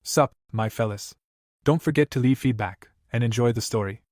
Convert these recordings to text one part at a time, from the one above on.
Sup, my fellas. Don't forget to leave feedback, and enjoy the story.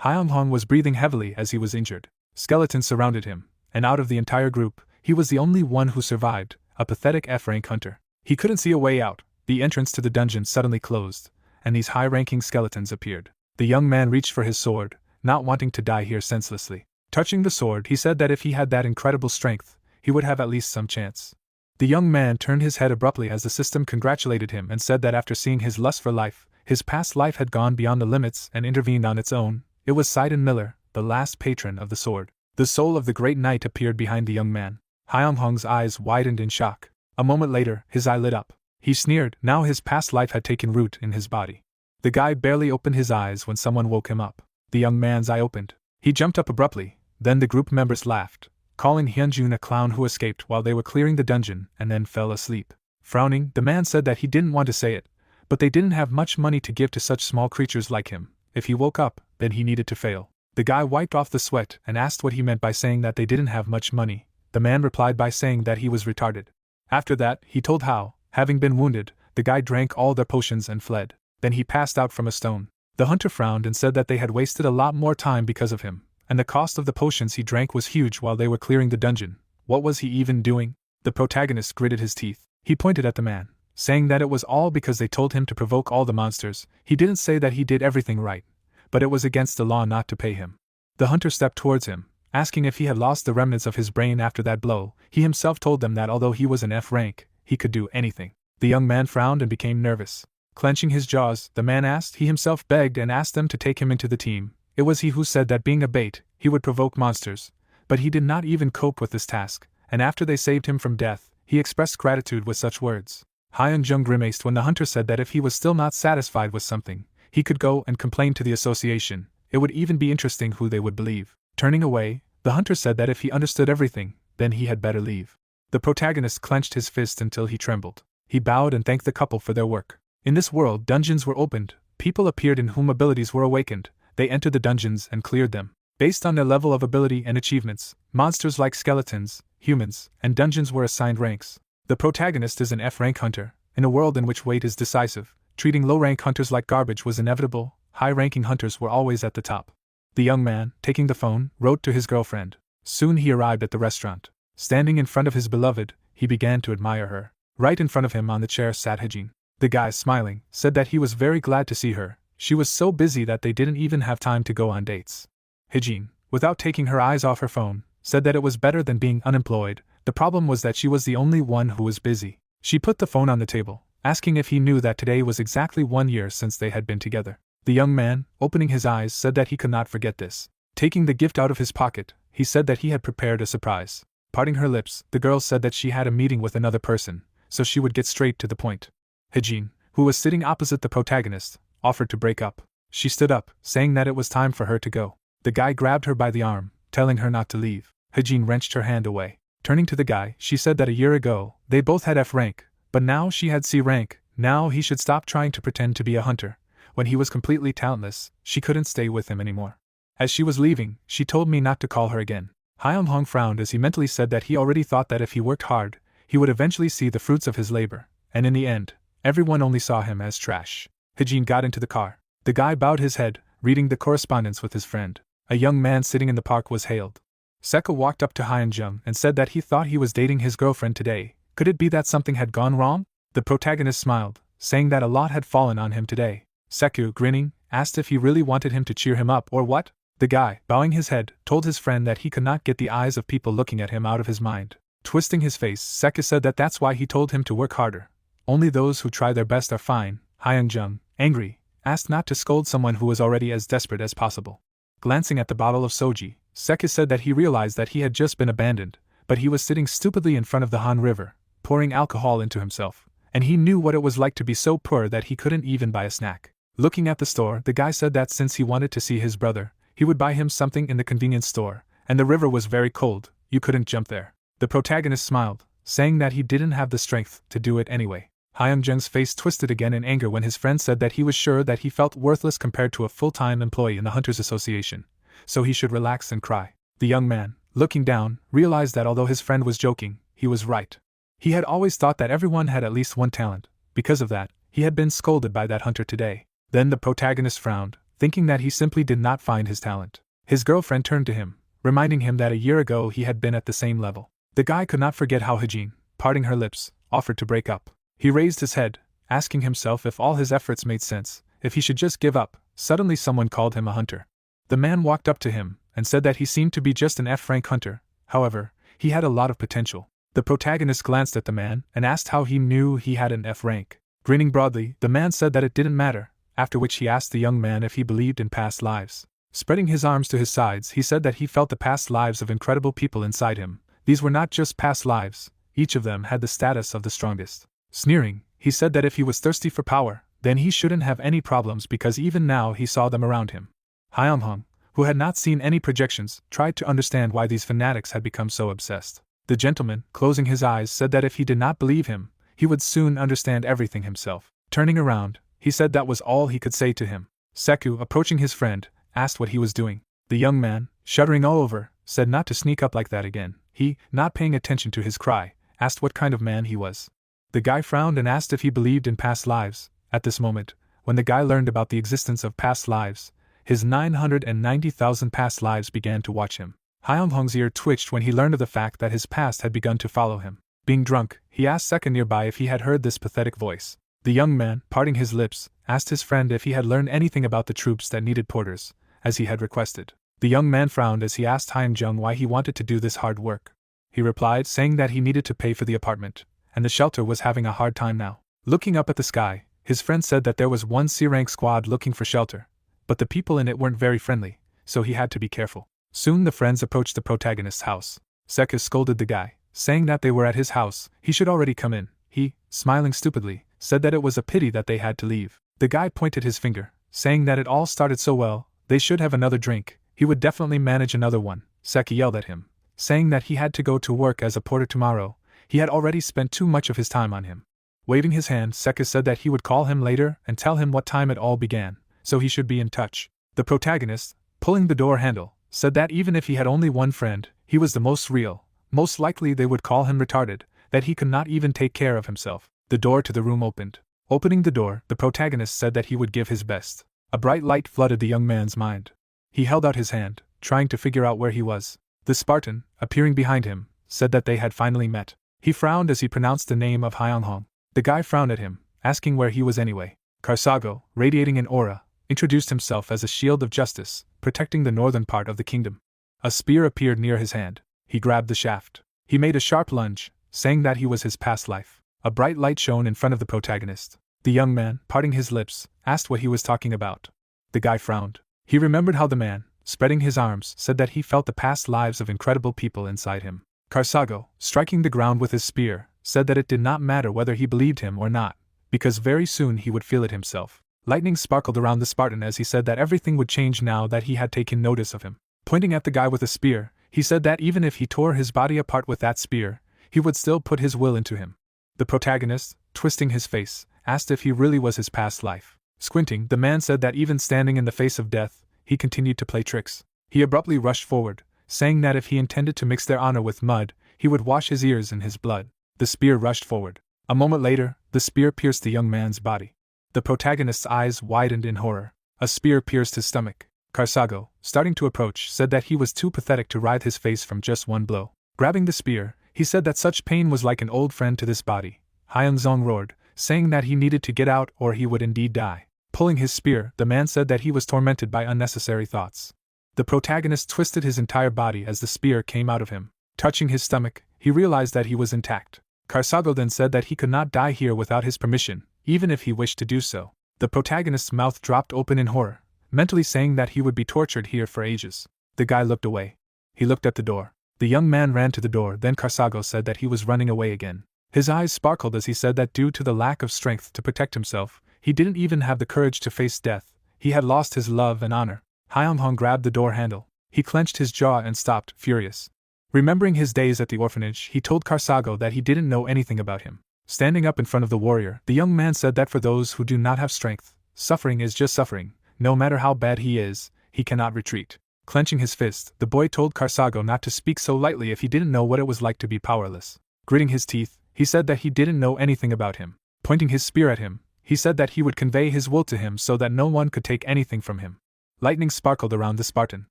Hyung-hong was breathing heavily as he was injured. Skeletons surrounded him, and out of the entire group, he was the only one who survived, a pathetic F-rank hunter. He couldn't see a way out. The entrance to the dungeon suddenly closed, and these high-ranking skeletons appeared. The young man reached for his sword, not wanting to die here senselessly. Touching the sword, he said that if he had that incredible strength, he would have at least some chance. The young man turned his head abruptly as the system congratulated him and said that after seeing his lust for life, his past life had gone beyond the limits and intervened on its own. It was Sidon Miller, the last patron of the sword. The soul of the great knight appeared behind the young man. Hyung-hong's eyes widened in shock. A moment later, his eye lit up. He sneered. Now his past life had taken root in his body. The guy barely opened his eyes when someone woke him up. The young man's eye opened. He jumped up abruptly. Then the group members laughed, calling Hyunjun a clown who escaped while they were clearing the dungeon and then fell asleep. Frowning, the man said that he didn't want to say it, but they didn't have much money to give to such small creatures like him. If he woke up, then he needed to fail. The guy wiped off the sweat and asked what he meant by saying that they didn't have much money. The man replied by saying that he was retarded. After that, he told how, having been wounded, the guy drank all their potions and fled. Then he passed out from a stone. The hunter frowned and said that they had wasted a lot more time because of him, and the cost of the potions he drank was huge while they were clearing the dungeon. What was he even doing? The protagonist gritted his teeth. He pointed at the man, saying that it was all because they told him to provoke all the monsters. He didn't say that he did everything right, but it was against the law not to pay him. The hunter stepped towards him, asking if he had lost the remnants of his brain after that blow. He himself told them that although he was an F rank, he could do anything. The young man frowned and became nervous. Clenching his jaws, the man asked, he himself begged and asked them to take him into the team. It was he who said that being a bait, he would provoke monsters, but he did not even cope with this task, and after they saved him from death, he expressed gratitude with such words. Hyun-jung grimaced when the hunter said that if he was still not satisfied with something, he could go and complain to the association. It would even be interesting who they would believe. Turning away, the hunter said that if he understood everything, then he had better leave. The protagonist clenched his fist until he trembled. He bowed and thanked the couple for their work. In this world, dungeons were opened, people appeared in whom abilities were awakened. They entered the dungeons and cleared them. Based on their level of ability and achievements, monsters like skeletons, humans, and dungeons were assigned ranks. The protagonist is an F-rank hunter. In a world in which weight is decisive, treating low-rank hunters like garbage was inevitable. High-ranking hunters were always at the top. The young man, taking the phone, wrote to his girlfriend. Soon he arrived at the restaurant. Standing in front of his beloved, he began to admire her. Right in front of him on the chair sat Hijin. The guy, smiling, said that he was very glad to see her. She was so busy that they didn't even have time to go on dates. Hijin, without taking her eyes off her phone, said that it was better than being unemployed. The problem was that she was the only one who was busy. She put the phone on the table, asking if he knew that today was exactly 1 year since they had been together. The young man, opening his eyes, said that he could not forget this. Taking the gift out of his pocket, he said that he had prepared a surprise. Parting her lips, the girl said that she had a meeting with another person, so she would get straight to the point. Hijin, who was sitting opposite the protagonist, offered to break up. She stood up, saying that it was time for her to go. The guy grabbed her by the arm, telling her not to leave. Hijin wrenched her hand away. Turning to the guy, she said that a year ago, they both had F rank, but now she had C rank. Now he should stop trying to pretend to be a hunter. When he was completely talentless, she couldn't stay with him anymore. As she was leaving, she told me not to call her again. Hyung-hong frowned as he mentally said that he already thought that if he worked hard, he would eventually see the fruits of his labor, and in the end, everyone only saw him as trash. Hijin got into the car. The guy bowed his head, reading the correspondence with his friend. A young man sitting in the park was hailed. Seka walked up to Hyun-jung and said that he thought he was dating his girlfriend today. Could it be that something had gone wrong? The protagonist smiled, saying that a lot had fallen on him today. Seku, grinning, asked if he really wanted him to cheer him up or what. The guy, bowing his head, told his friend that he could not get the eyes of people looking at him out of his mind. Twisting his face, Seku said that that's why he told him to work harder. Only those who try their best are fine. Hyun-jung, angry, asked not to scold someone who was already as desperate as possible. Glancing at the bottle of soji, Seku said that he realized that he had just been abandoned, but he was sitting stupidly in front of the Han River, pouring alcohol into himself, and he knew what it was like to be so poor that he couldn't even buy a snack. Looking at the store, the guy said that since he wanted to see his brother, he would buy him something in the convenience store, and the river was very cold, you couldn't jump there. The protagonist smiled, saying that he didn't have the strength to do it anyway. Hyun-jung's face twisted again in anger when his friend said that he was sure that he felt worthless compared to a full-time employee in the Hunters Association, so he should relax and cry. The young man, looking down, realized that although his friend was joking, he was right. He had always thought that everyone had at least one talent. Because of that, He had been scolded by that hunter today. Then the protagonist frowned, thinking that he simply did not find his talent. His girlfriend turned to him, reminding him that a year ago he had been at the same level. The guy could not forget how Hajin, parting her lips, offered to break up. He raised his head, asking himself if all his efforts made sense, if he should just give up. Suddenly someone called him a hunter. The man walked up to him and said that he seemed to be just an F-rank hunter. However, he had a lot of potential. The protagonist glanced at the man and asked how he knew he had an F rank. Grinning broadly, the man said that it didn't matter, after which he asked the young man if he believed in past lives. Spreading his arms to his sides, he said that he felt the past lives of incredible people inside him. These were not just past lives, each of them had the status of the strongest. Sneering, he said that if he was thirsty for power, then he shouldn't have any problems because even now he saw them around him. Hyung-hung, who had not seen any projections, tried to understand why these fanatics had become so obsessed. The gentleman, closing his eyes, said that if he did not believe him, he would soon understand everything himself. Turning around, he said that was all he could say to him. Seku, approaching his friend, asked what he was doing. The young man, shuddering all over, said not to sneak up like that again. He, not paying attention to his cry, asked what kind of man he was. The guy frowned and asked if he believed in past lives. At this moment, when the guy learned about the existence of past lives, his 990,000 past lives began to watch him. Hyung-hung's ear twitched when he learned of the fact that his past had begun to follow him. Being drunk, he asked Seka nearby if he had heard this pathetic voice. The young man, parting his lips, asked his friend if he had learned anything about the troops that needed porters, as he had requested. The young man frowned as he asked Hyung-jung why he wanted to do this hard work. He replied saying that he needed to pay for the apartment, and the shelter was having a hard time now. Looking up at the sky, his friend said that there was one C-rank squad looking for shelter, but the people in it weren't very friendly, so he had to be careful. Soon the friends approached the protagonist's house. Seka scolded the guy, saying that they were at his house, he should already come in. He, smiling stupidly, said that it was a pity that they had to leave. The guy pointed his finger, saying that it all started so well, they should have another drink, he would definitely manage another one. Seka yelled at him, saying that he had to go to work as a porter tomorrow, he had already spent too much of his time on him. Waving his hand, Seka said that he would call him later and tell him what time it all began, so he should be in touch. The protagonist, pulling the door handle, said that even if he had only one friend, he was the most real. Most likely they would call him retarded, that he could not even take care of himself. The door to the room opened. Opening the door, the protagonist said that he would give his best. A bright light flooded the young man's mind. He held out his hand, trying to figure out where he was. The Spartan, appearing behind him, said that they had finally met. He frowned as he pronounced the name of Hyung-hong. The guy frowned at him, asking where he was anyway. Karsago, radiating an aura, introduced himself as a shield of justice, protecting the northern part of the kingdom. A spear appeared near his hand. He grabbed the shaft. He made a sharp lunge, saying that he was his past life. A bright light shone in front of the protagonist. The young man, parting his lips, asked what he was talking about. The guy frowned. He remembered how the man, spreading his arms, said that he felt the past lives of incredible people inside him. Karsago, striking the ground with his spear, said that it did not matter whether he believed him or not, because very soon he would feel it himself. Lightning sparkled around the Spartan as he said that everything would change now that he had taken notice of him. Pointing at the guy with a spear, he said that even if he tore his body apart with that spear, he would still put his will into him. The protagonist, twisting his face, asked if he really was his past life. Squinting, the man said that even standing in the face of death, he continued to play tricks. He abruptly rushed forward, saying that if he intended to mix their honor with mud, he would wash his ears in his blood. The spear rushed forward. A moment later, the spear pierced the young man's body. The protagonist's eyes widened in horror. A spear pierced his stomach. Karsago, starting to approach, said that he was too pathetic to writhe his face from just one blow. Grabbing the spear, he said that such pain was like an old friend to this body. Hyung-zong roared, saying that he needed to get out or he would indeed die. Pulling his spear, the man said that he was tormented by unnecessary thoughts. The protagonist twisted his entire body as the spear came out of him. Touching his stomach, he realized that he was intact. Karsago then said that he could not die here without his permission, even if he wished to do so. The protagonist's mouth dropped open in horror, mentally saying that he would be tortured here for ages. The guy looked away. He looked at the door. The young man ran to the door, then Karsago said that he was running away again. His eyes sparkled as he said that due to the lack of strength to protect himself, he didn't even have the courage to face death. He had lost his love and honor. Hyung-hong grabbed the door handle. He clenched his jaw and stopped, furious. Remembering his days at the orphanage, he told Karsago that he didn't know anything about him. Standing up in front of the warrior, the young man said that for those who do not have strength, suffering is just suffering. No matter how bad he is, he cannot retreat. Clenching his fist, the boy told Karsago not to speak so lightly if he didn't know what it was like to be powerless. Gritting his teeth, he said that he didn't know anything about him. Pointing his spear at him, he said that he would convey his will to him so that no one could take anything from him. Lightning sparkled around the Spartan.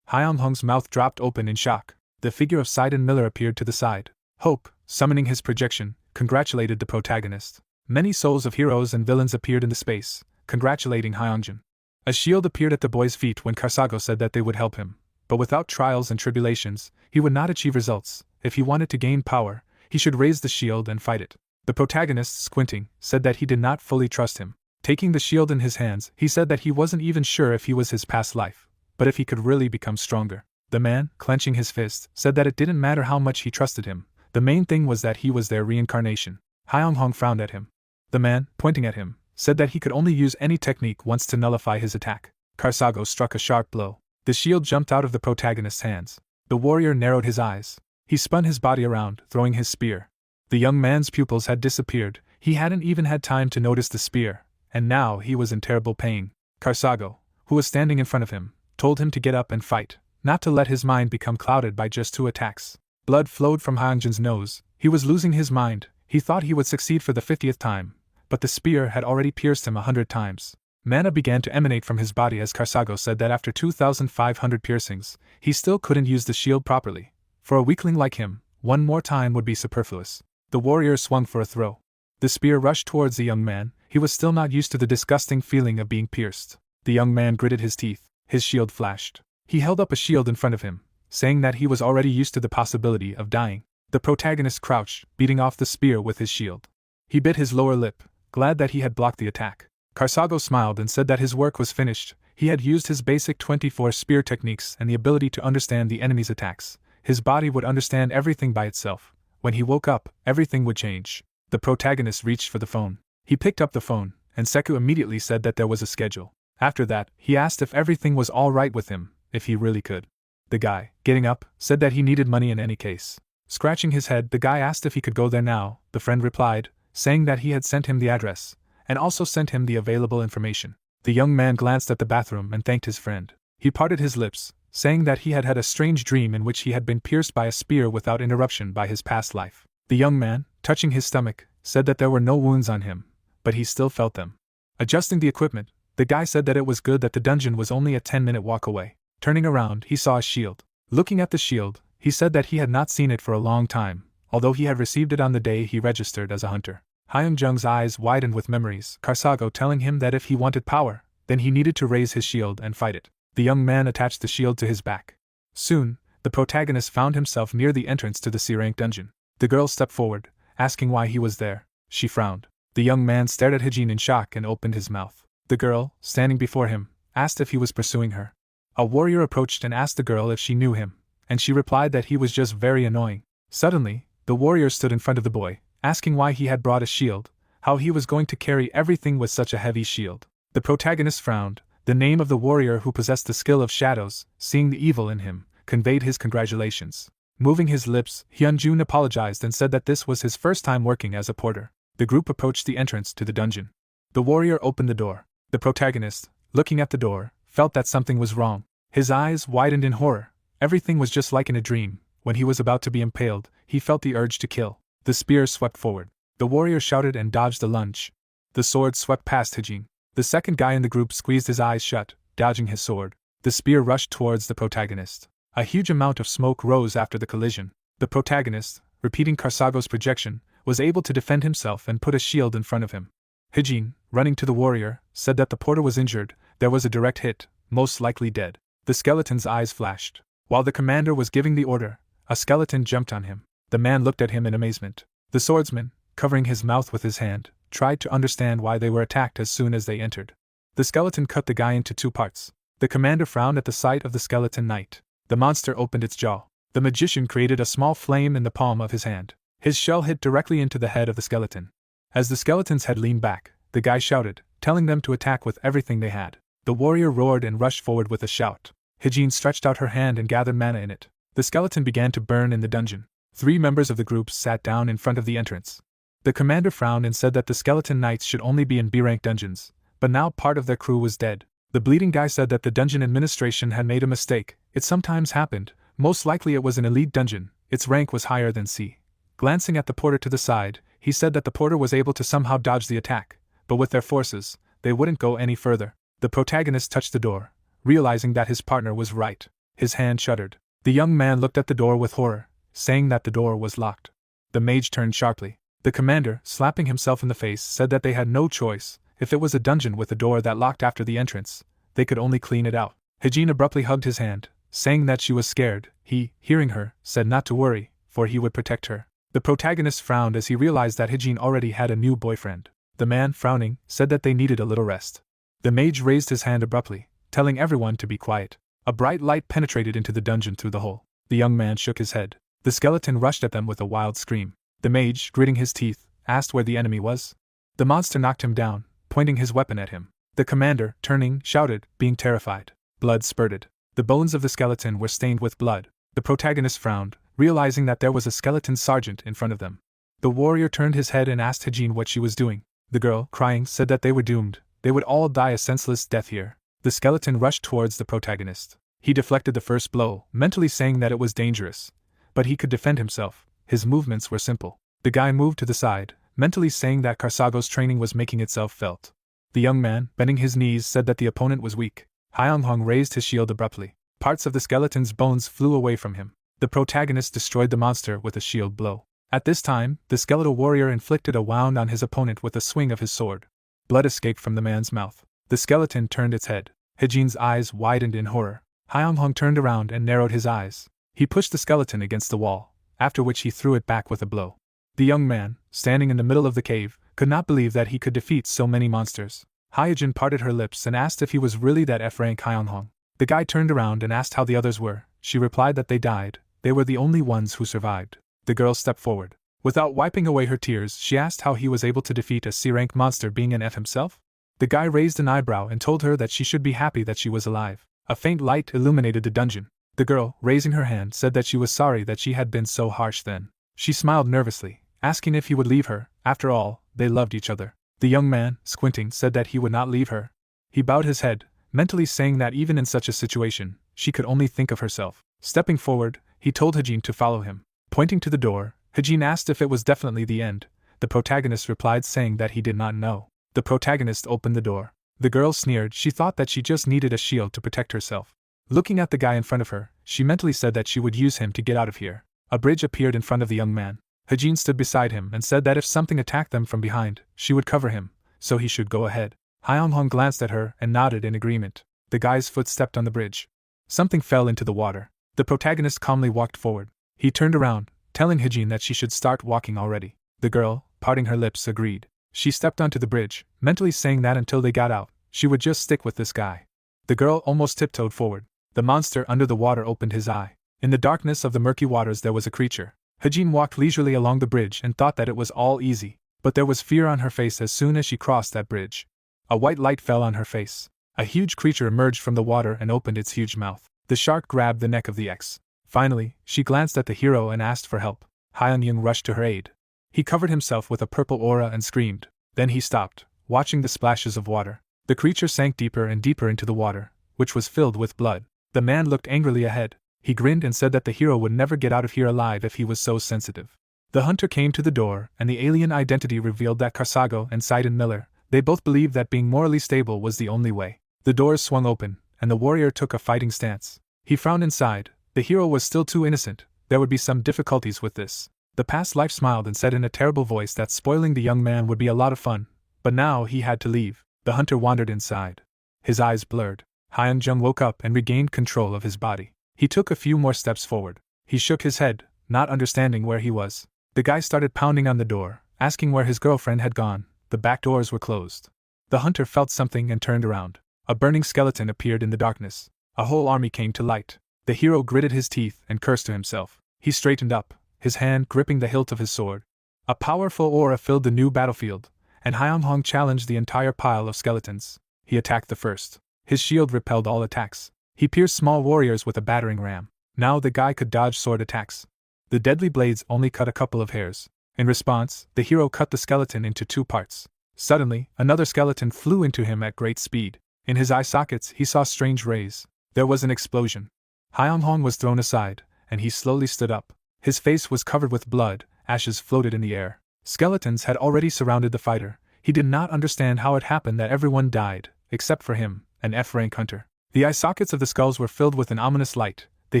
Hyung-hong's mouth dropped open in shock. The figure of Sidon Miller appeared to the side. Hope, summoning his projection, congratulated the protagonist. Many souls of heroes and villains appeared in the space, congratulating Hyungjin. A shield appeared at the boy's feet when Karsago said that they would help him. But without trials and tribulations, he would not achieve results. If he wanted to gain power, he should raise the shield and fight it. The protagonist, squinting, said that he did not fully trust him. Taking the shield in his hands, he said that he wasn't even sure if he was his past life, but if he could really become stronger. The man, clenching his fist, said that it didn't matter how much he trusted him. The main thing was that he was their reincarnation. Hyung-hong frowned at him. The man, pointing at him, said that he could only use any technique once to nullify his attack. Karsago struck a sharp blow. The shield jumped out of the protagonist's hands. The warrior narrowed his eyes. He spun his body around, throwing his spear. The young man's pupils had disappeared. He hadn't even had time to notice the spear, and now he was in terrible pain. Karsago, who was standing in front of him, told him to get up and fight, not to let his mind become clouded by just 2 attacks. Blood flowed from Hyungjin's nose. He was losing his mind. He thought he would succeed for the 50th time, but the spear had already pierced him 100 times. Mana began to emanate from his body as Karsago said that after 2,500 piercings, he still couldn't use the shield properly. For a weakling like him, one more time would be superfluous. The warrior swung for a throw. The spear rushed towards the young man. He was still not used to the disgusting feeling of being pierced. The young man gritted his teeth. His shield flashed. He held up a shield in front of him, saying that he was already used to the possibility of dying. The protagonist crouched, beating off the spear with his shield. He bit his lower lip, glad that he had blocked the attack. Karsago smiled and said that his work was finished. He had used his basic 24 spear techniques and the ability to understand the enemy's attacks. His body would understand everything by itself. When he woke up, everything would change. The protagonist reached for the phone. He picked up the phone, and Seku immediately said that there was a schedule. After that, he asked if everything was all right with him, if he really could. The guy, getting up, said that he needed money in any case. Scratching his head, the guy asked if he could go there now. The friend replied, saying that he had sent him the address, and also sent him the available information. The young man glanced at the bathroom and thanked his friend. He parted his lips, saying that he had had a strange dream in which he had been pierced by a spear without interruption by his past life. The young man, touching his stomach, said that there were no wounds on him, but he still felt them. Adjusting the equipment, the guy said that it was good that the dungeon was only a 10-minute walk away. Turning around, he saw a shield. Looking at the shield, he said that he had not seen it for a long time, although he had received it on the day he registered as a hunter. Hyungjung's eyes widened with memories, Karsago telling him that if he wanted power, then he needed to raise his shield and fight it. The young man attached the shield to his back. Soon, the protagonist found himself near the entrance to the C-rank dungeon. The girl stepped forward, asking why he was there. She frowned. The young man stared at Hijin in shock and opened his mouth. The girl, standing before him, asked if he was pursuing her. A warrior approached and asked the girl if she knew him, and she replied that he was just very annoying. Suddenly, the warrior stood in front of the boy, asking why he had brought a shield, how he was going to carry everything with such a heavy shield. The protagonist frowned. The name of the warrior who possessed the skill of shadows, seeing the evil in him, conveyed his congratulations. Moving his lips, Hyunjun apologized and said that this was his first time working as a porter. The group approached the entrance to the dungeon. The warrior opened the door. The protagonist, looking at the door, felt that something was wrong. His eyes widened in horror. Everything was just like in a dream. When he was about to be impaled, he felt the urge to kill. The spear swept forward. The warrior shouted and dodged the lunge. The sword swept past Hijin. The second guy in the group squeezed his eyes shut, dodging his sword. The spear rushed towards the protagonist. A huge amount of smoke rose after the collision. The protagonist, repeating Karsago's projection, was able to defend himself and put a shield in front of him. Hijin, running to the warrior, said that the porter was injured. There was a direct hit, most likely dead. The skeleton's eyes flashed. While the commander was giving the order, a skeleton jumped on him. The man looked at him in amazement. The swordsman, covering his mouth with his hand, tried to understand why they were attacked as soon as they entered. The skeleton cut the guy into 2 parts. The commander frowned at the sight of the skeleton knight. The monster opened its jaw. The magician created a small flame in the palm of his hand. His shell hit directly into the head of the skeleton. As the skeleton's head leaned back, the guy shouted, telling them to attack with everything they had. The warrior roared and rushed forward with a shout. Hijin stretched out her hand and gathered mana in it. The skeleton began to burn in the dungeon. 3 members of the group sat down in front of the entrance. The commander frowned and said that the skeleton knights should only be in B-rank dungeons, but now part of their crew was dead. The bleeding guy said that the dungeon administration had made a mistake. It sometimes happened. Most likely it was an elite dungeon. Its rank was higher than C. Glancing at the porter to the side, he said that the porter was able to somehow dodge the attack, but with their forces, they wouldn't go any further. The protagonist touched the door, realizing that his partner was right. His hand shuddered. The young man looked at the door with horror, saying that the door was locked. The mage turned sharply. The commander, slapping himself in the face, said that they had no choice. If it was a dungeon with a door that locked after the entrance, they could only clean it out. Hijin abruptly hugged his hand, saying that she was scared. He, hearing her, said not to worry, for he would protect her. The protagonist frowned as he realized that Hijin already had a new boyfriend. The man, frowning, said that they needed a little rest. The mage raised his hand abruptly, telling everyone to be quiet. A bright light penetrated into the dungeon through the hole. The young man shook his head. The skeleton rushed at them with a wild scream. The mage, gritting his teeth, asked where the enemy was. The monster knocked him down, pointing his weapon at him. The commander, turning, shouted, being terrified. Blood spurted. The bones of the skeleton were stained with blood. The protagonist frowned, realizing that there was a skeleton sergeant in front of them. The warrior turned his head and asked Hijin what she was doing. The girl, crying, said that they were doomed. They would all die a senseless death here. The skeleton rushed towards the protagonist. He deflected the first blow, mentally saying that it was dangerous. But he could defend himself. His movements were simple. The guy moved to the side, mentally saying that Karsago's training was making itself felt. The young man, bending his knees, said that the opponent was weak. Hyunghong raised his shield abruptly. Parts of the skeleton's bones flew away from him. The protagonist destroyed the monster with a shield blow. At this time, the skeletal warrior inflicted a wound on his opponent with a swing of his sword. Blood escaped from the man's mouth. The skeleton turned its head. Hijin's eyes widened in horror. Hyunghong turned around and narrowed his eyes. He pushed the skeleton against the wall, after which he threw it back with a blow. The young man, standing in the middle of the cave, could not believe that he could defeat so many monsters. Hyojin parted her lips and asked if he was really that F-rank Hyunghong. The guy turned around and asked how the others were. She replied that they died. They were the only ones who survived. The girl stepped forward. Without wiping away her tears, she asked how he was able to defeat a C-rank monster being an F himself. The guy raised an eyebrow and told her that she should be happy that she was alive. A faint light illuminated the dungeon. The girl, raising her hand, said that she was sorry that she had been so harsh then. She smiled nervously, asking if he would leave her. After all, they loved each other. The young man, squinting, said that he would not leave her. He bowed his head, mentally saying that even in such a situation, she could only think of herself. Stepping forward, he told Hijin to follow him. Pointing to the door, Hijin asked if it was definitely the end. The protagonist replied saying that he did not know. The protagonist opened the door. The girl sneered. She thought that she just needed a shield to protect herself. Looking at the guy in front of her, she mentally said that she would use him to get out of here. A bridge appeared in front of the young man. Hijin stood beside him and said that if something attacked them from behind, she would cover him, so he should go ahead. Hyunghong glanced at her and nodded in agreement. The guy's foot stepped on the bridge. Something fell into the water. The protagonist calmly walked forward. He turned around, telling Hijin that she should start walking already. The girl, parting her lips, agreed. She stepped onto the bridge, mentally saying that until they got out, she would just stick with this guy. The girl almost tiptoed forward. The monster under the water opened his eye. In the darkness of the murky waters there was a creature. Hijin walked leisurely along the bridge and thought that it was all easy, but there was fear on her face as soon as she crossed that bridge. A white light fell on her face. A huge creature emerged from the water and opened its huge mouth. The shark grabbed the neck of the X. Finally, she glanced at the hero and asked for help. Hyunyoung rushed to her aid. He covered himself with a purple aura and screamed. Then he stopped, watching the splashes of water. The creature sank deeper and deeper into the water, which was filled with blood. The man looked angrily ahead. He grinned and said that the hero would never get out of here alive if he was so sensitive. The hunter came to the door, and the alien identity revealed that Karsago and Sidon Miller, they both believed that being morally stable was the only way. The doors swung open, and the warrior took a fighting stance. He frowned inside. The hero was still too innocent. There would be some difficulties with this. The past life smiled and said in a terrible voice that spoiling the young man would be a lot of fun. But now he had to leave. The hunter wandered inside. His eyes blurred. Hyunjung woke up and regained control of his body. He took a few more steps forward. He shook his head, not understanding where he was. The guy started pounding on the door, asking where his girlfriend had gone. The back doors were closed. The hunter felt something and turned around. A burning skeleton appeared in the darkness. A whole army came to light. The hero gritted his teeth and cursed to himself. He straightened up, his hand gripping the hilt of his sword. A powerful aura filled the new battlefield, and Hyunghong challenged the entire pile of skeletons. He attacked the first. His shield repelled all attacks. He pierced small warriors with a battering ram. Now the guy could dodge sword attacks. The deadly blades only cut a couple of hairs. In response, the hero cut the skeleton into 2 parts. Suddenly, another skeleton flew into him at great speed. In his eye sockets, he saw strange rays. There was an explosion. Hyunghong was thrown aside, and he slowly stood up. His face was covered with blood, ashes floated in the air. Skeletons had already surrounded the fighter. He did not understand how it happened that everyone died, except for him, an F-rank hunter. The eye sockets of the skulls were filled with an ominous light. The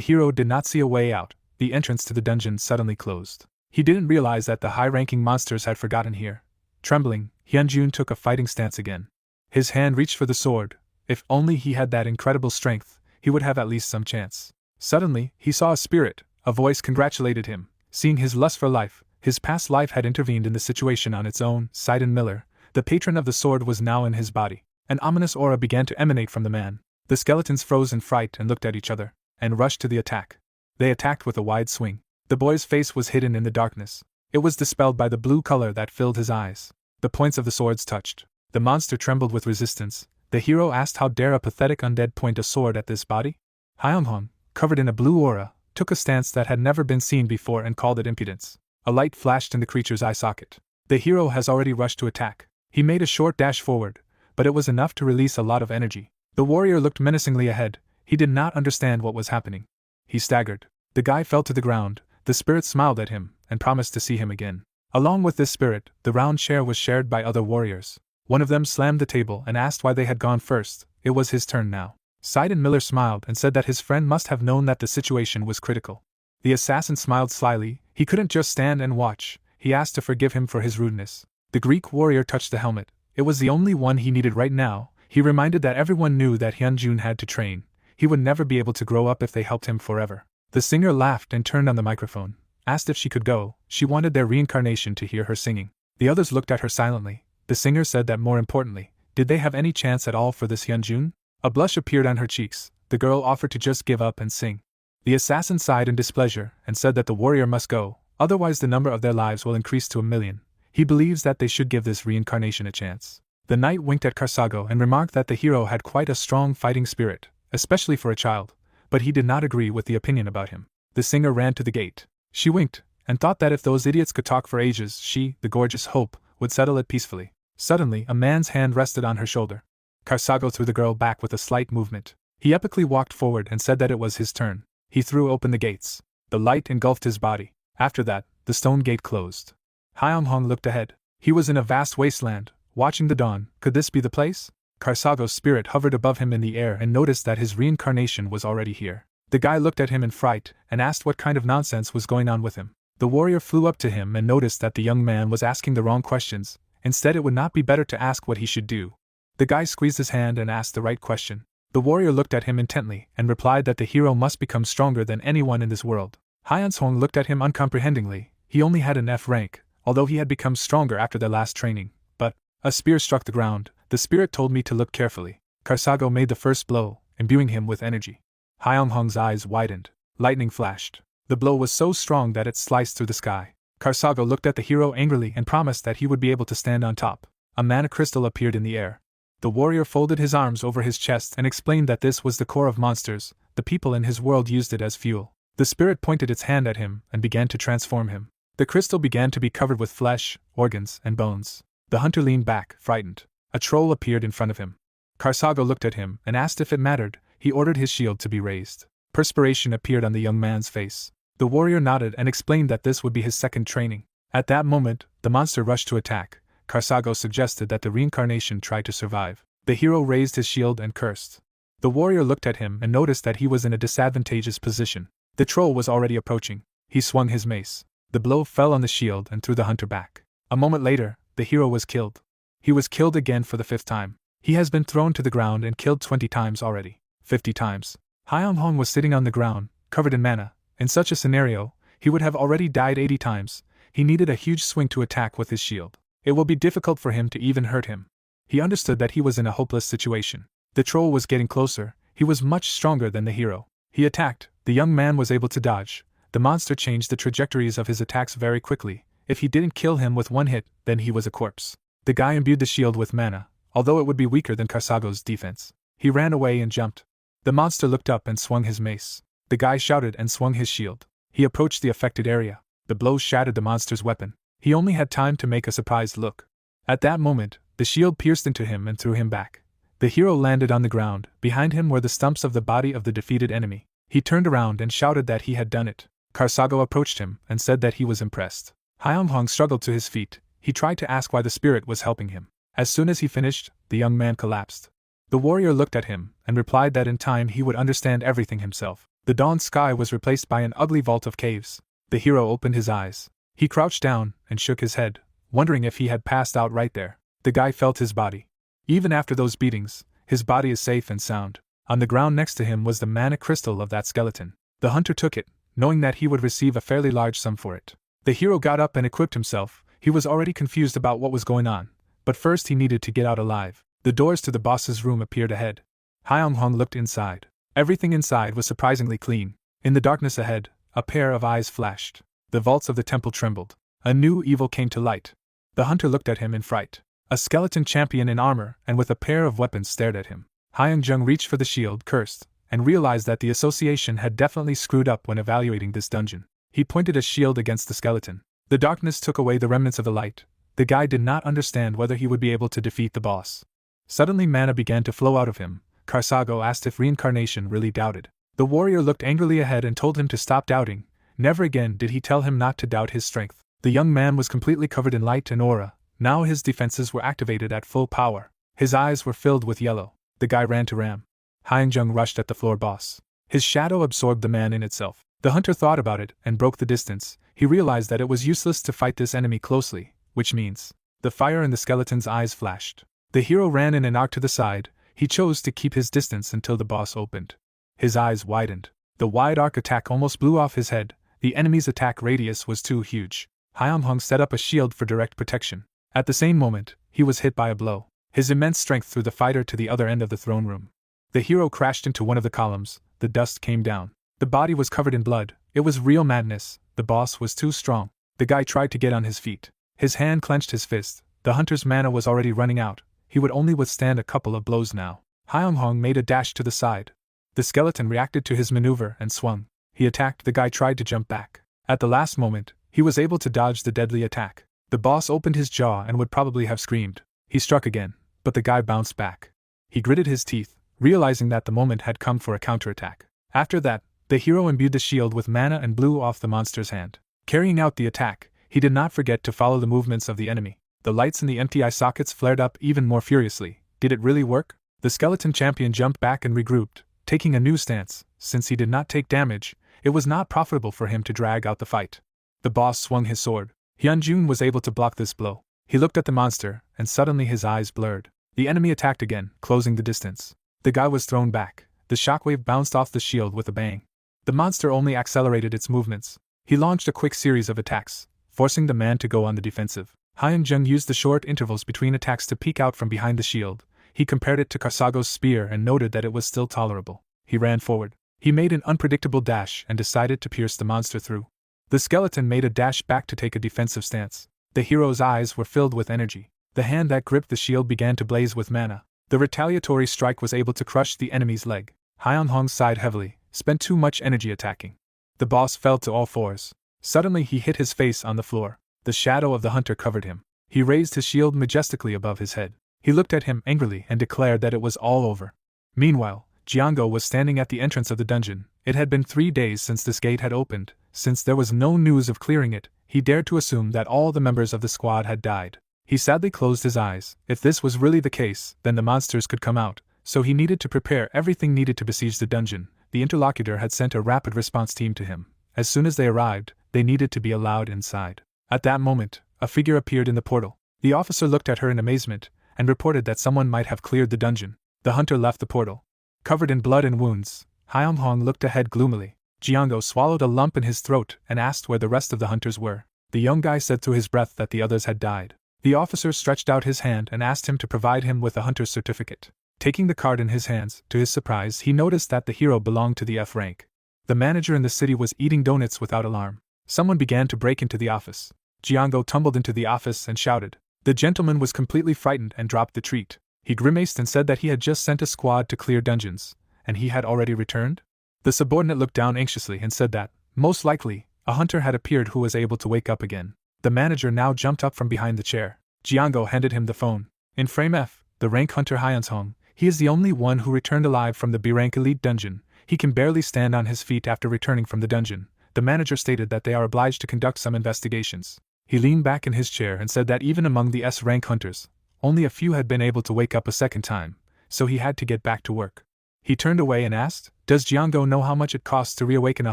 hero did not see a way out. The entrance to the dungeon suddenly closed. He didn't realize that the high-ranking monsters had forgotten here. Trembling, Hyunjun took a fighting stance again. His hand reached for the sword. If only he had that incredible strength, he would have at least some chance. Suddenly, he saw a spirit. A voice congratulated him. Seeing his lust for life, his past life had intervened in the situation on its own. Sidon Miller, the patron of the sword, was now in his body. An ominous aura began to emanate from the man. The skeletons froze in fright and looked at each other, and rushed to the attack. They attacked with a wide swing. The boy's face was hidden in the darkness. It was dispelled by the blue color that filled his eyes. The points of the swords touched. The monster trembled with resistance. The hero asked, how dare a pathetic undead point a sword at this body? Hyunghong, covered in a blue aura, took a stance that had never been seen before and called it impudence. A light flashed in the creature's eye socket. The hero has already rushed to attack. He made a short dash forward, but it was enough to release a lot of energy. The warrior looked menacingly ahead. He did not understand what was happening. He staggered. The guy fell to the ground. The spirit smiled at him and promised to see him again. Along with this spirit, the round chair was shared by other warriors. One of them slammed the table and asked why they had gone first. It was his turn now. Sidon Miller smiled and said that his friend must have known that the situation was critical. The assassin smiled slyly. He couldn't just stand and watch. He asked to forgive him for his rudeness. The Greek warrior touched the helmet. It was the only one he needed right now. He reminded that everyone knew that Hyunjun had to train. He would never be able to grow up if they helped him forever. The singer laughed and turned on the microphone, asked if she could go. She wanted their reincarnation to hear her singing. The others looked at her silently. The singer said that more importantly, did they have any chance at all for this Hyunjun? A blush appeared on her cheeks. The girl offered to just give up and sing. The assassin sighed in displeasure and said that the warrior must go, otherwise the number of their lives will increase to 1,000,000. He believes that they should give this reincarnation a chance. The knight winked at Karsago and remarked that the hero had quite a strong fighting spirit, especially for a child, but he did not agree with the opinion about him. The singer ran to the gate. She winked, and thought that if those idiots could talk for ages, she, the gorgeous Hope, would settle it peacefully. Suddenly, a man's hand rested on her shoulder. Karsago threw the girl back with a slight movement. He epically walked forward and said that it was his turn. He threw open the gates. The light engulfed his body. After that, the stone gate closed. Hyunghong looked ahead. He was in a vast wasteland, watching the dawn. Could this be the place? Karsago's spirit hovered above him in the air and noticed that his reincarnation was already here. The guy looked at him in fright and asked what kind of nonsense was going on with him. The warrior flew up to him and noticed that the young man was asking the wrong questions. Instead, it would not be better to ask what he should do. The guy squeezed his hand and asked the right question. The warrior looked at him intently and replied that the hero must become stronger than anyone in this world. Hyunshong looked at him uncomprehendingly. He only had an F rank, although he had become stronger after their last training. But a spear struck the ground. The spirit told me to look carefully. Karsago made the first blow, imbuing him with energy. Hyunghong's eyes widened. Lightning flashed. The blow was so strong that it sliced through the sky. Karsago looked at the hero angrily and promised that he would be able to stand on top. A mana crystal appeared in the air. The warrior folded his arms over his chest and explained that this was the core of monsters. The people in his world used it as fuel. The spirit pointed its hand at him and began to transform him. The crystal began to be covered with flesh, organs, and bones. The hunter leaned back, frightened. A troll appeared in front of him. Karsago looked at him and asked if it mattered. He ordered his shield to be raised. Perspiration appeared on the young man's face. The warrior nodded and explained that this would be his second training. At that moment, the monster rushed to attack. Karsago suggested that the reincarnation try to survive. The hero raised his shield and cursed. The warrior looked at him and noticed that he was in a disadvantageous position. The troll was already approaching. He swung his mace. The blow fell on the shield and threw the hunter back. A moment later, the hero was killed. He was killed again for the 5th time. He has been thrown to the ground and killed 20 times already. 50 times. Hyunghong was sitting on the ground, covered in mana. In such a scenario, he would have already died 80 times. He needed a huge swing to attack with his shield. It will be difficult for him to even hurt him. He understood that he was in a hopeless situation. The troll was getting closer. He was much stronger than the hero. He attacked. The young man was able to dodge. The monster changed the trajectories of his attacks very quickly. If he didn't kill him with one hit, then he was a corpse. The guy imbued the shield with mana, although it would be weaker than Karsago's defense. He ran away and jumped. The monster looked up and swung his mace. The guy shouted and swung his shield. He approached the affected area. The blow shattered the monster's weapon. He only had time to make a surprised look. At that moment, the shield pierced into him and threw him back. The hero landed on the ground. Behind him were the stumps of the body of the defeated enemy. He turned around and shouted that he had done it. Karsago approached him and said that he was impressed. Hyunghong struggled to his feet. He tried to ask why the spirit was helping him. As soon as he finished, the young man collapsed. The warrior looked at him and replied that in time he would understand everything himself. The dawn sky was replaced by an ugly vault of caves. The hero opened his eyes. He crouched down and shook his head, wondering if he had passed out right there. The guy felt his body. Even after those beatings, his body is safe and sound. On the ground next to him was the mana crystal of that skeleton. The hunter took it, knowing that he would receive a fairly large sum for it. The hero got up and equipped himself. He was already confused about what was going on, but first he needed to get out alive. The doors to the boss's room appeared ahead. Hyung-hong looked inside. Everything inside was surprisingly clean. In the darkness ahead, a pair of eyes flashed. The vaults of the temple trembled. A new evil came to light. The hunter looked at him in fright. A skeleton champion in armor and with a pair of weapons stared at him. Hyung-jung reached for the shield, cursed, and realized that the association had definitely screwed up when evaluating this dungeon. He pointed a shield against the skeleton. The darkness took away the remnants of the light. The guy did not understand whether he would be able to defeat the boss. Suddenly mana began to flow out of him. Karsago asked if reincarnation really doubted. The warrior looked angrily ahead and told him to stop doubting. Never again did he tell him not to doubt his strength. The young man was completely covered in light and aura. Now his defenses were activated at full power. His eyes were filled with yellow. The guy ran to ram. Hyung-jung rushed at the floor boss. His shadow absorbed the man in itself. The hunter thought about it and broke the distance. He realized that it was useless to fight this enemy closely, which means the fire in the skeleton's eyes flashed. The hero ran in an arc to the side. He chose to keep his distance until the boss opened. His eyes widened. The wide arc attack almost blew off his head. The enemy's attack radius was too huge. Hyung-hong set up a shield for direct protection. At the same moment, he was hit by a blow. His immense strength threw the fighter to the other end of the throne room. The hero crashed into one of the columns. The dust came down. The body was covered in blood. It was real madness. The boss was too strong. The guy tried to get on his feet. His hand clenched his fist. The hunter's mana was already running out. He would only withstand a couple of blows now. Hyung-hong made a dash to the side. The skeleton reacted to his maneuver and swung. He attacked. The guy tried to jump back. At the last moment, he was able to dodge the deadly attack. The boss opened his jaw and would probably have screamed. He struck again, but the guy bounced back. He gritted his teeth, realizing that the moment had come for a counterattack. After that, the hero imbued the shield with mana and blew off the monster's hand. Carrying out the attack, he did not forget to follow the movements of the enemy. The lights in the empty eye sockets flared up even more furiously. Did it really work? The skeleton champion jumped back and regrouped, taking a new stance. Since he did not take damage, it was not profitable for him to drag out the fight. The boss swung his sword. Hyun-jun was able to block this blow. He looked at the monster, and suddenly his eyes blurred. The enemy attacked again, closing the distance. The guy was thrown back. The shockwave bounced off the shield with a bang. The monster only accelerated its movements. He launched a quick series of attacks, forcing the man to go on the defensive. Hyun-jung used the short intervals between attacks to peek out from behind the shield. He compared it to Karsago's spear and noted that it was still tolerable. He ran forward. He made an unpredictable dash and decided to pierce the monster through. The skeleton made a dash back to take a defensive stance. The hero's eyes were filled with energy. The hand that gripped the shield began to blaze with mana. The retaliatory strike was able to crush the enemy's leg. Hyun-hong sighed heavily, spent too much energy attacking. The boss fell to all fours. Suddenly he hit his face on the floor. The shadow of the hunter covered him. He raised his shield majestically above his head. He looked at him angrily and declared that it was all over. Meanwhile, Jiango was standing at the entrance of the dungeon. It had been 3 days since this gate had opened. Since there was no news of clearing it, he dared to assume that all the members of the squad had died. He sadly closed his eyes. If this was really the case, then the monsters could come out, so he needed to prepare everything needed to besiege the dungeon. The interlocutor had sent a rapid response team to him. As soon as they arrived, they needed to be allowed inside. At that moment, a figure appeared in the portal. The officer looked at her in amazement, and reported that someone might have cleared the dungeon. The hunter left the portal. Covered in blood and wounds, Hyung-hong looked ahead gloomily. Jiango swallowed a lump in his throat and asked where the rest of the hunters were. The young guy said through his breath that the others had died. The officer stretched out his hand and asked him to provide him with a hunter's certificate. Taking the card in his hands, to his surprise he noticed that the hero belonged to the F rank. The manager in the city was eating donuts without alarm. Someone began to break into the office. Jiango tumbled into the office and shouted. The gentleman was completely frightened and dropped the treat. He grimaced and said that he had just sent a squad to clear dungeons, and he had already returned? The subordinate looked down anxiously and said that, most likely, a hunter had appeared who was able to wake up again. The manager now jumped up from behind the chair. Jiango handed him the phone. In frame F, the rank hunter Hyun-hong, he is the only one who returned alive from the B-rank elite dungeon. He can barely stand on his feet after returning from the dungeon. The manager stated that they are obliged to conduct some investigations. He leaned back in his chair and said that even among the S-rank hunters, only a few had been able to wake up a second time, so he had to get back to work. He turned away and asked, "Does Jiango know how much it costs to reawaken a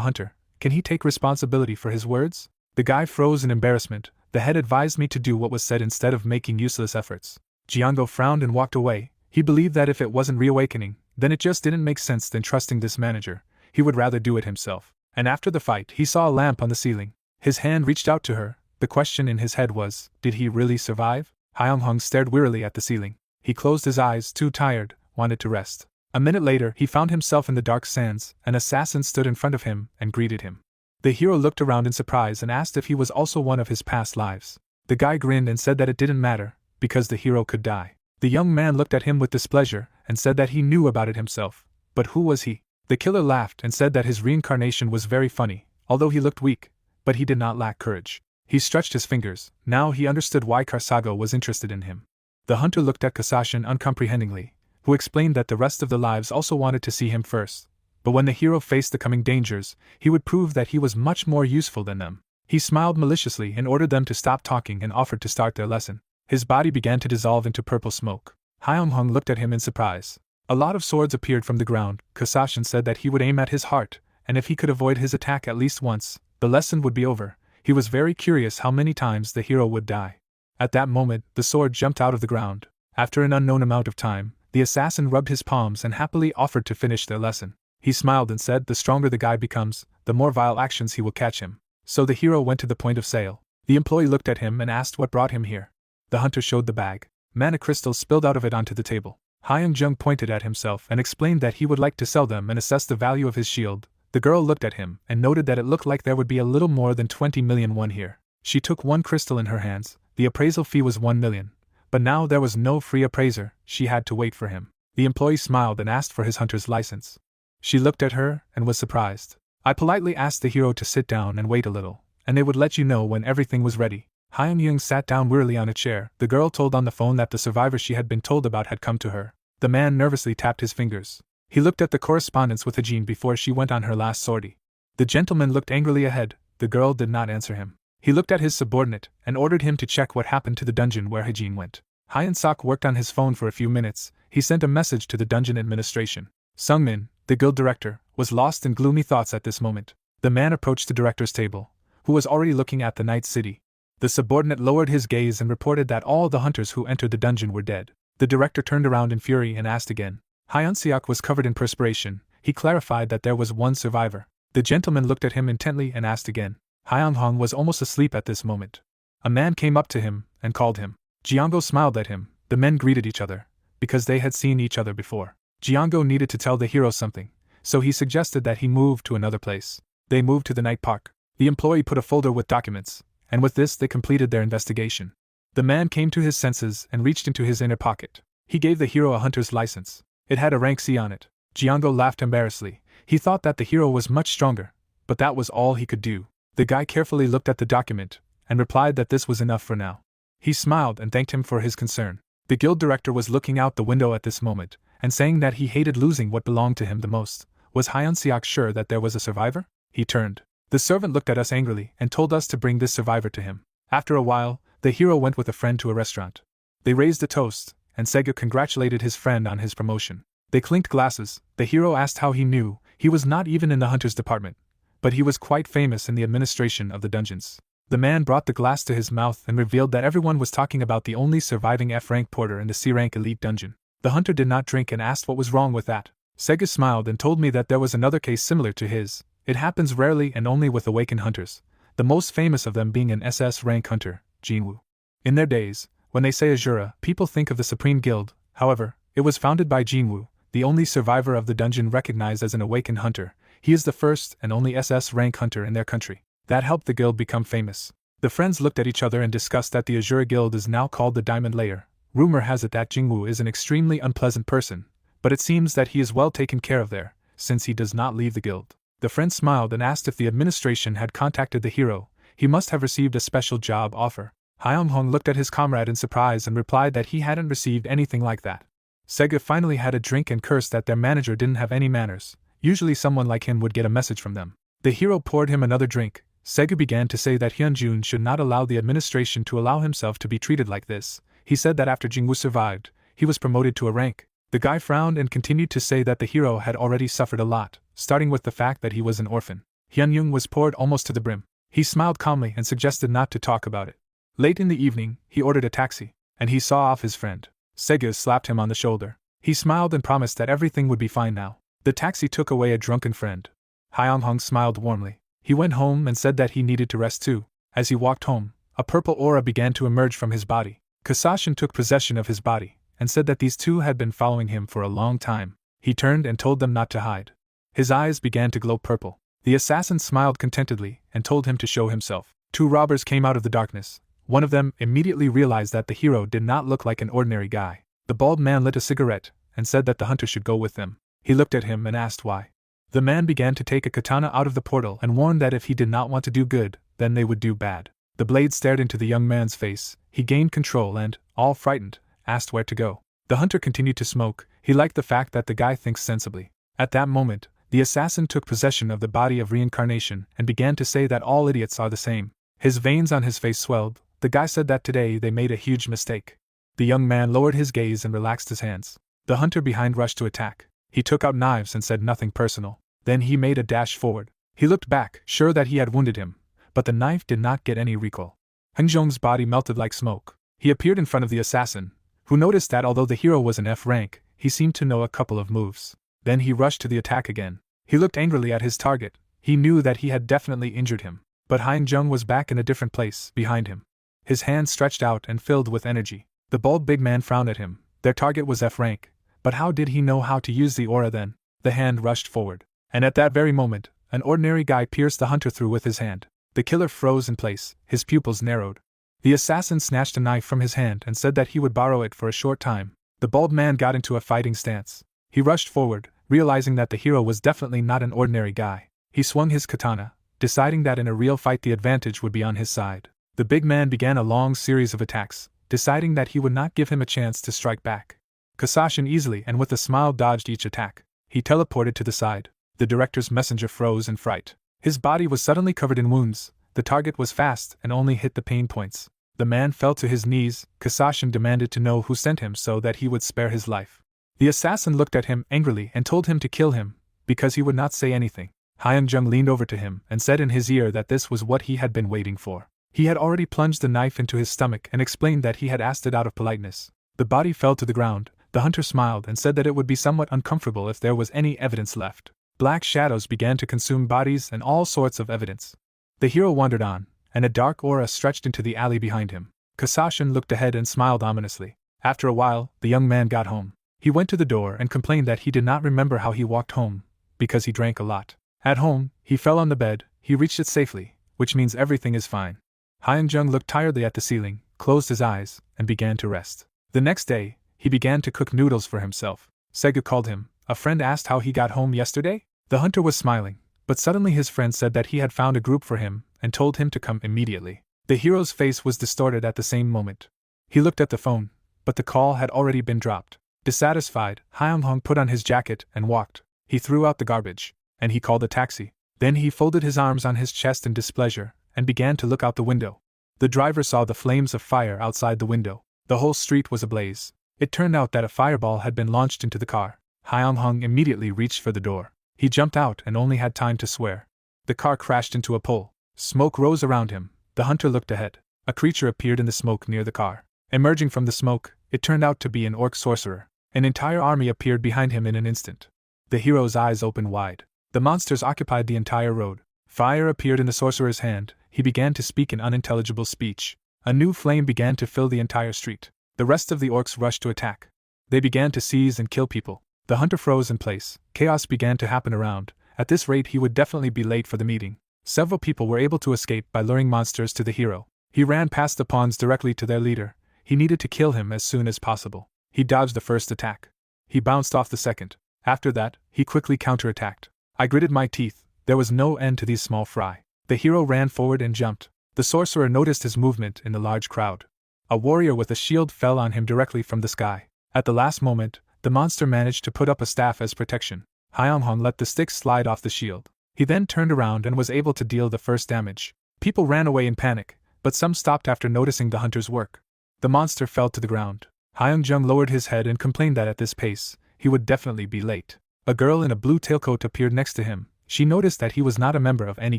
hunter? Can he take responsibility for his words?" The guy froze in embarrassment. "The head advised me to do what was said instead of making useless efforts." Jiango frowned and walked away. He believed that if it wasn't reawakening, then it just didn't make sense than trusting this manager. He would rather do it himself. And after the fight, he saw a lamp on the ceiling. His hand reached out to her. The question in his head was, did he really survive? Hyung-hung stared wearily at the ceiling. He closed his eyes, too tired, wanted to rest. A minute later, he found himself in the dark sands. An assassin stood in front of him and greeted him. The hero looked around in surprise and asked if he was also one of his past lives. The guy grinned and said that it didn't matter, because the hero could die. The young man looked at him with displeasure and said that he knew about it himself. But who was he? The killer laughed and said that his reincarnation was very funny, although he looked weak, but he did not lack courage. He stretched his fingers. Now he understood why Karsago was interested in him. The hunter looked at Kasashin uncomprehendingly, who explained that the rest of the lives also wanted to see him first. But when the hero faced the coming dangers, he would prove that he was much more useful than them. He smiled maliciously and ordered them to stop talking and offered to start their lesson. His body began to dissolve into purple smoke. Hyung-hung looked at him in surprise. A lot of swords appeared from the ground. Kasashin said that he would aim at his heart, and if he could avoid his attack at least once, the lesson would be over. He was very curious how many times the hero would die. At that moment, the sword jumped out of the ground. After an unknown amount of time, the assassin rubbed his palms and happily offered to finish their lesson. He smiled and said the stronger the guy becomes, the more vile actions he will catch him. So the hero went to the point of sale. The employee looked at him and asked what brought him here. The hunter showed the bag. Mana crystals spilled out of it onto the table. Hyung-jung pointed at himself and explained that he would like to sell them and assess the value of his shield. The girl looked at him and noted that it looked like there would be a little more than 20 million won here. She took one crystal in her hands. The appraisal fee was 1 million. But now there was no free appraiser. She had to wait for him. The employee smiled and asked for his hunter's license. She looked at her and was surprised. "I politely asked the hero to sit down and wait a little, and they would let you know when everything was ready." Hyung-jung sat down wearily on a chair. The girl told on the phone that the survivor she had been told about had come to her. The man nervously tapped his fingers. He looked at the correspondence with Hajin before she went on her last sortie. The gentleman looked angrily ahead. The girl did not answer him. He looked at his subordinate and ordered him to check what happened to the dungeon where Hajin went. Hyun-sok worked on his phone for a few minutes. He sent a message to the dungeon administration. Sungmin, the guild director, was lost in gloomy thoughts at this moment. The man approached the director's table, who was already looking at the night city. The subordinate lowered his gaze and reported that all the hunters who entered the dungeon were dead. The director turned around in fury and asked again. Hyun-seok was covered in perspiration. He clarified that there was one survivor. The gentleman looked at him intently and asked again. Hyung-hong was almost asleep at this moment. A man came up to him and called him. Jiango smiled at him. The men greeted each other, because they had seen each other before. Jiango needed to tell the hero something, so he suggested that he move to another place. They moved to the night park. The employee put a folder with documents, and with this they completed their investigation. The man came to his senses and reached into his inner pocket. He gave the hero a hunter's license. It had a rank C on it. Jiango laughed embarrassedly. He thought that the hero was much stronger, but that was all he could do. The guy carefully looked at the document and replied that this was enough for now. He smiled and thanked him for his concern. The guild director was looking out the window at this moment and saying that he hated losing what belonged to him the most. Was Hyun-seok sure that there was a survivor? He turned. The servant looked at us angrily and told us to bring this survivor to him. After a while, the hero went with a friend to a restaurant. They raised a toast, and Sega congratulated his friend on his promotion. They clinked glasses. The hero asked how he knew. He was not even in the hunter's department, but he was quite famous in the administration of the dungeons. The man brought the glass to his mouth and revealed that everyone was talking about the only surviving F-rank porter in the C-rank elite dungeon. The hunter did not drink and asked what was wrong with that. Sega smiled and told me that there was another case similar to his. It happens rarely and only with awakened hunters, the most famous of them being an SS rank hunter, Jinwoo. In their days, when they say Azura, people think of the Supreme Guild. However, it was founded by Jinwoo, the only survivor of the dungeon recognized as an awakened hunter. He is the first and only SS rank hunter in their country. That helped the guild become famous. The friends looked at each other and discussed that the Azura Guild is now called the Diamond Layer. Rumor has it that Jinwoo is an extremely unpleasant person, but it seems that he is well taken care of there, since he does not leave the guild. The friend smiled and asked if the administration had contacted the hero. He must have received a special job offer. Hyung-hong looked at his comrade in surprise and replied that he hadn't received anything like that. Sega finally had a drink and cursed that their manager didn't have any manners. Usually someone like him would get a message from them. The hero poured him another drink. Sega began to say that Hyunjun should not allow the administration to allow himself to be treated like this. He said that after Jingwu survived, he was promoted to a rank. The guy frowned and continued to say that the hero had already suffered a lot, starting with the fact that he was an orphan. Hyun-young was poured almost to the brim. He smiled calmly and suggested not to talk about it. Late in the evening, he ordered a taxi, and he saw off his friend. Sega slapped him on the shoulder. He smiled and promised that everything would be fine now. The taxi took away a drunken friend. Hyung-hong smiled warmly. He went home and said that he needed to rest too. As he walked home, a purple aura began to emerge from his body. Kasashin took possession of his body, and said that these two had been following him for a long time. He turned and told them not to hide. His eyes began to glow purple. The assassin smiled contentedly and told him to show himself. 2 robbers came out of the darkness. One of them immediately realized that the hero did not look like an ordinary guy. The bald man lit a cigarette and said that the hunter should go with them. He looked at him and asked why. The man began to take a katana out of the portal and warned that if he did not want to do good, then they would do bad. The blade stared into the young man's face. He gained control and, all frightened, asked where to go. The hunter continued to smoke. He liked the fact that the guy thinks sensibly. At that moment, the assassin took possession of the body of reincarnation and began to say that all idiots are the same. His veins on his face swelled. The guy said that today they made a huge mistake. The young man lowered his gaze and relaxed his hands. The hunter behind rushed to attack. He took out knives and said nothing personal. Then he made a dash forward. He looked back, sure that he had wounded him, but the knife did not get any recoil. Heng-jong's body melted like smoke. He appeared in front of the assassin, who noticed that although the hero was an F rank, he seemed to know a couple of moves. Then he rushed to the attack again. He looked angrily at his target. He knew that he had definitely injured him. But Heng-jong was back in a different place, behind him. His hand stretched out and filled with energy. The bald big man frowned at him. Their target was F rank. But how did he know how to use the aura then? The hand rushed forward. And at that very moment, an ordinary guy pierced the hunter through with his hand. The killer froze in place, his pupils narrowed. The assassin snatched a knife from his hand and said that he would borrow it for a short time. The bald man got into a fighting stance. He rushed forward, realizing that the hero was definitely not an ordinary guy. He swung his katana, deciding that in a real fight the advantage would be on his side. The big man began a long series of attacks, deciding that he would not give him a chance to strike back. Kasashin easily and with a smile dodged each attack. He teleported to the side. The director's messenger froze in fright. His body was suddenly covered in wounds. The target was fast and only hit the pain points. The man fell to his knees. Kasashin demanded to know who sent him so that he would spare his life. The assassin looked at him angrily and told him to kill him, because he would not say anything. Hyun-jung leaned over to him and said in his ear that this was what he had been waiting for. He had already plunged the knife into his stomach and explained that he had asked it out of politeness. The body fell to the ground. The hunter smiled and said that it would be somewhat uncomfortable if there was any evidence left. Black shadows began to consume bodies and all sorts of evidence. The hero wandered on, and a dark aura stretched into the alley behind him. Kasashin looked ahead and smiled ominously. After a while, the young man got home. He went to the door and complained that he did not remember how he walked home, because he drank a lot. At home, he fell on the bed. He reached it safely, which means everything is fine. Hyun-jung looked tiredly at the ceiling, closed his eyes, and began to rest. The next day, he began to cook noodles for himself. Sega called him. A friend asked how he got home yesterday? The hunter was smiling, but suddenly his friend said that he had found a group for him and told him to come immediately. The hero's face was distorted at the same moment. He looked at the phone, but the call had already been dropped. Dissatisfied, Hyun-hong put on his jacket and walked. He threw out the garbage, and he called a taxi. Then he folded his arms on his chest in displeasure and began to look out the window. The driver saw the flames of fire outside the window. The whole street was ablaze. It turned out that a fireball had been launched into the car. Hyun-hong immediately reached for the door. He jumped out and only had time to swear. The car crashed into a pole. Smoke rose around him. The hunter looked ahead. A creature appeared in the smoke near the car. Emerging from the smoke, it turned out to be an orc sorcerer. An entire army appeared behind him in an instant. The hero's eyes opened wide. The monsters occupied the entire road. Fire appeared in the sorcerer's hand. He began to speak in unintelligible speech. A new flame began to fill the entire street. The rest of the orcs rushed to attack. They began to seize and kill people. The hunter froze in place. Chaos began to happen around. At this rate he would definitely be late for the meeting. Several people were able to escape by luring monsters to the hero. He ran past the pawns directly to their leader. He needed to kill him as soon as possible. He dodged the first attack. He bounced off the second. After that, he quickly counterattacked. I gritted my teeth. There was no end to these small fry. The hero ran forward and jumped. The sorcerer noticed his movement in the large crowd. A warrior with a shield fell on him directly from the sky. At the last moment, the monster managed to put up a staff as protection. Hyun-hong let the stick slide off the shield. He then turned around and was able to deal the first damage. People ran away in panic, but some stopped after noticing the hunter's work. The monster fell to the ground. Hyung-jung lowered his head and complained that at this pace, he would definitely be late. A girl in a blue tailcoat appeared next to him. She noticed that he was not a member of any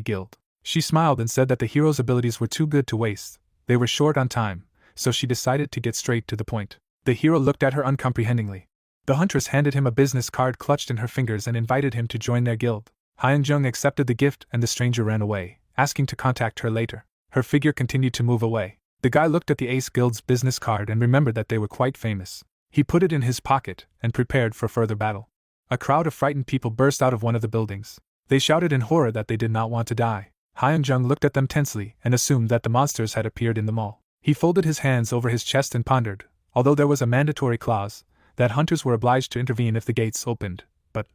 guild. She smiled and said that the hero's abilities were too good to waste. They were short on time, so she decided to get straight to the point. The hero looked at her uncomprehendingly. The huntress handed him a business card clutched in her fingers and invited him to join their guild. Hyung-jung accepted the gift and the stranger ran away, asking to contact her later. Her figure continued to move away. The guy looked at the Ace Guild's business card and remembered that they were quite famous. He put it in his pocket and prepared for further battle. A crowd of frightened people burst out of one of the buildings. They shouted in horror that they did not want to die. Hyung-jung looked at them tensely and assumed that the monsters had appeared in the mall. He folded his hands over his chest and pondered, although there was a mandatory clause that hunters were obliged to intervene if the gates opened, but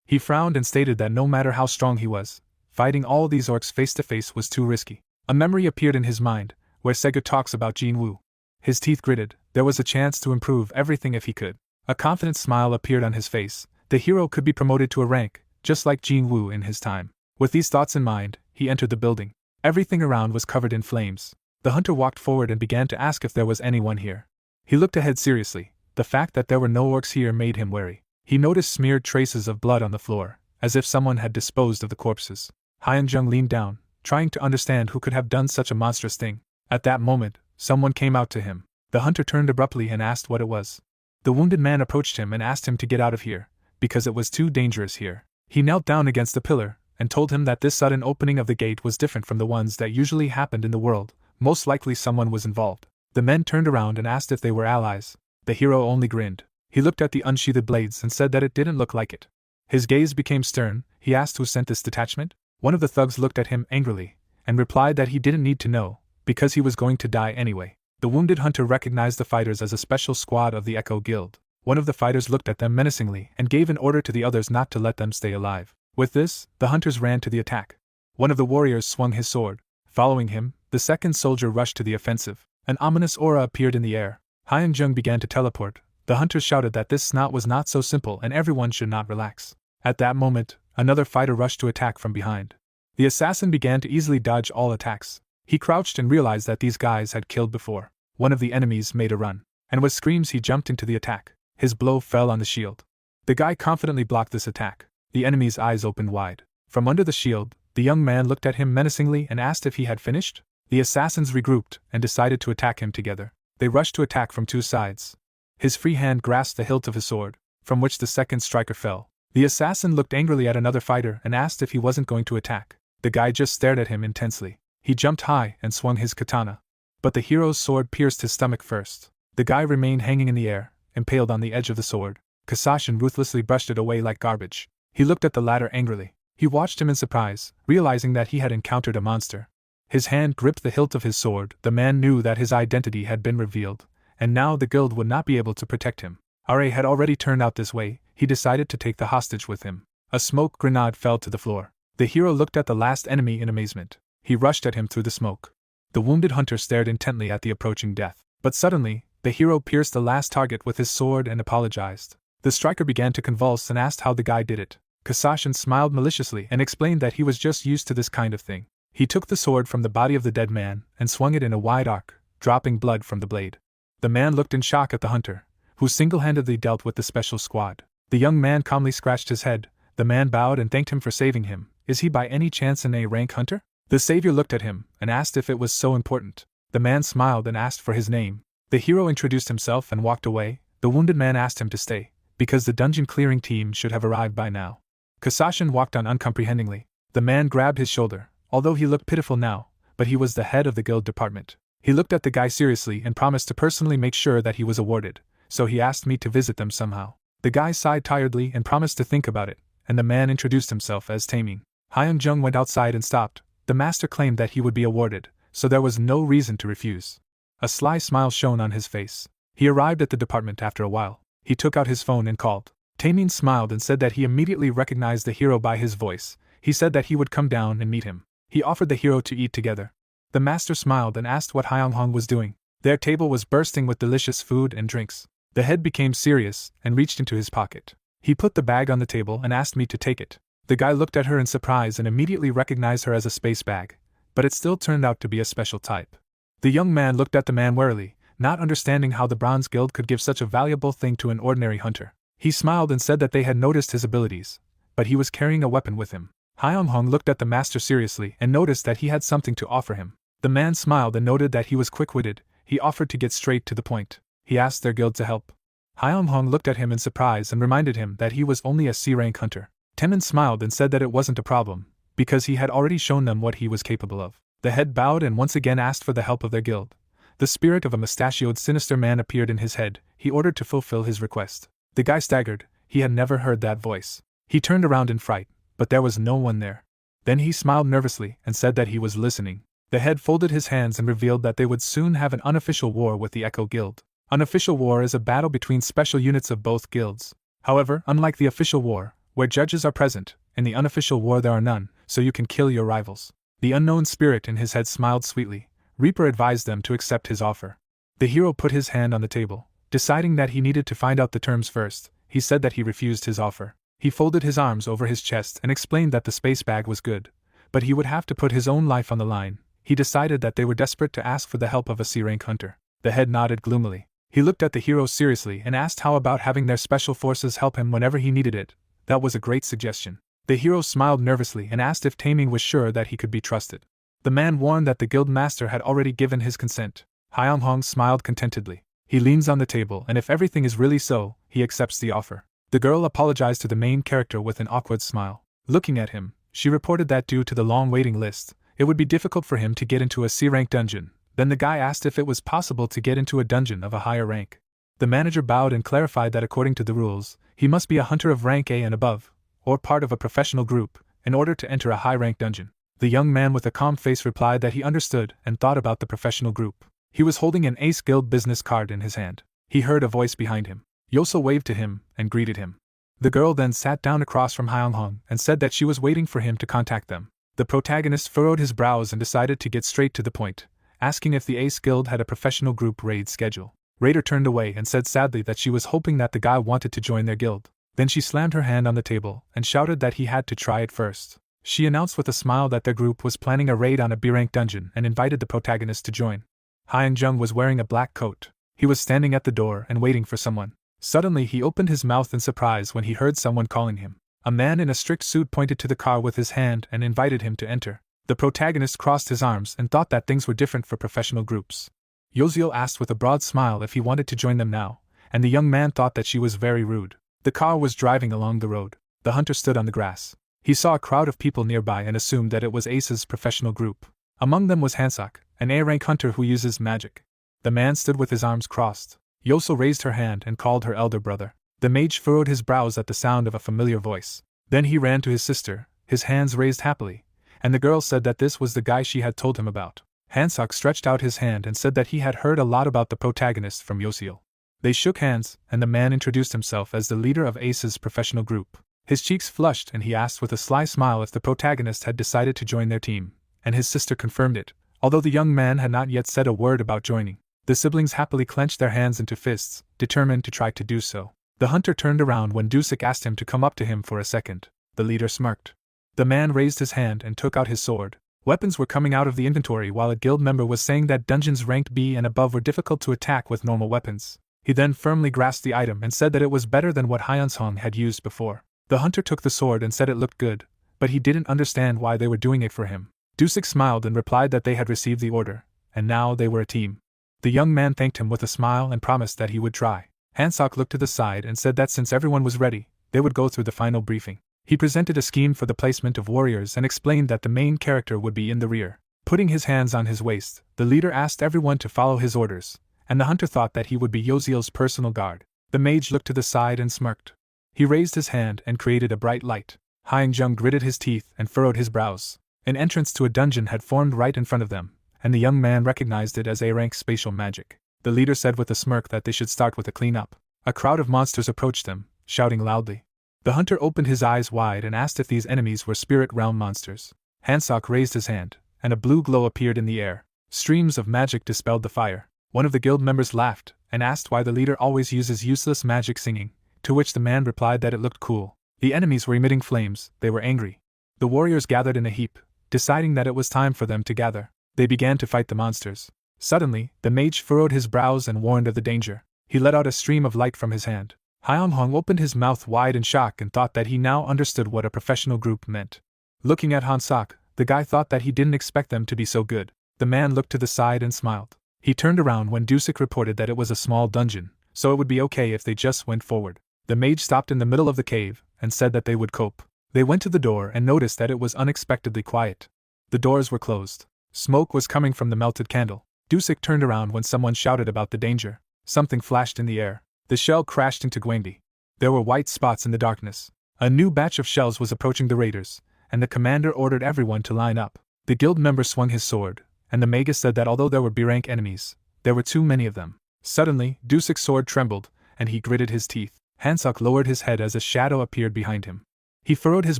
he frowned and stated that no matter how strong he was, fighting all these orcs face to face was too risky. A memory appeared in his mind, where Sega talks about Jin Woo. His teeth gritted. There was a chance to improve everything if he could. A confident smile appeared on his face. The hero could be promoted to a rank, just like Jin Woo in his time. With these thoughts in mind, he entered the building. Everything around was covered in flames. The hunter walked forward and began to ask if there was anyone here. He looked ahead seriously. The fact that there were no orcs here made him wary. He noticed smeared traces of blood on the floor, as if someone had disposed of the corpses. Hyung-jung leaned down, trying to understand who could have done such a monstrous thing. At that moment, someone came out to him. The hunter turned abruptly and asked what it was. The wounded man approached him and asked him to get out of here, because it was too dangerous here. He knelt down against a pillar, and told him that this sudden opening of the gate was different from the ones that usually happened in the world. Most likely someone was involved. The men turned around and asked if they were allies. The hero only grinned. He looked at the unsheathed blades and said that it didn't look like it. His gaze became stern. He asked who sent this detachment. One of the thugs looked at him angrily, and replied that he didn't need to know, because he was going to die anyway. The wounded hunter recognized the fighters as a special squad of the Echo Guild. One of the fighters looked at them menacingly and gave an order to the others not to let them stay alive. With this, the hunters ran to the attack. One of the warriors swung his sword. Following him, the second soldier rushed to the offensive. An ominous aura appeared in the air. Hyung-jung began to teleport. The hunters shouted that this snot was not so simple and everyone should not relax. At that moment, another fighter rushed to attack from behind. The assassin began to easily dodge all attacks. He crouched and realized that these guys had killed before. One of the enemies made a run, and with screams he jumped into the attack. His blow fell on the shield. The guy confidently blocked this attack. The enemy's eyes opened wide. From under the shield, the young man looked at him menacingly and asked if he had finished. The assassins regrouped and decided to attack him together. They rushed to attack from two sides. His free hand grasped the hilt of his sword, from which the second striker fell. The assassin looked angrily at another fighter and asked if he wasn't going to attack. The guy just stared at him intensely. He jumped high and swung his katana. But the hero's sword pierced his stomach first. The guy remained hanging in the air, impaled on the edge of the sword. Kasashin ruthlessly brushed it away like garbage. He looked at the latter angrily. He watched him in surprise, realizing that he had encountered a monster. His hand gripped the hilt of his sword. The man knew that his identity had been revealed, and now the guild would not be able to protect him. Ra had already turned out this way. He decided to take the hostage with him. A smoke grenade fell to the floor. The hero looked at the last enemy in amazement. He rushed at him through the smoke. The wounded hunter stared intently at the approaching death. But suddenly, the hero pierced the last target with his sword and apologized. The striker began to convulse and asked how the guy did it. Kasashin smiled maliciously and explained that he was just used to this kind of thing. He took the sword from the body of the dead man and swung it in a wide arc, dropping blood from the blade. The man looked in shock at the hunter, who single-handedly dealt with the special squad. The young man calmly scratched his head. The man bowed and thanked him for saving him. Is he by any chance an A-rank hunter? The savior looked at him and asked if it was so important. The man smiled and asked for his name. The hero introduced himself and walked away. The wounded man asked him to stay, because the dungeon clearing team should have arrived by now. Kasashin walked on uncomprehendingly. The man grabbed his shoulder, although he looked pitiful now, but he was the head of the guild department. He looked at the guy seriously and promised to personally make sure that he was awarded, so he asked me to visit them somehow. The guy sighed tiredly and promised to think about it, and the man introduced himself as Taeming. Hyung-jung went outside and stopped. The master claimed that he would be awarded, so there was no reason to refuse. A sly smile shone on his face. He arrived at the department after a while. He took out his phone and called. Taeming smiled and said that he immediately recognized the hero by his voice. He said that he would come down and meet him. He offered the hero to eat together. The master smiled and asked what Hyung-jung was doing. Their table was bursting with delicious food and drinks. The head became serious and reached into his pocket. He put the bag on the table and asked me to take it. The guy looked at her in surprise and immediately recognized her as a space bag, but it still turned out to be a special type. The young man looked at the man warily, not understanding how the Bronze Guild could give such a valuable thing to an ordinary hunter. He smiled and said that they had noticed his abilities, but he was carrying a weapon with him. Hyung-hong looked at the master seriously and noticed that he had something to offer him. The man smiled and noted that he was quick-witted. He offered to get straight to the point. He asked their guild to help. Hyung-hong looked at him in surprise and reminded him that he was only a C-rank hunter. Temin smiled and said that it wasn't a problem, because he had already shown them what he was capable of. The head bowed and once again asked for the help of their guild. The spirit of a mustachioed sinister man appeared in his head. He ordered to fulfill his request. The guy staggered. He had never heard that voice. He turned around in fright, but there was no one there. Then he smiled nervously and said that he was listening. The head folded his hands and revealed that they would soon have an unofficial war with the Echo Guild. Unofficial war is a battle between special units of both guilds. However, unlike the official war, where judges are present, in the unofficial war there are none, so you can kill your rivals. The unknown spirit in his head smiled sweetly. Reaper advised them to accept his offer. The hero put his hand on the table, deciding that he needed to find out the terms first. He said that he refused his offer. He folded his arms over his chest and explained that the space bag was good, but he would have to put his own life on the line. He decided that they were desperate to ask for the help of a C-rank hunter. The head nodded gloomily. He looked at the hero seriously and asked how about having their special forces help him whenever he needed it. That was a great suggestion. The hero smiled nervously and asked if Taming was sure that he could be trusted. The man warned that the guild master had already given his consent. Hyung-hong smiled contentedly. He leans on the table and if everything is really so, he accepts the offer. The girl apologized to the main character with an awkward smile. Looking at him, she reported that due to the long waiting list, it would be difficult for him to get into a C-rank dungeon. Then the guy asked if it was possible to get into a dungeon of a higher rank. The manager bowed and clarified that according to the rules, he must be a hunter of rank A and above, or part of a professional group, in order to enter a high-rank dungeon. The young man with a calm face replied that he understood and thought about the professional group. He was holding an Ace Guild business card in his hand. He heard a voice behind him. Yoso waved to him and greeted him. The girl then sat down across from Hyung-hong and said that she was waiting for him to contact them. The protagonist furrowed his brows and decided to get straight to the point, asking if the Ace Guild had a professional group raid schedule. Raider turned away and said sadly that she was hoping that the guy wanted to join their guild. Then she slammed her hand on the table and shouted that he had to try it first. She announced with a smile that their group was planning a raid on a B-rank dungeon and invited the protagonist to join. Hyung-jung was wearing a black coat. He was standing at the door and waiting for someone. Suddenly he opened his mouth in surprise when he heard someone calling him. A man in a strict suit pointed to the car with his hand and invited him to enter. The protagonist crossed his arms and thought that things were different for professional groups. Yozio asked with a broad smile if he wanted to join them now, and the young man thought that she was very rude. The car was driving along the road. The hunter stood on the grass. He saw a crowd of people nearby and assumed that it was Ace's professional group. Among them was Hansok, an A-rank hunter who uses magic. The man stood with his arms crossed. Yoso raised her hand and called her elder brother. The mage furrowed his brows at the sound of a familiar voice. Then he ran to his sister, his hands raised happily, and the girl said that this was the guy she had told him about. Hansok stretched out his hand and said that he had heard a lot about the protagonist from Yosio. They shook hands, and the man introduced himself as the leader of Ace's professional group. His cheeks flushed and he asked with a sly smile if the protagonist had decided to join their team, and his sister confirmed it, although the young man had not yet said a word about joining. The siblings happily clenched their hands into fists, determined to try to do so. The hunter turned around when Dusik asked him to come up to him for a second. The leader smirked. The man raised his hand and took out his sword. Weapons were coming out of the inventory while a guild member was saying that dungeons ranked B and above were difficult to attack with normal weapons. He then firmly grasped the item and said that it was better than what Hyun-sung had used before. The hunter took the sword and said it looked good, but he didn't understand why they were doing it for him. Dusik smiled and replied that they had received the order, and now they were a team. The young man thanked him with a smile and promised that he would try. Hansok looked to the side and said that since everyone was ready, they would go through the final briefing. He presented a scheme for the placement of warriors and explained that the main character would be in the rear. Putting his hands on his waist, the leader asked everyone to follow his orders, and the hunter thought that he would be Yozio's personal guard. The mage looked to the side and smirked. He raised his hand and created a bright light. Hyung-jung gritted his teeth and furrowed his brows. An entrance to a dungeon had formed right in front of them, and the young man recognized it as A-rank spatial magic. The leader said with a smirk that they should start with a clean-up. A crowd of monsters approached them, shouting loudly. The hunter opened his eyes wide and asked if these enemies were spirit realm monsters. Hansok raised his hand, and a blue glow appeared in the air. Streams of magic dispelled the fire. One of the guild members laughed, and asked why the leader always uses useless magic singing, to which the man replied that it looked cool. The enemies were emitting flames, they were angry. The warriors gathered in a heap, deciding that it was time for them to gather. They began to fight the monsters. Suddenly, the mage furrowed his brows and warned of the danger. He let out a stream of light from his hand. Hyeonghong opened his mouth wide in shock and thought that he now understood what a professional group meant. Looking at Han-sak, the guy thought that he didn't expect them to be so good. The man looked to the side and smiled. He turned around when Dusik reported that it was a small dungeon, so it would be okay if they just went forward. The mage stopped in the middle of the cave and said that they would cope. They went to the door and noticed that it was unexpectedly quiet. The doors were closed. Smoke was coming from the melted candle. Dusik turned around when someone shouted about the danger. Something flashed in the air. The shell crashed into Gwangi. There were white spots in the darkness. A new batch of shells was approaching the raiders, and the commander ordered everyone to line up. The guild member swung his sword, and the magus said that although there were B-rank enemies, there were too many of them. Suddenly, Dusik's sword trembled, and he gritted his teeth. Han-sak lowered his head as a shadow appeared behind him. He furrowed his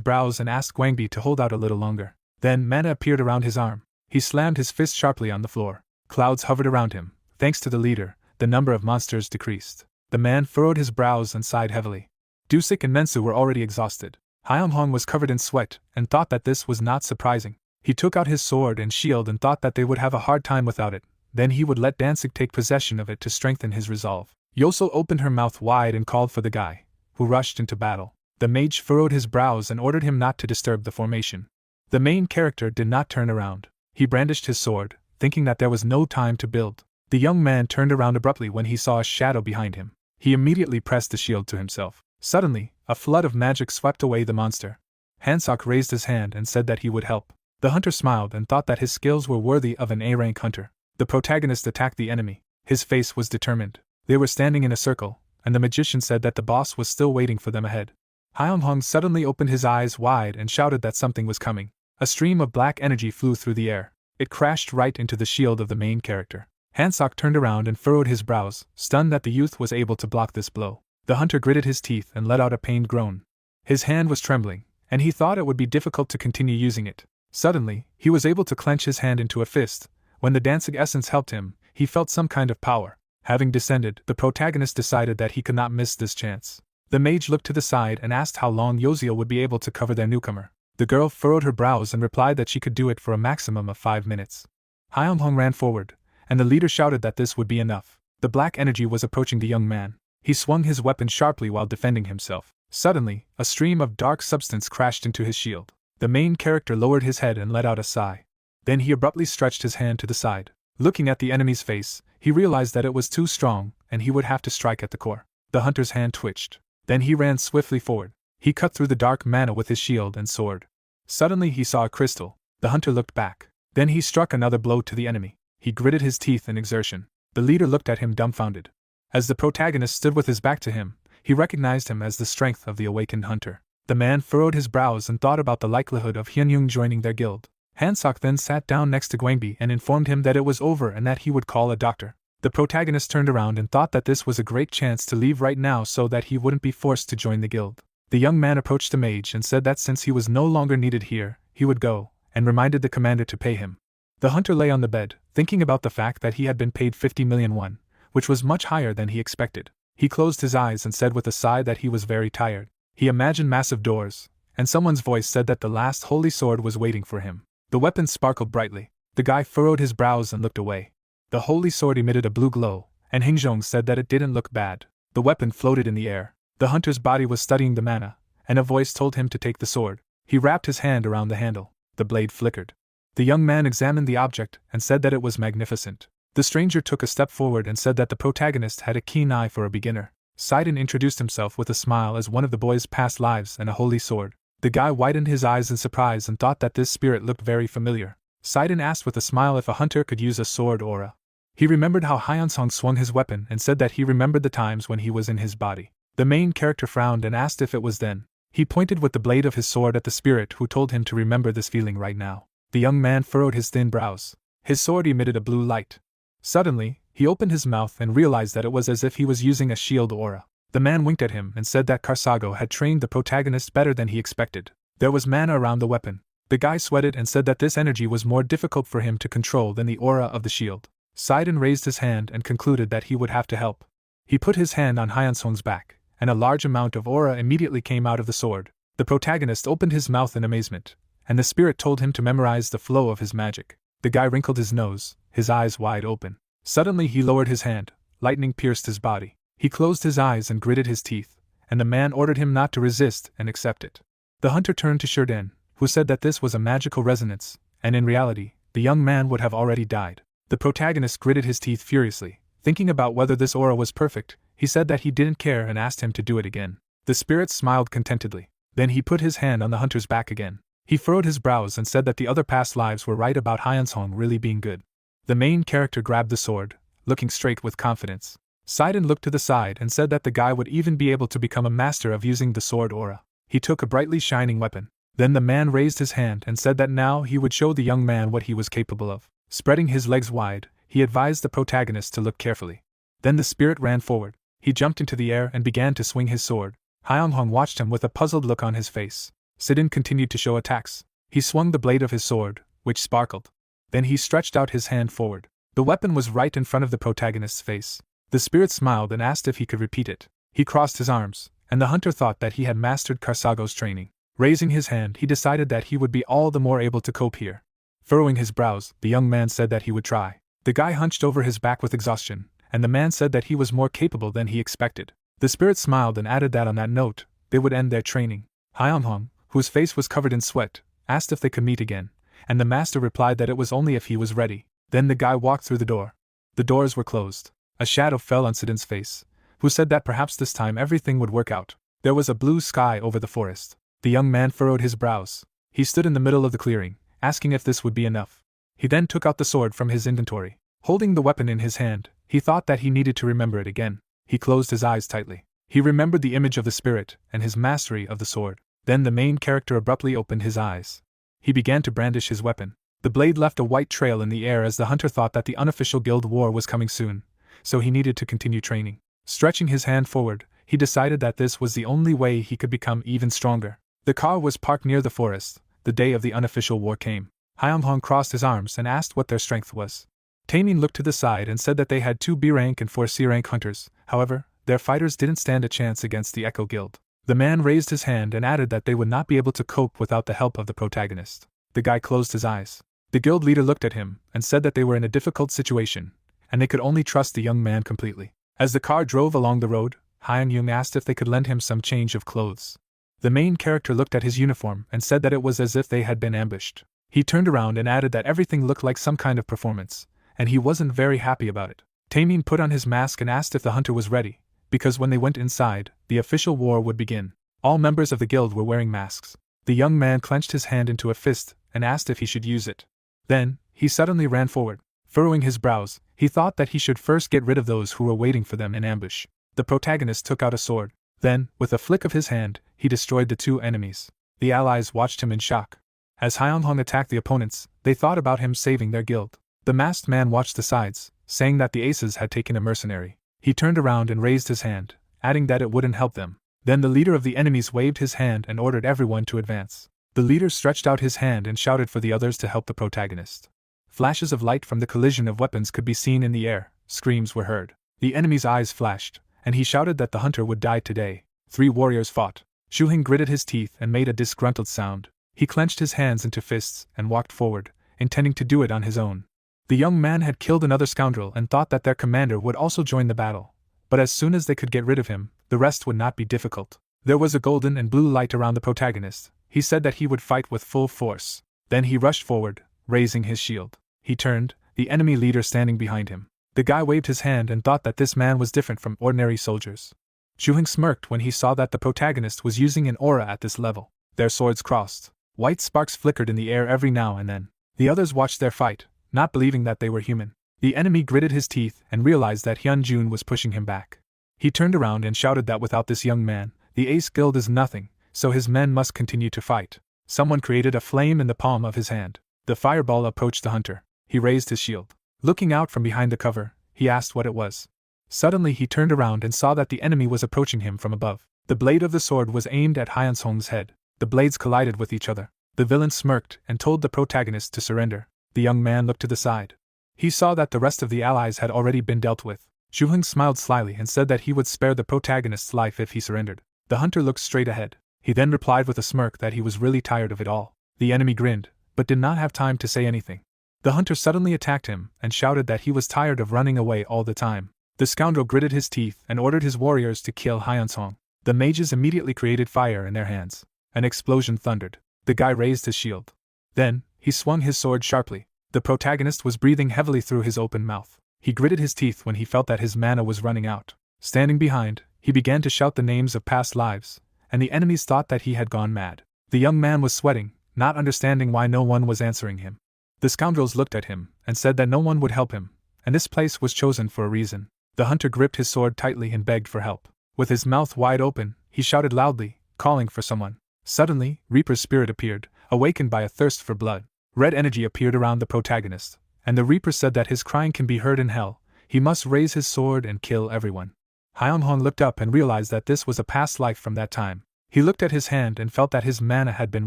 brows and asked Gwangi to hold out a little longer. Then mana appeared around his arm. He slammed his fist sharply on the floor. Clouds hovered around him. Thanks to the leader, the number of monsters decreased. The man furrowed his brows and sighed heavily. Dusik and Mensu were already exhausted. Hyeonghong was covered in sweat and thought that this was not surprising. He took out his sword and shield and thought that they would have a hard time without it. Then he would let Danzig take possession of it to strengthen his resolve. Yoso opened her mouth wide and called for the guy, who rushed into battle. The mage furrowed his brows and ordered him not to disturb the formation. The main character did not turn around. He brandished his sword, thinking that there was no time to build. The young man turned around abruptly when he saw a shadow behind him. He immediately pressed the shield to himself. Suddenly, a flood of magic swept away the monster. Han-sak raised his hand and said that he would help. The hunter smiled and thought that his skills were worthy of an A-rank hunter. The protagonist attacked the enemy. His face was determined. They were standing in a circle, and the magician said that the boss was still waiting for them ahead. Hyeonghong suddenly opened his eyes wide and shouted that something was coming. A stream of black energy flew through the air. It crashed right into the shield of the main character. Han-sak turned around and furrowed his brows, stunned that the youth was able to block this blow. The hunter gritted his teeth and let out a pained groan. His hand was trembling, and he thought it would be difficult to continue using it. Suddenly, he was able to clench his hand into a fist. When the Danzig essence helped him, he felt some kind of power. Having descended, the protagonist decided that he could not miss this chance. The mage looked to the side and asked how long Yozio would be able to cover their newcomer. The girl furrowed her brows and replied that she could do it for a maximum of 5 minutes. Hyeonghong ran forward, and the leader shouted that this would be enough. The black energy was approaching the young man. He swung his weapon sharply while defending himself. Suddenly, a stream of dark substance crashed into his shield. The main character lowered his head and let out a sigh. Then he abruptly stretched his hand to the side. Looking at the enemy's face, he realized that it was too strong, and he would have to strike at the core. The hunter's hand twitched. Then he ran swiftly forward. He cut through the dark mana with his shield and sword. Suddenly he saw a crystal. The hunter looked back. Then he struck another blow to the enemy. He gritted his teeth in exertion. The leader looked at him dumbfounded. As the protagonist stood with his back to him, he recognized him as the strength of the awakened hunter. The man furrowed his brows and thought about the likelihood of Hyunyoung joining their guild. Han-sak then sat down next to Gwangi and informed him that it was over and that he would call a doctor. The protagonist turned around and thought that this was a great chance to leave right now so that he wouldn't be forced to join the guild. The young man approached the mage and said that since he was no longer needed here, he would go, and reminded the commander to pay him. The hunter lay on the bed, thinking about the fact that he had been paid 50 million won, which was much higher than he expected. He closed his eyes and said with a sigh that he was very tired. He imagined massive doors, and someone's voice said that the last holy sword was waiting for him. The weapon sparkled brightly. The guy furrowed his brows and looked away. The holy sword emitted a blue glow, and Hingjong said that it didn't look bad. The weapon floated in the air. The hunter's body was studying the mana, and a voice told him to take the sword. He wrapped his hand around the handle. The blade flickered. The young man examined the object and said that it was magnificent. The stranger took a step forward and said that the protagonist had a keen eye for a beginner. Sidon introduced himself with a smile as one of the boy's past lives and a holy sword. The guy widened his eyes in surprise and thought that this spirit looked very familiar. Sidon asked with a smile if a hunter could use a sword aura. He remembered how Hyeonsong swung his weapon and said that he remembered the times when he was in his body. The main character frowned and asked if it was then. He pointed with the blade of his sword at the spirit who told him to remember this feeling right now. The young man furrowed his thin brows. His sword emitted a blue light. Suddenly, he opened his mouth and realized that it was as if he was using a shield aura. The man winked at him and said that Karsago had trained the protagonist better than he expected. There was mana around the weapon. The guy sweated and said that this energy was more difficult for him to control than the aura of the shield. Sidon raised his hand and concluded that he would have to help. He put his hand on Hyeonsong's back, and a large amount of aura immediately came out of the sword. The protagonist opened his mouth in amazement, and the spirit told him to memorize the flow of his magic. The guy wrinkled his nose, his eyes wide open. Suddenly he lowered his hand, lightning pierced his body. He closed his eyes and gritted his teeth, and the man ordered him not to resist and accept it. The hunter turned to Shurden, who said that this was a magical resonance, and in reality, the young man would have already died. The protagonist gritted his teeth furiously, thinking about whether this aura was perfect. He said that he didn't care and asked him to do it again. The spirit smiled contentedly. Then he put his hand on the hunter's back again. He furrowed his brows and said that the other past lives were right about Hyeonsong really being good. The main character grabbed the sword, looking straight with confidence. Sidon looked to the side and said that the guy would even be able to become a master of using the sword aura. He took a brightly shining weapon. Then the man raised his hand and said that now he would show the young man what he was capable of. Spreading his legs wide, he advised the protagonist to look carefully. Then the spirit ran forward. He jumped into the air and began to swing his sword. Hyeonghong watched him with a puzzled look on his face. Sidon continued to show attacks. He swung the blade of his sword, which sparkled. Then he stretched out his hand forward. The weapon was right in front of the protagonist's face. The spirit smiled and asked if he could repeat it. He crossed his arms, and the hunter thought that he had mastered Karsago's training. Raising his hand, he decided that he would be all the more able to cope here. Furrowing his brows, the young man said that he would try. The guy hunched over his back with exhaustion, and the man said that he was more capable than he expected. The spirit smiled and added that on that note, they would end their training. Hyeonghong, whose face was covered in sweat, asked if they could meet again, and the master replied that it was only if he was ready. Then the guy walked through the door. The doors were closed. A shadow fell on Sidon's face, who said that perhaps this time everything would work out. There was a blue sky over the forest. The young man furrowed his brows. He stood in the middle of the clearing, asking if this would be enough. He then took out the sword from his inventory. Holding the weapon in his hand, he thought that he needed to remember it again. He closed his eyes tightly. He remembered the image of the spirit and his mastery of the sword. Then the main character abruptly opened his eyes. He began to brandish his weapon. The blade left a white trail in the air as the hunter thought that the unofficial guild war was coming soon, so he needed to continue training. Stretching his hand forward, he decided that this was the only way he could become even stronger. The car was parked near the forest. The day of the unofficial war came. Hyeonghong crossed his arms and asked what their strength was. Taemin looked to the side and said that they had 2 B-rank and 4 C-rank hunters. However, their fighters didn't stand a chance against the Echo Guild. The man raised his hand and added that they would not be able to cope without the help of the protagonist. The guy closed his eyes. The guild leader looked at him and said that they were in a difficult situation, and they could only trust the young man completely. As the car drove along the road, Hyeon-young asked if they could lend him some change of clothes. The main character looked at his uniform and said that it was as if they had been ambushed. He turned around and added that everything looked like some kind of performance, and he wasn't very happy about it. Taemin put on his mask and asked if the hunter was ready, because when they went inside, the official war would begin. All members of the guild were wearing masks. The young man clenched his hand into a fist and asked if he should use it. Then, he suddenly ran forward. Furrowing his brows, he thought that he should first get rid of those who were waiting for them in ambush. The protagonist took out a sword. Then, with a flick of his hand, he destroyed the 2 enemies. The allies watched him in shock. As Hyeonghong attacked the opponents, they thought about him saving their guild. The masked man watched the sides, saying that the aces had taken a mercenary. He turned around and raised his hand, adding that it wouldn't help them. Then the leader of the enemies waved his hand and ordered everyone to advance. The leader stretched out his hand and shouted for the others to help the protagonist. Flashes of light from the collision of weapons could be seen in the air. Screams were heard. The enemy's eyes flashed, and he shouted that the hunter would die today. 3 warriors fought. Shuhing gritted his teeth and made a disgruntled sound. He clenched his hands into fists and walked forward, intending to do it on his own. The young man had killed another scoundrel and thought that their commander would also join the battle. But as soon as they could get rid of him, the rest would not be difficult. There was a golden and blue light around the protagonist. He said that he would fight with full force. Then he rushed forward, raising his shield. He turned, the enemy leader standing behind him. The guy waved his hand and thought that this man was different from ordinary soldiers. Shuhing smirked when he saw that the protagonist was using an aura at this level. Their swords crossed. White sparks flickered in the air every now and then. The others watched their fight, not believing that they were human. The enemy gritted his teeth and realized that Hyun-jun was pushing him back. He turned around and shouted that without this young man, the Ace Guild is nothing, so his men must continue to fight. Someone created a flame in the palm of his hand. The fireball approached the hunter. He raised his shield. Looking out from behind the cover, he asked what it was. Suddenly he turned around and saw that the enemy was approaching him from above. The blade of the sword was aimed at Hyeonsong's head. The blades collided with each other. The villain smirked and told the protagonist to surrender. The young man looked to the side. He saw that the rest of the allies had already been dealt with. Shuheng smiled slyly and said that he would spare the protagonist's life if he surrendered. The hunter looked straight ahead. He then replied with a smirk that he was really tired of it all. The enemy grinned, but did not have time to say anything. The hunter suddenly attacked him and shouted that he was tired of running away all the time. The scoundrel gritted his teeth and ordered his warriors to kill Hyeonsong. The mages immediately created fire in their hands. An explosion thundered. The guy raised his shield. Then, he swung his sword sharply. The protagonist was breathing heavily through his open mouth. He gritted his teeth when he felt that his mana was running out. Standing behind, he began to shout the names of past lives, and the enemies thought that he had gone mad. The young man was sweating, not understanding why no one was answering him. The scoundrels looked at him and said that no one would help him, and this place was chosen for a reason. The hunter gripped his sword tightly and begged for help. With his mouth wide open, he shouted loudly, calling for someone. Suddenly, Reaper's spirit appeared, awakened by a thirst for blood. Red energy appeared around the protagonist, and the Reaper said that his crying can be heard in hell. He must raise his sword and kill everyone. Hyeonghong looked up and realized that this was a past life from that time. He looked at his hand and felt that his mana had been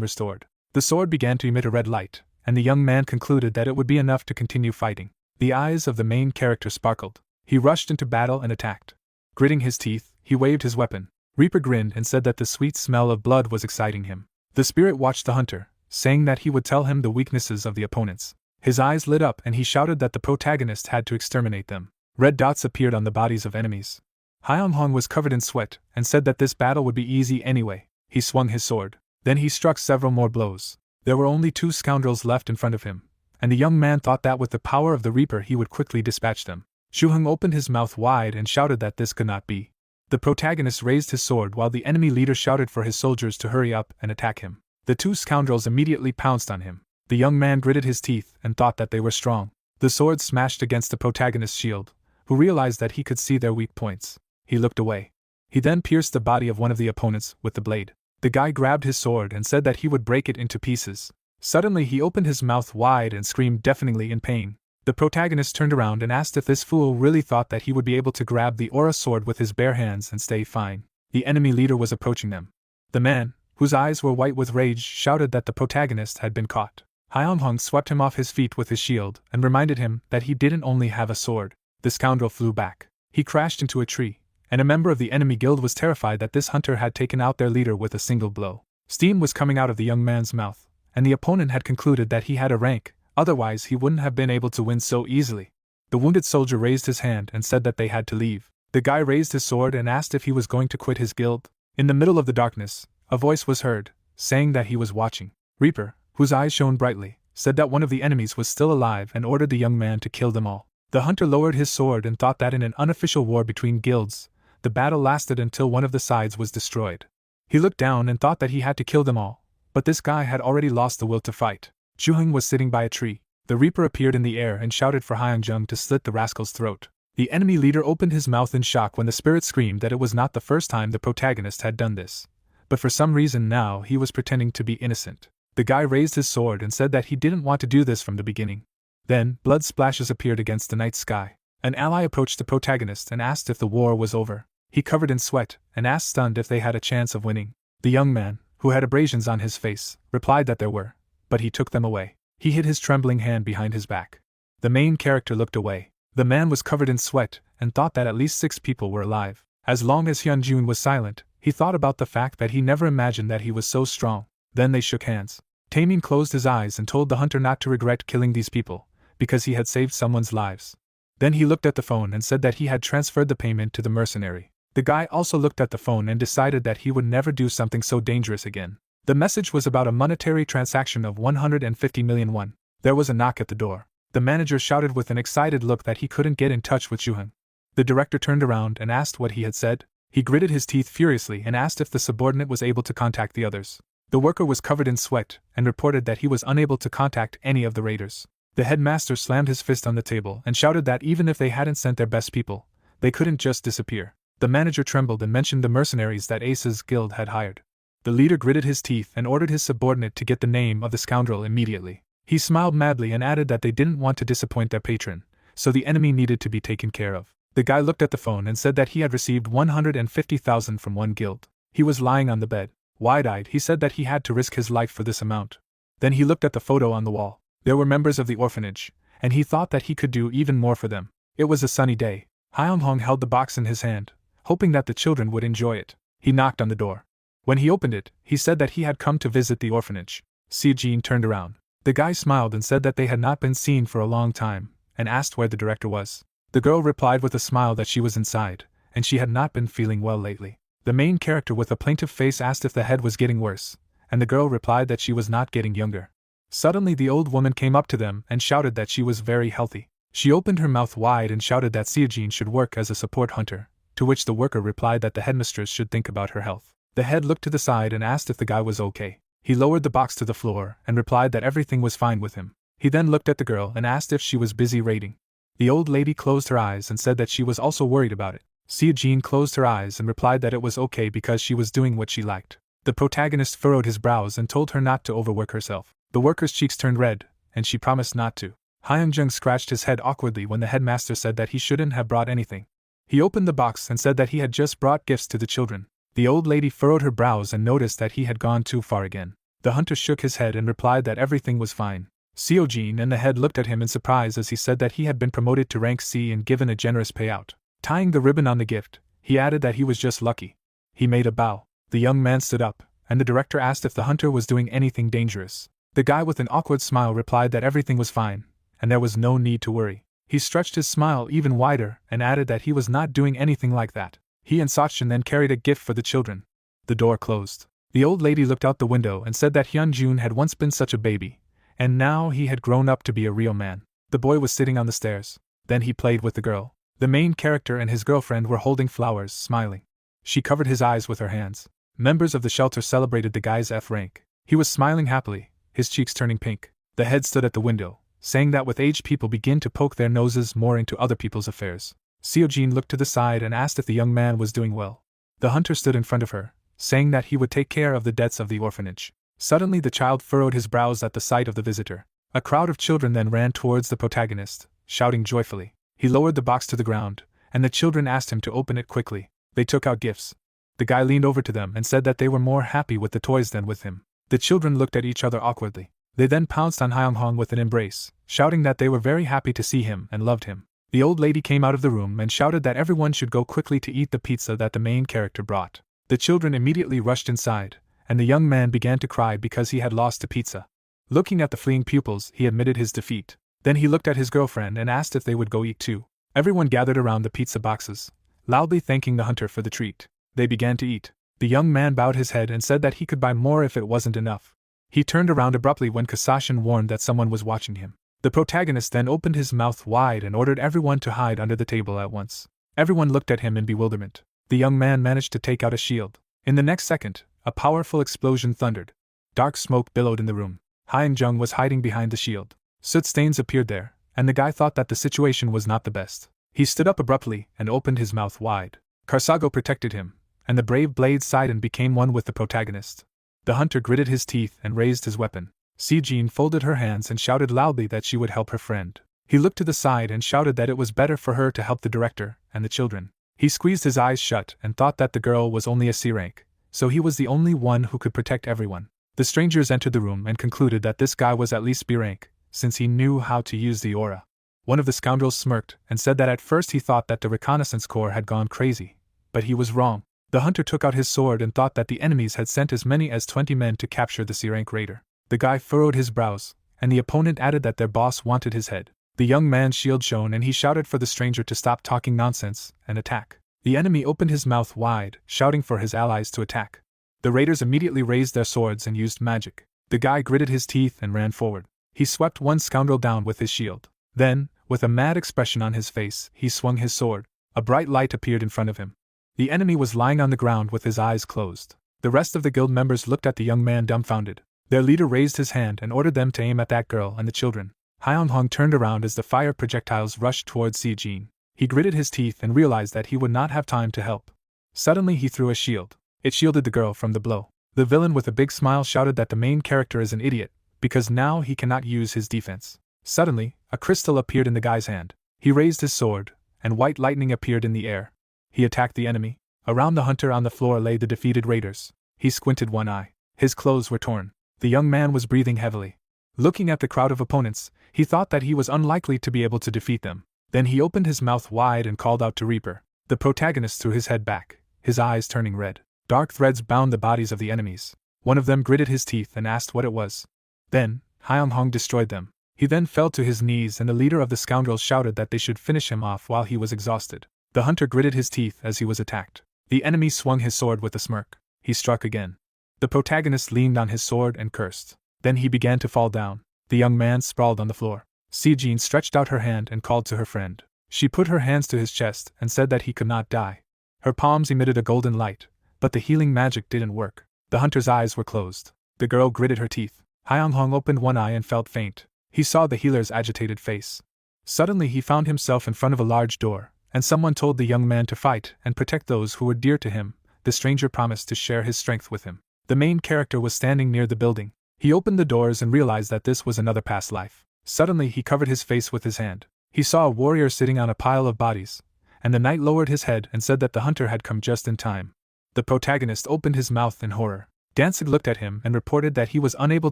restored. The sword began to emit a red light, and the young man concluded that it would be enough to continue fighting. The eyes of the main character sparkled. He rushed into battle and attacked. Gritting his teeth, he waved his weapon. Reaper grinned and said that the sweet smell of blood was exciting him. The spirit watched the hunter, saying that he would tell him the weaknesses of the opponents. His eyes lit up and he shouted that the protagonist had to exterminate them. Red dots appeared on the bodies of enemies. Hyeonghong was covered in sweat and said that this battle would be easy anyway. He swung his sword. Then he struck several more blows. There were only 2 scoundrels left in front of him, and the young man thought that with the power of the Reaper he would quickly dispatch them. Shuheng opened his mouth wide and shouted that this could not be. The protagonist raised his sword while the enemy leader shouted for his soldiers to hurry up and attack him. The 2 scoundrels immediately pounced on him. The young man gritted his teeth and thought that they were strong. The sword smashed against the protagonist's shield, who realized that he could see their weak points. He looked away. He then pierced the body of one of the opponents with the blade. The guy grabbed his sword and said that he would break it into pieces. Suddenly he opened his mouth wide and screamed deafeningly in pain. The protagonist turned around and asked if this fool really thought that he would be able to grab the aura sword with his bare hands and stay fine. The enemy leader was approaching them. The man, whose eyes were white with rage, shouted that the protagonist had been caught. Hyeonghong swept him off his feet with his shield and reminded him that he didn't only have a sword. The scoundrel flew back. He crashed into a tree, and a member of the enemy guild was terrified that this hunter had taken out their leader with a single blow. Steam was coming out of the young man's mouth, and the opponent had concluded that he had a rank, otherwise he wouldn't have been able to win so easily. The wounded soldier raised his hand and said that they had to leave. The guy raised his sword and asked if he was going to quit his guild. In the middle of the darkness, a voice was heard, saying that he was watching. Reaper, whose eyes shone brightly, said that one of the enemies was still alive and ordered the young man to kill them all. The hunter lowered his sword and thought that in an unofficial war between guilds, the battle lasted until one of the sides was destroyed. He looked down and thought that he had to kill them all, but this guy had already lost the will to fight. Shuheng was sitting by a tree. The Reaper appeared in the air and shouted for Hyeongjung to slit the rascal's throat. The enemy leader opened his mouth in shock when the spirit screamed that it was not the first time the protagonist had done this, but for some reason now he was pretending to be innocent. The guy raised his sword and said that he didn't want to do this from the beginning. Then, blood splashes appeared against the night sky. An ally approached the protagonist and asked if the war was over. He covered in sweat and asked stunned if they had a chance of winning. The young man, who had abrasions on his face, replied that there were, but he took them away. He hid his trembling hand behind his back. The main character looked away. The man was covered in sweat and thought that at least 6 people were alive. As long as Hyunjun was silent, he thought about the fact that he never imagined that he was so strong. Then they shook hands. Taemin closed his eyes and told the hunter not to regret killing these people, because he had saved someone's lives. Then he looked at the phone and said that he had transferred the payment to the mercenary. The guy also looked at the phone and decided that he would never do something so dangerous again. The message was about a monetary transaction of 150 million won. There was a knock at the door. The manager shouted with an excited look that he couldn't get in touch with Shuheng. The director turned around and asked what he had said. He gritted his teeth furiously and asked if the subordinate was able to contact the others. The worker was covered in sweat and reported that he was unable to contact any of the raiders. The headmaster slammed his fist on the table and shouted that even if they hadn't sent their best people, they couldn't just disappear. The manager trembled and mentioned the mercenaries that Ace's guild had hired. The leader gritted his teeth and ordered his subordinate to get the name of the scoundrel immediately. He smiled madly and added that they didn't want to disappoint their patron, so the enemy needed to be taken care of. The guy looked at the phone and said that he had received 150,000 from one guild. He was lying on the bed. Wide-eyed, he said that he had to risk his life for this amount. Then he looked at the photo on the wall. There were members of the orphanage, and he thought that he could do even more for them. It was a sunny day. Hyeonghong held the box in his hand, hoping that the children would enjoy it. He knocked on the door. When he opened it, he said that he had come to visit the orphanage. Si Jin turned around. The guy smiled and said that they had not been seen for a long time, and asked where the director was. The girl replied with a smile that she was inside, and she had not been feeling well lately. The main character with a plaintive face asked if the head was getting worse, and the girl replied that she was not getting younger. Suddenly the old woman came up to them and shouted that she was very healthy. She opened her mouth wide and shouted that Seojin should work as a support hunter, to which the worker replied that the headmistress should think about her health. The head looked to the side and asked if the guy was okay. He lowered the box to the floor and replied that everything was fine with him. He then looked at the girl and asked if she was busy raiding. The old lady closed her eyes and said that she was also worried about it. Seojin closed her eyes and replied that it was okay because she was doing what she liked. The protagonist furrowed his brows and told her not to overwork herself. The worker's cheeks turned red, and she promised not to. Hyunjung scratched his head awkwardly when the headmaster said that he shouldn't have brought anything. He opened the box and said that he had just brought gifts to the children. The old lady furrowed her brows and noticed that he had gone too far again. The hunter shook his head and replied that everything was fine. Seojin and the head looked at him in surprise as he said that he had been promoted to rank C and given a generous payout. Tying the ribbon on the gift, he added that he was just lucky. He made a bow. The young man stood up, and the director asked if the hunter was doing anything dangerous. The guy with an awkward smile replied that everything was fine, and there was no need to worry. He stretched his smile even wider and added that he was not doing anything like that. He and Sochin then carried a gift for the children. The door closed. The old lady looked out the window and said that Hyunjun had once been such a baby, and now he had grown up to be a real man. The boy was sitting on the stairs. Then he played with the girl. The main character and his girlfriend were holding flowers, smiling. She covered his eyes with her hands. Members of the shelter celebrated the guy's F rank. He was smiling happily, his cheeks turning pink. The head stood at the window, saying that with age people begin to poke their noses more into other people's affairs. Seojin looked to the side and asked if the young man was doing well. The hunter stood in front of her, saying that he would take care of the debts of the orphanage. Suddenly the child furrowed his brows at the sight of the visitor. A crowd of children then ran towards the protagonist, shouting joyfully. He lowered the box to the ground, and the children asked him to open it quickly. They took out gifts. The guy leaned over to them and said that they were more happy with the toys than with him. The children looked at each other awkwardly. They then pounced on Hyunghong with an embrace, shouting that they were very happy to see him and loved him. The old lady came out of the room and shouted that everyone should go quickly to eat the pizza that the main character brought. The children immediately rushed inside, and the young man began to cry because he had lost the pizza. Looking at the fleeing pupils, he admitted his defeat. Then he looked at his girlfriend and asked if they would go eat too. Everyone gathered around the pizza boxes, loudly thanking the hunter for the treat. They began to eat. The young man bowed his head and said that he could buy more if it wasn't enough. He turned around abruptly when Kasashin warned that someone was watching him. The protagonist then opened his mouth wide and ordered everyone to hide under the table at once. Everyone looked at him in bewilderment. The young man managed to take out a shield. In the next second, a powerful explosion thundered. Dark smoke billowed in the room. Hyunjung was hiding behind the shield. Soot stains appeared there, and the guy thought that the situation was not the best. He stood up abruptly and opened his mouth wide. Karsago protected him, and the brave blade sighed and became one with the protagonist. The hunter gritted his teeth and raised his weapon. Seojin folded her hands and shouted loudly that she would help her friend. He looked to the side and shouted that it was better for her to help the director and the children. He squeezed his eyes shut and thought that the girl was only a C rank, so he was the only one who could protect everyone. The strangers entered the room and concluded that this guy was at least B rank, since he knew how to use the aura. One of the scoundrels smirked and said that at first he thought that the reconnaissance corps had gone crazy, but he was wrong. The hunter took out his sword and thought that the enemies had sent as many as 20 men to capture the C-rank raider. The guy furrowed his brows, and the opponent added that their boss wanted his head. The young man's shield shone and he shouted for the stranger to stop talking nonsense and attack. The enemy opened his mouth wide, shouting for his allies to attack. The raiders immediately raised their swords and used magic. The guy gritted his teeth and ran forward. He swept one scoundrel down with his shield. Then, with a mad expression on his face, he swung his sword. A bright light appeared in front of him. The enemy was lying on the ground with his eyes closed. The rest of the guild members looked at the young man dumbfounded. Their leader raised his hand and ordered them to aim at that girl and the children. Hyunghong turned around as the fire projectiles rushed towards Seojin. He gritted his teeth and realized that he would not have time to help. Suddenly he threw a shield. It shielded the girl from the blow. The villain with a big smile shouted that the main character is an idiot, because now he cannot use his defense. Suddenly, a crystal appeared in the guy's hand. He raised his sword, and white lightning appeared in the air. He attacked the enemy. Around the hunter on the floor lay the defeated raiders. He squinted one eye. His clothes were torn. The young man was breathing heavily. Looking at the crowd of opponents, he thought that he was unlikely to be able to defeat them. Then he opened his mouth wide and called out to Reaper. The protagonist threw his head back, his eyes turning red. Dark threads bound the bodies of the enemies. One of them gritted his teeth and asked what it was. Then, Hyung Hong destroyed them. He then fell to his knees and the leader of the scoundrels shouted that they should finish him off while he was exhausted. The hunter gritted his teeth as he was attacked. The enemy swung his sword with a smirk. He struck again. The protagonist leaned on his sword and cursed. Then he began to fall down. The young man sprawled on the floor. Si-jin stretched out her hand and called to her friend. She put her hands to his chest and said that he could not die. Her palms emitted a golden light, but the healing magic didn't work. The hunter's eyes were closed. The girl gritted her teeth. Hyung Hong opened one eye and felt faint. He saw the healer's agitated face. Suddenly he found himself in front of a large door, and someone told the young man to fight and protect those who were dear to him. The stranger promised to share his strength with him. The main character was standing near the building. He opened the doors and realized that this was another past life. Suddenly he covered his face with his hand. He saw a warrior sitting on a pile of bodies, and the knight lowered his head and said that the hunter had come just in time. The protagonist opened his mouth in horror. Danzig looked at him and reported that he was unable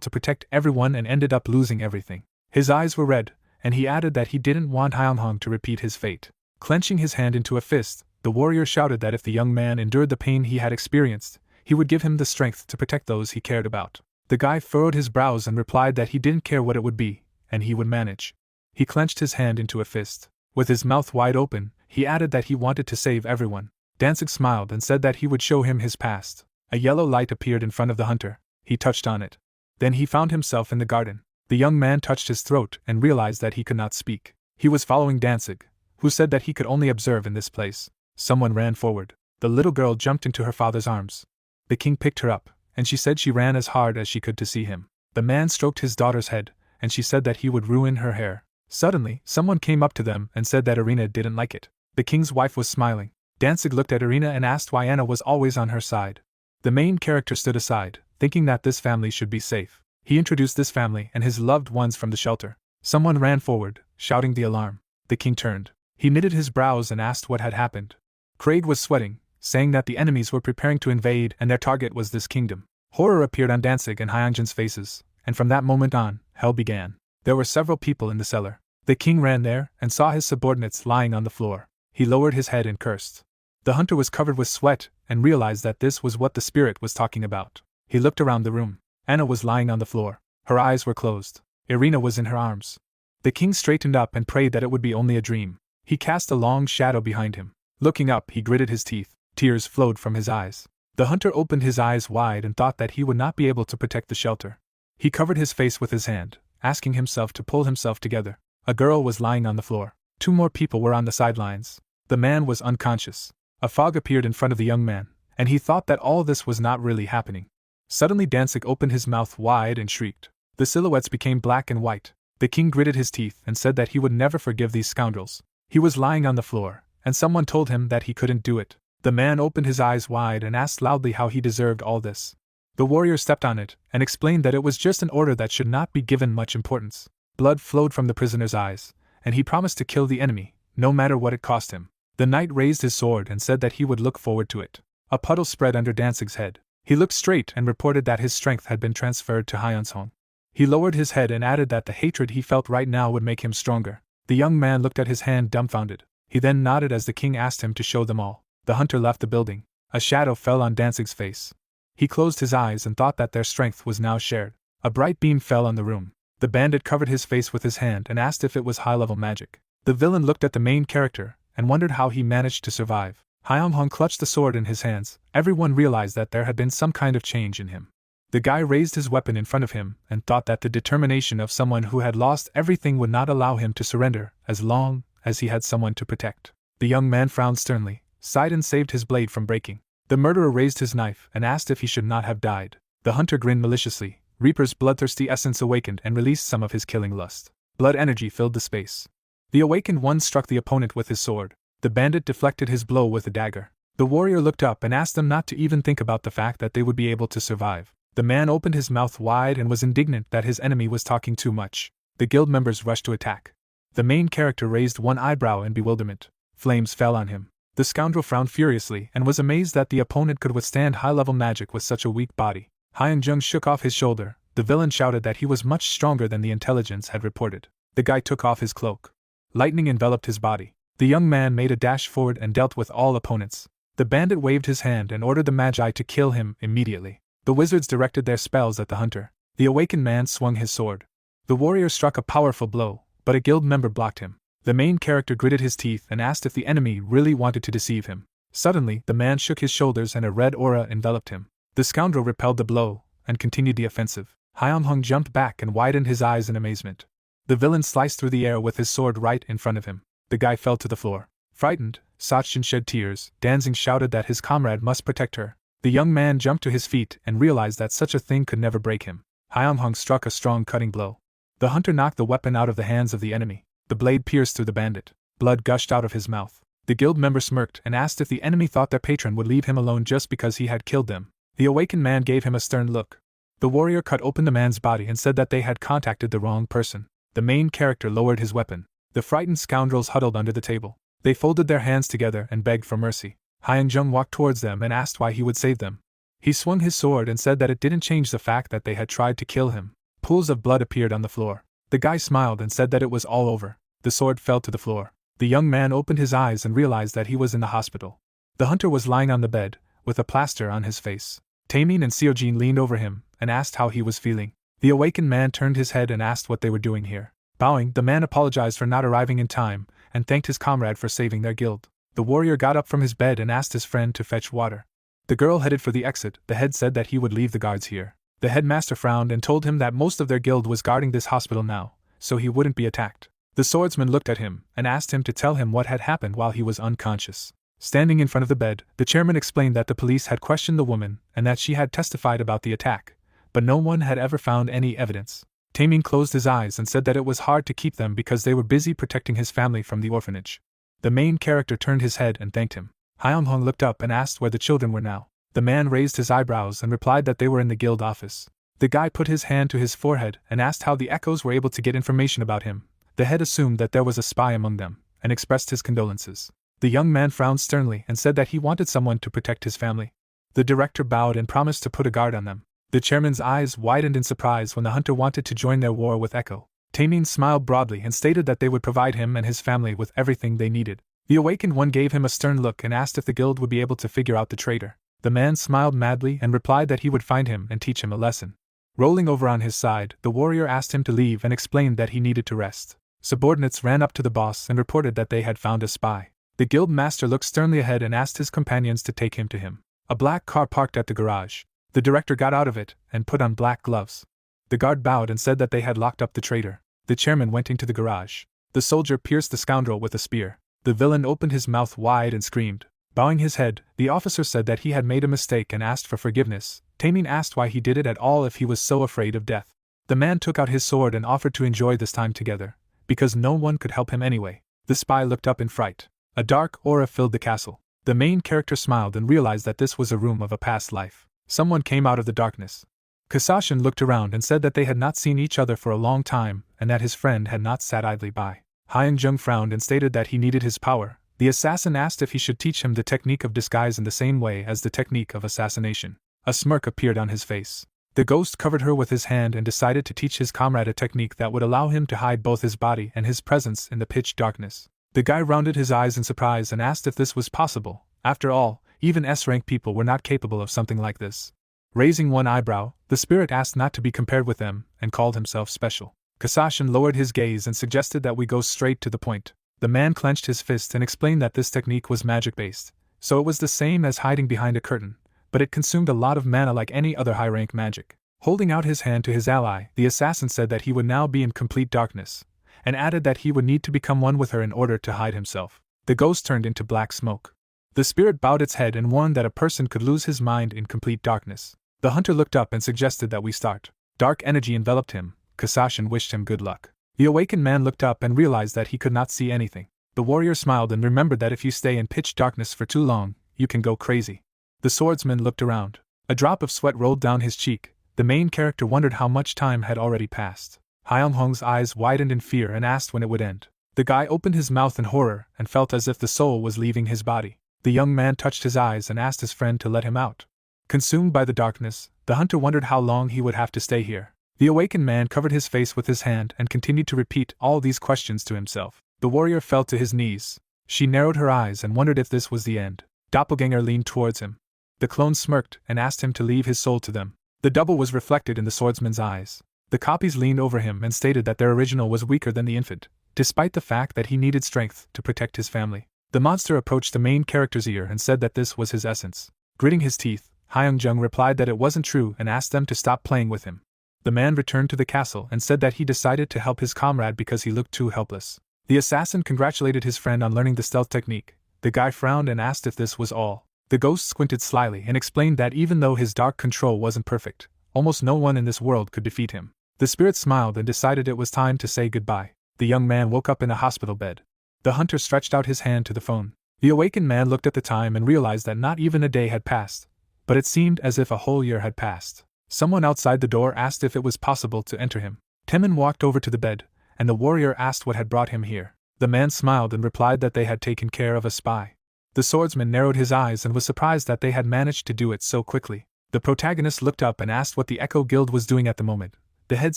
to protect everyone and ended up losing everything. His eyes were red, and he added that he didn't want Hyung Hong to repeat his fate. Clenching his hand into a fist, the warrior shouted that if the young man endured the pain he had experienced, he would give him the strength to protect those he cared about. The guy furrowed his brows and replied that he didn't care what it would be, and he would manage. He clenched his hand into a fist. With his mouth wide open, he added that he wanted to save everyone. Danzig smiled and said that he would show him his past. A yellow light appeared in front of the hunter. He touched on it. Then he found himself in the garden. The young man touched his throat and realized that he could not speak. He was following Danzig, who said that he could only observe in this place. Someone ran forward. The little girl jumped into her father's arms. The king picked her up, and she said she ran as hard as she could to see him. The man stroked his daughter's head, and she said that he would ruin her hair. Suddenly, someone came up to them and said that Irina didn't like it. The king's wife was smiling. Danzig looked at Irina and asked why Anna was always on her side. The main character stood aside, thinking that this family should be safe. He introduced this family and his loved ones from the shelter. Someone ran forward, shouting the alarm. The king turned. He knitted his brows and asked what had happened. Craig was sweating, saying that the enemies were preparing to invade and their target was this kingdom. Horror appeared on Danzig and Hyunjin's faces, and from that moment on, hell began. There were several people in the cellar. The king ran there and saw his subordinates lying on the floor. He lowered his head and cursed. The hunter was covered with sweat and realized that this was what the spirit was talking about. He looked around the room. Anna was lying on the floor. Her eyes were closed. Irina was in her arms. The king straightened up and prayed that it would be only a dream. He cast a long shadow behind him. Looking up, he gritted his teeth. Tears flowed from his eyes. The hunter opened his eyes wide and thought that he would not be able to protect the shelter. He covered his face with his hand, asking himself to pull himself together. A girl was lying on the floor. 2 more people were on the sidelines. The man was unconscious. A fog appeared in front of the young man, and he thought that all this was not really happening. Suddenly Danzig opened his mouth wide and shrieked. The silhouettes became black and white. The king gritted his teeth and said that he would never forgive these scoundrels. He was lying on the floor, and someone told him that he couldn't do it. The man opened his eyes wide and asked loudly how he deserved all this. The warrior stepped on it and explained that it was just an order that should not be given much importance. Blood flowed from the prisoner's eyes, and he promised to kill the enemy, no matter what it cost him. The knight raised his sword and said that he would look forward to it. A puddle spread under Danzig's head. He looked straight and reported that his strength had been transferred to Hyun's Hong. He lowered his head and added that the hatred he felt right now would make him stronger. The young man looked at his hand dumbfounded. He then nodded as the king asked him to show them all. The hunter left the building. A shadow fell on Danzig's face. He closed his eyes and thought that their strength was now shared. A bright beam fell on the room. The bandit covered his face with his hand and asked if it was high-level magic. The villain looked at the main character and wondered how he managed to survive. Hyung Hong clutched the sword in his hands. Everyone realized that there had been some kind of change in him. The guy raised his weapon in front of him and thought that the determination of someone who had lost everything would not allow him to surrender as long as he had someone to protect. The young man frowned sternly, sighed and saved his blade from breaking. The murderer raised his knife and asked if he should not have died. The hunter grinned maliciously. Reaper's bloodthirsty essence awakened and released some of his killing lust. Blood energy filled the space. The awakened one struck the opponent with his sword. The bandit deflected his blow with a dagger. The warrior looked up and asked them not to even think about the fact that they would be able to survive. The man opened his mouth wide and was indignant that his enemy was talking too much. The guild members rushed to attack. The main character raised one eyebrow in bewilderment. Flames fell on him. The scoundrel frowned furiously and was amazed that the opponent could withstand high-level magic with such a weak body. Hyun-jung shook off his shoulder. The villain shouted that he was much stronger than the intelligence had reported. The guy took off his cloak. Lightning enveloped his body. The young man made a dash forward and dealt with all opponents. The bandit waved his hand and ordered the magi to kill him immediately. The wizards directed their spells at the hunter. The awakened man swung his sword. The warrior struck a powerful blow, but a guild member blocked him. The main character gritted his teeth and asked if the enemy really wanted to deceive him. Suddenly, the man shook his shoulders and a red aura enveloped him. The scoundrel repelled the blow and continued the offensive. Hyung-hung jumped back and widened his eyes in amazement. The villain sliced through the air with his sword right in front of him. The guy fell to the floor. Frightened, Sachin shed tears. Danzing shouted that his comrade must protect her. The young man jumped to his feet and realized that such a thing could never break him. Hyung-hung struck a strong cutting blow. The hunter knocked the weapon out of the hands of the enemy. The blade pierced through the bandit. Blood gushed out of his mouth. The guild member smirked and asked if the enemy thought their patron would leave him alone just because he had killed them. The awakened man gave him a stern look. The warrior cut open the man's body and said that they had contacted the wrong person. The main character lowered his weapon. The frightened scoundrels huddled under the table. They folded their hands together and begged for mercy. Hyung-jung walked towards them and asked why he would save them. He swung his sword and said that it didn't change the fact that they had tried to kill him. Pools of blood appeared on the floor. The guy smiled and said that it was all over. The sword fell to the floor. The young man opened his eyes and realized that he was in the hospital. The hunter was lying on the bed, with a plaster on his face. Taemin and Seojin leaned over him and asked how he was feeling. The awakened man turned his head and asked what they were doing here. Bowing, the man apologized for not arriving in time and thanked his comrade for saving their guild. The warrior got up from his bed and asked his friend to fetch water. The girl headed for the exit. The head said that he would leave the guards here. The headmaster frowned and told him that most of their guild was guarding this hospital now, so he wouldn't be attacked. The swordsman looked at him and asked him to tell him what had happened while he was unconscious. Standing in front of the bed, the chairman explained that the police had questioned the woman and that she had testified about the attack, but no one had ever found any evidence. Taemin closed his eyes and said that it was hard to keep them because they were busy protecting his family from the orphanage. The main character turned his head and thanked him. Hyung-hung looked up and asked where the children were now. The man raised his eyebrows and replied that they were in the guild office. The guy put his hand to his forehead and asked how the echoes were able to get information about him. The head assumed that there was a spy among them and expressed his condolences. The young man frowned sternly and said that he wanted someone to protect his family. The director bowed and promised to put a guard on them. The chairman's eyes widened in surprise when the hunter wanted to join their war with Echo. Taemin smiled broadly and stated that they would provide him and his family with everything they needed. The awakened one gave him a stern look and asked if the guild would be able to figure out the traitor. The man smiled madly and replied that he would find him and teach him a lesson. Rolling over on his side, the warrior asked him to leave and explained that he needed to rest. Subordinates ran up to the boss and reported that they had found a spy. The guild master looked sternly ahead and asked his companions to take him to him. A black car parked at the garage. The director got out of it and put on black gloves. The guard bowed and said that they had locked up the traitor. The chairman went into the garage. The soldier pierced the scoundrel with a spear. The villain opened his mouth wide and screamed. Bowing his head, the officer said that he had made a mistake and asked for forgiveness. Taemin asked why he did it at all if he was so afraid of death. The man took out his sword and offered to enjoy this time together, because no one could help him anyway. The spy looked up in fright. A dark aura filled the castle. The main character smiled and realized that this was a room of a past life. Someone came out of the darkness. Kasashin looked around and said that they had not seen each other for a long time and that his friend had not sat idly by. Hyung-jung frowned and stated that he needed his power. The assassin asked if he should teach him the technique of disguise in the same way as the technique of assassination. A smirk appeared on his face. The ghost covered her with his hand and decided to teach his comrade a technique that would allow him to hide both his body and his presence in the pitch darkness. The guy rounded his eyes in surprise and asked if this was possible. After all, even S-rank people were not capable of something like this. Raising one eyebrow, the spirit asked not to be compared with them and called himself special. Kasashin lowered his gaze and suggested that we go straight to the point. The man clenched his fist and explained that this technique was magic-based, so it was the same as hiding behind a curtain, but it consumed a lot of mana like any other high-rank magic. Holding out his hand to his ally, the assassin said that he would now be in complete darkness, and added that he would need to become one with her in order to hide himself. The ghost turned into black smoke. The spirit bowed its head and warned that a person could lose his mind in complete darkness. The hunter looked up and suggested that we start. Dark energy enveloped him. Kasashin wished him good luck. The awakened man looked up and realized that he could not see anything. The warrior smiled and remembered that if you stay in pitch darkness for too long, you can go crazy. The swordsman looked around. A drop of sweat rolled down his cheek. The main character wondered how much time had already passed. Hyung-hong's eyes widened in fear and asked when it would end. The guy opened his mouth in horror and felt as if the soul was leaving his body. The young man touched his eyes and asked his friend to let him out. Consumed by the darkness, the hunter wondered how long he would have to stay here. The awakened man covered his face with his hand and continued to repeat all these questions to himself. The warrior fell to his knees. She narrowed her eyes and wondered if this was the end. Doppelganger leaned towards him. The clone smirked and asked him to leave his soul to them. The double was reflected in the swordsman's eyes. The copies leaned over him and stated that their original was weaker than the infant, despite the fact that he needed strength to protect his family. The monster approached the main character's ear and said that this was his essence. Gritting his teeth, Hyung-jung replied that it wasn't true and asked them to stop playing with him. The man returned to the castle and said that he decided to help his comrade because he looked too helpless. The assassin congratulated his friend on learning the stealth technique. The guy frowned and asked if this was all. The ghost squinted slyly and explained that even though his dark control wasn't perfect, almost no one in this world could defeat him. The spirit smiled and decided it was time to say goodbye. The young man woke up in a hospital bed. The hunter stretched out his hand to the phone. The awakened man looked at the time and realized that not even a day had passed, but it seemed as if a whole year had passed. Someone outside the door asked if it was possible to enter him. Temin walked over to the bed, and the warrior asked what had brought him here. The man smiled and replied that they had taken care of a spy. The swordsman narrowed his eyes and was surprised that they had managed to do it so quickly. The protagonist looked up and asked what the Echo Guild was doing at the moment. The head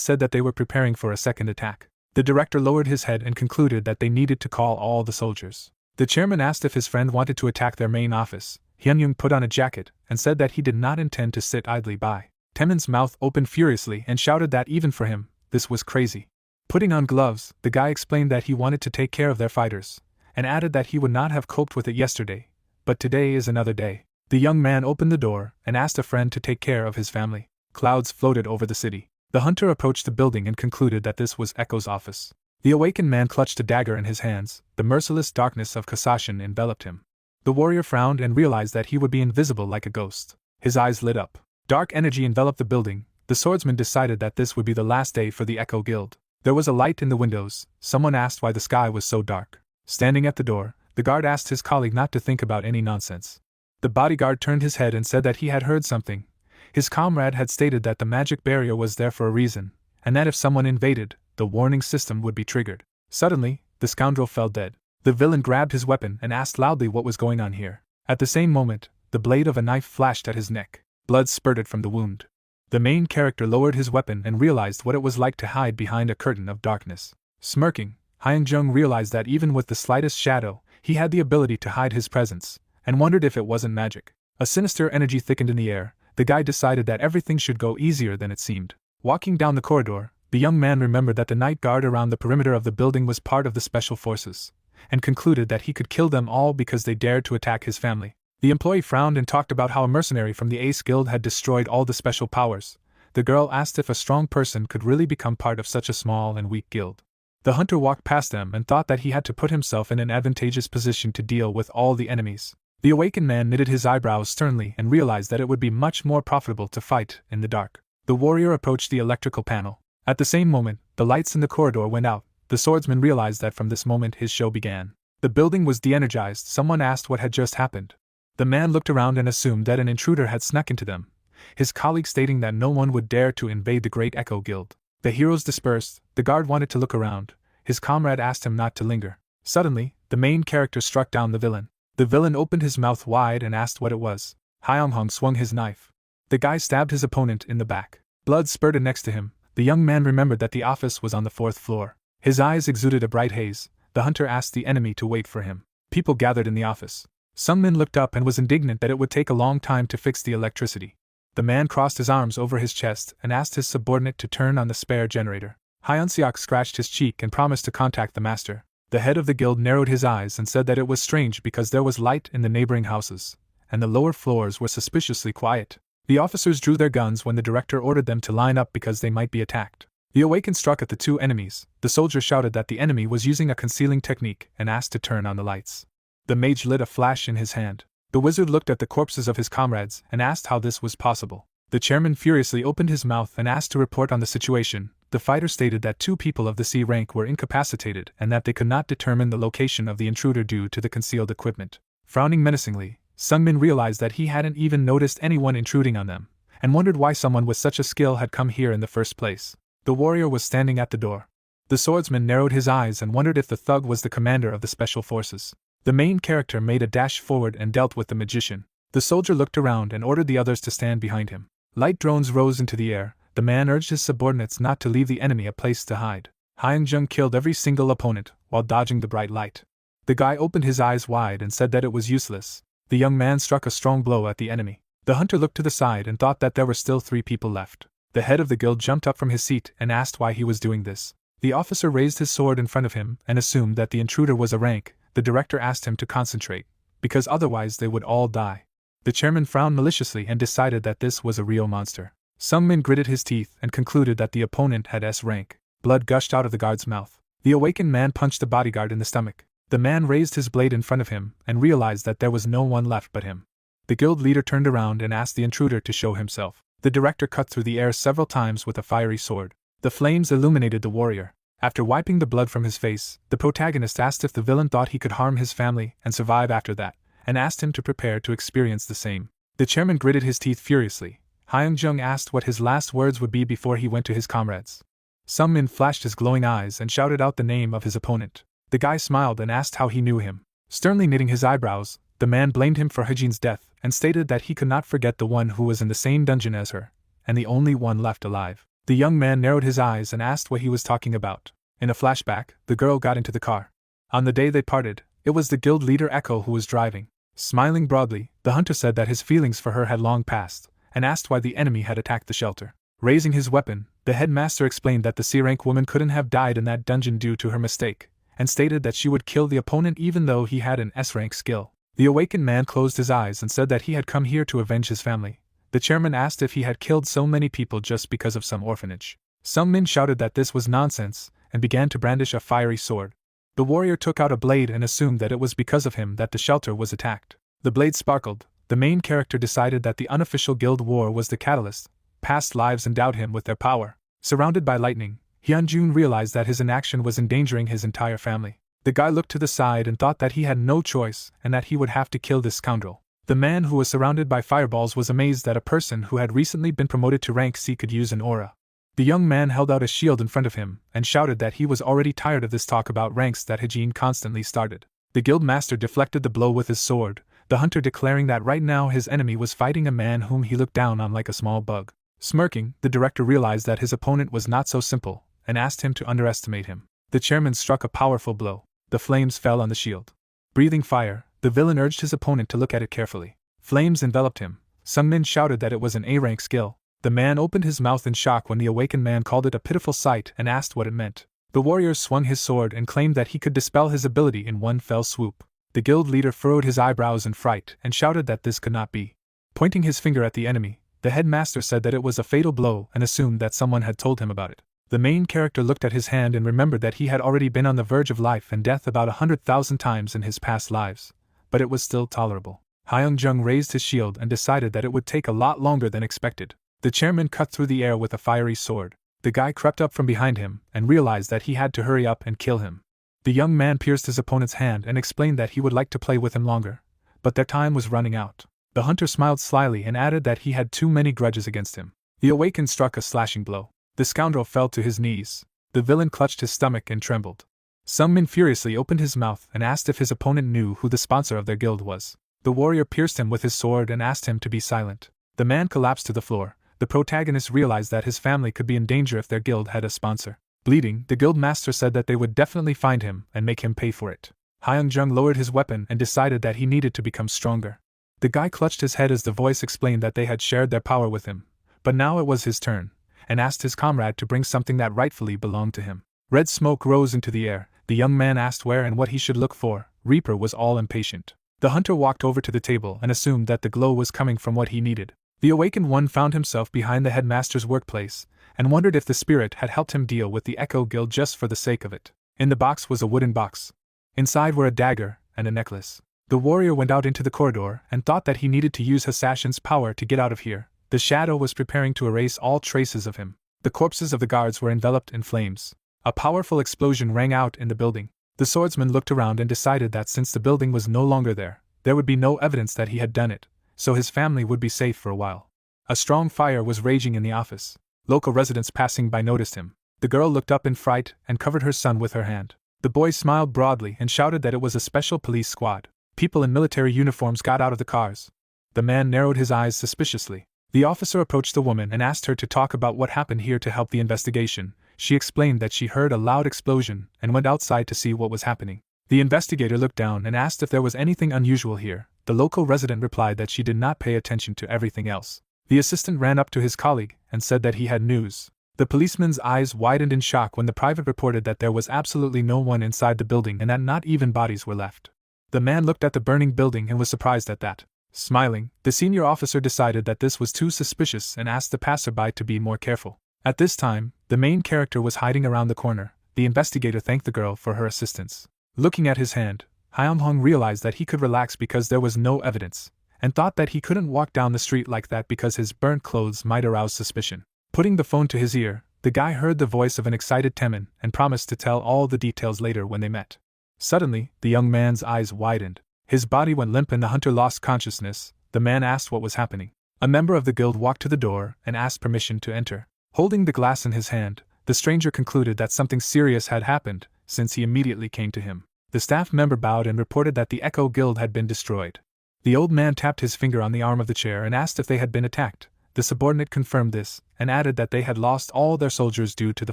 said that they were preparing for a second attack. The director lowered his head and concluded that they needed to call all the soldiers. The chairman asked if his friend wanted to attack their main office. Hyun-jung put on a jacket and said that he did not intend to sit idly by. Temin's mouth opened furiously and shouted that even for him, this was crazy. Putting on gloves, the guy explained that he wanted to take care of their fighters, and added that he would not have coped with it yesterday, but today is another day. The young man opened the door and asked a friend to take care of his family. Clouds floated over the city. The hunter approached the building and concluded that this was Echo's office. The awakened man clutched a dagger in his hands. The merciless darkness of Kasashin enveloped him. The warrior frowned and realized that he would be invisible like a ghost. His eyes lit up. Dark energy enveloped the building. The swordsman decided that this would be the last day for the Echo Guild. There was a light in the windows. Someone asked why the sky was so dark. Standing at the door, the guard asked his colleague not to think about any nonsense. The bodyguard turned his head and said that he had heard something. His comrade had stated that the magic barrier was there for a reason, and that if someone invaded, the warning system would be triggered. Suddenly, the scoundrel fell dead. The villain grabbed his weapon and asked loudly what was going on here. At the same moment, the blade of a knife flashed at his neck. Blood spurted from the wound. The main character lowered his weapon and realized what it was like to hide behind a curtain of darkness. Smirking, Hyung-jung realized that even with the slightest shadow, he had the ability to hide his presence, and wondered if it wasn't magic. A sinister energy thickened in the air. The guy decided that everything should go easier than it seemed. Walking down the corridor, the young man remembered that the night guard around the perimeter of the building was part of the special forces, and concluded that he could kill them all because they dared to attack his family. The employee frowned and talked about how a mercenary from the Ace Guild had destroyed all the special powers. The girl asked if a strong person could really become part of such a small and weak guild. The hunter walked past them and thought that he had to put himself in an advantageous position to deal with all the enemies. The awakened man knitted his eyebrows sternly and realized that it would be much more profitable to fight in the dark. The warrior approached the electrical panel. At the same moment, the lights in the corridor went out. The swordsman realized that from this moment his show began. The building was de-energized. Someone asked what had just happened. The man looked around and assumed that an intruder had snuck into them, his colleague stating that no one would dare to invade the Great Echo Guild. The heroes dispersed. The guard wanted to look around. His comrade asked him not to linger. Suddenly, the main character struck down the villain. The villain opened his mouth wide and asked what it was. Hyung-jung swung his knife. The guy stabbed his opponent in the back. Blood spurted next to him. The young man remembered that the office was on the 4th floor. His eyes exuded a bright haze. The hunter asked the enemy to wait for him. People gathered in the office. Sungmin looked up and was indignant that it would take a long time to fix the electricity. The man crossed his arms over his chest and asked his subordinate to turn on the spare generator. Hyun-seok scratched his cheek and promised to contact the master. The head of the guild narrowed his eyes and said that it was strange because there was light in the neighboring houses, and the lower floors were suspiciously quiet. The officers drew their guns when the director ordered them to line up because they might be attacked. The awakened struck at the two enemies. The soldier shouted that the enemy was using a concealing technique and asked to turn on the lights. The mage lit a flash in his hand. The wizard looked at the corpses of his comrades and asked how this was possible. The chairman furiously opened his mouth and asked to report on the situation. The fighter stated that 2 people of the C rank were incapacitated and that they could not determine the location of the intruder due to the concealed equipment. Frowning menacingly, Sungmin realized that he hadn't even noticed anyone intruding on them, and wondered why someone with such a skill had come here in the first place. The warrior was standing at the door. The swordsman narrowed his eyes and wondered if the thug was the commander of the special forces. The main character made a dash forward and dealt with the magician. The soldier looked around and ordered the others to stand behind him. Light drones rose into the air. The man urged his subordinates not to leave the enemy a place to hide. Hyung-jung killed every single opponent while dodging the bright light. The guy opened his eyes wide and said that it was useless. The young man struck a strong blow at the enemy. The hunter looked to the side and thought that there were still 3 people left. The head of the guild jumped up from his seat and asked why he was doing this. The officer raised his sword in front of him and assumed that the intruder was a rank. The director asked him to concentrate, because otherwise they would all die. The chairman frowned maliciously and decided that this was a real monster. Sungmin gritted his teeth and concluded that the opponent had S rank. Blood gushed out of the guard's mouth. The awakened man punched the bodyguard in the stomach. The man raised his blade in front of him and realized that there was no one left but him. The guild leader turned around and asked the intruder to show himself. The director cut through the air several times with a fiery sword. The flames illuminated the warrior. After wiping the blood from his face, the protagonist asked if the villain thought he could harm his family and survive after that, and asked him to prepare to experience the same. The chairman gritted his teeth furiously. Hyung-jung asked what his last words would be before he went to his comrades. Sungmin flashed his glowing eyes and shouted out the name of his opponent. The guy smiled and asked how he knew him. Sternly knitting his eyebrows, the man blamed him for Hejin's death and stated that he could not forget the one who was in the same dungeon as her, and the only one left alive. The young man narrowed his eyes and asked what he was talking about. In a flashback, the girl got into the car. On the day they parted, it was the guild leader Echo who was driving. Smiling broadly, the hunter said that his feelings for her had long passed, and asked why the enemy had attacked the shelter. Raising his weapon, the headmaster explained that the C-rank woman couldn't have died in that dungeon due to her mistake, and stated that she would kill the opponent even though he had an S-rank skill. The awakened man closed his eyes and said that he had come here to avenge his family. The chairman asked if he had killed so many people just because of some orphanage. Sungmin shouted that this was nonsense, and began to brandish a fiery sword. The warrior took out a blade and assumed that it was because of him that the shelter was attacked. The blade sparkled. The main character decided that the unofficial guild war was the catalyst. Past lives endowed him with their power. Surrounded by lightning, Hyunjun realized that his inaction was endangering his entire family. The guy looked to the side and thought that he had no choice and that he would have to kill this scoundrel. The man who was surrounded by fireballs was amazed that a person who had recently been promoted to rank C could use an aura. The young man held out a shield in front of him and shouted that he was already tired of this talk about ranks that Hejin constantly started. The guild master deflected the blow with his sword, the hunter declaring that right now his enemy was fighting a man whom he looked down on like a small bug. Smirking, the director realized that his opponent was not so simple and asked him to underestimate him. The chairman struck a powerful blow. The flames fell on the shield. Breathing fire, the villain urged his opponent to look at it carefully. Flames enveloped him. Sungmin shouted that it was an A-rank skill. The man opened his mouth in shock when the awakened man called it a pitiful sight and asked what it meant. The warrior swung his sword and claimed that he could dispel his ability in one fell swoop. The guild leader furrowed his eyebrows in fright and shouted that this could not be. Pointing his finger at the enemy, the headmaster said that it was a fatal blow and assumed that someone had told him about it. The main character looked at his hand and remembered that he had already been on the verge of life and death about 100,000 times in his past lives, but it was still tolerable. Hyung-jung raised his shield and decided that it would take a lot longer than expected. The chairman cut through the air with a fiery sword. The guy crept up from behind him and realized that he had to hurry up and kill him. The young man pierced his opponent's hand and explained that he would like to play with him longer, but their time was running out. The hunter smiled slyly and added that he had too many grudges against him. The awakened struck a slashing blow. The scoundrel fell to his knees. The villain clutched his stomach and trembled. Sungmin furiously opened his mouth and asked if his opponent knew who the sponsor of their guild was. The warrior pierced him with his sword and asked him to be silent. The man collapsed to the floor. The protagonist realized that his family could be in danger if their guild had a sponsor. Bleeding, the guild master said that they would definitely find him and make him pay for it. Hyung-jung lowered his weapon and decided that he needed to become stronger. The guy clutched his head as the voice explained that they had shared their power with him, but now it was his turn, and asked his comrade to bring something that rightfully belonged to him. Red smoke rose into the air. The young man asked where and what he should look for. Reaper was all impatient. The hunter walked over to the table and assumed that the glow was coming from what he needed. The awakened one found himself behind the headmaster's workplace, and wondered if the spirit had helped him deal with the Echo Guild just for the sake of it. In the box was a wooden box. Inside were a dagger and a necklace. The warrior went out into the corridor and thought that he needed to use Hasashin's power to get out of here. The shadow was preparing to erase all traces of him. The corpses of the guards were enveloped in flames. A powerful explosion rang out in the building. The swordsman looked around and decided that since the building was no longer there would be no evidence that he had done it, so his family would be safe for a while. A strong fire was raging in the office. Local residents passing by noticed him. The girl looked up in fright and covered her son with her hand. The boy smiled broadly and shouted that it was a special police squad. People in military uniforms got out of the cars. The man narrowed his eyes suspiciously. The officer approached the woman and asked her to talk about what happened here to help the investigation. She explained that she heard a loud explosion and went outside to see what was happening. The investigator looked down and asked if there was anything unusual here. The local resident replied that she did not pay attention to everything else. The assistant ran up to his colleague and said that he had news. The policeman's eyes widened in shock when the private reported that there was absolutely no one inside the building and that not even bodies were left. The man looked at the burning building and was surprised at that. Smiling, the senior officer decided that this was too suspicious and asked the passerby to be more careful. At this time, the main character was hiding around the corner. The investigator thanked the girl for her assistance. Looking at his hand, Hyung-hong realized that he could relax because there was no evidence, and thought that he couldn't walk down the street like that because his burnt clothes might arouse suspicion. Putting the phone to his ear, the guy heard the voice of an excited Taemin and promised to tell all the details later when they met. Suddenly, the young man's eyes widened. His body went limp and the hunter lost consciousness. The man asked what was happening. A member of the guild walked to the door and asked permission to enter. Holding the glass in his hand, the stranger concluded that something serious had happened, since he immediately came to him. The staff member bowed and reported that the Echo Guild had been destroyed. The old man tapped his finger on the arm of the chair and asked if they had been attacked. The subordinate confirmed this, and added that they had lost all their soldiers due to the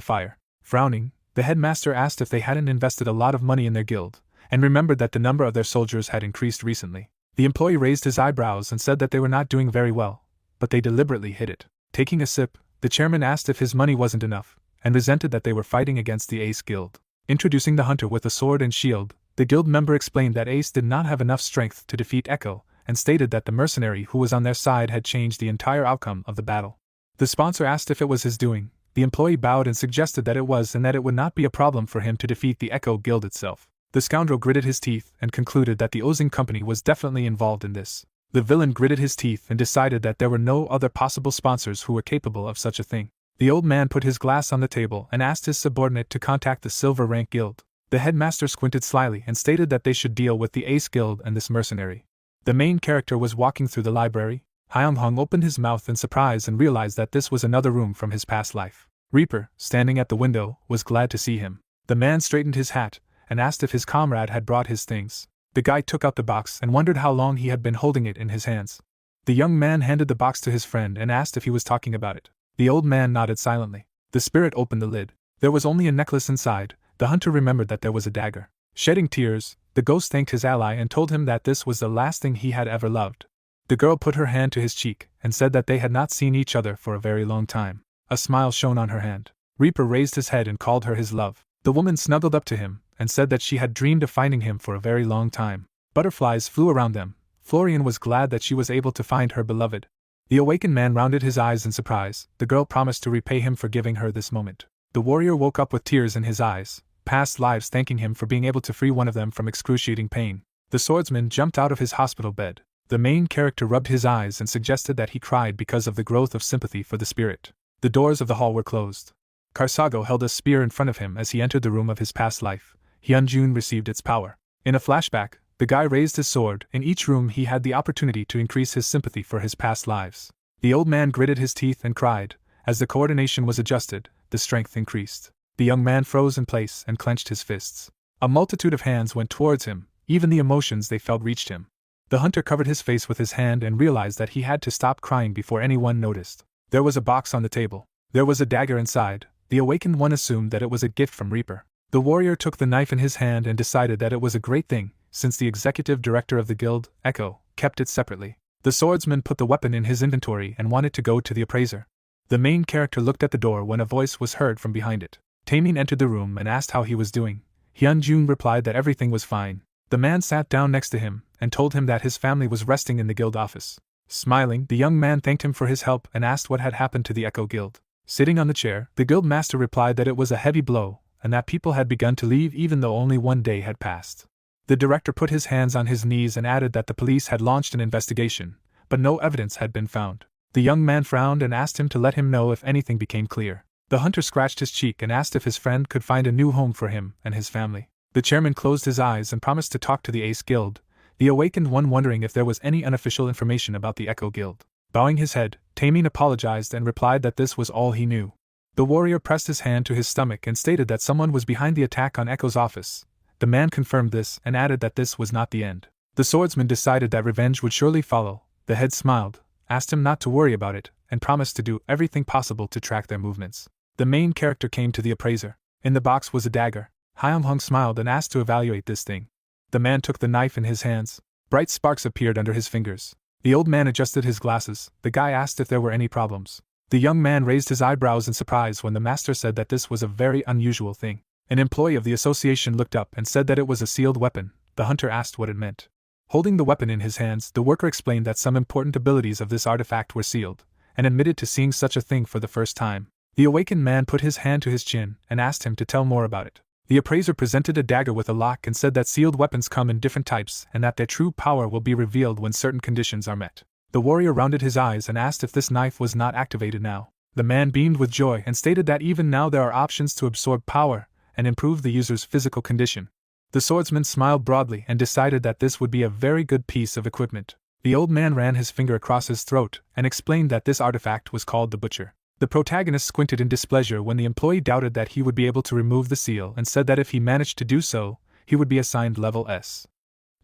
fire. Frowning, the headmaster asked if they hadn't invested a lot of money in their guild, and remembered that the number of their soldiers had increased recently. The employee raised his eyebrows and said that they were not doing very well, but they deliberately hid it. Taking a sip, the chairman asked if his money wasn't enough, and resented that they were fighting against the Ace Guild. Introducing the hunter with a sword and shield, the guild member explained that Ace did not have enough strength to defeat Echo, and stated that the mercenary who was on their side had changed the entire outcome of the battle. The sponsor asked if it was his doing. The employee bowed and suggested that it was and that it would not be a problem for him to defeat the Echo Guild itself. The scoundrel gritted his teeth and concluded that the Ozing Company was definitely involved in this. The villain gritted his teeth and decided that there were no other possible sponsors who were capable of such a thing. The old man put his glass on the table and asked his subordinate to contact the Silver Rank Guild. The headmaster squinted slyly and stated that they should deal with the Ace Guild and this mercenary. The main character was walking through the library. Hyung-hong opened his mouth in surprise and realized that this was another room from his past life. Reaper, standing at the window, was glad to see him. The man straightened his hat and asked if his comrade had brought his things. The guy took out the box and wondered how long he had been holding it in his hands. The young man handed the box to his friend and asked if he was talking about it. The old man nodded silently. The spirit opened the lid. There was only a necklace inside. The hunter remembered that there was a dagger. Shedding tears, the ghost thanked his ally and told him that this was the last thing he had ever loved. The girl put her hand to his cheek and said that they had not seen each other for a very long time. A smile shone on her hand. Reaper raised his head and called her his love. The woman snuggled up to him and said that she had dreamed of finding him for a very long time. Butterflies flew around them. Florian was glad that she was able to find her beloved. The awakened man rounded his eyes in surprise. The girl promised to repay him for giving her this moment. The warrior woke up with tears in his eyes, past lives thanking him for being able to free one of them from excruciating pain. The swordsman jumped out of his hospital bed. The main character rubbed his eyes and suggested that he cried because of the growth of sympathy for the spirit. The doors of the hall were closed. Karsago held a spear in front of him as he entered the room of his past life. Hyunjun received its power. In a flashback, the guy raised his sword. In each room he had the opportunity to increase his sympathy for his past lives. The old man gritted his teeth and cried. As the coordination was adjusted, the strength increased. The young man froze in place and clenched his fists. A multitude of hands went towards him. Even the emotions they felt reached him. The hunter covered his face with his hand and realized that he had to stop crying before anyone noticed. There was a box on the table. There was a dagger inside. The awakened one assumed that it was a gift from Reaper. The warrior took the knife in his hand and decided that it was a great thing, since the executive director of the guild, Echo, kept it separately. The swordsman put the weapon in his inventory and wanted to go to the appraiser. The main character looked at the door when a voice was heard from behind it. Taemin entered the room and asked how he was doing. Hyunjun replied that everything was fine. The man sat down next to him and told him that his family was resting in the guild office. Smiling, the young man thanked him for his help and asked what had happened to the Echo Guild. Sitting on the chair, the guild master replied that it was a heavy blow and that people had begun to leave even though only one day had passed. The director put his hands on his knees and added that the police had launched an investigation, but no evidence had been found. The young man frowned and asked him to let him know if anything became clear. The hunter scratched his cheek and asked if his friend could find a new home for him and his family. The chairman closed his eyes and promised to talk to the Ace Guild, the awakened one wondering if there was any unofficial information about the Echo Guild. Bowing his head, Taemin apologized and replied that this was all he knew. The warrior pressed his hand to his stomach and stated that someone was behind the attack on Echo's office. The man confirmed this and added that this was not the end. The swordsman decided that revenge would surely follow. The head smiled, asked him not to worry about it, and promised to do everything possible to track their movements. The main character came to the appraiser. In the box was a dagger. Hyung-hong smiled and asked to evaluate this thing. The man took the knife in his hands. Bright sparks appeared under his fingers. The old man adjusted his glasses. The guy asked if there were any problems. The young man raised his eyebrows in surprise when the master said that this was a very unusual thing. An employee of the association looked up and said that it was a sealed weapon. The hunter asked what it meant. Holding the weapon in his hands, the worker explained that some important abilities of this artifact were sealed, and admitted to seeing such a thing for the first time. The awakened man put his hand to his chin and asked him to tell more about it. The appraiser presented a dagger with a lock and said that sealed weapons come in different types and that their true power will be revealed when certain conditions are met. The warrior rounded his eyes and asked if this knife was not activated now. The man beamed with joy and stated that even now there are options to absorb power and improve the user's physical condition. The swordsman smiled broadly and decided that this would be a very good piece of equipment. The old man ran his finger across his throat and explained that this artifact was called the Butcher. The protagonist squinted in displeasure when the employee doubted that he would be able to remove the seal and said that if he managed to do so, he would be assigned level S.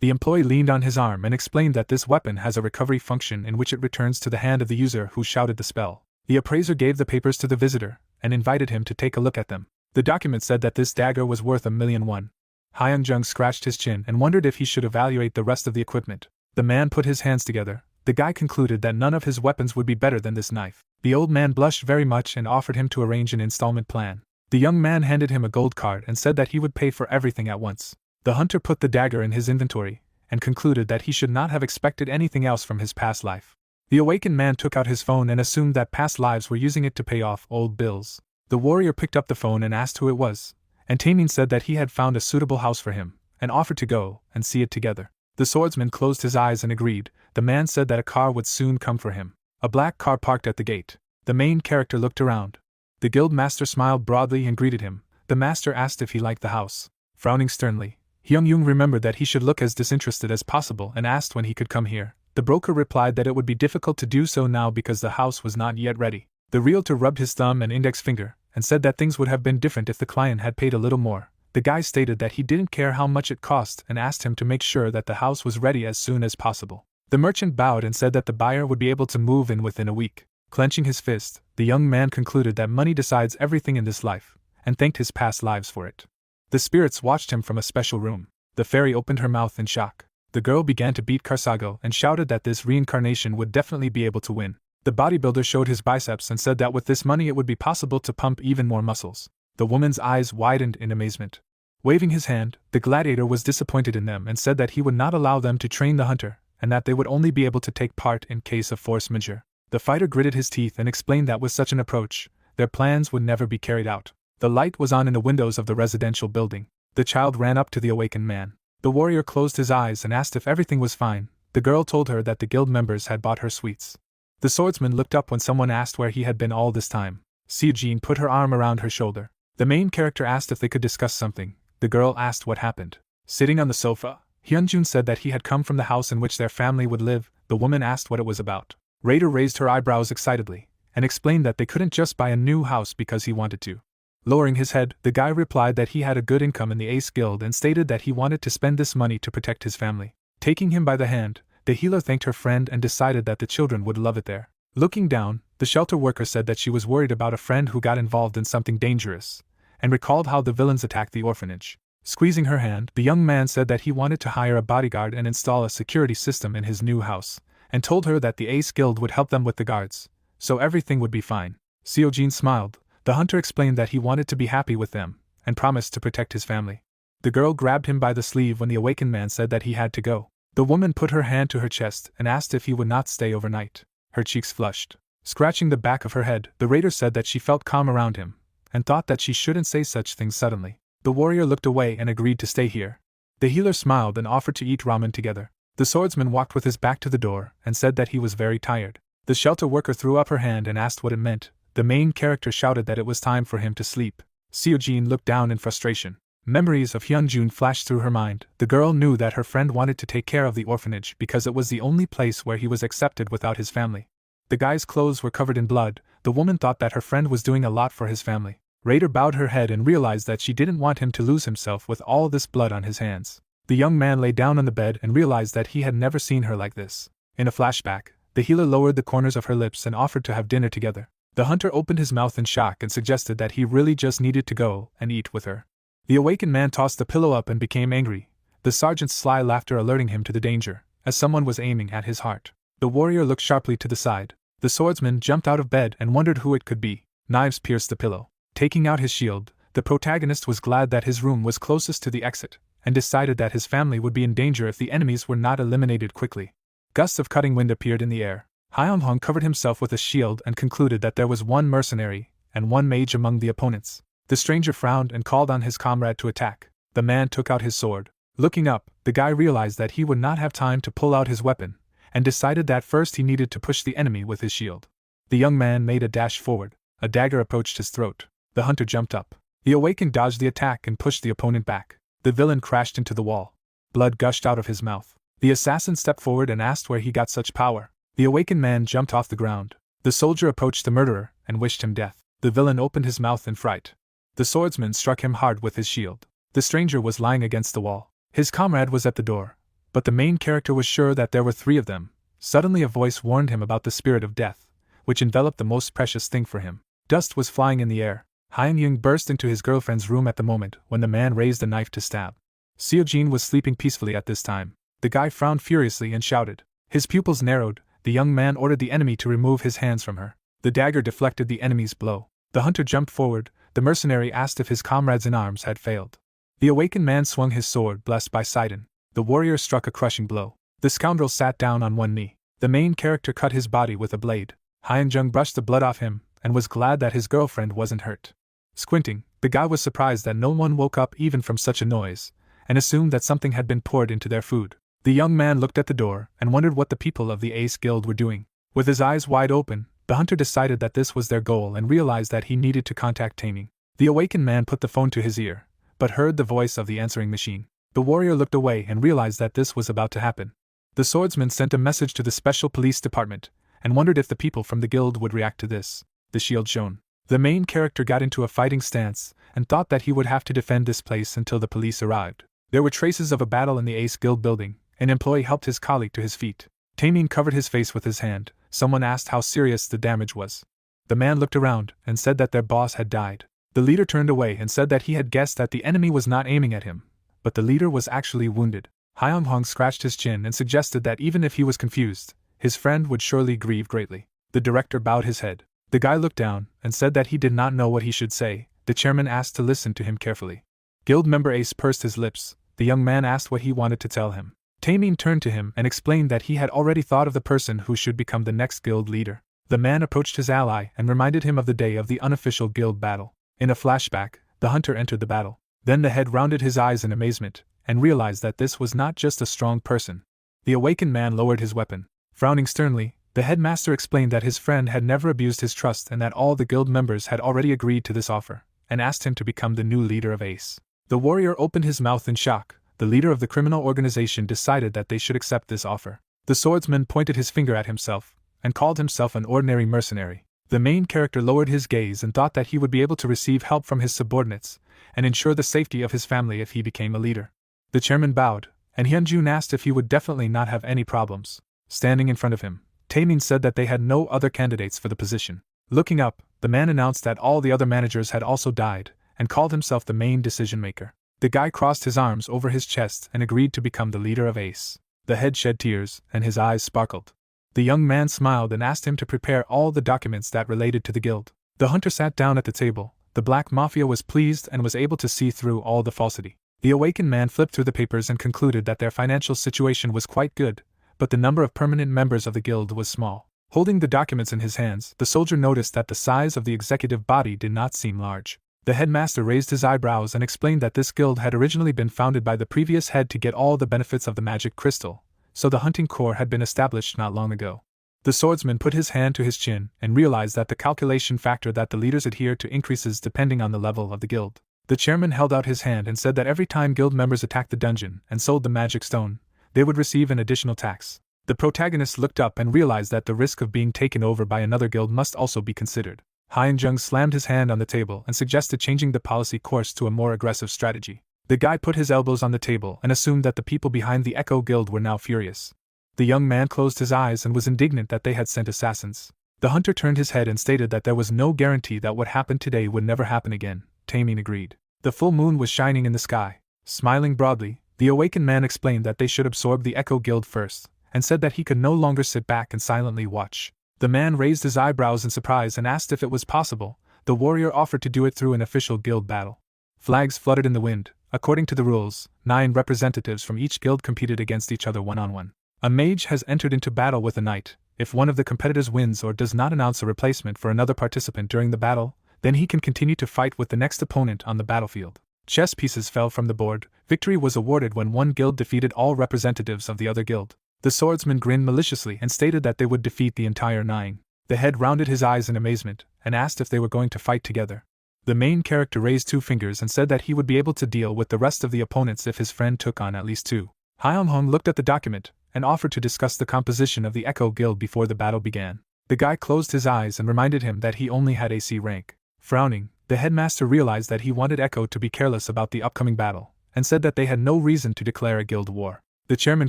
The employee leaned on his arm and explained that this weapon has a recovery function in which it returns to the hand of the user who shouted the spell. The appraiser gave the papers to the visitor and invited him to take a look at them. The document said that this dagger was worth 1,000,001. Hyunjung scratched his chin and wondered if he should evaluate the rest of the equipment. The man put his hands together. The guy concluded that none of his weapons would be better than this knife. The old man blushed very much and offered him to arrange an installment plan. The young man handed him a gold card and said that he would pay for everything at once. The hunter put the dagger in his inventory and concluded that he should not have expected anything else from his past life. The awakened man took out his phone and assumed that past lives were using it to pay off old bills. The warrior picked up the phone and asked who it was, and Taemin said that he had found a suitable house for him and offered to go and see it together. The swordsman closed his eyes and agreed. The man said that a car would soon come for him. A black car parked at the gate. The main character looked around. The guild master smiled broadly and greeted him. The master asked if he liked the house. Frowning sternly, Hyunjung remembered that he should look as disinterested as possible and asked when he could come here. The broker replied that it would be difficult to do so now because the house was not yet ready. The realtor rubbed his thumb and index finger and said that things would have been different if the client had paid a little more. The guy stated that he didn't care how much it cost and asked him to make sure that the house was ready as soon as possible. The merchant bowed and said that the buyer would be able to move in within a week. Clenching his fist, the young man concluded that money decides everything in this life, and thanked his past lives for it. The spirits watched him from a special room. The fairy opened her mouth in shock. The girl began to beat Karsago and shouted that this reincarnation would definitely be able to win. The bodybuilder showed his biceps and said that with this money it would be possible to pump even more muscles. The woman's eyes widened in amazement. Waving his hand, the gladiator was disappointed in them and said that he would not allow them to train the hunter, and that they would only be able to take part in case of force majeure. The fighter gritted his teeth and explained that with such an approach, their plans would never be carried out. The light was on in the windows of the residential building. The child ran up to the awakened man. The warrior closed his eyes and asked if everything was fine. The girl told her that the guild members had bought her sweets. The swordsman looked up when someone asked where he had been all this time. Seojin put her arm around her shoulder. The main character asked if they could discuss something. The girl asked what happened. Sitting on the sofa, Hyunjun said that he had come from the house in which their family would live. The woman asked what it was about. Raider raised her eyebrows excitedly, and explained that they couldn't just buy a new house because he wanted to. Lowering his head, the guy replied that he had a good income in the Ace Guild and stated that he wanted to spend this money to protect his family. Taking him by the hand, the healer thanked her friend and decided that the children would love it there. Looking down, the shelter worker said that she was worried about a friend who got involved in something dangerous, and recalled how the villains attacked the orphanage. Squeezing her hand, the young man said that he wanted to hire a bodyguard and install a security system in his new house, and told her that the Ace Guild would help them with the guards, so everything would be fine. Seojin smiled. The hunter explained that he wanted to be happy with them, and promised to protect his family. The girl grabbed him by the sleeve when the awakened man said that he had to go. The woman put her hand to her chest and asked if he would not stay overnight. Her cheeks flushed. Scratching the back of her head, the raider said that she felt calm around him, and thought that she shouldn't say such things suddenly. The warrior looked away and agreed to stay here. The healer smiled and offered to eat ramen together. The swordsman walked with his back to the door and said that he was very tired. The shelter worker threw up her hand and asked what it meant. The main character shouted that it was time for him to sleep. Seojin looked down in frustration. Memories of Hyunjun flashed through her mind. The girl knew that her friend wanted to take care of the orphanage because it was the only place where he was accepted without his family. The guy's clothes were covered in blood. The woman thought that her friend was doing a lot for his family. Raider bowed her head and realized that she didn't want him to lose himself with all this blood on his hands. The young man lay down on the bed and realized that he had never seen her like this. In a flashback, the healer lowered the corners of her lips and offered to have dinner together. The hunter opened his mouth in shock and suggested that he really just needed to go and eat with her. The awakened man tossed the pillow up and became angry, the sergeant's sly laughter alerting him to the danger, as someone was aiming at his heart. The warrior looked sharply to the side. The swordsman jumped out of bed and wondered who it could be. Knives pierced the pillow. Taking out his shield, the protagonist was glad that his room was closest to the exit, and decided that his family would be in danger if the enemies were not eliminated quickly. Gusts of cutting wind appeared in the air. Hyung-hong covered himself with a shield and concluded that there was one mercenary and one mage among the opponents. The stranger frowned and called on his comrade to attack. The man took out his sword. Looking up, the guy realized that he would not have time to pull out his weapon, and decided that first he needed to push the enemy with his shield. The young man made a dash forward. A dagger approached his throat. The hunter jumped up. The awakened dodged the attack and pushed the opponent back. The villain crashed into the wall. Blood gushed out of his mouth. The assassin stepped forward and asked where he got such power. The awakened man jumped off the ground. The soldier approached the murderer and wished him death. The villain opened his mouth in fright. The swordsman struck him hard with his shield. The stranger was lying against the wall. His comrade was at the door, but the main character was sure that there were three of them. Suddenly a voice warned him about the spirit of death, which enveloped the most precious thing for him. Dust was flying in the air. Hyun-young burst into his girlfriend's room at the moment when the man raised a knife to stab. Seo-jin was sleeping peacefully at this time. The guy frowned furiously and shouted. His pupils narrowed. The young man ordered the enemy to remove his hands from her. The dagger deflected the enemy's blow. The hunter jumped forward. The mercenary asked if his comrades in arms had failed. The awakened man swung his sword, blessed by Sidon. The warrior struck a crushing blow. The scoundrel sat down on one knee. The main character cut his body with a blade. Hyun-jung brushed the blood off him, and was glad that his girlfriend wasn't hurt. Squinting, the guy was surprised that no one woke up even from such a noise, and assumed that something had been poured into their food. The young man looked at the door and wondered what the people of the Ace Guild were doing. With his eyes wide open, the hunter decided that this was their goal and realized that he needed to contact Taming. The awakened man put the phone to his ear, but heard the voice of the answering machine. The warrior looked away and realized that this was about to happen. The swordsman sent a message to the special police department, and wondered if the people from the guild would react to this. The shield shone. The main character got into a fighting stance, and thought that he would have to defend this place until the police arrived. There were traces of a battle in the Ace Guild building. An employee helped his colleague to his feet. Taming covered his face with his hand. Someone asked how serious the damage was. The man looked around and said that their boss had died. The leader turned away and said that he had guessed that the enemy was not aiming at him, but the leader was actually wounded. Hyung-hong scratched his chin and suggested that even if he was confused, his friend would surely grieve greatly. The director bowed his head. The guy looked down and said that he did not know what he should say. The chairman asked to listen to him carefully. Guild member Ace pursed his lips. The young man asked what he wanted to tell him. Taming turned to him and explained that he had already thought of the person who should become the next guild leader. The man approached his ally and reminded him of the day of the unofficial guild battle. In a flashback, the hunter entered the battle. Then the head rounded his eyes in amazement, and realized that this was not just a strong person. The awakened man lowered his weapon. Frowning sternly, the headmaster explained that his friend had never abused his trust and that all the guild members had already agreed to this offer, and asked him to become the new leader of Ace. The warrior opened his mouth in shock. The leader of the criminal organization decided that they should accept this offer. The swordsman pointed his finger at himself, and called himself an ordinary mercenary. The main character lowered his gaze and thought that he would be able to receive help from his subordinates, and ensure the safety of his family if he became a leader. The chairman bowed, and Hyun-jun asked if he would definitely not have any problems. Standing in front of him, Taming said that they had no other candidates for the position. Looking up, the man announced that all the other managers had also died, and called himself the main decision-maker. The guy crossed his arms over his chest and agreed to become the leader of Ace. The head shed tears, and his eyes sparkled. The young man smiled and asked him to prepare all the documents that related to the guild. The hunter sat down at the table. The Black Mafia was pleased and was able to see through all the falsity. The awakened man flipped through the papers and concluded that their financial situation was quite good, but the number of permanent members of the guild was small. Holding the documents in his hands, the soldier noticed that the size of the executive body did not seem large. The headmaster raised his eyebrows and explained that this guild had originally been founded by the previous head to get all the benefits of the magic crystal, so the hunting corps had been established not long ago. The swordsman put his hand to his chin and realized that the calculation factor that the leaders adhere to increases depending on the level of the guild. The chairman held out his hand and said that every time guild members attacked the dungeon and sold the magic stone, they would receive an additional tax. The protagonist looked up and realized that the risk of being taken over by another guild must also be considered. Hyun-jung slammed his hand on the table and suggested changing the policy course to a more aggressive strategy. The guy put his elbows on the table and assumed that the people behind the Echo Guild were now furious. The young man closed his eyes and was indignant that they had sent assassins. The hunter turned his head and stated that there was no guarantee that what happened today would never happen again. Taming agreed. The full moon was shining in the sky. Smiling broadly, the awakened man explained that they should absorb the Echo Guild first, and said that he could no longer sit back and silently watch. The man raised his eyebrows in surprise and asked if it was possible. The warrior offered to do it through an official guild battle. Flags fluttered in the wind. According to the rules, 9 representatives from each guild competed against each other one-on-one. A mage has entered into battle with a knight. If one of the competitors wins or does not announce a replacement for another participant during the battle, then he can continue to fight with the next opponent on the battlefield. Chess pieces fell from the board. Victory was awarded when one guild defeated all representatives of the other guild. The swordsman grinned maliciously and stated that they would defeat the entire 9. The head rounded his eyes in amazement and asked if they were going to fight together. The main character raised 2 fingers and said that he would be able to deal with the rest of the opponents if his friend took on at least 2. Hyung looked at the document and offered to discuss the composition of the Echo Guild before the battle began. The guy closed his eyes and reminded him that he only had AC rank. Frowning, the headmaster realized that he wanted Echo to be careless about the upcoming battle, and said that they had no reason to declare a guild war. The chairman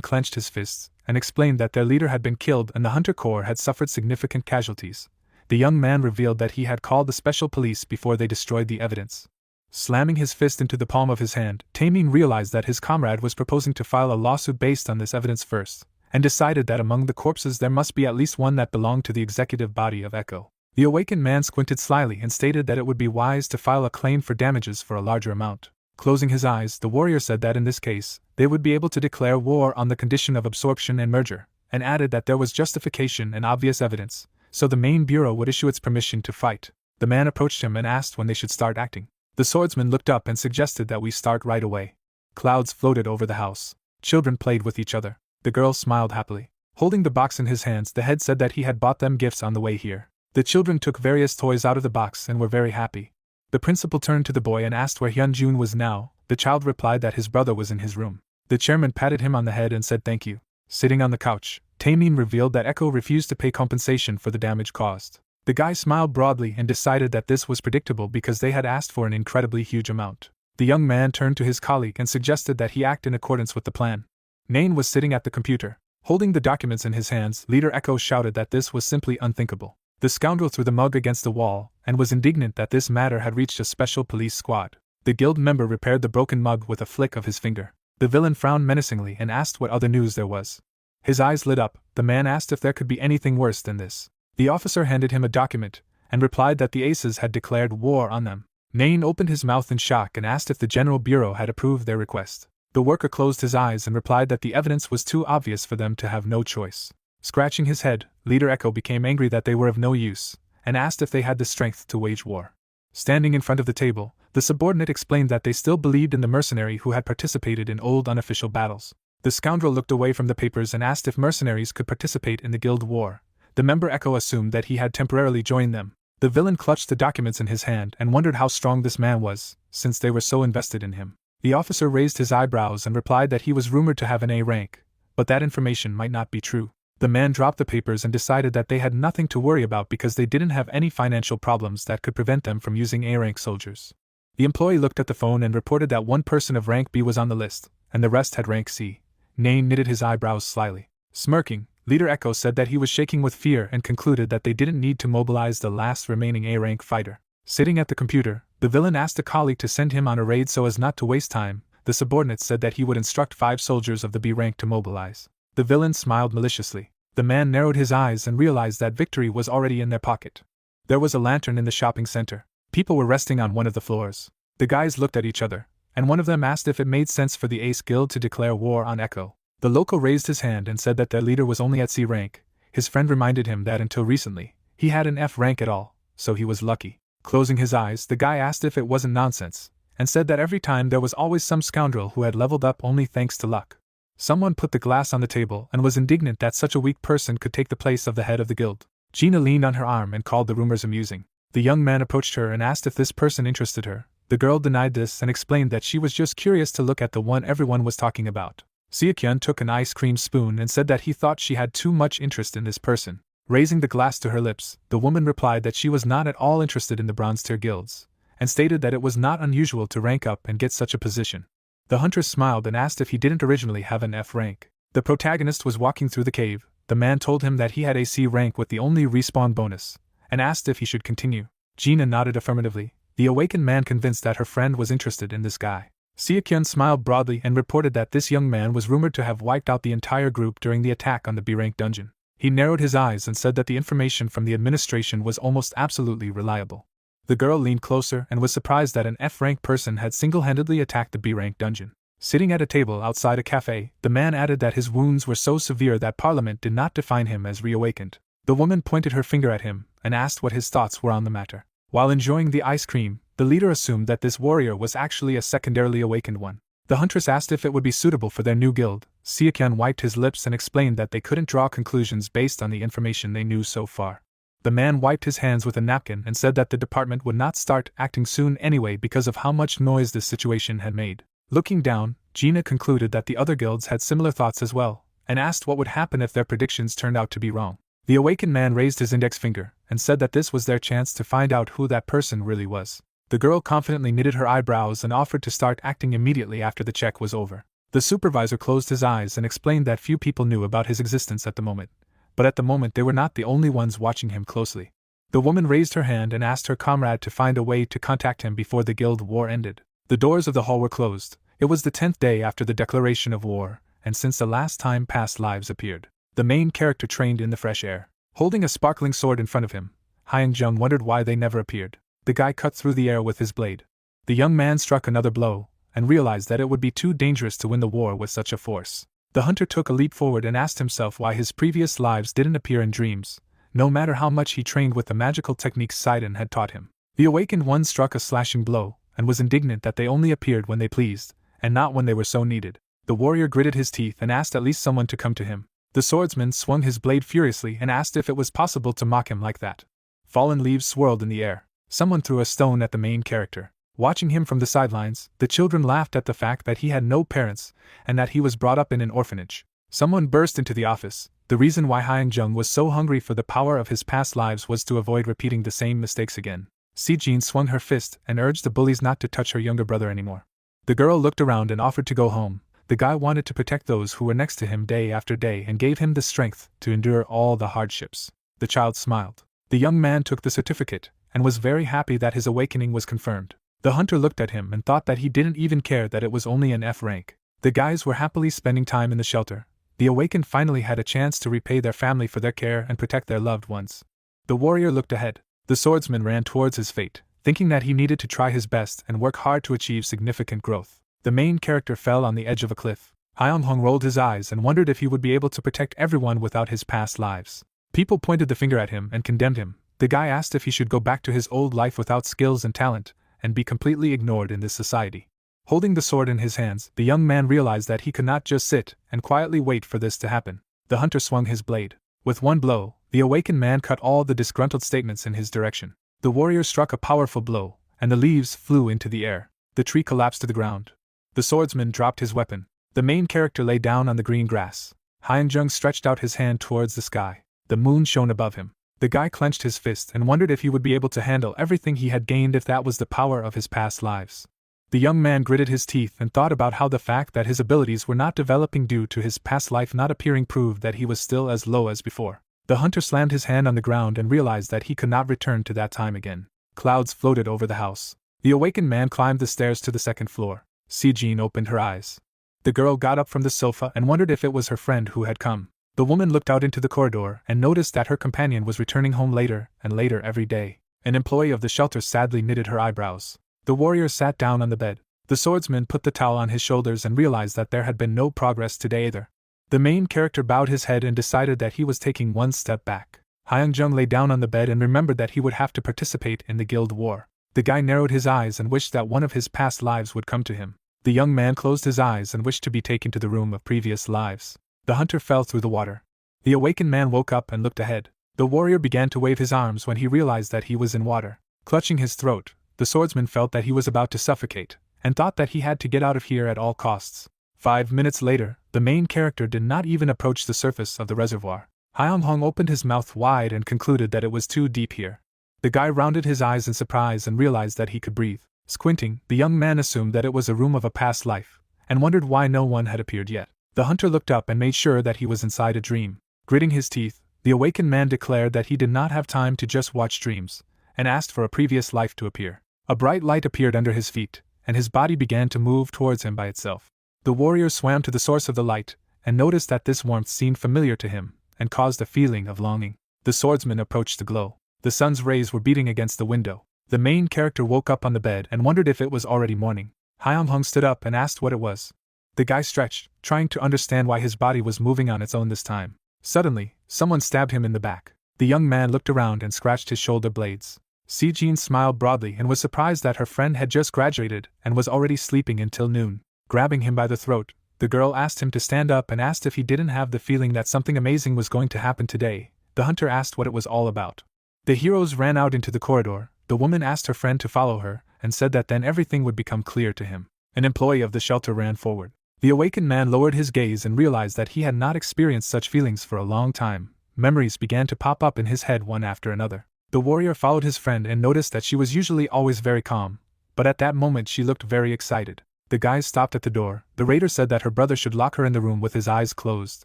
clenched his fists and explained that their leader had been killed and the Hunter Corps had suffered significant casualties. The young man revealed that he had called the special police before they destroyed the evidence. Slamming his fist into the palm of his hand, Taemin realized that his comrade was proposing to file a lawsuit based on this evidence first, and decided that among the corpses there must be at least one that belonged to the executive body of Echo. The awakened man squinted slyly and stated that it would be wise to file a claim for damages for a larger amount. Closing his eyes, the warrior said that in this case, they would be able to declare war on the condition of absorption and merger, and added that there was justification and obvious evidence, so the main bureau would issue its permission to fight. The man approached him and asked when they should start acting. The swordsman looked up and suggested that we start right away. Clouds floated over the house. Children played with each other. The girl smiled happily. Holding the box in his hands, the head said that he had bought them gifts on the way here. The children took various toys out of the box and were very happy. The principal turned to the boy and asked where Hyunjun was now. The child replied that his brother was in his room. The chairman patted him on the head and said thank you. Sitting on the couch, Taemin revealed that Echo refused to pay compensation for the damage caused. The guy smiled broadly and decided that this was predictable because they had asked for an incredibly huge amount. The young man turned to his colleague and suggested that he act in accordance with the plan. Nain was sitting at the computer. Holding the documents in his hands, Leader Echo shouted that this was simply unthinkable. The scoundrel threw the mug against the wall and was indignant that this matter had reached a special police squad. The guild member repaired the broken mug with a flick of his finger. The villain frowned menacingly and asked what other news there was. His eyes lit up. The man asked if there could be anything worse than this. The officer handed him a document and replied that the aces had declared war on them. Nain opened his mouth in shock and asked if the General Bureau had approved their request. The worker closed his eyes and replied that the evidence was too obvious for them to have no choice. Scratching his head, Leader Echo became angry that they were of no use, and asked if they had the strength to wage war. Standing in front of the table, the subordinate explained that they still believed in the mercenary who had participated in old unofficial battles. The scoundrel looked away from the papers and asked if mercenaries could participate in the guild war. The member Echo assumed that he had temporarily joined them. The villain clutched the documents in his hand and wondered how strong this man was, since they were so invested in him. The officer raised his eyebrows and replied that he was rumored to have an A rank, but that information might not be true. The man dropped the papers and decided that they had nothing to worry about because they didn't have any financial problems that could prevent them from using A-rank soldiers. The employee looked at the phone and reported that one person of rank B was on the list, and the rest had rank C. Nain knitted his eyebrows slyly. Smirking, Leader Echo said that he was shaking with fear and concluded that they didn't need to mobilize the last remaining A-rank fighter. Sitting at the computer, the villain asked a colleague to send him on a raid so as not to waste time. The subordinate said that he would instruct 5 soldiers of the B rank to mobilize. The villain smiled maliciously. The man narrowed his eyes and realized that victory was already in their pocket. There was a lantern in the shopping center. People were resting on one of the floors. The guys looked at each other, and one of them asked if it made sense for the Ace Guild to declare war on Echo. The local raised his hand and said that their leader was only at C rank. His friend reminded him that until recently, he had an F rank at all, so he was lucky. Closing his eyes, the guy asked if it wasn't nonsense, and said that every time there was always some scoundrel who had leveled up only thanks to luck. Someone put the glass on the table and was indignant that such a weak person could take the place of the head of the guild. Gina leaned on her arm and called the rumors amusing. The young man approached her and asked if this person interested her. The girl denied this and explained that she was just curious to look at the one everyone was talking about. Seokyun took an ice cream spoon and said that he thought she had too much interest in this person. Raising the glass to her lips, the woman replied that she was not at all interested in the bronze-tier guilds, and stated that it was not unusual to rank up and get such a position. The huntress smiled and asked if he didn't originally have an F rank. The protagonist was walking through the cave. The man told him that he had a C rank with the only respawn bonus, and asked if he should continue. Gina nodded affirmatively, the awakened man convinced that her friend was interested in this guy. Seokyun smiled broadly and reported that this young man was rumored to have wiped out the entire group during the attack on the B-rank dungeon. He narrowed his eyes and said that the information from the administration was almost absolutely reliable. The girl leaned closer and was surprised that an F-rank person had single-handedly attacked the B-rank dungeon. Sitting at a table outside a cafe, the man added that his wounds were so severe that Parliament did not define him as reawakened. The woman pointed her finger at him and asked what his thoughts were on the matter. While enjoying the ice cream, the leader assumed that this warrior was actually a secondarily awakened one. The huntress asked if it would be suitable for their new guild. Seokyeon wiped his lips and explained that they couldn't draw conclusions based on the information they knew so far. The man wiped his hands with a napkin and said that the department would not start acting soon anyway because of how much noise this situation had made. Looking down, Gina concluded that the other guilds had similar thoughts as well, and asked what would happen if their predictions turned out to be wrong. The awakened man raised his index finger and said that this was their chance to find out who that person really was. The girl confidently knitted her eyebrows and offered to start acting immediately after the check was over. The supervisor closed his eyes and explained that few people knew about his existence at the moment, but at the moment they were not the only ones watching him closely. The woman raised her hand and asked her comrade to find a way to contact him before the guild war ended. The doors of the hall were closed. It was the 10th day after the declaration of war, and since the last time past lives appeared. The main character trained in the fresh air. Holding a sparkling sword in front of him, Hyung-jung wondered why they never appeared. The guy cut through the air with his blade. The young man struck another blow, and realized that it would be too dangerous to win the war with such a force. The hunter took a leap forward and asked himself why his previous lives didn't appear in dreams, no matter how much he trained with the magical techniques Sidon had taught him. The awakened one struck a slashing blow, and was indignant that they only appeared when they pleased, and not when they were so needed. The warrior gritted his teeth and asked at least someone to come to him. The swordsman swung his blade furiously and asked if it was possible to mock him like that. Fallen leaves swirled in the air. Someone threw a stone at the main character. Watching him from the sidelines, the children laughed at the fact that he had no parents and that he was brought up in an orphanage. Someone burst into the office. The reason why Hyung-jung was so hungry for the power of his past lives was to avoid repeating the same mistakes again. Si-jin swung her fist and urged the bullies not to touch her younger brother anymore. The girl looked around and offered to go home. The guy wanted to protect those who were next to him day after day and gave him the strength to endure all the hardships. The child smiled. The young man took the certificate and was very happy that his awakening was confirmed. The hunter looked at him and thought that he didn't even care that it was only an F rank. The guys were happily spending time in the shelter. The awakened finally had a chance to repay their family for their care and protect their loved ones. The warrior looked ahead. The swordsman ran towards his fate, thinking that he needed to try his best and work hard to achieve significant growth. The main character fell on the edge of a cliff. Hyung-jung rolled his eyes and wondered if he would be able to protect everyone without his past lives. People pointed the finger at him and condemned him. The guy asked if he should go back to his old life without skills and talent, and be completely ignored in this society. Holding the sword in his hands, the young man realized that he could not just sit and quietly wait for this to happen. The hunter swung his blade. With one blow, the awakened man cut all the disgruntled statements in his direction. The warrior struck a powerful blow, and the leaves flew into the air. The tree collapsed to the ground. The swordsman dropped his weapon. The main character lay down on the green grass. Hyung-jung stretched out his hand towards the sky. The moon shone above him. The guy clenched his fist and wondered if he would be able to handle everything he had gained if that was the power of his past lives. The young man gritted his teeth and thought about how the fact that his abilities were not developing due to his past life not appearing proved that he was still as low as before. The hunter slammed his hand on the ground and realized that he could not return to that time again. Clouds floated over the house. The awakened man climbed the stairs to the second floor. Si-jin opened her eyes. The girl got up from the sofa and wondered if it was her friend who had come. The woman looked out into the corridor and noticed that her companion was returning home later and later every day. An employee of the shelter sadly knitted her eyebrows. The warrior sat down on the bed. The swordsman put the towel on his shoulders and realized that there had been no progress today either. The main character bowed his head and decided that he was taking one step back. Hyung-jung lay down on the bed and remembered that he would have to participate in the guild war. The guy narrowed his eyes and wished that one of his past lives would come to him. The young man closed his eyes and wished to be taken to the room of previous lives. The hunter fell through the water. The awakened man woke up and looked ahead. The warrior began to wave his arms when he realized that he was in water. Clutching his throat, the swordsman felt that he was about to suffocate, and thought that he had to get out of here at all costs. 5 minutes later, the main character did not even approach the surface of the reservoir. Hyung-jung opened his mouth wide and concluded that it was too deep here. The guy rounded his eyes in surprise and realized that he could breathe. Squinting, the young man assumed that it was a room of a past life, and wondered why no one had appeared yet. The hunter looked up and made sure that he was inside a dream. Gritting his teeth, the awakened man declared that he did not have time to just watch dreams, and asked for a previous life to appear. A bright light appeared under his feet, and his body began to move towards him by itself. The warrior swam to the source of the light, and noticed that this warmth seemed familiar to him, and caused a feeling of longing. The swordsman approached the glow. The sun's rays were beating against the window. The main character woke up on the bed and wondered if it was already morning. Hyung-hung stood up and asked what it was. The guy stretched, trying to understand why his body was moving on its own this time. Suddenly, someone stabbed him in the back. The young man looked around and scratched his shoulder blades. Si-jin smiled broadly and was surprised that her friend had just graduated and was already sleeping until noon. Grabbing him by the throat, the girl asked him to stand up and asked if he didn't have the feeling that something amazing was going to happen today. The hunter asked what it was all about. The heroes ran out into the corridor. The woman asked her friend to follow her and said that then everything would become clear to him. An employee of the shelter ran forward. The awakened man lowered his gaze and realized that he had not experienced such feelings for a long time. Memories began to pop up in his head one after another. The warrior followed his friend and noticed that she was usually always very calm, but at that moment she looked very excited. The guys stopped at the door. The raider said that her brother should lock her in the room with his eyes closed.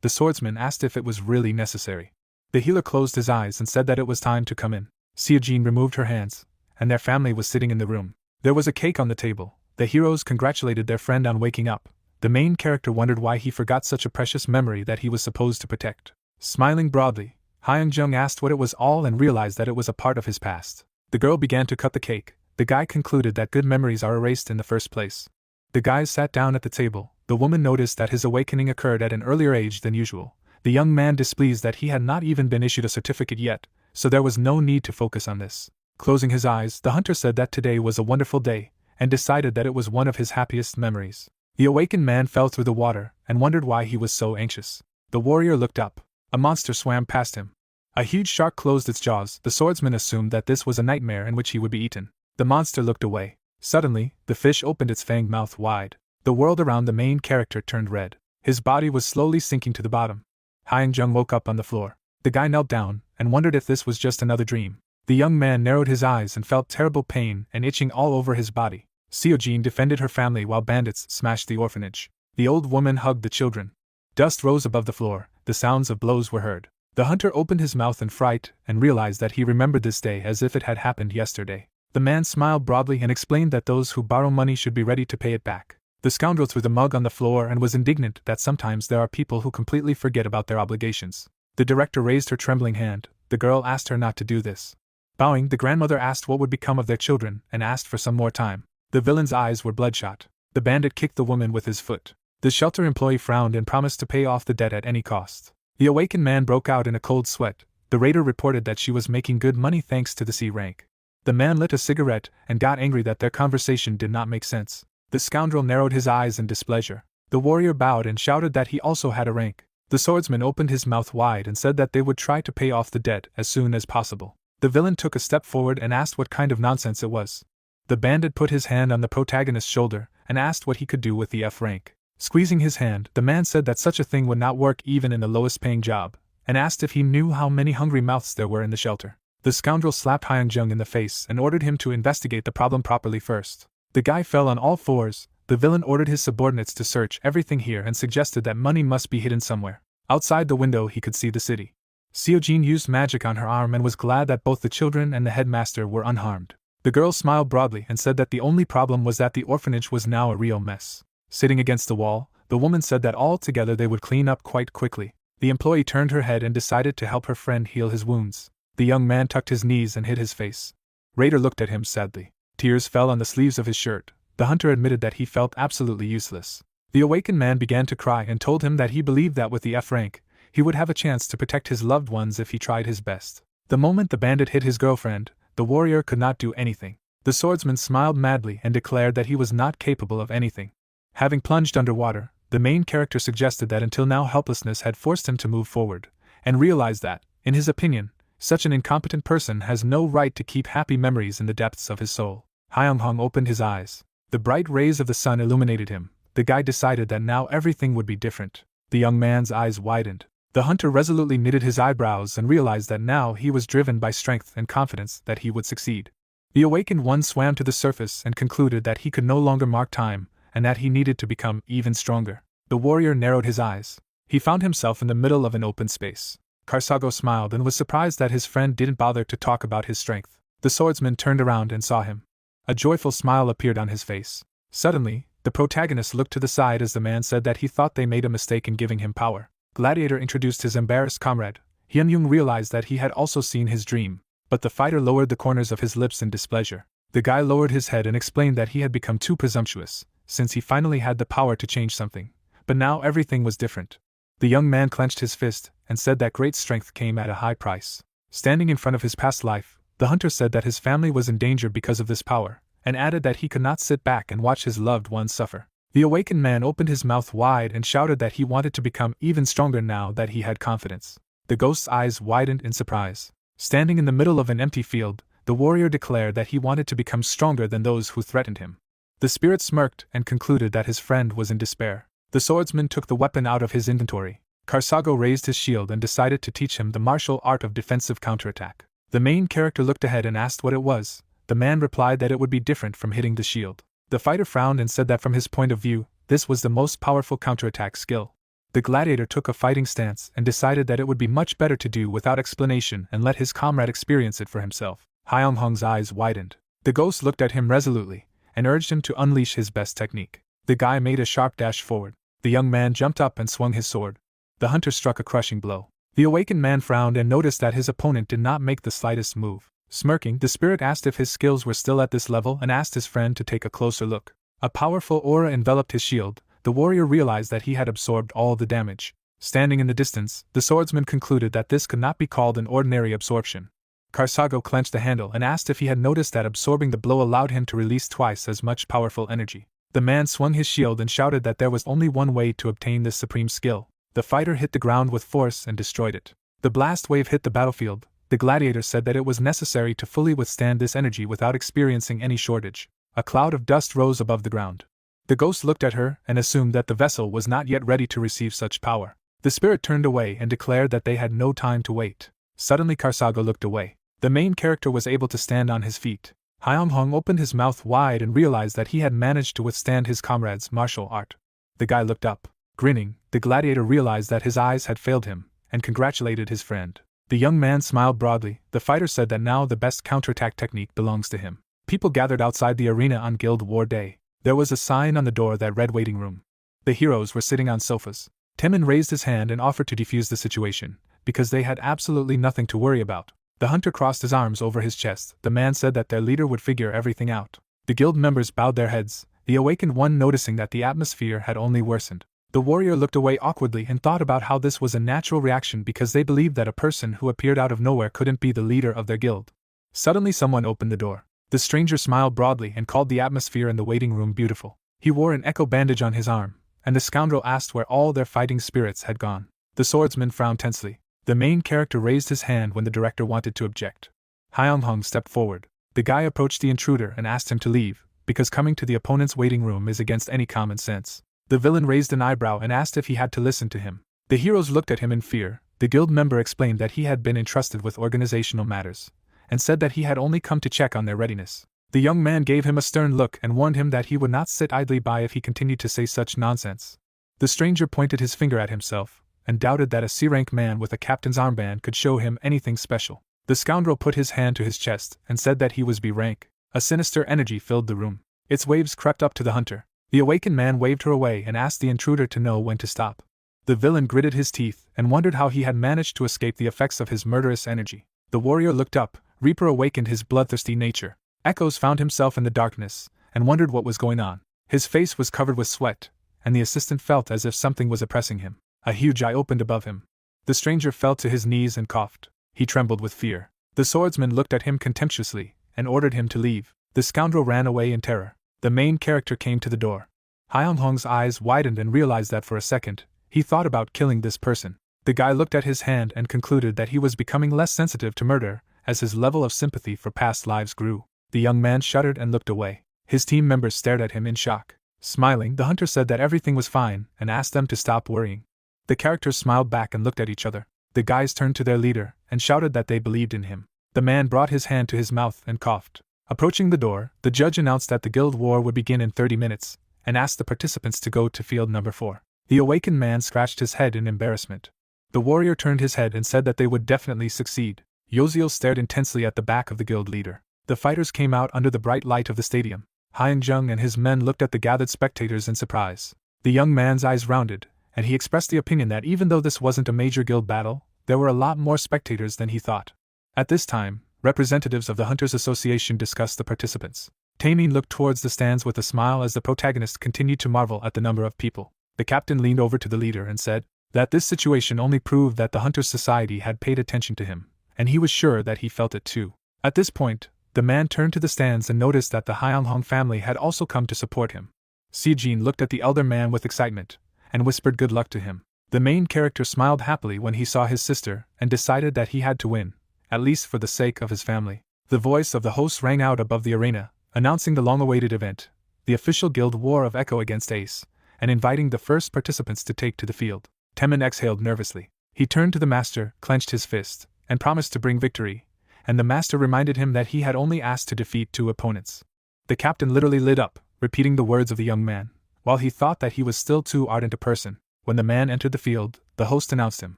The swordsman asked if it was really necessary. The healer closed his eyes and said that it was time to come in. Si-jin removed her hands, and their family was sitting in the room. There was a cake on the table. The heroes congratulated their friend on waking up. The main character wondered why he forgot such a precious memory that he was supposed to protect. Smiling broadly, Hyung-jung asked what it was all and realized that it was a part of his past. The girl began to cut the cake. The guy concluded that good memories are erased in the first place. The guys sat down at the table. The woman noticed that his awakening occurred at an earlier age than usual. The young man displeased that he had not even been issued a certificate yet, so there was no need to focus on this. Closing his eyes, the hunter said that today was a wonderful day, and decided that it was one of his happiest memories. The awakened man fell through the water, and wondered why he was so anxious. The warrior looked up. A monster swam past him. A huge shark closed its jaws. The swordsman assumed that this was a nightmare in which he would be eaten. The monster looked away. Suddenly, the fish opened its fanged mouth wide. The world around the main character turned red. His body was slowly sinking to the bottom. Hyung-jung woke up on the floor. The guy knelt down, and wondered if this was just another dream. The young man narrowed his eyes and felt terrible pain and itching all over his body. Seo-jin defended her family while bandits smashed the orphanage. The old woman hugged the children. Dust rose above the floor. The sounds of blows were heard. The hunter opened his mouth in fright and realized that he remembered this day as if it had happened yesterday. The man smiled broadly and explained that those who borrow money should be ready to pay it back. The scoundrel threw the mug on the floor and was indignant that sometimes there are people who completely forget about their obligations. The director raised her trembling hand. The girl asked her not to do this. Bowing, the grandmother asked what would become of their children and asked for some more time. The villain's eyes were bloodshot. The bandit kicked the woman with his foot. The shelter employee frowned and promised to pay off the debt at any cost. The awakened man broke out in a cold sweat. The raider reported that she was making good money thanks to the C rank. The man lit a cigarette and got angry that their conversation did not make sense. The scoundrel narrowed his eyes in displeasure. The warrior bowed and shouted that he also had a rank. The swordsman opened his mouth wide and said that they would try to pay off the debt as soon as possible. The villain took a step forward and asked what kind of nonsense it was. The bandit put his hand on the protagonist's shoulder and asked what he could do with the F rank. Squeezing his hand, the man said that such a thing would not work even in the lowest paying job, and asked if he knew how many hungry mouths there were in the shelter. The scoundrel slapped Hyung-jung in the face and ordered him to investigate the problem properly first. The guy fell on all fours. The villain ordered his subordinates to search everything here and suggested that money must be hidden somewhere. Outside the window he could see the city. Seo-jin used magic on her arm and was glad that both the children and the headmaster were unharmed. The girl smiled broadly and said that the only problem was that the orphanage was now a real mess. Sitting against the wall, the woman said that all together they would clean up quite quickly. The employee turned her head and decided to help her friend heal his wounds. The young man tucked his knees and hid his face. Raider looked at him sadly. Tears fell on the sleeves of his shirt. The hunter admitted that he felt absolutely useless. The awakened man began to cry and told him that he believed that with the F rank, he would have a chance to protect his loved ones if he tried his best. The moment the bandit hit his girlfriend, the warrior could not do anything. The swordsman smiled madly and declared that he was not capable of anything. Having plunged underwater, the main character suggested that until now helplessness had forced him to move forward, and realized that, in his opinion, such an incompetent person has no right to keep happy memories in the depths of his soul. Hyung-hung opened his eyes. The bright rays of the sun illuminated him. The guy decided that now everything would be different. The young man's eyes widened. The hunter resolutely knitted his eyebrows and realized that now he was driven by strength and confidence that he would succeed. The awakened one swam to the surface and concluded that he could no longer mark time, and that he needed to become even stronger. The warrior narrowed his eyes. He found himself in the middle of an open space. Karsago smiled and was surprised that his friend didn't bother to talk about his strength. The swordsman turned around and saw him. A joyful smile appeared on his face. Suddenly, the protagonist looked to the side as the man said that he thought they made a mistake in giving him power. Gladiator introduced his embarrassed comrade. Hyun-Jung realized that he had also seen his dream, but the fighter lowered the corners of his lips in displeasure. The guy lowered his head and explained that he had become too presumptuous, since he finally had the power to change something, but now everything was different. The young man clenched his fist and said that great strength came at a high price. Standing in front of his past life, the hunter said that his family was in danger because of this power, and added that he could not sit back and watch his loved ones suffer. The awakened man opened his mouth wide and shouted that he wanted to become even stronger now that he had confidence. The ghost's eyes widened in surprise. Standing in the middle of an empty field, the warrior declared that he wanted to become stronger than those who threatened him. The spirit smirked and concluded that his friend was in despair. The swordsman took the weapon out of his inventory. Karsago raised his shield and decided to teach him the martial art of defensive counterattack. The main character looked ahead and asked what it was. The man replied that it would be different from hitting the shield. The fighter frowned and said that from his point of view, this was the most powerful counterattack skill. The gladiator took a fighting stance and decided that it would be much better to do without explanation and let his comrade experience it for himself. Hyung-Hong's eyes widened. The ghost looked at him resolutely and urged him to unleash his best technique. The guy made a sharp dash forward. The young man jumped up and swung his sword. The hunter struck a crushing blow. The awakened man frowned and noticed that his opponent did not make the slightest move. Smirking, the spirit asked if his skills were still at this level and asked his friend to take a closer look. A powerful aura enveloped his shield. The warrior realized that he had absorbed all the damage. Standing in the distance, the swordsman concluded that this could not be called an ordinary absorption. Karsago clenched the handle and asked if he had noticed that absorbing the blow allowed him to release twice as much powerful energy. The man swung his shield and shouted that there was only one way to obtain this supreme skill. The fighter hit the ground with force and destroyed it. The blast wave hit the battlefield. The gladiator said that it was necessary to fully withstand this energy without experiencing any shortage. A cloud of dust rose above the ground. The ghost looked at her and assumed that the vessel was not yet ready to receive such power. The spirit turned away and declared that they had no time to wait. Suddenly Karsago looked away. The main character was able to stand on his feet. Hyung-Hong opened his mouth wide and realized that he had managed to withstand his comrade's martial art. The guy looked up. Grinning, the gladiator realized that his eyes had failed him, and congratulated his friend. The young man smiled broadly. The fighter said that now the best counterattack technique belongs to him. People gathered outside the arena on Guild War Day. There was a sign on the door that read waiting room. The heroes were sitting on sofas. Timon raised his hand and offered to defuse the situation, because they had absolutely nothing to worry about. The hunter crossed his arms over his chest. The man said that their leader would figure everything out. The guild members bowed their heads, the awakened one noticing that the atmosphere had only worsened. The warrior looked away awkwardly and thought about how this was a natural reaction because they believed that a person who appeared out of nowhere couldn't be the leader of their guild. Suddenly someone opened the door. The stranger smiled broadly and called the atmosphere in the waiting room beautiful. He wore an echo bandage on his arm, and the scoundrel asked where all their fighting spirits had gone. The swordsman frowned tensely. The main character raised his hand when the director wanted to object. Hyung-Hong stepped forward. The guy approached the intruder and asked him to leave, because coming to the opponent's waiting room is against any common sense. The villain raised an eyebrow and asked if he had to listen to him. The heroes looked at him in fear. The guild member explained that he had been entrusted with organizational matters, and said that he had only come to check on their readiness. The young man gave him a stern look and warned him that he would not sit idly by if he continued to say such nonsense. The stranger pointed his finger at himself, and doubted that a C-rank man with a captain's armband could show him anything special. The scoundrel put his hand to his chest and said that he was B-rank. A sinister energy filled the room. Its waves crept up to the hunter. The awakened man waved her away and asked the intruder to know when to stop. The villain gritted his teeth and wondered how he had managed to escape the effects of his murderous energy. The warrior looked up. Reaper awakened his bloodthirsty nature. Echoes found himself in the darkness and wondered what was going on. His face was covered with sweat, and the assistant felt as if something was oppressing him. A huge eye opened above him. The stranger fell to his knees and coughed. He trembled with fear. The swordsman looked at him contemptuously and ordered him to leave. The scoundrel ran away in terror. The main character came to the door. Hyung-Hong's eyes widened and realized that for a second, he thought about killing this person. The guy looked at his hand and concluded that he was becoming less sensitive to murder as his level of sympathy for past lives grew. The young man shuddered and looked away. His team members stared at him in shock. Smiling, the hunter said that everything was fine and asked them to stop worrying. The characters smiled back and looked at each other. The guys turned to their leader and shouted that they believed in him. The man brought his hand to his mouth and coughed. Approaching the door, the judge announced that the guild war would begin in 30 minutes, and asked the participants to go to field number 4. The awakened man scratched his head in embarrassment. The warrior turned his head and said that they would definitely succeed. Yoziel stared intensely at the back of the guild leader. The fighters came out under the bright light of the stadium. Hyun-Jung and his men looked at the gathered spectators in surprise. The young man's eyes rounded, and he expressed the opinion that even though this wasn't a major guild battle, there were a lot more spectators than he thought. At this time, representatives of the Hunters Association discussed the participants. Taming looked towards the stands with a smile as the protagonist continued to marvel at the number of people. The captain leaned over to the leader and said that this situation only proved that the Hunters Society had paid attention to him, and he was sure that he felt it too. At this point, the man turned to the stands and noticed that the Hyeonghong family had also come to support him. Sejin looked at the elder man with excitement, and whispered good luck to him. The main character smiled happily when he saw his sister, and decided that he had to win, at least for the sake of his family. The voice of the host rang out above the arena, announcing the long-awaited event, the official guild war of Echo against Ace, and inviting the first participants to take to the field. Temin exhaled nervously. He turned to the master, clenched his fist, and promised to bring victory, and the master reminded him that he had only asked to defeat 2 opponents. The captain literally lit up, repeating the words of the young man, while he thought that he was still too ardent a person. When the man entered the field, the host announced him.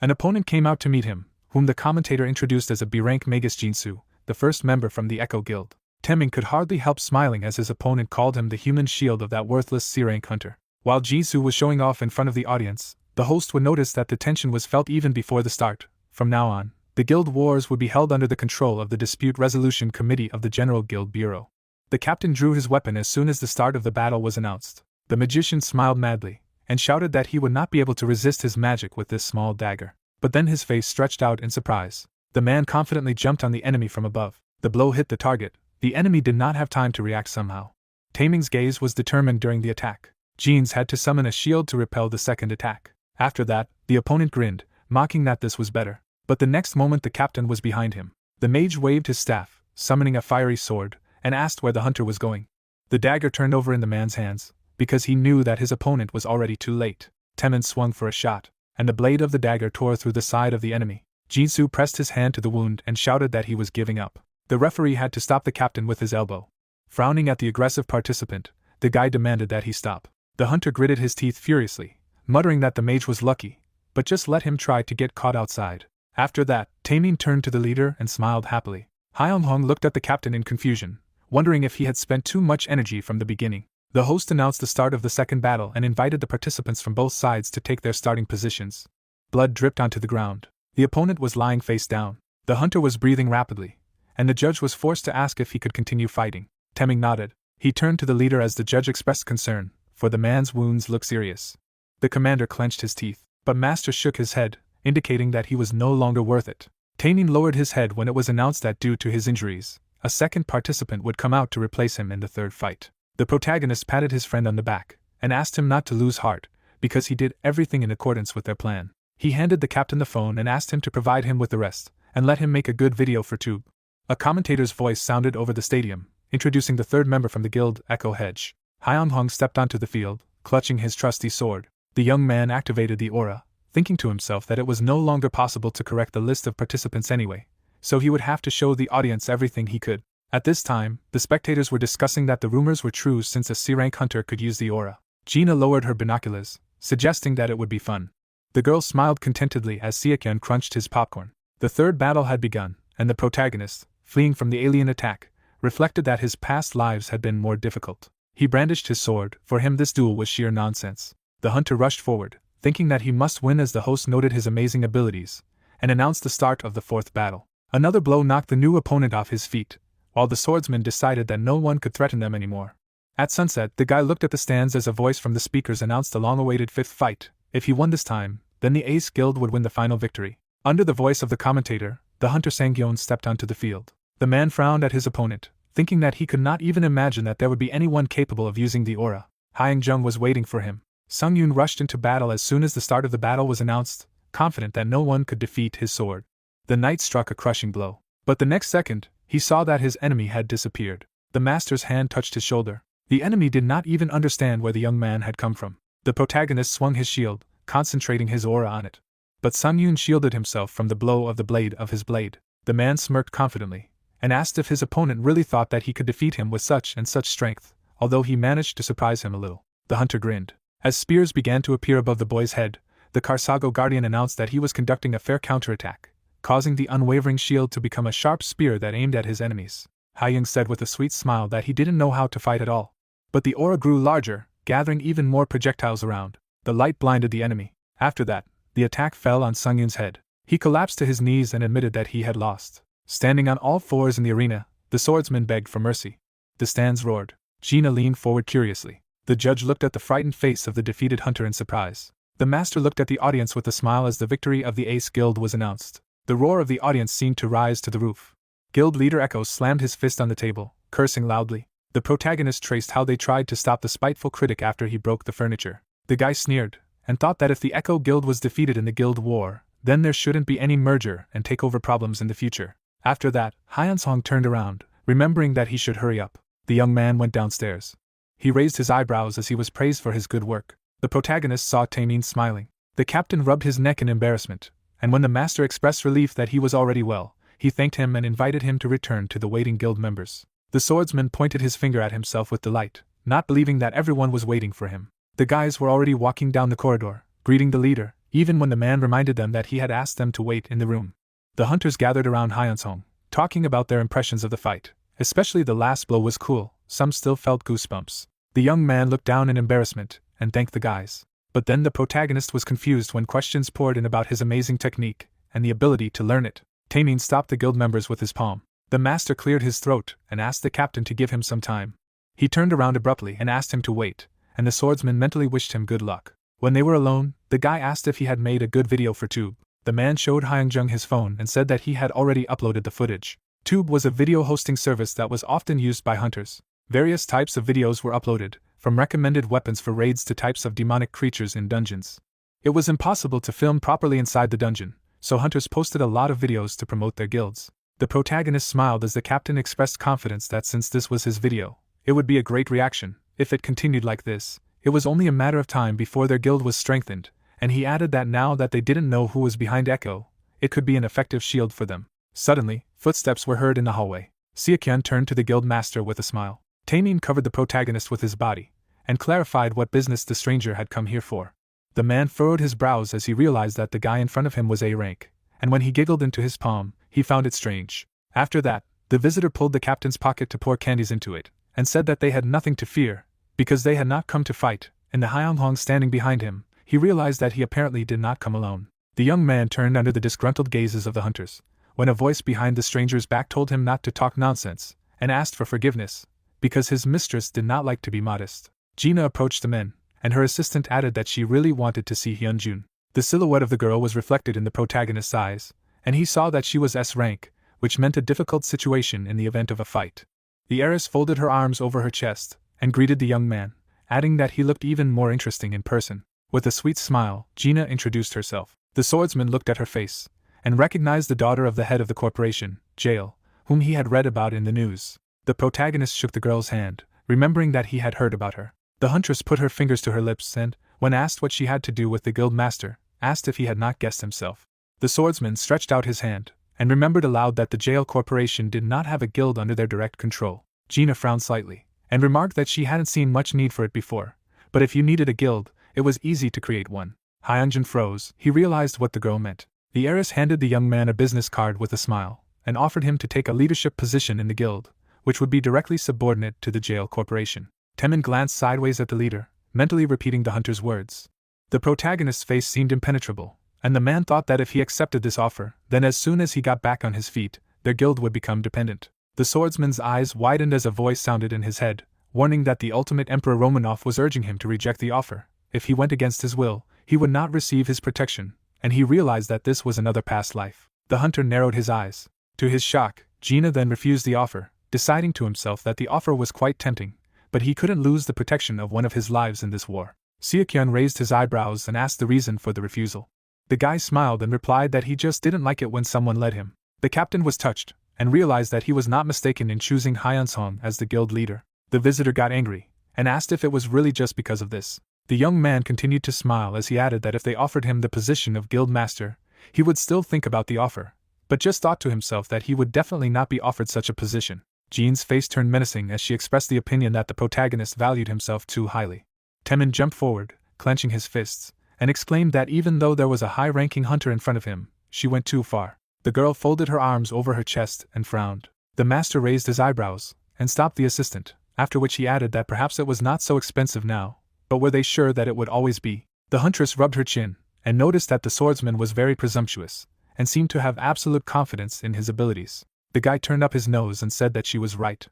An opponent came out to meet him, whom the commentator introduced as a B-rank Magus Jinsu, the first member from the Echo Guild. Teming could hardly help smiling as his opponent called him the human shield of that worthless C-rank hunter. While Jinsu was showing off in front of the audience, the host would notice that the tension was felt even before the start. From now on, the guild wars would be held under the control of the Dispute Resolution Committee of the General Guild Bureau. The captain drew his weapon as soon as the start of the battle was announced. The magician smiled madly, and shouted that he would not be able to resist his magic with this small dagger. But then his face stretched out in surprise. The man confidently jumped on the enemy from above. The blow hit the target. The enemy did not have time to react somehow. Taming's gaze was determined during the attack. Jeans had to summon a shield to repel the second attack. After that, the opponent grinned, mocking that this was better. But the next moment the captain was behind him. The mage waved his staff, summoning a fiery sword, and asked where the hunter was going. The dagger turned over in the man's hands, because he knew that his opponent was already too late. Temin swung for a shot, and the blade of the dagger tore through the side of the enemy. Jinsu pressed his hand to the wound and shouted that he was giving up. The referee had to stop the captain with his elbow. Frowning at the aggressive participant, the guy demanded that he stop. The hunter gritted his teeth furiously, muttering that the mage was lucky, but just let him try to get caught outside. After that, Taming turned to the leader and smiled happily. Hyeonghong looked at the captain in confusion, wondering if he had spent too much energy from the beginning. The host announced the start of the second battle and invited the participants from both sides to take their starting positions. Blood dripped onto the ground. The opponent was lying face down. The hunter was breathing rapidly, and the judge was forced to ask if he could continue fighting. Teming nodded. He turned to the leader as the judge expressed concern, for the man's wounds looked serious. The commander clenched his teeth, but Master shook his head, indicating that he was no longer worth it. Taming lowered his head when it was announced that due to his injuries, a second participant would come out to replace him in the third fight. The protagonist patted his friend on the back, and asked him not to lose heart, because he did everything in accordance with their plan. He handed the captain the phone and asked him to provide him with the rest, and let him make a good video for Tube. A commentator's voice sounded over the stadium, introducing the third member from the guild, Echo Hedge. Hyeonghong stepped onto the field, clutching his trusty sword. The young man activated the aura, thinking to himself that it was no longer possible to correct the list of participants anyway, so he would have to show the audience everything he could. At this time, the spectators were discussing that the rumors were true since a C-rank hunter could use the aura. Gina lowered her binoculars, suggesting that it would be fun. The girl smiled contentedly as Seokyeon crunched his popcorn. The third battle had begun, and the protagonist, fleeing from the alien attack, reflected that his past lives had been more difficult. He brandished his sword. For him this duel was sheer nonsense. The hunter rushed forward, thinking that he must win as the host noted his amazing abilities, and announced the start of the fourth battle. Another blow knocked the new opponent off his feet, while the swordsman decided that no one could threaten them anymore. At sunset, the guy looked at the stands as a voice from the speakers announced the long-awaited fifth fight. If he won this time, then the Ace Guild would win the final victory. Under the voice of the commentator, the hunter Sangyeon stepped onto the field. The man frowned at his opponent, thinking that he could not even imagine that there would be anyone capable of using the aura. Hyung-jung was waiting for him. Sung-yoon rushed into battle as soon as the start of the battle was announced, confident that no one could defeat his sword. The knight struck a crushing blow. But the next second, he saw that his enemy had disappeared. The master's hand touched his shoulder. The enemy did not even understand where the young man had come from. The protagonist swung his shield, concentrating his aura on it. But Sung-yoon shielded himself from the blow of the blade of his blade. The man smirked confidently, and asked if his opponent really thought that he could defeat him with such and such strength, although he managed to surprise him a little. The hunter grinned. As spears began to appear above the boy's head, the Karsago Guardian announced that he was conducting a fair counterattack, causing the unwavering shield to become a sharp spear that aimed at his enemies. Hyung said with a sweet smile that he didn't know how to fight at all. But the aura grew larger, gathering even more projectiles around. The light blinded the enemy. After that, the attack fell on Sung Yun's head. He collapsed to his knees and admitted that he had lost. Standing on all fours in the arena, the swordsman begged for mercy. The stands roared. Gina leaned forward curiously. The judge looked at the frightened face of the defeated hunter in surprise. The master looked at the audience with a smile as the victory of the Ace Guild was announced. The roar of the audience seemed to rise to the roof. Guild leader Echo slammed his fist on the table, cursing loudly. The protagonist traced how they tried to stop the spiteful critic after he broke the furniture. The guy sneered, and thought that if the Echo Guild was defeated in the guild war, then there shouldn't be any merger and takeover problems in the future. After that, Hyeonsong turned around, remembering that he should hurry up. The young man went downstairs. He raised his eyebrows as he was praised for his good work. The protagonist saw Taemin smiling. The captain rubbed his neck in embarrassment, and when the master expressed relief that he was already well, he thanked him and invited him to return to the waiting guild members. The swordsman pointed his finger at himself with delight, not believing that everyone was waiting for him. The guys were already walking down the corridor, greeting the leader, even when the man reminded them that he had asked them to wait in the room. The hunters gathered around Hyeonsong, talking about their impressions of the fight. Especially the last blow was cool, some still felt goosebumps. The young man looked down in embarrassment, and thanked the guys. But then the protagonist was confused when questions poured in about his amazing technique, and the ability to learn it. Taemin stopped the guild members with his palm. The master cleared his throat, and asked the captain to give him some time. He turned around abruptly and asked him to wait, and the swordsman mentally wished him good luck. When they were alone, the guy asked if he had made a good video for Tube. The man showed Hyungjung his phone and said that he had already uploaded the footage. Tube was a video hosting service that was often used by hunters. Various types of videos were uploaded, from recommended weapons for raids to types of demonic creatures in dungeons. It was impossible to film properly inside the dungeon, so hunters posted a lot of videos to promote their guilds. The protagonist smiled as the captain expressed confidence that since this was his video, it would be a great reaction. If it continued like this, it was only a matter of time before their guild was strengthened, and he added that now that they didn't know who was behind Echo, it could be an effective shield for them. Suddenly, footsteps were heard in the hallway. Seokyun turned to the guild master with a smile. Taemin covered the protagonist with his body, and clarified what business the stranger had come here for. The man furrowed his brows as he realized that the guy in front of him was A rank, and when he giggled into his palm, he found it strange. After that, the visitor pulled the captain's pocket to pour candies into it, and said that they had nothing to fear, because they had not come to fight. In the Hyeonghong standing behind him, he realized that he apparently did not come alone. The young man turned under the disgruntled gazes of the hunters, when a voice behind the stranger's back told him not to talk nonsense, and asked for forgiveness, because his mistress did not like to be modest. Gina approached the men, and her assistant added that she really wanted to see Hyunjun. The silhouette of the girl was reflected in the protagonist's eyes, and he saw that she was S rank, which meant a difficult situation in the event of a fight. The heiress folded her arms over her chest, and greeted the young man, adding that he looked even more interesting in person. With a sweet smile, Gina introduced herself. The swordsman looked at her face, and recognized the daughter of the head of the corporation, Jael, whom he had read about in the news. The protagonist shook the girl's hand, remembering that he had heard about her. The huntress put her fingers to her lips and, when asked what she had to do with the guild master, asked if he had not guessed himself. The swordsman stretched out his hand, and remembered aloud that the Jael corporation did not have a guild under their direct control. Gina frowned slightly, and remarked that she hadn't seen much need for it before, but if you needed a guild, it was easy to create one. Hyunjun froze. He realized what the girl meant. The heiress handed the young man a business card with a smile, and offered him to take a leadership position in the guild, which would be directly subordinate to the Jael corporation. Taemin glanced sideways at the leader, mentally repeating the hunter's words. The protagonist's face seemed impenetrable, and the man thought that if he accepted this offer, then as soon as he got back on his feet, their guild would become dependent. The swordsman's eyes widened as a voice sounded in his head, warning that the ultimate Emperor Romanov was urging him to reject the offer. If he went against his will, he would not receive his protection, and he realized that this was another past life. The hunter narrowed his eyes. To his shock, Gina then refused the offer, deciding to himself that the offer was quite tempting, but he couldn't lose the protection of one of his lives in this war. Seokyun raised his eyebrows and asked the reason for the refusal. The guy smiled and replied that he just didn't like it when someone led him. The captain was touched, and realized that he was not mistaken in choosing Hyunsong as the guild leader. The visitor got angry, and asked if it was really just because of this. The young man continued to smile as he added that if they offered him the position of guild master, he would still think about the offer, but just thought to himself that he would definitely not be offered such a position. Jean's face turned menacing as she expressed the opinion that the protagonist valued himself too highly. Taemin jumped forward, clenching his fists, and exclaimed that even though there was a high-ranking hunter in front of him, she went too far. The girl folded her arms over her chest and frowned. The master raised his eyebrows, and stopped the assistant, after which he added that perhaps it was not so expensive now, but were they sure that it would always be? The huntress rubbed her chin, and noticed that the swordsman was very presumptuous, and seemed to have absolute confidence in his abilities. The guy turned up his nose and said that she was right.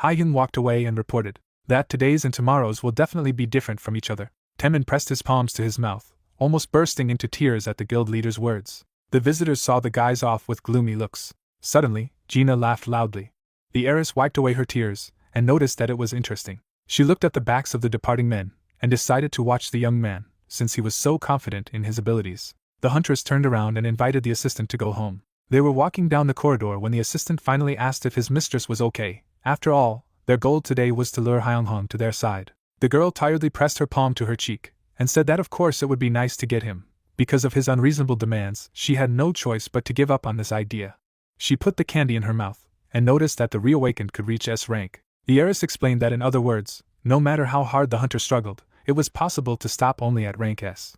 Hyun walked away and reported that today's and tomorrow's will definitely be different from each other. Taemin pressed his palms to his mouth, almost bursting into tears at the guild leader's words. The visitors saw the guys off with gloomy looks. Suddenly, Gina laughed loudly. The heiress wiped away her tears, and noticed that it was interesting. She looked at the backs of the departing men, and decided to watch the young man, since he was so confident in his abilities. The huntress turned around and invited the assistant to go home. They were walking down the corridor when the assistant finally asked if his mistress was okay. After all, their goal today was to lure Hyung-hong to their side. The girl tiredly pressed her palm to her cheek, and said that of course it would be nice to get him. Because of his unreasonable demands, she had no choice but to give up on this idea. She put the candy in her mouth, and noticed that the reawakened could reach S rank. The heiress explained that in other words, no matter how hard the hunter struggled, it was possible to stop only at rank S.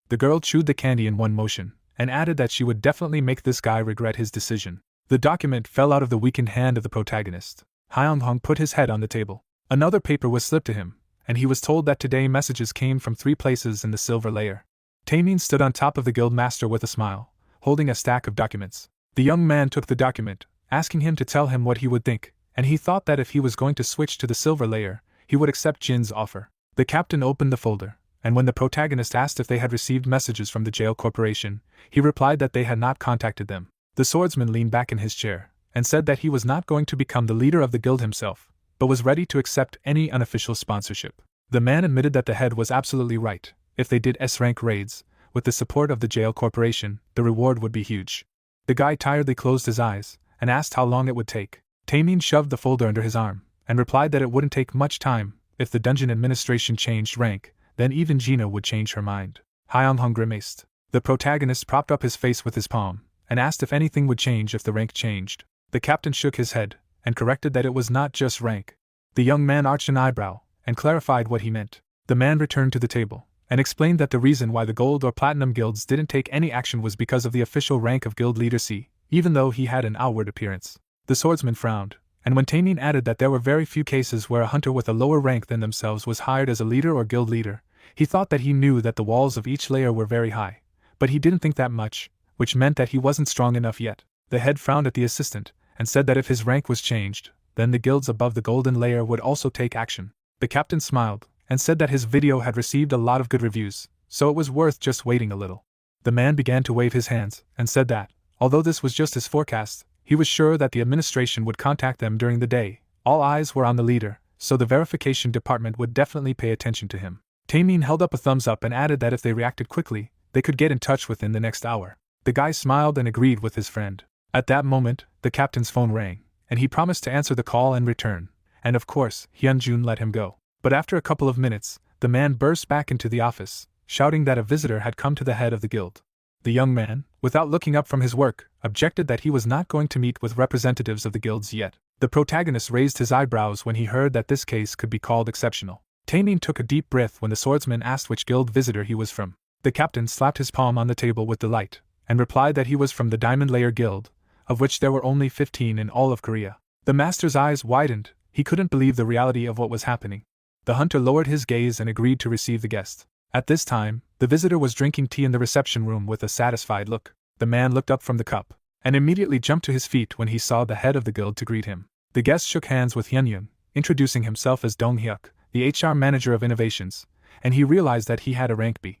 The girl chewed the candy in one motion, and added that she would definitely make this guy regret his decision. The document fell out of the weakened hand of the protagonist. Hyung-hong put his head on the table. Another paper was slipped to him, and he was told that today messages came from 3 places in the silver layer. Taemin stood on top of the guild master with a smile, holding a stack of documents. The young man took the document, asking him to tell him what he would think, and he thought that if he was going to switch to the silver layer, he would accept Jin's offer. The captain opened the folder, and when the protagonist asked if they had received messages from the jail corporation, he replied that they had not contacted them. The swordsman leaned back in his chair, and said that he was not going to become the leader of the guild himself, but was ready to accept any unofficial sponsorship. The man admitted that the head was absolutely right. If they did S-rank raids, with the support of the jail corporation, the reward would be huge. The guy tiredly closed his eyes, and asked how long it would take. Taemin shoved the folder under his arm, and replied that it wouldn't take much time. If the dungeon administration changed rank, then even Gina would change her mind. Hyung-hong grimaced. The protagonist propped up his face with his palm, and asked if anything would change if the rank changed. The captain shook his head, and corrected that it was not just rank. The young man arched an eyebrow, and clarified what he meant. The man returned to the table, and explained that the reason why the gold or platinum guilds didn't take any action was because of the official rank of guild leader C, even though he had an outward appearance. The swordsman frowned, and when Taemin added that there were very few cases where a hunter with a lower rank than themselves was hired as a leader or guild leader, he thought that he knew that the walls of each layer were very high, but he didn't think that much, which meant that he wasn't strong enough yet. The head frowned at the assistant, and said that if his rank was changed, then the guilds above the golden layer would also take action. The captain smiled, and said that his video had received a lot of good reviews, so it was worth just waiting a little. The man began to wave his hands, and said that, although this was just his forecast, he was sure that the administration would contact them during the day. All eyes were on the leader, so the verification department would definitely pay attention to him. Taemin held up a thumbs up and added that if they reacted quickly, they could get in touch within the next hour. The guy smiled and agreed with his friend. At that moment, the captain's phone rang, and he promised to answer the call and return. And of course, Hyunjun let him go. But after a couple of minutes, the man burst back into the office, shouting that a visitor had come to the head of the guild. The young man, without looking up from his work, objected that he was not going to meet with representatives of the guilds yet. The protagonist raised his eyebrows when he heard that this case could be called exceptional. Taemin took a deep breath when the swordsman asked which guild visitor he was from. The captain slapped his palm on the table with delight, and replied that he was from the Diamond Layer Guild, of which there were only 15 in all of Korea. The master's eyes widened. He couldn't believe the reality of what was happening. The hunter lowered his gaze and agreed to receive the guest. At this time, the visitor was drinking tea in the reception room with a satisfied look. The man looked up from the cup, and immediately jumped to his feet when he saw the head of the guild to greet him. The guest shook hands with Hyunjun, introducing himself as Dong Hyuk, the HR manager of innovations, and he realized that he had a rank B.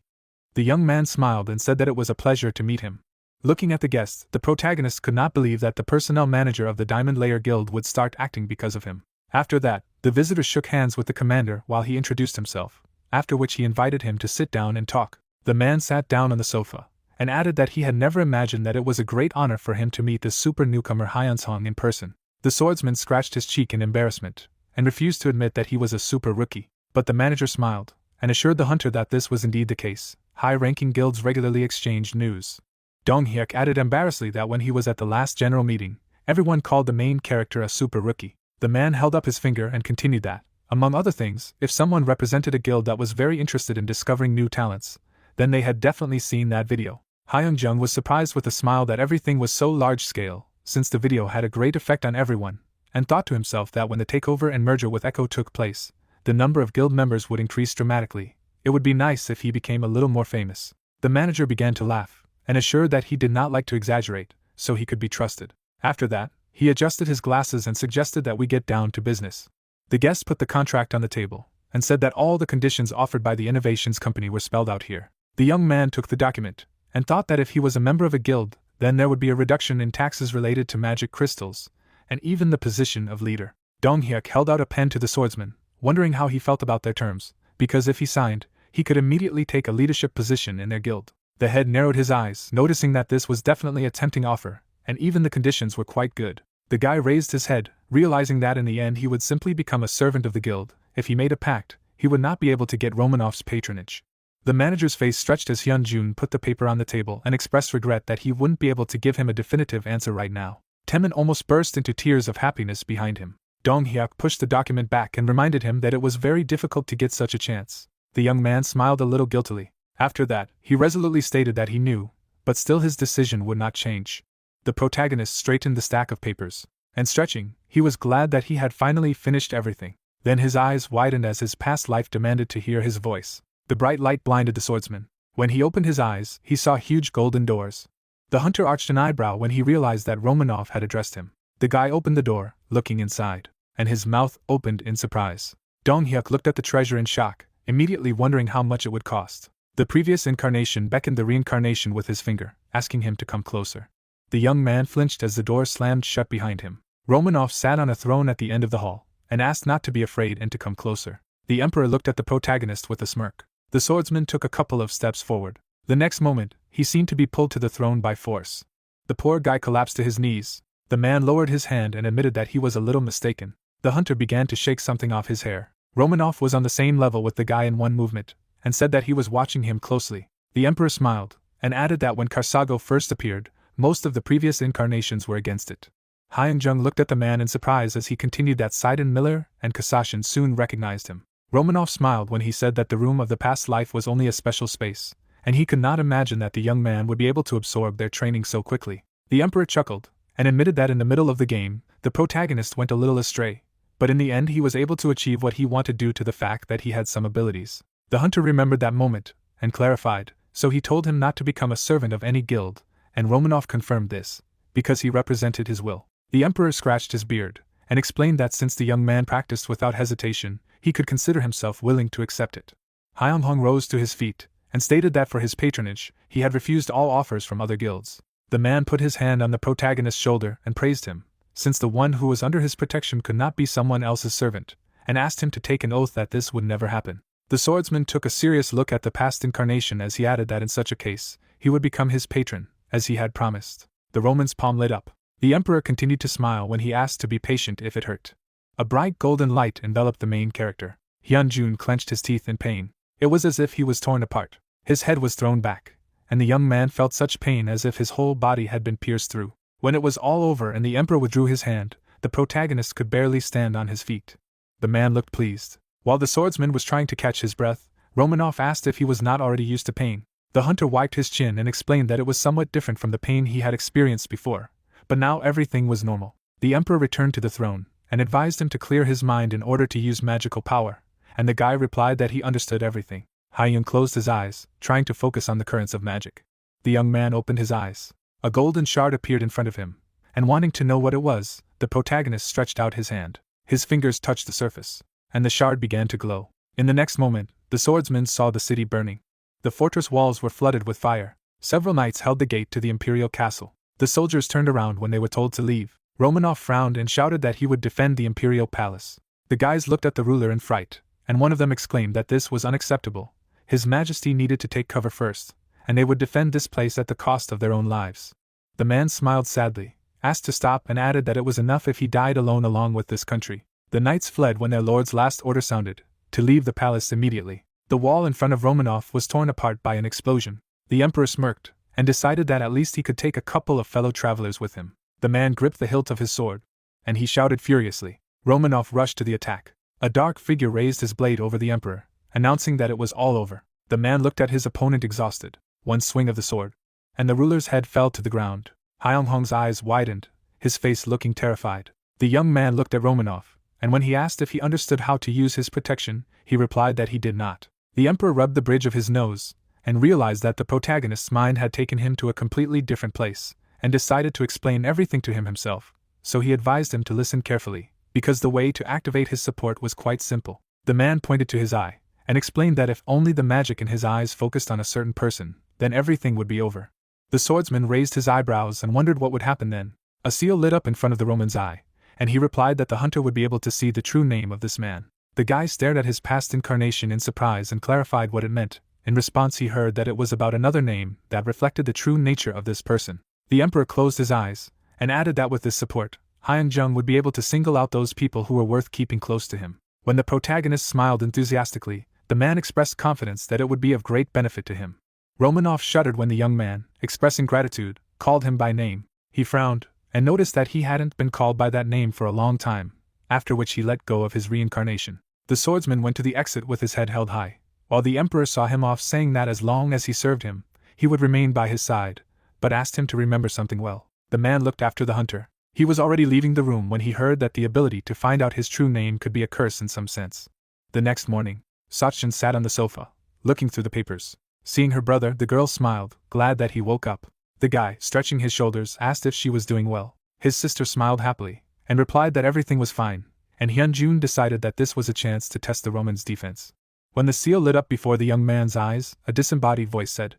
The young man smiled and said that it was a pleasure to meet him. Looking at the guest, the protagonist could not believe that the personnel manager of the Diamond Layer Guild would start acting because of him. After that, the visitor shook hands with the commander while he introduced himself, after which he invited him to sit down and talk. The man sat down on the sofa, and added that he had never imagined that it was a great honor for him to meet the super newcomer Hyunjong in person. The swordsman scratched his cheek in embarrassment, and refused to admit that he was a super rookie, but the manager smiled, and assured the hunter that this was indeed the case. High-ranking guilds regularly exchanged news. Dong Hyuk added embarrassedly that when he was at the last general meeting, everyone called the main character a super rookie. The man held up his finger and continued that, among other things, if someone represented a guild that was very interested in discovering new talents, then they had definitely seen that video. Hyunjung was surprised with a smile that everything was so large-scale, since the video had a great effect on everyone, and thought to himself that when the takeover and merger with Echo took place, the number of guild members would increase dramatically. It would be nice if he became a little more famous. The manager began to laugh, and assured that he did not like to exaggerate, so he could be trusted. After that, he adjusted his glasses and suggested that we get down to business. The guest put the contract on the table, and said that all the conditions offered by the Innovations Company were spelled out here. The young man took the document, and thought that if he was a member of a guild, then there would be a reduction in taxes related to magic crystals, and even the position of leader. Dong Hyuk held out a pen to the swordsman, wondering how he felt about their terms, because if he signed, he could immediately take a leadership position in their guild. The head narrowed his eyes, noticing that this was definitely a tempting offer, and even the conditions were quite good. The guy raised his head, realizing that in the end he would simply become a servant of the guild. If he made a pact, he would not be able to get Romanov's patronage. The manager's face stretched as Hyun-jun put the paper on the table and expressed regret that he wouldn't be able to give him a definitive answer right now. Taemin almost burst into tears of happiness behind him. Dong Hyuk pushed the document back and reminded him that it was very difficult to get such a chance. The young man smiled a little guiltily. After that, he resolutely stated that he knew, but still his decision would not change. The protagonist straightened the stack of papers, and stretching, he was glad that he had finally finished everything. Then his eyes widened as his past life demanded to hear his voice. The bright light blinded the swordsman. When he opened his eyes, he saw huge golden doors. The hunter arched an eyebrow when he realized that Romanov had addressed him. The guy opened the door, looking inside, and his mouth opened in surprise. Dong Hyuk looked at the treasure in shock, immediately wondering how much it would cost. The previous incarnation beckoned the reincarnation with his finger, asking him to come closer. The young man flinched as the door slammed shut behind him. Romanov sat on a throne at the end of the hall, and asked not to be afraid and to come closer. The emperor looked at the protagonist with a smirk. The swordsman took a couple of steps forward. The next moment, he seemed to be pulled to the throne by force. The poor guy collapsed to his knees. The man lowered his hand and admitted that he was a little mistaken. The hunter began to shake something off his hair. Romanov was on the same level with the guy in one movement, and said that he was watching him closely. The emperor smiled, and added that when Karsago first appeared, most of the previous incarnations were against it. Hyun-jung looked at the man in surprise as he continued that Sidon Miller and Kasashin soon recognized him. Romanov smiled when he said that the room of the past life was only a special space, and he could not imagine that the young man would be able to absorb their training so quickly. The emperor chuckled, and admitted that in the middle of the game, the protagonist went a little astray, but in the end he was able to achieve what he wanted due to the fact that he had some abilities. The hunter remembered that moment, and clarified, so he told him not to become a servant of any guild, and Romanov confirmed this, because he represented his will. The emperor scratched his beard, and explained that since the young man practiced without hesitation, he could consider himself willing to accept it. Hyung-hong rose to his feet, and stated that for his patronage, he had refused all offers from other guilds. The man put his hand on the protagonist's shoulder and praised him, since the one who was under his protection could not be someone else's servant, and asked him to take an oath that this would never happen. The swordsman took a serious look at the past incarnation as he added that in such a case, he would become his patron, as he had promised. The Roman's palm lit up. The emperor continued to smile when he asked to be patient if it hurt. A bright golden light enveloped the main character. Hyun-jun clenched his teeth in pain. It was as if he was torn apart. His head was thrown back, and the young man felt such pain as if his whole body had been pierced through. When it was all over and the emperor withdrew his hand, the protagonist could barely stand on his feet. The man looked pleased. While the swordsman was trying to catch his breath, Romanov asked if he was not already used to pain. The hunter wiped his chin and explained that it was somewhat different from the pain he had experienced before, but now everything was normal. The emperor returned to the throne, and advised him to clear his mind in order to use magical power, and the guy replied that he understood everything. Hyun closed his eyes, trying to focus on the currents of magic. The young man opened his eyes. A golden shard appeared in front of him, and wanting to know what it was, the protagonist stretched out his hand. His fingers touched the surface, and the shard began to glow. In the next moment, the swordsman saw the city burning. The fortress walls were flooded with fire. Several knights held the gate to the imperial castle. The soldiers turned around when they were told to leave. Romanov frowned and shouted that he would defend the imperial palace. The guys looked at the ruler in fright, and one of them exclaimed that this was unacceptable. His Majesty needed to take cover first, and they would defend this place at the cost of their own lives. The man smiled sadly, asked to stop, and added that it was enough if he died alone along with this country. The knights fled when their lord's last order sounded, to leave the palace immediately. The wall in front of Romanov was torn apart by an explosion. The emperor smirked, and decided that at least he could take a couple of fellow travelers with him. The man gripped the hilt of his sword, and he shouted furiously. Romanov rushed to the attack. A dark figure raised his blade over the emperor, announcing that it was all over. The man looked at his opponent exhausted. One swing of the sword, and the ruler's head fell to the ground. Hyung-hong's eyes widened, his face looking terrified. The young man looked at Romanov, and when he asked if he understood how to use his protection, he replied that he did not. The Emperor rubbed the bridge of his nose, and realized that the protagonist's mind had taken him to a completely different place, and decided to explain everything to him himself, so he advised him to listen carefully, because the way to activate his support was quite simple. The man pointed to his eye, and explained that if only the magic in his eyes focused on a certain person, then everything would be over. The swordsman raised his eyebrows and wondered what would happen then. A seal lit up in front of the Roman's eye, and he replied that the hunter would be able to see the true name of this man. The guy stared at his past incarnation in surprise and clarified what it meant. In response, he heard that it was about another name that reflected the true nature of this person. The Emperor closed his eyes, and added that with this support, Hyunjung would be able to single out those people who were worth keeping close to him. When the protagonist smiled enthusiastically, the man expressed confidence that it would be of great benefit to him. Romanov shuddered when the young man, expressing gratitude, called him by name. He frowned, and noticed that he hadn't been called by that name for a long time, after which he let go of his reincarnation. The swordsman went to the exit with his head held high, while the Emperor saw him off, saying that as long as he served him, he would remain by his side, but asked him to remember something well. The man looked after the hunter. He was already leaving the room when he heard that the ability to find out his true name could be a curse in some sense. The next morning, Sachin sat on the sofa, looking through the papers. Seeing her brother, the girl smiled, glad that he woke up. The guy, stretching his shoulders, asked if she was doing well. His sister smiled happily, and replied that everything was fine, and Hyunjun decided that this was a chance to test the Roman's defense. When the seal lit up before the young man's eyes, a disembodied voice said,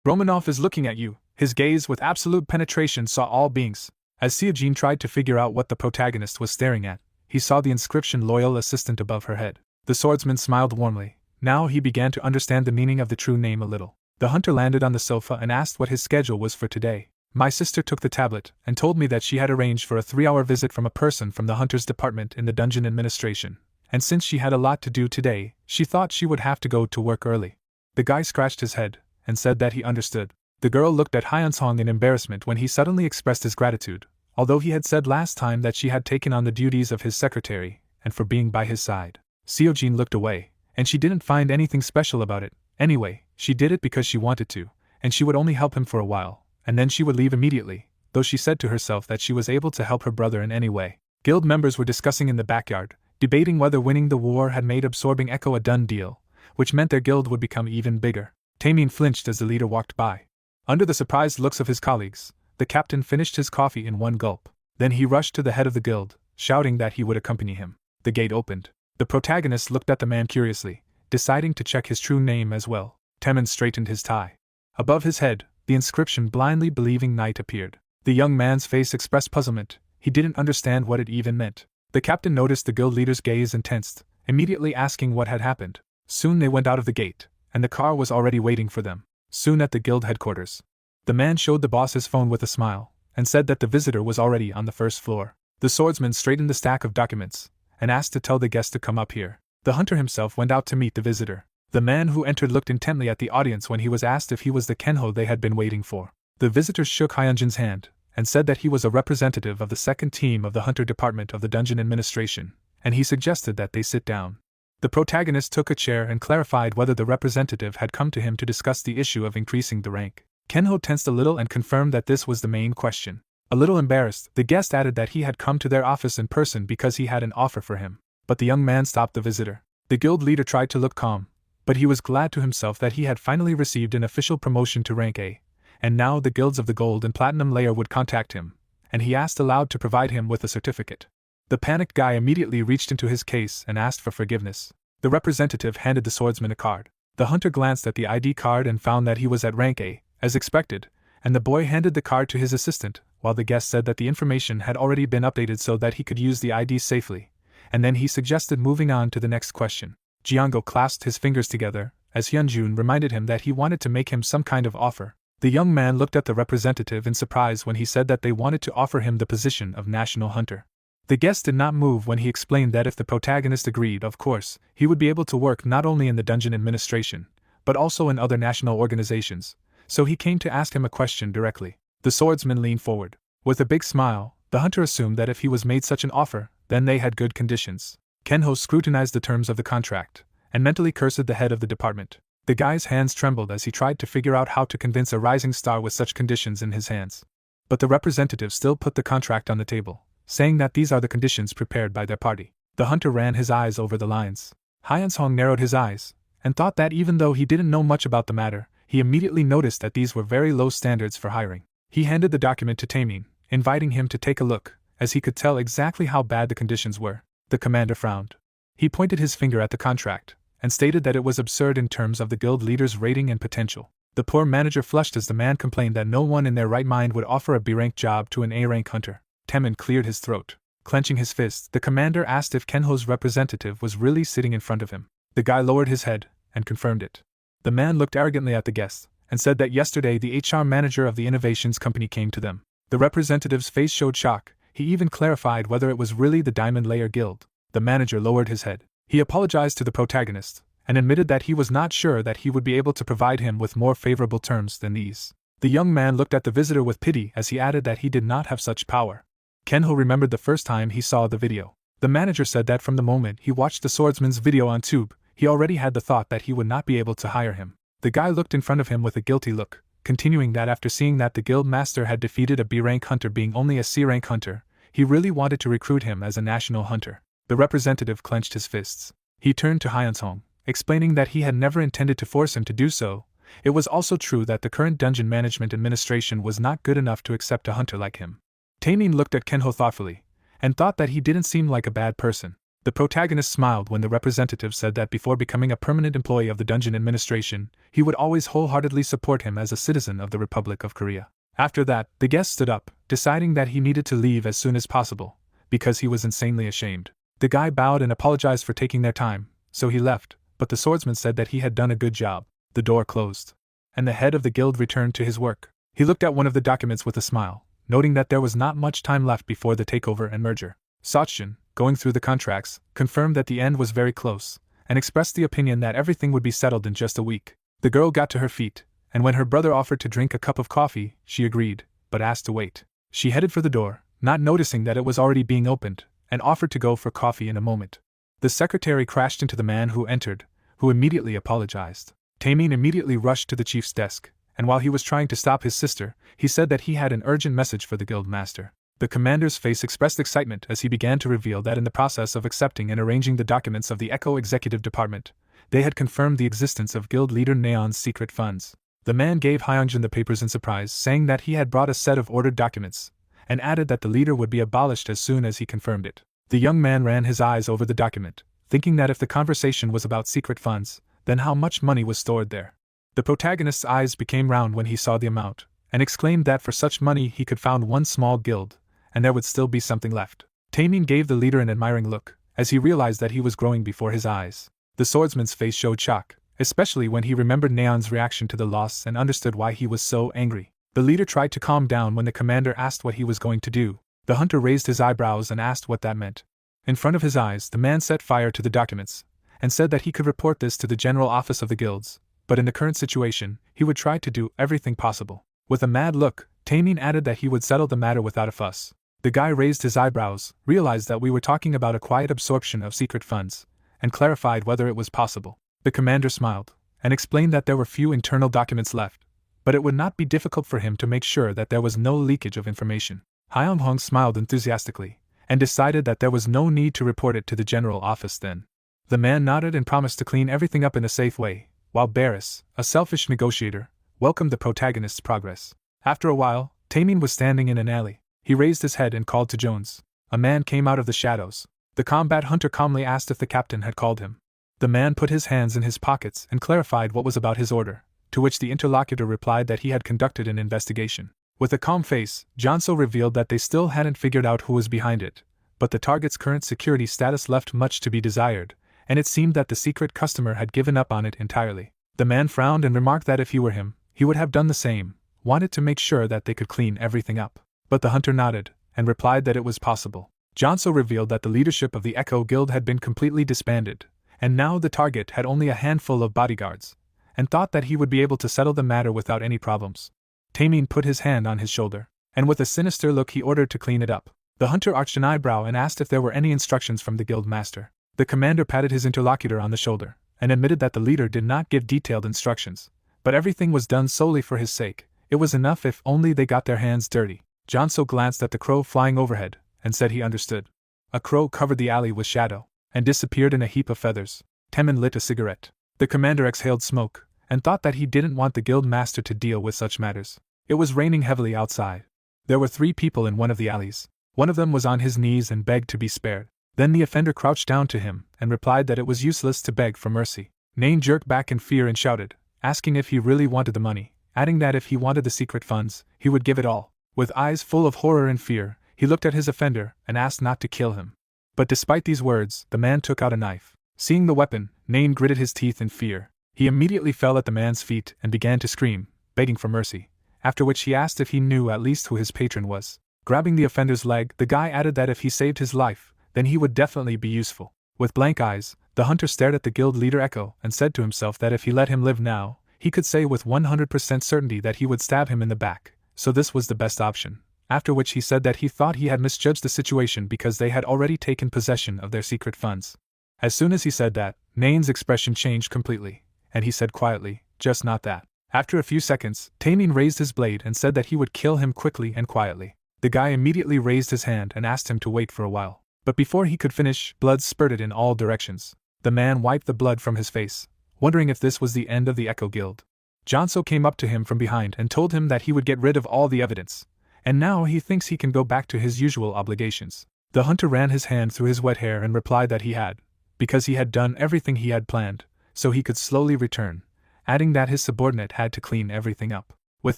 "Romanov is looking at you." His gaze with absolute penetration saw all beings. As Seojin tried to figure out what the protagonist was staring at, he saw the inscription "Loyal Assistant" above her head. The swordsman smiled warmly. Now he began to understand the meaning of the true name a little. The hunter landed on the sofa and asked what his schedule was for today. "My sister took the tablet and told me that she had arranged for a 3-hour visit from a person from the hunter's department in the dungeon administration, and since she had a lot to do today, she thought she would have to go to work early." The guy scratched his head and said that he understood. The girl looked at Hyunsong in embarrassment when he suddenly expressed his gratitude, although he had said last time that she had taken on the duties of his secretary, and for being by his side. Seojin looked away, and she didn't find anything special about it. Anyway, she did it because she wanted to, and she would only help him for a while, and then she would leave immediately, though she said to herself that she was able to help her brother in any way. Guild members were discussing in the backyard, debating whether winning the war had made absorbing Echo a done deal, which meant their guild would become even bigger. Taemin flinched as the leader walked by. Under the surprised looks of his colleagues, the captain finished his coffee in one gulp. Then he rushed to the head of the guild, shouting that he would accompany him. The gate opened. The protagonist looked at the man curiously, deciding to check his true name as well. Taemin straightened his tie. Above his head, the inscription "Blindly Believing Knight" appeared. The young man's face expressed puzzlement. He didn't understand what it even meant. The captain noticed the guild leader's gaze and tensed, immediately asking what had happened. Soon they went out of the gate, and the car was already waiting for them. Soon at the guild headquarters, the man showed the boss his phone with a smile, and said that the visitor was already on the first floor. The swordsman straightened the stack of documents, and asked to tell the guest to come up here. The hunter himself went out to meet the visitor. The man who entered looked intently at the audience when he was asked if he was the Kenho they had been waiting for. The visitor shook Hyunjin's hand, and said that he was a representative of the second team of the hunter department of the dungeon administration, and he suggested that they sit down. The protagonist took a chair and clarified whether the representative had come to him to discuss the issue of increasing the rank. Kenho tensed a little and confirmed that this was the main question. A little embarrassed, the guest added that he had come to their office in person because he had an offer for him. But the young man stopped the visitor. The guild leader tried to look calm, but he was glad to himself that he had finally received an official promotion to rank A, and now the guilds of the gold and platinum layer would contact him, and he asked aloud to provide him with a certificate. The panicked guy immediately reached into his case and asked for forgiveness. The representative handed the swordsman a card. The hunter glanced at the ID card and found that he was at rank A, as expected, and the boy handed the card to his assistant, while the guest said that the information had already been updated so that he could use the ID safely, and then he suggested moving on to the next question. Jiango clasped his fingers together, as Hyunjun reminded him that he wanted to make him some kind of offer. The young man looked at the representative in surprise when he said that they wanted to offer him the position of national hunter. The guest did not move when he explained that if the protagonist agreed, of course, he would be able to work not only in the dungeon administration, but also in other national organizations, so he came to ask him a question directly. The swordsman leaned forward. With a big smile, the hunter assumed that if he was made such an offer, then they had good conditions. Kenho scrutinized the terms of the contract, and mentally cursed the head of the department. The guy's hands trembled as he tried to figure out how to convince a rising star with such conditions in his hands. But the representative still put the contract on the table, saying that these are the conditions prepared by their party. The hunter ran his eyes over the lines. Hyunsong narrowed his eyes, and thought that even though he didn't know much about the matter, he immediately noticed that these were very low standards for hiring. He handed the document to Tamin, inviting him to take a look, as he could tell exactly how bad the conditions were. The commander frowned. He pointed his finger at the contract, and stated that it was absurd in terms of the guild leader's rating and potential. The poor manager flushed as the man complained that no one in their right mind would offer a B-rank job to an A-rank hunter. Tamin cleared his throat. Clenching his fists, the commander asked if Kenho's representative was really sitting in front of him. The guy lowered his head, and confirmed it. The man looked arrogantly at the guest, and said that yesterday the HR manager of the innovations company came to them. The representative's face showed shock. He even clarified whether it was really the Diamond Layer Guild. The manager lowered his head. He apologized to the protagonist, and admitted that he was not sure that he would be able to provide him with more favorable terms than these. The young man looked at the visitor with pity as he added that he did not have such power. Kenho remembered the first time he saw the video. The manager said that from the moment he watched the swordsman's video on Tube, he already had the thought that he would not be able to hire him. The guy looked in front of him with a guilty look, continuing that after seeing that the guild master had defeated a B-rank hunter being only a C-rank hunter, he really wanted to recruit him as a national hunter. The representative clenched his fists. He turned to Hyunsong, explaining that he had never intended to force him to do so. It was also true that the current dungeon management administration was not good enough to accept a hunter like him. Tamin looked at Kenho thoughtfully, and thought that he didn't seem like a bad person. The protagonist smiled when the representative said that before becoming a permanent employee of the dungeon administration, he would always wholeheartedly support him as a citizen of the Republic of Korea. After that, the guest stood up, deciding that he needed to leave as soon as possible, because he was insanely ashamed. The guy bowed and apologized for taking their time, so he left, but the swordsman said that he had done a good job. The door closed, and the head of the guild returned to his work. He looked at one of the documents with a smile, noting that there was not much time left before the takeover and merger. Sachjin, going through the contracts, confirmed that the end was very close, and expressed the opinion that everything would be settled in just a week. The girl got to her feet, and when her brother offered to drink a cup of coffee, she agreed, but asked to wait. She headed for the door, not noticing that it was already being opened, and offered to go for coffee in a moment. The secretary crashed into the man who entered, who immediately apologized. Tamin immediately rushed to the chief's desk, and while he was trying to stop his sister, he said that he had an urgent message for the guild master. The commander's face expressed excitement as he began to reveal that in the process of accepting and arranging the documents of the Echo Executive Department, they had confirmed the existence of guild leader Neon's secret funds. The man gave Hyungjin the papers in surprise, saying that he had brought a set of ordered documents, and added that the leader would be abolished as soon as he confirmed it. The young man ran his eyes over the document, thinking that if the conversation was about secret funds, then how much money was stored there. The protagonist's eyes became round when he saw the amount, and exclaimed that for such money he could found one small guild, and there would still be something left. Tamin gave the leader an admiring look, as he realized that he was growing before his eyes. The swordsman's face showed shock, especially when he remembered Neon's reaction to the loss and understood why he was so angry. The leader tried to calm down when the commander asked what he was going to do. The hunter raised his eyebrows and asked what that meant. In front of his eyes, the man set fire to the documents, and said that he could report this to the general office of the guilds, but in the current situation, he would try to do everything possible. With a mad look, Tamin added that he would settle the matter without a fuss. The guy raised his eyebrows, realized that we were talking about a quiet absorption of secret funds, and clarified whether it was possible. The commander smiled, and explained that there were few internal documents left, but it would not be difficult for him to make sure that there was no leakage of information. Hyunghong smiled enthusiastically, and decided that there was no need to report it to the general office then. The man nodded and promised to clean everything up in a safe way, while Barris, a selfish negotiator, welcomed the protagonist's progress. After a while, Tamin was standing in an alley. He raised his head and called to Jones. A man came out of the shadows. The combat hunter calmly asked if the captain had called him. The man put his hands in his pockets and clarified what was about his order, to which the interlocutor replied that he had conducted an investigation. With a calm face, Jonso revealed that they still hadn't figured out who was behind it, but the target's current security status left much to be desired, and it seemed that the secret customer had given up on it entirely. The man frowned and remarked that if he were him, he would have done the same, wanted to make sure that they could clean everything up. But the hunter nodded, and replied that it was possible. Jonso revealed that the leadership of the Echo Guild had been completely disbanded, and now the target had only a handful of bodyguards, and thought that he would be able to settle the matter without any problems. Tamin put his hand on his shoulder, and with a sinister look he ordered to clean it up. The hunter arched an eyebrow and asked if there were any instructions from the guild master. The commander patted his interlocutor on the shoulder, and admitted that the leader did not give detailed instructions, but everything was done solely for his sake. It was enough if only they got their hands dirty. Jonso glanced at the crow flying overhead, and said he understood. A crow covered the alley with shadow, and disappeared in a heap of feathers. Temin lit a cigarette. The commander exhaled smoke, and thought that he didn't want the guild master to deal with such matters. It was raining heavily outside. There were 3 people in one of the alleys. One of them was on his knees and begged to be spared. Then the offender crouched down to him, and replied that it was useless to beg for mercy. Nain jerked back in fear and shouted, asking if he really wanted the money, adding that if he wanted the secret funds, he would give it all. With eyes full of horror and fear, he looked at his offender, and asked not to kill him. But despite these words, the man took out a knife. Seeing the weapon, Nain gritted his teeth in fear. He immediately fell at the man's feet and began to scream, begging for mercy, after which he asked if he knew at least who his patron was. Grabbing the offender's leg, the guy added that if he saved his life, then he would definitely be useful. With blank eyes, the hunter stared at the guild leader Echo and said to himself that if he let him live now, he could say with 100% certainty that he would stab him in the back, so this was the best option. After which he said that he thought he had misjudged the situation because they had already taken possession of their secret funds. As soon as he said that, Nain's expression changed completely, and he said quietly, "Just not that." After a few seconds, Tamin raised his blade and said that he would kill him quickly and quietly. The guy immediately raised his hand and asked him to wait for a while. But before he could finish, blood spurted in all directions. The man wiped the blood from his face, wondering if this was the end of the Echo Guild. Janso came up to him from behind and told him that he would get rid of all the evidence, and now he thinks he can go back to his usual obligations. The hunter ran his hand through his wet hair and replied that he had, because he had done everything he had planned, so he could slowly return, adding that his subordinate had to clean everything up. With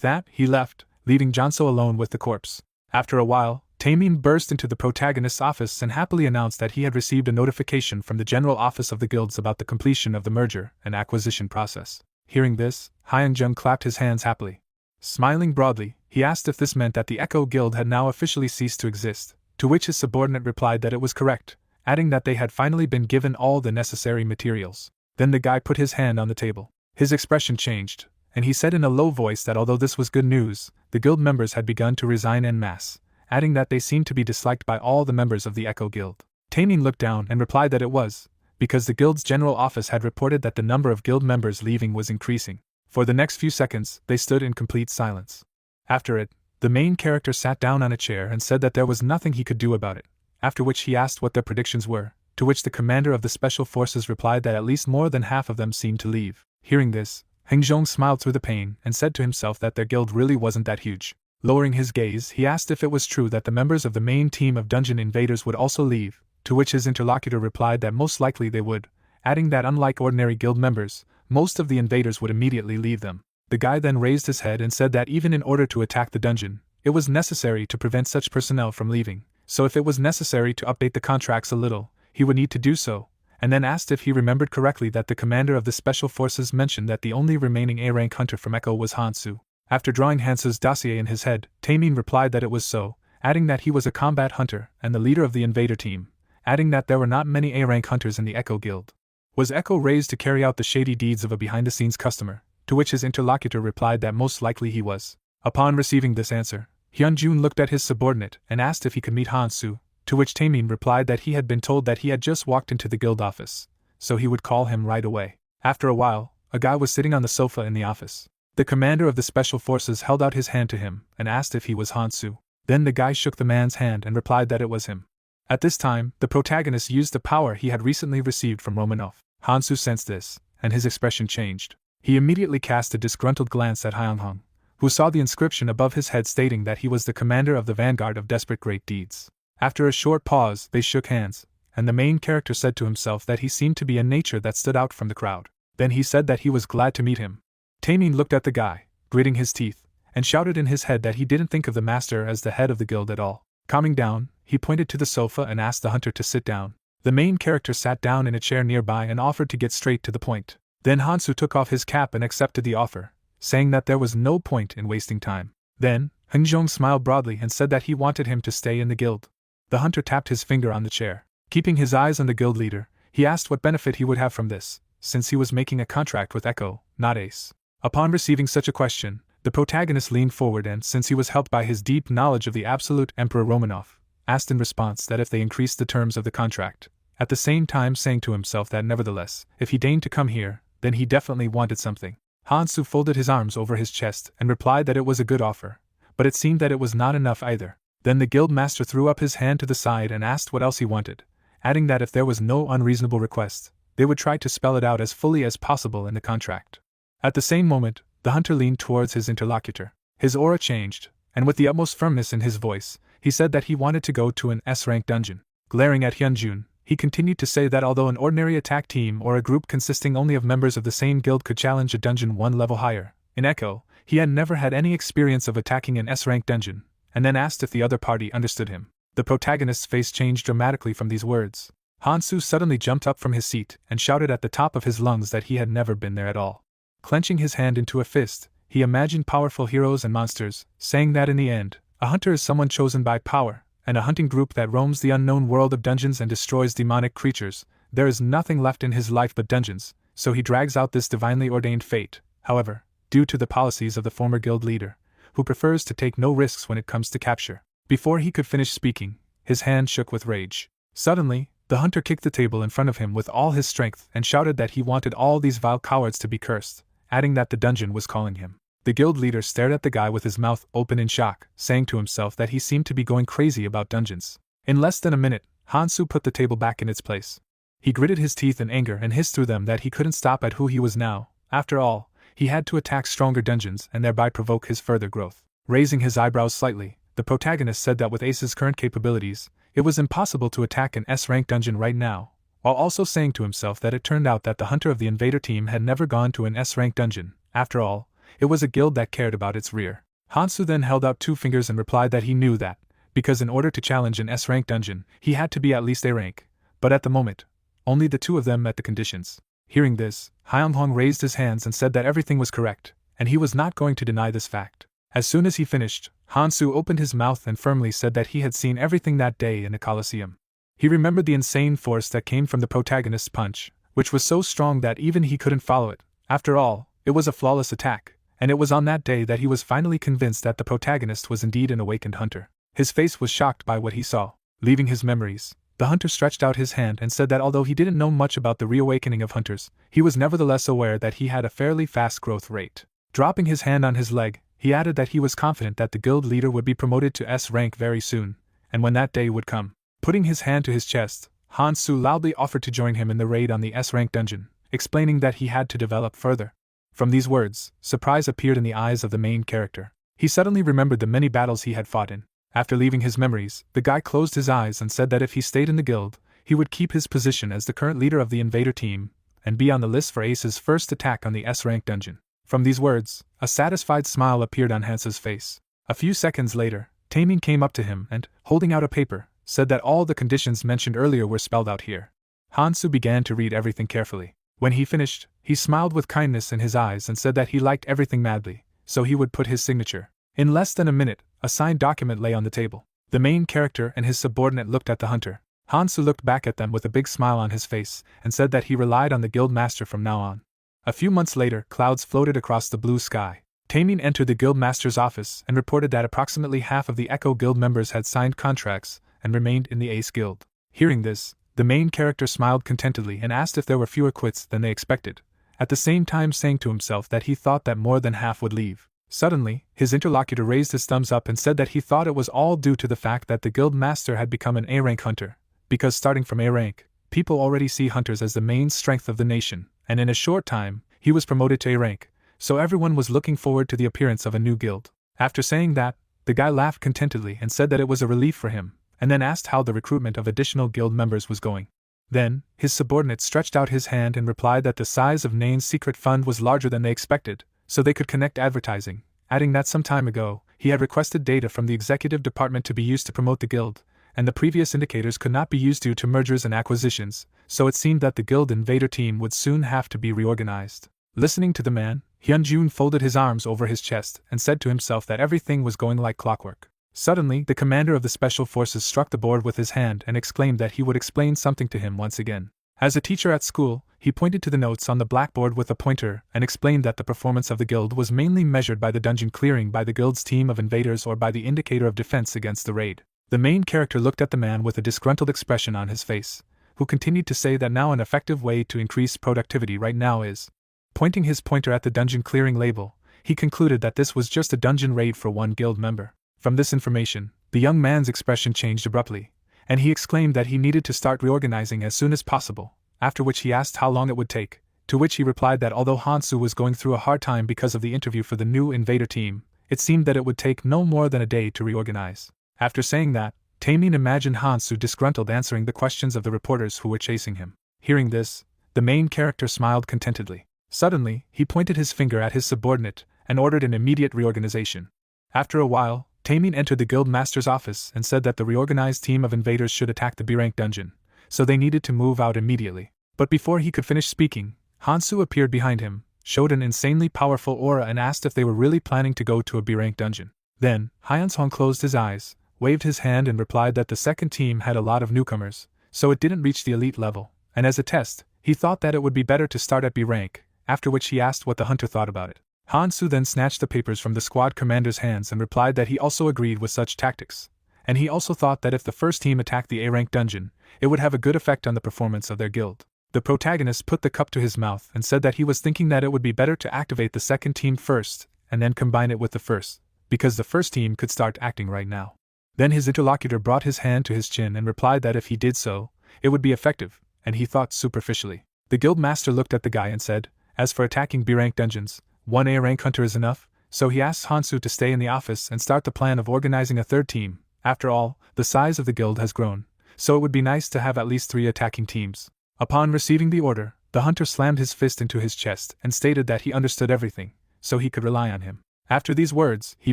that, he left, leaving Janso alone with the corpse. After a while, Tamin burst into the protagonist's office and happily announced that he had received a notification from the general office of the guilds about the completion of the merger and acquisition process. Hearing this, Hyunjung clapped his hands happily. Smiling broadly, he asked if this meant that the Echo Guild had now officially ceased to exist, to which his subordinate replied that it was correct, adding that they had finally been given all the necessary materials. Then the guy put his hand on the table. His expression changed, and he said in a low voice that although this was good news, the guild members had begun to resign en masse, adding that they seemed to be disliked by all the members of the Echo Guild. Tamin looked down and replied that it was, because the guild's general office had reported that the number of guild members leaving was increasing. For the next few seconds, they stood in complete silence. After it, the main character sat down on a chair and said that there was nothing he could do about it, after which he asked what their predictions were, to which the commander of the special forces replied that at least more than half of them seemed to leave. Hearing this, Hengzhong smiled through the pain and said to himself that their guild really wasn't that huge. Lowering his gaze, he asked if it was true that the members of the main team of dungeon invaders would also leave, to which his interlocutor replied that most likely they would, adding that unlike ordinary guild members, most of the invaders would immediately leave them. The guy then raised his head and said that even in order to attack the dungeon, it was necessary to prevent such personnel from leaving, so if it was necessary to update the contracts a little, he would need to do so, and then asked if he remembered correctly that the commander of the special forces mentioned that the only remaining A-rank hunter from Echo was Hansu. After drawing Hansu's dossier in his head, Tamin replied that it was so, adding that he was a combat hunter and the leader of the invader team, adding that there were not many A-rank hunters in the Echo Guild. Was Echo raised to carry out the shady deeds of a behind-the-scenes customer, to which his interlocutor replied that most likely he was. Upon receiving this answer, Hyunjun looked at his subordinate and asked if he could meet Hansu, to which Tamin replied that he had been told that he had just walked into the guild office, so he would call him right away. After a while, a guy was sitting on the sofa in the office. The commander of the special forces held out his hand to him and asked if he was Hansu. Then the guy shook the man's hand and replied that it was him. At this time, the protagonist used the power he had recently received from Romanov. Hansu sensed this, and his expression changed. He immediately cast a disgruntled glance at Hyunghong, who saw the inscription above his head stating that he was the commander of the vanguard of desperate great deeds. After a short pause, they shook hands, and the main character said to himself that he seemed to be a nature that stood out from the crowd. Then he said that he was glad to meet him. Tamin looked at the guy, gritting his teeth, and shouted in his head that he didn't think of the master as the head of the guild at all. Calming down, he pointed to the sofa and asked the hunter to sit down. The main character sat down in a chair nearby and offered to get straight to the point. Then Hansu took off his cap and accepted the offer, saying that there was no point in wasting time. Then, Hengzhong smiled broadly and said that he wanted him to stay in the guild. The hunter tapped his finger on the chair. Keeping his eyes on the guild leader, he asked what benefit he would have from this, since he was making a contract with Echo, not Ace. Upon receiving such a question, the protagonist leaned forward and, since he was helped by his deep knowledge of the absolute Emperor Romanov, asked in response that if they increased the terms of the contract, at the same time saying to himself that nevertheless, if he deigned to come here, then he definitely wanted something. Hansu folded his arms over his chest and replied that it was a good offer, but it seemed that it was not enough either. Then the guild master threw up his hand to the side and asked what else he wanted, adding that if there was no unreasonable request, they would try to spell it out as fully as possible in the contract. At the same moment, the hunter leaned towards his interlocutor. His aura changed, and with the utmost firmness in his voice, he said that he wanted to go to an S-rank dungeon. Glaring at Hyunjun, he continued to say that although an ordinary attack team or a group consisting only of members of the same guild could challenge a dungeon one level higher, in Echo, he had never had any experience of attacking an S-rank dungeon, and then asked if the other party understood him. The protagonist's face changed dramatically from these words. Hansu suddenly jumped up from his seat and shouted at the top of his lungs that he had never been there at all. Clenching his hand into a fist, he imagined powerful heroes and monsters, saying that in the end, a hunter is someone chosen by power, and a hunting group that roams the unknown world of dungeons and destroys demonic creatures. There is nothing left in his life but dungeons, so he drags out this divinely ordained fate. However, due to the policies of the former guild leader, who prefers to take no risks when it comes to capture. Before he could finish speaking, his hand shook with rage. Suddenly, the hunter kicked the table in front of him with all his strength and shouted that he wanted all these vile cowards to be cursed, adding that the dungeon was calling him. The guild leader stared at the guy with his mouth open in shock, saying to himself that he seemed to be going crazy about dungeons. In less than a minute, Hansu put the table back in its place. He gritted his teeth in anger and hissed through them that he couldn't stop at who he was now. After all, he had to attack stronger dungeons and thereby provoke his further growth. Raising his eyebrows slightly, the protagonist said that with Ace's current capabilities, it was impossible to attack an S-rank dungeon right now, while also saying to himself that it turned out that the hunter of the invader team had never gone to an S-rank dungeon. After all, it was a guild that cared about its rear. Hansu then held out 2 fingers and replied that he knew that, because in order to challenge an S-rank dungeon, he had to be at least A rank, but at the moment, only the 2 of them met the conditions. Hearing this, Hyunghong raised his hands and said that everything was correct, and he was not going to deny this fact. As soon as he finished, Hansu opened his mouth and firmly said that he had seen everything that day in the Colosseum. He remembered the insane force that came from the protagonist's punch, which was so strong that even he couldn't follow it. After all, it was a flawless attack, and it was on that day that he was finally convinced that the protagonist was indeed an awakened hunter. His face was shocked by what he saw. Leaving his memories, the hunter stretched out his hand and said that although he didn't know much about the reawakening of hunters, he was nevertheless aware that he had a fairly fast growth rate. Dropping his hand on his leg, he added that he was confident that the guild leader would be promoted to S rank very soon, and when that day would come. Putting his hand to his chest, Hansu loudly offered to join him in the raid on the S rank dungeon, explaining that he had to develop further. From these words, surprise appeared in the eyes of the main character. He suddenly remembered the many battles he had fought in. After leaving his memories, the guy closed his eyes and said that if he stayed in the guild, he would keep his position as the current leader of the invader team, and be on the list for Ace's first attack on the S rank dungeon. From these words, a satisfied smile appeared on Hansu's face. A few seconds later, Taemin came up to him and, holding out a paper, said that all the conditions mentioned earlier were spelled out here. Hansu began to read everything carefully. When he finished, he smiled with kindness in his eyes and said that he liked everything madly, so he would put his signature. In less than a minute, a signed document lay on the table. The main character and his subordinate looked at the hunter. Hansu looked back at them with a big smile on his face and said that he relied on the guild master from now on. A few months later, clouds floated across the blue sky. Taemin entered the guild master's office and reported that approximately half of the Echo Guild members had signed contracts and remained in the Ace Guild. Hearing this, the main character smiled contentedly and asked if there were fewer quits than they expected, at the same time saying to himself that he thought that more than half would leave. Suddenly, his interlocutor raised his thumbs up and said that he thought it was all due to the fact that the guild master had become an A-rank hunter, because starting from A rank, people already see hunters as the main strength of the nation, and in a short time, he was promoted to A rank, so everyone was looking forward to the appearance of a new guild. After saying that, the guy laughed contentedly and said that it was a relief for him, and then asked how the recruitment of additional guild members was going. Then, his subordinate stretched out his hand and replied that the size of Nain's secret fund was larger than they expected, so they could connect advertising, adding that some time ago, he had requested data from the executive department to be used to promote the guild, and the previous indicators could not be used due to mergers and acquisitions, so it seemed that the guild invader team would soon have to be reorganized. Listening to the man, Hyunjun folded his arms over his chest and said to himself that everything was going like clockwork. Suddenly, the commander of the special forces struck the board with his hand and exclaimed that he would explain something to him once again. As a teacher at school, he pointed to the notes on the blackboard with a pointer and explained that the performance of the guild was mainly measured by the dungeon clearing by the guild's team of invaders or by the indicator of defense against the raid. The main character looked at the man with a disgruntled expression on his face, who continued to say that now an effective way to increase productivity right now is. Pointing his pointer at the dungeon clearing label, he concluded that this was just a dungeon raid for one guild member. From this information, the young man's expression changed abruptly, and he exclaimed that he needed to start reorganizing as soon as possible, after which he asked how long it would take, to which he replied that although Hansu was going through a hard time because of the interview for the new invader team, it seemed that it would take no more than a day to reorganize. After saying that, Taemin imagined Hansu disgruntled answering the questions of the reporters who were chasing him. Hearing this, the main character smiled contentedly. Suddenly, he pointed his finger at his subordinate and ordered an immediate reorganization. After a while, Taemin entered the guild master's office and said that the reorganized team of invaders should attack the B-rank dungeon, so they needed to move out immediately. But before he could finish speaking, Hansu appeared behind him, showed an insanely powerful aura and asked if they were really planning to go to a B-rank dungeon. Then, Hyeonsong closed his eyes, waved his hand and replied that the second team had a lot of newcomers, so it didn't reach the elite level, and as a test, he thought that it would be better to start at B rank, after which he asked what the hunter thought about it. Hansu then snatched the papers from the squad commander's hands and replied that he also agreed with such tactics, and he also thought that if the first team attacked the A-rank dungeon, it would have a good effect on the performance of their guild. The protagonist put the cup to his mouth and said that he was thinking that it would be better to activate the second team first, and then combine it with the first, because the first team could start acting right now. Then his interlocutor brought his hand to his chin and replied that if he did so, it would be effective, and he thought superficially. The guild master looked at the guy and said, as for attacking B-rank dungeons, one A-rank hunter is enough, so he asked Hansu to stay in the office and start the plan of organizing a third team. After all, the size of the guild has grown, so it would be nice to have at least 3 attacking teams. Upon receiving the order, the hunter slammed his fist into his chest and stated that he understood everything, so he could rely on him. After these words, he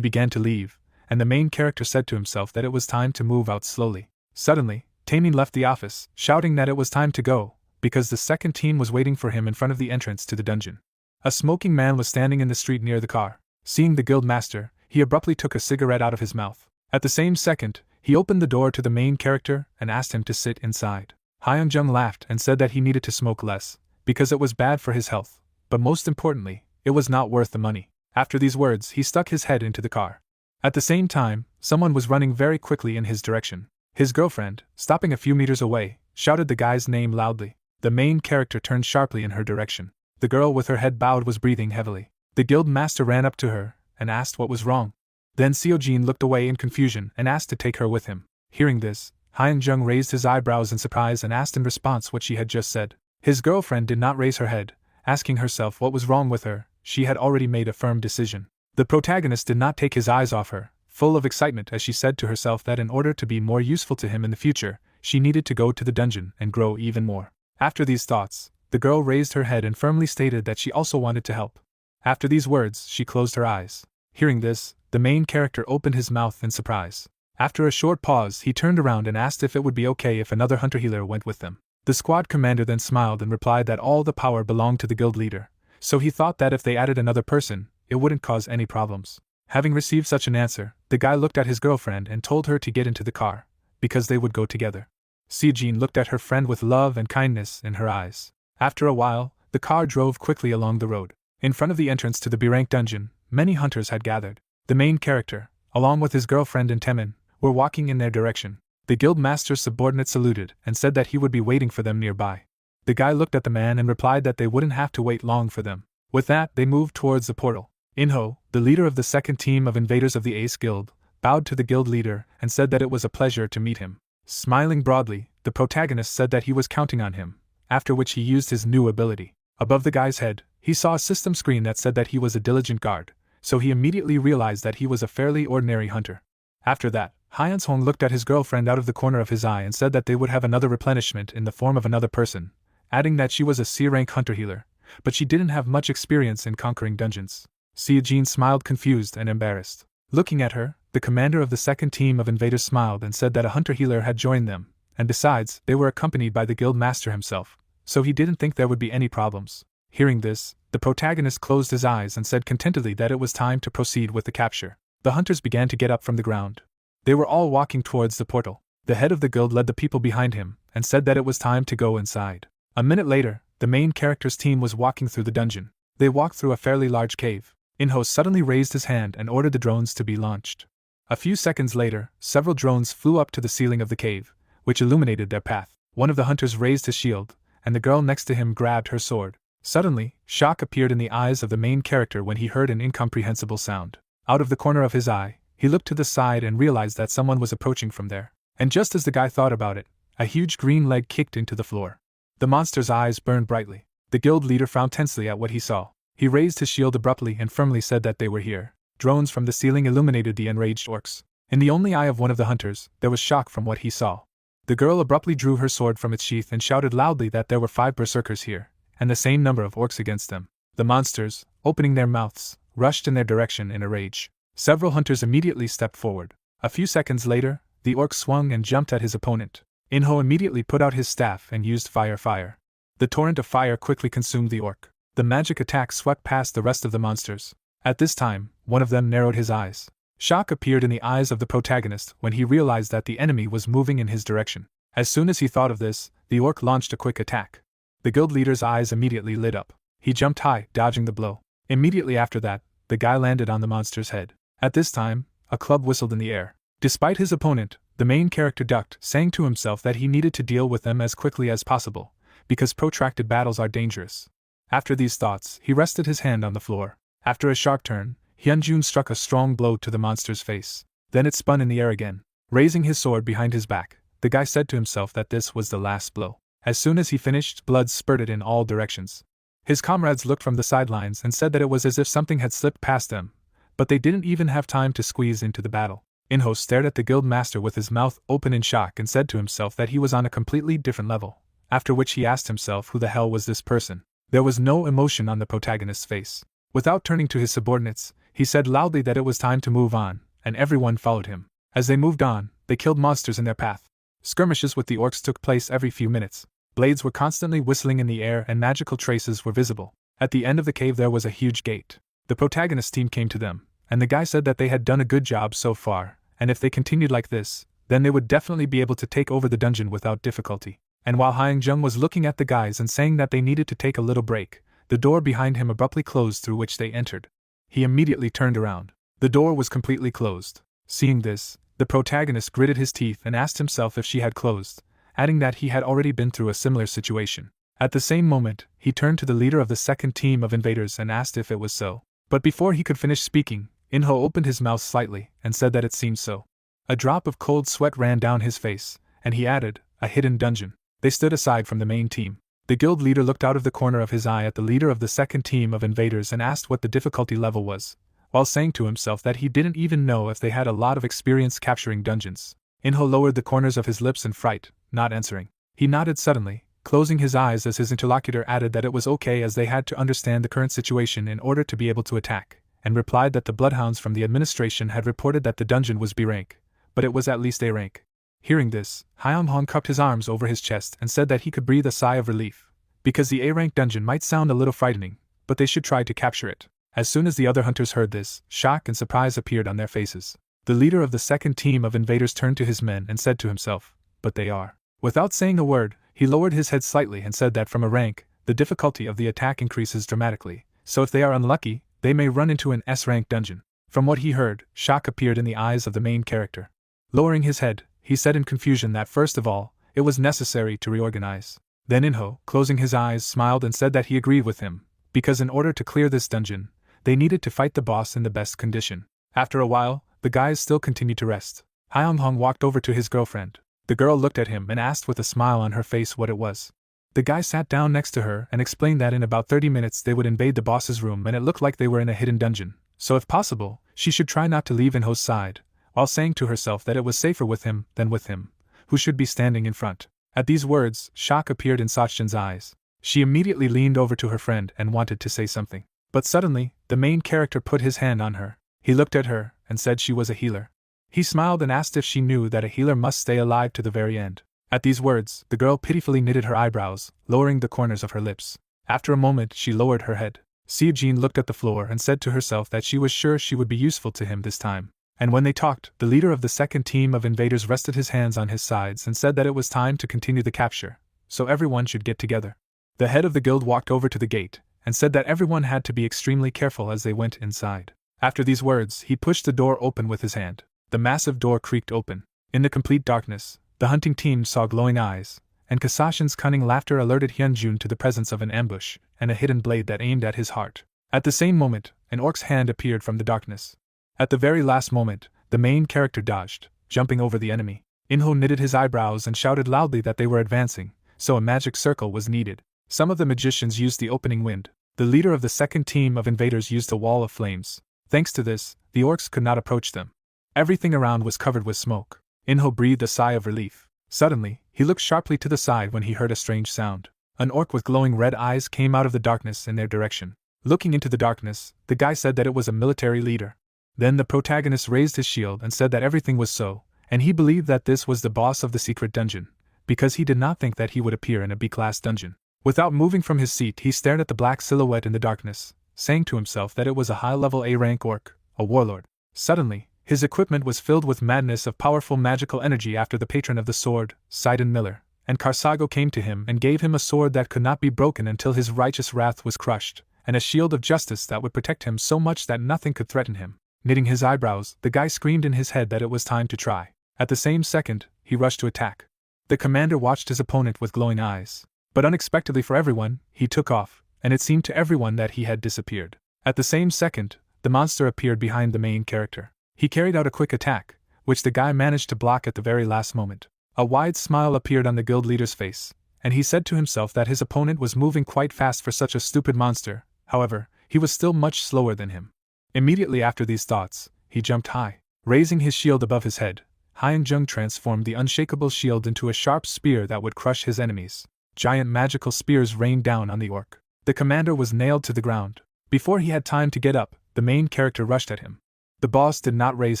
began to leave, and the main character said to himself that it was time to move out slowly. Suddenly, Taemin left the office, shouting that it was time to go, because the second team was waiting for him in front of the entrance to the dungeon. A smoking man was standing in the street near the car. Seeing the guild master, he abruptly took a cigarette out of his mouth. At the same second, he opened the door to the main character and asked him to sit inside. Hyeonjung laughed and said that he needed to smoke less, because it was bad for his health, but most importantly, it was not worth the money. After these words, he stuck his head into the car. At the same time, someone was running very quickly in his direction. His girlfriend, stopping a few meters away, shouted the guy's name loudly. The main character turned sharply in her direction. The girl with her head bowed was breathing heavily. The guild master ran up to her and asked what was wrong. Then Seojin looked away in confusion and asked to take her with him. Hearing this, Hyeonjung raised his eyebrows in surprise and asked in response what she had just said. His girlfriend did not raise her head, asking herself what was wrong with her. She had already made a firm decision. The protagonist did not take his eyes off her, full of excitement as she said to herself that in order to be more useful to him in the future, she needed to go to the dungeon and grow even more. After these thoughts, the girl raised her head and firmly stated that she also wanted to help. After these words, she closed her eyes. Hearing this, the main character opened his mouth in surprise. After a short pause, he turned around and asked if it would be okay if another hunter healer went with them. The squad commander then smiled and replied that all the power belonged to the guild leader, so he thought that if they added another person, it wouldn't cause any problems. Having received such an answer, the guy looked at his girlfriend and told her to get into the car, because they would go together. Seojin looked at her friend with love and kindness in her eyes. After a while, the car drove quickly along the road. In front of the entrance to the B-rank dungeon, many hunters had gathered. The main character, along with his girlfriend and Taemin, were walking in their direction. The guild master's subordinate saluted and said that he would be waiting for them nearby. The guy looked at the man and replied that they wouldn't have to wait long for them. With that, they moved towards the portal. Inho, the leader of the second team of invaders of the Ace Guild, bowed to the guild leader and said that it was a pleasure to meet him. Smiling broadly, the protagonist said that he was counting on him, after which he used his new ability. Above the guy's head, he saw a system screen that said that he was a diligent guard, so he immediately realized that he was a fairly ordinary hunter. After that, Hyeonsong looked at his girlfriend out of the corner of his eye and said that they would have another replenishment in the form of another person, adding that she was a C-rank hunter healer, but she didn't have much experience in conquering dungeons. Seojin smiled confused and embarrassed. Looking at her, the commander of the second team of invaders smiled and said that a hunter healer had joined them, and besides, they were accompanied by the guild master himself, so he didn't think there would be any problems. Hearing this, the protagonist closed his eyes and said contentedly that it was time to proceed with the capture. The hunters began to get up from the ground. They were all walking towards the portal. The head of the guild led the people behind him and said that it was time to go inside. A minute later, the main character's team was walking through the dungeon. They walked through a fairly large cave. Inho suddenly raised his hand and ordered the drones to be launched. A few seconds later, several drones flew up to the ceiling of the cave, which illuminated their path. One of the hunters raised his shield, and the girl next to him grabbed her sword. Suddenly, shock appeared in the eyes of the main character when he heard an incomprehensible sound. Out of the corner of his eye, he looked to the side and realized that someone was approaching from there. And just as the guy thought about it, a huge green leg kicked into the floor. The monster's eyes burned brightly. The guild leader frowned tensely at what he saw. He raised his shield abruptly and firmly said that they were here. Drones from the ceiling illuminated the enraged orcs. In the only eye of one of the hunters, there was shock from what he saw. The girl abruptly drew her sword from its sheath and shouted loudly that there were 5 berserkers here, and the same number of orcs against them. The monsters, opening their mouths, rushed in their direction in a rage. Several hunters immediately stepped forward. A few seconds later, the orc swung and jumped at his opponent. Inho immediately put out his staff and used fire. The torrent of fire quickly consumed the orc. The magic attack swept past the rest of the monsters. At this time, one of them narrowed his eyes. Shock appeared in the eyes of the protagonist when he realized that the enemy was moving in his direction. As soon as he thought of this, the orc launched a quick attack. The guild leader's eyes immediately lit up. He jumped high, dodging the blow. Immediately after that, the guy landed on the monster's head. At this time, a club whistled in the air. Despite his opponent, the main character ducked, saying to himself that he needed to deal with them as quickly as possible, because protracted battles are dangerous. After these thoughts, he rested his hand on the floor. After a sharp turn, Hyunjun struck a strong blow to the monster's face. Then it spun in the air again. Raising his sword behind his back, the guy said to himself that this was the last blow. As soon as he finished, blood spurted in all directions. His comrades looked from the sidelines and said that it was as if something had slipped past them, but they didn't even have time to squeeze into the battle. Inho stared at the guild master with his mouth open in shock and said to himself that he was on a completely different level, after which he asked himself who the hell was this person. There was no emotion on the protagonist's face. Without turning to his subordinates, he said loudly that it was time to move on, and everyone followed him. As they moved on, they killed monsters in their path. Skirmishes with the orcs took place every few minutes. Blades were constantly whistling in the air and magical traces were visible. At the end of the cave there was a huge gate. The protagonist team came to them, and the guy said that they had done a good job so far, and if they continued like this, then they would definitely be able to take over the dungeon without difficulty. And while Hyunjung was looking at the guys and saying that they needed to take a little break, the door behind him abruptly closed through which they entered. He immediately turned around. The door was completely closed. Seeing this, the protagonist gritted his teeth and asked himself if she had closed, adding that he had already been through a similar situation. At the same moment, he turned to the leader of the second team of invaders and asked if it was so. But before he could finish speaking, Inho opened his mouth slightly and said that it seemed so. A drop of cold sweat ran down his face, and he added, "A hidden dungeon." They stood aside from the main team. The guild leader looked out of the corner of his eye at the leader of the second team of invaders and asked what the difficulty level was, while saying to himself that he didn't even know if they had a lot of experience capturing dungeons. Inho lowered the corners of his lips in fright, not answering. He nodded suddenly, closing his eyes as his interlocutor added that it was okay as they had to understand the current situation in order to be able to attack, and replied that the bloodhounds from the administration had reported that the dungeon was B rank, but it was at least A rank. Hearing this, Hyunghong cupped his arms over his chest and said that he could breathe a sigh of relief, because the A-rank dungeon might sound a little frightening, but they should try to capture it. As soon as the other hunters heard this, shock and surprise appeared on their faces. The leader of the second team of invaders turned to his men and said to himself, "But they are." Without saying a word, he lowered his head slightly and said that from a rank, the difficulty of the attack increases dramatically, so if they are unlucky, they may run into an S-rank dungeon. From what he heard, shock appeared in the eyes of the main character. Lowering his head, he said in confusion that first of all, it was necessary to reorganize. Then Inho, closing his eyes, smiled and said that he agreed with him, because in order to clear this dungeon, they needed to fight the boss in the best condition. After a while, the guys still continued to rest. Hyunghong walked over to his girlfriend. The girl looked at him and asked with a smile on her face what it was. The guy sat down next to her and explained that in about 30 minutes they would invade the boss's room and it looked like they were in a hidden dungeon, so if possible, she should try not to leave Inho's side, while saying to herself that it was safer with him than with him, who should be standing in front. At these words, shock appeared in Sachjin's eyes. She immediately leaned over to her friend and wanted to say something. But suddenly, the main character put his hand on her. He looked at her and said she was a healer. He smiled and asked if she knew that a healer must stay alive to the very end. At these words, the girl pitifully knitted her eyebrows, lowering the corners of her lips. After a moment, she lowered her head. Sejin looked at the floor and said to herself that she was sure she would be useful to him this time. And when they talked, the leader of the second team of invaders rested his hands on his sides and said that it was time to continue the capture, so everyone should get together. The head of the guild walked over to the gate and said that everyone had to be extremely careful as they went inside. After these words, he pushed the door open with his hand. The massive door creaked open. In the complete darkness, the hunting team saw glowing eyes, and Kasashin's cunning laughter alerted Hyunjun to the presence of an ambush and a hidden blade that aimed at his heart. At the same moment, an orc's hand appeared from the darkness. At the very last moment, the main character dodged, jumping over the enemy. Inho knitted his eyebrows and shouted loudly that they were advancing, so a magic circle was needed. Some of the magicians used the opening wind. The leader of the second team of invaders used a wall of flames. Thanks to this, the orcs could not approach them. Everything around was covered with smoke. Inho breathed a sigh of relief. Suddenly, he looked sharply to the side when he heard a strange sound. An orc with glowing red eyes came out of the darkness in their direction. Looking into the darkness, the guy said that it was a military leader. Then the protagonist raised his shield and said that everything was so, and he believed that this was the boss of the secret dungeon, because he did not think that he would appear in a B-class dungeon. Without moving from his seat, he stared at the black silhouette in the darkness, saying to himself that it was a high-level A-rank orc, a warlord. Suddenly, his equipment was filled with madness of powerful magical energy after the patron of the sword, Sidon Miller, and Karsago came to him and gave him a sword that could not be broken until his righteous wrath was crushed, and a shield of justice that would protect him so much that nothing could threaten him. Knitting his eyebrows, the guy screamed in his head that it was time to try. At the same second, he rushed to attack. The commander watched his opponent with glowing eyes. But unexpectedly for everyone, he took off, and it seemed to everyone that he had disappeared. At the same second, the monster appeared behind the main character. He carried out a quick attack, which the guy managed to block at the very last moment. A wide smile appeared on the guild leader's face, and he said to himself that his opponent was moving quite fast for such a stupid monster. However, he was still much slower than him. Immediately after these thoughts, he jumped high. Raising his shield above his head, Hyun-jung transformed the unshakable shield into a sharp spear that would crush his enemies. Giant magical spears rained down on the orc. The commander was nailed to the ground. Before he had time to get up, the main character rushed at him. The boss did not raise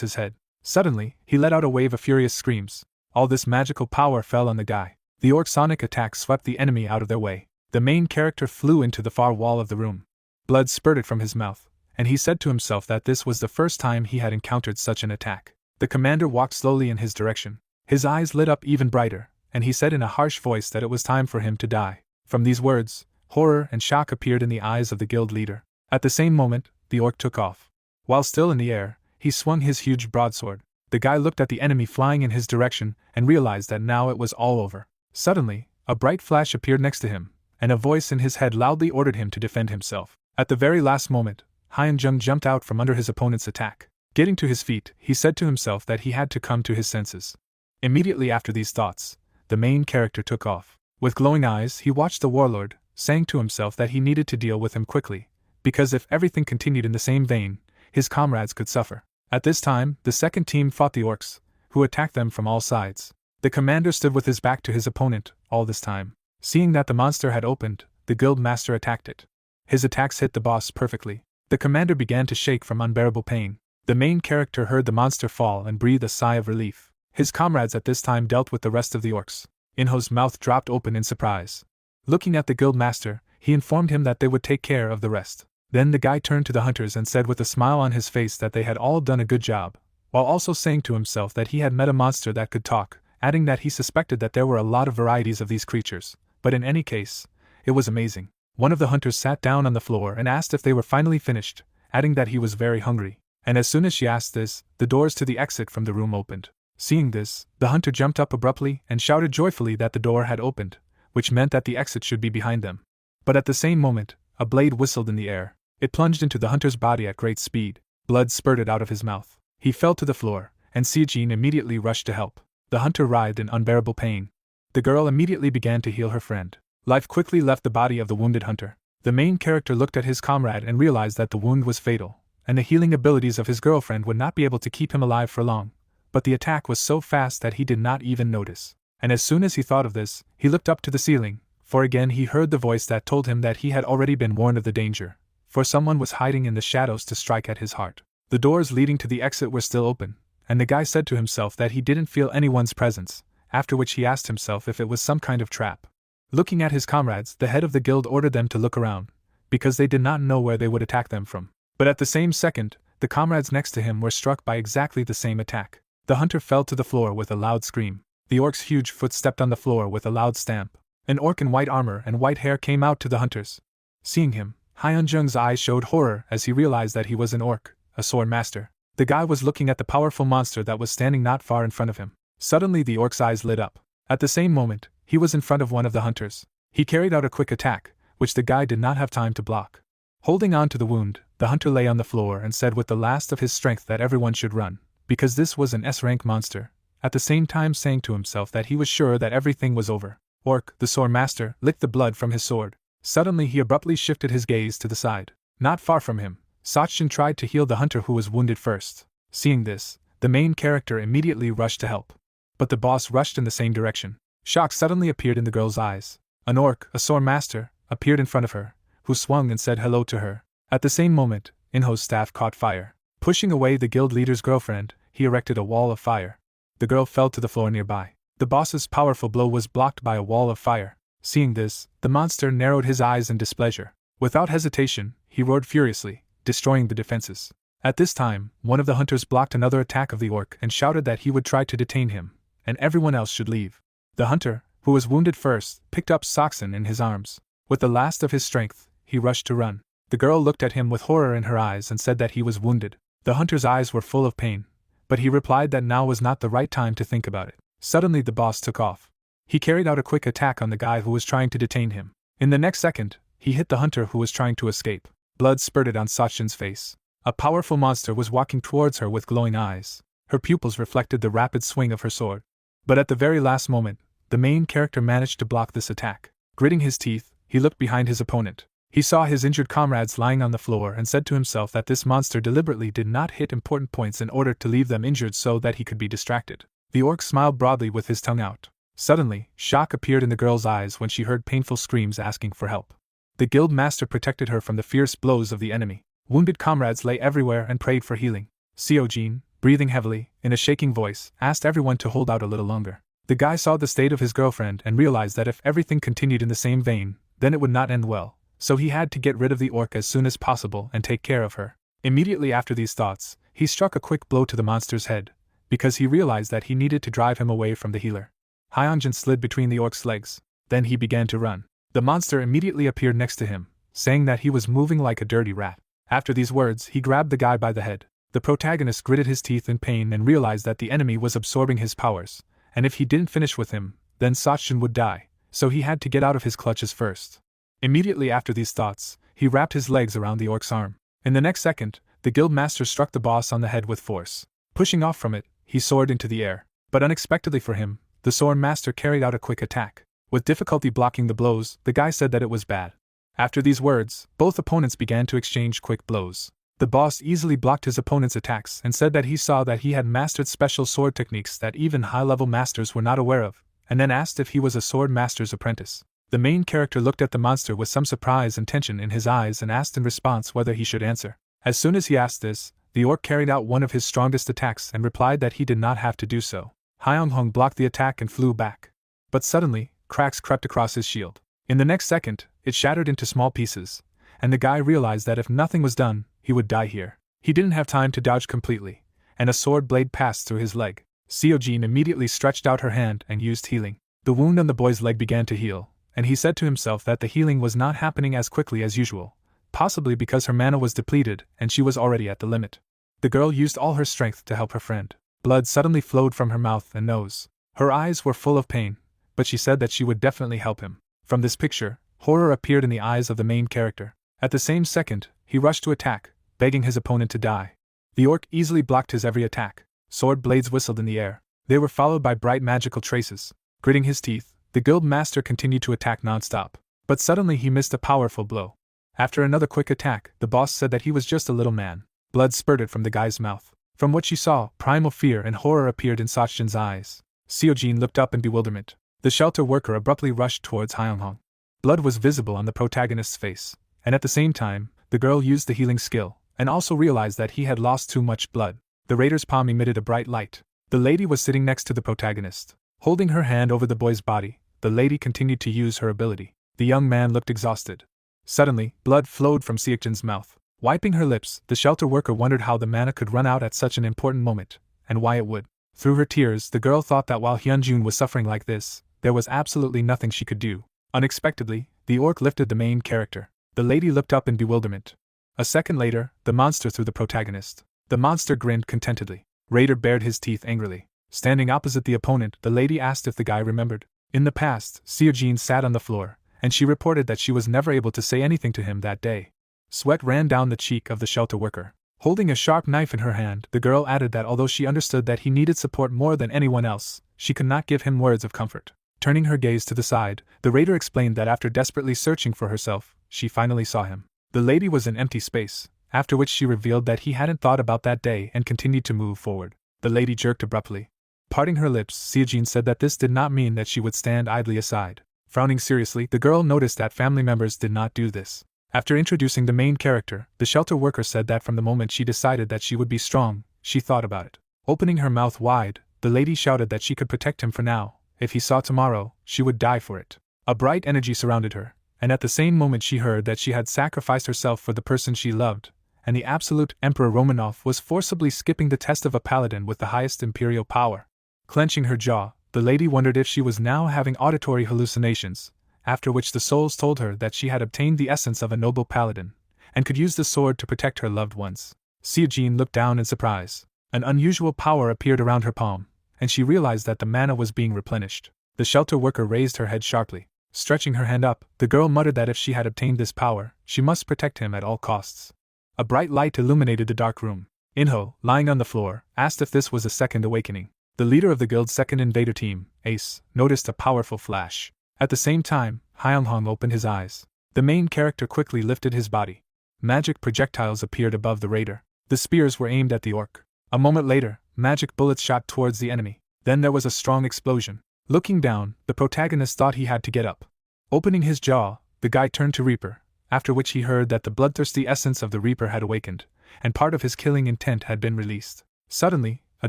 his head. Suddenly, he let out a wave of furious screams. All this magical power fell on the guy. The orc sonic attack swept the enemy out of their way. The main character flew into the far wall of the room. Blood spurted from his mouth, and he said to himself that this was the first time he had encountered such an attack. The commander walked slowly in his direction. His eyes lit up even brighter, and he said in a harsh voice that it was time for him to die. From these words, horror and shock appeared in the eyes of the guild leader. At the same moment, the orc took off. While still in the air, he swung his huge broadsword. The guy looked at the enemy flying in his direction and realized that now it was all over. Suddenly, a bright flash appeared next to him, and a voice in his head loudly ordered him to defend himself. At the very last moment, Hyun-jung jumped out from under his opponent's attack. Getting to his feet, he said to himself that he had to come to his senses. Immediately after these thoughts, the main character took off. With glowing eyes, he watched the warlord, saying to himself that he needed to deal with him quickly, because if everything continued in the same vein, his comrades could suffer. At this time, the second team fought the orcs, who attacked them from all sides. The commander stood with his back to his opponent all this time. Seeing that the monster had opened, the guild master attacked it. His attacks hit the boss perfectly. The commander began to shake from unbearable pain. The main character heard the monster fall and breathed a sigh of relief. His comrades at this time dealt with the rest of the orcs. Inho's mouth dropped open in surprise. Looking at the guild master, he informed him that they would take care of the rest. Then the guy turned to the hunters and said with a smile on his face that they had all done a good job, while also saying to himself that he had met a monster that could talk, adding that he suspected that there were a lot of varieties of these creatures, but in any case, it was amazing. One of the hunters sat down on the floor and asked if they were finally finished, adding that he was very hungry, and as soon as she asked this, the doors to the exit from the room opened. Seeing this, the hunter jumped up abruptly and shouted joyfully that the door had opened, which meant that the exit should be behind them. But at the same moment, a blade whistled in the air. It plunged into the hunter's body at great speed. Blood spurted out of his mouth. He fell to the floor, and Sijin immediately rushed to help. The hunter writhed in unbearable pain. The girl immediately began to heal her friend. Life quickly left the body of the wounded hunter. The main character looked at his comrade and realized that the wound was fatal, and the healing abilities of his girlfriend would not be able to keep him alive for long. But the attack was so fast that he did not even notice. And as soon as he thought of this, he looked up to the ceiling, for again he heard the voice that told him that he had already been warned of the danger, for someone was hiding in the shadows to strike at his heart. The doors leading to the exit were still open, and the guy said to himself that he didn't feel anyone's presence, after which he asked himself if it was some kind of trap. Looking at his comrades, the head of the guild ordered them to look around, because they did not know where they would attack them from. But at the same second, the comrades next to him were struck by exactly the same attack. The hunter fell to the floor with a loud scream. The orc's huge foot stepped on the floor with a loud stamp. An orc in white armor and white hair came out to the hunters. Seeing him, Hyun-jung's eyes showed horror as he realized that he was an orc, a sword master. The guy was looking at the powerful monster that was standing not far in front of him. Suddenly the orc's eyes lit up. At the same moment, he was in front of one of the hunters. He carried out a quick attack, which the guy did not have time to block. Holding on to the wound, the hunter lay on the floor and said with the last of his strength that everyone should run, because this was an S-rank monster, at the same time saying to himself that he was sure that everything was over. Orc, the sword master, licked the blood from his sword. Suddenly he abruptly shifted his gaze to the side. Not far from him, Sachin tried to heal the hunter who was wounded first. Seeing this, the main character immediately rushed to help. But the boss rushed in the same direction. Shock suddenly appeared in the girl's eyes. An orc, a sword master, appeared in front of her, who swung and said hello to her. At the same moment, Inho's staff caught fire. Pushing away the guild leader's girlfriend, he erected a wall of fire. The girl fell to the floor nearby. The boss's powerful blow was blocked by a wall of fire. Seeing this, the monster narrowed his eyes in displeasure. Without hesitation, he roared furiously, destroying the defenses. At this time, one of the hunters blocked another attack of the orc and shouted that he would try to detain him, and everyone else should leave. The hunter, who was wounded first, picked up Sachin in his arms. With the last of his strength, he rushed to run. The girl looked at him with horror in her eyes and said that he was wounded. The hunter's eyes were full of pain, but he replied that now was not the right time to think about it. Suddenly the boss took off. He carried out a quick attack on the guy who was trying to detain him. In the next second, he hit the hunter who was trying to escape. Blood spurted on Sachin's face. A powerful monster was walking towards her with glowing eyes. Her pupils reflected the rapid swing of her sword. But at the very last moment, the main character managed to block this attack. Gritting his teeth, he looked behind his opponent. He saw his injured comrades lying on the floor and said to himself that this monster deliberately did not hit important points in order to leave them injured so that he could be distracted. The orc smiled broadly with his tongue out. Suddenly, shock appeared in the girl's eyes when she heard painful screams asking for help. The guild master protected her from the fierce blows of the enemy. Wounded comrades lay everywhere and prayed for healing. Seojin, breathing heavily, in a shaking voice, asked everyone to hold out a little longer. The guy saw the state of his girlfriend and realized that if everything continued in the same vein, then it would not end well, so he had to get rid of the orc as soon as possible and take care of her. Immediately after these thoughts, he struck a quick blow to the monster's head, because he realized that he needed to drive him away from the healer. Hyunjin slid between the orc's legs. Then he began to run. The monster immediately appeared next to him, saying that he was moving like a dirty rat. After these words, he grabbed the guy by the head. The protagonist gritted his teeth in pain and realized that the enemy was absorbing his powers, and if he didn't finish with him, then Sachin would die, so he had to get out of his clutches first. Immediately after these thoughts, he wrapped his legs around the orc's arm. In the next second, the guild master struck the boss on the head with force. Pushing off from it, he soared into the air. But unexpectedly for him, the sword master carried out a quick attack. With difficulty blocking the blows, the guy said that it was bad. After these words, both opponents began to exchange quick blows. The boss easily blocked his opponent's attacks and said that he saw that he had mastered special sword techniques that even high-level masters were not aware of, and then asked if he was a sword master's apprentice. The main character looked at the monster with some surprise and tension in his eyes and asked in response whether he should answer. As soon as he asked this, the orc carried out one of his strongest attacks and replied that he did not have to do so. Hyunghong blocked the attack and flew back. But suddenly, cracks crept across his shield. In the next second, it shattered into small pieces, and the guy realized that if nothing was done, he would die here. He didn't have time to dodge completely, and a sword blade passed through his leg. Seojin immediately stretched out her hand and used healing. The wound on the boy's leg began to heal, and he said to himself that the healing was not happening as quickly as usual, possibly because her mana was depleted and she was already at the limit. The girl used all her strength to help her friend. Blood suddenly flowed from her mouth and nose. Her eyes were full of pain, but she said that she would definitely help him. From this picture, horror appeared in the eyes of the main character. At the same second, he rushed to attack, begging his opponent to die. The orc easily blocked his every attack. Sword blades whistled in the air. They were followed by bright magical traces. Gritting his teeth, the guild master continued to attack non-stop. But suddenly he missed a powerful blow. After another quick attack, the boss said that he was just a little man. Blood spurted from the guy's mouth. From what she saw, primal fear and horror appeared in Sachin's eyes. Seojin looked up in bewilderment. The shelter worker abruptly rushed towards Hyunghong. Blood was visible on the protagonist's face, and at the same time, the girl used the healing skill, and also realized that he had lost too much blood. The raider's palm emitted a bright light. The lady was sitting next to the protagonist. Holding her hand over the boy's body, the lady continued to use her ability. The young man looked exhausted. Suddenly, blood flowed from Seojin's mouth. Wiping her lips, the shelter worker wondered how the mana could run out at such an important moment, and why it would. Through her tears, the girl thought that while Hyunjun was suffering like this, there was absolutely nothing she could do. Unexpectedly, the orc lifted the main character. The lady looked up in bewilderment. A second later, the monster threw the protagonist. The monster grinned contentedly. Raider bared his teeth angrily. Standing opposite the opponent, the lady asked if the guy remembered. In the past, Seojin sat on the floor, and she reported that she was never able to say anything to him that day. Sweat ran down the cheek of the shelter worker. Holding a sharp knife in her hand, the girl added that although she understood that he needed support more than anyone else, she could not give him words of comfort. Turning her gaze to the side, the raider explained that after desperately searching for herself, she finally saw him. The lady was in empty space, after which she revealed that he hadn't thought about that day and continued to move forward. The lady jerked abruptly. Parting her lips, Seojin said that this did not mean that she would stand idly aside. Frowning seriously, the girl noticed that family members did not do this. After introducing the main character, the shelter worker said that from the moment she decided that she would be strong, she thought about it. Opening her mouth wide, the lady shouted that she could protect him for now. If he saw tomorrow, she would die for it. A bright energy surrounded her, and at the same moment she heard that she had sacrificed herself for the person she loved, and the absolute Emperor Romanov was forcibly skipping the test of a paladin with the highest imperial power. Clenching her jaw, the lady wondered if she was now having auditory hallucinations, after which the souls told her that she had obtained the essence of a noble paladin, and could use the sword to protect her loved ones. Seojin looked down in surprise. An unusual power appeared around her palm, and she realized that the mana was being replenished. The shelter worker raised her head sharply. Stretching her hand up, the girl muttered that if she had obtained this power, she must protect him at all costs. A bright light illuminated the dark room. Inho, lying on the floor, asked if this was a second awakening. The leader of the guild's second invader team, Ace, noticed a powerful flash. At the same time, Hyeonghong opened his eyes. The main character quickly lifted his body. Magic projectiles appeared above the raider. The spears were aimed at the orc. A moment later, magic bullets shot towards the enemy. Then there was a strong explosion. Looking down, the protagonist thought he had to get up. Opening his jaw, the guy turned to Reaper, after which he heard that the bloodthirsty essence of the Reaper had awakened, and part of his killing intent had been released. Suddenly, a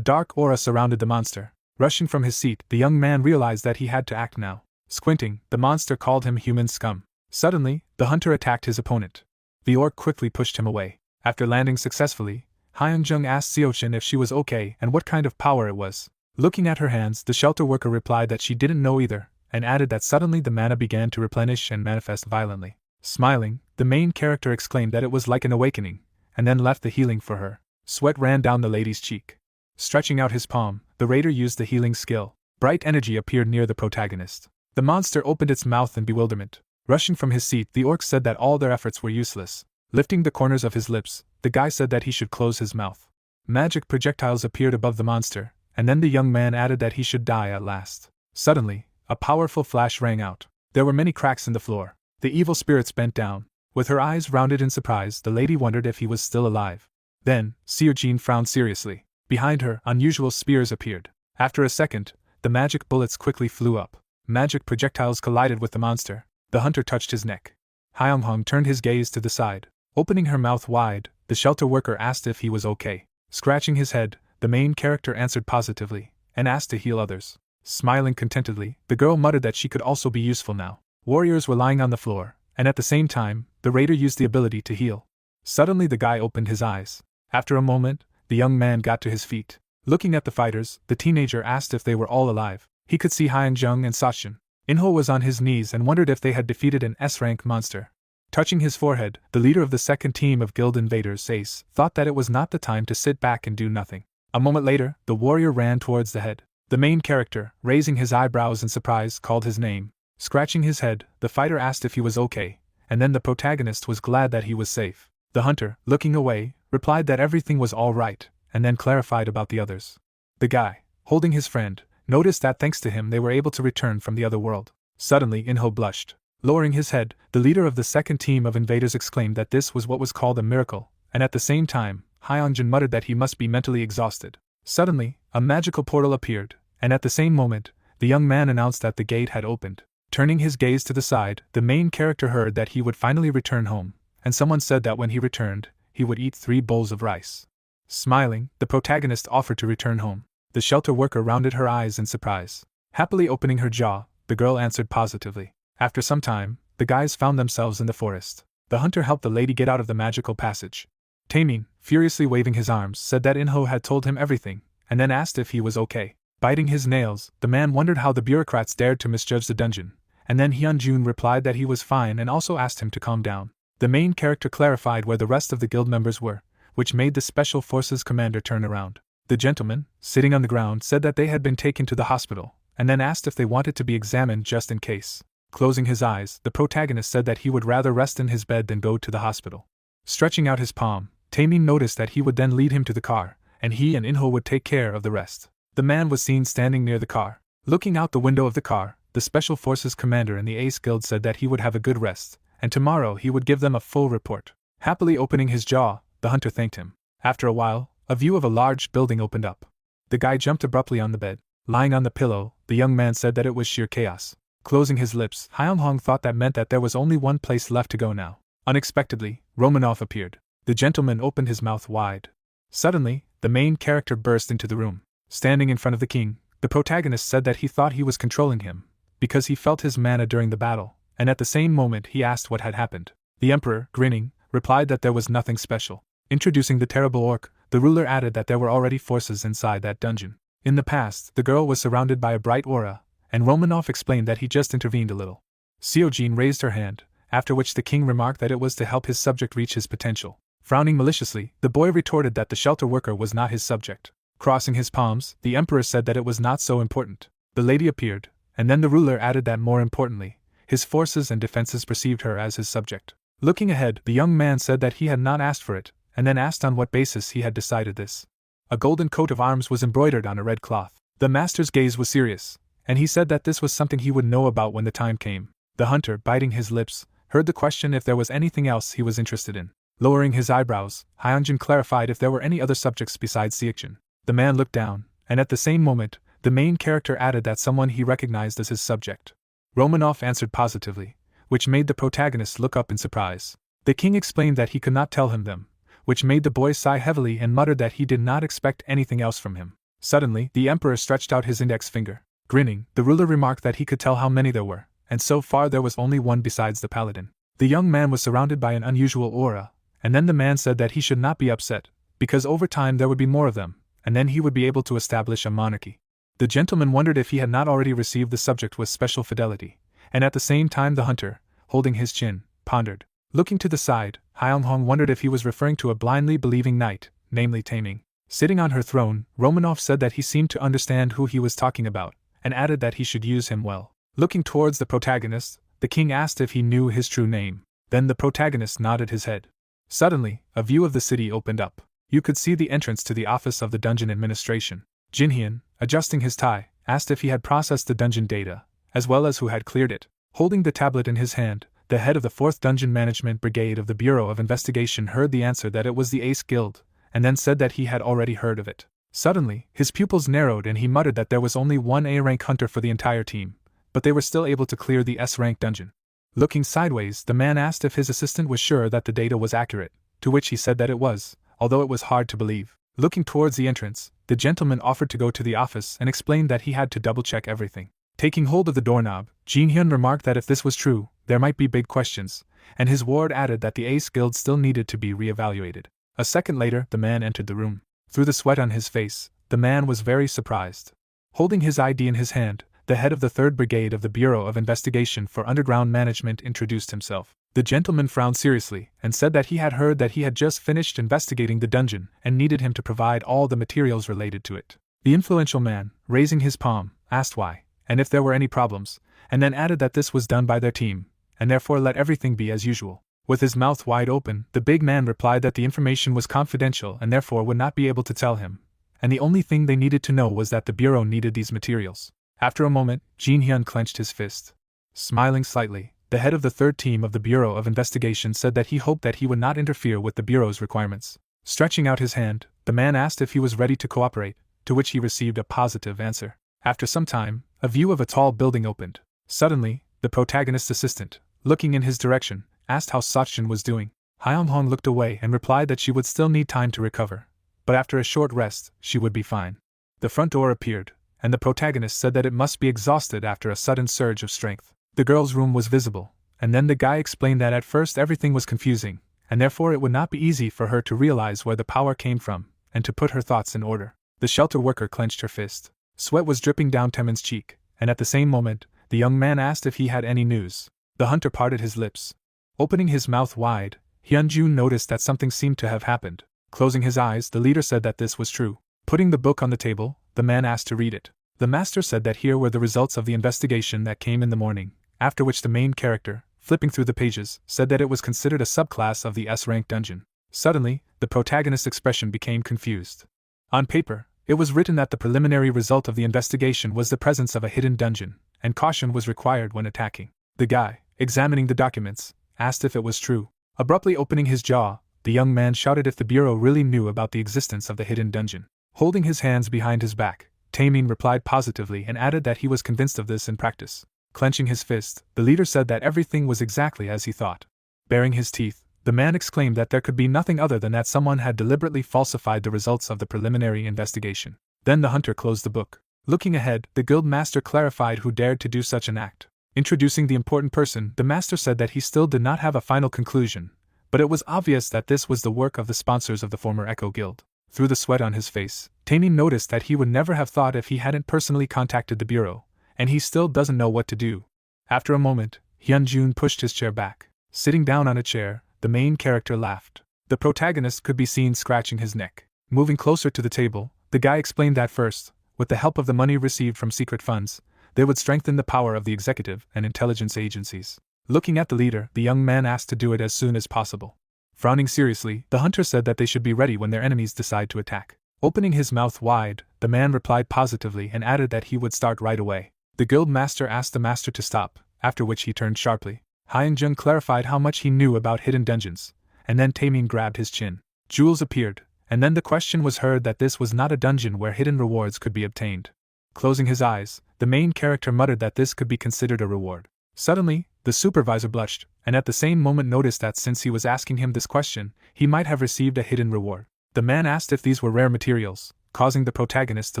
dark aura surrounded the monster. Rushing from his seat, the young man realized that he had to act now. Squinting, the monster called him human scum. Suddenly, the hunter attacked his opponent. The orc quickly pushed him away. After landing successfully, Hyunjung asked Seochin if she was okay and what kind of power it was. Looking at her hands, the shelter worker replied that she didn't know either, and added that suddenly the mana began to replenish and manifest violently. Smiling, the main character exclaimed that it was like an awakening, and then left the healing for her. Sweat ran down the lady's cheek. Stretching out his palm, the raider used the healing skill. Bright energy appeared near the protagonist. The monster opened its mouth in bewilderment. Rushing from his seat, the orc said that all their efforts were useless. Lifting the corners of his lips, the guy said that he should close his mouth. Magic projectiles appeared above the monster, and then the young man added that he should die at last. Suddenly, a powerful flash rang out. There were many cracks in the floor. The evil spirits bent down. With her eyes rounded in surprise, the lady wondered if he was still alive. Then, Seojin frowned seriously. Behind her, unusual spears appeared. After a second, the magic bullets quickly flew up. Magic projectiles collided with the monster. The hunter touched his neck. Hyeonghong turned his gaze to the side. Opening her mouth wide, the shelter worker asked if he was okay. Scratching his head, the main character answered positively, and asked to heal others. Smiling contentedly, the girl muttered that she could also be useful now. Warriors were lying on the floor, and at the same time, the raider used the ability to heal. Suddenly the guy opened his eyes. After a moment, the young man got to his feet. Looking at the fighters, the teenager asked if they were all alive. He could see Hyunjung and Sachin. Inho was on his knees and wondered if they had defeated an S-rank monster. Touching his forehead, the leader of the second team of guild invaders, Ace, thought that it was not the time to sit back and do nothing. A moment later, the warrior ran towards the head. The main character, raising his eyebrows in surprise, called his name. Scratching his head, the fighter asked if he was okay, and then the protagonist was glad that he was safe. The hunter, looking away, replied that everything was all right, and then clarified about the others. The guy, holding his friend, noticed that thanks to him they were able to return from the other world. Suddenly Inho blushed. Lowering his head, the leader of the second team of invaders exclaimed that this was what was called a miracle, and at the same time, Hyunjun muttered that he must be mentally exhausted. Suddenly, a magical portal appeared, and at the same moment, the young man announced that the gate had opened. Turning his gaze to the side, the main character heard that he would finally return home, and someone said that when he returned, he would eat 3 bowls of rice. Smiling, the protagonist offered to return home. The shelter worker rounded her eyes in surprise. Happily opening her jaw, the girl answered positively. After some time, the guys found themselves in the forest. The hunter helped the lady get out of the magical passage. Taemin, furiously waving his arms, said that Inho had told him everything, and then asked if he was okay. Biting his nails, the man wondered how the bureaucrats dared to misjudge the dungeon, and then Hyunjun replied that he was fine and also asked him to calm down. The main character clarified where the rest of the guild members were, which made the Special Forces commander turn around. The gentleman, sitting on the ground, said that they had been taken to the hospital, and then asked if they wanted to be examined just in case. Closing his eyes, the protagonist said that he would rather rest in his bed than go to the hospital. Stretching out his palm, Taemin noticed that he would then lead him to the car, and he and Inho would take care of the rest. The man was seen standing near the car. Looking out the window of the car, the Special Forces commander in the Ace Guild said that he would have a good rest, and tomorrow he would give them a full report. Happily opening his jaw, the hunter thanked him. After a while, a view of a large building opened up. The guy jumped abruptly on the bed. Lying on the pillow, the young man said that it was sheer chaos. Closing his lips, Hyun-hong thought that meant that there was only one place left to go now. Unexpectedly, Romanov appeared. The gentleman opened his mouth wide. Suddenly, the main character burst into the room. Standing in front of the king, the protagonist said that he thought he was controlling him, because he felt his mana during the battle, and at the same moment he asked what had happened. The emperor, grinning, replied that there was nothing special. Introducing the terrible orc, the ruler added that there were already forces inside that dungeon. In the past, the girl was surrounded by a bright aura, and Romanov explained that he just intervened a little. Seojin raised her hand, after which the king remarked that it was to help his subject reach his potential. Frowning maliciously, the boy retorted that the shelter worker was not his subject. Crossing his palms, the emperor said that it was not so important. The lady appeared, and then the ruler added that more importantly, his forces and defenses perceived her as his subject. Looking ahead, the young man said that he had not asked for it, and then asked on what basis he had decided this. A golden coat of arms was embroidered on a red cloth. The master's gaze was serious, and he said that this was something he would know about when the time came. The hunter, biting his lips, heard the question if there was anything else he was interested in. Lowering his eyebrows, Hyunjin clarified if there were any other subjects besides Seokjin. The man looked down, and at the same moment, the main character added that someone he recognized as his subject. Romanov answered positively, which made the protagonist look up in surprise. The king explained that he could not tell him them, which made the boy sigh heavily and muttered that he did not expect anything else from him. Suddenly, the emperor stretched out his index finger. Grinning, the ruler remarked that he could tell how many there were, and so far there was only one besides the paladin. The young man was surrounded by an unusual aura, and then the man said that he should not be upset, because over time there would be more of them, and then he would be able to establish a monarchy. The gentleman wondered if he had not already received the subject with special fidelity, and at the same time the hunter, holding his chin, pondered. Looking to the side, Hyung-hong wondered if he was referring to a blindly believing knight, namely Taming. Sitting on her throne, Romanov said that he seemed to understand who he was talking about, and added that he should use him well. Looking towards the protagonist, the king asked if he knew his true name. Then the protagonist nodded his head. Suddenly, a view of the city opened up. You could see the entrance to the office of the dungeon administration. Jinhyun, adjusting his tie, asked if he had processed the dungeon data, as well as who had cleared it. Holding the tablet in his hand, the head of the 4th Dungeon Management Brigade of the Bureau of Investigation heard the answer that it was the Ace Guild, and then said that he had already heard of it. Suddenly, his pupils narrowed and he muttered that there was only one A-rank hunter for the entire team, but they were still able to clear the S-rank dungeon. Looking sideways, the man asked if his assistant was sure that the data was accurate, to which he said that it was, although it was hard to believe. Looking towards the entrance, the gentleman offered to go to the office and explained that he had to double-check everything. Taking hold of the doorknob, Jinhyun remarked that if this was true, there might be big questions, and his ward added that the Ace Guild still needed to be re-evaluated. A second later, the man entered the room. Through the sweat on his face, the man was very surprised. Holding his ID in his hand, the head of the 3rd Brigade of the Bureau of Investigation for Underground Management introduced himself. The gentleman frowned seriously and said that he had heard that he had just finished investigating the dungeon and needed him to provide all the materials related to it. The influential man, raising his palm, asked why, and if there were any problems, and then added that this was done by their team, and therefore let everything be as usual. With his mouth wide open, the big man replied that the information was confidential and therefore would not be able to tell him, and the only thing they needed to know was that the Bureau needed these materials. After a moment, Jinhyun clenched his fist. Smiling slightly, the head of the 3rd team of the Bureau of Investigation said that he hoped that he would not interfere with the Bureau's requirements. Stretching out his hand, the man asked if he was ready to cooperate, to which he received a positive answer. After some time, a view of a tall building opened. Suddenly, the protagonist's assistant, looking in his direction, asked how Seokjin was doing. Hyung-hong looked away and replied that she would still need time to recover, but after a short rest, she would be fine. The front door appeared, and the protagonist said that it must be exhausted after a sudden surge of strength. The girl's room was visible, and then the guy explained that at first everything was confusing, and therefore it would not be easy for her to realize where the power came from, and to put her thoughts in order. The shelter worker clenched her fist. Sweat was dripping down Temin's cheek, and at the same moment, the young man asked if he had any news. The hunter parted his lips. Opening his mouth wide, Hyunjun noticed that something seemed to have happened. Closing his eyes, the leader said that this was true. Putting the book on the table, the man asked to read it. The master said that here were the results of the investigation that came in the morning, after which the main character, flipping through the pages, said that it was considered a subclass of the S-rank dungeon. Suddenly, the protagonist's expression became confused. On paper, it was written that the preliminary result of the investigation was the presence of a hidden dungeon, and caution was required when attacking. The guy, examining the documents, asked if it was true. Abruptly opening his jaw, the young man shouted if the bureau really knew about the existence of the hidden dungeon. Holding his hands behind his back, Tamin replied positively and added that he was convinced of this in practice. Clenching his fist, the leader said that everything was exactly as he thought. Baring his teeth, the man exclaimed that there could be nothing other than that someone had deliberately falsified the results of the preliminary investigation. Then the hunter closed the book. Looking ahead, the guild master clarified who dared to do such an act. Introducing the important person, the master said that he still did not have a final conclusion, but it was obvious that this was the work of the sponsors of the former Echo Guild. Through the sweat on his face, Tamin noticed that he would never have thought if he hadn't personally contacted the bureau, and he still doesn't know what to do. After a moment, Hyunjun pushed his chair back. Sitting down on a chair, the main character laughed. The protagonist could be seen scratching his neck. Moving closer to the table, the guy explained that first, with the help of the money received from secret funds, they would strengthen the power of the executive and intelligence agencies. Looking at the leader, the young man asked to do it as soon as possible. Frowning seriously, the hunter said that they should be ready when their enemies decide to attack. Opening his mouth wide, the man replied positively and added that he would start right away. The guild master asked the master to stop, after which he turned sharply. Hyunjun clarified how much he knew about hidden dungeons, and then Tamin grabbed his chin. Jewels appeared, and then the question was heard that this was not a dungeon where hidden rewards could be obtained. Closing his eyes, the main character muttered that this could be considered a reward. Suddenly, the supervisor blushed, and at the same moment noticed that since he was asking him this question, he might have received a hidden reward. The man asked if these were rare materials, causing the protagonist to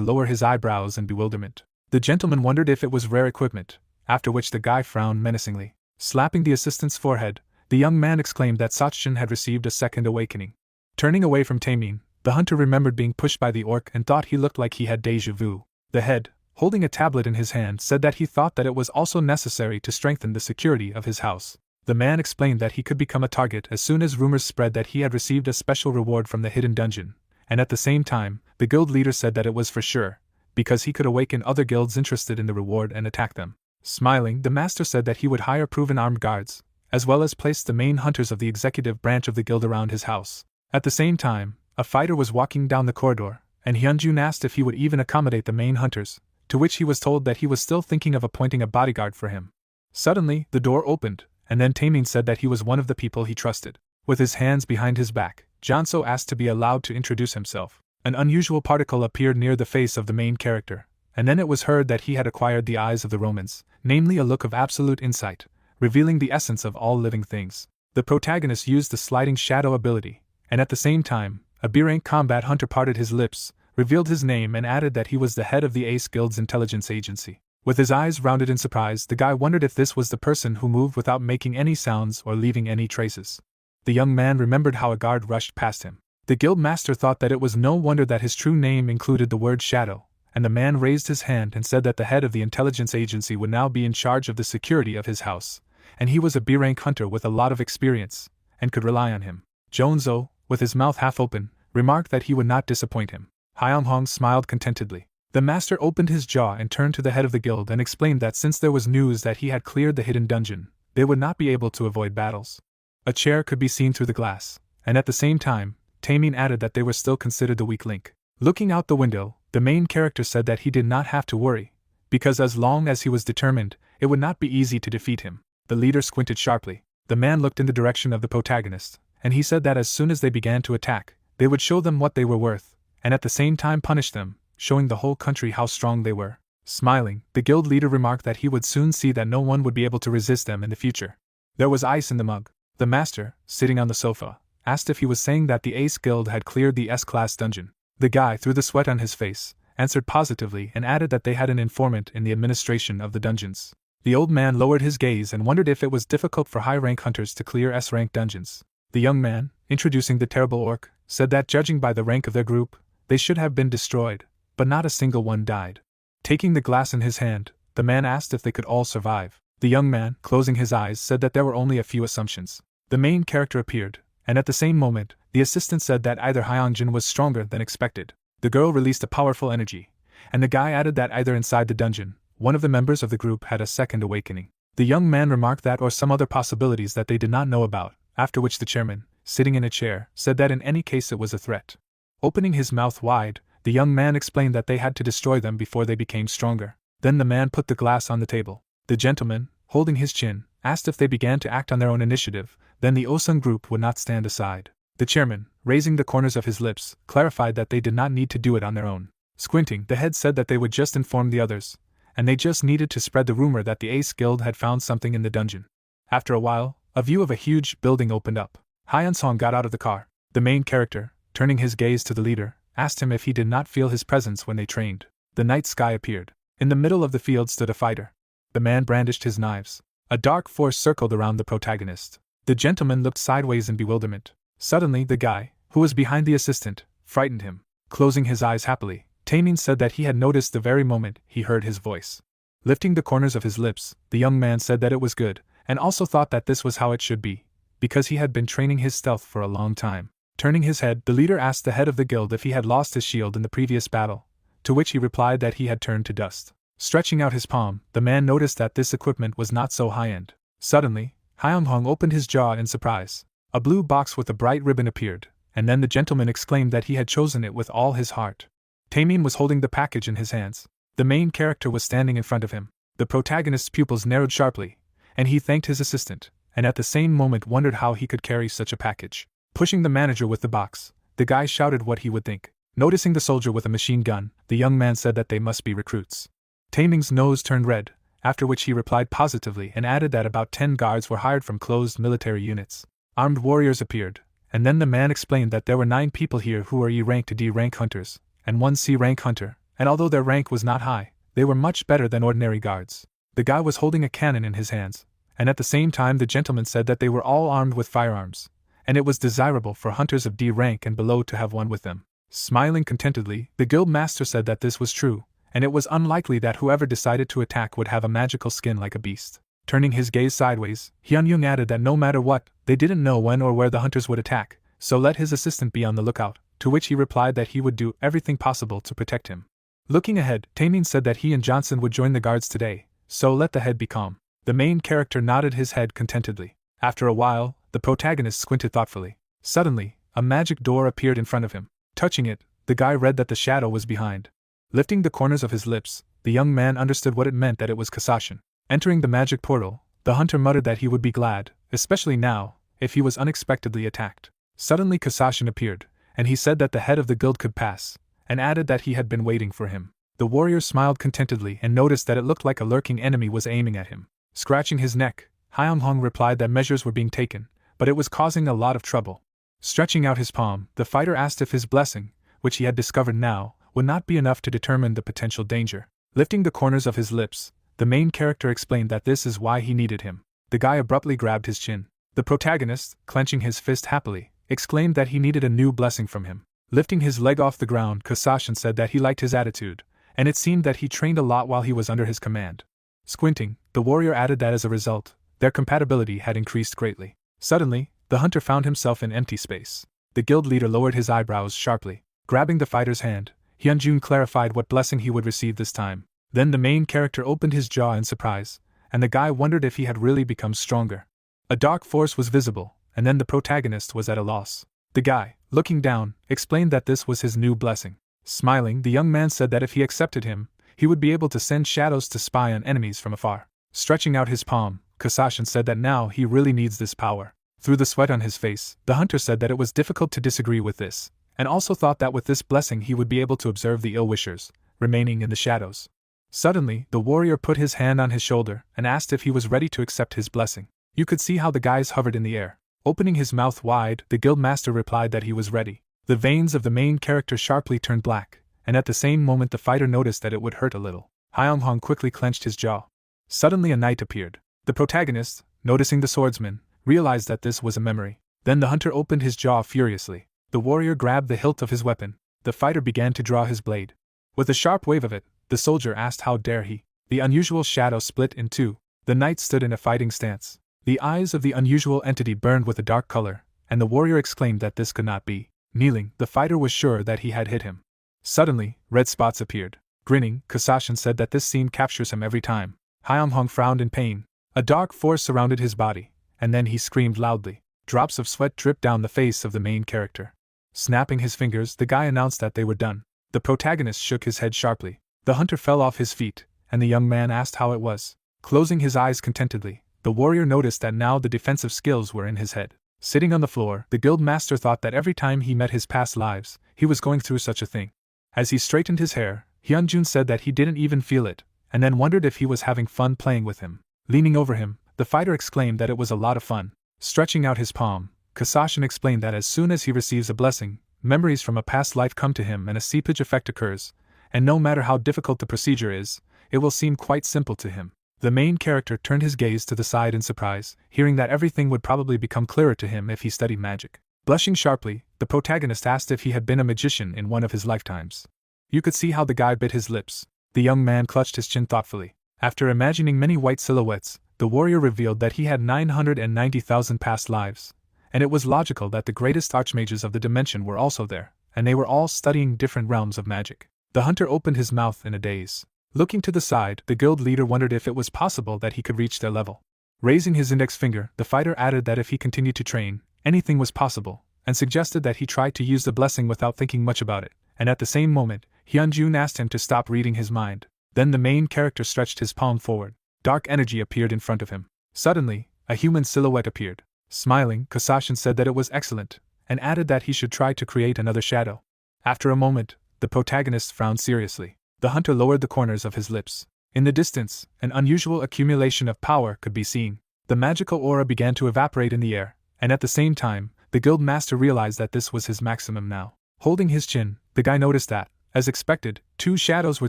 lower his eyebrows in bewilderment. The gentleman wondered if it was rare equipment, after which the guy frowned menacingly. Slapping the assistant's forehead, the young man exclaimed that Sachjin had received a second awakening. Turning away from Tamin, the hunter remembered being pushed by the orc and thought he looked like he had déjà vu. The head, holding a tablet in his hand, said that he thought that it was also necessary to strengthen the security of his house. The man explained that he could become a target as soon as rumors spread that he had received a special reward from the hidden dungeon, and at the same time, the guild leader said that it was for sure, because he could awaken other guilds interested in the reward and attack them. Smiling, the master said that he would hire proven armed guards, as well as place the main hunters of the executive branch of the guild around his house. At the same time, a fighter was walking down the corridor, and Hyunjun asked if he would even accommodate the main hunters, to which he was told that he was still thinking of appointing a bodyguard for him. Suddenly, the door opened, and then Tamin said that he was one of the people he trusted. With his hands behind his back, Janso asked to be allowed to introduce himself. An unusual particle appeared near the face of the main character, and then it was heard that he had acquired the eyes of the Romans, namely a look of absolute insight, revealing the essence of all living things. The protagonist used the sliding shadow ability, and at the same time, a B-rank combat hunter parted his lips, revealed his name and added that he was the head of the Ace Guild's intelligence agency. With his eyes rounded in surprise, the guy wondered if this was the person who moved without making any sounds or leaving any traces. The young man remembered how a guard rushed past him. The guild master thought that it was no wonder that his true name included the word shadow, and the man raised his hand and said that the head of the intelligence agency would now be in charge of the security of his house, and he was a B-rank hunter with a lot of experience, and could rely on him. Jonzo, with his mouth half open, remarked that he would not disappoint him. Hyunghong smiled contentedly. The master opened his jaw and turned to the head of the guild and explained that since there was news that he had cleared the hidden dungeon, they would not be able to avoid battles. A chair could be seen through the glass, and at the same time, Tamin added that they were still considered the weak link. Looking out the window, the main character said that he did not have to worry, because as long as he was determined, it would not be easy to defeat him. The leader squinted sharply. The man looked in the direction of the protagonist, and he said that as soon as they began to attack, they would show them what they were worth, and at the same time punish them, showing the whole country how strong they were. Smiling, the guild leader remarked that he would soon see that no one would be able to resist them in the future. There was ice in the mug. The master, sitting on the sofa, asked if he was saying that the Ace Guild had cleared the S-class dungeon. The guy, through the sweat on his face, answered positively and added that they had an informant in the administration of the dungeons. The old man lowered his gaze and wondered if it was difficult for high-rank hunters to clear S-rank dungeons. The young man, introducing the terrible orc, said that judging by the rank of their group, they should have been destroyed, but not a single one died. Taking the glass in his hand, the man asked if they could all survive. The young man, closing his eyes, said that there were only a few assumptions. The main character appeared, and at the same moment, the assistant said that either Hyunjin was stronger than expected. The girl released a powerful energy, and the guy added that either inside the dungeon, one of the members of the group had a second awakening. The young man remarked that or some other possibilities that they did not know about, after which the chairman, sitting in a chair, said that in any case it was a threat. Opening his mouth wide, the young man explained that they had to destroy them before they became stronger. Then the man put the glass on the table. The gentleman, holding his chin, asked if they began to act on their own initiative, then the Osung group would not stand aside. The chairman, raising the corners of his lips, clarified that they did not need to do it on their own. Squinting, the head said that they would just inform the others, and they just needed to spread the rumor that the Ace Guild had found something in the dungeon. After a while, a view of a huge building opened up. Hyun-song got out of the car. The main character, turning his gaze to the leader, asked him if he did not feel his presence when they trained. The night sky appeared. In the middle of the field stood a fighter. The man brandished his knives. A dark force circled around the protagonist. The gentleman looked sideways in bewilderment. Suddenly, the guy, who was behind the assistant, frightened him. Closing his eyes happily, Taemin said that he had noticed the very moment he heard his voice. Lifting the corners of his lips, the young man said that it was good, and also thought that this was how it should be, because he had been training his stealth for a long time. Turning his head, the leader asked the head of the guild if he had lost his shield in the previous battle, to which he replied that he had turned to dust. Stretching out his palm, the man noticed that this equipment was not so high-end. Suddenly, Hyung-hong opened his jaw in surprise. A blue box with a bright ribbon appeared, and then the gentleman exclaimed that he had chosen it with all his heart. Taemin was holding the package in his hands. The main character was standing in front of him. The protagonist's pupils narrowed sharply, and he thanked his assistant, and at the same moment wondered how he could carry such a package. Pushing the manager with the box, the guy shouted what he would think. Noticing the soldier with a machine gun, the young man said that they must be recruits. Taemin's nose turned red, after which he replied positively and added that about 10 guards were hired from closed military units. Armed warriors appeared, and then the man explained that there were 9 people here who were E-rank to D-rank hunters, and 1 C-rank hunter, and although their rank was not high, they were much better than ordinary guards. The guy was holding a cannon in his hands, and at the same time the gentleman said that they were all armed with firearms, and it was desirable for hunters of D rank and below to have one with them. Smiling contentedly, the guild master said that this was true, and it was unlikely that whoever decided to attack would have a magical skin like a beast. Turning his gaze sideways, Hyun-young added that no matter what, they didn't know when or where the hunters would attack, so let his assistant be on the lookout, to which he replied that he would do everything possible to protect him. Looking ahead, Taemin said that he and Johnson would join the guards today, so let the head be calm. The main character nodded his head contentedly. After a while, the protagonist squinted thoughtfully. Suddenly, a magic door appeared in front of him. Touching it, the guy read that the shadow was behind. Lifting the corners of his lips, the young man understood what it meant, that it was Kasashin. Entering the magic portal, the hunter muttered that he would be glad, especially now, if he was unexpectedly attacked. Suddenly Kasashin appeared, and he said that the head of the guild could pass, and added that he had been waiting for him. The warrior smiled contentedly and noticed that it looked like a lurking enemy was aiming at him. Scratching his neck, Hyung-hong replied that measures were being taken, but it was causing a lot of trouble. Stretching out his palm, the fighter asked if his blessing, which he had discovered now, would not be enough to determine the potential danger. Lifting the corners of his lips, the main character explained that this is why he needed him. The guy abruptly grabbed his chin. The protagonist, clenching his fist happily, exclaimed that he needed a new blessing from him. Lifting his leg off the ground, Kasashin said that he liked his attitude, and it seemed that he trained a lot while he was under his command. Squinting, the warrior added that as a result, their compatibility had increased greatly. Suddenly, the hunter found himself in empty space. The guild leader lowered his eyebrows sharply. Grabbing the fighter's hand, Hyun-jun clarified what blessing he would receive this time. Then the main character opened his jaw in surprise, and the guy wondered if he had really become stronger. A dark force was visible, and then the protagonist was at a loss. The guy, looking down, explained that this was his new blessing. Smiling, the young man said that if he accepted him, he would be able to send shadows to spy on enemies from afar. Stretching out his palm, Kasashin said that now he really needs this power. Through the sweat on his face, the hunter said that it was difficult to disagree with this, and also thought that with this blessing he would be able to observe the ill-wishers, remaining in the shadows. Suddenly, the warrior put his hand on his shoulder and asked if he was ready to accept his blessing. You could see how the guys hovered in the air. Opening his mouth wide, the guildmaster replied that he was ready. The veins of the main character sharply turned black, and at the same moment the fighter noticed that it would hurt a little. Hyung-hong quickly clenched his jaw. Suddenly a knight appeared. The protagonist, noticing the swordsman, realized that this was a memory. Then the hunter opened his jaw furiously. The warrior grabbed the hilt of his weapon. The fighter began to draw his blade. With a sharp wave of it, the soldier asked how dare he. The unusual shadow split in two. The knight stood in a fighting stance. The eyes of the unusual entity burned with a dark color, and the warrior exclaimed that this could not be. Kneeling, the fighter was sure that he had hit him. Suddenly, red spots appeared. Grinning, Kasashin said that this scene captures him every time. Hyung-hong frowned in pain. A dark force surrounded his body, and then he screamed loudly. Drops of sweat dripped down the face of the main character. Snapping his fingers, the guy announced that they were done. The protagonist shook his head sharply. The hunter fell off his feet, and the young man asked how it was. Closing his eyes contentedly, the warrior noticed that now the defensive skills were in his head. Sitting on the floor, the guild master thought that every time he met his past lives, he was going through such a thing. As he straightened his hair, Hyunjun said that he didn't even feel it, and then wondered if he was having fun playing with him. Leaning over him, the fighter exclaimed that it was a lot of fun. Stretching out his palm, Kasashin explained that as soon as he receives a blessing, memories from a past life come to him and a seepage effect occurs, and no matter how difficult the procedure is, it will seem quite simple to him. The main character turned his gaze to the side in surprise, hearing that everything would probably become clearer to him if he studied magic. Blushing sharply, the protagonist asked if he had been a magician in one of his lifetimes. You could see how the guy bit his lips. The young man clutched his chin thoughtfully. After imagining many white silhouettes, the warrior revealed that he had 990,000 past lives, and it was logical that the greatest archmages of the dimension were also there, and they were all studying different realms of magic. The hunter opened his mouth in a daze. Looking to the side, the guild leader wondered if it was possible that he could reach their level. Raising his index finger, the fighter added that if he continued to train, anything was possible, and suggested that he try to use the blessing without thinking much about it, and at the same moment, Hyunjun asked him to stop reading his mind. Then the main character stretched his palm forward. Dark energy appeared in front of him. Suddenly, a human silhouette appeared. Smiling, Kasashin said that it was excellent, and added that he should try to create another shadow. After a moment, the protagonist frowned seriously. The hunter lowered the corners of his lips. In the distance, an unusual accumulation of power could be seen. The magical aura began to evaporate in the air, and at the same time, the guild master realized that this was his maximum now. Holding his chin, the guy noticed that, as expected, 2 shadows were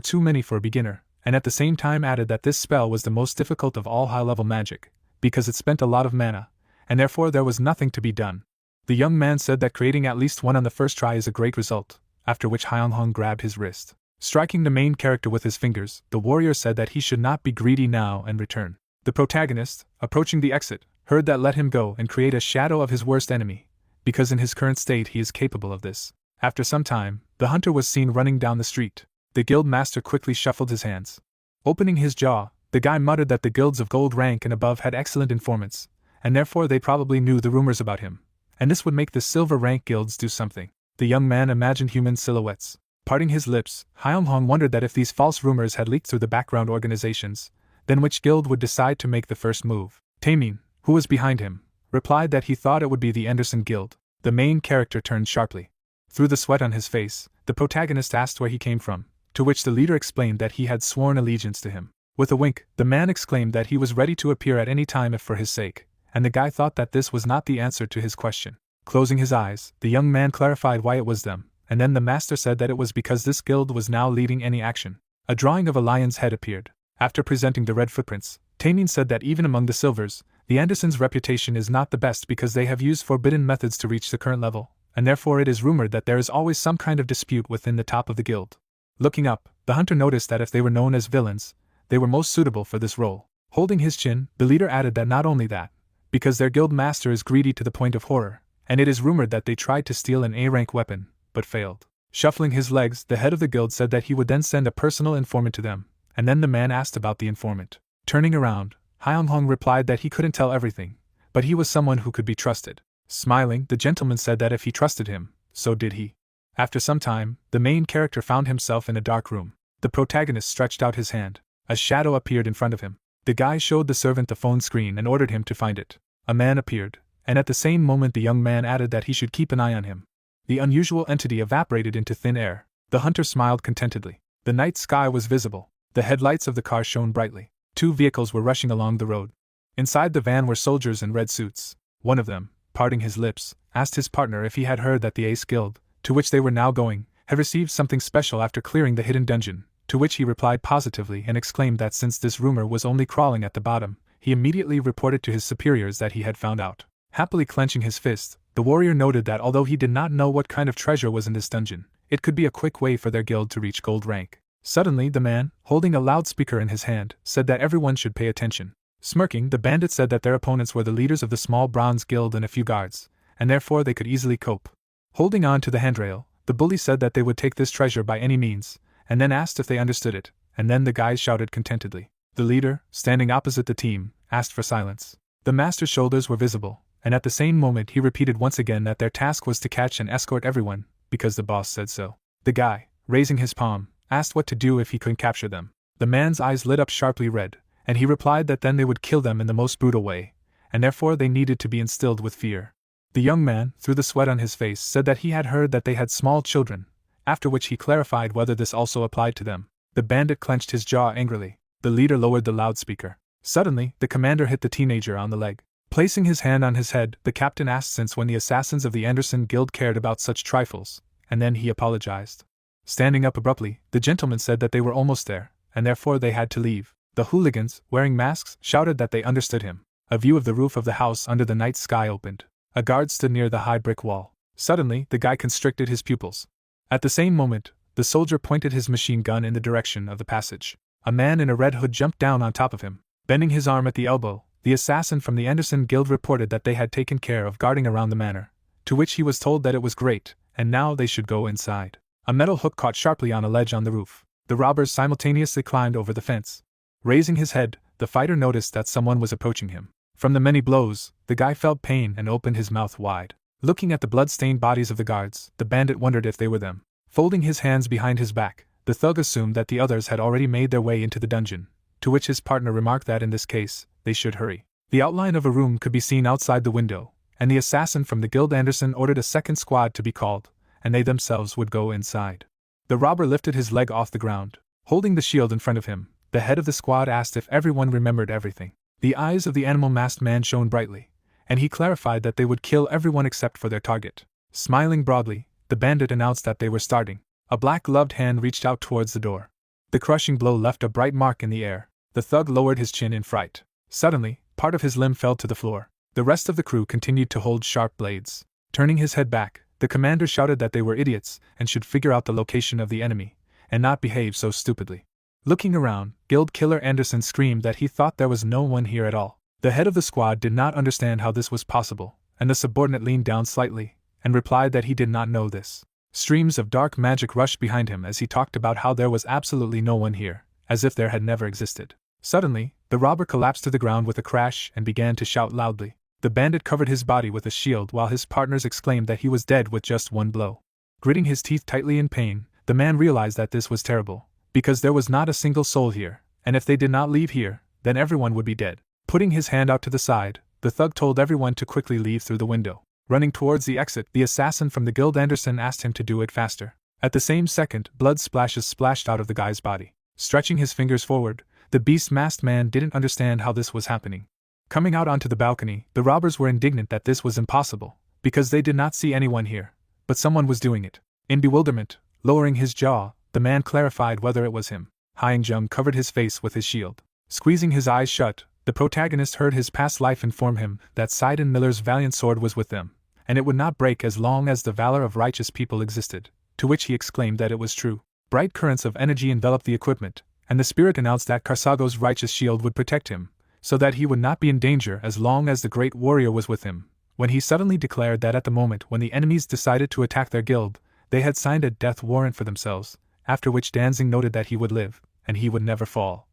too many for a beginner, and at the same time added that this spell was the most difficult of all high-level magic, because it spent a lot of mana, and therefore there was nothing to be done. The young man said that creating at least one on the first try is a great result, after which Hyunhong grabbed his wrist. Striking the main character with his fingers, the warrior said that he should not be greedy now and return. The protagonist, approaching the exit, heard that let him go and create a shadow of his worst enemy, because in his current state he is capable of this. After some time, the hunter was seen running down the street. The guild master quickly shuffled his hands. Opening his jaw, the guy muttered that the guilds of gold rank and above had excellent informants, and therefore they probably knew the rumors about him, and this would make the silver rank guilds do something. The young man imagined human silhouettes. Parting his lips, Hyunhong wondered that if these false rumors had leaked through the background organizations, then which guild would decide to make the first move? Taemin, who was behind him, replied that he thought it would be the Anderson Guild. The main character turned sharply. Through the sweat on his face, the protagonist asked where he came from, to which the leader explained that he had sworn allegiance to him. With a wink, the man exclaimed that he was ready to appear at any time if for his sake, and the guy thought that this was not the answer to his question. Closing his eyes, the young man clarified why it was them, and then the master said that it was because this guild was now leading any action. A drawing of a lion's head appeared. After presenting the red footprints, Taemin said that even among the Silvers, the Andersons' reputation is not the best because they have used forbidden methods to reach the current level, and therefore it is rumored that there is always some kind of dispute within the top of the guild. Looking up, the hunter noticed that if they were known as villains, they were most suitable for this role. Holding his chin, the leader added that not only that, because their guild master is greedy to the point of horror, and it is rumored that they tried to steal an A-rank weapon, but failed. Shuffling his legs, the head of the guild said that he would then send a personal informant to them, and then the man asked about the informant. Turning around, Hyunhong replied that he couldn't tell everything, but he was someone who could be trusted. Smiling, the gentleman said that if he trusted him, so did he. After some time, the main character found himself in a dark room. The protagonist stretched out his hand. A shadow appeared in front of him. The guy showed the servant the phone screen and ordered him to find it. A man appeared, and at the same moment the young man added that he should keep an eye on him. The unusual entity evaporated into thin air. The hunter smiled contentedly. The night sky was visible. The headlights of the car shone brightly. 2 vehicles were rushing along the road. Inside the van were soldiers in red suits. One of them, parting his lips, asked his partner if he had heard that the Ace Guild, to which they were now going, had received something special after clearing the hidden dungeon, to which he replied positively and exclaimed that since this rumor was only crawling at the bottom, he immediately reported to his superiors that he had found out. Happily clenching his fist, the warrior noted that although he did not know what kind of treasure was in this dungeon, it could be a quick way for their guild to reach gold rank. Suddenly the man, holding a loudspeaker in his hand, said that everyone should pay attention. Smirking, the bandit said that their opponents were the leaders of the small bronze guild and a few guards, and therefore they could easily cope. Holding on to the handrail, the bully said that they would take this treasure by any means, and then asked if they understood it, and then the guys shouted contentedly. The leader, standing opposite the team, asked for silence. The master's shoulders were visible, and at the same moment he repeated once again that their task was to catch and escort everyone, because the boss said so. The guy, raising his palm, asked what to do if he couldn't capture them. The man's eyes lit up sharply red, and he replied that then they would kill them in the most brutal way, and therefore they needed to be instilled with fear. The young man, through the sweat on his face, said that he had heard that they had small children, after which he clarified whether this also applied to them. The bandit clenched his jaw angrily. The leader lowered the loudspeaker. Suddenly, the commander hit the teenager on the leg. Placing his hand on his head, the captain asked since when the assassins of the Anderson Guild cared about such trifles, and then he apologized. Standing up abruptly, the gentleman said that they were almost there, and therefore they had to leave. The hooligans, wearing masks, shouted that they understood him. A view of the roof of the house under the night sky opened. A guard stood near the high brick wall. Suddenly, the guy constricted his pupils. At the same moment, the soldier pointed his machine gun in the direction of the passage. A man in a red hood jumped down on top of him. Bending his arm at the elbow, the assassin from the Anderson Guild reported that they had taken care of guarding around the manor, to which he was told that it was great, and now they should go inside. A metal hook caught sharply on a ledge on the roof. The robbers simultaneously climbed over the fence. Raising his head, the fighter noticed that someone was approaching him. From the many blows, the guy felt pain and opened his mouth wide. Looking at the blood-stained bodies of the guards, the bandit wondered if they were them. Folding his hands behind his back, the thug assumed that the others had already made their way into the dungeon, to which his partner remarked that in this case, they should hurry. The outline of a room could be seen outside the window, and the assassin from the Guild Anderson ordered a second squad to be called, and they themselves would go inside. The robber lifted his leg off the ground. Holding the shield in front of him, the head of the squad asked if everyone remembered everything. The eyes of the animal-masked man shone brightly, and he clarified that they would kill everyone except for their target. Smiling broadly, the bandit announced that they were starting. A black-gloved hand reached out towards the door. The crushing blow left a bright mark in the air. The thug lowered his chin in fright. Suddenly, part of his limb fell to the floor. The rest of the crew continued to hold sharp blades. Turning his head back, the commander shouted that they were idiots and should figure out the location of the enemy, and not behave so stupidly. Looking around, Guild Killer Anderson screamed that he thought there was no one here at all. The head of the squad did not understand how this was possible, and the subordinate leaned down slightly, and replied that he did not know this. Streams of dark magic rushed behind him as he talked about how there was absolutely no one here, as if there had never existed. Suddenly, the robber collapsed to the ground with a crash and began to shout loudly. The bandit covered his body with a shield while his partners exclaimed that he was dead with just one blow. Gritting his teeth tightly in pain, the man realized that this was terrible, because there was not a single soul here, and if they did not leave here, then everyone would be dead. Putting his hand out to the side, the thug told everyone to quickly leave through the window. Running towards the exit, the assassin from the Guild Anderson asked him to do it faster. At the same second, blood splashes splashed out of the guy's body. Stretching his fingers forward, the beast-masked man didn't understand how this was happening. Coming out onto the balcony, the robbers were indignant that this was impossible, because they did not see anyone here, but someone was doing it. In bewilderment, lowering his jaw, the man clarified whether it was him. Hyung-jung covered his face with his shield. Squeezing his eyes shut, the protagonist heard his past life inform him that Sidon Miller's valiant sword was with them, and it would not break as long as the valor of righteous people existed, to which he exclaimed that it was true. Bright currents of energy enveloped the equipment, and the spirit announced that Karsago's righteous shield would protect him, so that he would not be in danger as long as the great warrior was with him, when he suddenly declared that at the moment when the enemies decided to attack their guild, they had signed a death warrant for themselves, after which Danzig noted that he would live, and he would never fall,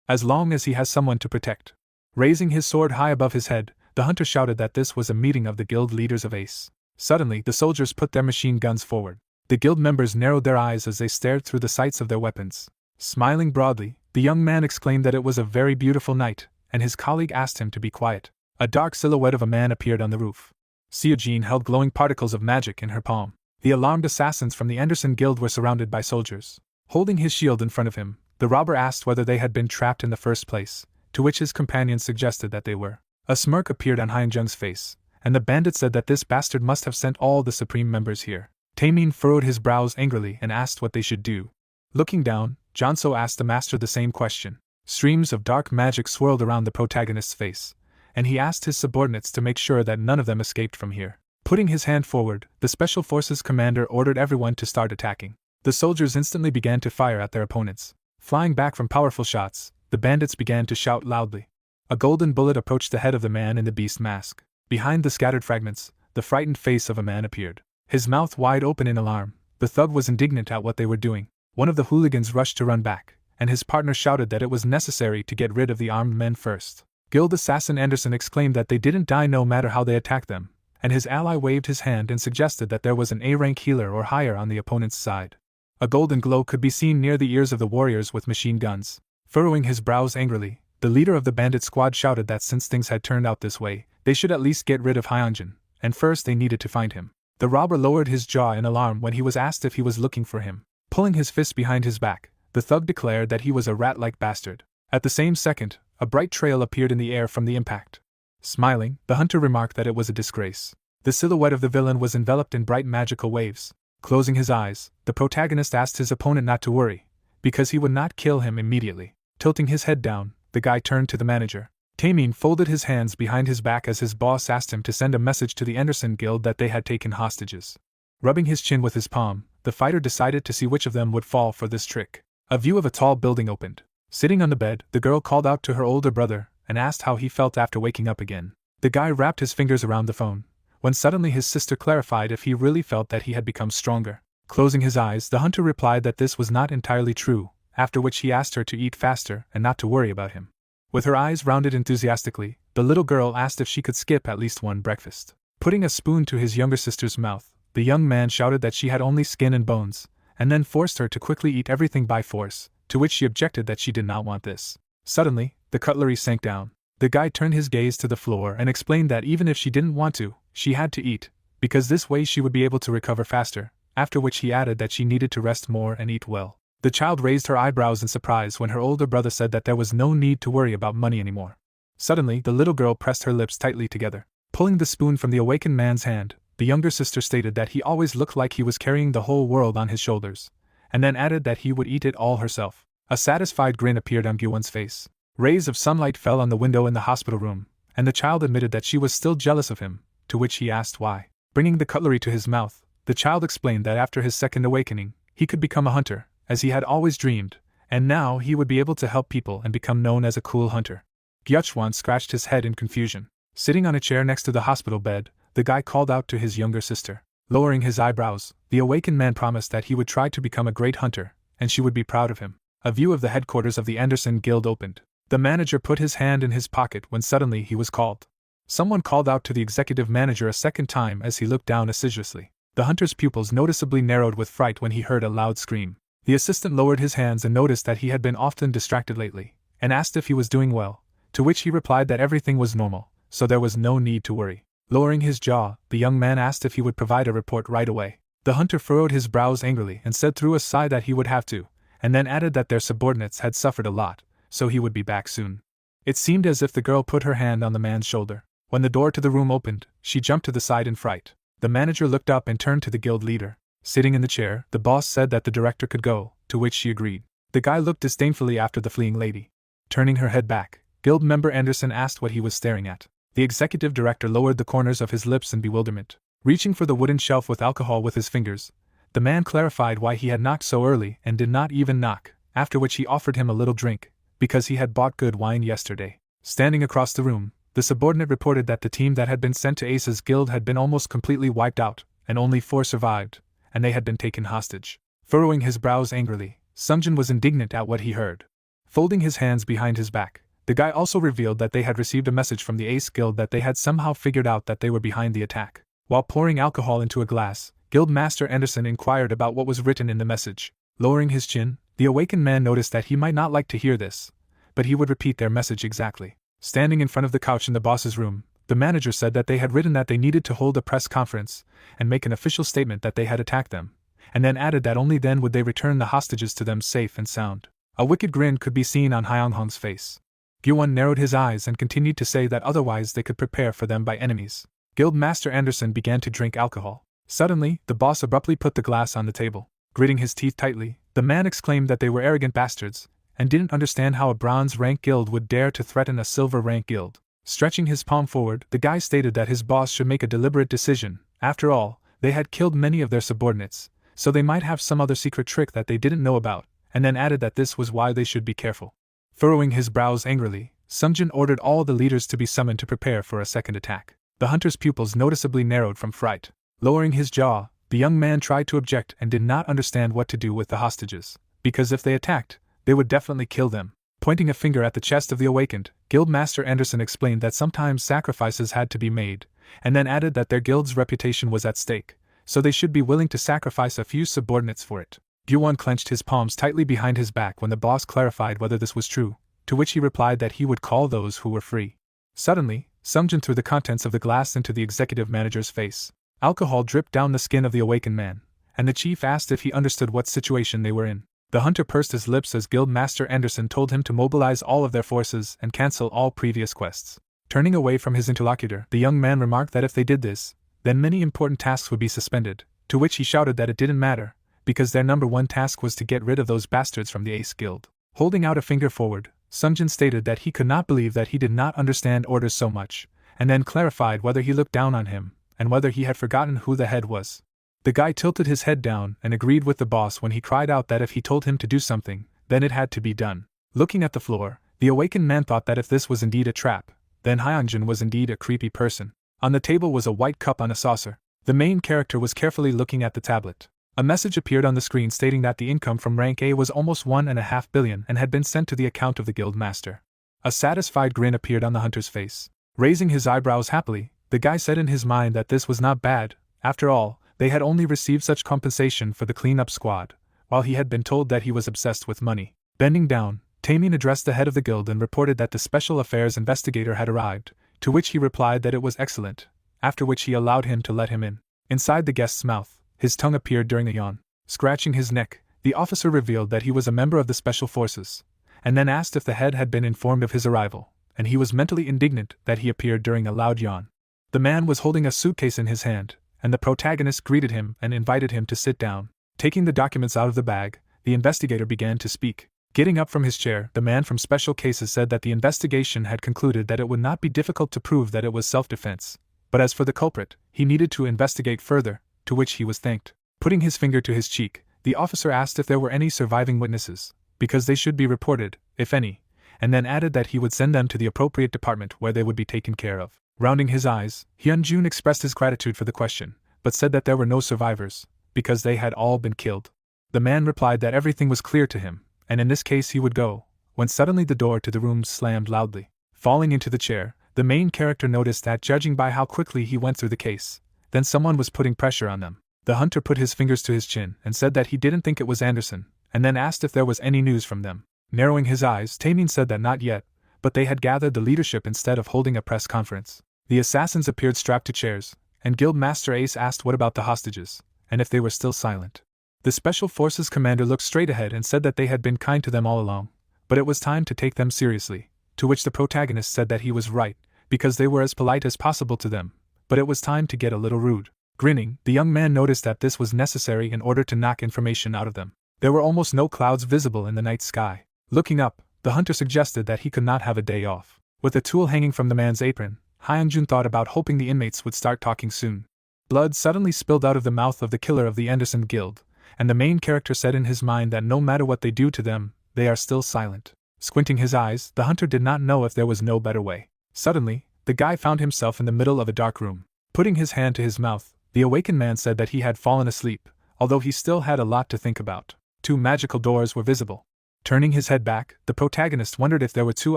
as long as he has someone to protect. Raising his sword high above his head, the hunter shouted that this was a meeting of the guild leaders of Ace. Suddenly, the soldiers put their machine guns forward. The guild members narrowed their eyes as they stared through the sights of their weapons. Smiling broadly, the young man exclaimed that it was a very beautiful night, and his colleague asked him to be quiet. A dark silhouette of a man appeared on the roof. Seojin held glowing particles of magic in her palm. The alarmed assassins from the Anderson Guild were surrounded by soldiers. Holding his shield in front of him, the robber asked whether they had been trapped in the first place, to which his companions suggested that they were. A smirk appeared on Hyung-jung's face, and the bandit said that this bastard must have sent all the supreme members here. Taemin furrowed his brows angrily and asked what they should do. Looking down, Jonso asked the master the same question. Streams of dark magic swirled around the protagonist's face, and he asked his subordinates to make sure that none of them escaped from here. Putting his hand forward, the Special Forces commander ordered everyone to start attacking. The soldiers instantly began to fire at their opponents. Flying back from powerful shots, the bandits began to shout loudly. A golden bullet approached the head of the man in the beast mask. Behind the scattered fragments, the frightened face of a man appeared. His mouth wide open in alarm, the thug was indignant at what they were doing. One of the hooligans rushed to run back, and his partner shouted that it was necessary to get rid of the armed men first. Guild Assassin Anderson exclaimed that they didn't die no matter how they attacked them, and his ally waved his hand and suggested that there was an A-rank healer or higher on the opponent's side. A golden glow could be seen near the ears of the warriors with machine guns. Furrowing his brows angrily, the leader of the bandit squad shouted that since things had turned out this way, they should at least get rid of Hyunjin, and first they needed to find him. The robber lowered his jaw in alarm when he was asked if he was looking for him. Pulling his fist behind his back, the thug declared that he was a rat-like bastard. At the same second, a bright trail appeared in the air from the impact. Smiling, the hunter remarked that it was a disgrace. The silhouette of the villain was enveloped in bright magical waves. Closing his eyes, the protagonist asked his opponent not to worry, because he would not kill him immediately. Tilting his head down, the guy turned to the manager. Taemin folded his hands behind his back as his boss asked him to send a message to the Anderson Guild that they had taken hostages. Rubbing his chin with his palm, the fighter decided to see which of them would fall for this trick. A view of a tall building opened. Sitting on the bed, the girl called out to her older brother and asked how he felt after waking up again. The guy wrapped his fingers around the phone, when suddenly his sister clarified if he really felt that he had become stronger. Closing his eyes, the hunter replied that this was not entirely true, after which he asked her to eat faster and not to worry about him. With her eyes rounded enthusiastically, the little girl asked if she could skip at least one breakfast. Putting a spoon to his younger sister's mouth, the young man shouted that she had only skin and bones, and then forced her to quickly eat everything by force, to which she objected that she did not want this. Suddenly, the cutlery sank down. The guy turned his gaze to the floor and explained that even if she didn't want to, she had to eat, because this way she would be able to recover faster, after which he added that she needed to rest more and eat well. The child raised her eyebrows in surprise when her older brother said that there was no need to worry about money anymore. Suddenly, the little girl pressed her lips tightly together. Pulling the spoon from the awakened man's hand, the younger sister stated that he always looked like he was carrying the whole world on his shoulders, and then added that he would eat it all herself. A satisfied grin appeared on Gyuwon's face. Rays of sunlight fell on the window in the hospital room, and the child admitted that she was still jealous of him, to which he asked why. Bringing the cutlery to his mouth, the child explained that after his second awakening, he could become a hunter, as he had always dreamed, and now he would be able to help people and become known as a cool hunter. Gyuchwan scratched his head in confusion. Sitting on a chair next to the hospital bed, the guy called out to his younger sister. Lowering his eyebrows, the awakened man promised that he would try to become a great hunter, and she would be proud of him. A view of the headquarters of the Anderson Guild opened. The manager put his hand in his pocket when suddenly he was called. Someone called out to the executive manager a second time as he looked down assiduously. The hunter's pupils noticeably narrowed with fright when he heard a loud scream. The assistant lowered his hands and noticed that he had been often distracted lately, and asked if he was doing well, to which he replied that everything was normal, so there was no need to worry. Lowering his jaw, the young man asked if he would provide a report right away. The hunter furrowed his brows angrily and said through a sigh that he would have to, and then added that their subordinates had suffered a lot, so he would be back soon. It seemed as if the girl put her hand on the man's shoulder. When the door to the room opened, she jumped to the side in fright. The manager looked up and turned to the guild leader. Sitting in the chair, the boss said that the director could go, to which she agreed. The guy looked disdainfully after the fleeing lady. Turning her head back, guild member Anderson asked what he was staring at. The executive director lowered the corners of his lips in bewilderment. Reaching for the wooden shelf with alcohol with his fingers, the man clarified why he had knocked so early and did not even knock, after which he offered him a little drink, because he had bought good wine yesterday. Standing across the room, the subordinate reported that the team that had been sent to Ace's guild had been almost completely wiped out, and only 4 survived, and they had been taken hostage. Furrowing his brows angrily, Sungjin was indignant at what he heard. Folding his hands behind his back, the guy also revealed that they had received a message from the Ace Guild that they had somehow figured out that they were behind the attack. While pouring alcohol into a glass, Guild Master Anderson inquired about what was written in the message. Lowering his chin, the awakened man noticed that he might not like to hear this, but he would repeat their message exactly. Standing in front of the couch in the boss's room, the manager said that they had written that they needed to hold a press conference and make an official statement that they had attacked them, and then added that only then would they return the hostages to them safe and sound. A wicked grin could be seen on Hyunghong's face. Gyuwon narrowed his eyes and continued to say that otherwise they could prepare for them by enemies. Guild Master Anderson began to drink alcohol. Suddenly, the boss abruptly put the glass on the table. Gritting his teeth tightly, the man exclaimed that they were arrogant bastards, and didn't understand how a bronze-rank guild would dare to threaten a silver-rank guild. Stretching his palm forward, the guy stated that his boss should make a deliberate decision. After all, they had killed many of their subordinates, so they might have some other secret trick that they didn't know about, and then added that this was why they should be careful. Furrowing his brows angrily, Sungjin ordered all the leaders to be summoned to prepare for a second attack. The hunter's pupils noticeably narrowed from fright. Lowering his jaw, the young man tried to object and did not understand what to do with the hostages, because if they attacked, they would definitely kill them. Pointing a finger at the chest of the awakened, Guild Master Anderson explained that sometimes sacrifices had to be made, and then added that their guild's reputation was at stake, so they should be willing to sacrifice a few subordinates for it. Gyuwon clenched his palms tightly behind his back when the boss clarified whether this was true, to which he replied that he would call those who were free. Suddenly, Sungjin threw the contents of the glass into the executive manager's face. Alcohol dripped down the skin of the awakened man, and the chief asked if he understood what situation they were in. The hunter pursed his lips as Guildmaster Anderson told him to mobilize all of their forces and cancel all previous quests. Turning away from his interlocutor, the young man remarked that if they did this, then many important tasks would be suspended, to which he shouted that it didn't matter, because their number one task was to get rid of those bastards from the Ace Guild. Holding out a finger forward, Sungjin stated that he could not believe that he did not understand orders so much, and then clarified whether he looked down on him, and whether he had forgotten who the head was. The guy tilted his head down and agreed with the boss when he cried out that if he told him to do something, then it had to be done. Looking at the floor, the awakened man thought that if this was indeed a trap, then Hyunjin was indeed a creepy person. On the table was a white cup on a saucer. The main character was carefully looking at the tablet. A message appeared on the screen stating that the income from rank A was almost 1.5 billion and had been sent to the account of the guild master. A satisfied grin appeared on the hunter's face. Raising his eyebrows happily, the guy said in his mind that this was not bad. After all, they had only received such compensation for the cleanup squad, while he had been told that he was obsessed with money. Bending down, Taemin addressed the head of the guild and reported that the special affairs investigator had arrived, to which he replied that it was excellent, after which he allowed him to let him in. Inside the guest's mouth, his tongue appeared during a yawn. Scratching his neck, the officer revealed that he was a member of the special forces, and then asked if the head had been informed of his arrival, and he was mentally indignant that he appeared during a loud yawn. The man was holding a suitcase in his hand, and the protagonist greeted him and invited him to sit down. Taking the documents out of the bag, the investigator began to speak. Getting up from his chair, the man from Special Cases said that the investigation had concluded that it would not be difficult to prove that it was self-defense, but as for the culprit, he needed to investigate further, to which he was thanked. Putting his finger to his cheek, the officer asked if there were any surviving witnesses, because they should be reported, if any, and then added that he would send them to the appropriate department where they would be taken care of. Rounding his eyes, Hyunjun expressed his gratitude for the question, but said that there were no survivors, because they had all been killed. The man replied that everything was clear to him, and in this case he would go, when suddenly the door to the room slammed loudly. Falling into the chair, the main character noticed that judging by how quickly he went through the case, then someone was putting pressure on them. The hunter put his fingers to his chin and said that he didn't think it was Anderson, and then asked if there was any news from them. Narrowing his eyes, Taemin said that not yet, but they had gathered the leadership instead of holding a press conference. The assassins appeared strapped to chairs, and Guildmaster Ace asked what about the hostages, and if they were still silent. The Special Forces commander looked straight ahead and said that they had been kind to them all along, but it was time to take them seriously, to which the protagonist said that he was right, because they were as polite as possible to them, but it was time to get a little rude. Grinning, the young man noticed that this was necessary in order to knock information out of them. There were almost no clouds visible in the night sky. Looking up, the hunter suggested that he could not have a day off. With a tool hanging from the man's apron, Hyunjun thought about hoping the inmates would start talking soon. Blood suddenly spilled out of the mouth of the killer of the Anderson Guild, and the main character said in his mind that no matter what they do to them, they are still silent. Squinting his eyes, the hunter did not know if there was no better way. Suddenly, the guy found himself in the middle of a dark room. Putting his hand to his mouth, the awakened man said that he had fallen asleep, although he still had a lot to think about. 2 magical doors were visible. Turning his head back, the protagonist wondered if there were 2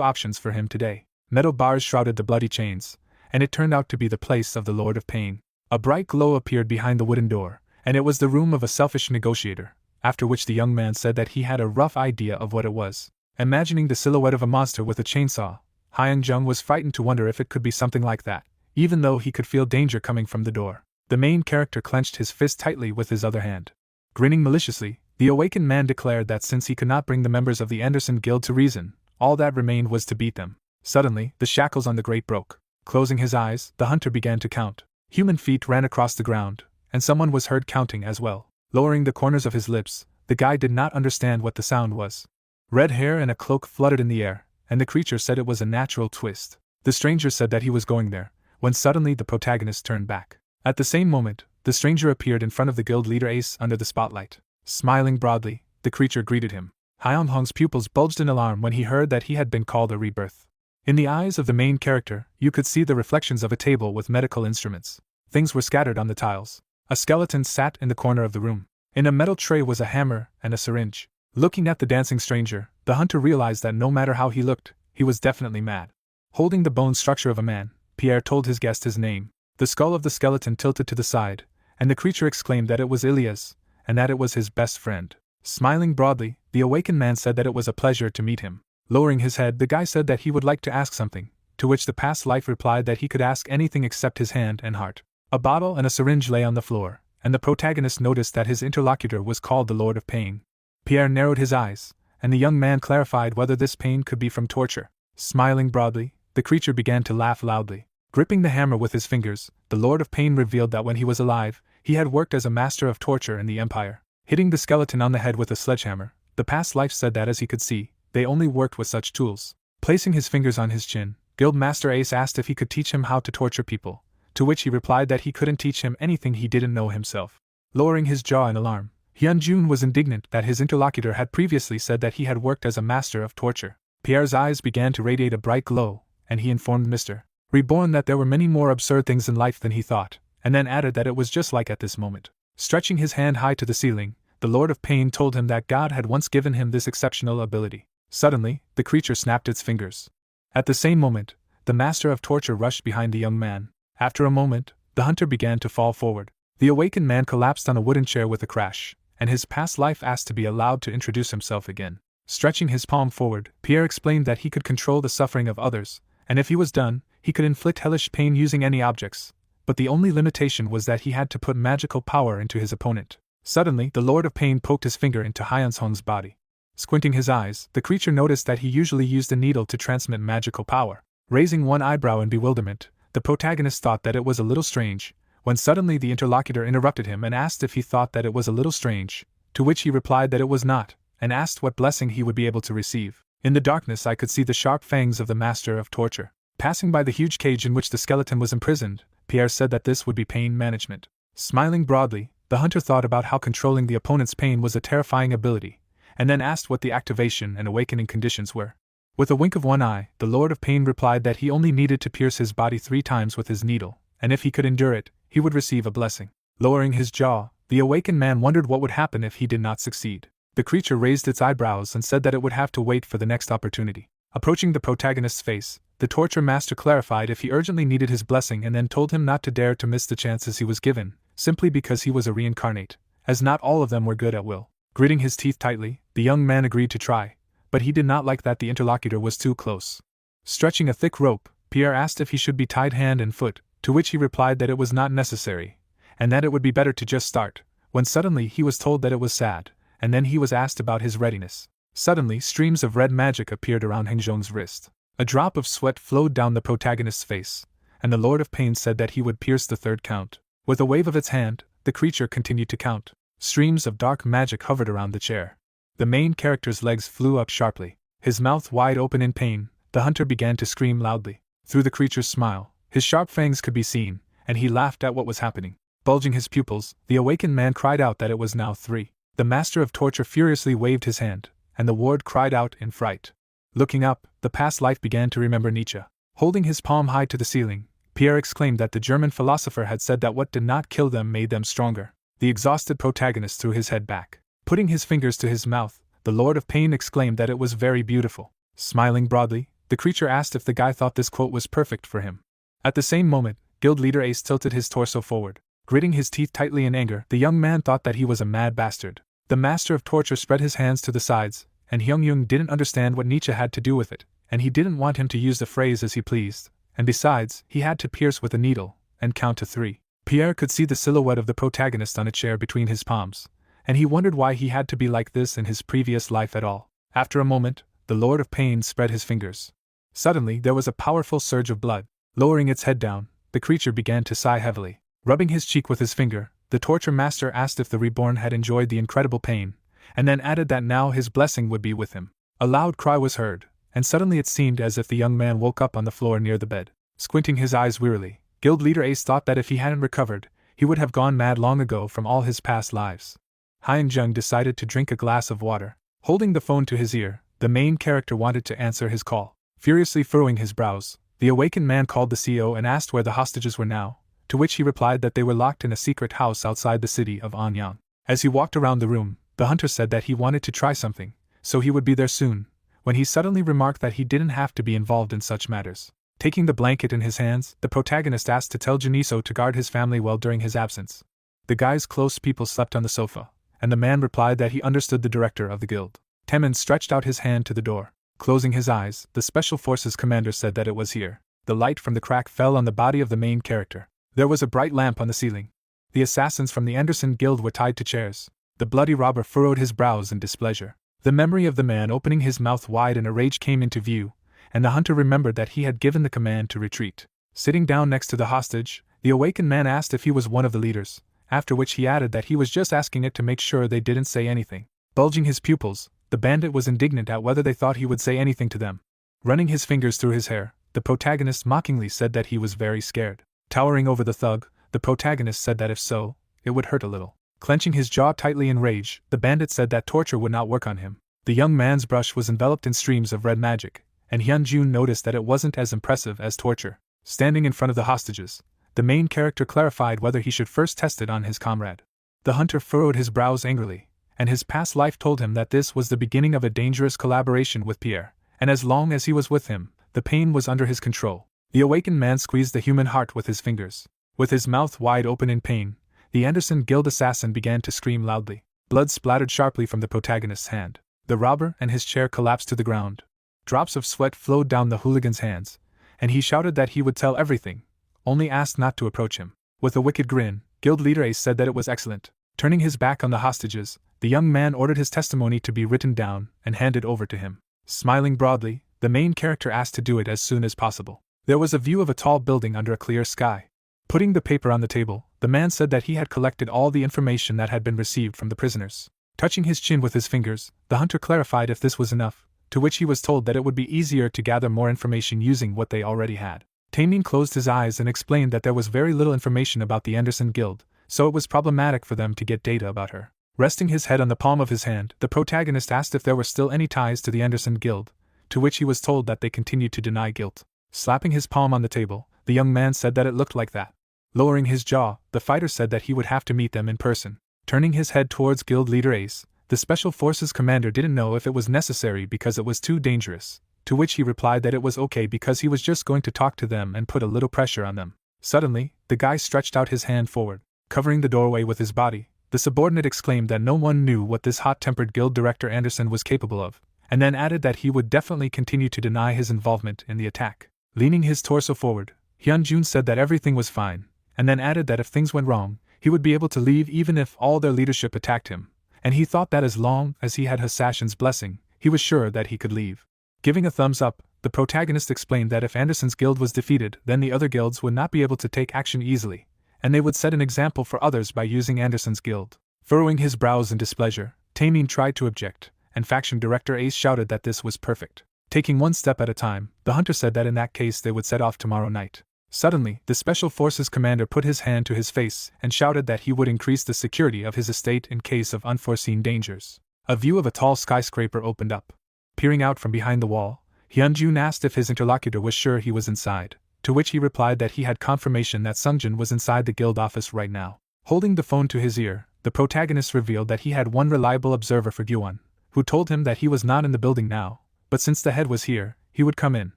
options for him today. Metal bars shrouded the bloody chains, and it turned out to be the place of the Lord of Pain. A bright glow appeared behind the wooden door, and it was the room of a selfish negotiator, after which the young man said that he had a rough idea of what it was. Imagining the silhouette of a monster with a chainsaw, Hyunjung was frightened to wonder if it could be something like that, even though he could feel danger coming from the door. The main character clenched his fist tightly with his other hand. Grinning maliciously, the awakened man declared that since he could not bring the members of the Anderson Guild to reason, all that remained was to beat them. Suddenly, the shackles on the grate broke. Closing his eyes, the hunter began to count. Human feet ran across the ground, and someone was heard counting as well. Lowering the corners of his lips, the guy did not understand what the sound was. Red hair and a cloak fluttered in the air, and the creature said it was a natural twist. The stranger said that he was going there, when suddenly the protagonist turned back. At the same moment, the stranger appeared in front of the guild leader Ace under the spotlight. Smiling broadly, the creature greeted him. Hyunjung's pupils bulged in alarm when he heard that he had been called a rebirth. In the eyes of the main character, you could see the reflections of a table with medical instruments. Things were scattered on the tiles. A skeleton sat in the corner of the room. In a metal tray was a hammer and a syringe. Looking at the dancing stranger, the hunter realized that no matter how he looked, he was definitely mad. Holding the bone structure of a man, Pierre told his guest his name. The skull of the skeleton tilted to the side, and the creature exclaimed that it was Ilias, and that it was his best friend. Smiling broadly, the awakened man said that it was a pleasure to meet him. Lowering his head, the guy said that he would like to ask something, to which the past life replied that he could ask anything except his hand and heart. A bottle and a syringe lay on the floor, and the protagonist noticed that his interlocutor was called the Lord of Pain. Pierre narrowed his eyes, and the young man clarified whether this pain could be from torture. Smiling broadly, the creature began to laugh loudly. Gripping the hammer with his fingers, the Lord of Pain revealed that when he was alive, he had worked as a master of torture in the Empire. Hitting the skeleton on the head with a sledgehammer, the past life said that as he could see, they only worked with such tools. Placing his fingers on his chin, Guildmaster Ace asked if he could teach him how to torture people, to which he replied that he couldn't teach him anything he didn't know himself. Lowering his jaw in alarm, Hyunjun was indignant that his interlocutor had previously said that he had worked as a master of torture. Pierre's eyes began to radiate a bright glow, and he informed Mr. Reborn that there were many more absurd things in life than he thought, and then added that it was just like at this moment. Stretching his hand high to the ceiling, the Lord of Pain told him that God had once given him this exceptional ability. Suddenly, the creature snapped its fingers. At the same moment, the master of torture rushed behind the young man. After a moment, the hunter began to fall forward. The awakened man collapsed on a wooden chair with a crash, and his past life asked to be allowed to introduce himself again. Stretching his palm forward, Pierre explained that he could control the suffering of others, and if he was done, he could inflict hellish pain using any objects, but the only limitation was that he had to put magical power into his opponent. Suddenly, the Lord of Pain poked his finger into Hyunsun's body. Squinting his eyes, the creature noticed that he usually used a needle to transmit magical power. Raising one eyebrow in bewilderment, the protagonist thought that it was a little strange, when suddenly the interlocutor interrupted him and asked if he thought that it was a little strange, to which he replied that it was not, and asked what blessing he would be able to receive. In the darkness I could see the sharp fangs of the master of torture. Passing by the huge cage in which the skeleton was imprisoned, Pierre said that this would be pain management. Smiling broadly, the hunter thought about how controlling the opponent's pain was a terrifying ability, and then asked what the activation and awakening conditions were. With a wink of one eye, the Lord of Pain replied that he only needed to pierce his body 3 times with his needle, and if he could endure it, he would receive a blessing. Lowering his jaw, the awakened man wondered what would happen if he did not succeed. The creature raised its eyebrows and said that it would have to wait for the next opportunity. Approaching the protagonist's face, the torture master clarified if he urgently needed his blessing and then told him not to dare to miss the chances he was given, simply because he was a reincarnate, as not all of them were good at will. Gritting his teeth tightly, the young man agreed to try, but he did not like that the interlocutor was too close. Stretching a thick rope, Pierre asked if he should be tied hand and foot, to which he replied that it was not necessary, and that it would be better to just start, when suddenly he was told that it was sad, and then he was asked about his readiness. Suddenly streams of red magic appeared around Hyunjun's wrist. A drop of sweat flowed down the protagonist's face, and the Lord of Pain said that he would pierce the 3rd count. With a wave of its hand, the creature continued to count. Streams of dark magic hovered around the chair. The main character's legs flew up sharply. His mouth wide open in pain, the hunter began to scream loudly. Through the creature's smile, his sharp fangs could be seen, and he laughed at what was happening. Bulging his pupils, the awakened man cried out that it was now 3. The master of torture furiously waved his hand, and the ward cried out in fright. Looking up, the past life began to remember Nietzsche. Holding his palm high to the ceiling, Pierre exclaimed that the German philosopher had said that what did not kill them made them stronger. The exhausted protagonist threw his head back. Putting his fingers to his mouth, the Lord of Pain exclaimed that it was very beautiful. Smiling broadly, the creature asked if the guy thought this quote was perfect for him. At the same moment, guild leader Ace tilted his torso forward. Gritting his teeth tightly in anger, the young man thought that he was a mad bastard. The master of torture spread his hands to the sides, and Hyunjun didn't understand what Nietzsche had to do with it, and he didn't want him to use the phrase as he pleased, and besides, he had to pierce with a needle, and count to 3. Pierre could see the silhouette of the protagonist on a chair between his palms, and he wondered why he had to be like this in his previous life at all. After a moment, the Lord of Pain spread his fingers. Suddenly there was a powerful surge of blood. Lowering its head down, the creature began to sigh heavily. Rubbing his cheek with his finger, the torture master asked if the reborn had enjoyed the incredible pain, and then added that now his blessing would be with him. A loud cry was heard, and suddenly it seemed as if the young man woke up on the floor near the bed. Squinting his eyes wearily, guild leader Ace thought that if he hadn't recovered, he would have gone mad long ago from all his past lives. Hyunjun decided to drink a glass of water. Holding the phone to his ear, the main character wanted to answer his call. Furiously furrowing his brows, the awakened man called the CEO and asked where the hostages were now, to which he replied that they were locked in a secret house outside the city of Anyang. As he walked around the room, the hunter said that he wanted to try something, so he would be there soon, when he suddenly remarked that he didn't have to be involved in such matters. Taking the blanket in his hands, the protagonist asked to tell Juniso to guard his family well during his absence. The guy's close people slept on the sofa, and the man replied that he understood the director of the guild. Taemin stretched out his hand to the door. Closing his eyes, the Special Forces commander said that it was here. The light from the crack fell on the body of the main character. There was a bright lamp on the ceiling. The assassins from the Anderson Guild were tied to chairs. The bloody robber furrowed his brows in displeasure. The memory of the man opening his mouth wide in a rage came into view, and the hunter remembered that he had given the command to retreat. Sitting down next to the hostage, the awakened man asked if he was one of the leaders, after which he added that he was just asking it to make sure they didn't say anything. Bulging his pupils, the bandit was indignant at whether they thought he would say anything to them. Running his fingers through his hair, the protagonist mockingly said that he was very scared. Towering over the thug, the protagonist said that if so, it would hurt a little. Clenching his jaw tightly in rage, the bandit said that torture would not work on him. The young man's brush was enveloped in streams of red magic, and Hyunjun noticed that it wasn't as impressive as torture. Standing in front of the hostages, the main character clarified whether he should first test it on his comrade. The hunter furrowed his brows angrily, and his past life told him that this was the beginning of a dangerous collaboration with Pierre, and as long as he was with him, the pain was under his control. The awakened man squeezed the human heart with his fingers. With his mouth wide open in pain, the Anderson Guild assassin began to scream loudly. Blood splattered sharply from the protagonist's hand. The robber and his chair collapsed to the ground. Drops of sweat flowed down the hooligan's hands, and he shouted that he would tell everything, only asked not to approach him. With a wicked grin, Guild Leader Ace said that it was excellent. Turning his back on the hostages, the young man ordered his testimony to be written down and handed over to him. Smiling broadly, the main character asked to do it as soon as possible. There was a view of a tall building under a clear sky. Putting the paper on the table, the man said that he had collected all the information that had been received from the prisoners. Touching his chin with his fingers, the hunter clarified if this was enough, to which he was told that it would be easier to gather more information using what they already had. Taemin closed his eyes and explained that there was very little information about the Anderson Guild, so it was problematic for them to get data about her. Resting his head on the palm of his hand, the protagonist asked if there were still any ties to the Anderson Guild, to which he was told that they continued to deny guilt. Slapping his palm on the table, the young man said that it looked like that. Lowering his jaw, the fighter said that he would have to meet them in person. Turning his head towards Guild Leader Ace, the Special Forces commander didn't know if it was necessary because it was too dangerous, to which he replied that it was okay because he was just going to talk to them and put a little pressure on them. Suddenly, the guy stretched out his hand forward. Covering the doorway with his body, the subordinate exclaimed that no one knew what this hot-tempered guild director Anderson was capable of, and then added that he would definitely continue to deny his involvement in the attack. Leaning his torso forward, Hyunjun said that everything was fine, and then added that if things went wrong, he would be able to leave even if all their leadership attacked him, and he thought that as long as he had Hasashin's blessing, he was sure that he could leave. Giving a thumbs up, the protagonist explained that if Anderson's guild was defeated, then the other guilds would not be able to take action easily, and they would set an example for others by using Anderson's guild. Furrowing his brows in displeasure, Taemin tried to object, and faction director Ace shouted that this was perfect. Taking one step at a time, the hunter said that in that case they would set off tomorrow night. Suddenly, the Special Forces commander put his hand to his face and shouted that he would increase the security of his estate in case of unforeseen dangers. A view of a tall skyscraper opened up. Peering out from behind the wall, Hyunjun asked if his interlocutor was sure he was inside, to which he replied that he had confirmation that Sungjin was inside the guild office right now. Holding the phone to his ear, the protagonist revealed that he had one reliable observer for Gyuan, who told him that he was not in the building now, but since the head was here, he would come in,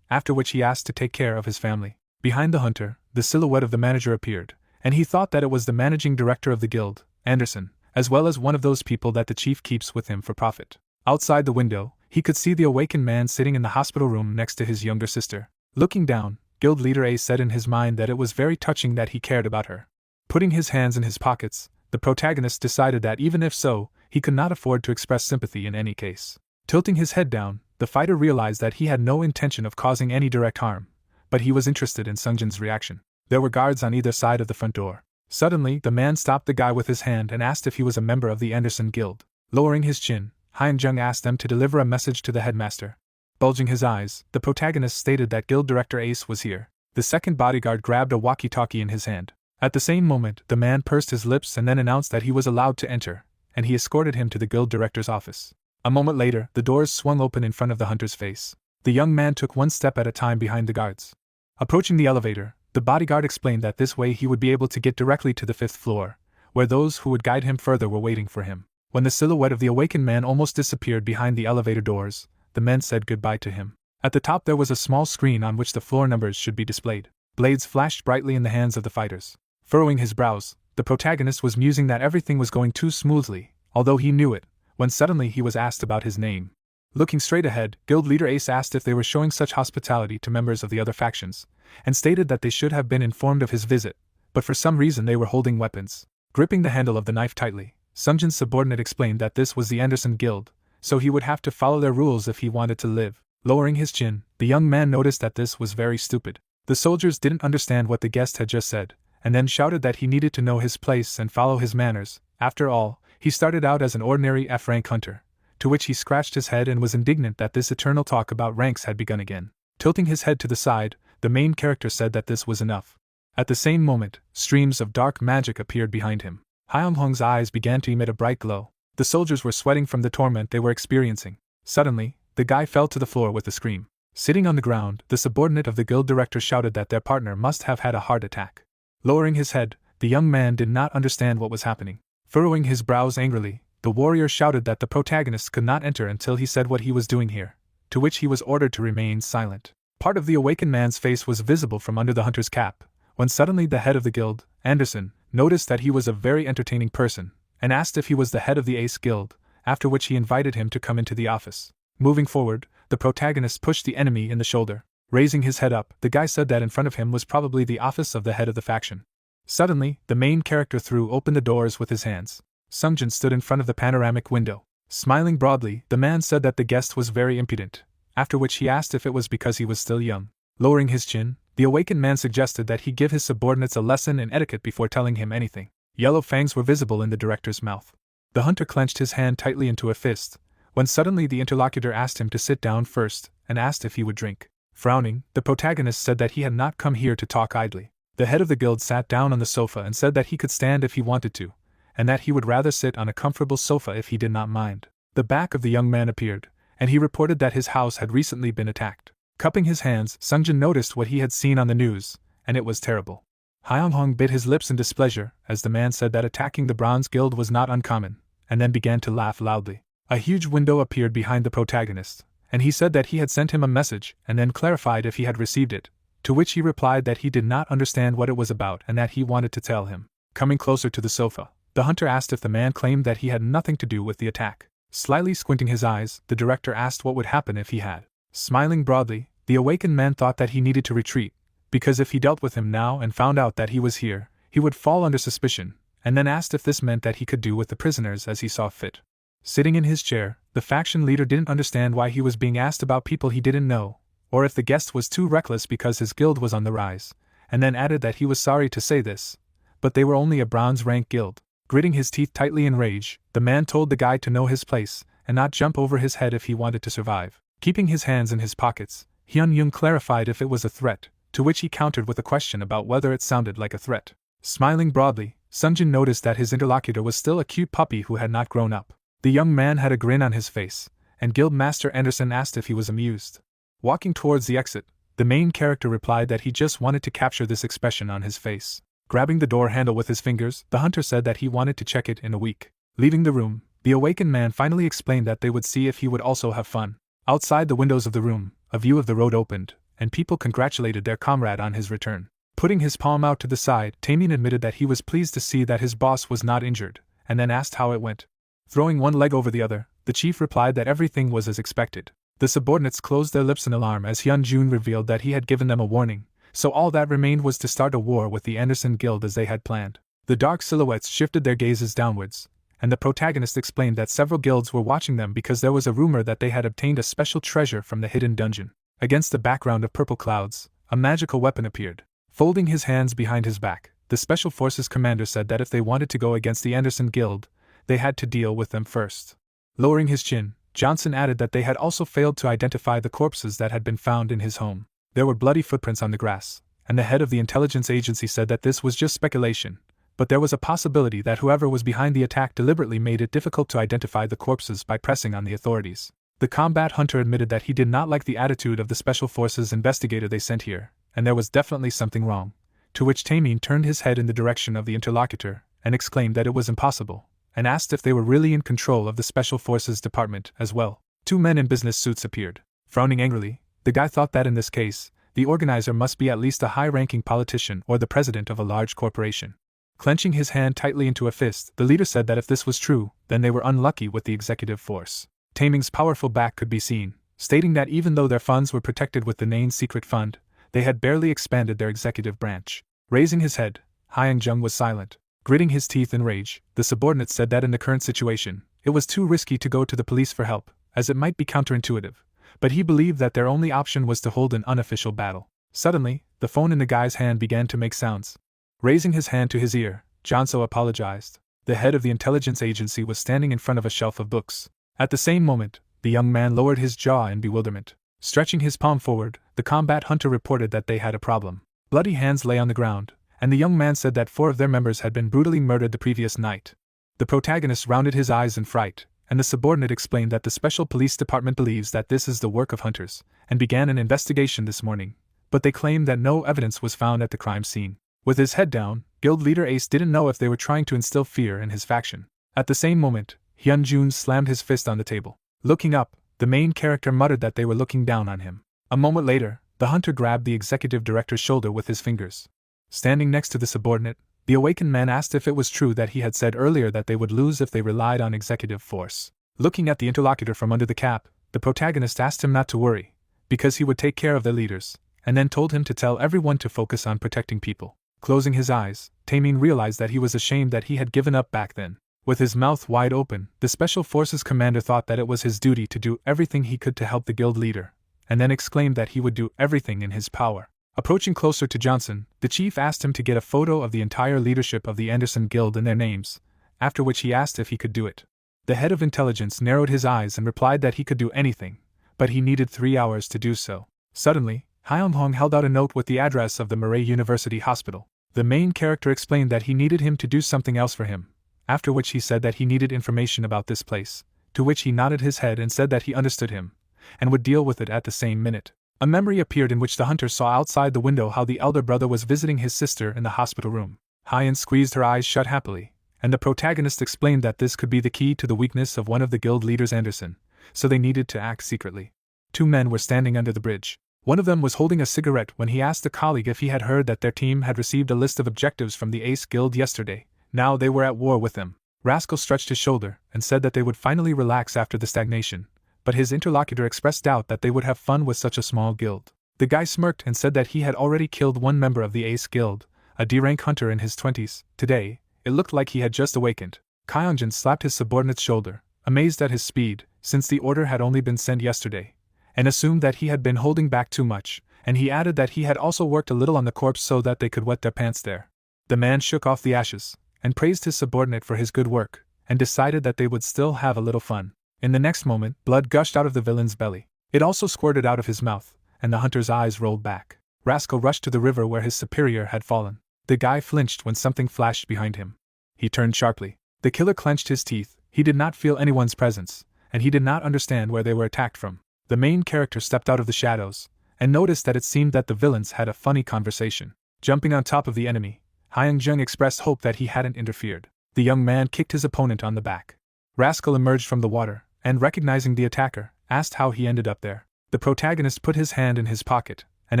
after which he asked to take care of his family. Behind the hunter, the silhouette of the manager appeared, and he thought that it was the managing director of the guild, Anderson, as well as one of those people that the chief keeps with him for profit. Outside the window, he could see the awakened man sitting in the hospital room next to his younger sister. Looking down, Guild Leader A said in his mind that it was very touching that he cared about her. Putting his hands in his pockets, the protagonist decided that even if so, he could not afford to express sympathy in any case. Tilting his head down, the fighter realized that he had no intention of causing any direct harm, but he was interested in Sungjin's reaction. There were guards on either side of the front door. Suddenly, the man stopped the guy with his hand and asked if he was a member of the Anderson Guild. Lowering his chin, Hyunjung asked them to deliver a message to the headmaster. Bulging his eyes, the protagonist stated that Guild Director Ace was here. The second bodyguard grabbed a walkie-talkie in his hand. At the same moment, the man pursed his lips and then announced that he was allowed to enter, and he escorted him to the guild director's office. A moment later, the doors swung open in front of the hunter's face. The young man took one step at a time behind the guards. Approaching the elevator, the bodyguard explained that this way he would be able to get directly to the 5th floor, where those who would guide him further were waiting for him. When the silhouette of the awakened man almost disappeared behind the elevator doors, the men said goodbye to him. At the top there was a small screen on which the floor numbers should be displayed. Blades flashed brightly in the hands of the fighters. Furrowing his brows, the protagonist was musing that everything was going too smoothly, although he knew it, when suddenly he was asked about his name. Looking straight ahead, Guild Leader Ace asked if they were showing such hospitality to members of the other factions, and stated that they should have been informed of his visit, but for some reason they were holding weapons. Gripping the handle of the knife tightly, Sungjin's subordinate explained that this was the Anderson Guild, so he would have to follow their rules if he wanted to live. Lowering his chin, the young man noticed that this was very stupid. The soldiers didn't understand what the guest had just said, and then shouted that he needed to know his place and follow his manners. After all, he started out as an ordinary F-rank hunter, to which he scratched his head and was indignant that this eternal talk about ranks had begun again. Tilting his head to the side, the main character said that this was enough. At the same moment, streams of dark magic appeared behind him. Hyunghong's eyes began to emit a bright glow. The soldiers were sweating from the torment they were experiencing. Suddenly, the guy fell to the floor with a scream. Sitting on the ground, the subordinate of the guild director shouted that their partner must have had a heart attack. Lowering his head, the young man did not understand what was happening. Furrowing his brows angrily, the warrior shouted that the protagonist could not enter until he said what he was doing here, to which he was ordered to remain silent. Part of the awakened man's face was visible from under the hunter's cap, when suddenly the head of the guild, Anderson, noticed that he was a very entertaining person, and asked if he was the head of the Ace Guild, after which he invited him to come into the office. Moving forward, the protagonist pushed the enemy in the shoulder. Raising his head up, the guy said that in front of him was probably the office of the head of the faction. Suddenly, the main character threw open the doors with his hands. Sungjin stood in front of the panoramic window. Smiling broadly, the man said that the guest was very impudent, after which he asked if it was because he was still young. Lowering his chin, the awakened man suggested that he give his subordinates a lesson in etiquette before telling him anything. Yellow fangs were visible in the director's mouth. The hunter clenched his hand tightly into a fist, when suddenly the interlocutor asked him to sit down first, and asked if he would drink. Frowning, the protagonist said that he had not come here to talk idly. The head of the guild sat down on the sofa and said that he could stand if he wanted to, and that he would rather sit on a comfortable sofa if he did not mind. The back of the young man appeared, and he reported that his house had recently been attacked. Cupping his hands, Sungjin noticed what he had seen on the news, and it was terrible. Hyunghong bit his lips in displeasure as the man said that attacking the Bronze Guild was not uncommon, and then began to laugh loudly. A huge window appeared behind the protagonist, and he said that he had sent him a message and then clarified if he had received it, to which he replied that he did not understand what it was about and that he wanted to tell him. Coming closer to the sofa, the hunter asked if the man claimed that he had nothing to do with the attack. Slightly squinting his eyes, the director asked what would happen if he had. Smiling broadly, the awakened man thought that he needed to retreat, because if he dealt with him now and found out that he was here, he would fall under suspicion, and then asked if this meant that he could do with the prisoners as he saw fit. Sitting in his chair, the faction leader didn't understand why he was being asked about people he didn't know, or if the guest was too reckless because his guild was on the rise, and then added that he was sorry to say this, but they were only a bronze rank guild. Gritting his teeth tightly in rage, the man told the guy to know his place and not jump over his head if he wanted to survive. Keeping his hands in his pockets, Hyun-Yung clarified if it was a threat, to which he countered with a question about whether it sounded like a threat. Smiling broadly, Sungjin noticed that his interlocutor was still a cute puppy who had not grown up. The young man had a grin on his face, and Guildmaster Anderson asked if he was amused. Walking towards the exit, the main character replied that he just wanted to capture this expression on his face. Grabbing the door handle with his fingers, the hunter said that he wanted to check it in a week. Leaving the room, the awakened man finally explained that they would see if he would also have fun. Outside the windows of the room, a view of the road opened, and people congratulated their comrade on his return. Putting his palm out to the side, Taemin admitted that he was pleased to see that his boss was not injured, and then asked how it went. Throwing one leg over the other, the chief replied that everything was as expected. The subordinates closed their lips in alarm as Hyun-Jun revealed that he had given them a warning, so all that remained was to start a war with the Anderson Guild as they had planned. The dark silhouettes shifted their gazes downwards, and the protagonist explained that several guilds were watching them because there was a rumor that they had obtained a special treasure from the hidden dungeon. Against the background of purple clouds, a magical weapon appeared. Folding his hands behind his back, the Special Forces commander said that if they wanted to go against the Anderson Guild, they had to deal with them first. Lowering his chin, Johnson added that they had also failed to identify the corpses that had been found in his home. There were bloody footprints on the grass, and the head of the intelligence agency said that this was just speculation, but there was a possibility that whoever was behind the attack deliberately made it difficult to identify the corpses by pressing on the authorities. The combat hunter admitted that he did not like the attitude of the Special Forces investigator they sent here, and there was definitely something wrong, to which Taemin turned his head in the direction of the interlocutor and exclaimed that it was impossible, and asked if they were really in control of the Special Forces department as well. Two men in business suits appeared. Frowning angrily, the guy thought that in this case, the organizer must be at least a high-ranking politician or the president of a large corporation. Clenching his hand tightly into a fist, the leader said that if this was true, then they were unlucky with the executive force. Taming's powerful back could be seen, stating that even though their funds were protected with the Nain secret fund, they had barely expanded their executive branch. Raising his head, Hyung-jung was silent. Gritting his teeth in rage, the subordinate said that in the current situation, it was too risky to go to the police for help, as it might be counterintuitive, but he believed that their only option was to hold an unofficial battle. Suddenly, the phone in the guy's hand began to make sounds. Raising his hand to his ear, Jonso apologized. The head of the intelligence agency was standing in front of a shelf of books. At the same moment, the young man lowered his jaw in bewilderment. Stretching his palm forward, the combat hunter reported that they had a problem. Bloody hands lay on the ground, and the young man said that 4 of their members had been brutally murdered the previous night. The protagonist rounded his eyes in fright, and the subordinate explained that the Special Police Department believes that this is the work of hunters, and began an investigation this morning, but they claim that no evidence was found at the crime scene. With his head down, Guild Leader Ace didn't know if they were trying to instill fear in his faction. At the same moment, Hyun-jun slammed his fist on the table. Looking up, the main character muttered that they were looking down on him. A moment later, the hunter grabbed the executive director's shoulder with his fingers. Standing next to the subordinate, the awakened man asked if it was true that he had said earlier that they would lose if they relied on executive force. Looking at the interlocutor from under the cap, the protagonist asked him not to worry, because he would take care of their leaders, and then told him to tell everyone to focus on protecting people. Closing his eyes, Taemin realized that he was ashamed that he had given up back then. With his mouth wide open, the Special Forces commander thought that it was his duty to do everything he could to help the guild leader, and then exclaimed that he would do everything in his power. Approaching closer to Johnson, the chief asked him to get a photo of the entire leadership of the Anderson Guild and their names, after which he asked if he could do it. The head of intelligence narrowed his eyes and replied that he could do anything, but he needed 3 hours to do so. Suddenly, Hyung-hong held out a note with the address of the Murray University Hospital. The main character explained that he needed him to do something else for him, after which he said that he needed information about this place, to which he nodded his head and said that he understood him, and would deal with it at the same minute. A memory appeared in which the hunter saw outside the window how the elder brother was visiting his sister in the hospital room. Hyun squeezed her eyes shut happily, and the protagonist explained that this could be the key to the weakness of one of the guild leaders, Anderson, so they needed to act secretly. 2 men were standing under the bridge. One of them was holding a cigarette when he asked a colleague if he had heard that their team had received a list of objectives from the Ace Guild yesterday. Now they were at war with them. Rascal stretched his shoulder and said that they would finally relax after the stagnation, but his interlocutor expressed doubt that they would have fun with such a small guild. The guy smirked and said that he had already killed 1 member of the Ace Guild, a D-rank hunter in his 20s. Today, it looked like he had just awakened. Kyunjin slapped his subordinate's shoulder, amazed at his speed, since the order had only been sent yesterday, and assumed that he had been holding back too much, and he added that he had also worked a little on the corpse so that they could wet their pants there. The man shook off the ashes, and praised his subordinate for his good work, and decided that they would still have a little fun. In the next moment, blood gushed out of the villain's belly. It also squirted out of his mouth, and the hunter's eyes rolled back. Rascal rushed to the river where his superior had fallen. The guy flinched when something flashed behind him. He turned sharply. The killer clenched his teeth. He did not feel anyone's presence, and he did not understand where they were attacked from. The main character stepped out of the shadows, and noticed that it seemed that the villains had a funny conversation. Jumping on top of the enemy, Hyung-jung expressed hope that he hadn't interfered. The young man kicked his opponent on the back. Rascal emerged from the water, and recognizing the attacker, asked how he ended up there. The protagonist put his hand in his pocket, and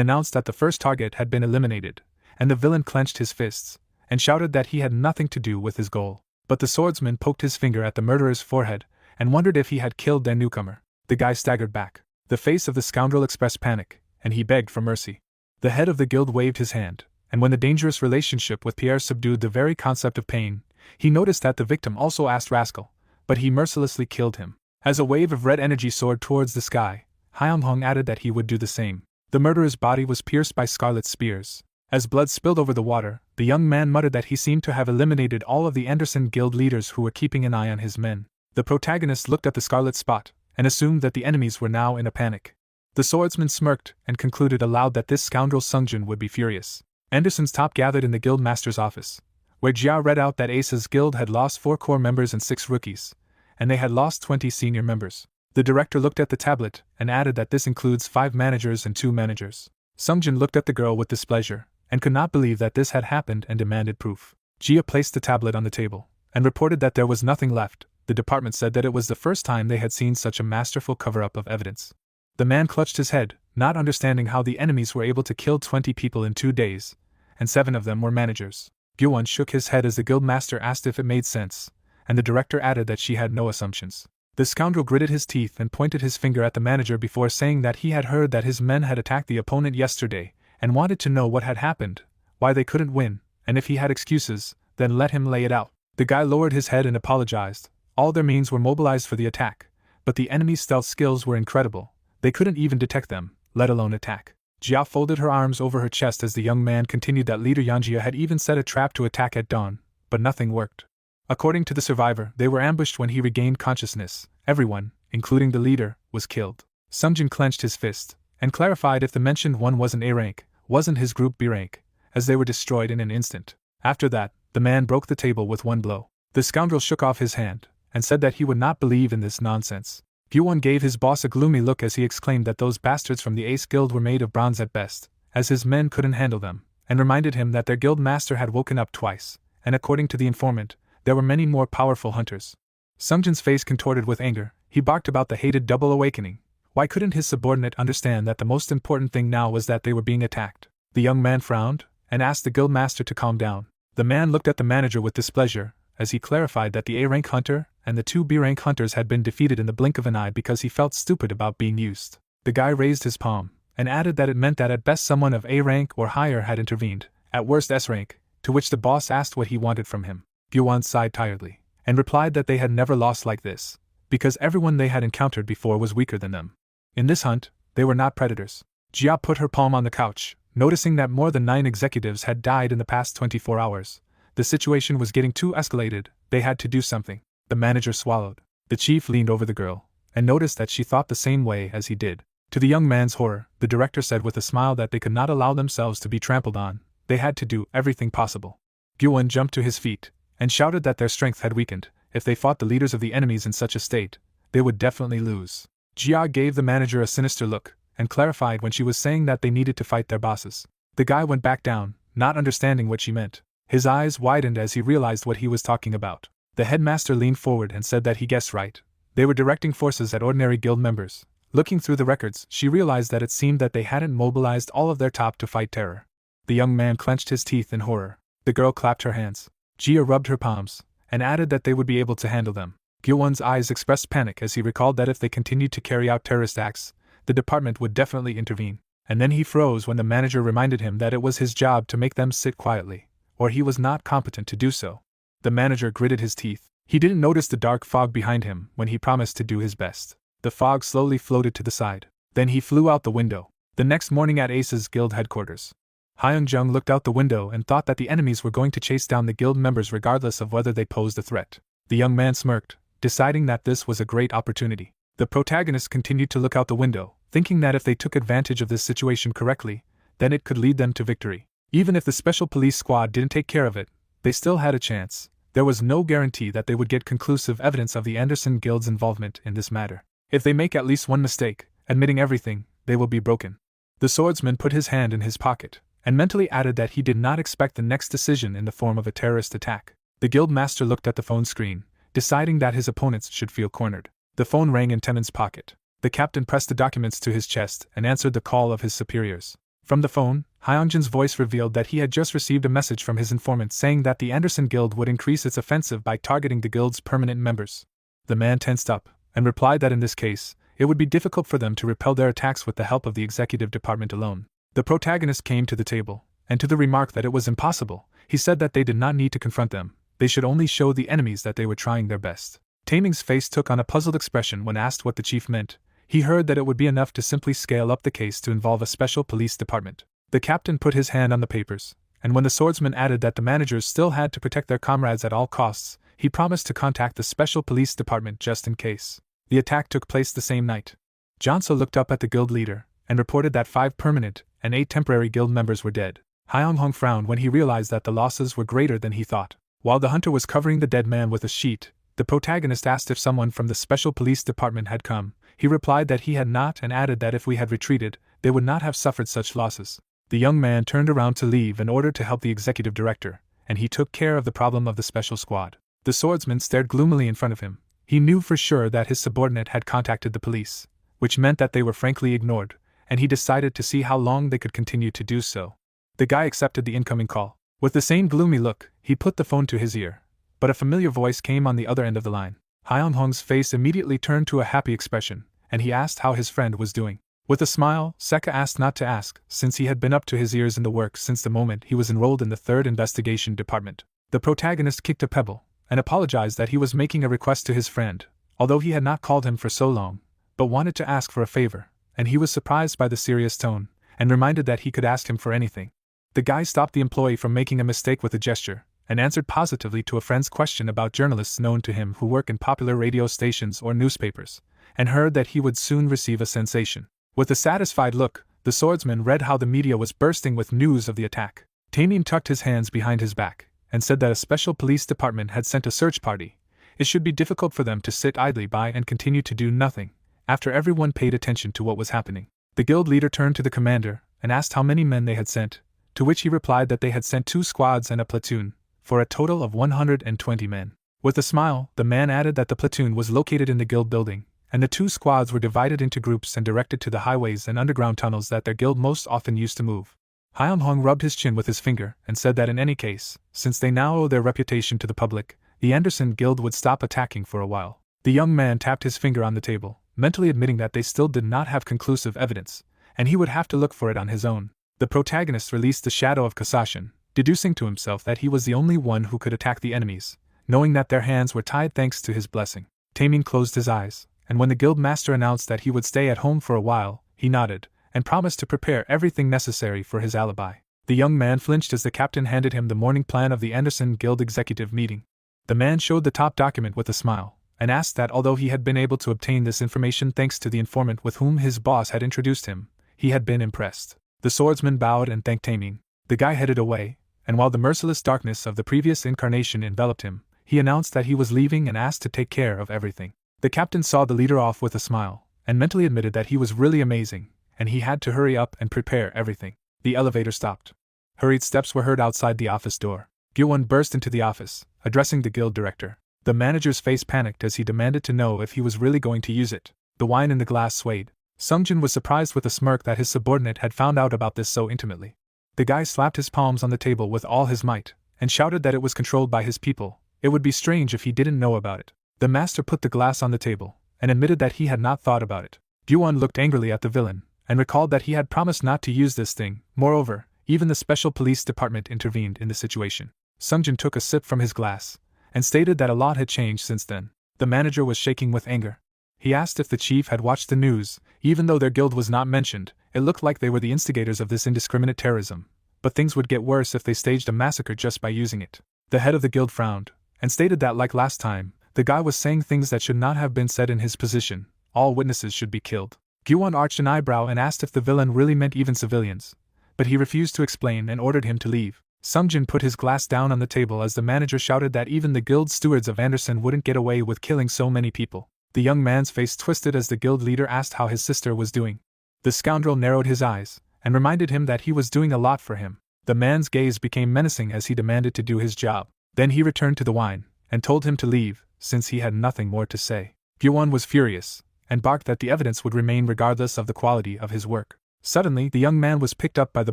announced that the first target had been eliminated, and the villain clenched his fists, and shouted that he had nothing to do with his goal. But the swordsman poked his finger at the murderer's forehead, and wondered if he had killed their newcomer. The guy staggered back. The face of the scoundrel expressed panic, and he begged for mercy. The head of the guild waved his hand, and when the dangerous relationship with Pierre subdued the very concept of pain, he noticed that the victim also asked Rascal, but he mercilessly killed him. As a wave of red energy soared towards the sky, Hyung-hong added that he would do the same. The murderer's body was pierced by scarlet spears. As blood spilled over the water, the young man muttered that he seemed to have eliminated all of the Anderson Guild leaders who were keeping an eye on his men. The protagonist looked at the scarlet spot, and assumed that the enemies were now in a panic. The swordsman smirked and concluded aloud that this scoundrel Sungjin would be furious. Anderson's top gathered in the guild master's office, where Jia read out that Ace's guild had lost 4 core members and 6 rookies, and they had lost 20 senior members. The director looked at the tablet and added that this includes 5 managers and 2 managers. Sungjin looked at the girl with displeasure, and could not believe that this had happened and demanded proof. Jia placed the tablet on the table, and reported that there was nothing left. The department said that it was the first time they had seen such a masterful cover-up of evidence. The man clutched his head, not understanding how the enemies were able to kill 20 people in 2 days, and 7 of them were managers. Gyuwon shook his head as the guildmaster asked if it made sense, and the director added that she had no assumptions. The scoundrel gritted his teeth and pointed his finger at the manager before saying that he had heard that his men had attacked the opponent yesterday, and wanted to know what had happened, why they couldn't win, and if he had excuses, then let him lay it out. The guy lowered his head and apologized. All their means were mobilized for the attack, but the enemy's stealth skills were incredible. They couldn't even detect them, let alone attack. Jia folded her arms over her chest as the young man continued that leader Yanjia had even set a trap to attack at dawn, but nothing worked. According to the survivor, they were ambushed when he regained consciousness. Everyone, including the leader, was killed. Sungjin clenched his fist, and clarified if the mentioned one wasn't A rank, wasn't his group B rank, as they were destroyed in an instant. After that, the man broke the table with one blow. The scoundrel shook off his hand, and said that he would not believe in this nonsense. Gyuwon gave his boss a gloomy look as he exclaimed that those bastards from the Ace Guild were made of bronze at best, as his men couldn't handle them, and reminded him that their guild master had woken up twice, and according to the informant, there were many more powerful hunters. Sungjin's face contorted with anger. He barked about the hated double awakening. Why couldn't his subordinate understand that the most important thing now was that they were being attacked? The young man frowned, and asked the guild master to calm down. The man looked at the manager with displeasure, as he clarified that the A-rank hunter and the two B-rank hunters had been defeated in the blink of an eye because he felt stupid about being used. The guy raised his palm, and added that it meant that at best someone of A-rank or higher had intervened, at worst S-rank, to which the boss asked what he wanted from him. Gyuwon sighed tiredly, and replied that they had never lost like this, because everyone they had encountered before was weaker than them. In this hunt, they were not predators. Jia put her palm on the couch, noticing that more than 9 executives had died in the past 24 hours. The situation was getting too escalated, they had to do something. The manager swallowed. The chief leaned over the girl, and noticed that she thought the same way as he did. To the young man's horror, the director said with a smile that they could not allow themselves to be trampled on. They had to do everything possible. Gyuwon jumped to his feet, and shouted that their strength had weakened. If they fought the leaders of the enemies in such a state, they would definitely lose. Jia gave the manager a sinister look, and clarified when she was saying that they needed to fight their bosses. The guy went back down, not understanding what she meant. His eyes widened as he realized what he was talking about. The headmaster leaned forward and said that he guessed right. They were directing forces at ordinary guild members. Looking through the records, she realized that it seemed that they hadn't mobilized all of their top to fight terror. The young man clenched his teeth in horror. The girl clapped her hands. Jia rubbed her palms, and added that they would be able to handle them. Gyuwon's eyes expressed panic as he recalled that if they continued to carry out terrorist acts, the department would definitely intervene. And then he froze when the manager reminded him that it was his job to make them sit quietly, or he was not competent to do so. The manager gritted his teeth. He didn't notice the dark fog behind him when he promised to do his best. The fog slowly floated to the side. Then he flew out the window. The next morning at Ace's guild headquarters, Hyung-jung looked out the window and thought that the enemies were going to chase down the guild members regardless of whether they posed a threat. The young man smirked, deciding that this was a great opportunity. The protagonist continued to look out the window, thinking that if they took advantage of this situation correctly, then it could lead them to victory. Even if the special police squad didn't take care of it, they still had a chance. There was no guarantee that they would get conclusive evidence of the Anderson Guild's involvement in this matter. If they make at least one mistake, admitting everything, they will be broken. The swordsman put his hand in his pocket, and mentally added that he did not expect the next decision in the form of a terrorist attack. The guild master looked at the phone screen, deciding that his opponents should feel cornered. The phone rang in Tenen's pocket. The captain pressed the documents to his chest and answered the call of his superiors. From the phone, Hyungjin's voice revealed that he had just received a message from his informant saying that the Anderson Guild would increase its offensive by targeting the guild's permanent members. The man tensed up, and replied that in this case, it would be difficult for them to repel their attacks with the help of the executive department alone. The protagonist came to the table, and to the remark that it was impossible, he said that they did not need to confront them, they should only show the enemies that they were trying their best. Taming's face took on a puzzled expression when asked what the chief meant. He heard that it would be enough to simply scale up the case to involve a special police department. The captain put his hand on the papers, and when the swordsman added that the managers still had to protect their comrades at all costs, he promised to contact the special police department just in case. The attack took place the same night. Janso looked up at the guild leader, and reported that 5 permanent and 8 temporary guild members were dead. Hyung-hong frowned when he realized that the losses were greater than he thought. While the hunter was covering the dead man with a sheet, the protagonist asked if someone from the special police department had come. He replied that he had not and added that if we had retreated, they would not have suffered such losses. The young man turned around to leave in order to help the executive director, and he took care of the problem of the special squad. The swordsman stared gloomily in front of him. He knew for sure that his subordinate had contacted the police, which meant that they were frankly ignored, and he decided to see how long they could continue to do so. The guy accepted the incoming call. With the same gloomy look, he put the phone to his ear, but a familiar voice came on the other end of the line. Hyung-hong's face immediately turned to a happy expression, and he asked how his friend was doing. With a smile, Seka asked not to ask, since he had been up to his ears in the work since the moment he was enrolled in the 3rd Investigation Department. The protagonist kicked a pebble, and apologized that he was making a request to his friend, although he had not called him for so long, but wanted to ask for a favor, and he was surprised by the serious tone, and reminded that he could ask him for anything. The guy stopped the employee from making a mistake with a gesture, and answered positively to a friend's question about journalists known to him who work in popular radio stations or newspapers, and heard that he would soon receive a sensation. With a satisfied look, the swordsman read how the media was bursting with news of the attack. Taemin tucked his hands behind his back, and said that a special police department had sent a search party. It should be difficult for them to sit idly by and continue to do nothing, after everyone paid attention to what was happening. The guild leader turned to the commander, and asked how many men they had sent, to which he replied that they had sent 2 squads and a platoon, for a total of 120 men. With a smile, the man added that the platoon was located in the guild building, and the 2 squads were divided into groups and directed to the highways and underground tunnels that their guild most often used to move. Hyung-hong rubbed his chin with his finger and said that in any case, since they now owe their reputation to the public, the Anderson Guild would stop attacking for a while. The young man tapped his finger on the table, mentally admitting that they still did not have conclusive evidence, and he would have to look for it on his own. The protagonist released the shadow of cassation, deducing to himself that he was the only one who could attack the enemies, knowing that their hands were tied thanks to his blessing. Taemin closed his eyes, and when the guild master announced that he would stay at home for a while, he nodded, and promised to prepare everything necessary for his alibi. The young man flinched as the captain handed him the morning plan of the Anderson Guild executive meeting. The man showed the top document with a smile, and asked that although he had been able to obtain this information thanks to the informant with whom his boss had introduced him, he had been impressed. The swordsman bowed and thanked Taemin. The guy headed away, and while the merciless darkness of the previous incarnation enveloped him, he announced that he was leaving and asked to take care of everything. The captain saw the leader off with a smile, and mentally admitted that he was really amazing, and he had to hurry up and prepare everything. The elevator stopped. Hurried steps were heard outside the office door. Gyu-won burst into the office, addressing the guild director. The manager's face panicked as he demanded to know if he was really going to use it. The wine in the glass swayed. Sungjin was surprised with a smirk that his subordinate had found out about this so intimately. The guy slapped his palms on the table with all his might, and shouted that it was controlled by his people. It would be strange if he didn't know about it. The master put the glass on the table, and admitted that he had not thought about it. Gyu-won looked angrily at the villain, and recalled that he had promised not to use this thing. Moreover, even the special police department intervened in the situation. Sungjin took a sip from his glass, and stated that a lot had changed since then. The manager was shaking with anger. He asked if the chief had watched the news. Even though their guild was not mentioned, it looked like they were the instigators of this indiscriminate terrorism, but things would get worse if they staged a massacre just by using it. The head of the guild frowned, and stated that like last time, the guy was saying things that should not have been said in his position. All witnesses should be killed. Gyu-won arched an eyebrow and asked if the villain really meant even civilians, but he refused to explain and ordered him to leave. Sungjin put his glass down on the table as the manager shouted that even the guild stewards of Anderson wouldn't get away with killing so many people. The young man's face twisted as the guild leader asked how his sister was doing. The scoundrel narrowed his eyes, and reminded him that he was doing a lot for him. The man's gaze became menacing as he demanded to do his job. Then he returned to the wine, and told him to leave, since he had nothing more to say. Gyu-won was furious, and barked that the evidence would remain regardless of the quality of his work. Suddenly, the young man was picked up by the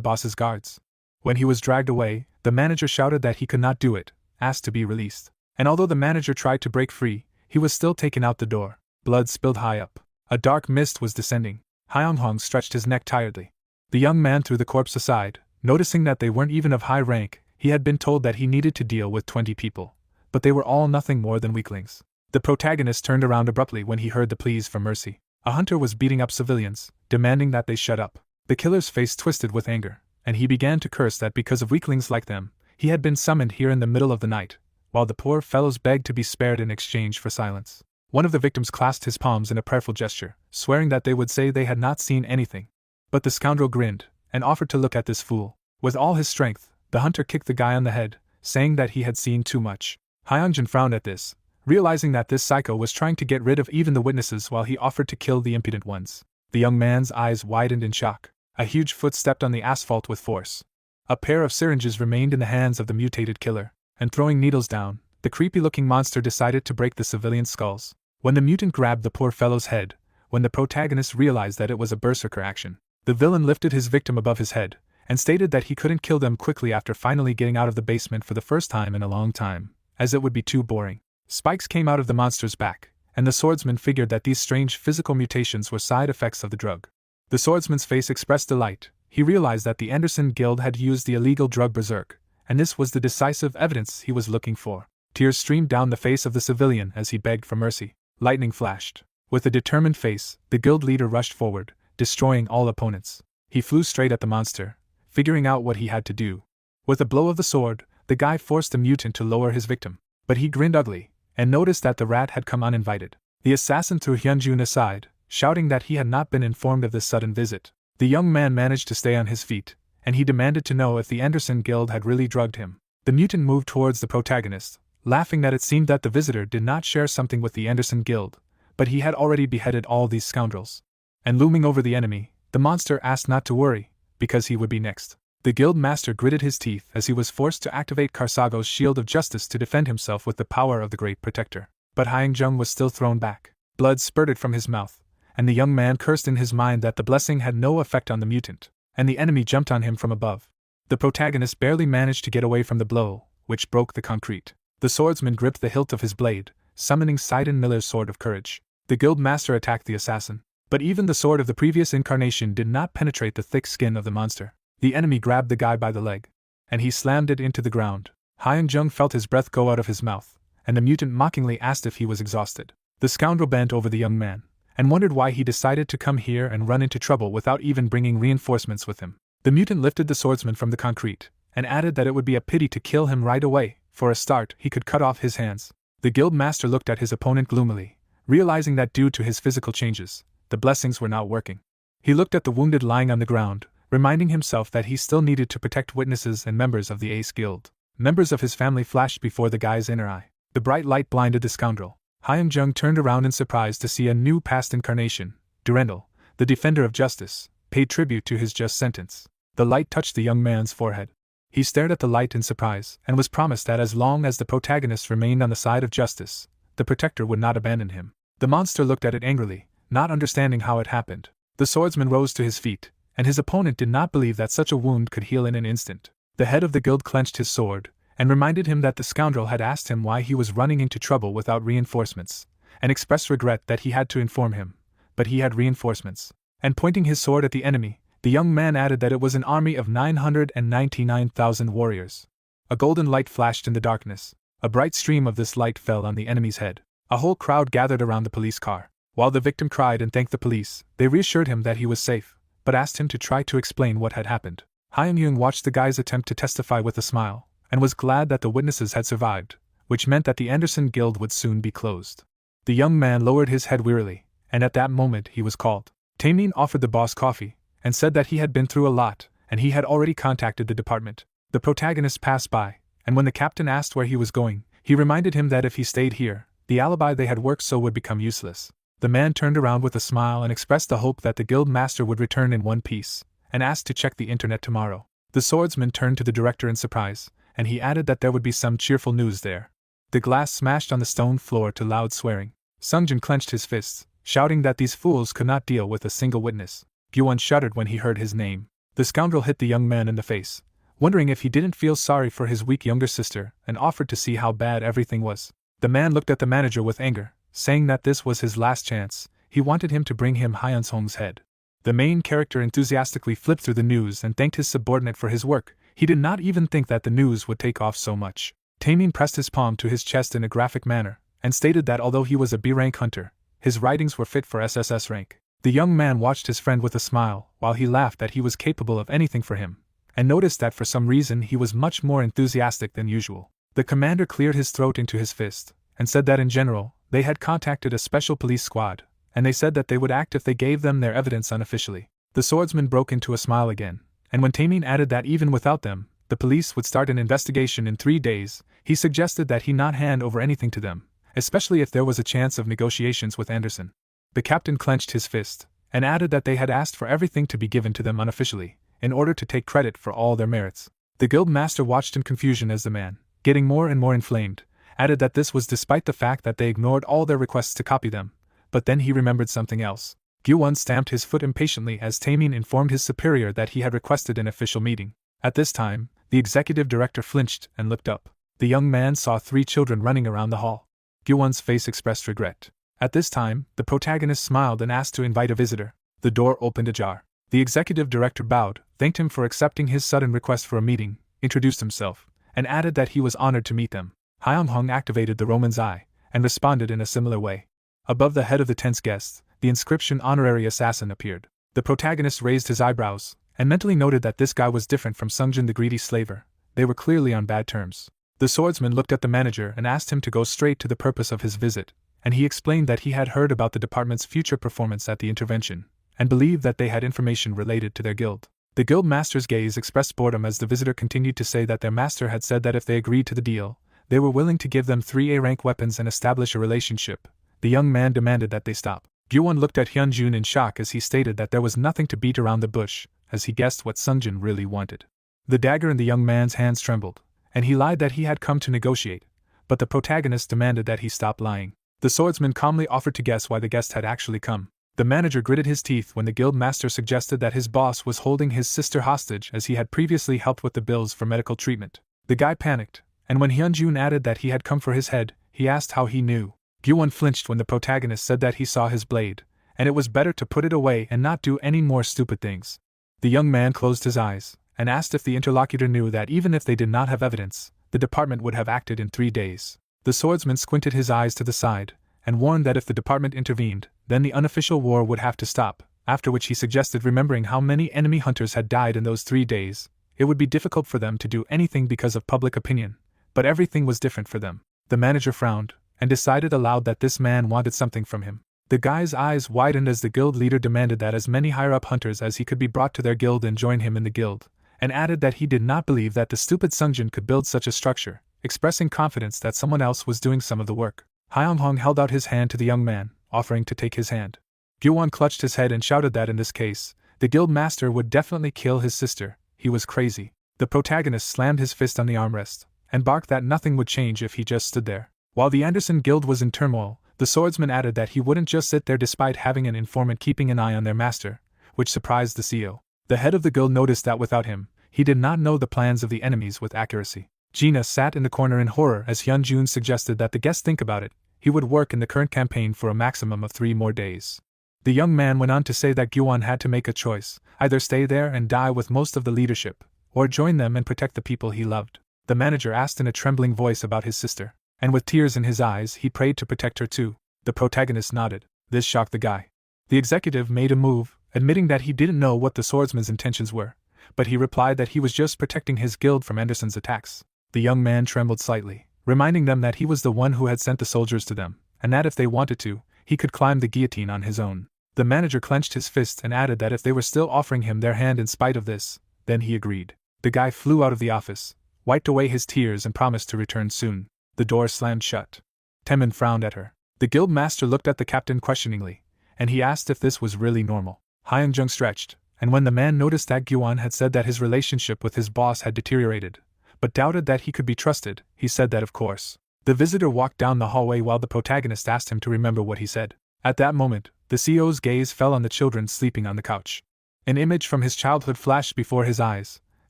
boss's guards. When he was dragged away, the manager shouted that he could not do it, asked to be released. And although the manager tried to break free, he was still taken out the door. Blood spilled high up. A dark mist was descending. Hyung-hong stretched his neck tiredly. The young man threw the corpse aside, noticing that they weren't even of high rank. He had been told that he needed to deal with 20 people, but they were all nothing more than weaklings. The protagonist turned around abruptly when he heard the pleas for mercy. A hunter was beating up civilians, demanding that they shut up. The killer's face twisted with anger, and he began to curse that because of weaklings like them, he had been summoned here in the middle of the night, while the poor fellows begged to be spared in exchange for silence. One of the victims clasped his palms in a prayerful gesture, swearing that they would say they had not seen anything. But the scoundrel grinned, and offered to look at this fool. With all his strength, the hunter kicked the guy on the head, saying that he had seen too much. Hyungjin frowned at this, realizing that this psycho was trying to get rid of even the witnesses while he offered to kill the impudent ones. The young man's eyes widened in shock. A huge foot stepped on the asphalt with force. A pair of syringes remained in the hands of the mutated killer, and throwing needles down, the creepy-looking monster decided to break the civilians' skulls. When the mutant grabbed the poor fellow's head, when the protagonist realized that it was a berserker action, the villain lifted his victim above his head, and stated that he couldn't kill them quickly after finally getting out of the basement for the first time in a long time, as it would be too boring. Spikes came out of the monster's back, and the swordsman figured that these strange physical mutations were side effects of the drug. The swordsman's face expressed delight. He realized that the Anderson Guild had used the illegal drug Berserk, and this was the decisive evidence he was looking for. Tears streamed down the face of the civilian as he begged for mercy. Lightning flashed. With a determined face, the guild leader rushed forward, destroying all opponents. He flew straight at the monster, figuring out what he had to do. With a blow of the sword, the guy forced the mutant to lower his victim. But he grinned ugly, and noticed that the rat had come uninvited. The assassin threw Hyunjun aside, shouting that he had not been informed of this sudden visit. The young man managed to stay on his feet, and he demanded to know if the Anderson Guild had really drugged him. The mutant moved towards the protagonist, laughing that it seemed that the visitor did not share something with the Anderson Guild, but he had already beheaded all these scoundrels. And looming over the enemy, the monster asked not to worry, because he would be next. The guild master gritted his teeth as he was forced to activate Karsago's shield of justice to defend himself with the power of the great protector. But Hyunjung was still thrown back. Blood spurted from his mouth, and the young man cursed in his mind that the blessing had no effect on the mutant, and the enemy jumped on him from above. The protagonist barely managed to get away from the blow, which broke the concrete. The swordsman gripped the hilt of his blade, summoning Sidon Miller's sword of courage. The guild master attacked the assassin, but even the sword of the previous incarnation did not penetrate the thick skin of the monster. The enemy grabbed the guy by the leg, and he slammed it into the ground. Hyunjung felt his breath go out of his mouth, and the mutant mockingly asked if he was exhausted. The scoundrel bent over the young man, and wondered why he decided to come here and run into trouble without even bringing reinforcements with him. The mutant lifted the swordsman from the concrete, and added that it would be a pity to kill him right away. For a start, he could cut off his hands. The guild master looked at his opponent gloomily, realizing that due to his physical changes, the blessings were not working. He looked at the wounded lying on the ground, reminding himself that he still needed to protect witnesses and members of the Ace Guild. Members of his family flashed before the guy's inner eye. The bright light blinded the scoundrel. Hyunjung turned around in surprise to see a new past incarnation. Durendal, the defender of justice, paid tribute to his just sentence. The light touched the young man's forehead. He stared at the light in surprise and was promised that as long as the protagonist remained on the side of justice, the protector would not abandon him. The monster looked at it angrily, not understanding how it happened. The swordsman rose to his feet, and his opponent did not believe that such a wound could heal in an instant. The head of the guild clenched his sword, and reminded him that the scoundrel had asked him why he was running into trouble without reinforcements, and expressed regret that he had to inform him, but he had reinforcements. And pointing his sword at the enemy, the young man added that it was an army of 999,000 warriors. A golden light flashed in the darkness. A bright stream of this light fell on the enemy's head. A whole crowd gathered around the police car. While the victim cried and thanked the police, they reassured him that he was safe, but asked him to try to explain what had happened. Hyunjung watched the guy's attempt to testify with a smile, and was glad that the witnesses had survived, which meant that the Anderson Guild would soon be closed. The young man lowered his head wearily, and at that moment he was called. Taemin offered the boss coffee, and said that he had been through a lot, and he had already contacted the department. The protagonist passed by, and when the captain asked where he was going, he reminded him that if he stayed here, the alibi they had worked so would become useless. The man turned around with a smile and expressed the hope that the guild master would return in one piece, and asked to check the internet tomorrow. The swordsman turned to the director in surprise, and he added that there would be some cheerful news there. The glass smashed on the stone floor to loud swearing. Sungjin clenched his fists, shouting that these fools could not deal with a single witness. Gyuwon shuddered when he heard his name. The scoundrel hit the young man in the face, wondering if he didn't feel sorry for his weak younger sister, and offered to see how bad everything was. The man looked at the manager with anger, saying that this was his last chance. He wanted him to bring him Hyunsong's head. The main character enthusiastically flipped through the news and thanked his subordinate for his work. He did not even think that the news would take off so much. Taemin pressed his palm to his chest in a graphic manner, and stated that although he was a B-rank hunter, his writings were fit for SSS rank. The young man watched his friend with a smile, while he laughed that he was capable of anything for him, and noticed that for some reason he was much more enthusiastic than usual. The commander cleared his throat into his fist, and said that in general, they had contacted a special police squad, and they said that they would act if they gave them their evidence unofficially. The swordsman broke into a smile again, and when Taemin added that even without them, the police would start an investigation in 3 days, he suggested that he not hand over anything to them, especially if there was a chance of negotiations with Anderson. The captain clenched his fist, and added that they had asked for everything to be given to them unofficially, in order to take credit for all their merits. The guild master watched in confusion as the man, getting more and more inflamed, added that this was despite the fact that they ignored all their requests to copy them, but then he remembered something else. Gyuwon stamped his foot impatiently as Taemin informed his superior that he had requested an official meeting. At this time, the executive director flinched and looked up. The young man saw 3 children running around the hall. Gyuwon's face expressed regret. At this time, the protagonist smiled and asked to invite a visitor. The door opened ajar. The executive director bowed, thanked him for accepting his sudden request for a meeting, introduced himself, and added that he was honored to meet them. Hyung-hung activated the Roman's eye, and responded in a similar way. Above the head of the tense guests, the inscription Honorary Assassin appeared. The protagonist raised his eyebrows, and mentally noted that this guy was different from Sungjin the greedy slaver. They were clearly on bad terms. The swordsman looked at the manager and asked him to go straight to the purpose of his visit, and he explained that he had heard about the department's future performance at the intervention, and believed that they had information related to their guild. The guild master's gaze expressed boredom as the visitor continued to say that their master had said that if they agreed to the deal, they were willing to give them 3 A-rank weapons and establish a relationship. The young man demanded that they stop. Gyuwon looked at Hyunjun in shock as he stated that there was nothing to beat around the bush, as he guessed what Sungjin really wanted. The dagger in the young man's hands trembled, and he lied that he had come to negotiate, but the protagonist demanded that he stop lying. The swordsman calmly offered to guess why the guest had actually come. The manager gritted his teeth when the guild master suggested that his boss was holding his sister hostage as he had previously helped with the bills for medical treatment. The guy panicked, and when Hyunjun added that he had come for his head, he asked how he knew. Gyuwon flinched when the protagonist said that he saw his blade, and it was better to put it away and not do any more stupid things. The young man closed his eyes, and asked if the interlocutor knew that even if they did not have evidence, the department would have acted in 3 days. The swordsman squinted his eyes to the side, and warned that if the department intervened, then the unofficial war would have to stop, after which he suggested remembering how many enemy hunters had died in those 3 days, it would be difficult for them to do anything because of public opinion, but everything was different for them. The manager frowned, and decided aloud that this man wanted something from him. The guy's eyes widened as the guild leader demanded that as many higher-up hunters as he could be brought to their guild and join him in the guild, and added that he did not believe that the stupid Sungjin could build such a structure, expressing confidence that someone else was doing some of the work. Hyung-hong held out his hand to the young man, offering to take his hand. Gyuwon clutched his head and shouted that in this case, the guild master would definitely kill his sister. He was crazy. The protagonist slammed his fist on the armrest, and barked that nothing would change if he just stood there. While the Anderson guild was in turmoil, the swordsman added that he wouldn't just sit there despite having an informant keeping an eye on their master, which surprised the CEO. The head of the guild noticed that without him, he did not know the plans of the enemies with accuracy. Gina sat in the corner in horror as Hyunjun suggested that the guests think about it. He would work in the current campaign for a maximum of 3 more days. The young man went on to say that Gyuwon had to make a choice, either stay there and die with most of the leadership, or join them and protect the people he loved. The manager asked in a trembling voice about his sister, and with tears in his eyes he prayed to protect her too. The protagonist nodded. This shocked the guy. The executive made a move, admitting that he didn't know what the swordsman's intentions were, but he replied that he was just protecting his guild from Anderson's attacks. The young man trembled slightly, reminding them that he was the one who had sent the soldiers to them, and that if they wanted to, he could climb the guillotine on his own. The manager clenched his fist and added that if they were still offering him their hand in spite of this, then he agreed. The guy flew out of the office, wiped away his tears and promised to return soon. The door slammed shut. Temin frowned at her. The guild master looked at the captain questioningly, and he asked if this was really normal. Hyunjung stretched, and when the man noticed that Gyuwon had said that his relationship with his boss had deteriorated, but doubted that he could be trusted, he said that of course. The visitor walked down the hallway while the protagonist asked him to remember what he said. At that moment, the CEO's gaze fell on the children sleeping on the couch. An image from his childhood flashed before his eyes,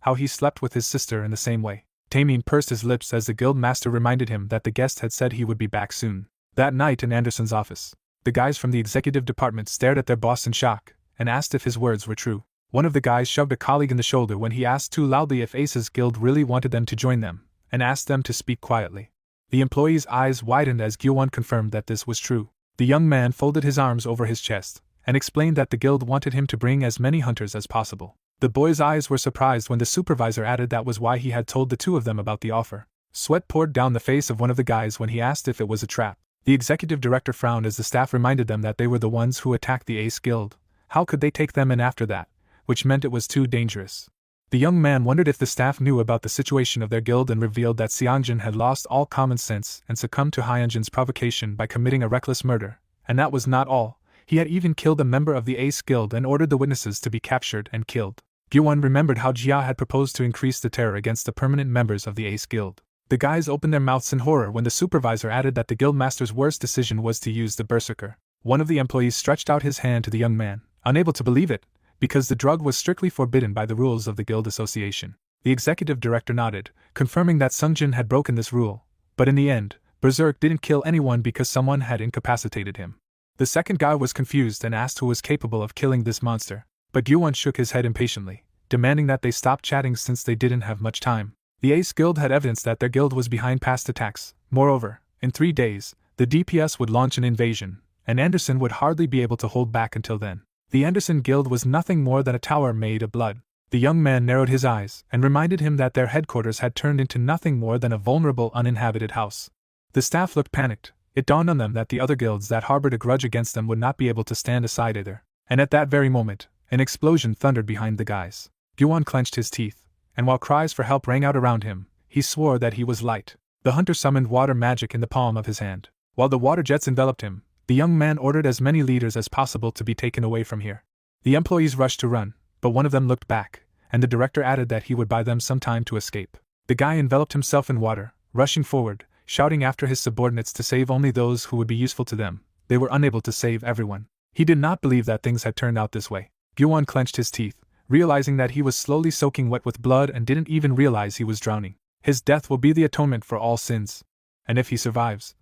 how he slept with his sister in the same way. Taemin pursed his lips as the guild master reminded him that the guest had said he would be back soon. That night in Anderson's office, the guys from the executive department stared at their boss in shock, and asked if his words were true. One of the guys shoved a colleague in the shoulder when he asked too loudly if Ace's guild really wanted them to join them, and asked them to speak quietly. The employee's eyes widened as Gyuwon confirmed that this was true. The young man folded his arms over his chest, and explained that the guild wanted him to bring as many hunters as possible. The boy's eyes were surprised when the supervisor added that was why he had told the 2 of them about the offer. Sweat poured down the face of one of the guys when he asked if it was a trap. The executive director frowned as the staff reminded them that they were the ones who attacked the Ace Guild. How could they take them in after that? Which meant it was too dangerous. The young man wondered if the staff knew about the situation of their guild and revealed that Seongjin had lost all common sense and succumbed to Hyunjin's provocation by committing a reckless murder. And that was not all. He had even killed a member of the Ace Guild and ordered the witnesses to be captured and killed. Gyuwon remembered how Jia had proposed to increase the terror against the permanent members of the Ace Guild. The guys opened their mouths in horror when the supervisor added that the guildmaster's worst decision was to use the berserker. One of the employees stretched out his hand to the young man, unable to believe it, because the drug was strictly forbidden by the rules of the guild association. The executive director nodded, confirming that Sungjin had broken this rule, but in the end, Berserk didn't kill anyone because someone had incapacitated him. The second guy was confused and asked who was capable of killing this monster, but Gyuwon shook his head impatiently, demanding that they stop chatting since they didn't have much time. The Ace Guild had evidence that their guild was behind past attacks. Moreover, in 3 days, the DPS would launch an invasion, and Anderson would hardly be able to hold back until then. The Anderson Guild was nothing more than a tower made of blood. The young man narrowed his eyes and reminded him that their headquarters had turned into nothing more than a vulnerable, uninhabited house. The staff looked panicked. It dawned on them that the other guilds that harbored a grudge against them would not be able to stand aside either. And at that very moment, an explosion thundered behind the guys. Gyuwon clenched his teeth, and while cries for help rang out around him, he swore that he was light. The hunter summoned water magic in the palm of his hand. While the water jets enveloped him, the young man ordered as many leaders as possible to be taken away from here. The employees rushed to run, but one of them looked back, and the director added that he would buy them some time to escape. The guy enveloped himself in water, rushing forward, shouting after his subordinates to save only those who would be useful to them. They were unable to save everyone. He did not believe that things had turned out this way. Gyuwon clenched his teeth, realizing that he was slowly soaking wet with blood and didn't even realize he was drowning. His death will be the atonement for all sins. And if he survives...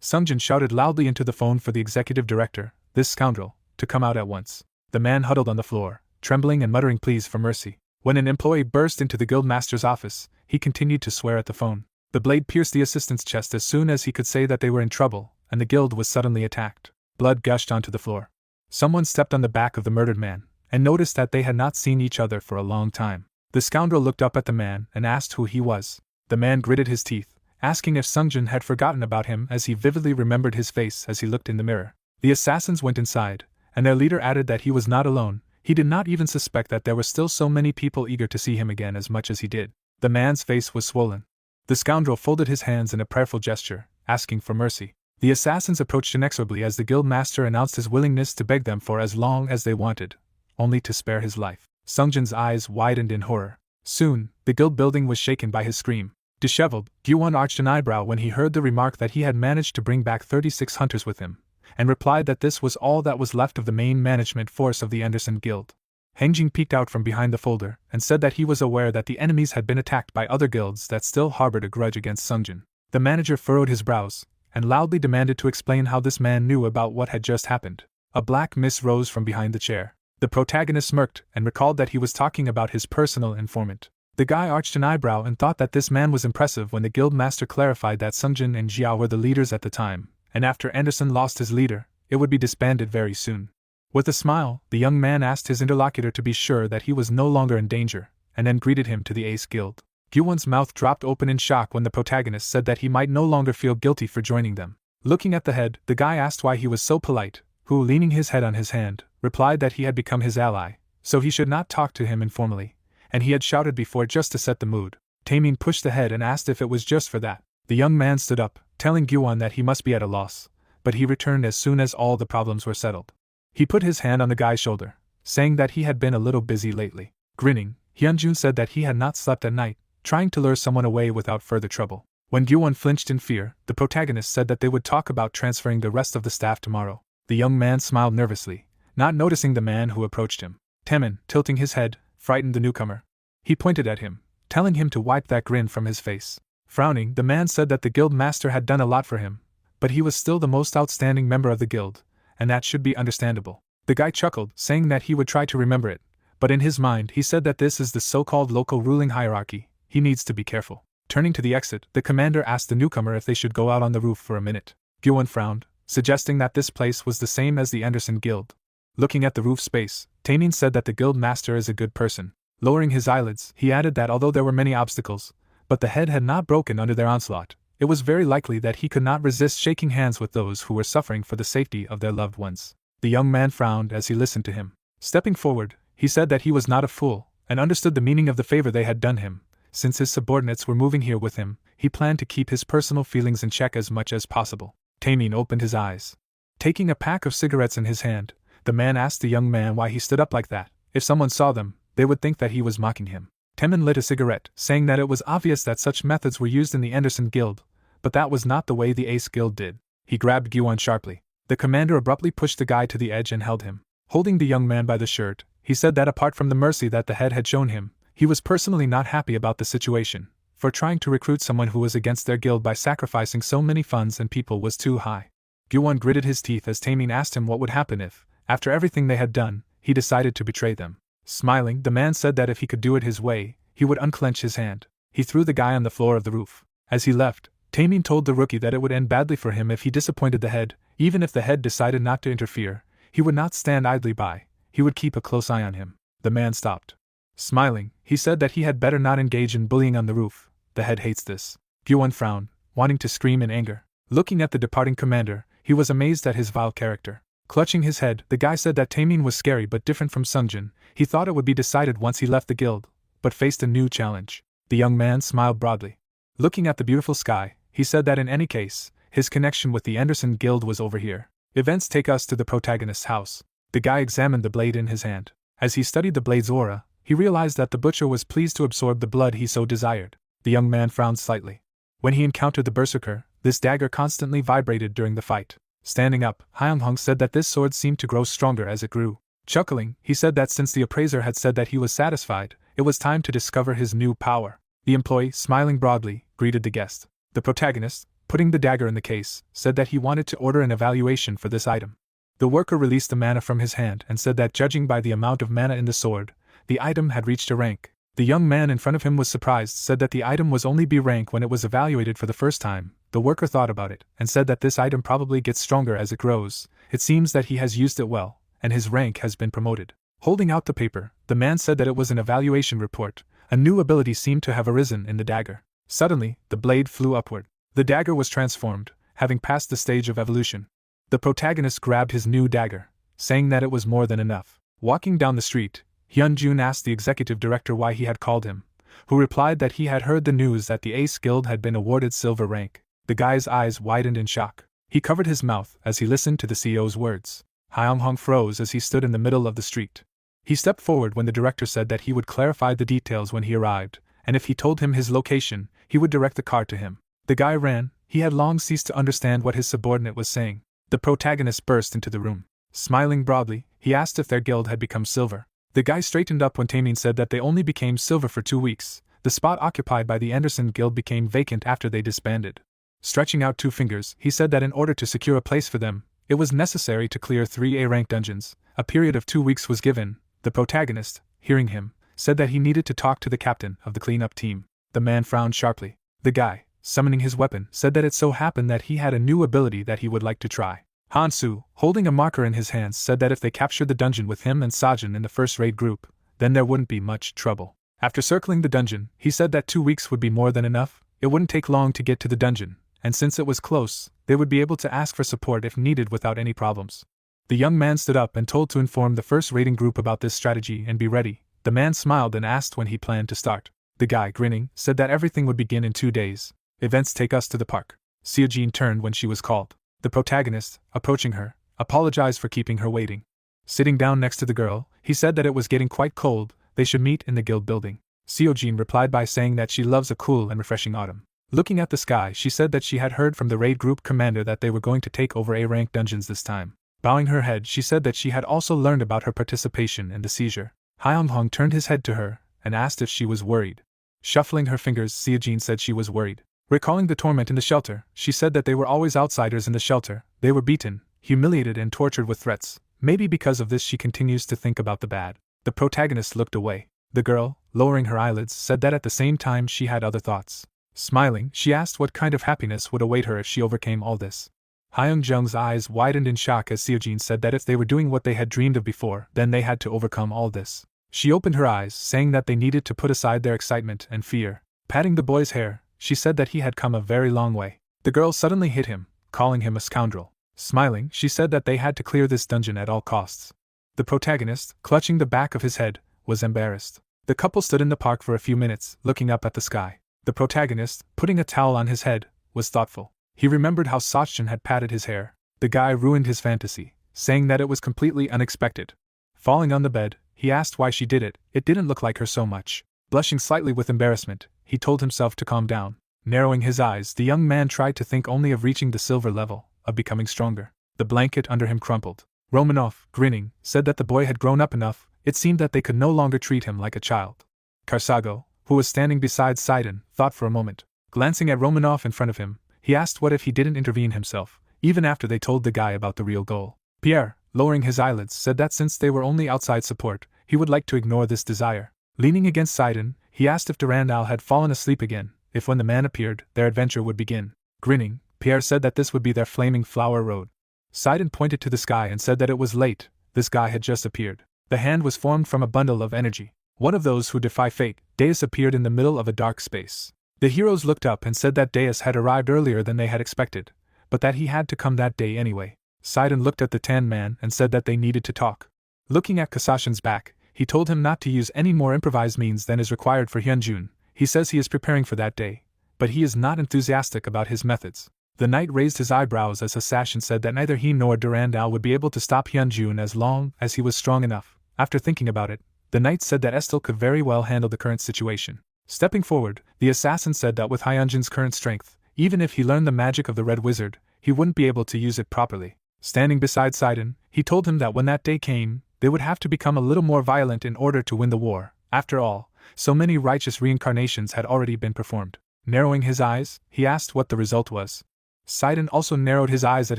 Sungjin shouted loudly into the phone for the executive director, this scoundrel, to come out at once. The man huddled on the floor, trembling and muttering pleas for mercy. When an employee burst into the guildmaster's office, he continued to swear at the phone. The blade pierced the assistant's chest as soon as he could say that they were in trouble, and the guild was suddenly attacked. Blood gushed onto the floor. Someone stepped on the back of the murdered man, and noticed that they had not seen each other for a long time. The scoundrel looked up at the man and asked who he was. The man gritted his teeth, asking if Sungjin had forgotten about him as he vividly remembered his face as he looked in the mirror. The assassins went inside, and their leader added that he was not alone. He did not even suspect that there were still so many people eager to see him again as much as he did. The man's face was swollen. The scoundrel folded his hands in a prayerful gesture, asking for mercy. The assassins approached inexorably as the guildmaster announced his willingness to beg them for as long as they wanted, only to spare his life. Sungjin's eyes widened in horror. Soon, the guild building was shaken by his scream. Disheveled, Gyuwon arched an eyebrow when he heard the remark that he had managed to bring back 36 hunters with him, and replied that this was all that was left of the main management force of the Anderson Guild. Hengjin peeked out from behind the folder and said that he was aware that the enemies had been attacked by other guilds that still harbored a grudge against Sungjin. The manager furrowed his brows and loudly demanded to explain how this man knew about what had just happened. A black mist rose from behind the chair. The protagonist smirked and recalled that he was talking about his personal informant. The guy arched an eyebrow and thought that this man was impressive when the guildmaster clarified that Sungjin and Jiao were the leaders at the time, and after Anderson lost his leader, it would be disbanded very soon. With a smile, the young man asked his interlocutor to be sure that he was no longer in danger, and then greeted him to the Ace Guild. Gyuwon's mouth dropped open in shock when the protagonist said that he might no longer feel guilty for joining them. Looking at the head, the guy asked why he was so polite, who, leaning his head on his hand, replied that he had become his ally, so he should not talk to him informally, and he had shouted before just to set the mood. Taemin pushed the head and asked if it was just for that. The young man stood up, telling Gyuwon that he must be at a loss, but he returned as soon as all the problems were settled. He put his hand on the guy's shoulder, saying that he had been a little busy lately. Grinning, Hyunjun said that he had not slept at night, trying to lure someone away without further trouble. When Gyuwon flinched in fear, the protagonist said that they would talk about transferring the rest of the staff tomorrow. The young man smiled nervously, not noticing the man who approached him. Taemin, tilting his head, frightened the newcomer. He pointed at him, telling him to wipe that grin from his face. Frowning, the man said that the guild master had done a lot for him, but he was still the most outstanding member of the guild, and that should be understandable. The guy chuckled, saying that he would try to remember it, but in his mind he said that this is the so-called local ruling hierarchy, he needs to be careful. Turning to the exit, the commander asked the newcomer if they should go out on the roof for a minute. Gyuwon frowned, suggesting that this place was the same as the Anderson Guild. Looking at the roof space, Taemin said that the guild master is a good person. Lowering his eyelids, he added that although there were many obstacles, but the head had not broken under their onslaught, it was very likely that he could not resist shaking hands with those who were suffering for the safety of their loved ones. The young man frowned as he listened to him. Stepping forward, he said that he was not a fool, and understood the meaning of the favor they had done him. Since his subordinates were moving here with him, he planned to keep his personal feelings in check as much as possible. Taemin opened his eyes. Taking a pack of cigarettes in his hand, the man asked the young man why he stood up like that. If someone saw them, they would think that he was mocking him. Taemin lit a cigarette, saying that it was obvious that such methods were used in the Anderson Guild, but that was not the way the Ace Guild did. He grabbed Gyuwon sharply. The commander abruptly pushed the guy to the edge and held him. Holding the young man by the shirt, he said that apart from the mercy that the head had shown him, he was personally not happy about the situation, for trying to recruit someone who was against their guild by sacrificing so many funds and people was too high. Gyuwon gritted his teeth as Taemin asked him what would happen if, after everything they had done, he decided to betray them. Smiling, the man said that if he could do it his way, he would unclench his hand. He threw the guy on the floor of the roof. As he left, Taemin told the rookie that it would end badly for him if he disappointed the head. Even if the head decided not to interfere, he would not stand idly by, he would keep a close eye on him. The man stopped. Smiling, he said that he had better not engage in bullying on the roof. The head hates this. Gyuwon frowned, wanting to scream in anger. Looking at the departing commander, he was amazed at his vile character. Clutching his head, the guy said that Taemin was scary but different from Sungjin. He thought it would be decided once he left the guild, but faced a new challenge. The young man smiled broadly. Looking at the beautiful sky, he said that in any case, his connection with the Anderson Guild was over here. Events take us to the protagonist's house. The guy examined the blade in his hand. As he studied the blade's aura, he realized that the butcher was pleased to absorb the blood he so desired. The young man frowned slightly. When he encountered the berserker, this dagger constantly vibrated during the fight. Standing up, Hyung-hong said that this sword seemed to grow stronger as it grew. Chuckling, he said that since the appraiser had said that he was satisfied, it was time to discover his new power. The employee, smiling broadly, greeted the guest. The protagonist, putting the dagger in the case, said that he wanted to order an evaluation for this item. The worker released the mana from his hand and said that judging by the amount of mana in the sword, the item had reached a rank. The young man in front of him was surprised, said that the item was only B rank when it was evaluated for the first time. The worker thought about it, and said that this item probably gets stronger as it grows. It seems that he has used it well, and his rank has been promoted. Holding out the paper, the man said that it was an evaluation report. A new ability seemed to have arisen in the dagger. Suddenly, the blade flew upward. The dagger was transformed, having passed the stage of evolution. The protagonist grabbed his new dagger, saying that it was more than enough. Walking down the street, Hyun-jun asked the executive director why he had called him, who replied that he had heard the news that the Ace Guild had been awarded silver rank. The guy's eyes widened in shock. He covered his mouth as he listened to the CEO's words. Hyung-hong froze as he stood in the middle of the street. He stepped forward when the director said that he would clarify the details when he arrived, and if he told him his location, he would direct the car to him. The guy ran. He had long ceased to understand what his subordinate was saying. The protagonist burst into the room. Smiling broadly, he asked if their guild had become silver. The guy straightened up when Taemin said that they only became silver for 2 weeks. The spot occupied by the Anderson Guild became vacant after they disbanded. Stretching out 2 fingers, he said that in order to secure a place for them, it was necessary to clear 3 A-rank dungeons. A period of 2 weeks was given. The protagonist, hearing him, said that he needed to talk to the captain of the cleanup team. The man frowned sharply. The guy, summoning his weapon, said that it so happened that he had a new ability that he would like to try. Hansu, holding a marker in his hands, said that if they captured the dungeon with him and Sajin in the first raid group, then there wouldn't be much trouble. After circling the dungeon, he said that 2 weeks would be more than enough. It wouldn't take long to get to the dungeon, and since it was close, they would be able to ask for support if needed without any problems. The young man stood up and told to inform the first raiding group about this strategy and be ready. The man smiled and asked when he planned to start. The guy, grinning, said that everything would begin in 2 days. Events take us to the park. Seojin turned when she was called. The protagonist, approaching her, apologized for keeping her waiting. Sitting down next to the girl, he said that it was getting quite cold, they should meet in the guild building. Seojin replied by saying that she loves a cool and refreshing autumn. Looking at the sky, she said that she had heard from the raid group commander that they were going to take over A-rank dungeons this time. Bowing her head, she said that she had also learned about her participation in the seizure. Hyung-hong turned his head to her and asked if she was worried. Shuffling her fingers, Seojin said she was worried. Recalling the torment in the shelter, she said that they were always outsiders in the shelter. They were beaten, humiliated and tortured with threats. Maybe because of this she continues to think about the bad. The protagonist looked away. The girl, lowering her eyelids, said that at the same time she had other thoughts. Smiling, she asked what kind of happiness would await her if she overcame all this. Hyung-jung's eyes widened in shock as Seojin said that if they were doing what they had dreamed of before, then they had to overcome all this. She opened her eyes, saying that they needed to put aside their excitement and fear. Patting the boy's hair, she said that he had come a very long way. The girl suddenly hit him, calling him a scoundrel. Smiling, she said that they had to clear this dungeon at all costs. The protagonist, clutching the back of his head, was embarrassed. The couple stood in the park for a few minutes, looking up at the sky. The protagonist, putting a towel on his head, was thoughtful. He remembered how Sachin had patted his hair. The guy ruined his fantasy, saying that it was completely unexpected. Falling on the bed, he asked why she did it. It didn't look like her so much. Blushing slightly with embarrassment, he told himself to calm down. Narrowing his eyes, the young man tried to think only of reaching the silver level, of becoming stronger. The blanket under him crumpled. Romanov, grinning, said that the boy had grown up enough. It seemed that they could no longer treat him like a child. Karsago, who was standing beside Sidon, thought for a moment. Glancing at Romanov in front of him, he asked what if he didn't intervene himself, even after they told the guy about the real goal. Pierre, lowering his eyelids, said that since they were only outside support, he would like to ignore this desire. Leaning against Sidon, he asked if Durandal had fallen asleep again, if when the man appeared, their adventure would begin. Grinning, Pierre said that this would be their flaming flower road. Sidon pointed to the sky and said that it was late. This guy had just appeared. The hand was formed from a bundle of energy. One of those who defy fate. Deus appeared in the middle of a dark space. The heroes looked up and said that Deus had arrived earlier than they had expected, but that he had to come that day anyway. Sidon looked at the tan man and said that they needed to talk. Looking at Kasashin's back, he told him not to use any more improvised means than is required for Hyunjun. He says he is preparing for that day, but he is not enthusiastic about his methods. The knight raised his eyebrows as Kasashin said that neither he nor Durandal would be able to stop Hyunjun as long as he was strong enough. After thinking about it, the knight said that Estel could very well handle the current situation. Stepping forward, the assassin said that with Hyunjun's current strength, even if he learned the magic of the Red Wizard, he wouldn't be able to use it properly. Standing beside Sidon, he told him that when that day came, they would have to become a little more violent in order to win the war. After all, so many righteous reincarnations had already been performed. Narrowing his eyes, he asked what the result was. Sidon also narrowed his eyes at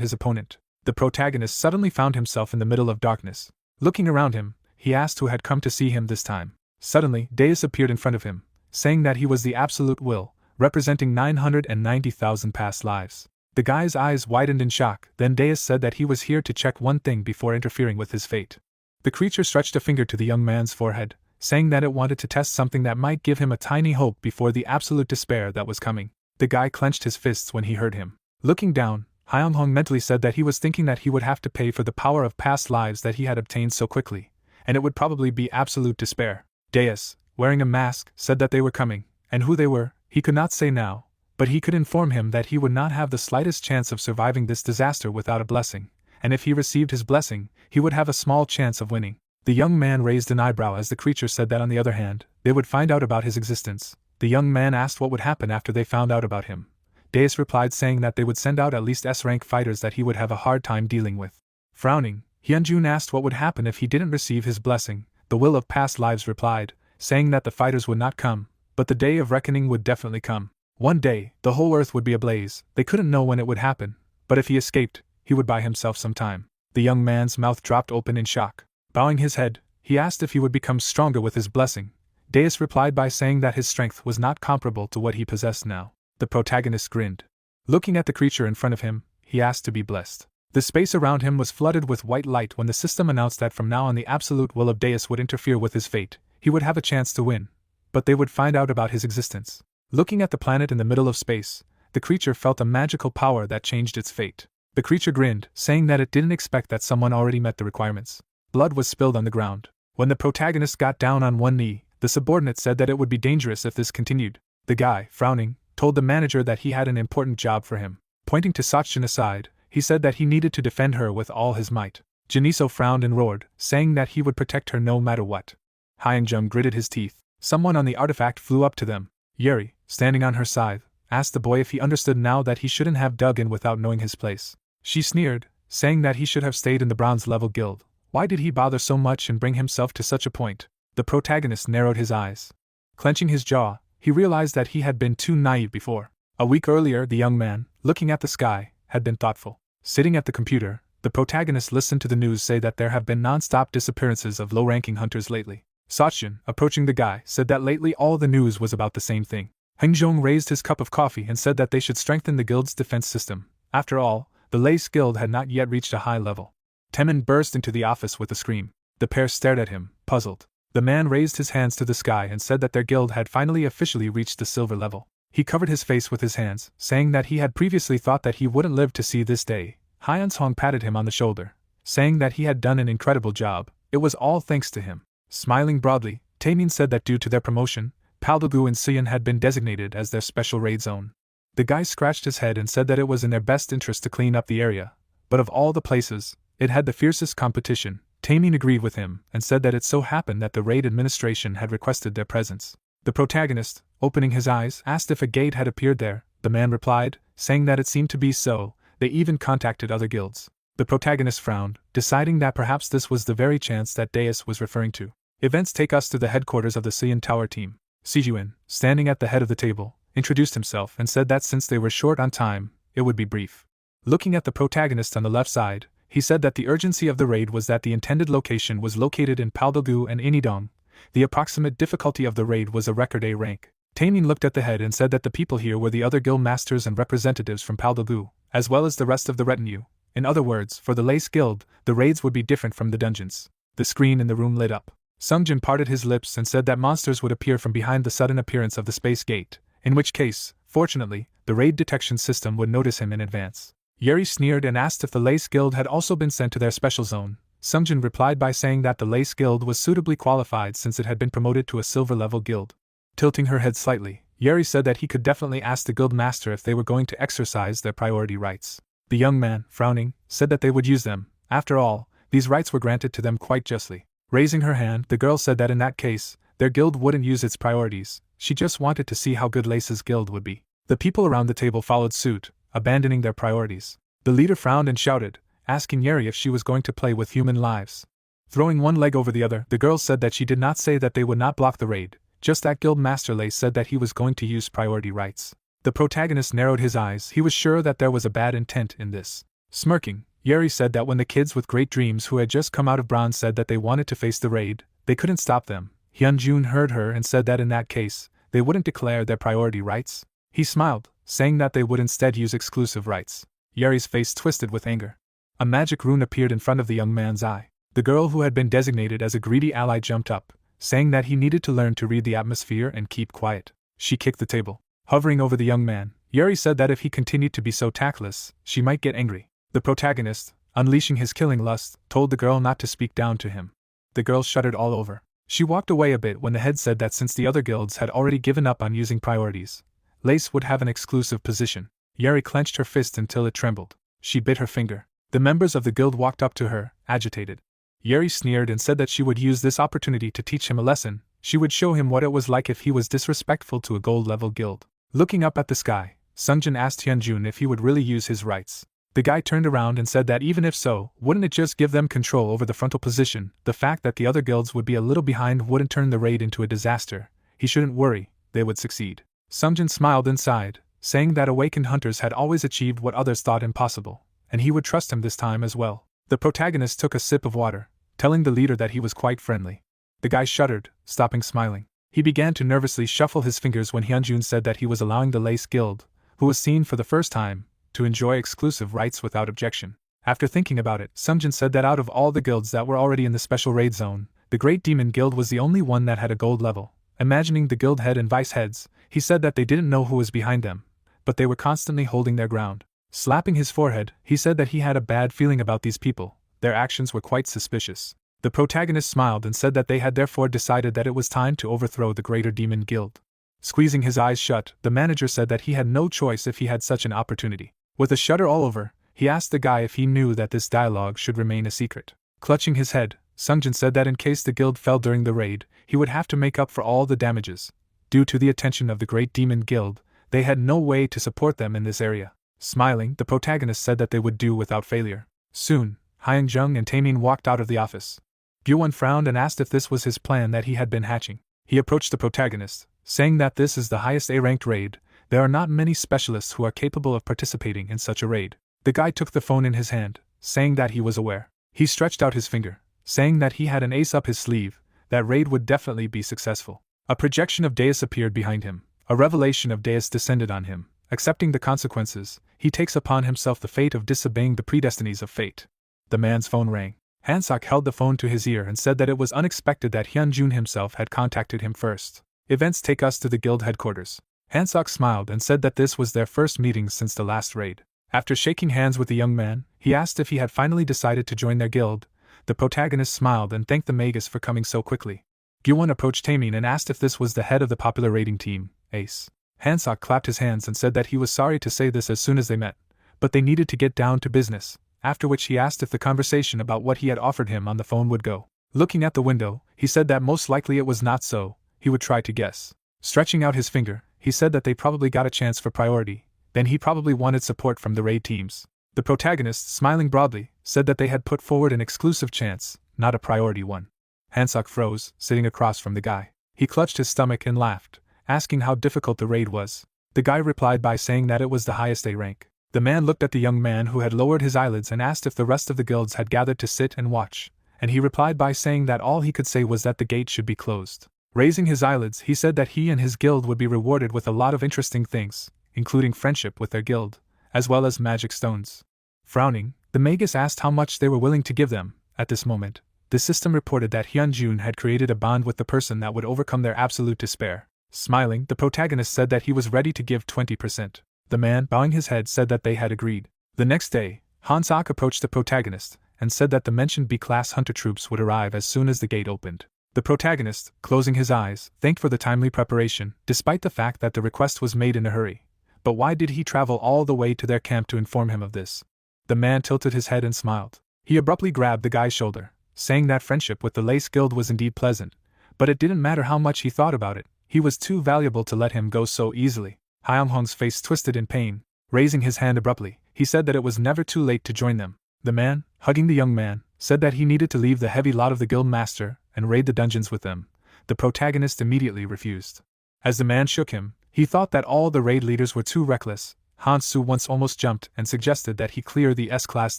his opponent. The protagonist suddenly found himself in the middle of darkness. Looking around him, he asked who had come to see him this time. Suddenly, Deus appeared in front of him, saying that he was the absolute will, representing 990,000 past lives. The guy's eyes widened in shock, then Deus said that he was here to check one thing before interfering with his fate. The creature stretched a finger to the young man's forehead, saying that it wanted to test something that might give him a tiny hope before the absolute despair that was coming. The guy clenched his fists when he heard him. Looking down, Hyunghong mentally said that he was thinking that he would have to pay for the power of past lives that he had obtained so quickly, and it would probably be absolute despair. Deus, wearing a mask, said that they were coming, and who they were, he could not say now, but he could inform him that he would not have the slightest chance of surviving this disaster without a blessing, and if he received his blessing, he would have a small chance of winning. The young man raised an eyebrow as the creature said that on the other hand, they would find out about his existence. The young man asked what would happen after they found out about him. Deus replied saying that they would send out at least S-rank fighters that he would have a hard time dealing with. Frowning, Hyunjun asked what would happen if he didn't receive his blessing. The will of past lives replied, saying that the fighters would not come, but the day of reckoning would definitely come. One day, the whole earth would be ablaze. They couldn't know when it would happen, but if he escaped, he would buy himself some time. The young man's mouth dropped open in shock. Bowing his head, he asked if he would become stronger with his blessing. Deus replied by saying that his strength was not comparable to what he possessed now. The protagonist grinned. Looking at the creature in front of him, he asked to be blessed. The space around him was flooded with white light when the system announced that from now on the absolute will of Deus would interfere with his fate. He would have a chance to win, but they would find out about his existence. Looking at the planet in the middle of space, the creature felt a magical power that changed its fate. The creature grinned, saying that it didn't expect that someone already met the requirements. Blood was spilled on the ground. When the protagonist got down on one knee, the subordinate said that it would be dangerous if this continued. The guy, frowning, told the manager that he had an important job for him. Pointing to Sachjin aside, he said that he needed to defend her with all his might. Jiniso frowned and roared, saying that he would protect her no matter what. Hyeongjum gritted his teeth. Someone on the artifact flew up to them. Yuri, standing on her side, asked the boy if he understood now that he shouldn't have dug in without knowing his place. She sneered, saying that he should have stayed in the bronze-level guild. Why did he bother so much and bring himself to such a point? The protagonist narrowed his eyes. Clenching his jaw, he realized that he had been too naive before. A week earlier, the young man, looking at the sky, had been thoughtful. Sitting at the computer, the protagonist listened to the news say that there have been non-stop disappearances of low-ranking hunters lately. Sachjin, approaching the guy, said that lately all the news was about the same thing. Hengjong raised his cup of coffee and said that they should strengthen the guild's defense system. After all, the Lace Guild had not yet reached a high level. Temin burst into the office with a scream. The pair stared at him, puzzled. The man raised his hands to the sky and said that their guild had finally officially reached the silver level. He covered his face with his hands, saying that he had previously thought that he wouldn't live to see this day. Hyunshong patted him on the shoulder, saying that he had done an incredible job. It was all thanks to him. Smiling broadly, Taemin said that due to their promotion, Paldagu and Sian had been designated as their special raid zone. The guy scratched his head and said that it was in their best interest to clean up the area, but of all the places, it had the fiercest competition. Taemin agreed with him and said that it so happened that the raid administration had requested their presence. The protagonist, opening his eyes, asked if a gate had appeared there. The man replied, saying that it seemed to be so. They even contacted other guilds. The protagonist frowned, deciding that perhaps this was the very chance that Deus was referring to. Events take us to the headquarters of the CN Tower team. Sijuan, standing at the head of the table, introduced himself and said that since they were short on time, it would be brief. Looking at the protagonist on the left side, he said that the urgency of the raid was that the intended location was located in Paldogu and Inidong. The approximate difficulty of the raid was a record A rank. Tamin looked at the head and said that the people here were the other guild masters and representatives from Paldogu, as well as the rest of the retinue. In other words, for the Lace Guild, the raids would be different from the dungeons. The screen in the room lit up. Sungjin parted his lips and said that monsters would appear from behind the sudden appearance of the space gate, in which case, fortunately, the raid detection system would notice him in advance. Yeri sneered and asked if the Lace Guild had also been sent to their special zone. Sungjin replied by saying that the Lace Guild was suitably qualified since it had been promoted to a silver-level guild. Tilting her head slightly, Yeri said that he could definitely ask the guild master if they were going to exercise their priority rights. The young man, frowning, said that they would use them. After all, these rights were granted to them quite justly. Raising her hand, the girl said that in that case, their guild wouldn't use its priorities. She just wanted to see how good Lace's guild would be. The people around the table followed suit, abandoning their priorities. The leader frowned and shouted, asking Yeri if she was going to play with human lives. Throwing one leg over the other, the girl said that she did not say that they would not block the raid, just that Guild Master Lace said that he was going to use priority rights. The protagonist narrowed his eyes. He was sure that there was a bad intent in this. Smirking, Yeri said that when the kids with great dreams who had just come out of bronze said that they wanted to face the raid, they couldn't stop them. Hyunjun heard her and said that in that case, they wouldn't declare their priority rights. He smiled, saying that they would instead use exclusive rights. Yeri's face twisted with anger. A magic rune appeared in front of the young man's eye. The girl who had been designated as a greedy ally jumped up, saying that he needed to learn to read the atmosphere and keep quiet. She kicked the table. Hovering over the young man, Yeri said that if he continued to be so tactless, she might get angry. The protagonist, unleashing his killing lust, told the girl not to speak down to him. The girl shuddered all over. She walked away a bit when the head said that since the other guilds had already given up on using priorities, Lace would have an exclusive position. Yeri clenched her fist until it trembled. She bit her finger. The members of the guild walked up to her, agitated. Yeri sneered and said that she would use this opportunity to teach him a lesson. She would show him what it was like if he was disrespectful to a gold-level guild. Looking up at the sky, Sungjin asked Hyunjun if he would really use his rights. The guy turned around and said that even if so, wouldn't it just give them control over the frontal position? The fact that the other guilds would be a little behind wouldn't turn the raid into a disaster. He shouldn't worry, they would succeed. Sungjin smiled and sighed, saying that awakened hunters had always achieved what others thought impossible, and he would trust him this time as well. The protagonist took a sip of water, telling the leader that he was quite friendly. The guy shuddered, stopping smiling. He began to nervously shuffle his fingers when Hyunjun said that he was allowing the Lace Guild, who was seen for the first time, to enjoy exclusive rights without objection. After thinking about it, Sungjin said that out of all the guilds that were already in the special raid zone, the Great Demon Guild was the only one that had a gold level. Imagining the guild head and vice heads, he said that they didn't know who was behind them, but they were constantly holding their ground. Slapping his forehead, he said that he had a bad feeling about these people. Their actions were quite suspicious. The protagonist smiled and said that they had therefore decided that it was time to overthrow the Greater Demon Guild. Squeezing his eyes shut, the manager said that he had no choice if he had such an opportunity. With a shudder all over, he asked the guy if he knew that this dialogue should remain a secret. Clutching his head, Sungjin said that in case the guild fell during the raid, he would have to make up for all the damages. Due to the attention of the Great Demon Guild, they had no way to support them in this area. Smiling, the protagonist said that they would do without failure. Soon, Hyunjung and Taemin walked out of the office. Gyuwon frowned and asked if this was his plan that he had been hatching. He approached the protagonist, saying that this is the highest A-ranked raid. There are not many specialists who are capable of participating in such a raid. The guy took the phone in his hand, saying that he was aware. He stretched out his finger, saying that he had an ace up his sleeve. That raid would definitely be successful. A projection of Deus appeared behind him. A revelation of Deus descended on him. Accepting the consequences, he takes upon himself the fate of disobeying the predestinies of fate. The man's phone rang. Hansok held the phone to his ear and said that it was unexpected that Hyunjun himself had contacted him first. Events take us to the guild headquarters. Hansok smiled and said that this was their first meeting since the last raid. After shaking hands with the young man, he asked if he had finally decided to join their guild. The protagonist smiled and thanked the Magus for coming so quickly. Gyuwon approached Taemin and asked if this was the head of the popular raiding team, Ace. Hansok clapped his hands and said that he was sorry to say this as soon as they met, but they needed to get down to business, after which he asked if the conversation about what he had offered him on the phone would go. Looking at the window, he said that most likely it was not so. He would try to guess. Stretching out his finger, he said that they probably got a chance for priority, then he probably wanted support from the raid teams. The protagonist, smiling broadly, said that they had put forward an exclusive chance, not a priority one. Hansok froze, sitting across from the guy. He clutched his stomach and laughed, asking how difficult the raid was. The guy replied by saying that it was the highest A rank. The man looked at the young man who had lowered his eyelids and asked if the rest of the guilds had gathered to sit and watch, and he replied by saying that all he could say was that the gate should be closed. Raising his eyelids, he said that he and his guild would be rewarded with a lot of interesting things, including friendship with their guild, as well as magic stones. Frowning, the magus asked how much they were willing to give them. At this moment, the system reported that Hyunjun had created a bond with the person that would overcome their absolute despair. Smiling, the protagonist said that he was ready to give 20%. The man, bowing his head, said that they had agreed. The next day, Hansok approached the protagonist and said that the mentioned B-class hunter troops would arrive as soon as the gate opened. The protagonist, closing his eyes, thanked for the timely preparation, despite the fact that the request was made in a hurry. But why did he travel all the way to their camp to inform him of this? The man tilted his head and smiled. He abruptly grabbed the guy's shoulder, saying that friendship with the Lace Guild was indeed pleasant, but it didn't matter how much he thought about it. He was too valuable to let him go so easily. Hyung-hong's face twisted in pain. Raising his hand abruptly, he said that it was never too late to join them. The man, hugging the young man, said that he needed to leave the heavy lot of the guild master and raid the dungeons with them. The protagonist immediately refused. As the man shook him, he thought that all the raid leaders were too reckless. Hansu once almost jumped and suggested that he clear the S-class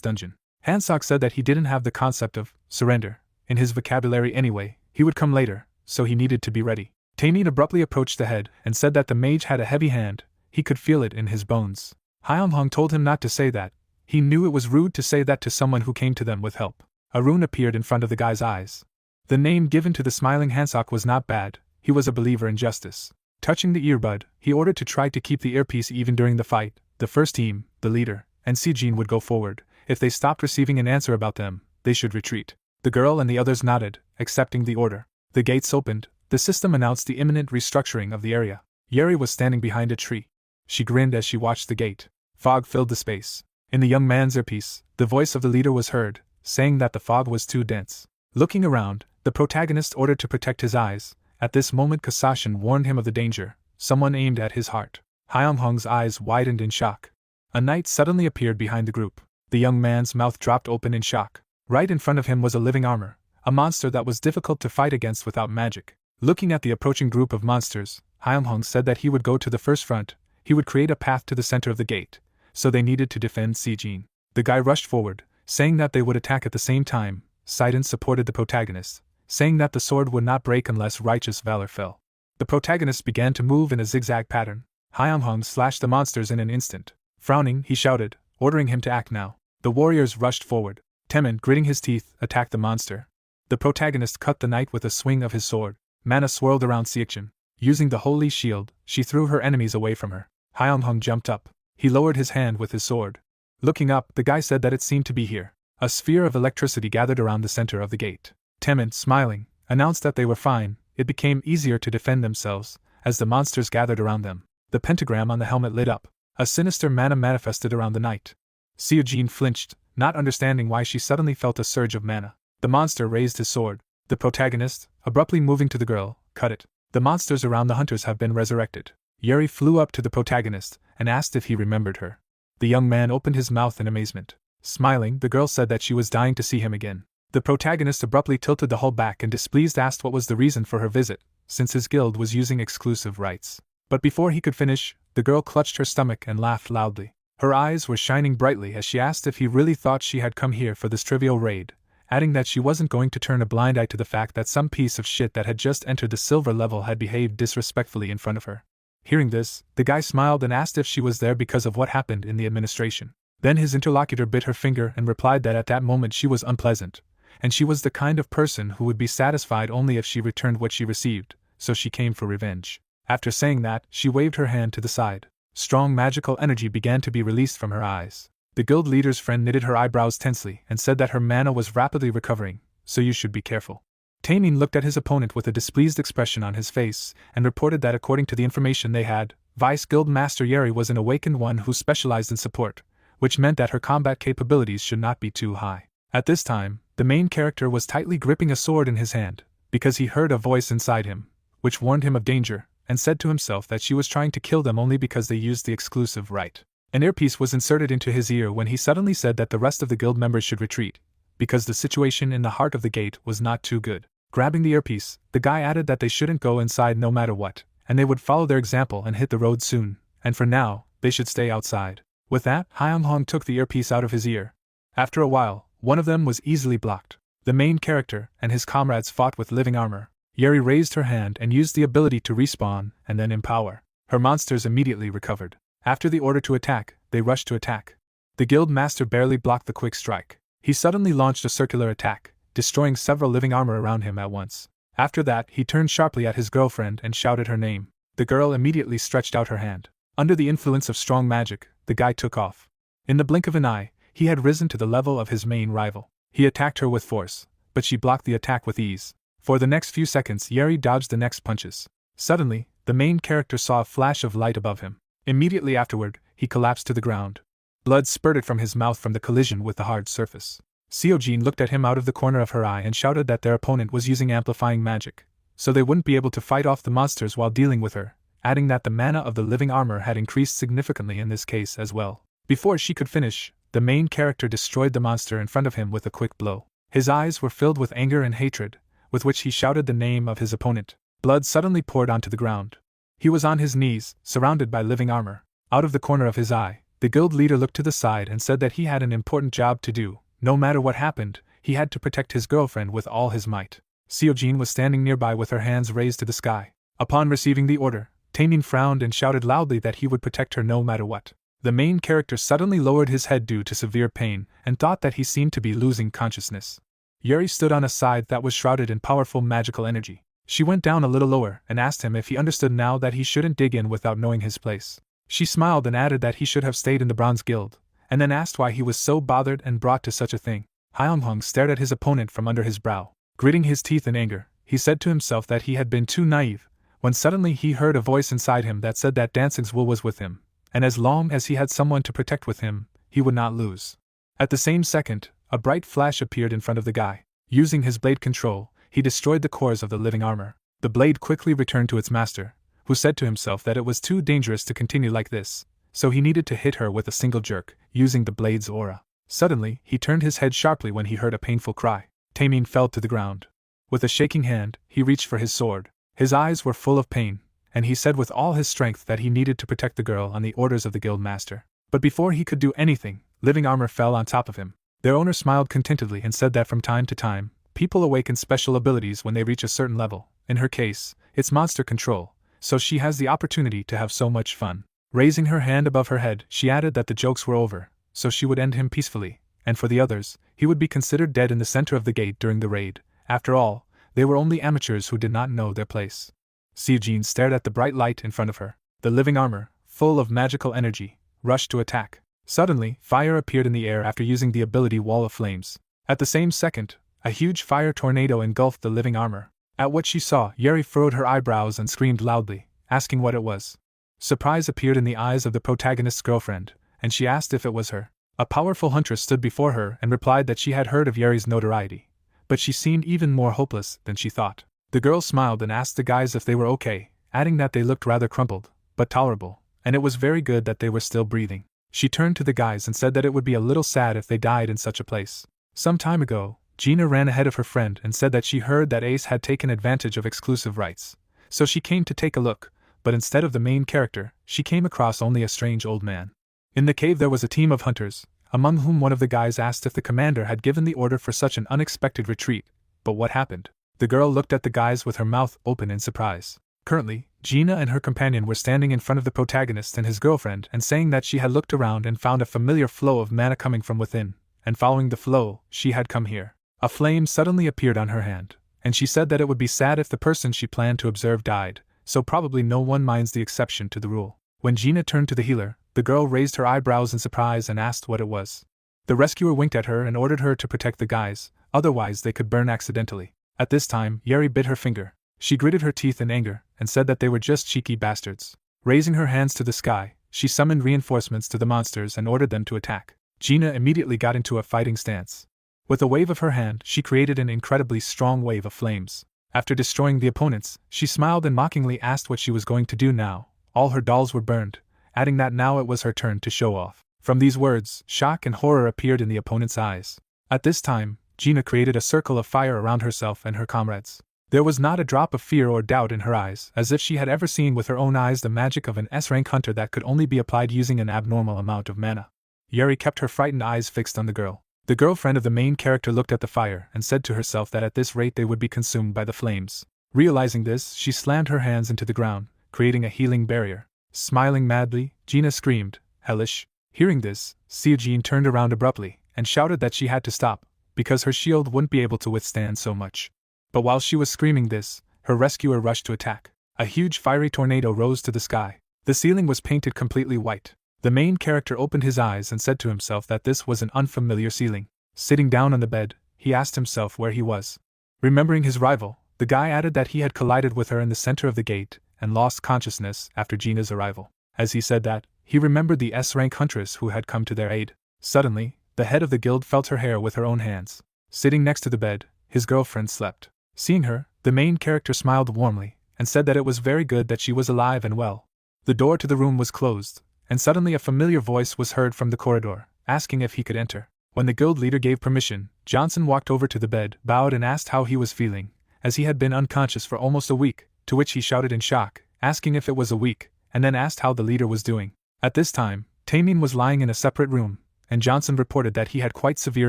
dungeon. Hansok said that he didn't have the concept of surrender in his vocabulary anyway. He would come later, so he needed to be ready. Taemin abruptly approached the head and said that the mage had a heavy hand. He could feel it in his bones. Hyung-hong told him not to say that. He knew it was rude to say that to someone who came to them with help. A rune appeared in front of the guy's eyes. The name given to the smiling Hansok was not bad. He was a believer in justice. Touching the earbud, he ordered to try to keep the earpiece even during the fight. The first team, the leader, and Sijin would go forward. If they stopped receiving an answer about them, they should retreat. The girl and the others nodded, accepting the order. The gates opened. The system announced the imminent restructuring of the area. Yeri was standing behind a tree. She grinned as she watched the gate. Fog filled the space. In the young man's earpiece, the voice of the leader was heard, saying that the fog was too dense. Looking around, the protagonist ordered to protect his eyes. At this moment, Kasashin warned him of the danger. Someone aimed at his heart. Hyung-hong's eyes widened in shock. A knight suddenly appeared behind the group. The young man's mouth dropped open in shock. Right in front of him was a living armor, a monster that was difficult to fight against without magic. Looking at the approaching group of monsters, Hyung-hong said that he would go to the first front. He would create a path to the center of the gate, so they needed to defend Sijin. The guy rushed forward, saying that they would attack at the same time. Sidon supported the protagonist, saying that the sword would not break unless righteous valor fell. The protagonist began to move in a zigzag pattern. Hyung-hong slashed the monsters in an instant. Frowning, he shouted, ordering him to act now. The warriors rushed forward. Temin, gritting his teeth, attacked the monster. The protagonist cut the knight with a swing of his sword. Mana swirled around Siakchin. Using the holy shield, she threw her enemies away from her. Hyung-hong jumped up. He lowered his hand with his sword. Looking up, the guy said that it seemed to be here. A sphere of electricity gathered around the center of the gate. Temin, smiling, announced that they were fine. It became easier to defend themselves, as the monsters gathered around them. The pentagram on the helmet lit up. A sinister mana manifested around the knight. Seojin flinched, not understanding why she suddenly felt a surge of mana. The monster raised his sword. The protagonist, abruptly moving to the girl, cut it. The monsters around the hunters have been resurrected. Yuri flew up to the protagonist and asked if he remembered her. The young man opened his mouth in amazement. Smiling, the girl said that she was dying to see him again. The protagonist abruptly tilted the hull back and displeased asked what was the reason for her visit, since his guild was using exclusive rights. But before he could finish, the girl clutched her stomach and laughed loudly. Her eyes were shining brightly as she asked if he really thought she had come here for this trivial raid, adding that she wasn't going to turn a blind eye to the fact that some piece of shit that had just entered the silver level had behaved disrespectfully in front of her. Hearing this, the guy smiled and asked if she was there because of what happened in the administration. Then his interlocutor bit her finger and replied that at that moment she was unpleasant, and she was the kind of person who would be satisfied only if she returned what she received, so she came for revenge. After saying that, she waved her hand to the side. Strong magical energy began to be released from her eyes. The guild leader's friend knitted her eyebrows tensely and said that her mana was rapidly recovering, so you should be careful. Taemin looked at his opponent with a displeased expression on his face and reported that according to the information they had, Vice Guild Master Yeri was an awakened one who specialized in support, which meant that her combat capabilities should not be too high. At this time, the main character was tightly gripping a sword in his hand, because he heard a voice inside him, which warned him of danger, and said to himself that she was trying to kill them only because they used the exclusive right. An earpiece was inserted into his ear when he suddenly said that the rest of the guild members should retreat, because the situation in the heart of the gate was not too good. Grabbing the earpiece, the guy added that they shouldn't go inside no matter what, and they would follow their example and hit the road soon, and for now, they should stay outside. With that, Hyung-hong took the earpiece out of his ear. After a while, one of them was easily blocked. The main character and his comrades fought with living armor. Yeri raised her hand and used the ability to respawn and then empower. Her monsters immediately recovered. After the order to attack, they rushed to attack. The guild master barely blocked the quick strike. He suddenly launched a circular attack, destroying several living armor around him at once. After that, he turned sharply at his girlfriend and shouted her name. The girl immediately stretched out her hand. Under the influence of strong magic, the guy took off. In the blink of an eye, he had risen to the level of his main rival. He attacked her with force, but she blocked the attack with ease. For the next few seconds, Yeri dodged the next punches. Suddenly, the main character saw a flash of light above him. Immediately afterward, he collapsed to the ground. Blood spurted from his mouth from the collision with the hard surface. Seojin looked at him out of the corner of her eye and shouted that their opponent was using amplifying magic, so they wouldn't be able to fight off the monsters while dealing with her, adding that the mana of the living armor had increased significantly in this case as well. Before she could finish, the main character destroyed the monster in front of him with a quick blow. His eyes were filled with anger and hatred, with which he shouted the name of his opponent. Blood suddenly poured onto the ground. He was on his knees, surrounded by living armor. Out of the corner of his eye, the guild leader looked to the side and said that he had an important job to do. No matter what happened, he had to protect his girlfriend with all his might. Seojin was standing nearby with her hands raised to the sky. Upon receiving the order, Taemin frowned and shouted loudly that he would protect her no matter what. The main character suddenly lowered his head due to severe pain and thought that he seemed to be losing consciousness. Yuri stood on a side that was shrouded in powerful magical energy. She went down a little lower and asked him if he understood now that he shouldn't dig in without knowing his place. She smiled and added that he should have stayed in the Bronze Guild, and then asked why he was so bothered and brought to such a thing. Hyung-hong stared at his opponent from under his brow. Gritting his teeth in anger, he said to himself that he had been too naive, when suddenly he heard a voice inside him that said that Dancing's will was with him, and as long as he had someone to protect with him, he would not lose. At the same second, a bright flash appeared in front of the guy. Using his blade control, he destroyed the cores of the living armor. The blade quickly returned to its master, who said to himself that it was too dangerous to continue like this, so he needed to hit her with a single jerk, using the blade's aura. Suddenly, he turned his head sharply when he heard a painful cry. Taemin fell to the ground. With a shaking hand, he reached for his sword. His eyes were full of pain, and he said with all his strength that he needed to protect the girl on the orders of the guild master. But before he could do anything, living armor fell on top of him. Their owner smiled contentedly and said that from time to time, people awaken special abilities when they reach a certain level. In her case, it's monster control, so she has the opportunity to have so much fun. Raising her hand above her head, she added that the jokes were over, so she would end him peacefully, and for the others, he would be considered dead in the center of the gate during the raid. After all, they were only amateurs who did not know their place. Seojin stared at the bright light in front of her. The living armor, full of magical energy, rushed to attack. Suddenly, fire appeared in the air after using the ability Wall of Flames. At the same second, a huge fire tornado engulfed the living armor. At what she saw, Yeri furrowed her eyebrows and screamed loudly, asking what it was. Surprise appeared in the eyes of the protagonist's girlfriend, and she asked if it was her. A powerful huntress stood before her and replied that she had heard of Yeri's notoriety, but she seemed even more hopeless than she thought. The girl smiled and asked the guys if they were okay, adding that they looked rather crumpled, but tolerable, and it was very good that they were still breathing. She turned to the guys and said that it would be a little sad if they died in such a place. Some time ago, Gina ran ahead of her friend and said that she heard that Ace had taken advantage of exclusive rights, so she came to take a look, but instead of the main character, she came across only a strange old man. In the cave there was a team of hunters, among whom one of the guys asked if the commander had given the order for such an unexpected retreat, but what happened? The girl looked at the guys with her mouth open in surprise. Currently, Gina and her companion were standing in front of the protagonist and his girlfriend and saying that she had looked around and found a familiar flow of mana coming from within, and following the flow, she had come here. A flame suddenly appeared on her hand, and she said that it would be sad if the person she planned to observe died, so probably no one minds the exception to the rule. When Gina turned to the healer, the girl raised her eyebrows in surprise and asked what it was. The rescuer winked at her and ordered her to protect the guys, otherwise they could burn accidentally. At this time, Yeri bit her finger. She gritted her teeth in anger and said that they were just cheeky bastards. Raising her hands to the sky, she summoned reinforcements to the monsters and ordered them to attack. Gina immediately got into a fighting stance. With a wave of her hand, she created an incredibly strong wave of flames. After destroying the opponents, she smiled and mockingly asked what she was going to do now. All her dolls were burned, adding that now it was her turn to show off. From these words, shock and horror appeared in the opponent's eyes. At this time, Gina created a circle of fire around herself and her comrades. There was not a drop of fear or doubt in her eyes, as if she had ever seen with her own eyes the magic of an S-rank hunter that could only be applied using an abnormal amount of mana. Yuri kept her frightened eyes fixed on the girl. The girlfriend of the main character looked at the fire and said to herself that at this rate they would be consumed by the flames. Realizing this, she slammed her hands into the ground, creating a healing barrier. Smiling madly, Gina screamed, "Hellish!" Hearing this, Seojin turned around abruptly and shouted that she had to stop, because her shield wouldn't be able to withstand so much. But while she was screaming this, her rescuer rushed to attack. A huge fiery tornado rose to the sky. The ceiling was painted completely white. The main character opened his eyes and said to himself that this was an unfamiliar ceiling. Sitting down on the bed, he asked himself where he was. Remembering his rival, the guy added that he had collided with her in the center of the gate and lost consciousness after Gina's arrival. As he said that, he remembered the S-rank huntress who had come to their aid. Suddenly, the head of the guild felt her hair with her own hands. Sitting next to the bed, his girlfriend slept. Seeing her, the main character smiled warmly and said that it was very good that she was alive and well. The door to the room was closed, and suddenly a familiar voice was heard from the corridor, asking if he could enter. When the guild leader gave permission, Johnson walked over to the bed, bowed and asked how he was feeling, as he had been unconscious for almost a week, to which he shouted in shock, asking if it was a week, and then asked how the leader was doing. At this time, Taemin was lying in a separate room, and Johnson reported that he had quite severe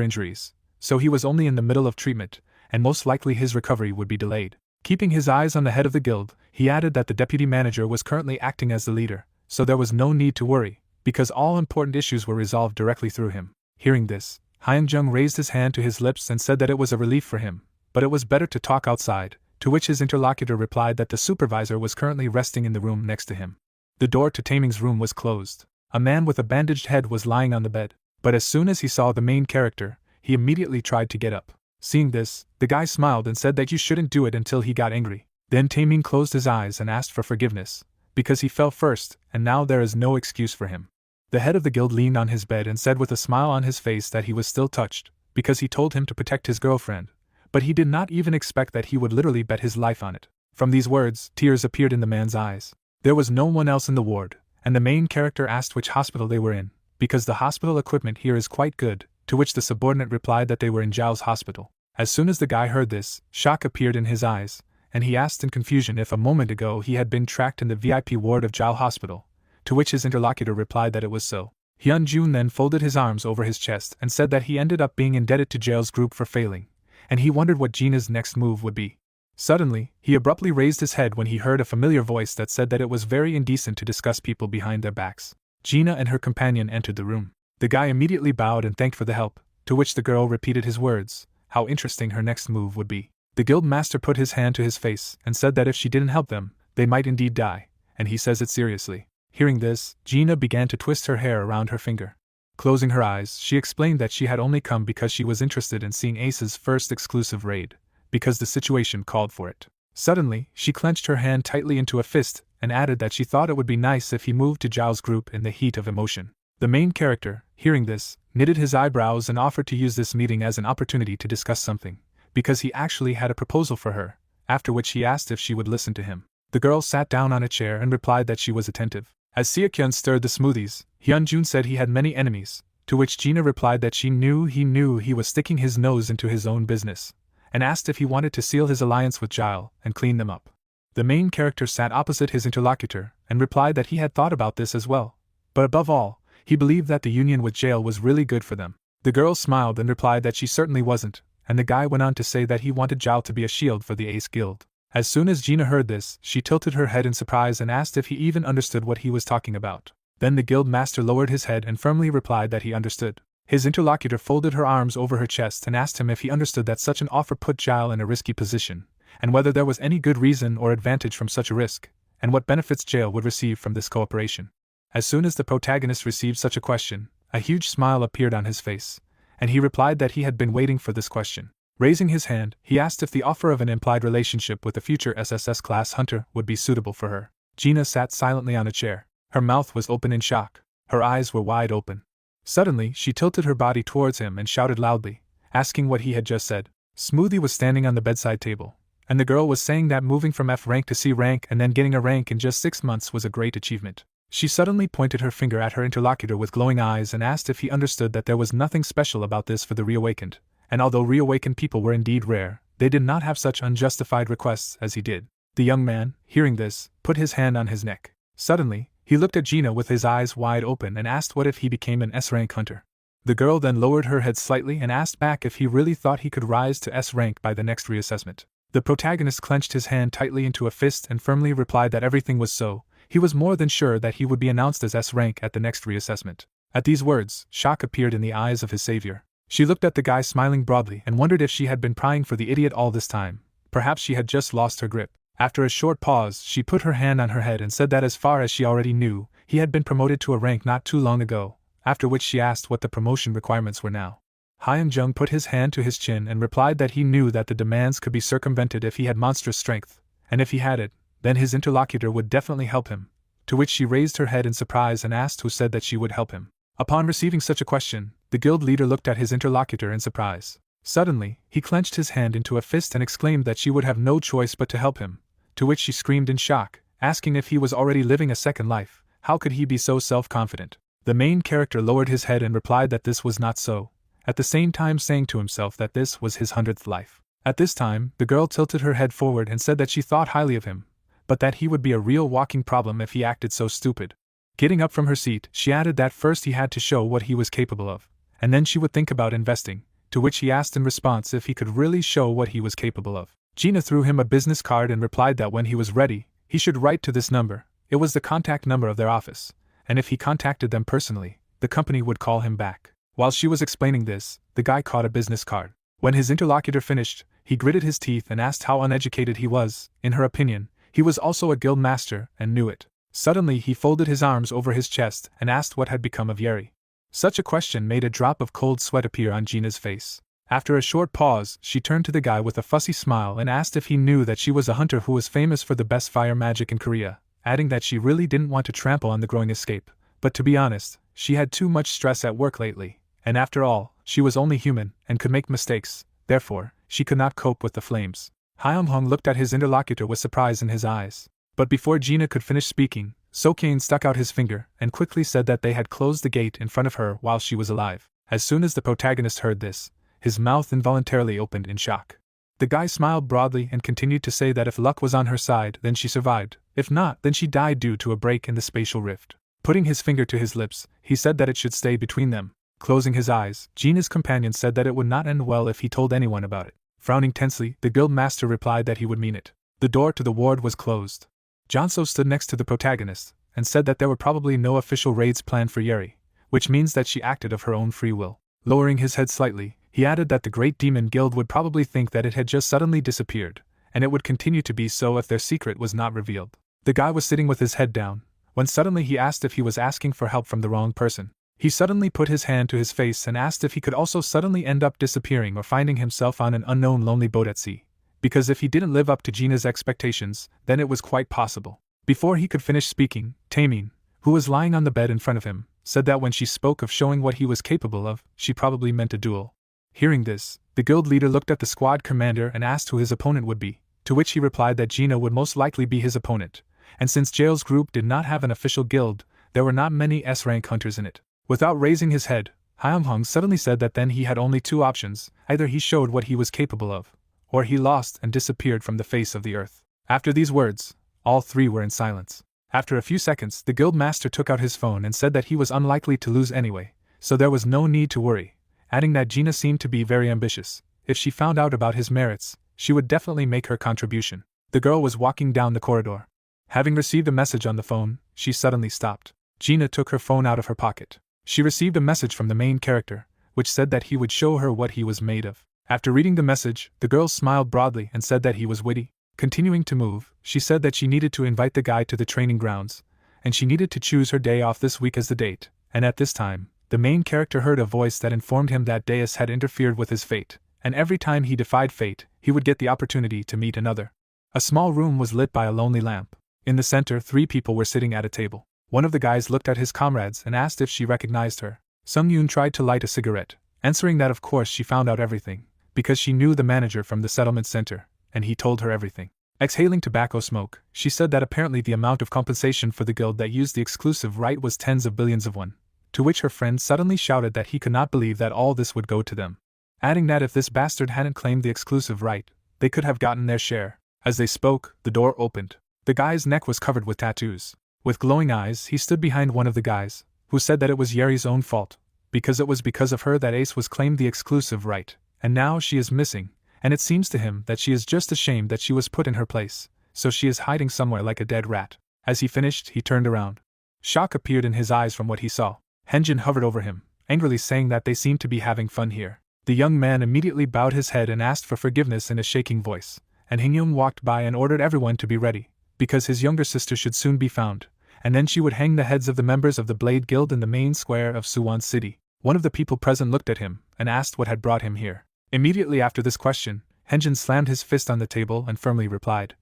injuries, so he was only in the middle of treatment, and most likely his recovery would be delayed. Keeping his eyes on the head of the guild, he added that the deputy manager was currently acting as the leader, so there was no need to worry, because all important issues were resolved directly through him. Hearing this, Hyun-jung raised his hand to his lips and said that it was a relief for him, but it was better to talk outside, to which his interlocutor replied that the supervisor was currently resting in the room next to him. The door to Taeming's room was closed. A man with a bandaged head was lying on the bed, but as soon as he saw the main character, he immediately tried to get up. Seeing this, the guy smiled and said that you shouldn't do it until he got angry. Then Taemin closed his eyes and asked for forgiveness, because he fell first, and now there is no excuse for him. The head of the guild leaned on his bed and said with a smile on his face that he was still touched, because he told him to protect his girlfriend, but he did not even expect that he would literally bet his life on it. From these words, tears appeared in the man's eyes. There was no one else in the ward, and the main character asked which hospital they were in, because the hospital equipment here is quite good, to which the subordinate replied that they were in Zhao's hospital. As soon as the guy heard this, shock appeared in his eyes, and he asked in confusion if a moment ago he had been tracked in the VIP ward of Zhao Hospital, to which his interlocutor replied that it was so. Hyun-jun then folded his arms over his chest and said that he ended up being indebted to Zhao's group for failing, and he wondered what Gina's next move would be. Suddenly, he abruptly raised his head when he heard a familiar voice that said that it was very indecent to discuss people behind their backs. Gina and her companion entered the room. The guy immediately bowed and thanked for the help, to which the girl repeated his words, how interesting her next move would be. The guild master put his hand to his face and said that if she didn't help them, they might indeed die, and he says it seriously. Hearing this, Gina began to twist her hair around her finger. Closing her eyes, she explained that she had only come because she was interested in seeing Ace's first exclusive raid, because the situation called for it. Suddenly, she clenched her hand tightly into a fist and added that she thought it would be nice if he moved to Zhao's group in the heat of emotion. The main character, hearing this, knitted his eyebrows and offered to use this meeting as an opportunity to discuss something, because he actually had a proposal for her, after which he asked if she would listen to him. The girl sat down on a chair and replied that she was attentive. As Seokyun stirred the smoothies, Hyun-jun said he had many enemies, to which Gina replied that she knew he was sticking his nose into his own business, and asked if he wanted to seal his alliance with Zhao and clean them up. The main character sat opposite his interlocutor and replied that he had thought about this as well, but above all, he believed that the union with Zhao was really good for them. The girl smiled and replied that she certainly wasn't, and the guy went on to say that he wanted Zhao to be a shield for the Ace Guild. As soon as Gina heard this, she tilted her head in surprise and asked if he even understood what he was talking about. Then the guild master lowered his head and firmly replied that he understood. His interlocutor folded her arms over her chest and asked him if he understood that such an offer put Zhao in a risky position, and whether there was any good reason or advantage from such a risk, and what benefits Zhao would receive from this cooperation. As soon as the protagonist received such a question, a huge smile appeared on his face, and he replied that he had been waiting for this question. Raising his hand, he asked if the offer of an implied relationship with a future SSS class hunter would be suitable for her. Gina sat silently on a chair. Her mouth was open in shock. Her eyes were wide open. Suddenly, she tilted her body towards him and shouted loudly, asking what he had just said. Smoothie was standing on the bedside table, and the girl was saying that moving from F rank to C rank and then getting a rank in just 6 months was a great achievement. She suddenly pointed her finger at her interlocutor with glowing eyes and asked if he understood that there was nothing special about this for the reawakened, and although reawakened people were indeed rare, they did not have such unjustified requests as he did. The young man, hearing this, put his hand on his neck. Suddenly, he looked at Gina with his eyes wide open and asked what if he became an S-rank hunter. The girl then lowered her head slightly and asked back if he really thought he could rise to S-rank by the next reassessment. The protagonist clenched his hand tightly into a fist and firmly replied that everything was so. He was more than sure that he would be announced as S-rank at the next reassessment. At these words, shock appeared in the eyes of his savior. She looked at the guy smiling broadly and wondered if she had been prying for the idiot all this time. Perhaps she had just lost her grip. After a short pause, she put her hand on her head and said that as far as she already knew, he had been promoted to a rank not too long ago, after which she asked what the promotion requirements were now. Hyung-jung put his hand to his chin and replied that he knew that the demands could be circumvented if he had monstrous strength, and if he had it, then his interlocutor would definitely help him, to which she raised her head in surprise and asked who said that she would help him. Upon receiving such a question, the guild leader looked at his interlocutor in surprise. Suddenly, he clenched his hand into a fist and exclaimed that she would have no choice but to help him, to which she screamed in shock, asking if he was already living a second life. How could he be so self-confident? The main character lowered his head and replied that this was not so, at the same time saying to himself that this was his 100th life. At this time, the girl tilted her head forward and said that she thought highly of him, but that he would be a real walking problem if he acted so stupid. Getting up from her seat, she added that first he had to show what he was capable of, and then she would think about investing, to which he asked in response if he could really show what he was capable of. Gina threw him a business card and replied that when he was ready, he should write to this number. It was the contact number of their office, and if he contacted them personally, the company would call him back. While she was explaining this, the guy caught a business card. When his interlocutor finished, he gritted his teeth and asked how uneducated he was. In her opinion, he was also a guild master and knew it. Suddenly he folded his arms over his chest and asked what had become of Yeri. Such a question made a drop of cold sweat appear on Gina's face. After a short pause, she turned to the guy with a fussy smile and asked if he knew that she was a hunter who was famous for the best fire magic in Korea, adding that she really didn't want to trample on the growing escape, but to be honest, she had too much stress at work lately, and after all, she was only human and could make mistakes, therefore, she could not cope with the flames. Hyung-hong looked at his interlocutor with surprise in his eyes. But before Gina could finish speaking, So-Kane stuck out his finger and quickly said that they had closed the gate in front of her while she was alive. As soon as the protagonist heard this, his mouth involuntarily opened in shock. The guy smiled broadly and continued to say that if luck was on her side, then she survived. If not, then she died due to a break in the spatial rift. Putting his finger to his lips, he said that it should stay between them. Closing his eyes, Gina's companion said that it would not end well if he told anyone about it. Frowning tensely, the guild master replied that he would mean it. The door to the ward was closed. Janso stood next to the protagonist, and said that there were probably no official raids planned for Yeri, which means that she acted of her own free will. Lowering his head slightly, he added that the Great Demon Guild would probably think that it had just suddenly disappeared, and it would continue to be so if their secret was not revealed. The guy was sitting with his head down, when suddenly he asked if he was asking for help from the wrong person. He suddenly put his hand to his face and asked if he could also suddenly end up disappearing or finding himself on an unknown lonely boat at sea. Because if he didn't live up to Gina's expectations, then it was quite possible. Before he could finish speaking, Taemin, who was lying on the bed in front of him, said that when she spoke of showing what he was capable of, she probably meant a duel. Hearing this, the guild leader looked at the squad commander and asked who his opponent would be, to which he replied that Gina would most likely be his opponent, and since Jail's group did not have an official guild, there were not many S-rank hunters in it. Without raising his head, Hyung-hong suddenly said that then he had only two options: either he showed what he was capable of, or he lost and disappeared from the face of the earth. After these words, all three were in silence. After a few seconds, the guild master took out his phone and said that he was unlikely to lose anyway, so there was no need to worry, adding that Gina seemed to be very ambitious. If she found out about his merits, she would definitely make her contribution. The girl was walking down the corridor. Having received a message on the phone, she suddenly stopped. Gina took her phone out of her pocket. She received a message from the main character, which said that he would show her what he was made of. After reading the message, the girl smiled broadly and said that he was witty. Continuing to move, she said that she needed to invite the guy to the training grounds, and she needed to choose her day off this week as the date, and at this time, the main character heard a voice that informed him that Deus had interfered with his fate, and every time he defied fate, he would get the opportunity to meet another. A small room was lit by a lonely lamp. In the center, 3 people were sitting at a table. One of the guys looked at his comrades and asked if she recognized her. Sung-yoon tried to light a cigarette, answering that of course she found out everything, because she knew the manager from the settlement center, and he told her everything. Exhaling tobacco smoke, she said that apparently the amount of compensation for the guild that used the exclusive right was tens of billions of won, to which her friend suddenly shouted that he could not believe that all this would go to them, adding that if this bastard hadn't claimed the exclusive right, they could have gotten their share. As they spoke, the door opened. The guy's neck was covered with tattoos. With glowing eyes, he stood behind one of the guys, who said that it was Yeri's own fault, because it was because of her that Ace was claimed the exclusive right, and now she is missing, and it seems to him that she is just ashamed that she was put in her place, so she is hiding somewhere like a dead rat. As he finished, he turned around. Shock appeared in his eyes from what he saw. Henjin hovered over him, angrily saying that they seemed to be having fun here. The young man immediately bowed his head and asked for forgiveness in a shaking voice, and Hingyun walked by and ordered everyone to be ready, because his younger sister should soon be found, and then she would hang the heads of the members of the Blade Guild in the main square of Suwon City. One of the people present looked at him and asked what had brought him here. Immediately after this question, Henjin slammed his fist on the table and firmly replied,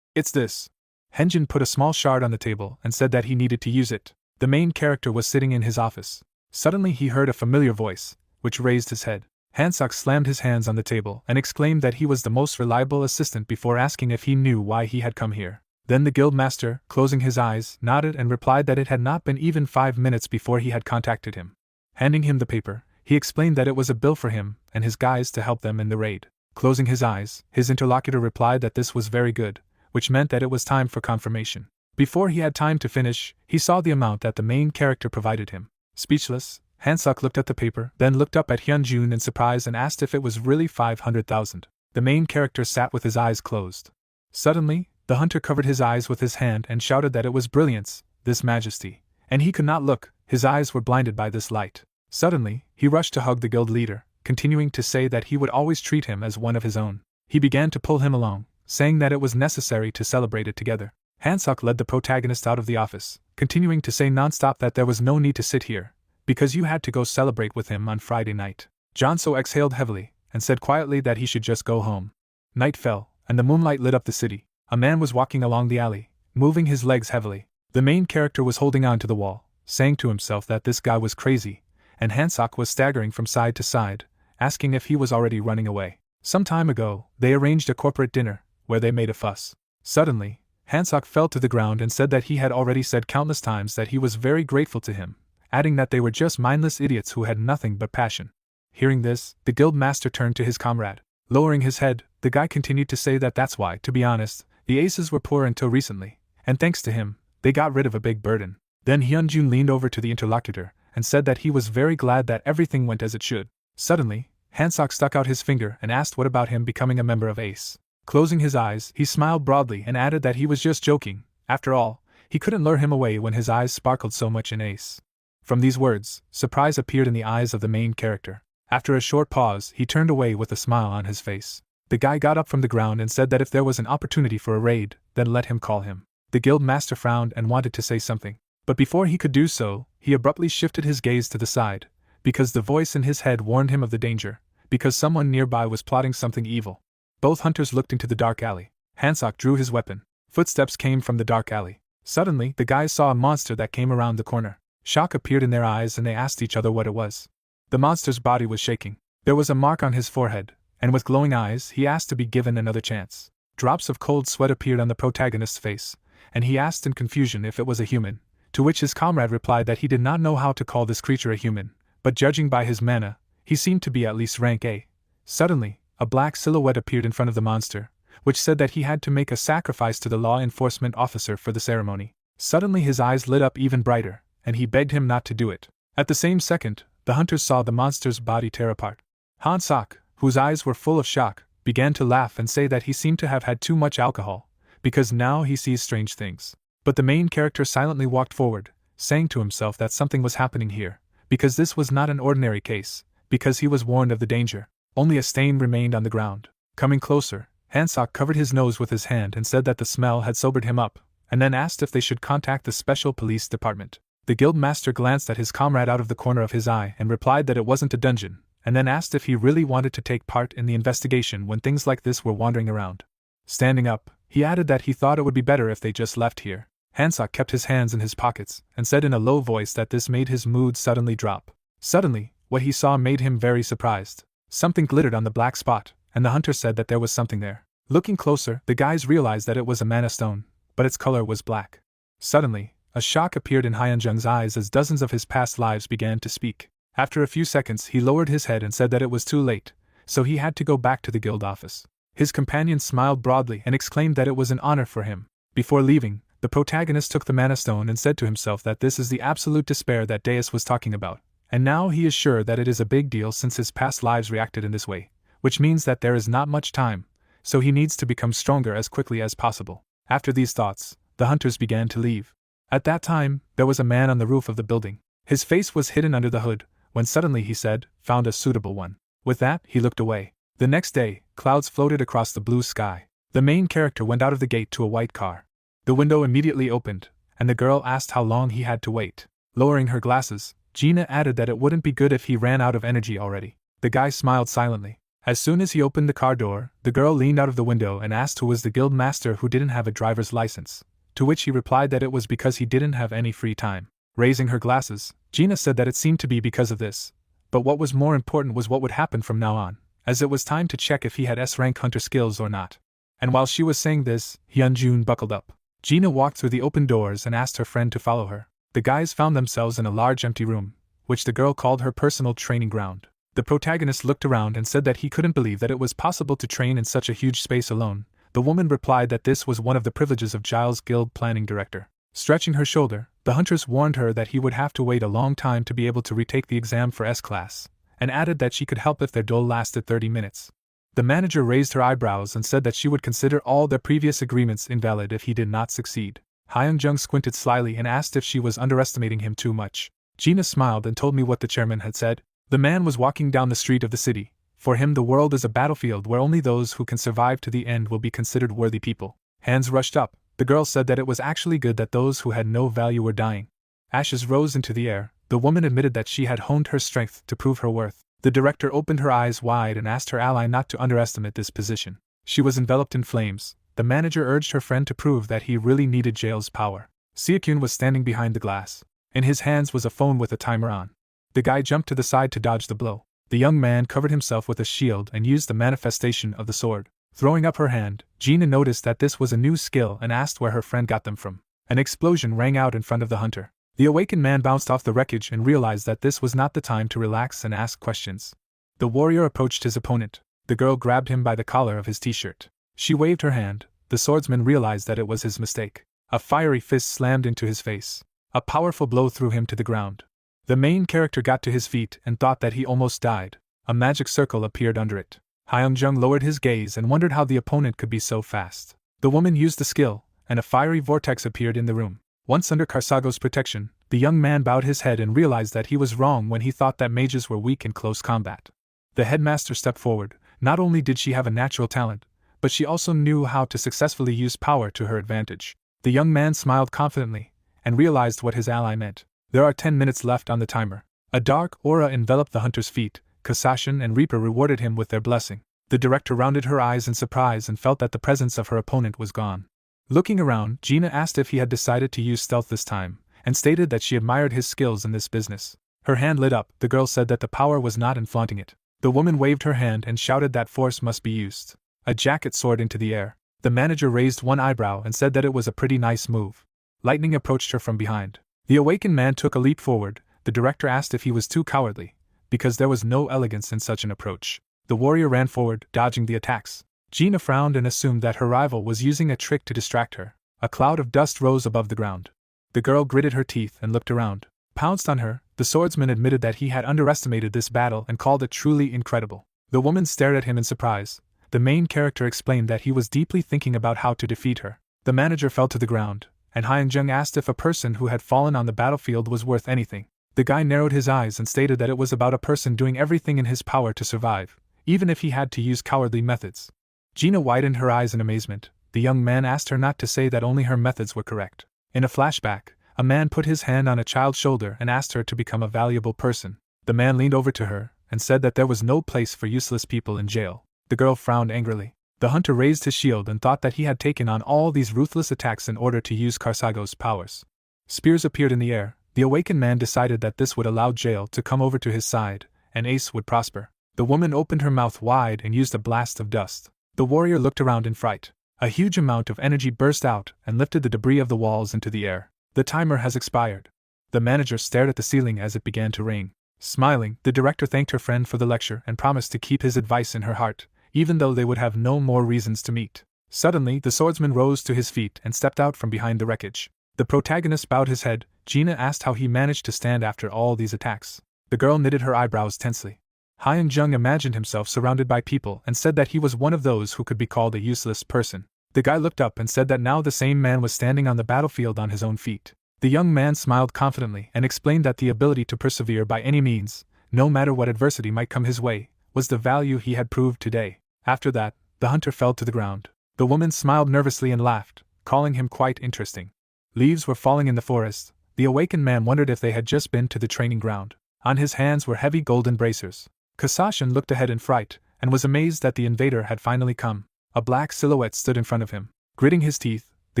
"It's this." Henjin put a small shard on the table and said that he needed to use it. The main character was sitting in his office. Suddenly he heard a familiar voice, which raised his head. Hansok slammed his hands on the table and exclaimed that he was the most reliable assistant before asking if he knew why he had come here. Then the guild master, closing his eyes, nodded and replied that it had not been even 5 minutes before he had contacted him. Handing him the paper, he explained that it was a bill for him and his guys to help them in the raid. Closing his eyes, his interlocutor replied that this was very good, which meant that it was time for confirmation. Before he had time to finish, he saw the amount that the main character provided him. Speechless, Hansok looked at the paper, then looked up at Hyunjun in surprise and asked if it was really 500,000. The main character sat with his eyes closed. Suddenly, the hunter covered his eyes with his hand and shouted that it was brilliance, this majesty, and he could not look, his eyes were blinded by this light. Suddenly, he rushed to hug the guild leader, continuing to say that he would always treat him as one of his own. He began to pull him along, saying that it was necessary to celebrate it together. Hansok led the protagonist out of the office, continuing to say non-stop that there was no need to sit here, because you had to go celebrate with him on Friday night. Jonso exhaled heavily, and said quietly that he should just go home. Night fell, and the moonlight lit up the city. A man was walking along the alley, moving his legs heavily. The main character was holding on to the wall, saying to himself that this guy was crazy, and Hansok was staggering from side to side, asking if he was already running away. Some time ago, they arranged a corporate dinner, where they made a fuss. Suddenly, Hansok fell to the ground and said that he had already said countless times that he was very grateful to him, adding that they were just mindless idiots who had nothing but passion. Hearing this, the guild master turned to his comrade. Lowering his head, the guy continued to say that that's why, to be honest, the aces were poor until recently, and thanks to him, they got rid of a big burden. Then Hyunjun leaned over to the interlocutor and said that he was very glad that everything went as it should. Suddenly, Hansok stuck out his finger and asked what about him becoming a member of Ace. Closing his eyes, he smiled broadly and added that he was just joking. After all, he couldn't lure him away when his eyes sparkled so much in Ace. From these words, surprise appeared in the eyes of the main character. After a short pause, he turned away with a smile on his face. The guy got up from the ground and said that if there was an opportunity for a raid, then let him call him. The guild master frowned and wanted to say something, but before he could do so, he abruptly shifted his gaze to the side, because the voice in his head warned him of the danger, because someone nearby was plotting something evil. Both hunters looked into the dark alley. Hansok drew his weapon. Footsteps came from the dark alley. Suddenly, the guys saw a monster that came around the corner. Shock appeared in their eyes and they asked each other what it was. The monster's body was shaking. There was a mark on his forehead, and with glowing eyes, he asked to be given another chance. Drops of cold sweat appeared on the protagonist's face, and he asked in confusion if it was a human, to which his comrade replied that he did not know how to call this creature a human, but judging by his mana, he seemed to be at least rank A. Suddenly, a black silhouette appeared in front of the monster, which said that he had to make a sacrifice to the law enforcement officer for the ceremony. Suddenly his eyes lit up even brighter, and he begged him not to do it. At the same second, the hunters saw the monster's body tear apart. Hansok, whose eyes were full of shock, began to laugh and say that he seemed to have had too much alcohol, because now he sees strange things. But the main character silently walked forward, saying to himself that something was happening here, because this was not an ordinary case, because he was warned of the danger. Only a stain remained on the ground. Coming closer, Hansok covered his nose with his hand and said that the smell had sobered him up, and then asked if they should contact the special police department. The guild master glanced at his comrade out of the corner of his eye and replied that it wasn't a dungeon, and then asked if he really wanted to take part in the investigation when things like this were wandering around. Standing up, he added that he thought it would be better if they just left here. Hansok kept his hands in his pockets and said in a low voice that this made his mood suddenly drop. Suddenly, what he saw made him very surprised. Something glittered on the black spot, and the hunter said that there was something there. Looking closer, the guys realized that it was a mana stone, but its color was black. Suddenly, a shock appeared in Hyunjung's eyes as dozens of his past lives began to speak. After a few seconds, he lowered his head and said that it was too late, so he had to go back to the guild office. His companion smiled broadly and exclaimed that it was an honor for him. Before leaving, the protagonist took the mana stone and said to himself that this is the absolute despair that Deus was talking about, and now he is sure that it is a big deal since his past lives reacted in this way, which means that there is not much time, so he needs to become stronger as quickly as possible. After these thoughts, the hunters began to leave. At that time, there was a man on the roof of the building. His face was hidden under the hood, when suddenly he said, "Found a suitable one." With that, he looked away. The next day, clouds floated across the blue sky. The main character went out of the gate to a white car. The window immediately opened, and the girl asked how long he had to wait. Lowering her glasses, Gina added that it wouldn't be good if he ran out of energy already. The guy smiled silently. As soon as he opened the car door, the girl leaned out of the window and asked who was the guild master who didn't have a driver's license, to which he replied that it was because he didn't have any free time. Raising her glasses, Gina said that it seemed to be because of this, but what was more important was what would happen from now on, as it was time to check if he had S-rank hunter skills or not. And while she was saying this, Hyunjun buckled up. Gina walked through the open doors and asked her friend to follow her. The guys found themselves in a large empty room, which the girl called her personal training ground. The protagonist looked around and said that he couldn't believe that it was possible to train in such a huge space alone. The woman replied that this was one of the privileges of Giles' guild planning director. Stretching her shoulder, the hunters warned her that he would have to wait a long time to be able to retake the exam for S-class, and added that she could help if their duel lasted 30 minutes. The manager raised her eyebrows and said that she would consider all their previous agreements invalid if he did not succeed. Hyunjung squinted slyly and asked if she was underestimating him too much. Gina smiled and told me what the chairman had said. The man was walking down the street of the city. For him, the world is a battlefield where only those who can survive to the end will be considered worthy people. Hands rushed up. The girl said that it was actually good that those who had no value were dying. Ashes rose into the air. The woman admitted that she had honed her strength to prove her worth. The director opened her eyes wide and asked her ally not to underestimate this position. She was enveloped in flames. The manager urged her friend to prove that he really needed Jail's power. Seokyun was standing behind the glass. In his hands was a phone with a timer on. The guy jumped to the side to dodge the blow. The young man covered himself with a shield and used the manifestation of the sword. Throwing up her hand, Gina noticed that this was a new skill and asked where her friend got them from. An explosion rang out in front of the hunter. The awakened man bounced off the wreckage and realized that this was not the time to relax and ask questions. The warrior approached his opponent. The girl grabbed him by the collar of his t-shirt. She waved her hand. The swordsman realized that it was his mistake. A fiery fist slammed into his face. A powerful blow threw him to the ground. The main character got to his feet and thought that he almost died. A magic circle appeared under it. Hyunjung lowered his gaze and wondered how the opponent could be so fast. The woman used the skill, and a fiery vortex appeared in the room. Once under Karsago's protection, the young man bowed his head and realized that he was wrong when he thought that mages were weak in close combat. The headmaster stepped forward. Not only did she have a natural talent, but she also knew how to successfully use power to her advantage. The young man smiled confidently, and realized what his ally meant. There are 10 minutes left on the timer. A dark aura enveloped the hunter's feet. Kasashin and Reaper rewarded him with their blessing. The director rounded her eyes in surprise and felt that the presence of her opponent was gone. Looking around, Gina asked if he had decided to use stealth this time, and stated that she admired his skills in this business. Her hand lit up. The girl said that the power was not in flaunting it. The woman waved her hand and shouted that force must be used. A jacket soared into the air. The manager raised one eyebrow and said that it was a pretty nice move. Lightning approached her from behind. The awakened man took a leap forward. The director asked if he was too cowardly, because there was no elegance in such an approach. The warrior ran forward, dodging the attacks. Gina frowned and assumed that her rival was using a trick to distract her. A cloud of dust rose above the ground. The girl gritted her teeth and looked around. Pounced on her, the swordsman admitted that he had underestimated this battle and called it truly incredible. The woman stared at him in surprise. The main character explained that he was deeply thinking about how to defeat her. The manager fell to the ground, and Hyunjung asked if a person who had fallen on the battlefield was worth anything. The guy narrowed his eyes and stated that it was about a person doing everything in his power to survive, even if he had to use cowardly methods. Gina widened her eyes in amazement. The young man asked her not to say that only her methods were correct. In a flashback, a man put his hand on a child's shoulder and asked her to become a valuable person. The man leaned over to her and said that there was no place for useless people in jail. The girl frowned angrily. The hunter raised his shield and thought that he had taken on all these ruthless attacks in order to use Karsago's powers. Spears appeared in the air. The awakened man decided that this would allow Jail to come over to his side, and Ace would prosper. The woman opened her mouth wide and used a blast of dust. The warrior looked around in fright. A huge amount of energy burst out and lifted the debris of the walls into the air. The timer has expired. The manager stared at the ceiling as it began to rain. Smiling, the director thanked her friend for the lecture and promised to keep his advice in her heart, even though they would have no more reasons to meet. Suddenly, the swordsman rose to his feet and stepped out from behind the wreckage. The protagonist bowed his head. Gina asked how he managed to stand after all these attacks. The girl knitted her eyebrows tensely. Hyun-jung imagined himself surrounded by people and said that he was one of those who could be called a useless person. The guy looked up and said that now the same man was standing on the battlefield on his own feet. The young man smiled confidently and explained that the ability to persevere by any means, no matter what adversity might come his way, was the value he had proved today. After that, the hunter fell to the ground. The woman smiled nervously and laughed, calling him quite interesting. Leaves were falling in the forest. The awakened man wondered if they had just been to the training ground. On his hands were heavy golden bracers. Kasashin looked ahead in fright, and was amazed that the invader had finally come. A black silhouette stood in front of him. Gritting his teeth, the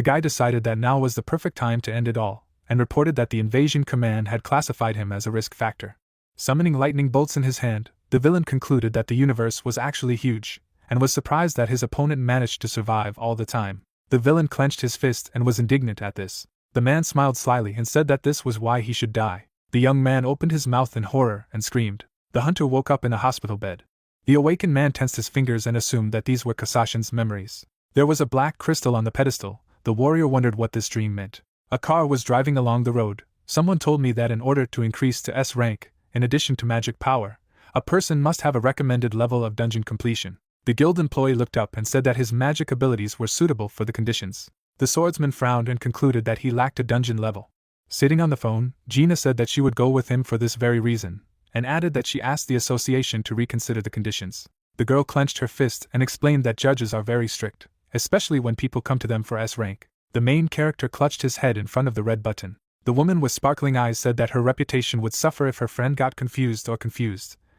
guy decided that now was the perfect time to end it all, and reported that the invasion command had classified him as a risk factor. Summoning lightning bolts in his hand, the villain concluded that the universe was actually huge, and was surprised that his opponent managed to survive all the time. The villain clenched his fist and was indignant at this. The man smiled slyly and said that this was why he should die. The young man opened his mouth in horror and screamed. The hunter woke up in a hospital bed. The awakened man tensed his fingers and assumed that these were Kasashin's memories. There was a black crystal on the pedestal. The warrior wondered what this dream meant. A car was driving along the road. Someone told me that in order to increase to S rank, in addition to magic power, a person must have a recommended level of dungeon completion. The guild employee looked up and said that his magic abilities were suitable for the conditions. The swordsman frowned and concluded that he lacked a dungeon level. Sitting on the phone, Gina said that she would go with him for this very reason, and added that she asked the association to reconsider the conditions. The girl clenched her fist and explained that judges are very strict, especially when people come to them for S rank. The main character clutched his head in front of the red button. The woman with sparkling eyes said that her reputation would suffer if her friend got confused.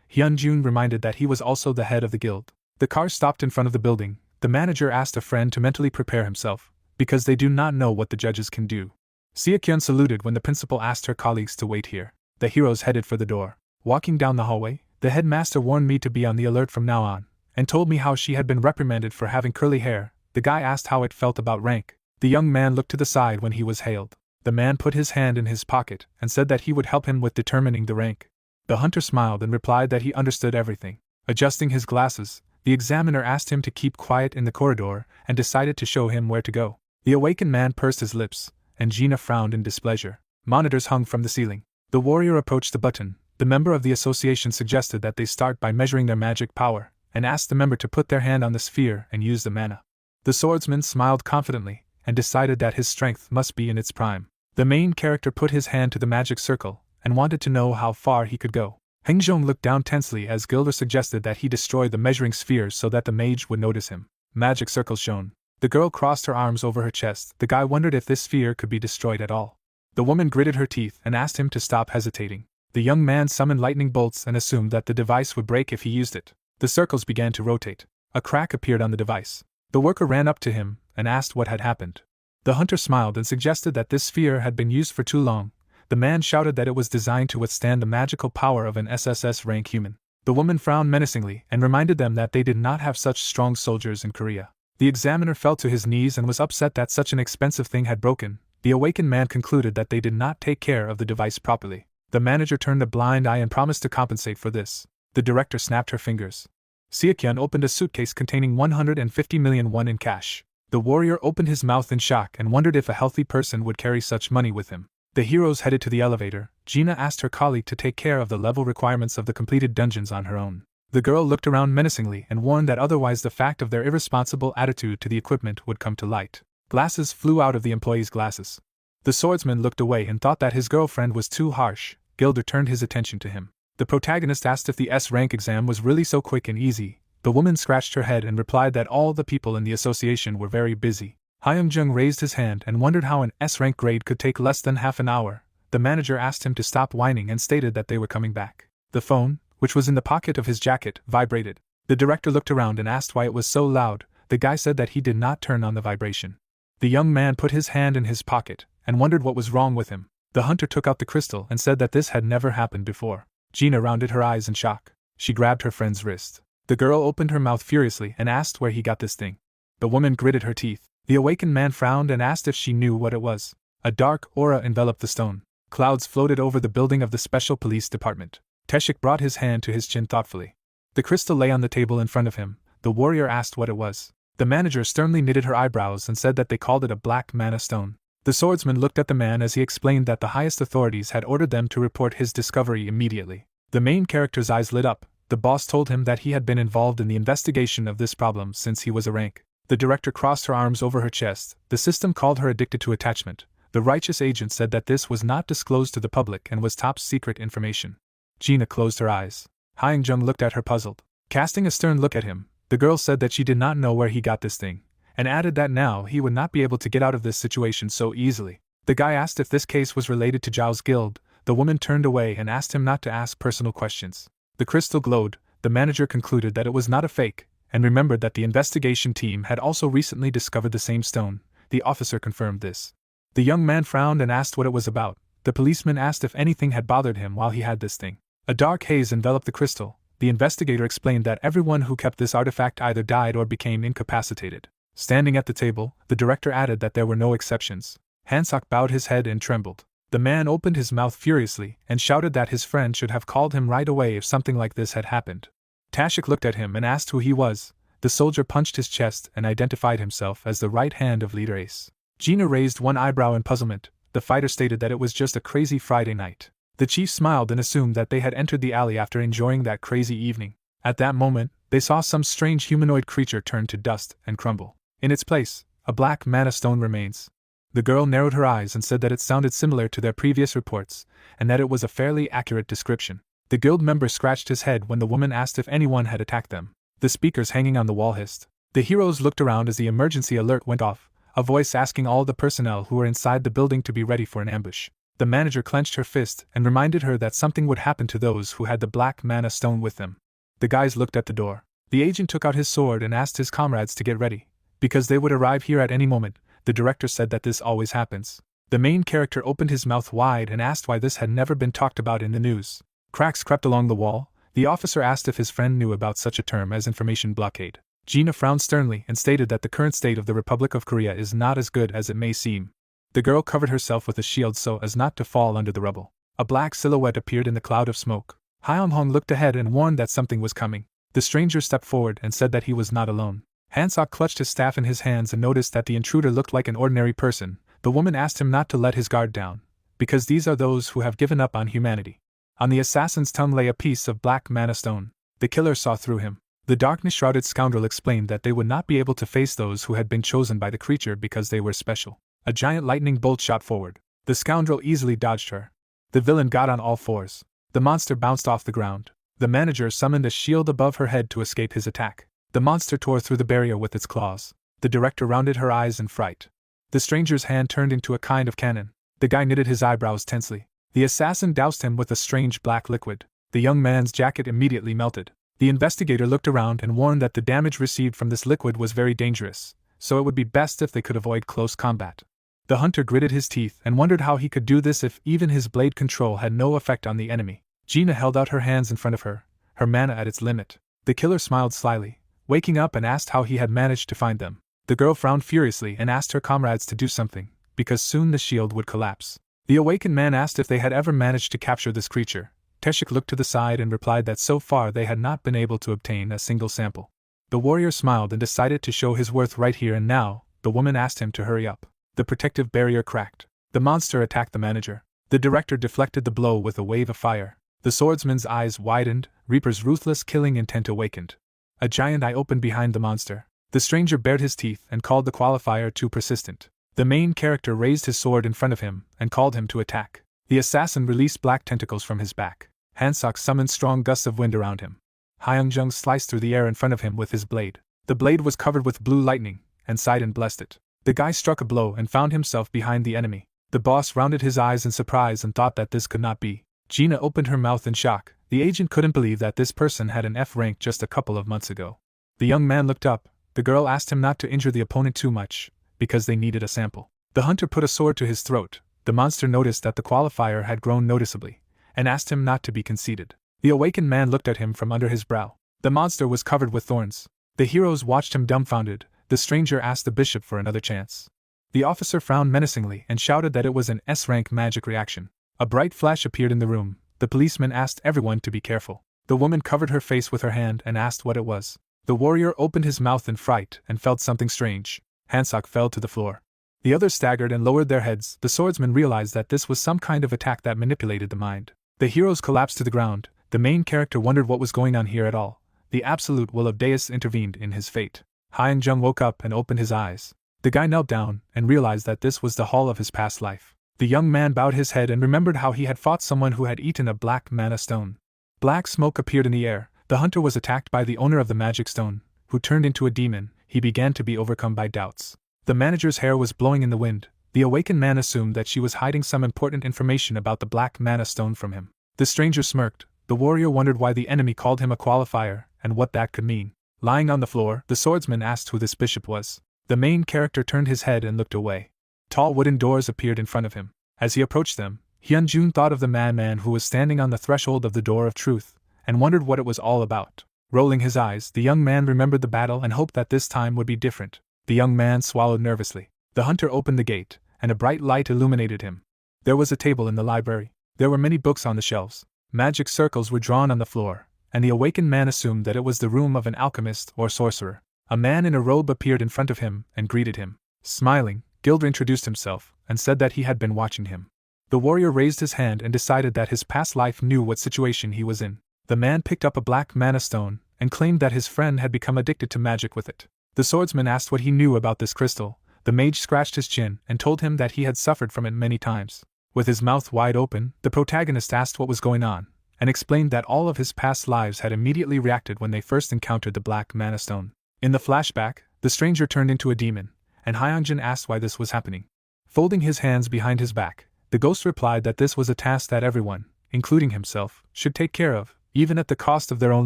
Hyun-jun reminded that he was also the head of the guild. The car stopped in front of the building. The manager asked a friend to mentally prepare himself, because they do not know what the judges can do. Seo-kyun saluted when the principal asked her colleagues to wait here. The heroes headed for the door. Walking down the hallway, the headmaster warned me to be on the alert from now on, and told me how she had been reprimanded for having curly hair. The guy asked how it felt about rank. The young man looked to the side when he was hailed. The man put his hand in his pocket and said that he would help him with determining the rank. The hunter smiled and replied that he understood everything. Adjusting his glasses, the examiner asked him to keep quiet in the corridor and decided to show him where to go. The awakened man pursed his lips, and Gina frowned in displeasure. Monitors hung from the ceiling. The warrior approached the button. The member of the association suggested that they start by measuring their magic power, and asked the member to put their hand on the sphere and use the mana. The swordsman smiled confidently, and decided that his strength must be in its prime. The main character put his hand to the magic circle, and wanted to know how far he could go. Heng-jong looked down tensely as Gilder suggested that he destroy the measuring spheres so that the mage would notice him. Magic circles shone. The girl crossed her arms over her chest. The guy wondered if this sphere could be destroyed at all. The woman gritted her teeth and asked him to stop hesitating. The young man summoned lightning bolts and assumed that the device would break if he used it. The circles began to rotate. A crack appeared on the device. The worker ran up to him and asked what had happened. The hunter smiled and suggested that this sphere had been used for too long. The man shouted that it was designed to withstand the magical power of an SSS rank human. The woman frowned menacingly and reminded them that they did not have such strong soldiers in Korea. The examiner fell to his knees and was upset that such an expensive thing had broken. The awakened man concluded that they did not take care of the device properly. The manager turned a blind eye and promised to compensate for this. The director snapped her fingers. Seo-kyun opened a suitcase containing 150 million won in cash. The warrior opened his mouth in shock and wondered if a healthy person would carry such money with him. The heroes headed to the elevator. Gina asked her colleague to take care of the level requirements of the completed dungeons on her own. The girl looked around menacingly and warned that otherwise the fact of their irresponsible attitude to the equipment would come to light. Glasses flew out of the employee's glasses. The swordsman looked away and thought that his girlfriend was too harsh. Gilder turned his attention to him. The protagonist asked if the S-rank exam was really so quick and easy. The woman scratched her head and replied that all the people in the association were very busy. Hyung-jung raised his hand and wondered how an S-rank grade could take less than half an hour. The manager asked him to stop whining and stated that they were coming back. The phone, which was in the pocket of his jacket, vibrated. The director looked around and asked why it was so loud. The guy said that he did not turn on the vibration. The young man put his hand in his pocket and wondered what was wrong with him. The hunter took out the crystal and said that this had never happened before. Gina rounded her eyes in shock. She grabbed her friend's wrist. The girl opened her mouth furiously and asked where he got this thing. The woman gritted her teeth. The awakened man frowned and asked if she knew what it was. A dark aura enveloped the stone. Clouds floated over the building of the Special Police Department. Teshik brought his hand to his chin thoughtfully. The crystal lay on the table in front of him. The warrior asked what it was. The manager sternly knitted her eyebrows and said that they called it a black mana stone. The swordsman looked at the man as he explained that the highest authorities had ordered them to report his discovery immediately. The main character's eyes lit up. The boss told him that he had been involved in the investigation of this problem since he was a rank. The director crossed her arms over her chest. The system called her addicted to attachment. The righteous agent said that this was not disclosed to the public and was top secret information. Gina closed her eyes. Hyung-jung looked at her puzzled. Casting a stern look at him, the girl said that she did not know where he got this thing, and added that now he would not be able to get out of this situation so easily. The guy asked if this case was related to Zhao's guild. The woman turned away and asked him not to ask personal questions. The crystal glowed. The manager concluded that it was not a fake, and remembered that the investigation team had also recently discovered the same stone. The officer confirmed this. The young man frowned and asked what it was about. The policeman asked if anything had bothered him while he had this thing. A dark haze enveloped the crystal. The investigator explained that everyone who kept this artifact either died or became incapacitated. Standing at the table, the director added that there were no exceptions. Hansok bowed his head and trembled. The man opened his mouth furiously and shouted that his friend should have called him right away if something like this had happened. Tashik looked at him and asked who he was. The soldier punched his chest and identified himself as the right hand of Leader Ace. Gina raised one eyebrow in puzzlement. The fighter stated that it was just a crazy Friday night. The chief smiled and assumed that they had entered the alley after enjoying that crazy evening. At that moment, they saw some strange humanoid creature turn to dust and crumble. In its place, a black mana stone remains. The girl narrowed her eyes and said that it sounded similar to their previous reports, and that it was a fairly accurate description. The guild member scratched his head when the woman asked if anyone had attacked them. The speakers hanging on the wall hissed. The heroes looked around as the emergency alert went off, a voice asking all the personnel who were inside the building to be ready for an ambush. The manager clenched her fist and reminded her that something would happen to those who had the black mana stone with them. The guys looked at the door. The agent took out his sword and asked his comrades to get ready, because they would arrive here at any moment. The director said that this always happens. The main character opened his mouth wide and asked why this had never been talked about in the news. Cracks crept along the wall. The officer asked if his friend knew about such a term as information blockade. Gina frowned sternly and stated that the current state of the Republic of Korea is not as good as it may seem. The girl covered herself with a shield so as not to fall under the rubble. A black silhouette appeared in the cloud of smoke. Hyung-hong looked ahead and warned that something was coming. The stranger stepped forward and said that he was not alone. Hansok clutched his staff in his hands and noticed that the intruder looked like an ordinary person. The woman asked him not to let his guard down, because these are those who have given up on humanity. On the assassin's tongue lay a piece of black mana stone. The killer saw through him. The darkness-shrouded scoundrel explained that they would not be able to face those who had been chosen by the creature because they were special. A giant lightning bolt shot forward. The scoundrel easily dodged her. The villain got on all fours. The monster bounced off the ground. The manager summoned a shield above her head to escape his attack. The monster tore through the barrier with its claws. The director rounded her eyes in fright. The stranger's hand turned into a kind of cannon. The guy knitted his eyebrows tensely. The assassin doused him with a strange black liquid. The young man's jacket immediately melted. The investigator looked around and warned that the damage received from this liquid was very dangerous, so it would be best if they could avoid close combat. The hunter gritted his teeth and wondered how he could do this if even his blade control had no effect on the enemy. Gina held out her hands in front of her, her mana at its limit. The killer smiled slyly, waking up and asked how he had managed to find them. The girl frowned furiously and asked her comrades to do something, because soon the shield would collapse. The awakened man asked if they had ever managed to capture this creature. Teshik looked to the side and replied that so far they had not been able to obtain a single sample. The warrior smiled and decided to show his worth right here and now. The woman asked him to hurry up. The protective barrier cracked. The monster attacked the manager. The director deflected the blow with a wave of fire. The swordsman's eyes widened. Reaper's ruthless killing intent awakened. A giant eye opened behind the monster. The stranger bared his teeth and called the qualifier too persistent. The main character raised his sword in front of him and called him to attack. The assassin released black tentacles from his back. Hansok summoned strong gusts of wind around him. Hyung-jung sliced through the air in front of him with his blade. The blade was covered with blue lightning, and Sidon blessed it. The guy struck a blow and found himself behind the enemy. The boss rounded his eyes in surprise and thought that this could not be. Gina opened her mouth in shock. The agent couldn't believe that this person had an F rank just a couple of months ago. The young man looked up. The girl asked him not to injure the opponent too much, because they needed a sample. The hunter put a sword to his throat. The monster noticed that the qualifier had grown noticeably, and asked him not to be conceited. The awakened man looked at him from under his brow. The monster was covered with thorns. The heroes watched him dumbfounded. The stranger asked the bishop for another chance. The officer frowned menacingly and shouted that it was an S-rank magic reaction. A bright flash appeared in the room. The policeman asked everyone to be careful. The woman covered her face with her hand and asked what it was. The warrior opened his mouth in fright and felt something strange. Hansak fell to the floor. The others staggered and lowered their heads. The swordsman realized that this was some kind of attack that manipulated the mind. The heroes collapsed to the ground. The main character wondered what was going on here at all. The absolute will of Deus intervened in his fate. Hyun-jung woke up and opened his eyes. The guy knelt down and realized that this was the hall of his past life. The young man bowed his head and remembered how he had fought someone who had eaten a black mana stone. Black smoke appeared in the air. The hunter was attacked by the owner of the magic stone, who turned into a demon. He began to be overcome by doubts. The manager's hair was blowing in the wind. The awakened man assumed that she was hiding some important information about the black mana stone from him. The stranger smirked. The warrior wondered why the enemy called him a qualifier, and what that could mean. Lying on the floor, the swordsman asked who this bishop was. The main character turned his head and looked away. Tall wooden doors appeared in front of him. As he approached them, Hyun-jun thought of the madman who was standing on the threshold of the door of truth, and wondered what it was all about. Rolling his eyes, the young man remembered the battle and hoped that this time would be different. The young man swallowed nervously. The hunter opened the gate, and a bright light illuminated him. There was a table in the library. There were many books on the shelves. Magic circles were drawn on the floor, and the awakened man assumed that it was the room of an alchemist or sorcerer. A man in a robe appeared in front of him and greeted him. Smiling, Gilder introduced himself and said that he had been watching him. The warrior raised his hand and decided that his past life knew what situation he was in. The man picked up a black mana stone and claimed that his friend had become addicted to magic with it. The swordsman asked what he knew about this crystal. The mage scratched his chin and told him that he had suffered from it many times. With his mouth wide open, the protagonist asked what was going on, and explained that all of his past lives had immediately reacted when they first encountered the black mana stone. In the flashback, the stranger turned into a demon, and Hyun-jun asked why this was happening. Folding his hands behind his back, the ghost replied that this was a task that everyone, including himself, should take care of, even at the cost of their own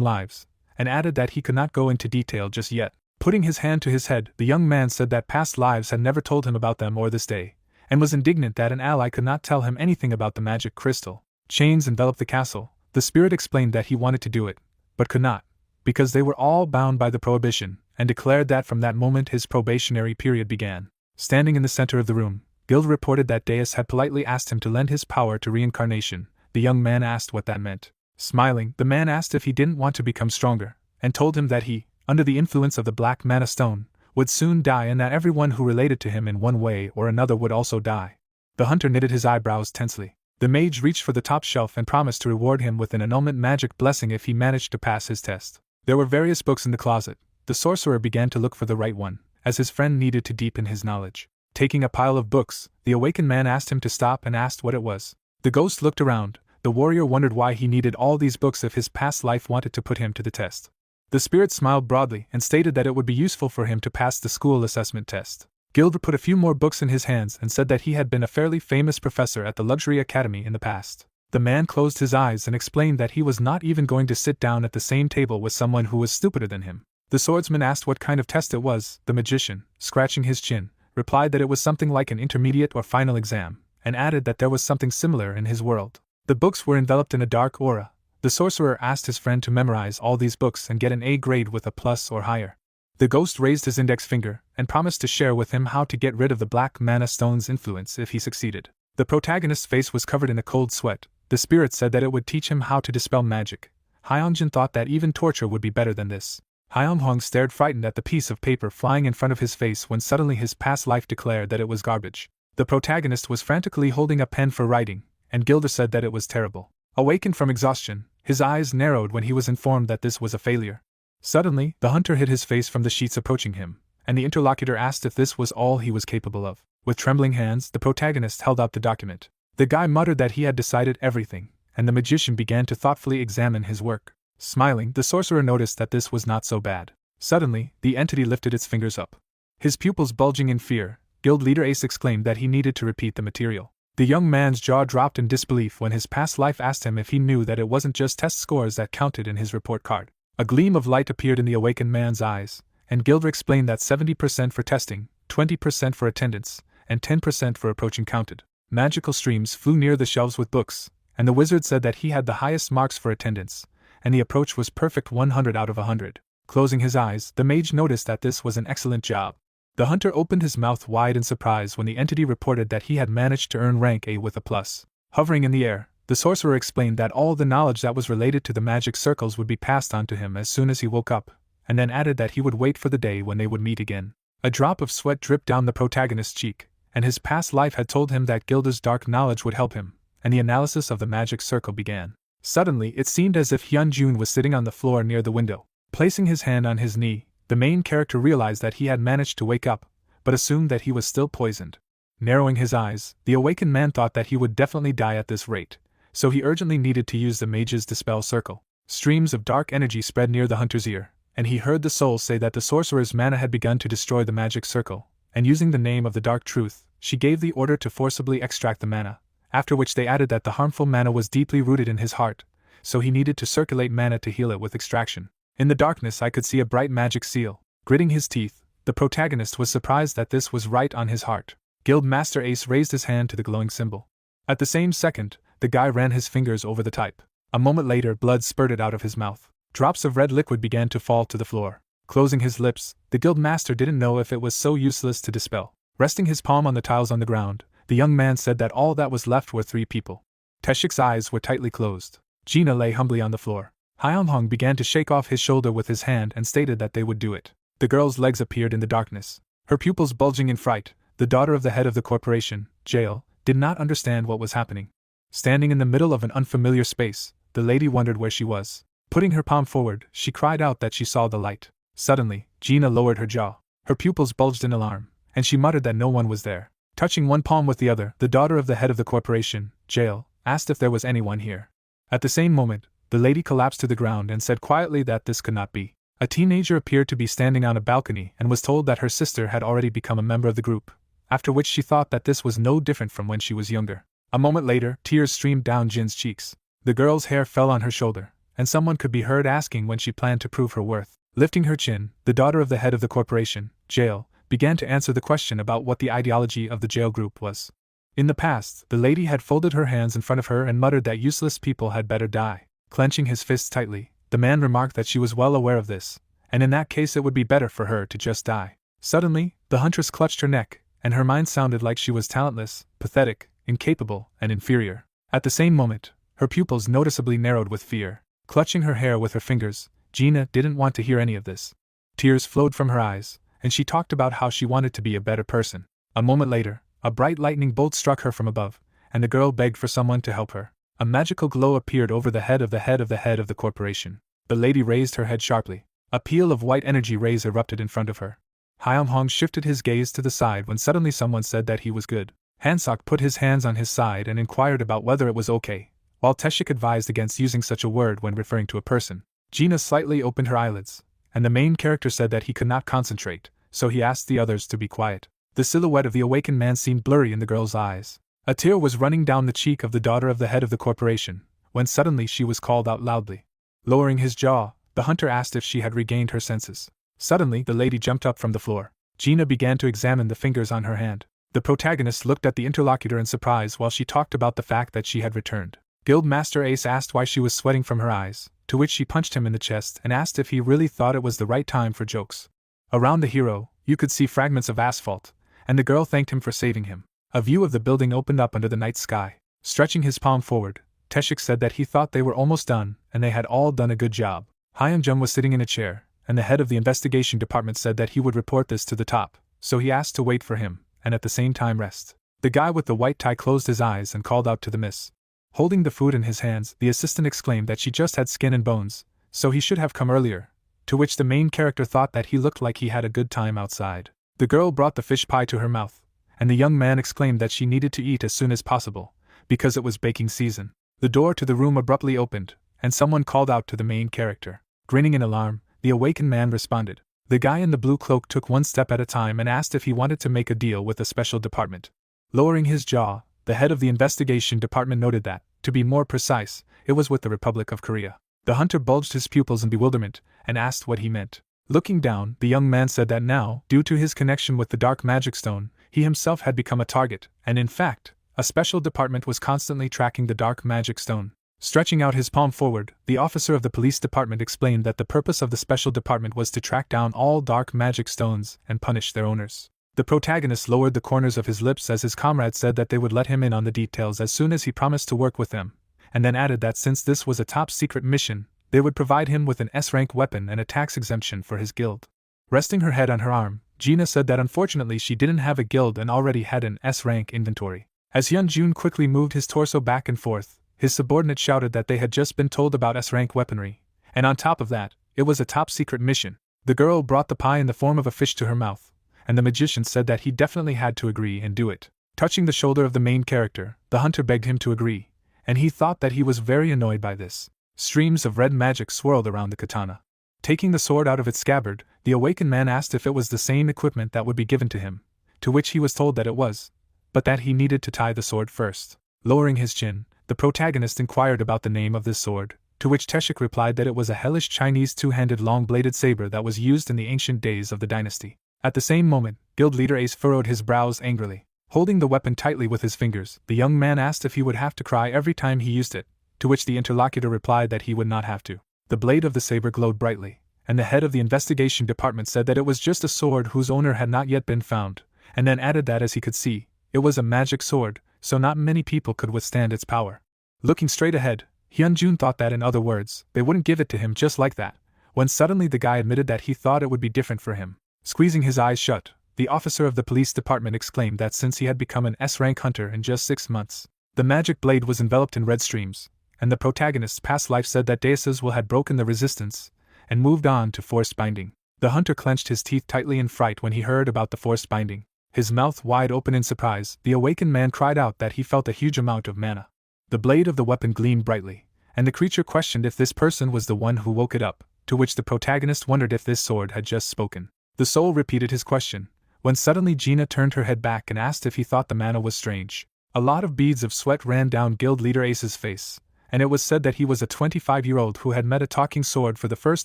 lives, and added that he could not go into detail just yet. Putting his hand to his head, the young man said that past lives had never told him about them or this day, and was indignant that an ally could not tell him anything about the magic crystal. Chains enveloped the castle. The spirit explained that he wanted to do it, but could not, because they were all bound by the prohibition, and declared that from that moment his probationary period began. Standing in the center of the room, Gilda reported that Deus had politely asked him to lend his power to reincarnation. The young man asked what that meant. Smiling, the man asked if he didn't want to become stronger, and told him that he, under the influence of the black mana stone, would soon die and that everyone who related to him in one way or another would also die. The hunter knitted his eyebrows tensely. The mage reached for the top shelf and promised to reward him with an annulment magic blessing if he managed to pass his test. There were various books in the closet. The sorcerer began to look for the right one, as his friend needed to deepen his knowledge. Taking a pile of books, the awakened man asked him to stop and asked what it was. The ghost looked around. The warrior wondered why he needed all these books if his past life wanted to put him to the test. The spirit smiled broadly and stated that it would be useful for him to pass the school assessment test. Gilder put a few more books in his hands and said that he had been a fairly famous professor at the luxury academy in the past. The man closed his eyes and explained that he was not even going to sit down at the same table with someone who was stupider than him. The swordsman asked what kind of test it was. The magician, scratching his chin, replied that it was something like an intermediate or final exam, and added that there was something similar in his world. The books were enveloped in a dark aura. The sorcerer asked his friend to memorize all these books and get an A grade with a plus or higher. The ghost raised his index finger and promised to share with him how to get rid of the black mana stone's influence if he succeeded. The protagonist's face was covered in a cold sweat. The spirit said that it would teach him how to dispel magic. Hyun-jun thought that even torture would be better than this. Hyun-hwang stared frightened at the piece of paper flying in front of his face when suddenly his past life declared that it was garbage. The protagonist was frantically holding a pen for writing, and Gilder said that it was terrible. Awakened from exhaustion, his eyes narrowed when he was informed that this was a failure. Suddenly, the hunter hid his face from the sheets approaching him, and the interlocutor asked if this was all he was capable of. With trembling hands, the protagonist held out the document. The guy muttered that he had decided everything, and the magician began to thoughtfully examine his work. Smiling, the sorcerer noticed that this was not so bad. Suddenly, the entity lifted its fingers up. His pupils bulging in fear, guild leader Ace exclaimed that he needed to repeat the material. The young man's jaw dropped in disbelief when his past life asked him if he knew that it wasn't just test scores that counted in his report card. A gleam of light appeared in the awakened man's eyes, and Gilder explained that 70% for testing, 20% for attendance, and 10% for approaching counted. Magical streams flew near the shelves with books, and the wizard said that he had the highest marks for attendance, and the approach was perfect 100 out of 100. Closing his eyes, the mage noticed that this was an excellent job. The hunter opened his mouth wide in surprise when the entity reported that he had managed to earn rank A with a plus. Hovering in the air, the sorcerer explained that all the knowledge that was related to the magic circles would be passed on to him as soon as he woke up, and then added that he would wait for the day when they would meet again. A drop of sweat dripped down the protagonist's cheek, and his past life had told him that Gilda's dark knowledge would help him, and the analysis of the magic circle began. Suddenly, it seemed as if Hyun-jun was sitting on the floor near the window. Placing his hand on his knee, the main character realized that he had managed to wake up, but assumed that he was still poisoned. Narrowing his eyes, the awakened man thought that he would definitely die at this rate, so he urgently needed to use the mage's dispel circle. Streams of dark energy spread near the hunter's ear, and he heard the soul say that the sorcerer's mana had begun to destroy the magic circle, and using the name of the Dark Truth, she gave the order to forcibly extract the mana, after which they added that the harmful mana was deeply rooted in his heart, so he needed to circulate mana to heal it with extraction. In the darkness I could see a bright magic seal. Gritting his teeth, the protagonist was surprised that this was right on his heart. Guild Master Ace raised his hand to the glowing symbol. At the same second, the guy ran his fingers over the type. A moment later, blood spurted out of his mouth. Drops of red liquid began to fall to the floor. Closing his lips, the guild master didn't know if it was so useless to dispel. Resting his palm on the tiles on the ground, the young man said that all that was left were 3 people. Teshik's eyes were tightly closed. Gina lay humbly on the floor. Hyun-hong began to shake off his shoulder with his hand and stated that they would do it. The girl's legs appeared in the darkness, her pupils bulging in fright. The daughter of the head of the corporation, Jael, did not understand what was happening. Standing in the middle of an unfamiliar space, the lady wondered where she was. Putting her palm forward, she cried out that she saw the light. Suddenly, Gina lowered her jaw. Her pupils bulged in alarm, and she muttered that no one was there. Touching one palm with the other, the daughter of the head of the corporation, Jael, asked if there was anyone here. At the same moment, the lady collapsed to the ground and said quietly that this could not be. A teenager appeared to be standing on a balcony and was told that her sister had already become a member of the group, after which she thought that this was no different from when she was younger. A moment later, tears streamed down Jin's cheeks. The girl's hair fell on her shoulder, and someone could be heard asking when she planned to prove her worth. Lifting her chin, the daughter of the head of the corporation, Jael, began to answer the question about what the ideology of the Jael group was. In the past, the lady had folded her hands in front of her and muttered that useless people had better die. Clenching his fists tightly, the man remarked that she was well aware of this, and in that case it would be better for her to just die. Suddenly, the huntress clutched her neck, and her mind sounded like she was talentless, pathetic, incapable, and inferior. At the same moment, her pupils noticeably narrowed with fear. Clutching her hair with her fingers, Gina didn't want to hear any of this. Tears flowed from her eyes, and she talked about how she wanted to be a better person. A moment later, a bright lightning bolt struck her from above, and the girl begged for someone to help her. A magical glow appeared over the head of the head of the head of the corporation. The lady raised her head sharply. A peal of white energy rays erupted in front of her. Hyun-hong shifted his gaze to the side when suddenly someone said that he was good. Hansok put his hands on his side and inquired about whether it was okay, while Teshik advised against using such a word when referring to a person. Gina slightly opened her eyelids, and the main character said that he could not concentrate, so he asked the others to be quiet. The silhouette of the awakened man seemed blurry in the girl's eyes. A tear was running down the cheek of the daughter of the head of the corporation, when suddenly she was called out loudly. Lowering his jaw, the hunter asked if she had regained her senses. Suddenly, the lady jumped up from the floor. Gina began to examine the fingers on her hand. The protagonist looked at the interlocutor in surprise while she talked about the fact that she had returned. Guild Master Ace asked why she was sweating from her eyes, to which she punched him in the chest and asked if he really thought it was the right time for jokes. Around the hero, you could see fragments of asphalt, and the girl thanked him for saving him. A view of the building opened up under the night sky. Stretching his palm forward, Teshik said that he thought they were almost done, and they had all done a good job. Hyun-jung was sitting in a chair, and the head of the investigation department said that he would report this to the top, so he asked to wait for him, and at the same time rest. The guy with the white tie closed his eyes and called out to the miss. Holding the food in his hands, the assistant exclaimed that she just had skin and bones, so he should have come earlier, to which the main character thought that he looked like he had a good time outside. The girl brought the fish pie to her mouth, and the young man exclaimed that she needed to eat as soon as possible, because it was baking season. The door to the room abruptly opened, and someone called out to the main character. Grinning in alarm, the awakened man responded. The guy in the blue cloak took one step at a time and asked if he wanted to make a deal with a special department. Lowering his jaw, the head of the investigation department noted that, to be more precise, it was with the Republic of Korea. The hunter bulged his pupils in bewilderment, and asked what he meant. Looking down, the young man said that now, due to his connection with the dark magic stone, he himself had become a target, and in fact, a special department was constantly tracking the dark magic stone. Stretching out his palm forward, the officer of the police department explained that the purpose of the special department was to track down all dark magic stones and punish their owners. The protagonist lowered the corners of his lips as his comrade said that they would let him in on the details as soon as he promised to work with them, and then added that since this was a top-secret mission, they would provide him with an S-rank weapon and a tax exemption for his guild. Resting her head on her arm, Gina said that unfortunately she didn't have a guild and already had an S-rank inventory. As Hyunjun quickly moved his torso back and forth, his subordinate shouted that they had just been told about S-rank weaponry, and on top of that, it was a top-secret mission. The girl brought the pie in the form of a fish to her mouth, and the magician said that he definitely had to agree and do it. Touching the shoulder of the main character, the hunter begged him to agree, and he thought that he was very annoyed by this. Streams of red magic swirled around the katana. Taking the sword out of its scabbard, the awakened man asked if it was the same equipment that would be given to him, to which he was told that it was, but that he needed to tie the sword first. Lowering his chin, the protagonist inquired about the name of this sword, to which Teshik replied that it was a hellish Chinese two-handed long-bladed saber that was used in the ancient days of the dynasty. At the same moment, guild leader Ace furrowed his brows angrily. Holding the weapon tightly with his fingers, the young man asked if he would have to cry every time he used it, to which the interlocutor replied that he would not have to. The blade of the saber glowed brightly, and the head of the investigation department said that it was just a sword whose owner had not yet been found, and then added that as he could see, it was a magic sword, so not many people could withstand its power. Looking straight ahead, Hyunjun thought that in other words, they wouldn't give it to him just like that, when suddenly the guy admitted that he thought it would be different for him. Squeezing his eyes shut, the officer of the police department exclaimed that since he had become an S-rank hunter in just 6 months, the magic blade was enveloped in red streams, and the protagonist's past life said that Deus's will had broken the resistance, and moved on to forced binding. The hunter clenched his teeth tightly in fright when he heard about the forced binding. His mouth wide open in surprise, the awakened man cried out that he felt a huge amount of mana. The blade of the weapon gleamed brightly, and the creature questioned if this person was the one who woke it up, to which the protagonist wondered if this sword had just spoken. The soul repeated his question, when suddenly Gina turned her head back and asked if he thought the mana was strange. A lot of beads of sweat ran down guild leader Ace's face, and it was said that he was a 25-year-old who had met a talking sword for the first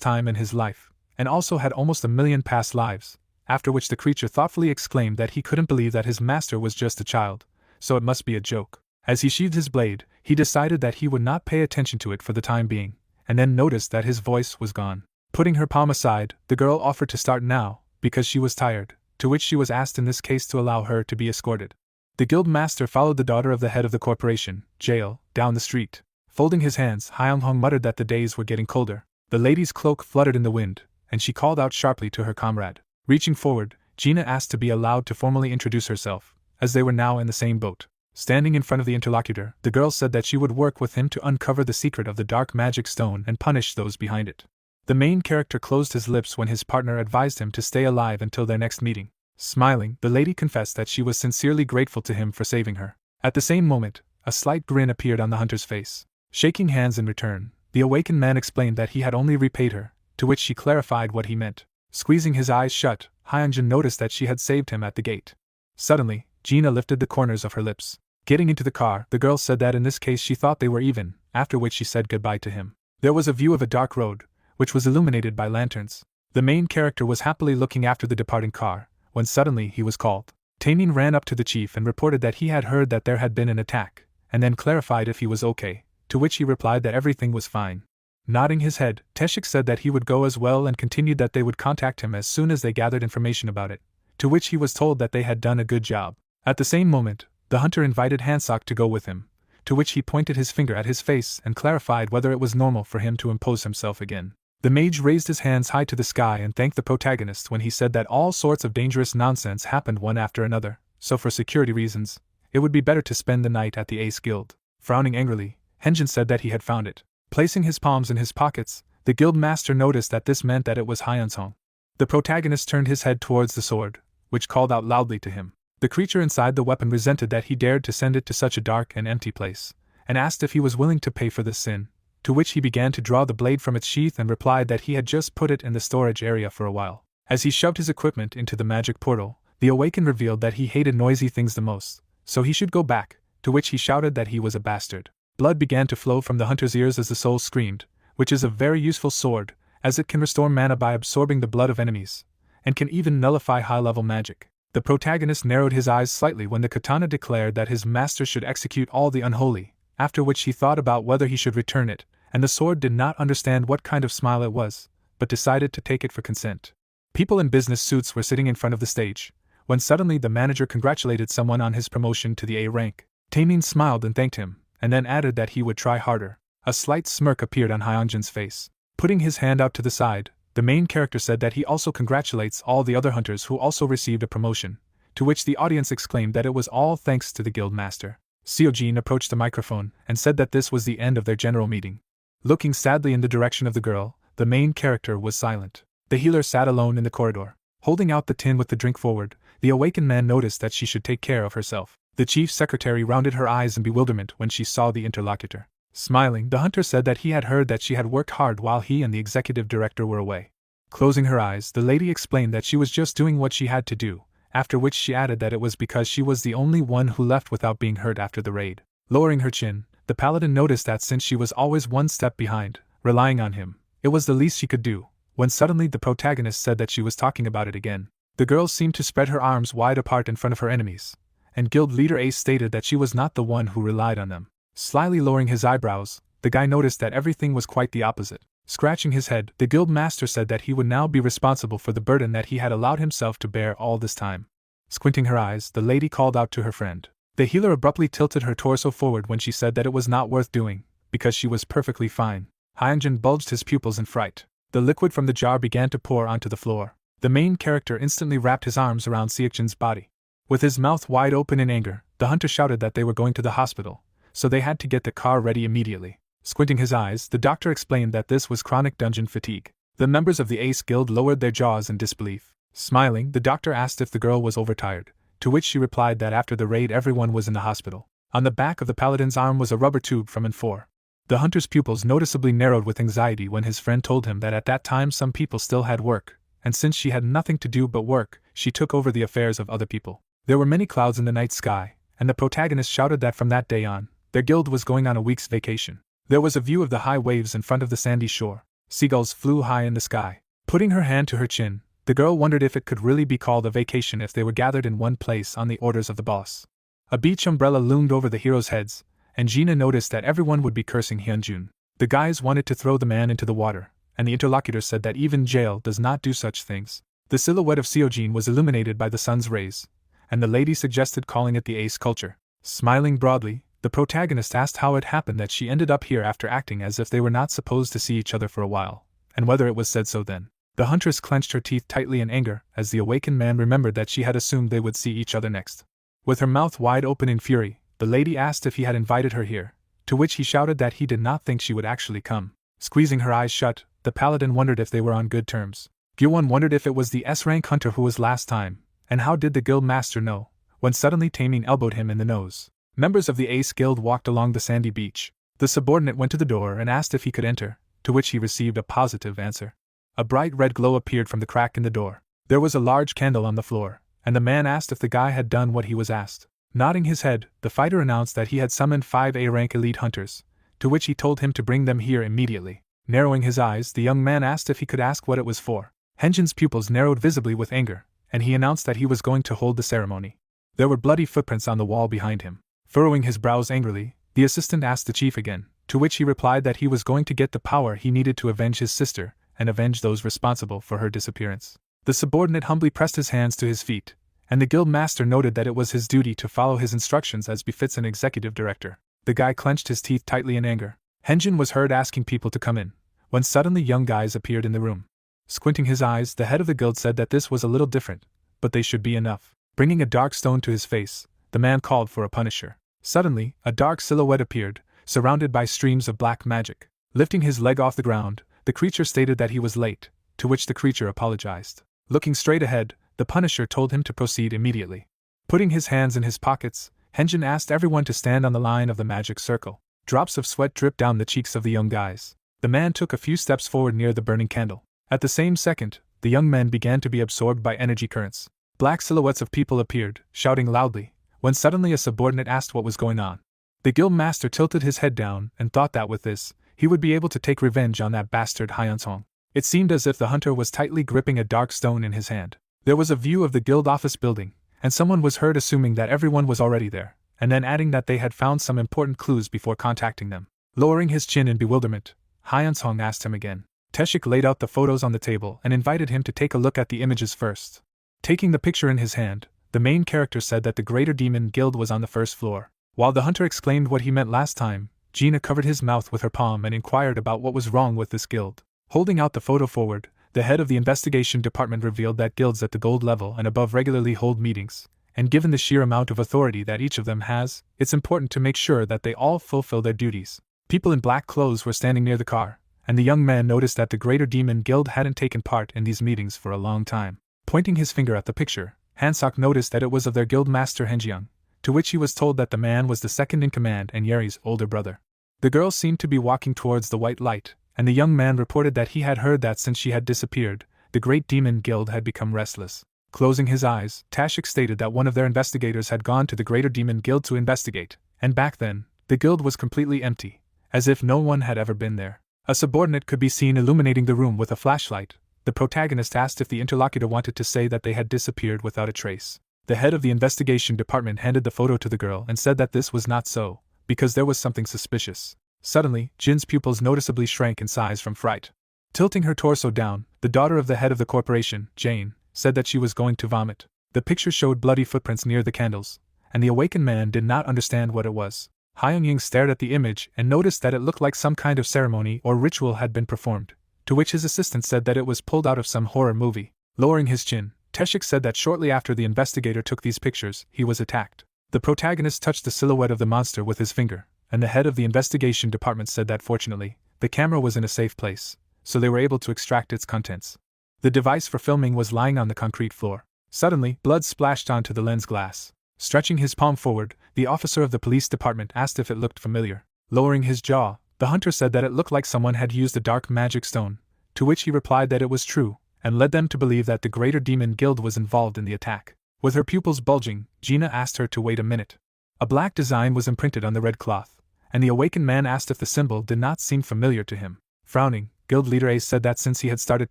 time in his life, and also had almost 1,000,000 past lives, after which the creature thoughtfully exclaimed that he couldn't believe that his master was just a child, so it must be a joke. As he sheathed his blade, he decided that he would not pay attention to it for the time being, and then noticed that his voice was gone. Putting her palm aside, the girl offered to start now, because she was tired, to which she was asked in this case to allow her to be escorted. The guild master followed the daughter of the head of the corporation, Jail, down the street. Folding his hands, Hyung-hong muttered that the days were getting colder. The lady's cloak fluttered in the wind, and she called out sharply to her comrade. Reaching forward, Gina asked to be allowed to formally introduce herself, as they were now in the same boat. Standing in front of the interlocutor, the girl said that she would work with him to uncover the secret of the dark magic stone and punish those behind it. The main character closed his lips when his partner advised him to stay alive until their next meeting. Smiling, the lady confessed that she was sincerely grateful to him for saving her. At the same moment, a slight grin appeared on the hunter's face. Shaking hands in return, the awakened man explained that he had only repaid her, to which she clarified what he meant. Squeezing his eyes shut, Hyunjin noticed that she had saved him at the gate. Suddenly, Gina lifted the corners of her lips. Getting into the car, the girl said that in this case she thought they were even, after which she said goodbye to him. There was a view of a dark road, which was illuminated by lanterns. The main character was happily looking after the departing car, when suddenly he was called. Taemin ran up to the chief and reported that he had heard that there had been an attack, and then clarified if he was okay, to which he replied that everything was fine. Nodding his head, Teshik said that he would go as well and continued that they would contact him as soon as they gathered information about it, to which he was told that they had done a good job. At the same moment, the hunter invited Hansok to go with him, to which he pointed his finger at his face and clarified whether it was normal for him to impose himself again. The mage raised his hands high to the sky and thanked the protagonist when he said that all sorts of dangerous nonsense happened one after another, so for security reasons, it would be better to spend the night at the Ace Guild. Frowning angrily, Henjin said that he had found it. Placing his palms in his pockets, the guild master noticed that this meant that it was Hyunsong. The protagonist turned his head towards the sword, which called out loudly to him. The creature inside the weapon resented that he dared to send it to such a dark and empty place, and asked if he was willing to pay for this sin, to which he began to draw the blade from its sheath and replied that he had just put it in the storage area for a while. As he shoved his equipment into the magic portal, the awakened revealed that he hated noisy things the most, so he should go back, to which he shouted that he was a bastard. Blood began to flow from the hunter's ears as the soul screamed, which is a very useful sword, as it can restore mana by absorbing the blood of enemies, and can even nullify high-level magic. The protagonist narrowed his eyes slightly when the katana declared that his master should execute all the unholy, after which he thought about whether he should return it, and the sword did not understand what kind of smile it was, but decided to take it for consent. People in business suits were sitting in front of the stage, when suddenly the manager congratulated someone on his promotion to the A rank. Taemin smiled and thanked him, and then added that he would try harder. A slight smirk appeared on Hyunjin's face. Putting his hand out to the side, the main character said that he also congratulates all the other hunters who also received a promotion, to which the audience exclaimed that it was all thanks to the guild master. Seojin approached the microphone and said that this was the end of their general meeting. Looking sadly in the direction of the girl, the main character was silent. The healer sat alone in the corridor, holding out the tin with the drink forward. The awakened man noticed that she should take care of herself. The chief secretary rounded her eyes in bewilderment when she saw the interlocutor. Smiling, the hunter said that he had heard that she had worked hard while he and the executive director were away. Closing her eyes, the lady explained that she was just doing what she had to do, after which she added that it was because she was the only one who left without being hurt after the raid. Lowering her chin, the paladin noticed that since she was always one step behind, relying on him, it was the least she could do, when suddenly the protagonist said that she was talking about it again. The girl seemed to spread her arms wide apart in front of her enemies, and guild leader Ace stated that she was not the one who relied on them. Slyly lowering his eyebrows, the guy noticed that everything was quite the opposite. Scratching his head, the guild master said that he would now be responsible for the burden that he had allowed himself to bear all this time. Squinting her eyes, the lady called out to her friend. The healer abruptly tilted her torso forward when she said that it was not worth doing, because she was perfectly fine. Hyunjin bulged his pupils in fright. The liquid from the jar began to pour onto the floor. The main character instantly wrapped his arms around Seokjin's body. With his mouth wide open in anger, the hunter shouted that they were going to the hospital, so they had to get the car ready immediately. Squinting his eyes, the doctor explained that this was chronic dungeon fatigue. The members of the Ace Guild lowered their jaws in disbelief. Smiling, the doctor asked if the girl was overtired, to which she replied that after the raid everyone was in the hospital. On the back of the paladin's arm was a rubber tube from N4. The hunter's pupils noticeably narrowed with anxiety when his friend told him that at that time some people still had work, and since she had nothing to do but work, she took over the affairs of other people. There were many clouds in the night sky, and the protagonist shouted that from that day on, their guild was going on a week's vacation. There was a view of the high waves in front of the sandy shore. Seagulls flew high in the sky. Putting her hand to her chin, the girl wondered if it could really be called a vacation if they were gathered in one place on the orders of the boss. A beach umbrella loomed over the heroes' heads, and Gina noticed that everyone would be cursing Hyunjun. The guys wanted to throw the man into the water, and the interlocutor said that even jail does not do such things. The silhouette of Seojin was illuminated by the sun's rays, and the lady suggested calling it the Ace culture. Smiling broadly, the protagonist asked how it happened that she ended up here after acting as if they were not supposed to see each other for a while, and whether it was said so then. The huntress clenched her teeth tightly in anger as the awakened man remembered that she had assumed they would see each other next. With her mouth wide open in fury, the lady asked if he had invited her here, to which he shouted that he did not think she would actually come. Squeezing her eyes shut, the paladin wondered if they were on good terms. Gyuwon wondered if it was the S-rank hunter who was last time, and how did the guild master know, when suddenly Taemin elbowed him in the nose. Members of the Ace Guild walked along the sandy beach. The subordinate went to the door and asked if he could enter, to which he received a positive answer. A bright red glow appeared from the crack in the door. There was a large candle on the floor, and the man asked if the guy had done what he was asked. Nodding his head, the fighter announced that he had summoned 5 A-rank elite hunters, to which he told him to bring them here immediately. Narrowing his eyes, the young man asked if he could ask what it was for. Hyunjin's pupils narrowed visibly with anger, and he announced that he was going to hold the ceremony. There were bloody footprints on the wall behind him. Furrowing his brows angrily, the assistant asked the chief again, to which he replied that he was going to get the power he needed to avenge his sister, and avenge those responsible for her disappearance. The subordinate humbly pressed his hands to his feet, and the guild master noted that it was his duty to follow his instructions as befits an executive director. The guy clenched his teeth tightly in anger. Hyunjin was heard asking people to come in, when suddenly young guys appeared in the room. Squinting his eyes, the head of the guild said that this was a little different, but they should be enough. Bringing a dark stone to his face, the man called for a punisher. Suddenly, a dark silhouette appeared, surrounded by streams of black magic. Lifting his leg off the ground, the creature stated that he was late, to which the creature apologized. Looking straight ahead, the punisher told him to proceed immediately. Putting his hands in his pockets, Hyunjin asked everyone to stand on the line of the magic circle. Drops of sweat dripped down the cheeks of the young guys. The man took a few steps forward near the burning candle. At the same second, the young men began to be absorbed by energy currents. Black silhouettes of people appeared, shouting loudly, when suddenly a subordinate asked what was going on. The guild master tilted his head down and thought that with this, he would be able to take revenge on that bastard Hyunsong. It seemed as if the hunter was tightly gripping a dark stone in his hand. There was a view of the guild office building, and someone was heard assuming that everyone was already there, and then adding that they had found some important clues before contacting them. Lowering his chin in bewilderment, Hyun-sung asked him again. Taeshik laid out the photos on the table and invited him to take a look at the images first. Taking the picture in his hand, the main character said that the Greater Demon Guild was on the first floor. While the hunter explained what he meant last time, Gina covered his mouth with her palm and inquired about what was wrong with this guild. Holding out the photo forward, the head of the investigation department revealed that guilds at the gold level and above regularly hold meetings, and given the sheer amount of authority that each of them has, it's important to make sure that they all fulfill their duties. People in black clothes were standing near the car, and the young man noticed that the Greater Demon Guild hadn't taken part in these meetings for a long time. Pointing his finger at the picture, Hansok noticed that it was of their guild master Henjeong, to which he was told that the man was the second in command and Yeri's older brother. The girl seemed to be walking towards the white light, and the young man reported that he had heard that since she had disappeared, the Great Demon Guild had become restless. Closing his eyes, Taeshik stated that one of their investigators had gone to the Greater Demon Guild to investigate, and back then, the guild was completely empty, as if no one had ever been there. A subordinate could be seen illuminating the room with a flashlight. The protagonist asked if the interlocutor wanted to say that they had disappeared without a trace. The head of the investigation department handed the photo to the girl and said that this was not so, because there was something suspicious. Suddenly, Jin's pupils noticeably shrank in size from fright. Tilting her torso down, the daughter of the head of the corporation, Jane, said that she was going to vomit. The picture showed bloody footprints near the candles, and the awakened man did not understand what it was. Hyun-ying stared at the image and noticed that it looked like some kind of ceremony or ritual had been performed, to which his assistant said that it was pulled out of some horror movie. Lowering his chin, Taeshik said that shortly after the investigator took these pictures, he was attacked. The protagonist touched the silhouette of the monster with his finger, and the head of the investigation department said that fortunately, the camera was in a safe place, so they were able to extract its contents. The device for filming was lying on the concrete floor. Suddenly, blood splashed onto the lens glass. Stretching his palm forward, the officer of the police department asked if it looked familiar. Lowering his jaw, the hunter said that it looked like someone had used a dark magic stone, to which he replied that it was true, and led them to believe that the Greater Demon Guild was involved in the attack. With her pupils bulging, Gina asked her to wait a minute. A black design was imprinted on the red cloth, and the awakened man asked if the symbol did not seem familiar to him. Frowning, Guild Leader Ace said that since he had started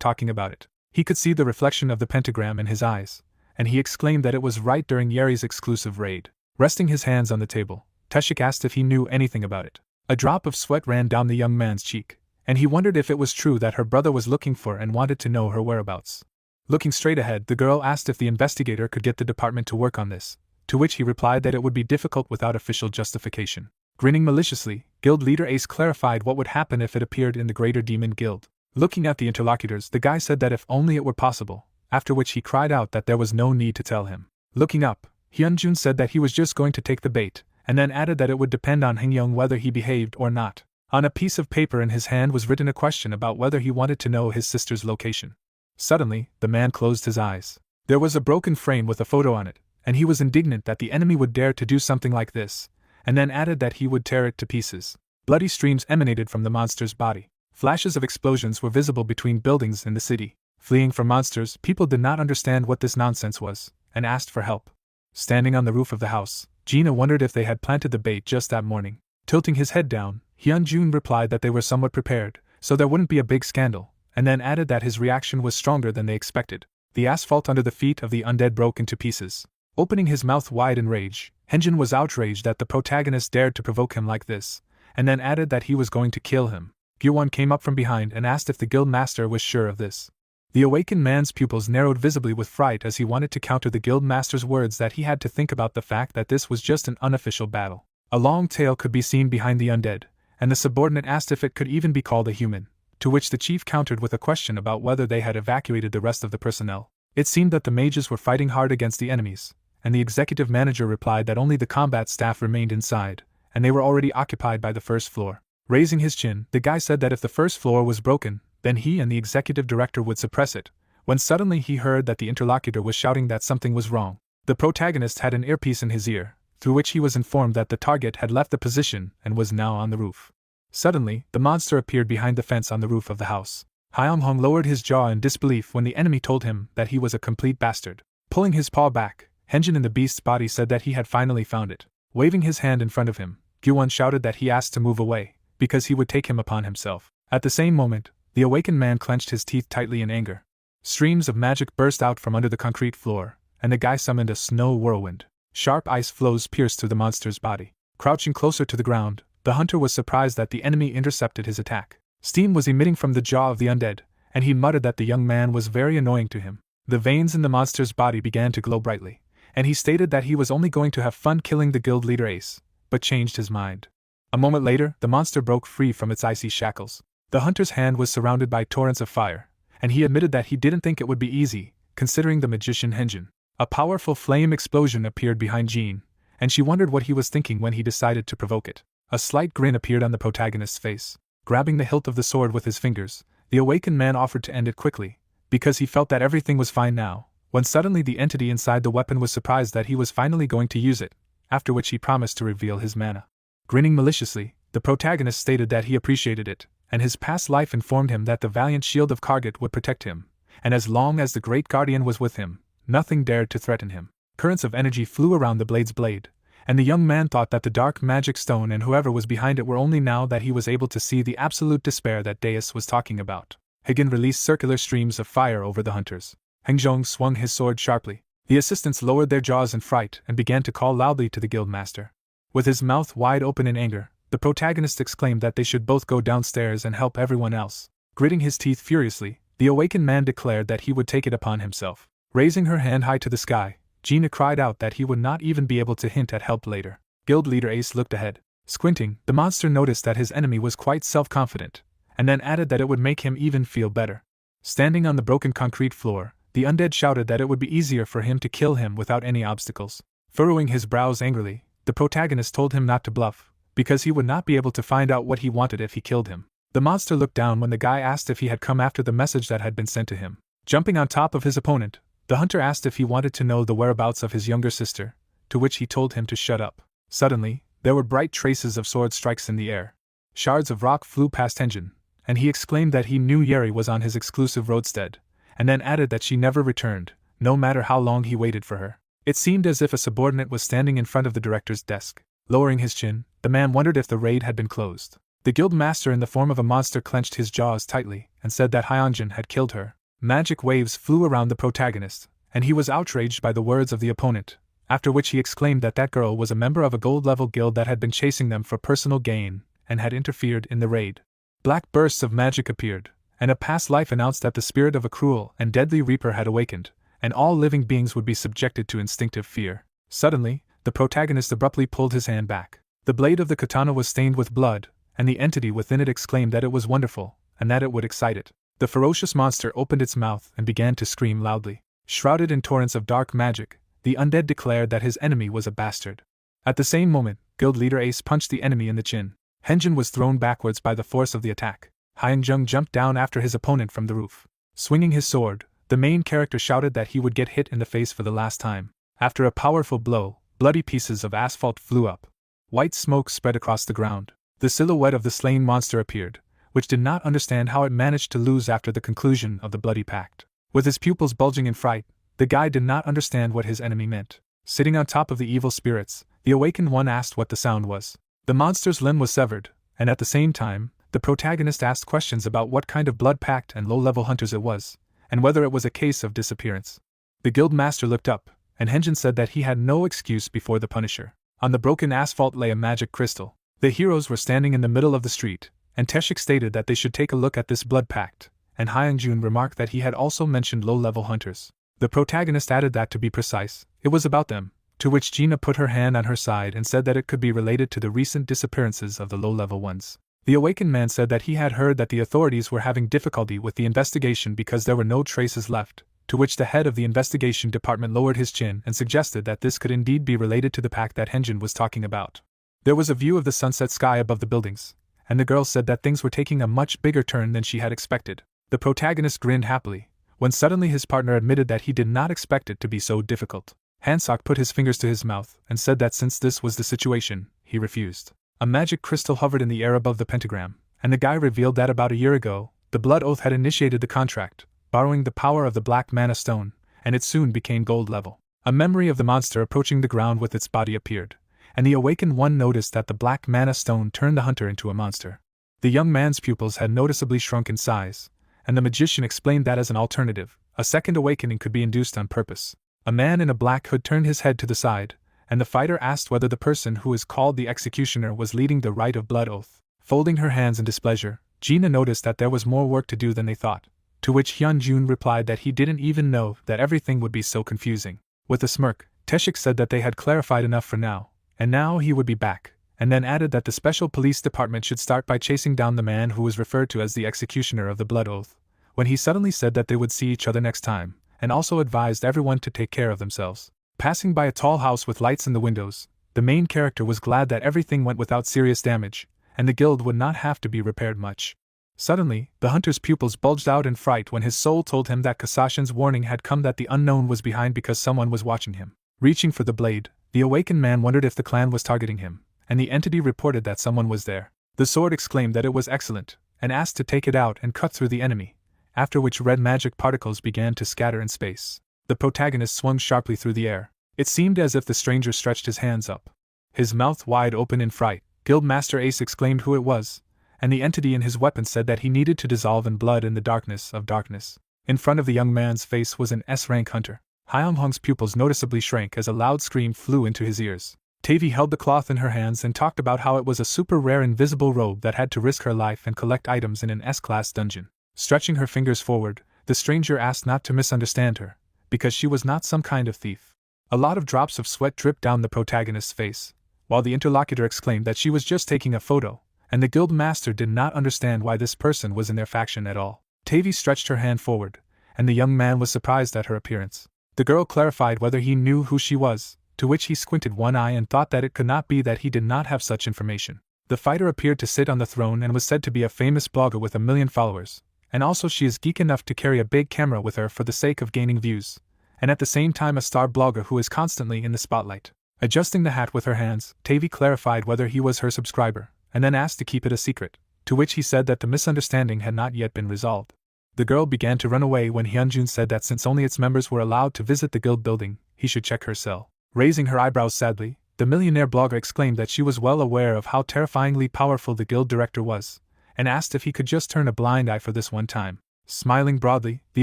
talking about it, he could see the reflection of the pentagram in his eyes, and he exclaimed that it was right during Yeri's exclusive raid. Resting his hands on the table, Taeshik asked if he knew anything about it. A drop of sweat ran down the young man's cheek, and he wondered if it was true that her brother was looking for and wanted to know her whereabouts. Looking straight ahead, the girl asked if the investigator could get the department to work on this, to which he replied that it would be difficult without official justification. Grinning maliciously, Guild Leader Ace clarified what would happen if it appeared in the Greater Demon Guild. Looking at the interlocutors, the guy said that if only it were possible, after which he cried out that there was no need to tell him. Looking up, Hyunjun said that he was just going to take the bait, and then added that it would depend on Hyunyoung whether he behaved or not. On a piece of paper in his hand was written a question about whether he wanted to know his sister's location. Suddenly, the man closed his eyes. There was a broken frame with a photo on it, and he was indignant that the enemy would dare to do something like this, and then added that he would tear it to pieces. Bloody streams emanated from the monster's body. Flashes of explosions were visible between buildings in the city. Fleeing from monsters, people did not understand what this nonsense was, and asked for help. Standing on the roof of the house, Gina wondered if they had planted the bait just that morning. Tilting his head down, Hyunjun replied that they were somewhat prepared, so there wouldn't be a big scandal, and then added that his reaction was stronger than they expected. The asphalt under the feet of the undead broke into pieces. Opening his mouth wide in rage, Hyunjun was outraged that the protagonist dared to provoke him like this, and then added that he was going to kill him. Gyuwon came up from behind and asked if the guild master was sure of this. The awakened man's pupils narrowed visibly with fright as he wanted to counter the guild master's words that he had to think about the fact that this was just an unofficial battle. A long tail could be seen behind the undead, and the subordinate asked if it could even be called a human, to which the chief countered with a question about whether they had evacuated the rest of the personnel. It seemed that the mages were fighting hard against the enemies, and the executive manager replied that only the combat staff remained inside, and they were already occupied by the first floor. Raising his chin, the guy said that if the first floor was broken, then he and the executive director would suppress it, when suddenly he heard that the interlocutor was shouting that something was wrong. The protagonist had an earpiece in his ear, through which he was informed that the target had left the position and was now on the roof. Suddenly, the monster appeared behind the fence on the roof of the house. Hyung-hong lowered his jaw in disbelief when the enemy told him that he was a complete bastard. Pulling his paw back, Henjin in the beast's body said that he had finally found it. Waving his hand in front of him, Gyuwon shouted that he asked to move away, because he would take him upon himself. At the same moment, the awakened man clenched his teeth tightly in anger. Streams of magic burst out from under the concrete floor, and the guy summoned a snow whirlwind. Sharp ice flows pierced through the monster's body. Crouching closer to the ground, the hunter was surprised that the enemy intercepted his attack. Steam was emitting from the jaw of the undead, and he muttered that the young man was very annoying to him. The veins in the monster's body began to glow brightly, and he stated that he was only going to have fun killing the guild leader Ace, but changed his mind. A moment later, the monster broke free from its icy shackles. The hunter's hand was surrounded by torrents of fire, and he admitted that he didn't think it would be easy, considering the magician Henjin. A powerful flame explosion appeared behind Jean, and she wondered what he was thinking when he decided to provoke it. A slight grin appeared on the protagonist's face. Grabbing the hilt of the sword with his fingers, the awakened man offered to end it quickly, because he felt that everything was fine now, when suddenly the entity inside the weapon was surprised that he was finally going to use it, after which he promised to reveal his mana. Grinning maliciously, the protagonist stated that he appreciated it, and his past life informed him that the valiant shield of Kargat would protect him, and as long as the Great Guardian was with him, nothing dared to threaten him. Currents of energy flew around the blade's blade, and the young man thought that the dark magic stone and whoever was behind it were only now that he was able to see the absolute despair that Deus was talking about. Hagen released circular streams of fire over the hunters. Hengzhong swung his sword sharply. The assistants lowered their jaws in fright and began to call loudly to the guildmaster. With his mouth wide open in anger, the protagonist exclaimed that they should both go downstairs and help everyone else. Gritting his teeth furiously, the awakened man declared that he would take it upon himself. Raising her hand high to the sky, Gina cried out that he would not even be able to hint at help later. Guild leader Ace looked ahead. Squinting, the monster noticed that his enemy was quite self-confident, and then added that it would make him even feel better. Standing on the broken concrete floor, the undead shouted that it would be easier for him to kill him without any obstacles. Furrowing his brows angrily, the protagonist told him not to bluff, because he would not be able to find out what he wanted if he killed him. The monster looked down when the guy asked if he had come after the message that had been sent to him. Jumping on top of his opponent, the hunter asked if he wanted to know the whereabouts of his younger sister, to which he told him to shut up. Suddenly, there were bright traces of sword strikes in the air. Shards of rock flew past Henjin, and he exclaimed that he knew Yeri was on his exclusive roadstead, and then added that she never returned, no matter how long he waited for her. It seemed as if a subordinate was standing in front of the director's desk. Lowering his chin, the man wondered if the raid had been closed. The guild master in the form of a monster clenched his jaws tightly and said that Hyunjin had killed her. Magic waves flew around the protagonist, and he was outraged by the words of the opponent, after which he exclaimed that that girl was a member of a gold-level guild that had been chasing them for personal gain and had interfered in the raid. Black bursts of magic appeared, and a past life announced that the spirit of a cruel and deadly reaper had awakened, and all living beings would be subjected to instinctive fear. Suddenly, the protagonist abruptly pulled his hand back. The blade of the katana was stained with blood, and the entity within it exclaimed that it was wonderful, and that it would excite it. The ferocious monster opened its mouth and began to scream loudly. Shrouded in torrents of dark magic, the undead declared that his enemy was a bastard. At the same moment, guild leader Ace punched the enemy in the chin. Henjin was thrown backwards by the force of the attack. Hyunjung jumped down after his opponent from the roof. Swinging his sword, the main character shouted that he would get hit in the face for the last time. After a powerful blow, bloody pieces of asphalt flew up. White smoke spread across the ground. The silhouette of the slain monster appeared, which did not understand how it managed to lose after the conclusion of the bloody pact. With his pupils bulging in fright, the guy did not understand what his enemy meant. Sitting on top of the evil spirits, the awakened one asked what the sound was. The monster's limb was severed, and at the same time, the protagonist asked questions about what kind of blood pact and low-level hunters it was, and whether it was a case of disappearance. The guild master looked up, and Henjin said that he had no excuse before the Punisher. On the broken asphalt lay a magic crystal. The heroes were standing in the middle of the street, and Teshik stated that they should take a look at this blood pact, and Hyunjun remarked that he had also mentioned low-level hunters. The protagonist added that to be precise, it was about them, to which Gina put her hand on her side and said that it could be related to the recent disappearances of the low-level ones. The awakened man said that he had heard that the authorities were having difficulty with the investigation because there were no traces left, to which the head of the investigation department lowered his chin and suggested that this could indeed be related to the pact that Henjin was talking about. There was a view of the sunset sky above the buildings, and the girl said that things were taking a much bigger turn than she had expected. The protagonist grinned happily, when suddenly his partner admitted that he did not expect it to be so difficult. Hansok put his fingers to his mouth and said that since this was the situation, he refused. A magic crystal hovered in the air above the pentagram, and the guy revealed that about a year ago, the Blood Oath had initiated the contract, borrowing the power of the Black Mana Stone, and it soon became gold level. A memory of the monster approaching the ground with its body appeared, and the awakened one noticed that the Black Mana Stone turned the hunter into a monster. The young man's pupils had noticeably shrunk in size, and the magician explained that as an alternative, a second awakening could be induced on purpose. A man in a black hood turned his head to the side, and the fighter asked whether the person who is called the executioner was leading the rite of blood oath. Folding her hands in displeasure, Gina noticed that there was more work to do than they thought, to which Hyunjun replied that he didn't even know that everything would be so confusing. With a smirk, Taeshik said that they had clarified enough for now, and now he would be back, and then added that the special police department should start by chasing down the man who was referred to as the executioner of the blood oath, when he suddenly said that they would see each other next time, and also advised everyone to take care of themselves. Passing by a tall house with lights in the windows, the main character was glad that everything went without serious damage, and the guild would not have to be repaired much. Suddenly, the hunter's pupils bulged out in fright when his soul told him that Kasashin's warning had come that the unknown was behind because someone was watching him. Reaching for the blade, the awakened man wondered if the clan was targeting him, and the entity reported that someone was there. The sword exclaimed that it was excellent, and asked to take it out and cut through the enemy, after which red magic particles began to scatter in space. The protagonist swung sharply through the air. It seemed as if the stranger stretched his hands up, his mouth wide open in fright. Guildmaster Ace exclaimed who it was, and the entity in his weapon said that he needed to dissolve in blood in the darkness of darkness. In front of the young man's face was an S-rank hunter. Hyunghong's pupils noticeably shrank as a loud scream flew into his ears. Tavi held the cloth in her hands and talked about how it was a super rare invisible robe that had to risk her life and collect items in an S-class dungeon. Stretching her fingers forward, the stranger asked not to misunderstand her, because she was not some kind of thief. A lot of drops of sweat dripped down the protagonist's face, while the interlocutor exclaimed that she was just taking a photo, and the guild master did not understand why this person was in their faction at all. Tavi stretched her hand forward, and the young man was surprised at her appearance. The girl clarified whether he knew who she was, to which he squinted one eye and thought that it could not be that he did not have such information. The fighter appeared to sit on the throne and was said to be a famous blogger with 1 million followers, and also she is geek enough to carry a big camera with her for the sake of gaining views, and at the same time a star blogger who is constantly in the spotlight. Adjusting the hat with her hands, Tavi clarified whether he was her subscriber, and then asked to keep it a secret, to which he said that the misunderstanding had not yet been resolved. The girl began to run away when Hyunjun said that since only its members were allowed to visit the guild building, he should check her cell. Raising her eyebrows sadly, the millionaire blogger exclaimed that she was well aware of how terrifyingly powerful the guild director was, and asked if he could just turn a blind eye for this one time. Smiling broadly, the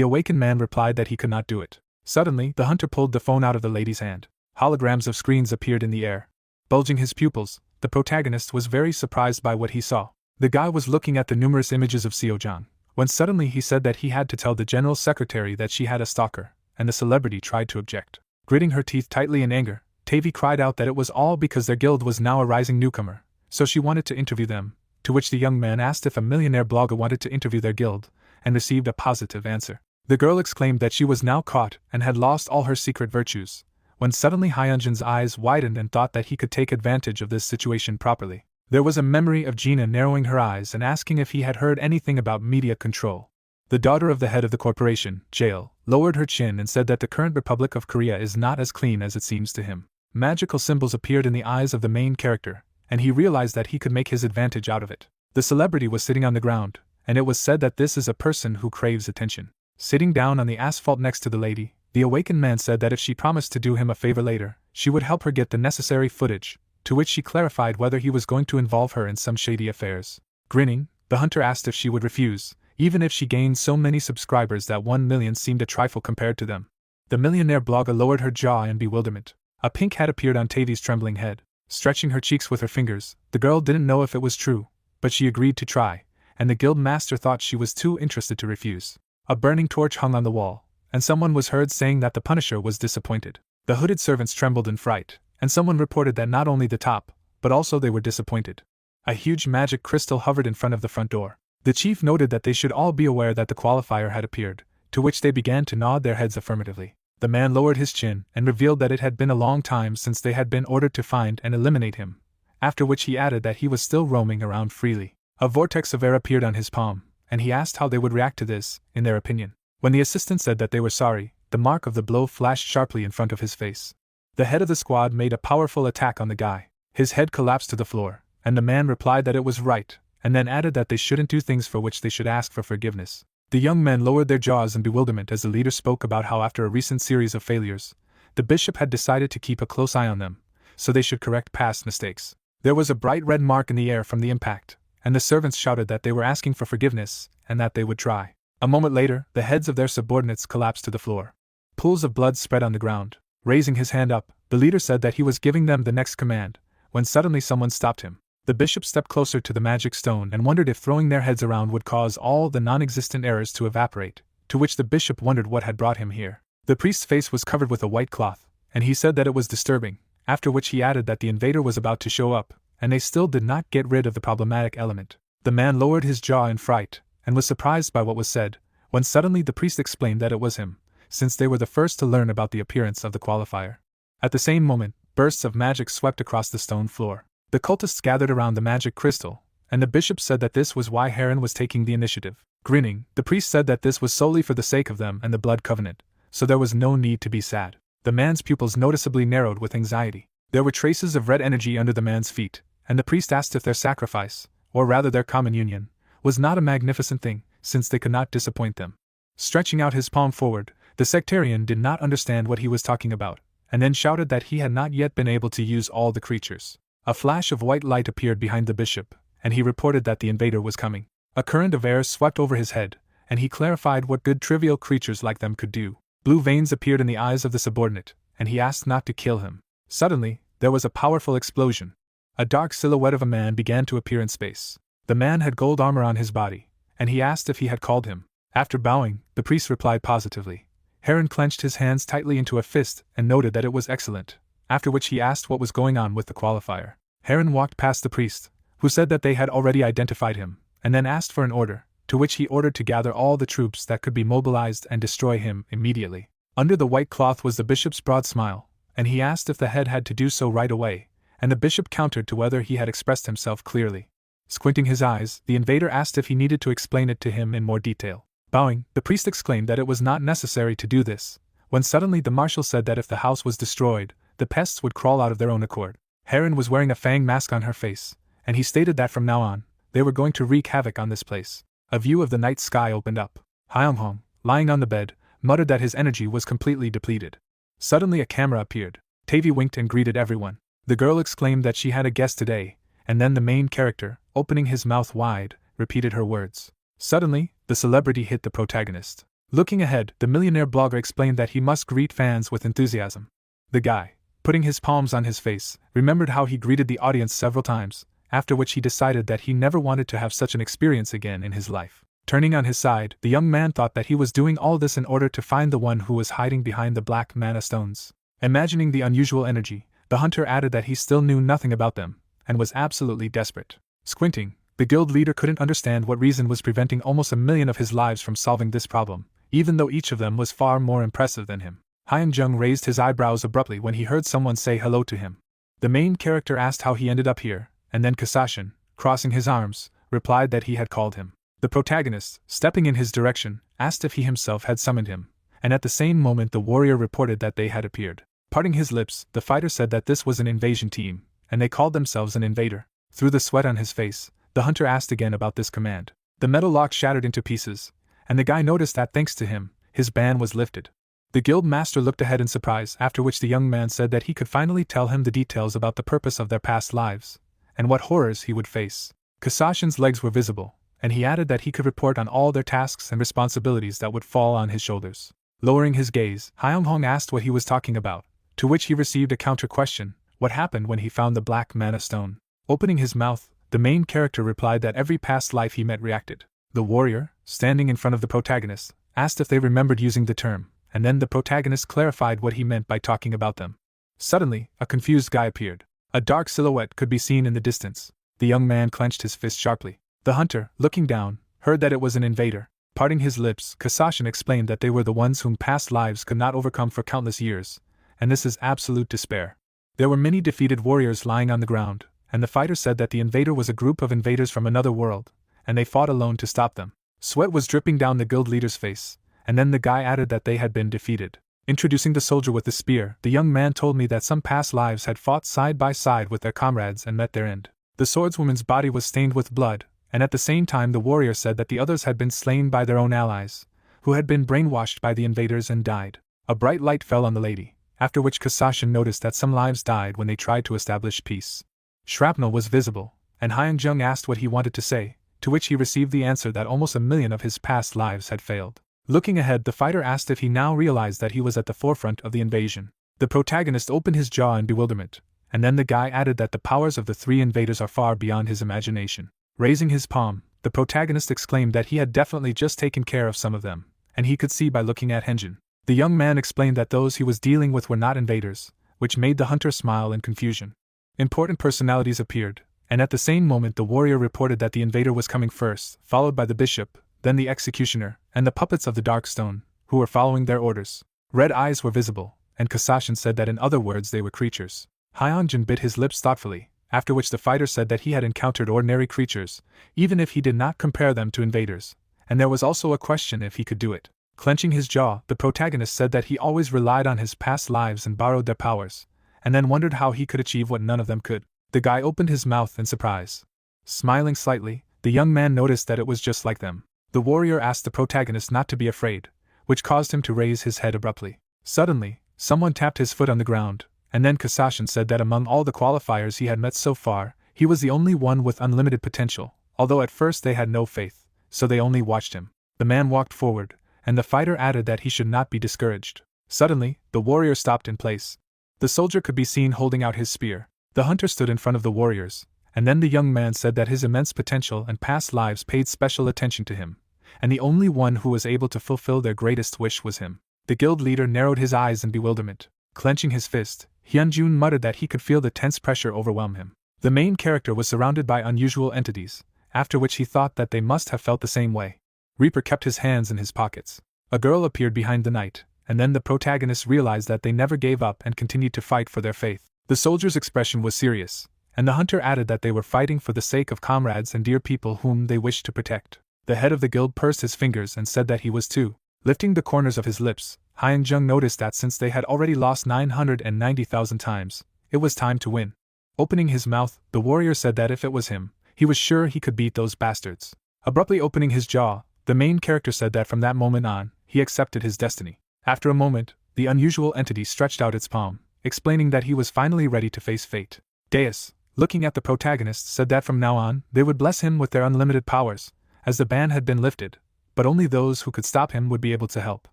awakened man replied that he could not do it. Suddenly, the hunter pulled the phone out of the lady's hand. Holograms of screens appeared in the air. Bulging his pupils, the protagonist was very surprised by what he saw. The guy was looking at the numerous images of Seojang, when suddenly he said that he had to tell the general secretary that she had a stalker, and the celebrity tried to object. Gritting her teeth tightly in anger, Tavi cried out that it was all because their guild was now a rising newcomer, so she wanted to interview them, to which the young man asked if a millionaire blogger wanted to interview their guild, and received a positive answer. The girl exclaimed that she was now caught and had lost all her secret virtues, when suddenly Hyunjin's eyes widened and thought that he could take advantage of this situation properly. There was a memory of Gina narrowing her eyes and asking if he had heard anything about media control. The daughter of the head of the corporation, Jail, lowered her chin and said that the current Republic of Korea is not as clean as it seems to him. Magical symbols appeared in the eyes of the main character, and he realized that he could make his advantage out of it. The celebrity was sitting on the ground, and it was said that this is a person who craves attention. Sitting down on the asphalt next to the lady, the awakened man said that if she promised to do him a favor later, she would help her get the necessary footage, to which she clarified whether he was going to involve her in some shady affairs. Grinning, the hunter asked if she would refuse, even if she gained so many subscribers that 1 million seemed a trifle compared to them. The millionaire blogger lowered her jaw in bewilderment. A pink hat appeared on Tavi's trembling head. Stretching her cheeks with her fingers, the girl didn't know if it was true, but she agreed to try, and the guild master thought she was too interested to refuse. A burning torch hung on the wall, and someone was heard saying that the Punisher was disappointed. The hooded servants trembled in fright, and someone reported that not only the top, but also they were disappointed. A huge magic crystal hovered in front of the front door. The chief noted that they should all be aware that the qualifier had appeared, to which they began to nod their heads affirmatively. The man lowered his chin and revealed that it had been a long time since they had been ordered to find and eliminate him, after which he added that he was still roaming around freely. A vortex of air appeared on his palm, and he asked how they would react to this, in their opinion. When the assistant said that they were sorry, the mark of the blow flashed sharply in front of his face. The head of the squad made a powerful attack on the guy. His head collapsed to the floor, and the man replied that it was right, and then added that they shouldn't do things for which they should ask for forgiveness. The young men lowered their jaws in bewilderment as the leader spoke about how after a recent series of failures, the bishop had decided to keep a close eye on them, so they should correct past mistakes. There was a bright red mark in the air from the impact, and the servants shouted that they were asking for forgiveness, and that they would try. A moment later, the heads of their subordinates collapsed to the floor. Pools of blood spread on the ground. Raising his hand up, The leader said that he was giving them the next command, when suddenly someone stopped him. The bishop stepped closer to the magic stone and wondered if throwing their heads around would cause all the non-existent errors to evaporate, to which the bishop wondered what had brought him here. The priest's face was covered with a white cloth, and he said that it was disturbing, after which he added that the invader was about to show up, and they still did not get rid of the problematic element. The man lowered his jaw in fright, and was surprised by what was said, when suddenly the priest explained that it was him, since they were the first to learn about the appearance of the qualifier. At the same moment, bursts of magic swept across the stone floor. The cultists gathered around the magic crystal, and the bishop said that this was why Heron was taking the initiative. Grinning, the priest said that this was solely for the sake of them and the blood covenant, so there was no need to be sad. The man's pupils noticeably narrowed with anxiety. There were traces of red energy under the man's feet, and the priest asked if their sacrifice, or rather their common union, was not a magnificent thing, since they could not disappoint them. Stretching out his palm forward, the sectarian did not understand what he was talking about, and then shouted that he had not yet been able to use all the creatures. A flash of white light appeared behind the bishop, and he reported that the invader was coming. A current of air swept over his head, and he clarified what good trivial creatures like them could do. Blue veins appeared in the eyes of the subordinate, and he asked not to kill him. Suddenly, there was a powerful explosion. A dark silhouette of a man began to appear in space. The man had gold armor on his body, and he asked if he had called him. After bowing, the priest replied positively. Heron clenched his hands tightly into a fist and noted that it was excellent, after which he asked what was going on with the qualifier. Heron walked past the priest, who said that they had already identified him, and then asked for an order, to which he ordered to gather all the troops that could be mobilized and destroy him immediately. Under the white cloth was the bishop's broad smile, and he asked if the head had to do so right away, and the bishop countered to whether he had expressed himself clearly. Squinting his eyes, the invader asked if he needed to explain it to him in more detail. Bowing, the priest exclaimed that it was not necessary to do this, when suddenly the marshal said that if the house was destroyed, the pests would crawl out of their own accord. Heron was wearing a fang mask on her face, and he stated that from now on, they were going to wreak havoc on this place. A view of the night sky opened up. Hyung-hong, lying on the bed, muttered that his energy was completely depleted. Suddenly a camera appeared. Tavi winked and greeted everyone. The girl exclaimed that she had a guest today, and then the main character, opening his mouth wide, repeated her words. Suddenly, the celebrity hit the protagonist. Looking ahead, the millionaire blogger explained that he must greet fans with enthusiasm. The guy, putting his palms on his face, remembered how he greeted the audience several times, after which he decided that he never wanted to have such an experience again in his life. Turning on his side, the young man thought that he was doing all this in order to find the one who was hiding behind the black mana stones. Imagining the unusual energy, the hunter added that he still knew nothing about them, and was absolutely desperate. Squinting, the guild leader couldn't understand what reason was preventing almost 1,000,000 of his lives from solving this problem, even though each of them was far more impressive than him. Hyung-jung raised his eyebrows abruptly when he heard someone say hello to him. The main character asked how he ended up here, and then Kasashin, crossing his arms, replied that he had called him. The protagonist, stepping in his direction, asked if he himself had summoned him, and at the same moment the warrior reported that they had appeared. Parting his lips, the fighter said that this was an invasion team, and they called themselves an invader. Through the sweat on his face, the hunter asked again about this command. The metal lock shattered into pieces, and the guy noticed that thanks to him, his ban was lifted. The guild master looked ahead in surprise, after which the young man said that he could finally tell him the details about the purpose of their past lives, and what horrors he would face. Kasashin's legs were visible, and he added that he could report on all their tasks and responsibilities that would fall on his shoulders. Lowering his gaze, Hyung-hong asked what he was talking about, to which he received a counter-question: what happened when he found the black mana stone? Opening his mouth, the main character replied that every past life he met reacted. The warrior, standing in front of the protagonist, asked if they remembered using the term, and then the protagonist clarified what he meant by talking about them. Suddenly, a confused guy appeared. A dark silhouette could be seen in the distance. The young man clenched his fist sharply. The hunter, looking down, heard that it was an invader. Parting his lips, Kasashin explained that they were the ones whom past lives could not overcome for countless years, and this is absolute despair. There were many defeated warriors lying on the ground, and the fighter said that the invader was a group of invaders from another world, and they fought alone to stop them. Sweat was dripping down the guild leader's face, and then the guy added that they had been defeated. Introducing the soldier with the spear, the young man told me that some past lives had fought side by side with their comrades and met their end. The swordswoman's body was stained with blood, and at the same time the warrior said that the others had been slain by their own allies, who had been brainwashed by the invaders and died. A bright light fell on the lady, after which Kasashin noticed that some lives died when they tried to establish peace. Shrapnel was visible, and Hyung-jung asked what he wanted to say, to which he received the answer that almost 1,000,000 of his past lives had failed. Looking ahead, the fighter asked if he now realized that he was at the forefront of the invasion. The protagonist opened his jaw in bewilderment, and then the guy added that the powers of the three invaders are far beyond his imagination. Raising his palm, the protagonist exclaimed that he had definitely just taken care of some of them, and he could see by looking at Henjin. The young man explained that those he was dealing with were not invaders, which made the hunter smile in confusion. Important personalities appeared, and at the same moment the warrior reported that the invader was coming first, followed by the bishop, then the executioner, and the puppets of the dark stone, who were following their orders. Red eyes were visible, and Kasashin said that in other words they were creatures. Hyunjin bit his lips thoughtfully, after which the fighter said that he had encountered ordinary creatures, even if he did not compare them to invaders, and there was also a question if he could do it. Clenching his jaw, the protagonist said that he always relied on his past lives and borrowed their powers, and then wondered how he could achieve what none of them could. The guy opened his mouth in surprise. Smiling slightly, the young man noticed that it was just like them. The warrior asked the protagonist not to be afraid, which caused him to raise his head abruptly. Suddenly, someone tapped his foot on the ground, and then Kasashin said that among all the qualifiers he had met so far, he was the only one with unlimited potential, although at first they had no faith, so they only watched him. The man walked forward, and the fighter added that he should not be discouraged. Suddenly, the warrior stopped in place. The soldier could be seen holding out his spear. The hunter stood in front of the warriors, and then the young man said that his immense potential and past lives paid special attention to him, and the only one who was able to fulfill their greatest wish was him. The guild leader narrowed his eyes in bewilderment. Clenching his fist, Hyunjun muttered that he could feel the tense pressure overwhelm him. The main character was surrounded by unusual entities, after which he thought that they must have felt the same way. Reaper kept his hands in his pockets. A girl appeared behind the knight, and then the protagonist realized that they never gave up and continued to fight for their faith. The soldier's expression was serious, and the hunter added that they were fighting for the sake of comrades and dear people whom they wished to protect. The head of the guild pursed his fingers and said that he was too. Lifting the corners of his lips, Hyunjung noticed that since they had already lost 990,000 times, it was time to win. Opening his mouth, the warrior said that if it was him, he was sure he could beat those bastards. Abruptly opening his jaw, the main character said that from that moment on, he accepted his destiny. After a moment, the unusual entity stretched out its palm, explaining that he was finally ready to face fate. Deus, looking at the protagonist, said that from now on, they would bless him with their unlimited powers, as the ban had been lifted, but only those who could stop him would be able to help.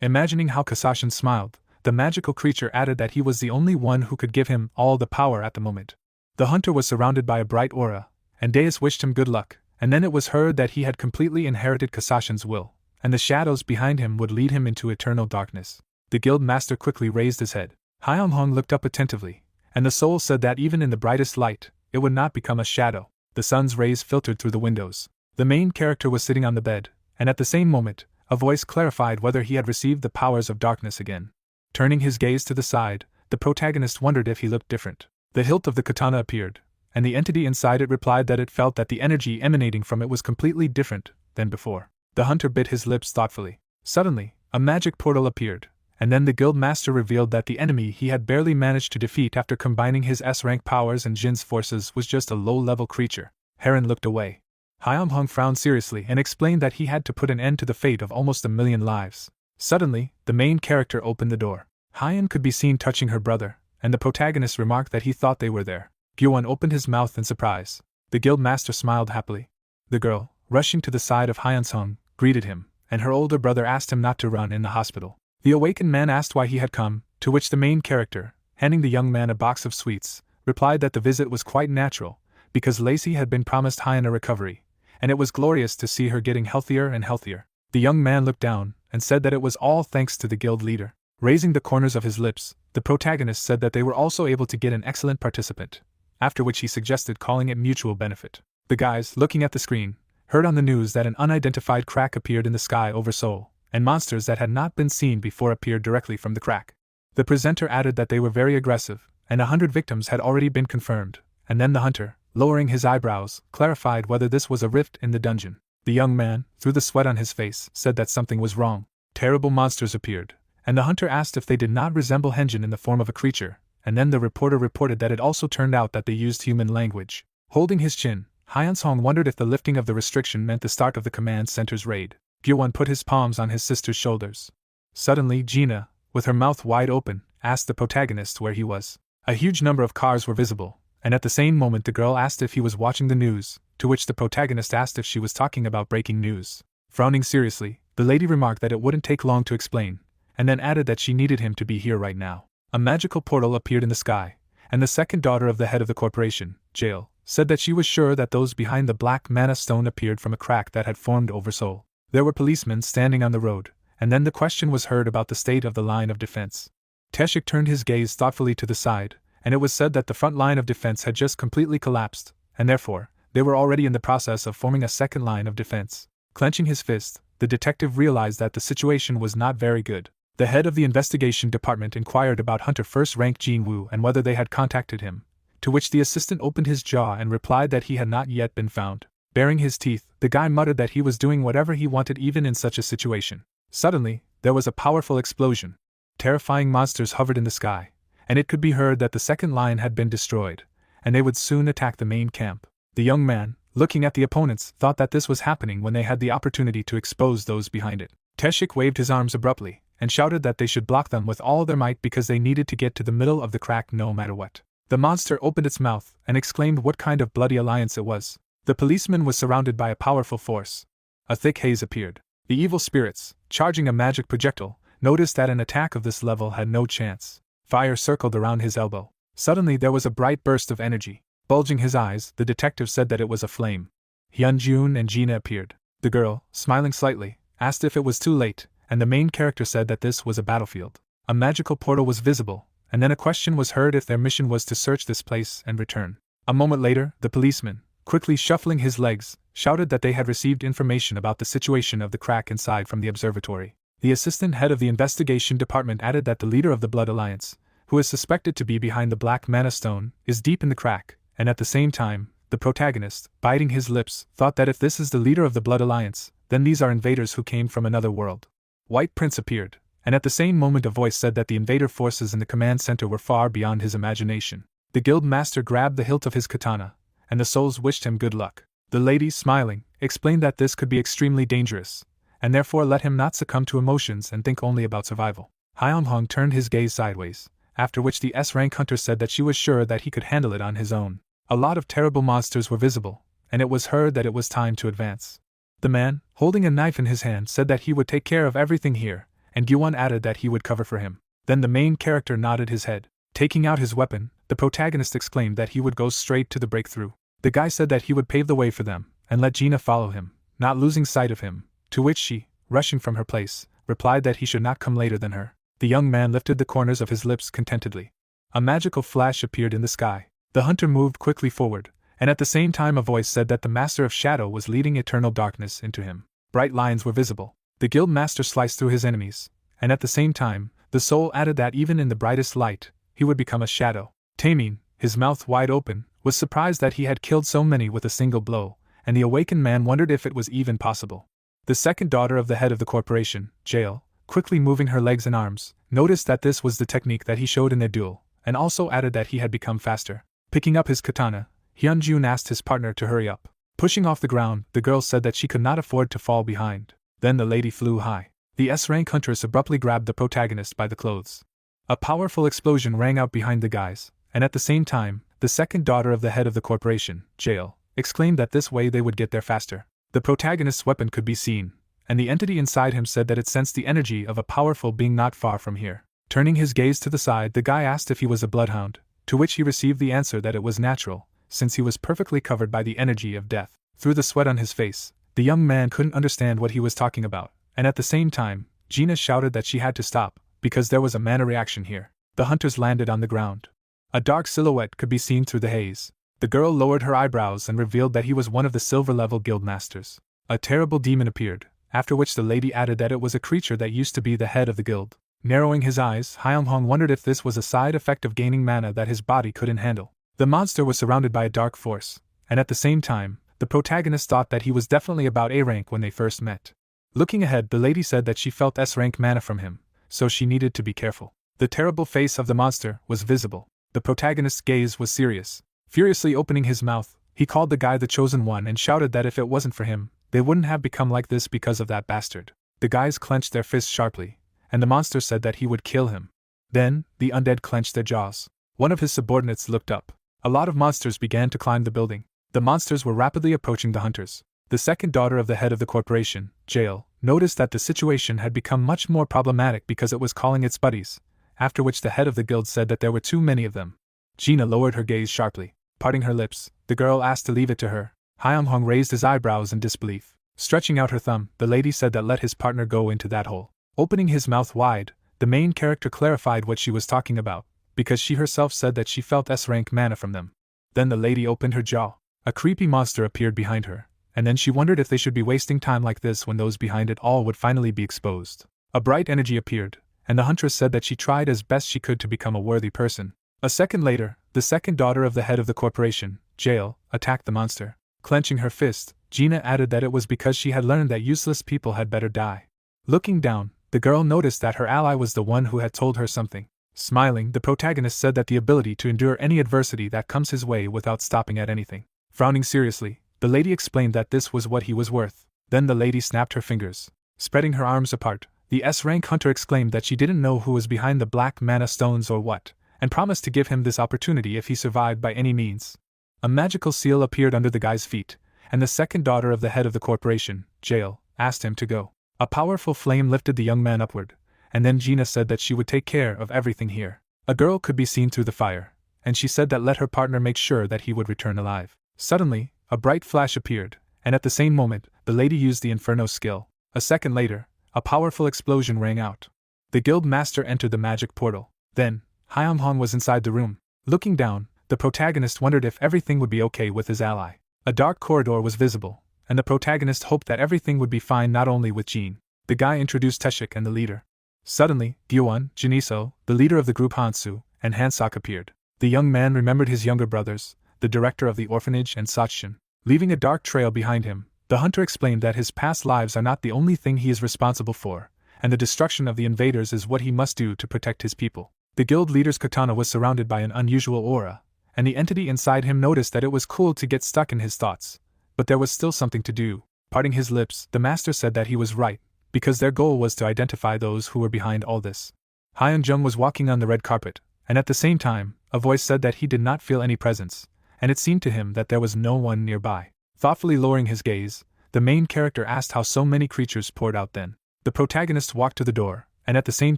Imagining how Kasashin smiled, the magical creature added that he was the only one who could give him all the power at the moment. The hunter was surrounded by a bright aura, and Deus wished him good luck, and then it was heard that he had completely inherited Kasashin's will, and the shadows behind him would lead him into eternal darkness. The guild master quickly raised his head. Hyunjung looked up attentively, and the soul said that even in the brightest light, it would not become a shadow. The sun's rays filtered through the windows. The main character was sitting on the bed, and at the same moment, a voice clarified whether he had received the powers of darkness again. Turning his gaze to the side, the protagonist wondered if he looked different. The hilt of the katana appeared, and the entity inside it replied that it felt that the energy emanating from it was completely different than before. The hunter bit his lips thoughtfully. Suddenly, a magic portal appeared, and then the guild master revealed that the enemy he had barely managed to defeat after combining his S-rank powers and Jin's forces was just a low-level creature. Heron looked away. Hyunjung frowned seriously and explained that he had to put an end to the fate of almost 1,000,000 lives. Suddenly, the main character opened the door. Hyun could be seen touching her brother, and the protagonist remarked that he thought they were there. Gyuwon opened his mouth in surprise. The guild master smiled happily. The girl, rushing to the side of Hyunjung, greeted him, and her older brother asked him not to run in the hospital. The awakened man asked why he had come, to which the main character, handing the young man a box of sweets, replied that the visit was quite natural, because Lacey had been promised Hyun a recovery, and it was glorious to see her getting healthier and healthier. The young man looked down, and said that it was all thanks to the guild leader. Raising the corners of his lips, the protagonist said that they were also able to get an excellent participant, after which he suggested calling it mutual benefit. The guys, looking at the screen, heard on the news that an unidentified crack appeared in the sky over Seoul, and monsters that had not been seen before appeared directly from the crack. The presenter added that they were very aggressive, and 100 victims had already been confirmed, and then the hunter, lowering his eyebrows, clarified whether this was a rift in the dungeon. The young man, through the sweat on his face, said that something was wrong. Terrible monsters appeared, and the hunter asked if they did not resemble Henjin in the form of a creature, and then the reporter reported that it also turned out that they used human language. Holding his chin, Hyunjung wondered if the lifting of the restriction meant the start of the command center's raid. Gyuwon put his palms on his sister's shoulders. Suddenly, Gina, with her mouth wide open, asked the protagonist where he was. A huge number of cars were visible, and at the same moment the girl asked if he was watching the news, to which the protagonist asked if she was talking about breaking news. Frowning seriously, the lady remarked that it wouldn't take long to explain, and then added that she needed him to be here right now. A magical portal appeared in the sky, and the second daughter of the head of the corporation, Jael, said that she was sure that those behind the black mana stone appeared from a crack that had formed over Seoul. There were policemen standing on the road, and then the question was heard about the state of the line of defense. Teshik turned his gaze thoughtfully to the side, and it was said that the front line of defense had just completely collapsed, and therefore, they were already in the process of forming a second line of defense. Clenching his fist, the detective realized that the situation was not very good. The head of the investigation department inquired about Hunter First Rank Jin Woo and whether they had contacted him, to which the assistant opened his jaw and replied that he had not yet been found. Baring his teeth, the guy muttered that he was doing whatever he wanted even in such a situation. Suddenly, there was a powerful explosion. Terrifying monsters hovered in the sky, and it could be heard that the second line had been destroyed, and they would soon attack the main camp. The young man, looking at the opponents, thought that this was happening when they had the opportunity to expose those behind it. Teshik waved his arms abruptly, and shouted that they should block them with all their might because they needed to get to the middle of the crack no matter what. The monster opened its mouth and exclaimed what kind of bloody alliance it was. The policeman was surrounded by a powerful force. A thick haze appeared. The evil spirits, charging a magic projectile, noticed that an attack of this level had no chance. Fire circled around his elbow. Suddenly there was a bright burst of energy. Bulging his eyes, the detective said that it was a flame. Hyunjun and Gina appeared. The girl, smiling slightly, asked if it was too late, and the main character said that this was a battlefield. A magical portal was visible, and then a question was heard if their mission was to search this place and return. A moment later, the policeman, quickly shuffling his legs, shouted that they had received information about the situation of the crack inside from the observatory. The assistant head of the investigation department added that the leader of the Blood Alliance, who is suspected to be behind the Black Mana Stone, is deep in the crack, and at the same time, the protagonist, biting his lips, thought that if this is the leader of the Blood Alliance, then these are invaders who came from another world. White Prince appeared, and at the same moment a voice said that the invader forces in the command center were far beyond his imagination. The guild master grabbed the hilt of his katana, and the souls wished him good luck. The lady, smiling, explained that this could be extremely dangerous, and therefore let him not succumb to emotions and think only about survival. Hyeonghong turned his gaze sideways, after which the S-rank hunter said that she was sure that he could handle it on his own. A lot of terrible monsters were visible, and it was heard that it was time to advance. The man, holding a knife in his hand, said that he would take care of everything here, and Gyuwon added that he would cover for him. Then the main character nodded his head. Taking out his weapon, the protagonist exclaimed that he would go straight to the breakthrough. The guy said that he would pave the way for them, and let Gina follow him, not losing sight of him, to which she, rushing from her place, replied that he should not come later than her. The young man lifted the corners of his lips contentedly. A magical flash appeared in the sky. The hunter moved quickly forward, and at the same time a voice said that the Master of Shadow was leading eternal darkness into him. Bright lines were visible. The guild master sliced through his enemies, and at the same time, the soul added that even in the brightest light, he would become a shadow. Taemin, his mouth wide open, was surprised that he had killed so many with a single blow, and the awakened man wondered if it was even possible. The second daughter of the head of the corporation, Jael, quickly moving her legs and arms, noticed that this was the technique that he showed in their duel, and also added that he had become faster. Picking up his katana, Hyunjun asked his partner to hurry up. Pushing off the ground, the girl said that she could not afford to fall behind. Then the lady flew high. The S-rank huntress abruptly grabbed the protagonist by the clothes. A powerful explosion rang out behind the guys, and at the same time, the second daughter of the head of the corporation, Jael, exclaimed that this way they would get there faster. The protagonist's weapon could be seen, and the entity inside him said that it sensed the energy of a powerful being not far from here. Turning his gaze to the side, the guy asked if he was a bloodhound, to which he received the answer that it was natural, since he was perfectly covered by the energy of death. Through the sweat on his face, the young man couldn't understand what he was talking about, and at the same time, Gina shouted that she had to stop, because there was a mana reaction here. The hunters landed on the ground. A dark silhouette could be seen through the haze. The girl lowered her eyebrows and revealed that he was one of the silver-level guild masters. A terrible demon appeared, after which the lady added that it was a creature that used to be the head of the guild. Narrowing his eyes, Hyeonghong wondered if this was a side effect of gaining mana that his body couldn't handle. The monster was surrounded by a dark force, and at the same time, the protagonist thought that he was definitely about A rank when they first met. Looking ahead, the lady said that she felt S rank mana from him, so she needed to be careful. The terrible face of the monster was visible. The protagonist's gaze was serious. Furiously opening his mouth, he called the guy the Chosen One and shouted that if it wasn't for him, they wouldn't have become like this because of that bastard. The guys clenched their fists sharply, and the monster said that he would kill him. Then, the undead clenched their jaws. One of his subordinates looked up. A lot of monsters began to climb the building. The monsters were rapidly approaching the hunters. The second daughter of the head of the corporation, Jael, noticed that the situation had become much more problematic because it was calling its buddies, after which the head of the guild said that there were too many of them. Gina lowered her gaze sharply. Parting her lips, the girl asked to leave it to her. Hyung-hong raised his eyebrows in disbelief. Stretching out her thumb, the lady said that let his partner go into that hole. Opening his mouth wide, the main character clarified what she was talking about, because she herself said that she felt S-rank mana from them. Then the lady opened her jaw. A creepy monster appeared behind her, and then she wondered if they should be wasting time like this when those behind it all would finally be exposed. A bright energy appeared, and the huntress said that she tried as best she could to become a worthy person. A second later, the second daughter of the head of the corporation, Jael, attacked the monster. Clenching her fist, Gina added that it was because she had learned that useless people had better die. Looking down, the girl noticed that her ally was the one who had told her something. Smiling, the protagonist said that the ability to endure any adversity that comes his way without stopping at anything. Frowning seriously, the lady explained that this was what he was worth. Then the lady snapped her fingers. Spreading her arms apart, the S-rank hunter exclaimed that she didn't know who was behind the black mana stones or what, and promised to give him this opportunity if he survived by any means. A magical seal appeared under the guy's feet, and the second daughter of the head of the corporation, Jael, asked him to go. A powerful flame lifted the young man upward, and then Gina said that she would take care of everything here. A girl could be seen through the fire, and she said that let her partner make sure that he would return alive. Suddenly, a bright flash appeared, and at the same moment, the lady used the Inferno skill. A second later, a powerful explosion rang out. The guild master entered the magic portal. Then, Hyung-hong was inside the room. Looking down, the protagonist wondered if everything would be okay with his ally. A dark corridor was visible, and the protagonist hoped that everything would be fine not only with Jean. The guy introduced Teshik and the leader. Suddenly, Gyuan, Jiniso, the leader of the group Hansu, and Hansak appeared. The young man remembered his younger brothers, the director of the orphanage and Sachin. Leaving a dark trail behind him, the hunter explained that his past lives are not the only thing he is responsible for, and the destruction of the invaders is what he must do to protect his people. The guild leader's katana was surrounded by an unusual aura, and the entity inside him noticed that it was cool to get stuck in his thoughts, but there was still something to do. Parting his lips, the master said that he was right, because their goal was to identify those who were behind all this. Hyun-jung was walking on the red carpet, and at the same time, a voice said that he did not feel any presence, and it seemed to him that there was no one nearby. Thoughtfully lowering his gaze, the main character asked how so many creatures poured out then. The protagonist walked to the door, and at the same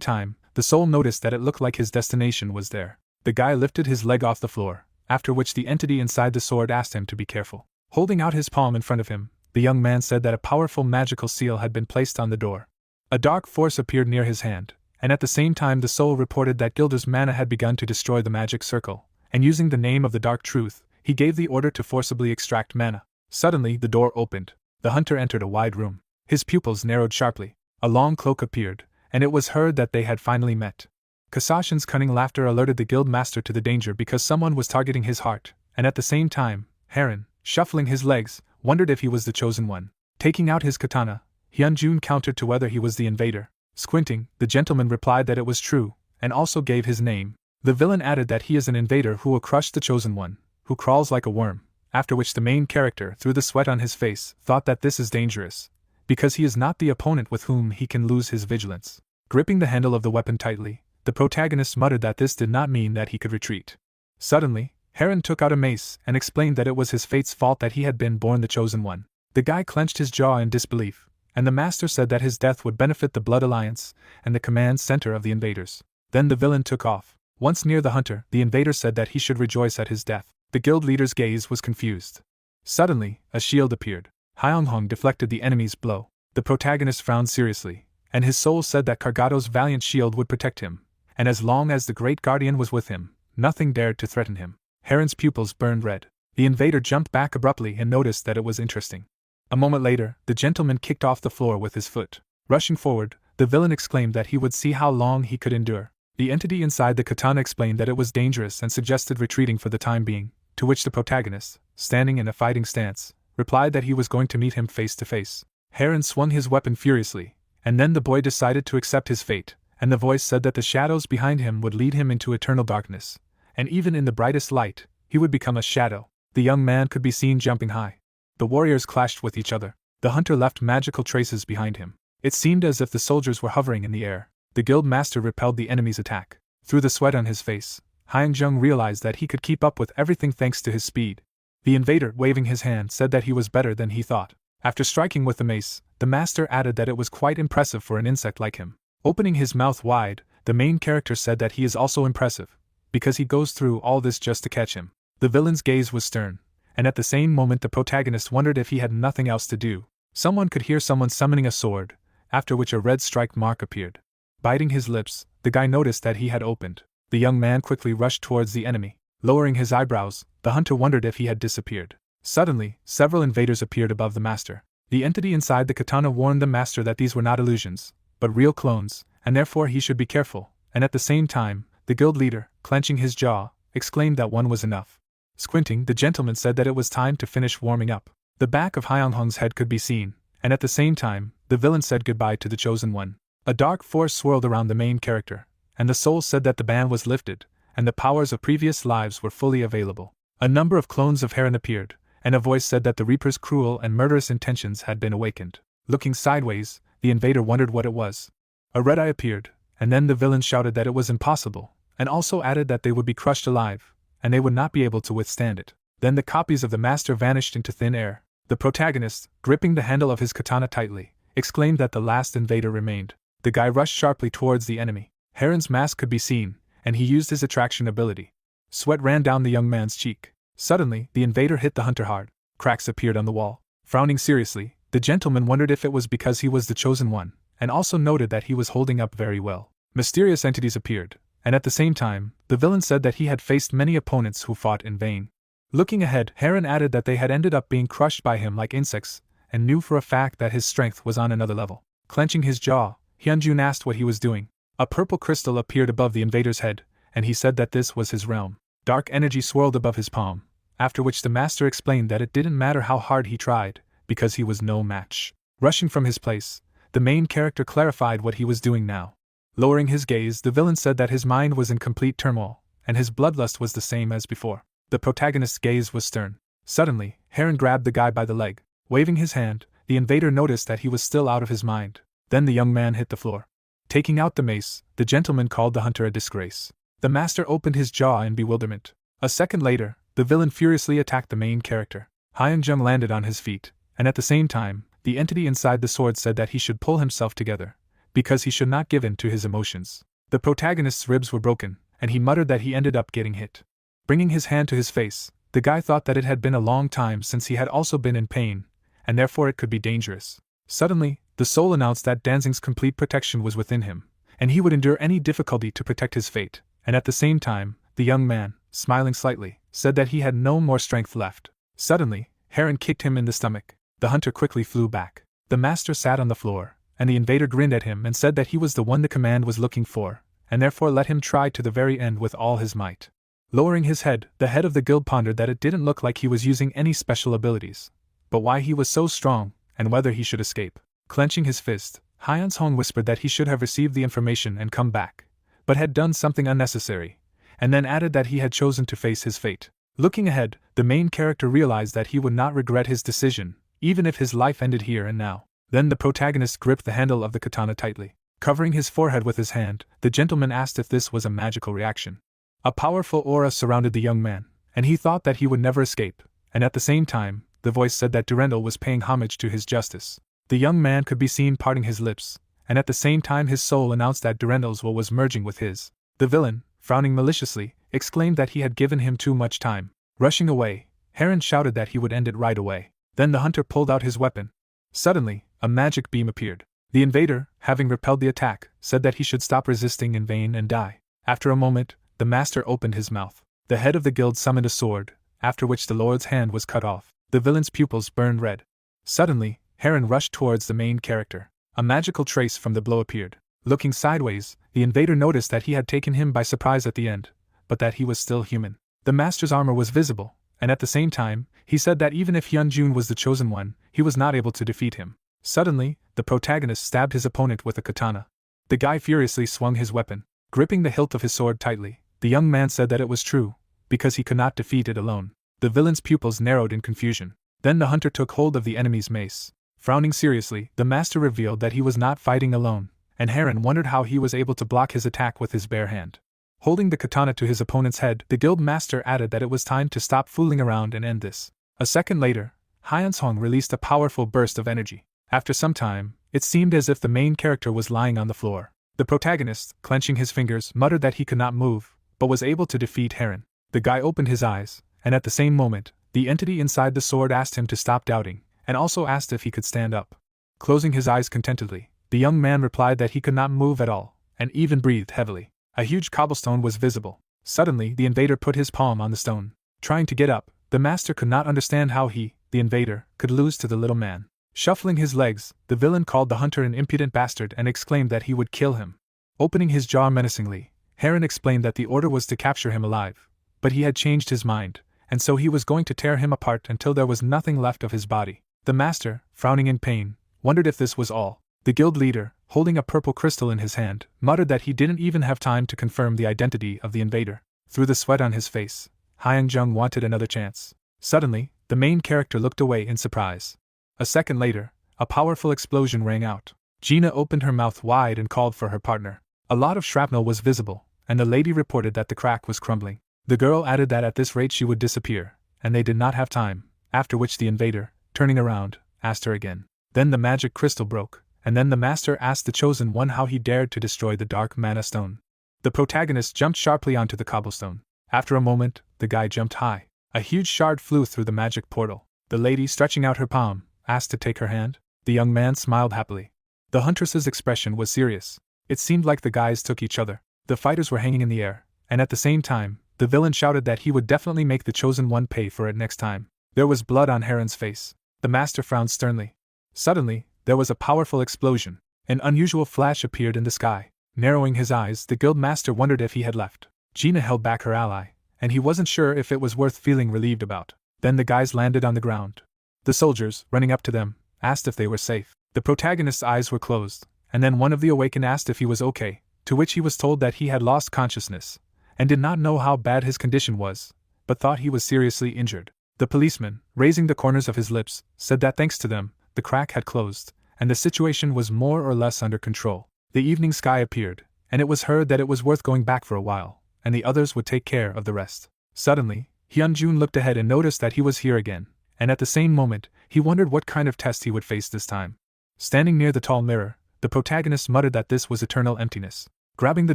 time, the soul noticed that it looked like his destination was there. The guy lifted his leg off the floor, after which the entity inside the sword asked him to be careful. Holding out his palm in front of him, the young man said that a powerful magical seal had been placed on the door. A dark force appeared near his hand, and at the same time the soul reported that Gilder's mana had begun to destroy the magic circle, and using the name of the Dark Truth, he gave the order to forcibly extract mana. Suddenly the door opened. The hunter entered a wide room. His pupils narrowed sharply. A long cloak appeared, and it was heard that they had finally met. Kasashin's cunning laughter alerted the guild master to the danger because someone was targeting his heart, and at the same time, Heron, shuffling his legs, wondered if he was the chosen one. Taking out his katana, Hyun-jun countered to whether he was the invader. Squinting, the gentleman replied that it was true, and also gave his name. The villain added that he is an invader who will crush the chosen one, who crawls like a worm, after which the main character, through the sweat on his face, thought that this is dangerous, because he is not the opponent with whom he can lose his vigilance. Gripping the handle of the weapon tightly, the protagonist muttered that this did not mean that he could retreat. Suddenly, Heron took out a mace and explained that it was his fate's fault that he had been born the chosen one. The guy clenched his jaw in disbelief, and the master said that his death would benefit the Blood Alliance and the command center of the invaders. Then the villain took off. Once near the hunter, the invader said that he should rejoice at his death. The guild leader's gaze was confused. Suddenly, a shield appeared. Hyung-hong deflected the enemy's blow. The protagonist frowned seriously, and his soul said that Kargato's valiant shield would protect him, and as long as the Great Guardian was with him, nothing dared to threaten him. Heron's pupils burned red. The invader jumped back abruptly and noticed that it was interesting. A moment later, the gentleman kicked off the floor with his foot. Rushing forward, the villain exclaimed that he would see how long he could endure. The entity inside the katana explained that it was dangerous and suggested retreating for the time being, to which the protagonist, standing in a fighting stance, replied that he was going to meet him face to face. Heron swung his weapon furiously, and then the boy decided to accept his fate, and the voice said that the shadows behind him would lead him into eternal darkness, and even in the brightest light, he would become a shadow. The young man could be seen jumping high. The warriors clashed with each other. The hunter left magical traces behind him. It seemed as if the soldiers were hovering in the air. The guild master repelled the enemy's attack. Through the sweat on his face, Hyung-jung realized that he could keep up with everything thanks to his speed. The invader, waving his hand, said that he was better than he thought. After striking with the mace, the master added that it was quite impressive for an insect like him. Opening his mouth wide, the main character said that he is also impressive, because he goes through all this just to catch him. The villain's gaze was stern, and at the same moment the protagonist wondered if he had nothing else to do. Someone could hear someone summoning a sword, after which a red strike mark appeared. Biting his lips, the guy noticed that he had opened. The young man quickly rushed towards the enemy. Lowering his eyebrows, the hunter wondered if he had disappeared. Suddenly, several invaders appeared above the master. The entity inside the katana warned the master that these were not illusions, but real clones, and therefore he should be careful, and at the same time, the guild leader, clenching his jaw, exclaimed that one was enough. Squinting, the gentleman said that it was time to finish warming up. The back of Hyunghong's head could be seen, and at the same time, the villain said goodbye to the chosen one. A dark force swirled around the main character, and the soul said that the ban was lifted, and the powers of previous lives were fully available. A number of clones of Heron appeared, and a voice said that the Reaper's cruel and murderous intentions had been awakened. Looking sideways, the invader wondered what it was. A red eye appeared, and then the villain shouted that it was impossible, and also added that they would be crushed alive, and they would not be able to withstand it. Then the copies of the master vanished into thin air. The protagonist, gripping the handle of his katana tightly, exclaimed that the last invader remained. The guy rushed sharply towards the enemy. Heron's mask could be seen, and he used his attraction ability. Sweat ran down the young man's cheek. Suddenly, the invader hit the hunter hard. Cracks appeared on the wall. Frowning seriously, the gentleman wondered if it was because he was the chosen one, and also noted that he was holding up very well. Mysterious entities appeared, and at the same time, the villain said that he had faced many opponents who fought in vain. Looking ahead, Heron added that they had ended up being crushed by him like insects, and knew for a fact that his strength was on another level. Clenching his jaw, Hyunjun asked what he was doing. A purple crystal appeared above the invader's head, and he said that this was his realm. Dark energy swirled above his palm, after which the master explained that it didn't matter how hard he tried, because he was no match. Rushing from his place, the main character clarified what he was doing now. Lowering his gaze, the villain said that his mind was in complete turmoil, and his bloodlust was the same as before. The protagonist's gaze was stern. Suddenly, Heron grabbed the guy by the leg. Waving his hand, the invader noticed that he was still out of his mind. Then the young man hit the floor. Taking out the mace, the gentleman called the hunter a disgrace. The master opened his jaw in bewilderment. A second later, the villain furiously attacked the main character. Hyunjung landed on his feet, and at the same time, the entity inside the sword said that he should pull himself together, because he should not give in to his emotions. The protagonist's ribs were broken, and he muttered that he ended up getting hit. Bringing his hand to his face, the guy thought that it had been a long time since he had also been in pain, and therefore it could be dangerous. Suddenly, the soul announced that Danzing's complete protection was within him, and he would endure any difficulty to protect his fate, and at the same time, the young man, smiling slightly, said that he had no more strength left. Suddenly, Heron kicked him in the stomach. The hunter quickly flew back. The master sat on the floor, and the invader grinned at him and said that he was the one the command was looking for, and therefore let him try to the very end with all his might. Lowering his head, the head of the guild pondered that it didn't look like he was using any special abilities, but why he was so strong, and whether he should escape. Clenching his fist, Hyunshong whispered that he should have received the information and come back, but had done something unnecessary, and then added that he had chosen to face his fate. Looking ahead, the main character realized that he would not regret his decision, even if his life ended here and now. Then the protagonist gripped the handle of the katana tightly. Covering his forehead with his hand, the gentleman asked if this was a magical reaction. A powerful aura surrounded the young man, and he thought that he would never escape, and at the same time, the voice said that Durendal was paying homage to his justice. The young man could be seen parting his lips, and at the same time his soul announced that Durendal's will was merging with his. The villain, frowning maliciously, exclaimed that he had given him too much time. Rushing away, Heron shouted that he would end it right away. Then the hunter pulled out his weapon. Suddenly, a magic beam appeared. The invader, having repelled the attack, said that he should stop resisting in vain and die. After a moment, the master opened his mouth. The head of the guild summoned a sword, after which the lord's hand was cut off. The villain's pupils burned red. Suddenly, Heron rushed towards the main character. A magical trace from the blow appeared. Looking sideways, the invader noticed that he had taken him by surprise at the end, but that he was still human. The master's armor was visible, and at the same time, he said that even if Hyunjun was the chosen one, he was not able to defeat him. Suddenly, the protagonist stabbed his opponent with a katana. The guy furiously swung his weapon. Gripping the hilt of his sword tightly, the young man said that it was true, because he could not defeat it alone. The villain's pupils narrowed in confusion. Then the hunter took hold of the enemy's mace. Frowning seriously, the master revealed that he was not fighting alone, and Heron wondered how he was able to block his attack with his bare hand. Holding the katana to his opponent's head, the guild master added that it was time to stop fooling around and end this. A second later, Hyunshong released a powerful burst of energy. After some time, it seemed as if the main character was lying on the floor. The protagonist, clenching his fingers, muttered that he could not move, but was able to defeat Heron. The guy opened his eyes, and at the same moment, the entity inside the sword asked him to stop doubting, and also asked if he could stand up. Closing his eyes contentedly, the young man replied that he could not move at all, and even breathed heavily. A huge cobblestone was visible. Suddenly, the invader put his palm on the stone. Trying to get up, the master could not understand how he, the invader, could lose to the little man. Shuffling his legs, the villain called the hunter an impudent bastard and exclaimed that he would kill him. Opening his jaw menacingly, Heron explained that the order was to capture him alive, but he had changed his mind, and so he was going to tear him apart until there was nothing left of his body. The master, frowning in pain, wondered if this was all. The guild leader, holding a purple crystal in his hand, muttered that he didn't even have time to confirm the identity of the invader. Through the sweat on his face, Hyung-jung wanted another chance. Suddenly, the main character looked away in surprise. A second later, a powerful explosion rang out. Gina opened her mouth wide and called for her partner. A lot of shrapnel was visible, and the lady reported that the crack was crumbling. The girl added that at this rate she would disappear, and they did not have time, after which the invader, turning around, asked her again. Then the magic crystal broke, and then the master asked the chosen one how he dared to destroy the dark mana stone. The protagonist jumped sharply onto the cobblestone. After a moment, the guy jumped high. A huge shard flew through the magic portal. The lady, stretching out her palm, asked to take her hand. The young man smiled happily. The huntress's expression was serious. It seemed like the guys took each other. The fighters were hanging in the air, and at the same time, the villain shouted that he would definitely make the chosen one pay for it next time. There was blood on Heron's face. The master frowned sternly. Suddenly, there was a powerful explosion. An unusual flash appeared in the sky. Narrowing his eyes, the guild master wondered if he had left. Gina held back her ally, and he wasn't sure if it was worth feeling relieved about. Then the guys landed on the ground. The soldiers, running up to them, asked if they were safe. The protagonist's eyes were closed, and then one of the awakened asked if he was okay, to which he was told that he had lost consciousness, and did not know how bad his condition was, but thought he was seriously injured. The policeman, raising the corners of his lips, said that thanks to them, the crack had closed, and the situation was more or less under control. The evening sky appeared, and it was heard that it was worth going back for a while, and the others would take care of the rest. Suddenly, Hyun-jun looked ahead and noticed that he was here again, and at the same moment, he wondered what kind of test he would face this time. Standing near the tall mirror, the protagonist muttered that this was eternal emptiness. Grabbing the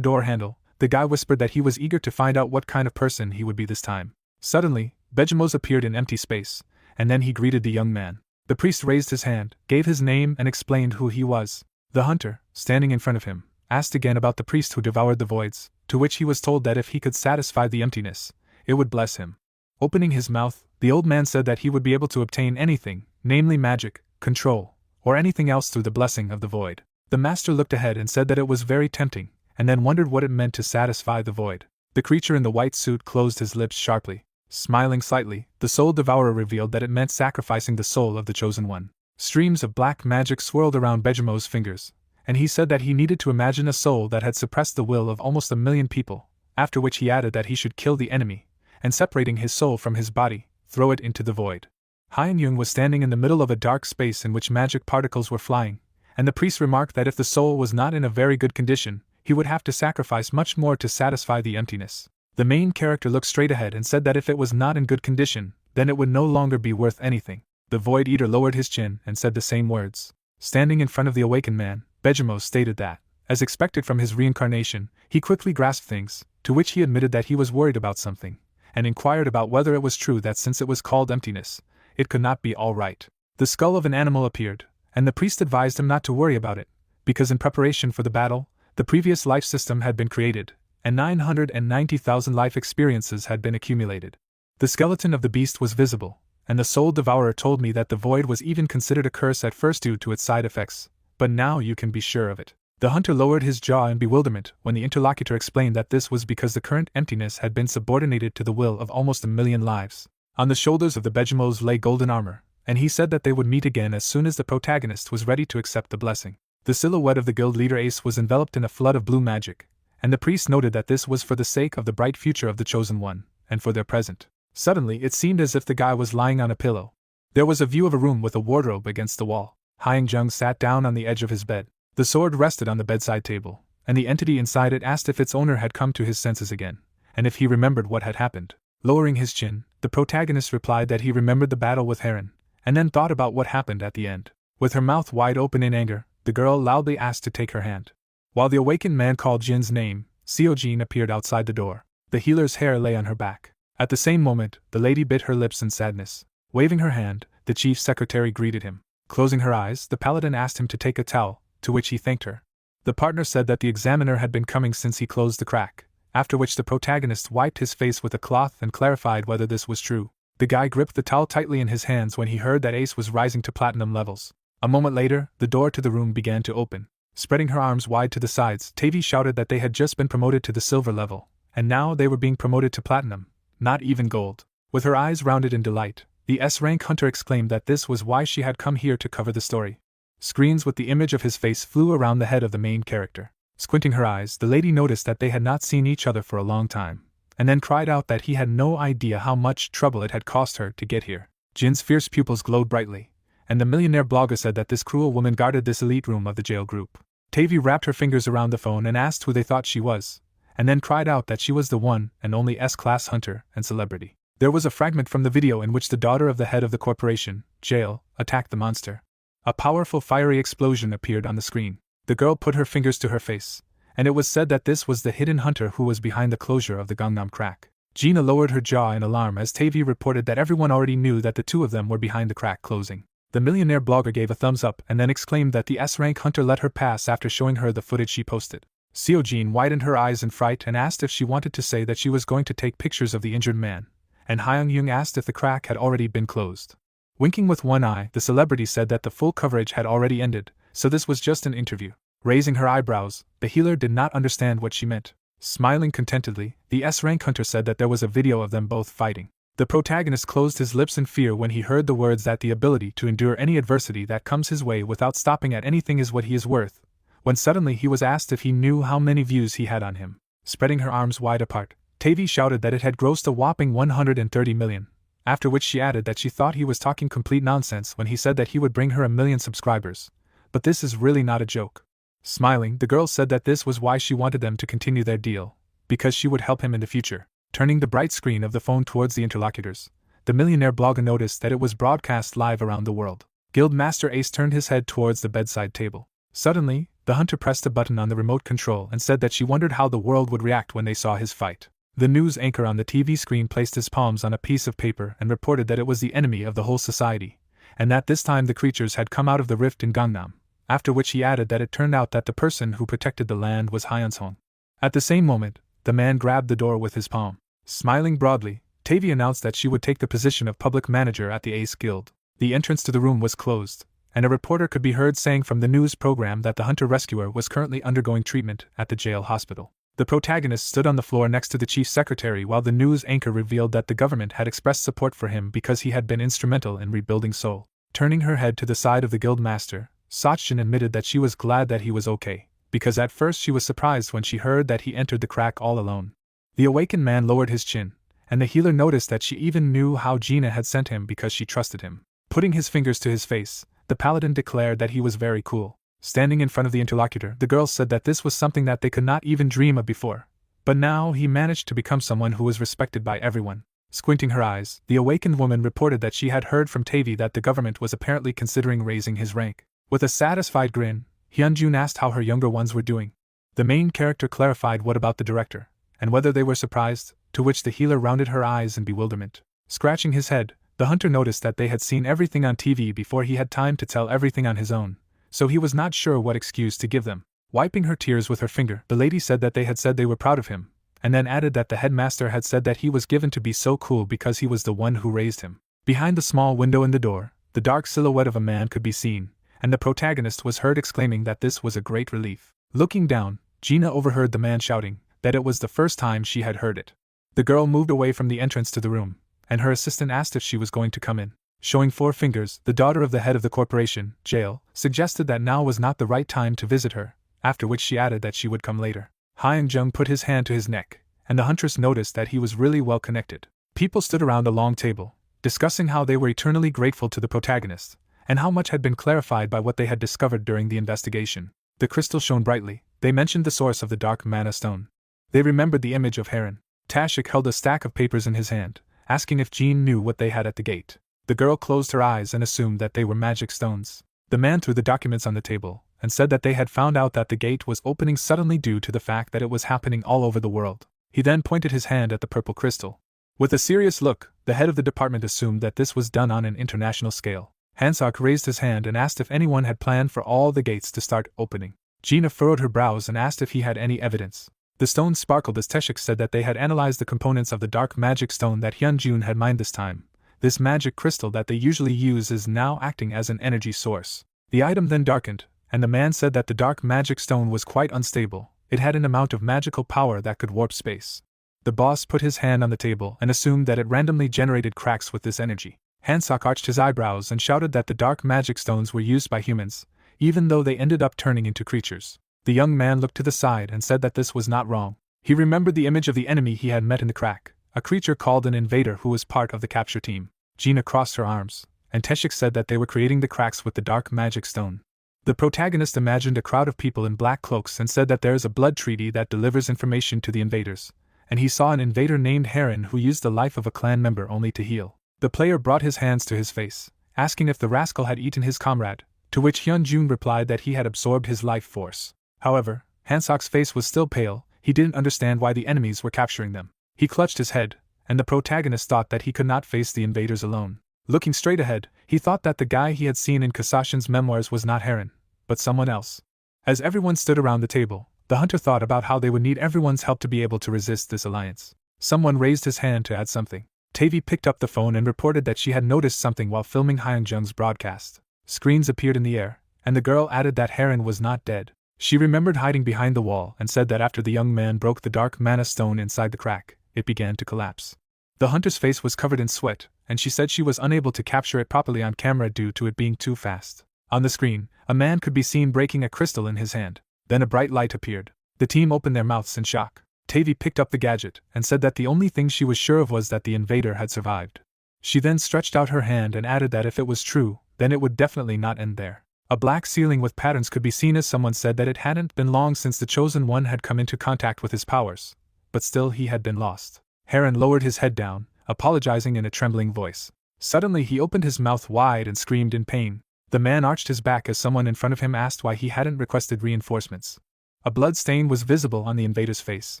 door handle, the guy whispered that he was eager to find out what kind of person he would be this time. Suddenly, Bejimos appeared in empty space, and then he greeted the young man. The priest raised his hand, gave his name and explained who he was. The hunter, standing in front of him, asked again about the priest who devoured the voids, to which he was told that if he could satisfy the emptiness, it would bless him. Opening his mouth, the old man said that he would be able to obtain anything, namely magic, control, or anything else through the blessing of the void. The master looked ahead and said that it was very tempting, and then wondered what it meant to satisfy the void. The creature in the white suit closed his lips sharply. Smiling slightly, the soul devourer revealed that it meant sacrificing the soul of the chosen one. Streams of black magic swirled around Bejimos' fingers, and he said that he needed to imagine a soul that had suppressed the will of almost 1 million people, after which he added that he should kill the enemy, and separating his soul from his body, throw it into the void. Hyun-jung was standing in the middle of a dark space in which magic particles were flying, and the priest remarked that if the soul was not in a very good condition, he would have to sacrifice much more to satisfy the emptiness. The main character looked straight ahead and said that if it was not in good condition, then it would no longer be worth anything. The Void Eater lowered his chin and said the same words. Standing in front of the awakened man, Bejimos stated that, as expected from his reincarnation, he quickly grasped things, to which he admitted that he was worried about something, and inquired about whether it was true that since it was called emptiness, it could not be all right. The skull of an animal appeared, and the priest advised him not to worry about it, because in preparation for the battle, the previous life system had been created, and 990,000 life experiences had been accumulated. The skeleton of the beast was visible, and the soul devourer told me that the void was even considered a curse at first due to its side effects, but now you can be sure of it. The hunter lowered his jaw in bewilderment when the interlocutor explained that this was because the current emptiness had been subordinated to the will of almost 1 million lives. On the shoulders of the Bejimos lay golden armor, and he said that they would meet again as soon as the protagonist was ready to accept the blessing. The silhouette of the guild leader Ace was enveloped in a flood of blue magic, and the priest noted that this was for the sake of the bright future of the chosen one, and for their present. Suddenly it seemed as if the guy was lying on a pillow. There was a view of a room with a wardrobe against the wall. Hyung-jung sat down on the edge of his bed. The sword rested on the bedside table, and the entity inside it asked if its owner had come to his senses again, and if he remembered what had happened. Lowering his chin, the protagonist replied that he remembered the battle with Heron, and then thought about what happened at the end. With her mouth wide open in anger, the girl loudly asked to take her hand. While the awakened man called Jin's name, Seo Jin appeared outside the door. The healer's hair lay on her back. At the same moment, the lady bit her lips in sadness. Waving her hand, the chief secretary greeted him. Closing her eyes, the paladin asked him to take a towel, to which he thanked her. The partner said that the examiner had been coming since he closed the crack, after which the protagonist wiped his face with a cloth and clarified whether this was true. The guy gripped the towel tightly in his hands when he heard that Ace was rising to platinum levels. A moment later, the door to the room began to open. Spreading her arms wide to the sides, Tavi shouted that they had just been promoted to the silver level, and now they were being promoted to platinum, not even gold. With her eyes rounded in delight, the S-rank hunter exclaimed that this was why she had come here to cover the story. Screens with the image of his face flew around the head of the main character. Squinting her eyes, the lady noticed that they had not seen each other for a long time, and then cried out that he had no idea how much trouble it had cost her to get here. Jin's fierce pupils glowed brightly, and the millionaire blogger said that this cruel woman guarded this elite room of the jail group. Tavi wrapped her fingers around the phone and asked who they thought she was, and then cried out that she was the one and only S-class hunter and celebrity. There was a fragment from the video in which the daughter of the head of the corporation, jail, attacked the monster. A powerful fiery explosion appeared on the screen. The girl put her fingers to her face, and it was said that this was the hidden hunter who was behind the closure of the Gangnam crack. Gina lowered her jaw in alarm as Tavi reported that everyone already knew that the two of them were behind the crack closing. The millionaire blogger gave a thumbs up and then exclaimed that the S-rank hunter let her pass after showing her the footage she posted. Seo Jin widened her eyes in fright and asked if she wanted to say that she was going to take pictures of the injured man, and Hyung Young asked if the crack had already been closed. Winking with one eye, the celebrity said that the full coverage had already ended, so this was just an interview. Raising her eyebrows, the healer did not understand what she meant. Smiling contentedly, the S-rank hunter said that there was a video of them both fighting. The protagonist closed his lips in fear when he heard the words that the ability to endure any adversity that comes his way without stopping at anything is what he is worth, when suddenly he was asked if he knew how many views he had on him. Spreading her arms wide apart, Tavi shouted that it had grossed a whopping 130 million, after which she added that she thought he was talking complete nonsense when he said that he would bring her 1 million subscribers. But this is really not a joke. Smiling, the girl said that this was why she wanted them to continue their deal, because she would help him in the future. Turning the bright screen of the phone towards the interlocutors, the millionaire blogger noticed that it was broadcast live around the world. Guildmaster Ace turned his head towards the bedside table. Suddenly, the hunter pressed a button on the remote control and said that she wondered how the world would react when they saw his fight. The news anchor on the TV screen placed his palms on a piece of paper and reported that it was the enemy of the whole society, and that this time the creatures had come out of the rift in Gangnam, after which he added that it turned out that the person who protected the land was Hyunsong. At the same moment, the man grabbed the door with his palm. Smiling broadly, Tavi announced that she would take the position of public manager at the Ace Guild. The entrance to the room was closed, and a reporter could be heard saying from the news program that the hunter rescuer was currently undergoing treatment at the jail hospital. The protagonist stood on the floor next to the chief secretary while the news anchor revealed that the government had expressed support for him because he had been instrumental in rebuilding Seoul. Turning her head to the side of the guild master, Sachjin admitted that she was glad that he was okay, because at first she was surprised when she heard that he entered the crack all alone. The awakened man lowered his chin, and the healer noticed that she even knew how Gina had sent him because she trusted him. Putting his fingers to his face, the paladin declared that he was very cool. Standing in front of the interlocutor, the girl said that this was something that they could not even dream of before, but now he managed to become someone who was respected by everyone. Squinting her eyes, the awakened woman reported that she had heard from Tavi that the government was apparently considering raising his rank. With a satisfied grin, Hyunjun asked how her younger ones were doing. The main character clarified what about the director, and whether they were surprised, to which the healer rounded her eyes in bewilderment. Scratching his head, the hunter noticed that they had seen everything on TV before he had time to tell everything on his own, so he was not sure what excuse to give them. Wiping her tears with her finger, the lady said that they had said they were proud of him, and then added that the headmaster had said that he was given to be so cool because he was the one who raised him. Behind the small window in the door, the dark silhouette of a man could be seen, and the protagonist was heard exclaiming that this was a great relief. Looking down, Gina overheard the man shouting that it was the first time she had heard it. The girl moved away from the entrance to the room, and her assistant asked if she was going to come in. Showing 4 fingers, the daughter of the head of the corporation, jail, suggested that now was not the right time to visit her, after which she added that she would come later. Hyung-jung put his hand to his neck, and the huntress noticed that he was really well connected. People stood around a long table, discussing how they were eternally grateful to the protagonist, and how much had been clarified by what they had discovered during the investigation. The crystal shone brightly. They mentioned the source of the dark mana stone. They remembered the image of Heron. Tashik held a stack of papers in his hand, asking if Jean knew what they had at the gate. The girl closed her eyes and assumed that they were magic stones. The man threw the documents on the table, and said that they had found out that the gate was opening suddenly due to the fact that it was happening all over the world. He then pointed his hand at the purple crystal. With a serious look, the head of the department assumed that this was done on an international scale. Hansak raised his hand and asked if anyone had planned for all the gates to start opening. Gina furrowed her brows and asked if he had any evidence. The stones sparkled as Teshik said that they had analyzed the components of the dark magic stone that Hyunjun had mined this time. This magic crystal that they usually use is now acting as an energy source. The item then darkened, and the man said that the dark magic stone was quite unstable. It had an amount of magical power that could warp space. The boss put his hand on the table and assumed that it randomly generated cracks with this energy. Hansak arched his eyebrows and shouted that the dark magic stones were used by humans, even though they ended up turning into creatures. The young man looked to the side and said that this was not wrong. He remembered the image of the enemy he had met in the crack, a creature called an invader who was part of the capture team. Gina crossed her arms, and Teshik said that they were creating the cracks with the dark magic stone. The protagonist imagined a crowd of people in black cloaks and said that there is a blood treaty that delivers information to the invaders, and he saw an invader named Heron who used the life of a clan member only to heal. The player brought his hands to his face, asking if the rascal had eaten his comrade, to which Hyunjun replied that he had absorbed his life force. However, Hansak's face was still pale. He didn't understand why the enemies were capturing them. He clutched his head, and the protagonist thought that he could not face the invaders alone. Looking straight ahead, he thought that the guy he had seen in Kasashin's memoirs was not Heron, but someone else. As everyone stood around the table, the hunter thought about how they would need everyone's help to be able to resist this alliance. Someone raised his hand to add something. Tavi picked up the phone and reported that she had noticed something while filming Hyunjung's broadcast. Screens appeared in the air, and the girl added that Heron was not dead. She remembered hiding behind the wall and said that after the young man broke the dark mana stone inside the crack, it began to collapse. The hunter's face was covered in sweat, and she said she was unable to capture it properly on camera due to it being too fast. On the screen, a man could be seen breaking a crystal in his hand. Then a bright light appeared. The team opened their mouths in shock. Tavi picked up the gadget and said that the only thing she was sure of was that the invader had survived. She then stretched out her hand and added that if it was true, then it would definitely not end there. A black ceiling with patterns could be seen as someone said that it hadn't been long since the Chosen One had come into contact with his powers, but still he had been lost. Heron lowered his head down, apologizing in a trembling voice. Suddenly he opened his mouth wide and screamed in pain. The man arched his back as someone in front of him asked why he hadn't requested reinforcements. A blood stain was visible on the invader's face.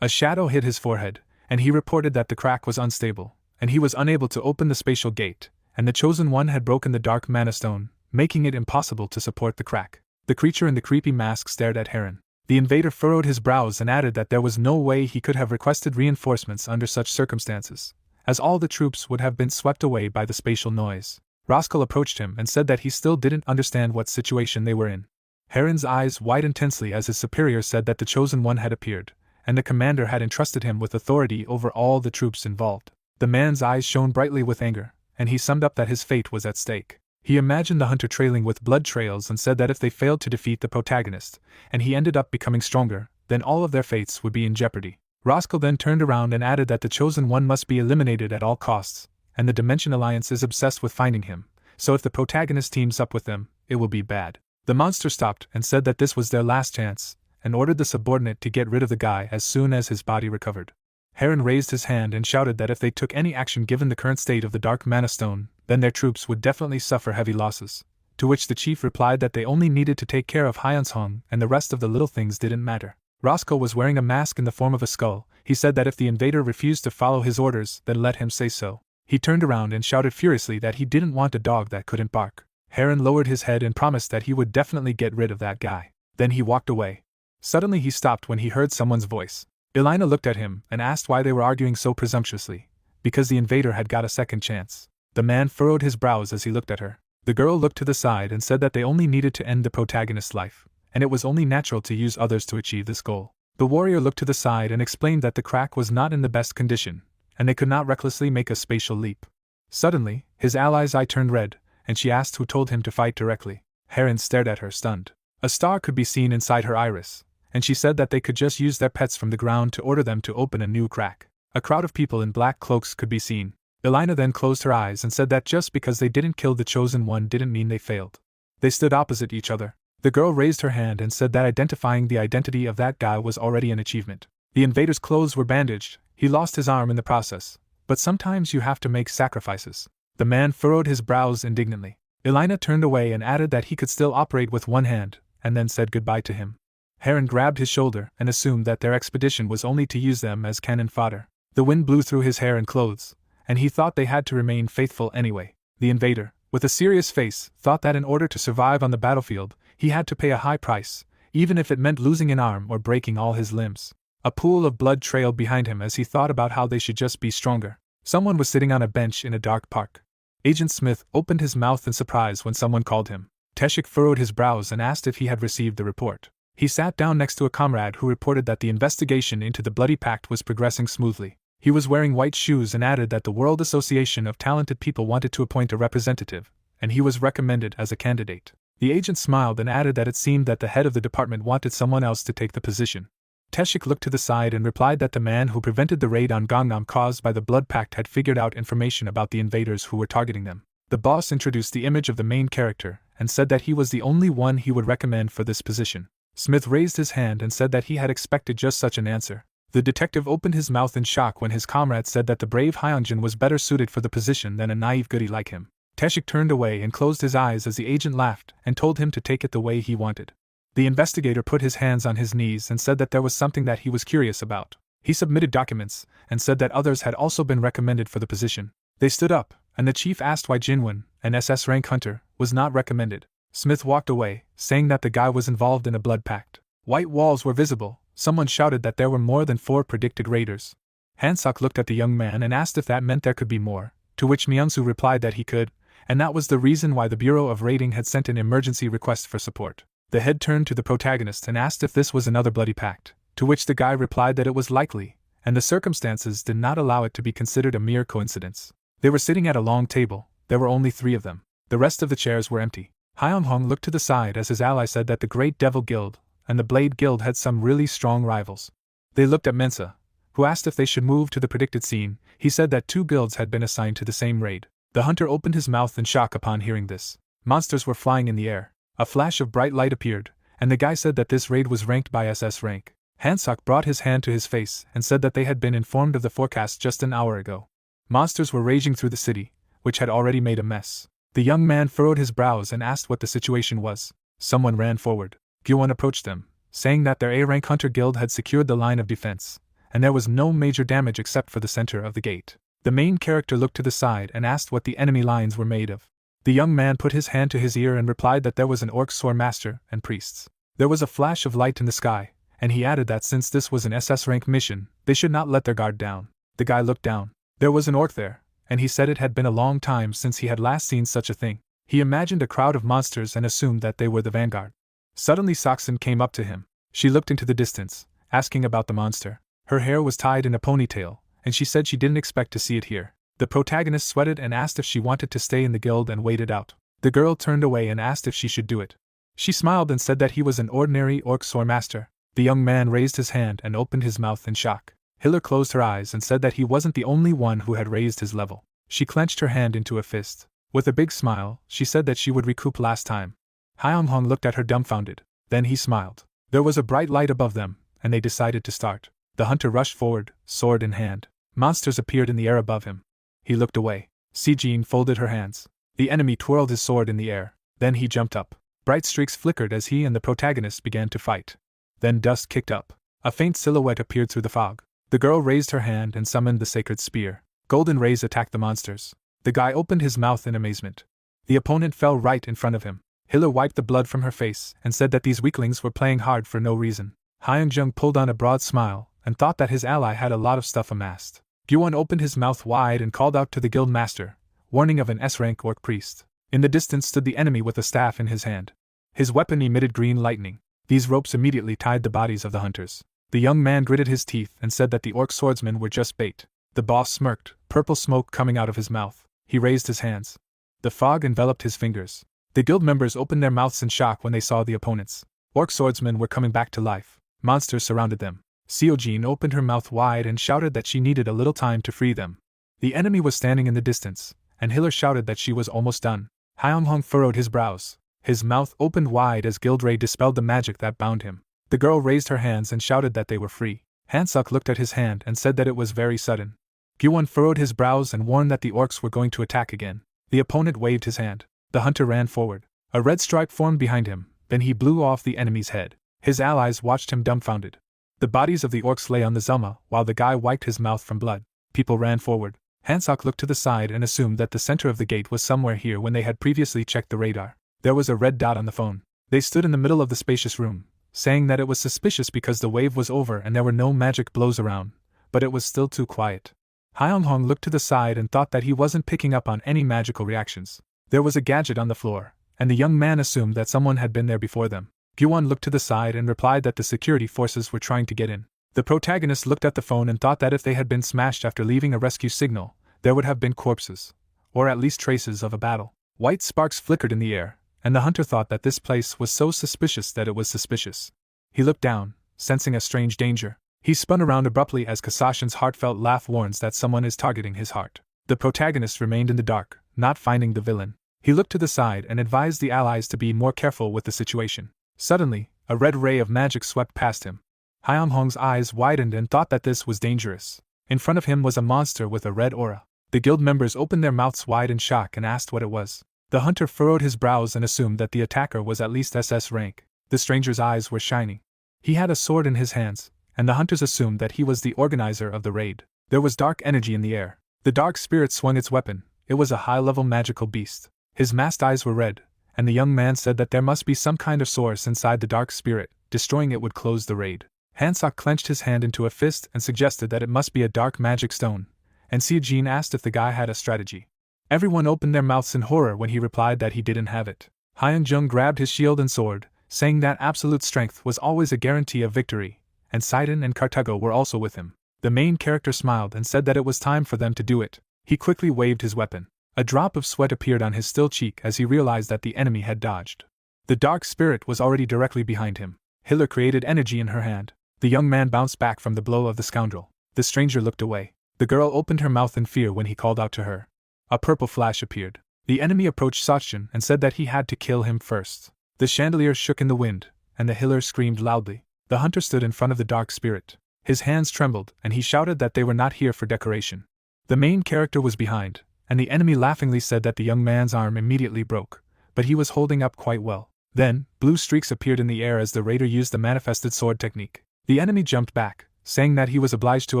A shadow hid his forehead, and he reported that the crack was unstable, and he was unable to open the spatial gate, and the Chosen One had broken the dark mana stone, making it impossible to support the crack. The creature in the creepy mask stared at Heron. The invader furrowed his brows and added that there was no way he could have requested reinforcements under such circumstances, as all the troops would have been swept away by the spatial noise. Roskell approached him and said that he still didn't understand what situation they were in. Heron's eyes widened tensely as his superior said that the Chosen One had appeared, and the commander had entrusted him with authority over all the troops involved. The man's eyes shone brightly with anger, and he summed up that his fate was at stake. He imagined the hunter trailing with blood trails and said that if they failed to defeat the protagonist, and he ended up becoming stronger, then all of their fates would be in jeopardy. Roskell then turned around and added that the Chosen One must be eliminated at all costs, and the Dimension Alliance is obsessed with finding him, so if the protagonist teams up with them, it will be bad. The monster stopped and said that this was their last chance, and ordered the subordinate to get rid of the guy as soon as his body recovered. Heron raised his hand and shouted that if they took any action given the current state of the Dark Mana Stone, then their troops would definitely suffer heavy losses, to which the chief replied that they only needed to take care of Hyunshong and the rest of the little things didn't matter. Roskell was wearing a mask in the form of a skull. He said that if the invader refused to follow his orders, then let him say so. He turned around and shouted furiously that he didn't want a dog that couldn't bark. Heron lowered his head and promised that he would definitely get rid of that guy. Then he walked away. Suddenly he stopped when he heard someone's voice. Elena looked at him and asked why they were arguing so presumptuously. Because the invader had got a second chance. The man furrowed his brows as he looked at her. The girl looked to the side and said that they only needed to end the protagonist's life, and it was only natural to use others to achieve this goal. The warrior looked to the side and explained that the crack was not in the best condition, and they could not recklessly make a spatial leap. Suddenly, his ally's eye turned red, and she asked who told him to fight directly. Heron stared at her stunned. A star could be seen inside her iris, and she said that they could just use their pets from the ground to order them to open a new crack. A crowd of people in black cloaks could be seen. Elena then closed her eyes and said that just because they didn't kill the Chosen One didn't mean they failed. They stood opposite each other. The girl raised her hand and said that identifying the identity of that guy was already an achievement. The invader's clothes were bandaged. He lost his arm in the process. But sometimes you have to make sacrifices. The man furrowed his brows indignantly. Elena turned away and added that he could still operate with one hand, and then said goodbye to him. Heron grabbed his shoulder and assumed that their expedition was only to use them as cannon fodder. The wind blew through his hair and clothes, and he thought they had to remain faithful anyway. The invader, with a serious face, thought that in order to survive on the battlefield, he had to pay a high price, even if it meant losing an arm or breaking all his limbs. A pool of blood trailed behind him as he thought about how they should just be stronger. Someone was sitting on a bench in a dark park. Agent Smith opened his mouth in surprise when someone called him. Teshik furrowed his brows and asked if he had received the report. He sat down next to a comrade who reported that the investigation into the Bloody Pact was progressing smoothly. He was wearing white shoes and added that the World Association of Talented People wanted to appoint a representative, and he was recommended as a candidate. The agent smiled and added that it seemed that the head of the department wanted someone else to take the position. Teshik looked to the side and replied that the man who prevented the raid on Gangnam caused by the Blood Pact had figured out information about the invaders who were targeting them. The boss introduced the image of the main character and said that he was the only one he would recommend for this position. Smith raised his hand and said that he had expected just such an answer. The detective opened his mouth in shock when his comrade said that the brave Hyunjin was better suited for the position than a naive goody like him. Teshik turned away and closed his eyes as the agent laughed and told him to take it the way he wanted. The investigator put his hands on his knees and said that there was something that he was curious about. He submitted documents and said that others had also been recommended for the position. They stood up, and the chief asked why Jinwon, an SS rank hunter, was not recommended. Smith walked away, saying that the guy was involved in a blood pact. White walls were visible. Someone shouted that there were more than 4 predicted raiders. Hansok looked at the young man and asked if that meant there could be more, to which Myungsu replied that he could, and that was the reason why the Bureau of Raiding had sent an emergency request for support. The head turned to the protagonist and asked if this was another bloody pact, to which the guy replied that it was likely, and the circumstances did not allow it to be considered a mere coincidence. They were sitting at a long table. There were only 3 of them. The rest of the chairs were empty. Hyung-hong looked to the side as his ally said that the Great Devil Guild and the Blade Guild had some really strong rivals. They looked at Mensa, who asked if they should move to the predicted scene. He said that 2 guilds had been assigned to the same raid. The hunter opened his mouth in shock upon hearing this. Monsters were flying in the air. A flash of bright light appeared, and the guy said that this raid was ranked by SS rank. Hansok brought his hand to his face and said that they had been informed of the forecast just an hour ago. Monsters were raging through the city, which had already made a mess. The young man furrowed his brows and asked what the situation was. Someone ran forward. Gyuwon approached them, saying that their A-rank hunter guild had secured the line of defense, and there was no major damage except for the center of the gate. The main character looked to the side and asked what the enemy lines were made of. The young man put his hand to his ear and replied that there was an orc sword master and priests. There was a flash of light in the sky, and he added that since this was an SS rank mission, they should not let their guard down. The guy looked down. There was an orc there, and he said it had been a long time since he had last seen such a thing. He imagined a crowd of monsters and assumed that they were the vanguard. Suddenly Saksun came up to him. She looked into the distance, asking about the monster. Her hair was tied in a ponytail, and she said she didn't expect to see it here. The protagonist sweated and asked if she wanted to stay in the guild and wait it out. The girl turned away and asked if she should do it. She smiled and said that he was an ordinary orc sword master. The young man raised his hand and opened his mouth in shock. Hiller closed her eyes and said that he wasn't the only one who had raised his level. She clenched her hand into a fist. With a big smile, she said that she would recoup last time. Hyung-hong looked at her dumbfounded. Then he smiled. There was a bright light above them, and they decided to start. The hunter rushed forward, sword in hand. Monsters appeared in the air above him. He looked away. Si-jin folded her hands. The enemy twirled his sword in the air. Then he jumped up. Bright streaks flickered as he and the protagonist began to fight. Then dust kicked up. A faint silhouette appeared through the fog. The girl raised her hand and summoned the sacred spear. Golden rays attacked the monsters. The guy opened his mouth in amazement. The opponent fell right in front of him. Hiller wiped the blood from her face and said that these weaklings were playing hard for no reason. Hyung-jung pulled on a broad smile and thought that his ally had a lot of stuff amassed. Gyuwon opened his mouth wide and called out to the guild master, warning of an S-rank orc priest. In the distance stood the enemy with a staff in his hand. His weapon emitted green lightning. These ropes immediately tied the bodies of the hunters. The young man gritted his teeth and said that the orc swordsmen were just bait. The boss smirked, purple smoke coming out of his mouth. He raised his hands. The fog enveloped his fingers. The guild members opened their mouths in shock when they saw the opponents. Orc swordsmen were coming back to life. Monsters surrounded them. Seo-jin opened her mouth wide and shouted that she needed a little time to free them. The enemy was standing in the distance, and Hiller shouted that she was almost done. Hyung-hong furrowed his brows. His mouth opened wide as Gildray dispelled the magic that bound him. The girl raised her hands and shouted that they were free. Hansok looked at his hand and said that it was very sudden. Gyuwon furrowed his brows and warned that the orcs were going to attack again. The opponent waved his hand. The hunter ran forward. A red stripe formed behind him, Then he blew off the enemy's head. His allies watched him dumbfounded. The bodies of the orcs lay on the Zelma, while the guy wiped his mouth from blood. People ran forward. Hancock looked to the side and assumed that the center of the gate was somewhere here when they had previously checked the radar. There was a red dot on the phone. They stood in the middle of the spacious room, saying that it was suspicious because the wave was over and there were no magic blows around, but it was still too quiet. Hyung-hong looked to the side and thought that he wasn't picking up on any magical reactions. There was a gadget on the floor, and the young man assumed that someone had been there before them. Gyuwon looked to the side and replied that the security forces were trying to get in. The protagonist looked at the phone and thought that if they had been smashed after leaving a rescue signal, there would have been corpses, or at least traces of a battle. White sparks flickered in the air, and the hunter thought that this place was so suspicious that it was suspicious. He looked down, sensing a strange danger. He spun around abruptly as Kasashin's heartfelt laugh warns that someone is targeting his heart. The protagonist remained in the dark, not finding the villain. He looked to the side and advised the allies to be more careful with the situation. Suddenly, a red ray of magic swept past him. Hyung-hong's eyes widened and thought that this was dangerous. In front of him was a monster with a red aura. The guild members opened their mouths wide in shock and asked what it was. The hunter furrowed his brows and assumed that the attacker was at least SS rank. The stranger's eyes were shining. He had a sword in his hands, and the hunters assumed that he was the organizer of the raid. There was dark energy in the air. The dark spirit swung its weapon. It was a high-level magical beast. His masked eyes were red, and the young man said that there must be some kind of source inside the dark spirit. Destroying it would close the raid. Hancock clenched his hand into a fist and suggested that it must be a dark magic stone, and Seojin asked if the guy had a strategy. Everyone opened their mouths in horror when he replied that he didn't have it. Hyun-jung grabbed his shield and sword, saying that absolute strength was always a guarantee of victory, and Sidon and Cartago were also with him. The main character smiled and said that it was time for them to do it. He quickly waved his weapon. A drop of sweat appeared on his still cheek as he realized that the enemy had dodged. The dark spirit was already directly behind him. Hiller created energy in her hand. The young man bounced back from the blow of the scoundrel. The stranger looked away. The girl opened her mouth in fear when he called out to her. A purple flash appeared. The enemy approached Sachin and said that he had to kill him first. The chandelier shook in the wind, and the Hiller screamed loudly. The hunter stood in front of the dark spirit. His hands trembled, and he shouted that they were not here for decoration. The main character was behind, and the enemy laughingly said that the young man's arm immediately broke, but he was holding up quite well. Then, blue streaks appeared in the air as the raider used the manifested sword technique. The enemy jumped back, saying that he was obliged to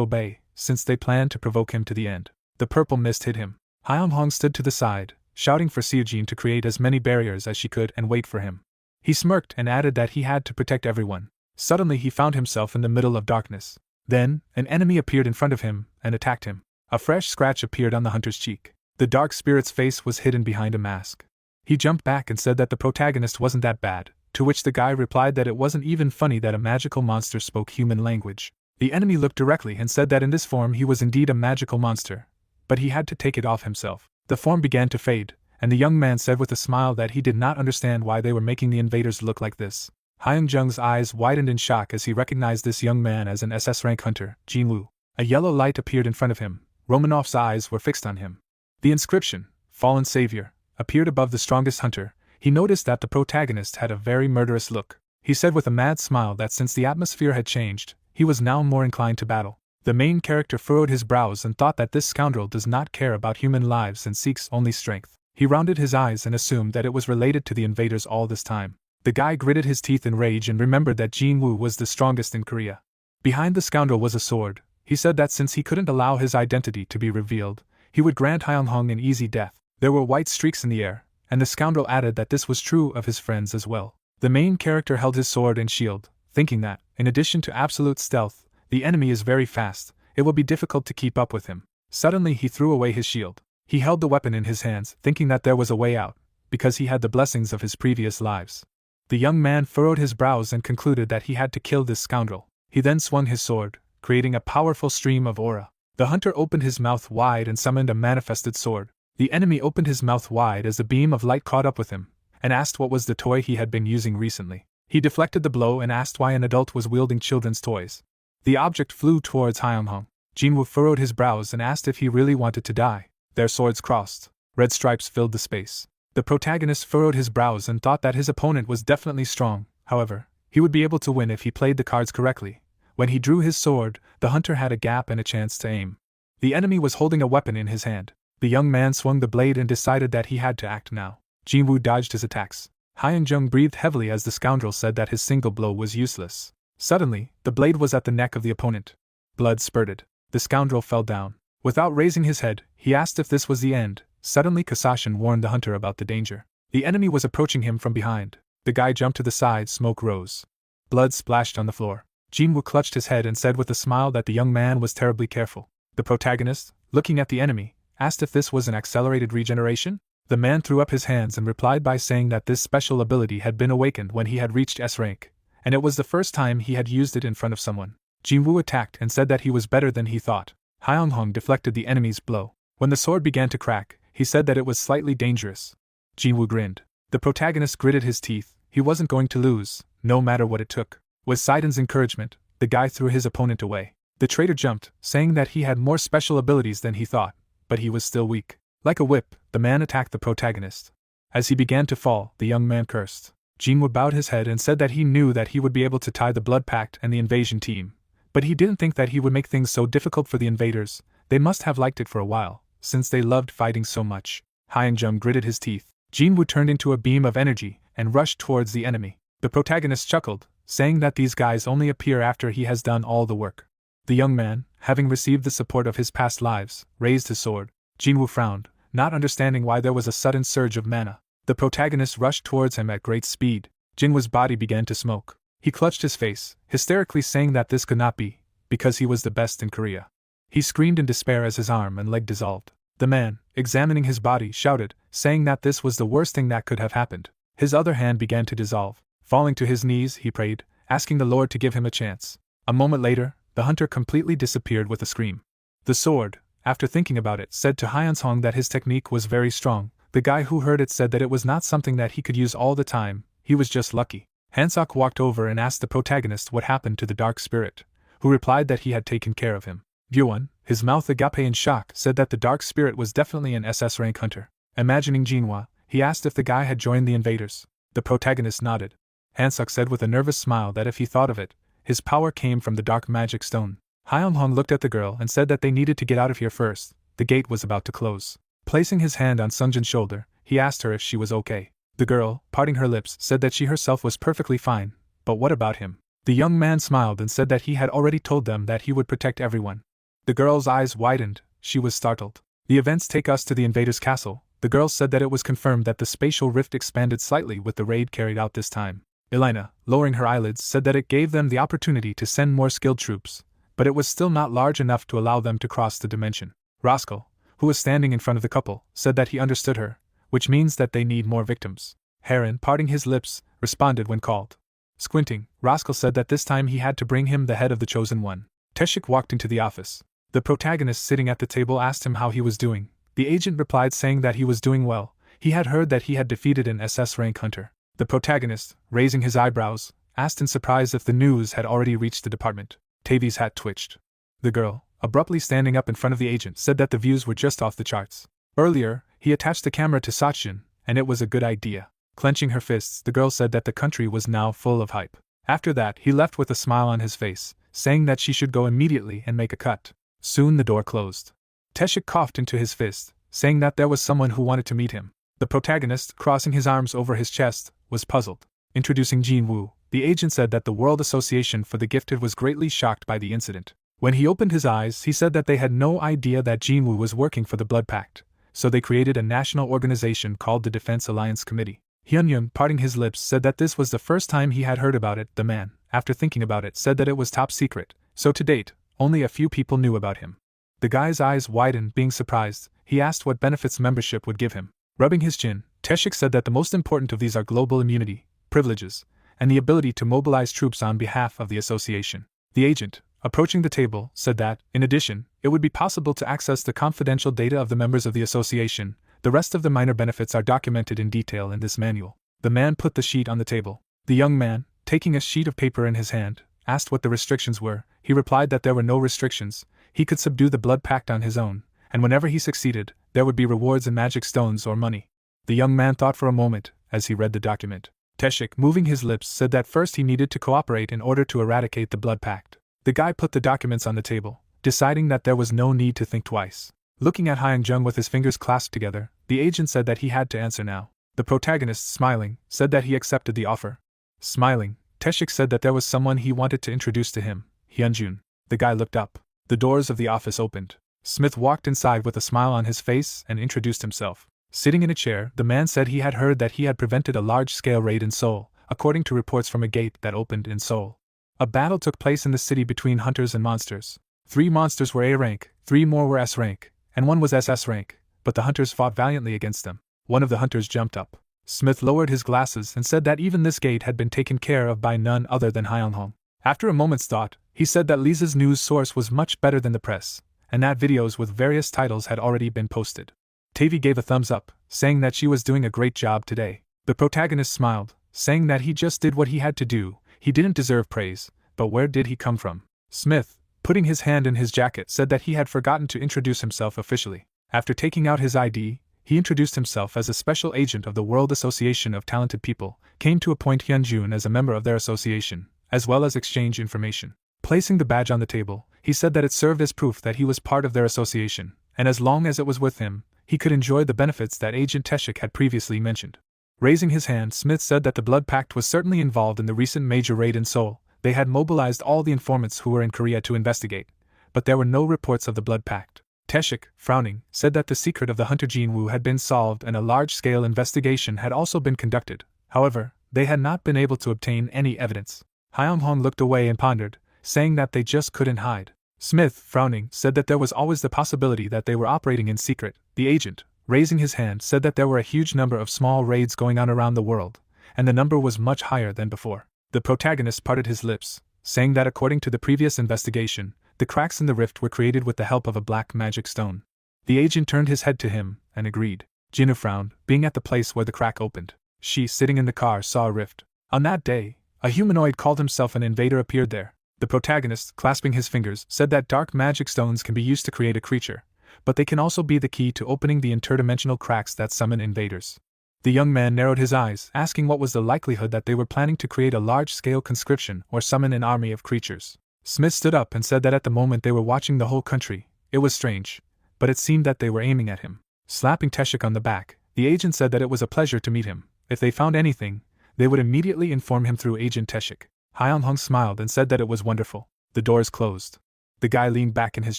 obey, since they planned to provoke him to the end. The purple mist hit him. Hyung-hong stood to the side, shouting for Seojin to create as many barriers as she could and wait for him. He smirked and added that he had to protect everyone. Suddenly he found himself in the middle of darkness. Then, an enemy appeared in front of him and attacked him. A fresh scratch appeared on the hunter's cheek. The dark spirit's face was hidden behind a mask. He jumped back and said that the protagonist wasn't that bad, to which the guy replied that it wasn't even funny that a magical monster spoke human language. The enemy looked directly and said that in this form he was indeed a magical monster, but he had to take it off himself. The form began to fade, and the young man said with a smile that he did not understand why they were making the invaders look like this. Hyung-jung's eyes widened in shock as he recognized this young man as an SS rank hunter, Jinwoo. A yellow light appeared in front of him. Romanov's eyes were fixed on him. The inscription, Fallen Savior, appeared above the strongest hunter. He noticed that the protagonist had a very murderous look. He said with a mad smile that since the atmosphere had changed, he was now more inclined to battle. The main character furrowed his brows and thought that this scoundrel does not care about human lives and seeks only strength. He rounded his eyes and assumed that it was related to the invaders all this time. The guy gritted his teeth in rage and remembered that Jinwoo was the strongest in Korea. Behind the scoundrel was a sword. He said that since he couldn't allow his identity to be revealed, he would grant Hyung-hong an easy death. There were white streaks in the air, and the scoundrel added that this was true of his friends as well. The main character held his sword and shield, thinking that, in addition to absolute stealth, the enemy is very fast, it will be difficult to keep up with him. Suddenly he threw away his shield. He held the weapon in his hands, thinking that there was a way out, because he had the blessings of his previous lives. The young man furrowed his brows and concluded that he had to kill this scoundrel. He then swung his sword, creating a powerful stream of aura. The hunter opened his mouth wide and summoned a manifested sword. The enemy opened his mouth wide as a beam of light caught up with him, and asked what was the toy he had been using recently. He deflected the blow and asked why an adult was wielding children's toys. The object flew towards Hyung-hong. Jinwoo furrowed his brows and asked if he really wanted to die. Their swords crossed. Red stripes filled the space. The protagonist furrowed his brows and thought that his opponent was definitely strong. However, he would be able to win if he played the cards correctly. When he drew his sword, the hunter had a gap and a chance to aim. The enemy was holding a weapon in his hand. The young man swung the blade and decided that he had to act now. Jinwoo dodged his attacks. Hyun-jung breathed heavily as the scoundrel said that his single blow was useless. Suddenly, the blade was at the neck of the opponent. Blood spurted. The scoundrel fell down. Without raising his head, he asked if this was the end. Suddenly Kasashin warned the hunter about the danger. The enemy was approaching him from behind. The guy jumped to the side, smoke rose. Blood splashed on the floor. Jinwoo clutched his head and said with a smile that the young man was terribly careful. The protagonist, looking at the enemy, asked if this was an accelerated regeneration. The man threw up his hands and replied by saying that this special ability had been awakened when he had reached S rank, and it was the first time he had used it in front of someone. Jinwoo attacked and said that he was better than he thought. Hyung-hong deflected the enemy's blow. When the sword began to crack, he said that it was slightly dangerous. Jinwoo grinned. The protagonist gritted his teeth. He wasn't going to lose, no matter what it took. With Saiden's encouragement, the guy threw his opponent away. The traitor jumped, saying that he had more special abilities than he thought, but he was still weak. Like a whip, the man attacked the protagonist. As he began to fall, the young man cursed. Jinwoo bowed his head and said that he knew that he would be able to tie the Blood Pact and the invasion team, but he didn't think that he would make things so difficult for the invaders. They must have liked it for a while, since they loved fighting so much. Hyun-jung gritted his teeth. Jinwoo turned into a beam of energy and rushed towards the enemy. The protagonist chuckled, saying that these guys only appear after he has done all the work. The young man, having received the support of his past lives, raised his sword. Jinwoo frowned, not understanding why there was a sudden surge of mana. The protagonist rushed towards him at great speed. Jinwoo's body began to smoke. He clutched his face, hysterically saying that this could not be, because he was the best in Korea. He screamed in despair as his arm and leg dissolved. The man, examining his body, shouted, saying that this was the worst thing that could have happened. His other hand began to dissolve. Falling to his knees, he prayed, asking the Lord to give him a chance. A moment later, the hunter completely disappeared with a scream. The sword, after thinking about it, said to Hyun-hong that his technique was very strong. The guy who heard it said that it was not something that he could use all the time, he was just lucky. Hansok walked over and asked the protagonist what happened to the dark spirit, who replied that he had taken care of him. Byewon, his mouth agape in shock, said that the dark spirit was definitely an SS rank hunter. Imagining Jinhwa, he asked if the guy had joined the invaders. The protagonist nodded. Hansok said with a nervous smile that if he thought of it, his power came from the dark magic stone. Hyun-hong looked at the girl and said that they needed to get out of here first. The gate was about to close. Placing his hand on Sungjin's shoulder, he asked her if she was okay. The girl, parting her lips, said that she herself was perfectly fine, but what about him? The young man smiled and said that he had already told them that he would protect everyone. The girl's eyes widened, she was startled. The events take us to the invaders' castle. The girl said that it was confirmed that the spatial rift expanded slightly with the raid carried out this time. Elena, lowering her eyelids, said that it gave them the opportunity to send more skilled troops, but it was still not large enough to allow them to cross the dimension. Roscoe, who was standing in front of the couple, said that he understood her, which means that they need more victims. Heron, parting his lips, responded when called. Squinting, Roscoe said that this time he had to bring him the head of the chosen one. Teshik walked into the office. The protagonist sitting at the table asked him how he was doing. The agent replied saying that he was doing well. He had heard that he had defeated an SS rank hunter. The protagonist, raising his eyebrows, asked in surprise if the news had already reached the department. Tavi's hat twitched. The girl, abruptly standing up in front of the agent, said that the views were just off the charts. Earlier, he attached the camera to Sachin, and it was a good idea. Clenching her fists, the girl said that the country was now full of hype. After that, he left with a smile on his face, saying that she should go immediately and make a cut. Soon the door closed. Teshik coughed into his fist, saying that there was someone who wanted to meet him. The protagonist, crossing his arms over his chest, was puzzled. Introducing Jinwoo, the agent said that the World Association for the Gifted was greatly shocked by the incident. When he opened his eyes, he said that they had no idea that Jinwoo was working for the Blood Pact, so they created a national organization called the Defense Alliance Committee. Hyun-young, parting his lips, said that this was the first time he had heard about it. The man, after thinking about it, said that it was top secret, so to date, only a few people knew about him. The guy's eyes widened, being surprised. He asked what benefits membership would give him. Rubbing his chin, Teshik said that the most important of these are global immunity, privileges, and the ability to mobilize troops on behalf of the association. The agent, approaching the table, said that, in addition, it would be possible to access the confidential data of the members of the association. The rest of the minor benefits are documented in detail in this manual. The man put the sheet on the table. The young man, taking a sheet of paper in his hand, asked what the restrictions were. He replied that there were no restrictions. He could subdue the Blood Pact on his own, and whenever he succeeded, there would be rewards in magic stones or money. The young man thought for a moment as he read the document. Teshik, moving his lips, said that first he needed to cooperate in order to eradicate the Blood Pact. The guy put the documents on the table, deciding that there was no need to think twice. Looking at Hyun-jung with his fingers clasped together, the agent said that he had to answer now. The protagonist, smiling, said that he accepted the offer. Smiling, Teshik said that there was someone he wanted to introduce to him, Hyunjun. The guy looked up. The doors of the office opened. Smith walked inside with a smile on his face and introduced himself. Sitting in a chair, the man said he had heard that he had prevented a large-scale raid in Seoul, according to reports from a gate that opened in Seoul. A battle took place in the city between hunters and monsters. 3 monsters were A rank, 3 more were S rank, and 1 was SS rank, but the hunters fought valiantly against them. One of the hunters jumped up. Smith lowered his glasses and said that even this gate had been taken care of by none other than Hyunghong. After a moment's thought, he said that Lisa's news source was much better than the press, and that videos with various titles had already been posted. Tavi gave a thumbs up, saying that she was doing a great job today. The protagonist smiled, saying that he just did what he had to do. He didn't deserve praise, but where did he come from? Smith, putting his hand in his jacket, said that he had forgotten to introduce himself officially. After taking out his ID, he introduced himself as a special agent of the World Association of Talented People, came to appoint Hyunjun as a member of their association, as well as exchange information. Placing the badge on the table, he said that it served as proof that he was part of their association, and as long as it was with him, he could enjoy the benefits that Agent Teshik had previously mentioned. Raising his hand, Smith said that the Blood Pact was certainly involved in the recent major raid in Seoul. They had mobilized all the informants who were in Korea to investigate, but there were no reports of the Blood Pact. Teshik, frowning, said that the secret of the hunter Jinwoo had been solved and a large-scale investigation had also been conducted. However, they had not been able to obtain any evidence. Hyunghong looked away and pondered, saying that they just couldn't hide. Smith, frowning, said that there was always the possibility that they were operating in secret. The agent, raising his hand, said that there were a huge number of small raids going on around the world, and the number was much higher than before. The protagonist parted his lips, saying that according to the previous investigation, the cracks in the rift were created with the help of a black magic stone. The agent turned his head to him and agreed. Jinwoo frowned, being at the place where the crack opened. She, sitting in the car, saw a rift. On that day, a humanoid called himself an invader appeared there. The protagonist, clasping his fingers, said that dark magic stones can be used to create a creature, but they can also be the key to opening the interdimensional cracks that summon invaders. The young man narrowed his eyes, asking what was the likelihood that they were planning to create a large-scale conscription or summon an army of creatures. Smith stood up and said that at the moment they were watching the whole country. It was strange, but it seemed that they were aiming at him. Slapping Teshik on the back, the agent said that it was a pleasure to meet him. If they found anything, they would immediately inform him through Agent Teshik. Hyunghong smiled and said that it was wonderful. The doors closed. The guy leaned back in his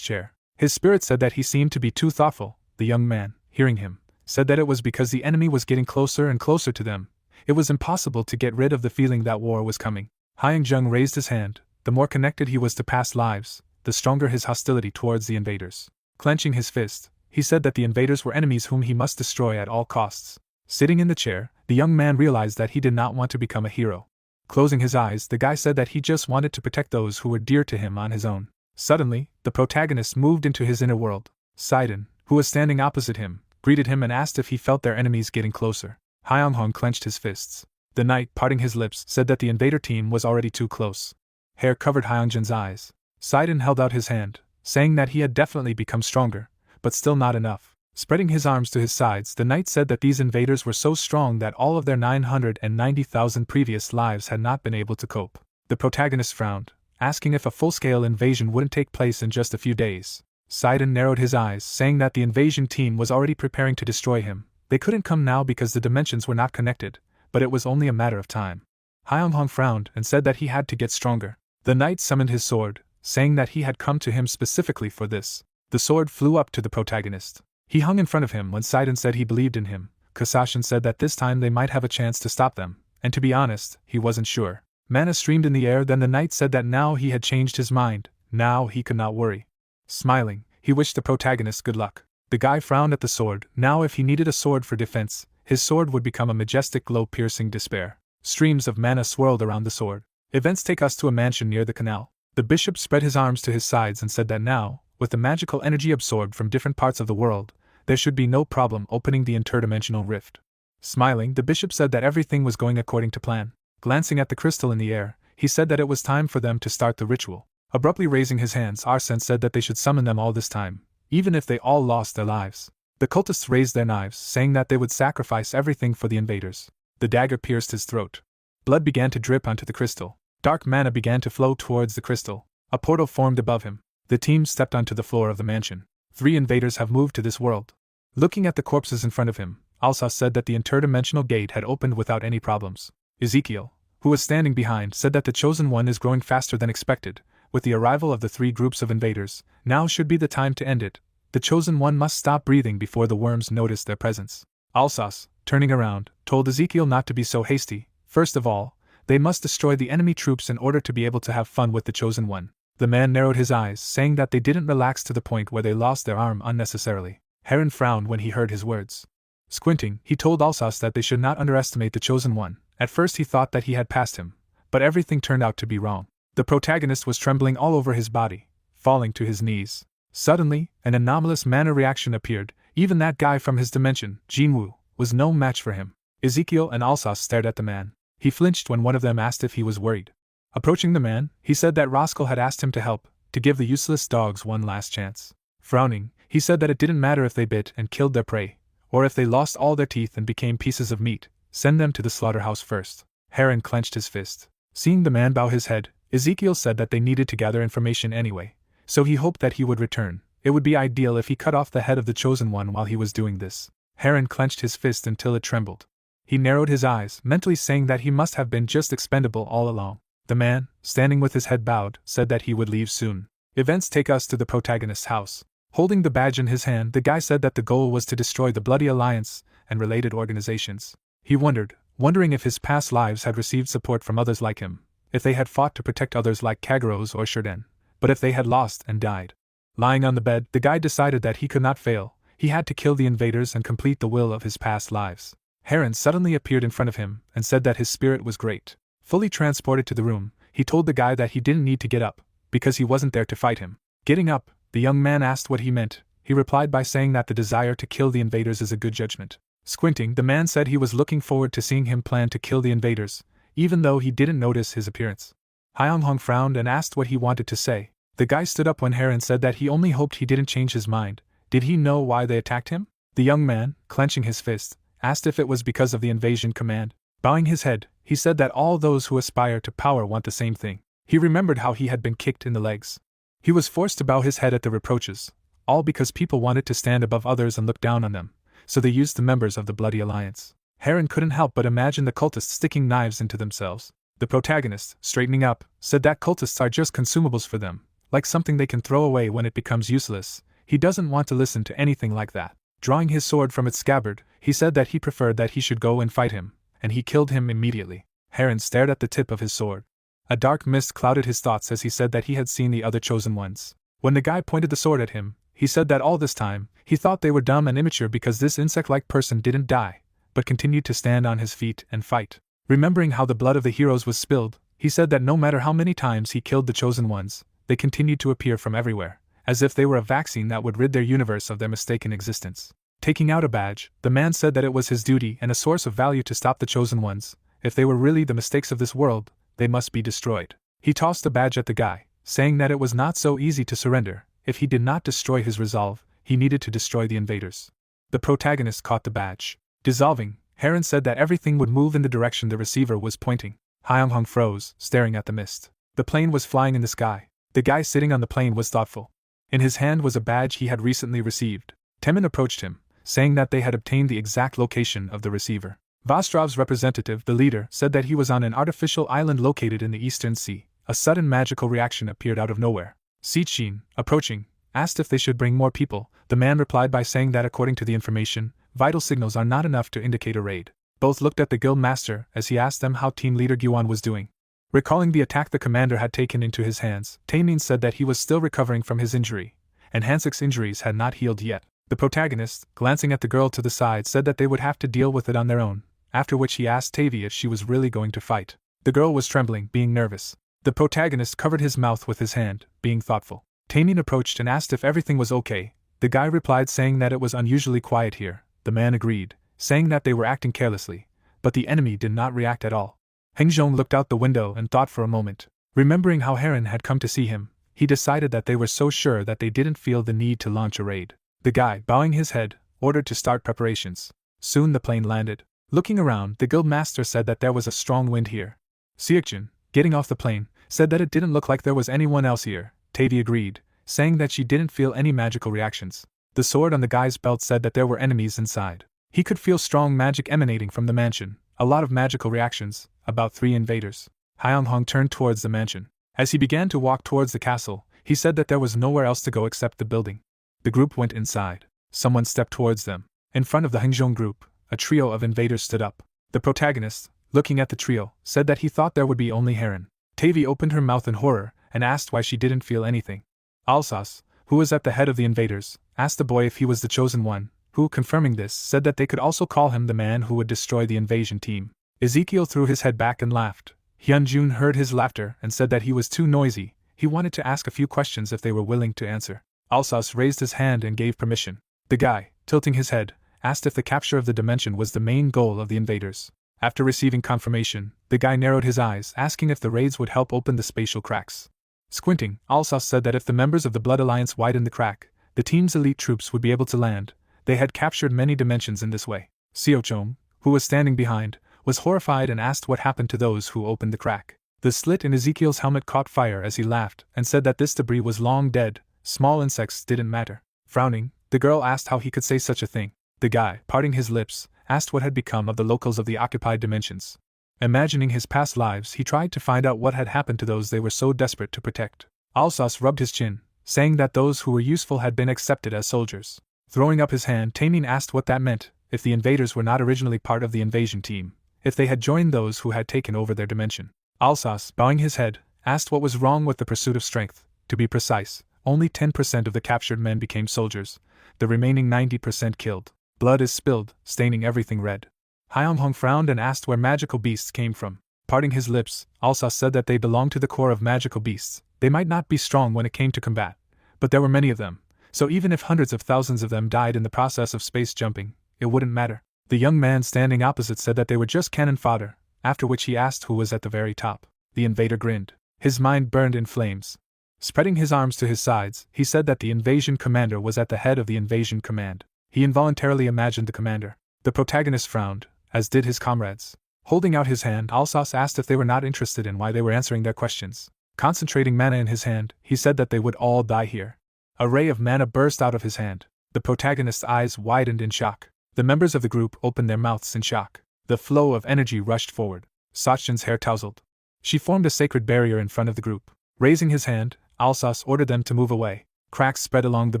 chair. His spirit said that he seemed to be too thoughtful. The young man, hearing him, said that it was because the enemy was getting closer and closer to them. It was impossible to get rid of the feeling that war was coming. Hyunjung raised his hand. The more connected he was to past lives, the stronger his hostility towards the invaders. Clenching his fist, he said that the invaders were enemies whom he must destroy at all costs. Sitting in the chair, the young man realized that he did not want to become a hero. Closing his eyes, the guy said that he just wanted to protect those who were dear to him on his own. Suddenly, the protagonist moved into his inner world. Sidon, who was standing opposite him, greeted him and asked if he felt their enemies getting closer. Hyunghong clenched his fists. The knight, parting his lips, said that the invader team was already too close. Hair covered Hyungjun's eyes. Sidon held out his hand, saying that he had definitely become stronger, but still not enough. Spreading his arms to his sides, the knight said that these invaders were so strong that all of their 990,000 previous lives had not been able to cope. The protagonist frowned, asking if a full-scale invasion wouldn't take place in just a few days. Sidon narrowed his eyes, saying that the invasion team was already preparing to destroy him. They couldn't come now because the dimensions were not connected, but it was only a matter of time. Hyunghong frowned and said that he had to get stronger. The knight summoned his sword, saying that he had come to him specifically for this. The sword flew up to the protagonist. He hung in front of him when Sidon said he believed in him. Kasashin said that this time they might have a chance to stop them, and to be honest, he wasn't sure. Mana streamed in the air. Then the knight said that now he had changed his mind. Now he could not worry. Smiling, he wished the protagonist good luck. The guy frowned at the sword. Now if he needed a sword for defense, his sword would become a majestic glow-piercing despair. Streams of mana swirled around the sword. Events take us to a mansion near the canal. The bishop spread his arms to his sides and said that now, with the magical energy absorbed from different parts of the world, there should be no problem opening the interdimensional rift. Smiling, the bishop said that everything was going according to plan. Glancing at the crystal in the air, he said that it was time for them to start the ritual. Abruptly raising his hands, Arsene said that they should summon them all this time, even if they all lost their lives. The cultists raised their knives, saying that they would sacrifice everything for the invaders. The dagger pierced his throat. Blood began to drip onto the crystal. Dark mana began to flow towards the crystal. A portal formed above him. The team stepped onto the floor of the mansion. 3 invaders have moved to this world. Looking at the corpses in front of him, Alsace said that the interdimensional gate had opened without any problems. Ezekiel, who was standing behind, said that the Chosen One is growing faster than expected. With the arrival of the 3 groups of invaders, now should be the time to end it. The Chosen One must stop breathing before the worms notice their presence. Alsace, turning around, told Ezekiel not to be so hasty. First of all, they must destroy the enemy troops in order to be able to have fun with the Chosen One. The man narrowed his eyes, saying that they didn't relax to the point where they lost their arm unnecessarily. Heron frowned when he heard his words. Squinting, he told Alsace that they should not underestimate the Chosen One. At first he thought that he had passed him, but everything turned out to be wrong. The protagonist was trembling all over his body, falling to his knees. Suddenly, an anomalous mana reaction appeared. Even that guy from his dimension, Jinwoo, was no match for him. Ezekiel and Alsace stared at the man. He flinched when one of them asked if he was worried. Approaching the man, he said that Rascal had asked him to help, to give the useless dogs one last chance. Frowning, he said that it didn't matter if they bit and killed their prey, or if they lost all their teeth and became pieces of meat, send them to the slaughterhouse first. Heron clenched his fist. Seeing the man bow his head, Ezekiel said that they needed to gather information anyway, so he hoped that he would return. It would be ideal if he cut off the head of the Chosen One while he was doing this. Heron clenched his fist until it trembled. He narrowed his eyes, mentally saying that he must have been just expendable all along. The man, standing with his head bowed, said that he would leave soon. Events take us to the protagonist's house. Holding the badge in his hand, the guy said that the goal was to destroy the Bloody Alliance and related organizations. He wondering if his past lives had received support from others like him, if they had fought to protect others like Kagros or Shurden, but if they had lost and died. Lying on the bed, the guy decided that he could not fail. He had to kill the invaders and complete the will of his past lives. Heron suddenly appeared in front of him and said that his spirit was great. Fully transported to the room, he told the guy that he didn't need to get up, because he wasn't there to fight him. Getting up, the young man asked what he meant. He replied by saying that the desire to kill the invaders is a good judgment. Squinting, the man said he was looking forward to seeing him plan to kill the invaders, even though he didn't notice his appearance. Hyunghong frowned and asked what he wanted to say. The guy stood up when Heron said that he only hoped he didn't change his mind. Did he know why they attacked him? The young man, clenching his fist, asked if it was because of the invasion command. Bowing his head, he said that all those who aspire to power want the same thing. He remembered how he had been kicked in the legs. He was forced to bow his head at the reproaches, all because people wanted to stand above others and look down on them, so they used the members of the Bloody Alliance. Heron couldn't help but imagine the cultists sticking knives into themselves. The protagonist, straightening up, said that cultists are just consumables for them, like something they can throw away when it becomes useless. He doesn't want to listen to anything like that. Drawing his sword from its scabbard, he said that he preferred that he should go and fight him, and he killed him immediately. Heron stared at the tip of his sword. A dark mist clouded his thoughts as he said that he had seen the other Chosen Ones. When the guy pointed the sword at him, he said that all this time, he thought they were dumb and immature because this insect-like person didn't die, but continued to stand on his feet and fight. Remembering how the blood of the heroes was spilled, he said that no matter how many times he killed the Chosen Ones, they continued to appear from everywhere, as if they were a vaccine that would rid their universe of their mistaken existence. Taking out a badge, the man said that it was his duty and a source of value to stop the Chosen Ones. If they were really the mistakes of this world, they must be destroyed. He tossed the badge at the guy, saying that it was not so easy to surrender. If he did not destroy his resolve, he needed to destroy the invaders. The protagonist caught the badge. Dissolving, Heron said that everything would move in the direction the receiver was pointing. Hyunghong froze, staring at the mist. The plane was flying in the sky. The guy sitting on the plane was thoughtful. In his hand was a badge he had recently received. Temin approached him, saying that they had obtained the exact location of the receiver. Vostrov's representative, the leader, said that he was on an artificial island located in the Eastern Sea. A sudden magical reaction appeared out of nowhere. Sichin, approaching, asked if they should bring more people. The man replied by saying that according to the information, vital signals are not enough to indicate a raid. Both looked at the guild master as he asked them how team leader Gyuan was doing. Recalling the attack the commander had taken into his hands, Taemin said that he was still recovering from his injury, and Hansek's injuries had not healed yet. The protagonist, glancing at the girl to the side, said that they would have to deal with it on their own, after which he asked Tavi if she was really going to fight. The girl was trembling, being nervous. The protagonist covered his mouth with his hand, being thoughtful. Taemin approached and asked if everything was okay. The guy replied saying that it was unusually quiet here. The man agreed, saying that they were acting carelessly, but the enemy did not react at all. Hengzhong looked out the window and thought for a moment. Remembering how Heron had come to see him, he decided that they were so sure that they didn't feel the need to launch a raid. The guy, bowing his head, ordered to start preparations. Soon the plane landed. Looking around, the guild master said that there was a strong wind here. Siekjin, getting off the plane, said that it didn't look like there was anyone else here. Tavi agreed, saying that she didn't feel any magical reactions. The sword on the guy's belt said that there were enemies inside. He could feel strong magic emanating from the mansion, a lot of magical reactions, about 3 invaders. Hyung-hong turned towards the mansion. As he began to walk towards the castle, he said that there was nowhere else to go except the building. The group went inside. Someone stepped towards them. In front of the Hengzhong group, a trio of invaders stood up. The protagonist, looking at the trio, said that he thought there would be only Heron. Tavi opened her mouth in horror and asked why she didn't feel anything. Alsace, who was at the head of the invaders, asked the boy if he was the chosen one, who, confirming this, said that they could also call him the man who would destroy the invasion team. Ezekiel threw his head back and laughed. Hyunjun heard his laughter and said that he was too noisy. He wanted to ask a few questions if they were willing to answer. Alsace raised his hand and gave permission. The guy, tilting his head, asked if the capture of the dimension was the main goal of the invaders. After receiving confirmation, the guy narrowed his eyes, asking if the raids would help open the spatial cracks. Squinting, Alsace said that if the members of the Blood Alliance widened the crack, the team's elite troops would be able to land. They had captured many dimensions in this way. Seochong, who was standing behind, was horrified and asked what happened to those who opened the crack. The slit in Ezekiel's helmet caught fire as he laughed and said that this debris was long dead. Small insects didn't matter. Frowning, the girl asked how he could say such a thing. The guy, parting his lips, asked what had become of the locals of the occupied dimensions. Imagining his past lives, he tried to find out what had happened to those they were so desperate to protect. Alsace rubbed his chin, saying that those who were useful had been accepted as soldiers. Throwing up his hand, Taemin asked what that meant, if the invaders were not originally part of the invasion team, if they had joined those who had taken over their dimension. Alsace, bowing his head, asked what was wrong with the pursuit of strength. To be precise, only 10% of the captured men became soldiers, the remaining 90% killed. Blood is spilled, staining everything red. Hyung-hong frowned and asked where magical beasts came from. Parting his lips, Alsace said that they belonged to the core of magical beasts. They might not be strong when it came to combat, but there were many of them, so even if hundreds of thousands of them died in the process of space jumping, it wouldn't matter. The young man standing opposite said that they were just cannon fodder, after which he asked who was at the very top. The invader grinned. His mind burned in flames. Spreading his arms to his sides, he said that the invasion commander was at the head of the invasion command. He involuntarily imagined the commander. The protagonist frowned, as did his comrades. Holding out his hand, Alsace asked if they were not interested in why they were answering their questions. Concentrating mana in his hand, he said that they would all die here. A ray of mana burst out of his hand. The protagonist's eyes widened in shock. The members of the group opened their mouths in shock. The flow of energy rushed forward. Sachin's hair tousled. She formed a sacred barrier in front of the group. Raising his hand, Alsace ordered them to move away. Cracks spread along the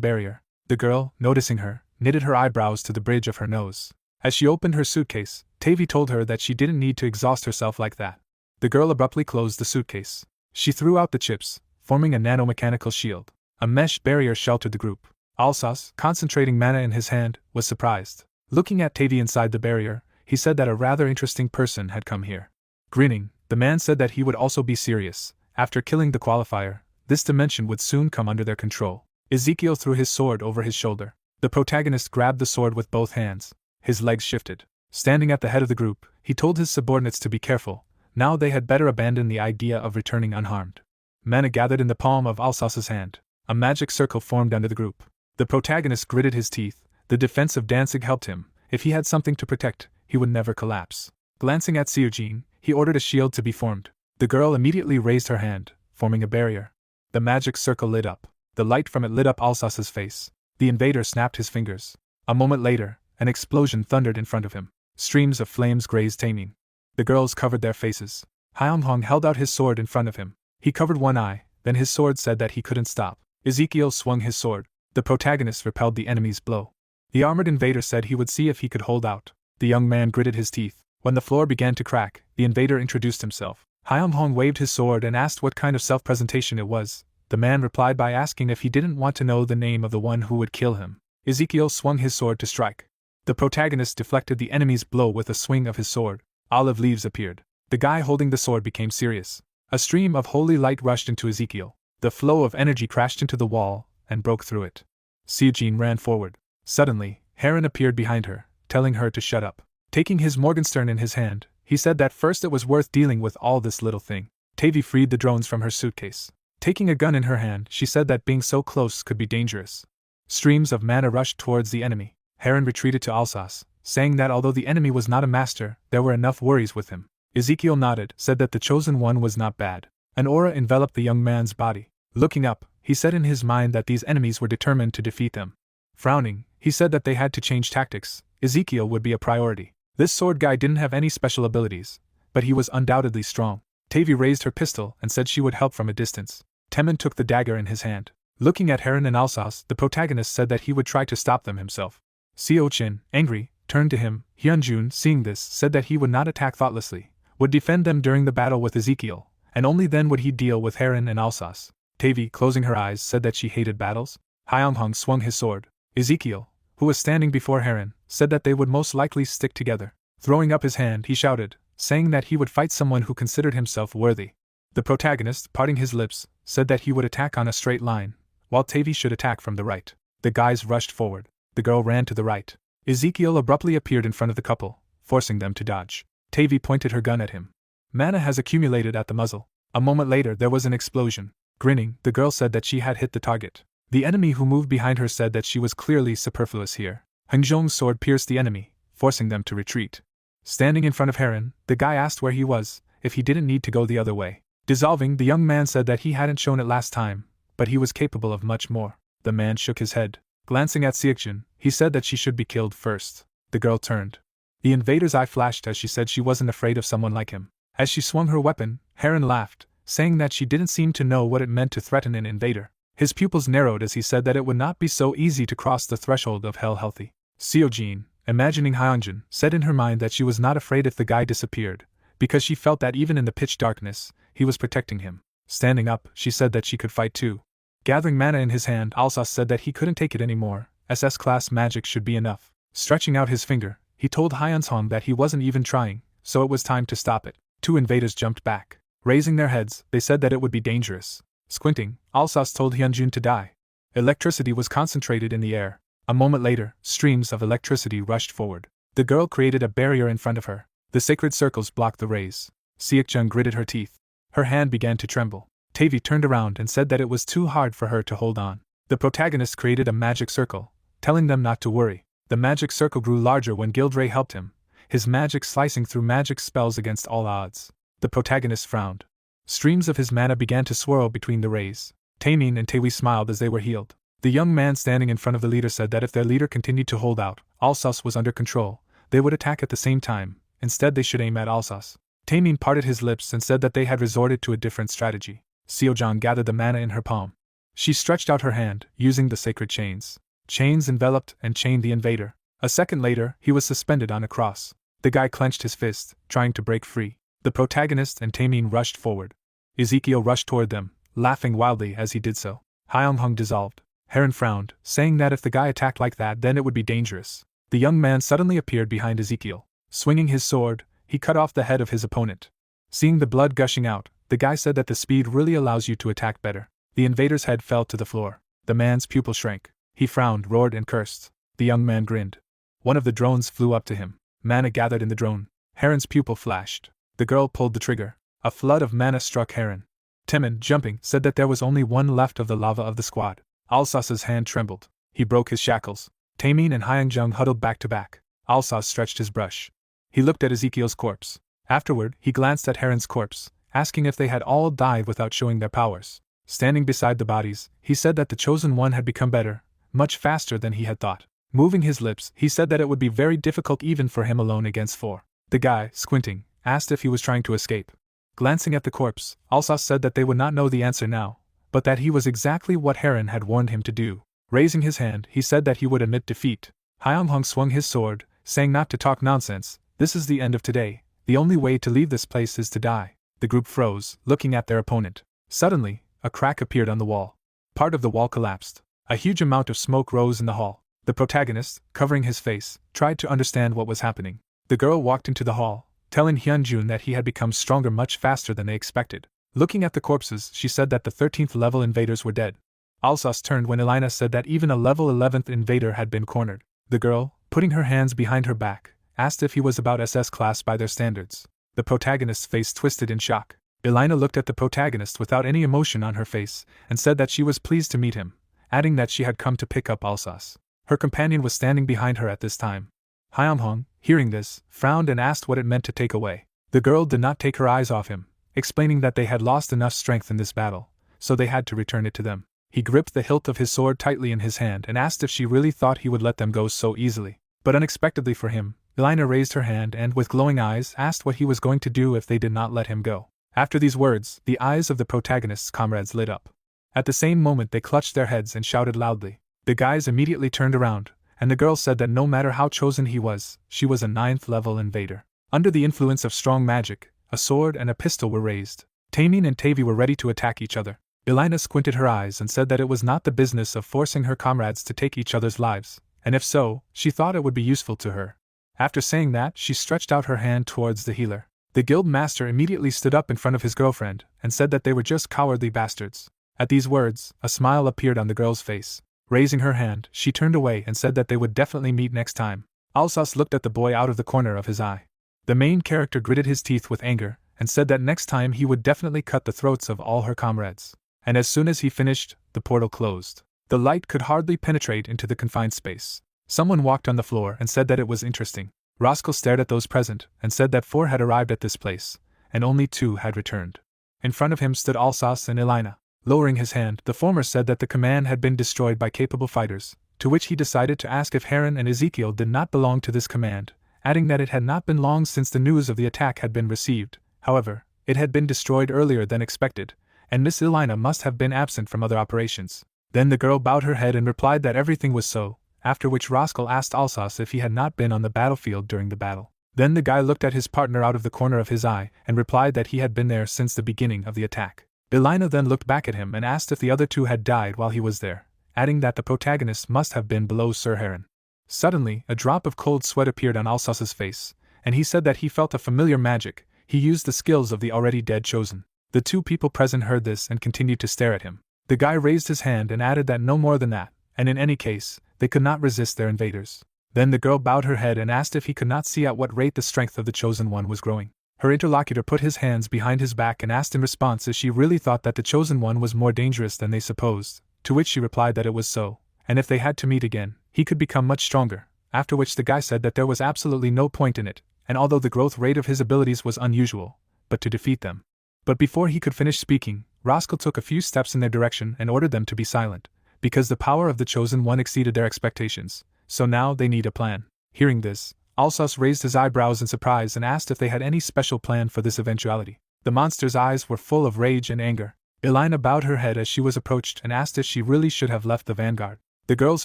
barrier. The girl, noticing her, knitted her eyebrows to the bridge of her nose. As she opened her suitcase, Tavi told her that she didn't need to exhaust herself like that. The girl abruptly closed the suitcase. She threw out the chips, forming a nanomechanical shield. A mesh barrier sheltered the group. Alsace, concentrating mana in his hand, was surprised. Looking at Tavi inside the barrier, he said that a rather interesting person had come here. Grinning, the man said that he would also be serious. After killing the qualifier, this dimension would soon come under their control. Ezekiel threw his sword over his shoulder. The protagonist grabbed the sword with both hands. His legs shifted. Standing at the head of the group, he told his subordinates to be careful. Now they had better abandon the idea of returning unharmed. Mana gathered in the palm of Alsace's hand. A magic circle formed under the group. The protagonist gritted his teeth. The defense of Danzig helped him. If he had something to protect, he would never collapse. Glancing at Seojin, he ordered a shield to be formed. The girl immediately raised her hand, forming a barrier. The magic circle lit up. The light from it lit up Alsace's face. The invader snapped his fingers. A moment later, an explosion thundered in front of him. Streams of flames grazed Taemin. The girls covered their faces. Hyung-hong held out his sword in front of him. He covered one eye, then his sword said that he couldn't stop. Ezekiel swung his sword. The protagonist repelled the enemy's blow. The armored invader said he would see if he could hold out. The young man gritted his teeth. When the floor began to crack, the invader introduced himself. Hyung-hong waved his sword and asked what kind of self-presentation it was. The man replied by asking if he didn't want to know the name of the one who would kill him. Ezekiel swung his sword to strike. The protagonist deflected the enemy's blow with a swing of his sword. Olive leaves appeared. The guy holding the sword became serious. A stream of holy light rushed into Ezekiel. The flow of energy crashed into the wall and broke through it. Seojin ran forward. Suddenly, Heron appeared behind her, telling her to shut up. Taking his Morgenstern in his hand, he said that first it was worth dealing with all this little thing. Tavi freed the drones from her suitcase. Taking a gun in her hand, she said that being so close could be dangerous. Streams of mana rushed towards the enemy. Heron retreated to Alsace, saying that although the enemy was not a master, there were enough worries with him. Ezekiel nodded, said that the chosen one was not bad. An aura enveloped the young man's body. Looking up, he said in his mind that these enemies were determined to defeat them. Frowning, he said that they had to change tactics. Ezekiel would be a priority. This sword guy didn't have any special abilities, but he was undoubtedly strong. Tavi raised her pistol and said she would help from a distance. Temin took the dagger in his hand. Looking at Heron and Alsace, the protagonist said that he would try to stop them himself. Seo Chin, angry, turned to him. Hyunjun, seeing this, said that he would not attack thoughtlessly, would defend them during the battle with Ezekiel, and only then would he deal with Heron and Alsace. Tavi, closing her eyes, said that she hated battles. Hyeonghong swung his sword. Ezekiel, who was standing before Heron, said that they would most likely stick together. Throwing up his hand, he shouted, saying that he would fight someone who considered himself worthy. The protagonist, parting his lips, said that he would attack on a straight line, while Tavi should attack from the right. The guys rushed forward. The girl ran to the right. Ezekiel abruptly appeared in front of the couple, forcing them to dodge. Tavi pointed her gun at him. Mana has accumulated at the muzzle. A moment later there was an explosion. Grinning, the girl said that she had hit the target. The enemy who moved behind her said that she was clearly superfluous here. Hangjong's sword pierced the enemy, forcing them to retreat. Standing in front of Heron, the guy asked where he was, if he didn't need to go the other way. Dissolving, the young man said that he hadn't shown it last time, but he was capable of much more. The man shook his head. Glancing at Seokjin, he said that she should be killed first. The girl turned. The invader's eye flashed as she said she wasn't afraid of someone like him. As she swung her weapon, Heron laughed, saying that she didn't seem to know what it meant to threaten an invader. His pupils narrowed as he said that it would not be so easy to cross the threshold of hell healthy. Seokjin, imagining Hyunjin, said in her mind that she was not afraid if the guy disappeared, because she felt that even in the pitch darkness, he was protecting him. Standing up, she said that she could fight too. Gathering mana in his hand, Alsace said that he couldn't take it anymore. SS-class magic should be enough. Stretching out his finger, he told Hyunshong that he wasn't even trying, so it was time to stop it. Two invaders jumped back. Raising their heads, they said that it would be dangerous. Squinting, Alsace told Hyunjun to die. Electricity was concentrated in the air. A moment later, streams of electricity rushed forward. The girl created a barrier in front of her. The sacred circles blocked the rays. Seokjun gritted her teeth. Her hand began to tremble. Tavi turned around and said that it was too hard for her to hold on. The protagonist created a magic circle, telling them not to worry. The magic circle grew larger when Gildray helped him, his magic slicing through magic spells against all odds. The protagonist frowned. Streams of his mana began to swirl between the rays. Taemin and Taewi smiled as they were healed. The young man standing in front of the leader said that if their leader continued to hold out, Alsace was under control, they would attack at the same time. Instead they should aim at Alsace. Taemin parted his lips and said that they had resorted to a different strategy. Seokjun gathered the mana in her palm. She stretched out her hand, using the sacred chains. Chains enveloped and chained the invader. A second later, he was suspended on a cross. The guy clenched his fist, trying to break free. The protagonist and Taemin rushed forward. Ezekiel rushed toward them, laughing wildly as he did so. Hyeonghong dissolved. Heron frowned, saying that if the guy attacked like that then it would be dangerous. The young man suddenly appeared behind Ezekiel. Swinging his sword, he cut off the head of his opponent. Seeing the blood gushing out, the guy said that the speed really allows you to attack better. The invader's head fell to the floor. The man's pupil shrank. He frowned, roared, and cursed. The young man grinned. One of the drones flew up to him. Mana gathered in the drone. Heron's pupil flashed. The girl pulled the trigger. A flood of mana struck Heron. Timon, jumping, said that there was only one left of the lava of the squad. Alsace's hand trembled. He broke his shackles. Taemin and Hyunjung huddled back to back. Alsace stretched his brush. He looked at Ezekiel's corpse. Afterward, he glanced at Heron's corpse, asking if they had all died without showing their powers. Standing beside the bodies, he said that the chosen one had become better, much faster than he had thought. Moving his lips, he said that it would be very difficult even for him alone against four. The guy, squinting, asked if he was trying to escape. Glancing at the corpse, Alsace said that they would not know the answer now, but that he was exactly what Heron had warned him to do. Raising his hand, he said that he would admit defeat. Hyeonghong swung his sword, saying not to talk nonsense. This is the end of today. The only way to leave this place is to die. The group froze, looking at their opponent. Suddenly, a crack appeared on the wall. Part of the wall collapsed. A huge amount of smoke rose in the hall. The protagonist, covering his face, tried to understand what was happening. The girl walked into the hall, telling Hyunjun that he had become stronger much faster than they expected. Looking at the corpses, she said that the 13th level invaders were dead. Alsace turned when Elina said that even a level 11th invader had been cornered. The girl, putting her hands behind her back, asked if he was about SS class by their standards. The protagonist's face twisted in shock. Elina looked at the protagonist without any emotion on her face, and said that she was pleased to meet him, adding that she had come to pick up Alsace. Her companion was standing behind her at this time. Hyunhong, hearing this, frowned and asked what it meant to take away. The girl did not take her eyes off him, explaining that they had lost enough strength in this battle, so they had to return it to them. He gripped the hilt of his sword tightly in his hand and asked if she really thought he would let them go so easily. But unexpectedly for him, Elena raised her hand and, with glowing eyes, asked what he was going to do if they did not let him go. After these words, the eyes of the protagonist's comrades lit up. At the same moment they clutched their heads and shouted loudly. The guys immediately turned around, and the girl said that no matter how chosen he was, she was a 9th level invader. Under the influence of strong magic, a sword and a pistol were raised. Tamine and Tavi were ready to attack each other. Elena squinted her eyes and said that it was not the business of forcing her comrades to take each other's lives, and if so, she thought it would be useful to her. After saying that, she stretched out her hand towards the healer. The guild master immediately stood up in front of his girlfriend and said that they were just cowardly bastards. At these words, a smile appeared on the girl's face. Raising her hand, she turned away and said that they would definitely meet next time. Alsace looked at the boy out of the corner of his eye. The main character gritted his teeth with anger and said that next time he would definitely cut the throats of all her comrades. And as soon as he finished, the portal closed. The light could hardly penetrate into the confined space. Someone walked on the floor and said that it was interesting. Roscoe stared at those present and said that 4 had arrived at this place, and only 2 had returned. In front of him stood Alsace and Elena. Lowering his hand, the former said that the command had been destroyed by capable fighters, to which he decided to ask if Heron and Ezekiel did not belong to this command, adding that it had not been long since the news of the attack had been received. However, it had been destroyed earlier than expected, and Miss Elena must have been absent from other operations. Then the girl bowed her head and replied that everything was so, after which Roscoe asked Alsace if he had not been on the battlefield during the battle. Then the guy looked at his partner out of the corner of his eye and replied that he had been there since the beginning of the attack. Elena then looked back at him and asked if the other 2 had died while he was there, adding that the protagonist must have been below Sir Heron. Suddenly, a drop of cold sweat appeared on Alsace's face, and he said that he felt a familiar magic. He used the skills of the already dead chosen. The 2 people present heard this and continued to stare at him. The guy raised his hand and added that no more than that, and in any case, they could not resist their invaders. Then the girl bowed her head and asked if he could not see at what rate the strength of the chosen one was growing. Her interlocutor put his hands behind his back and asked in response if she really thought that the chosen one was more dangerous than they supposed, to which she replied that it was so, and if they had to meet again, he could become much stronger, after which the guy said that there was absolutely no point in it, and although the growth rate of his abilities was unusual, but to defeat them. But before he could finish speaking, Roscoe took a few steps in their direction and ordered them to be silent, because the power of the chosen one exceeded their expectations, so now they need a plan. Hearing this, Alsace raised his eyebrows in surprise and asked if they had any special plan for this eventuality. The monster's eyes were full of rage and anger. Elena bowed her head as she was approached and asked if she really should have left the vanguard. The girl's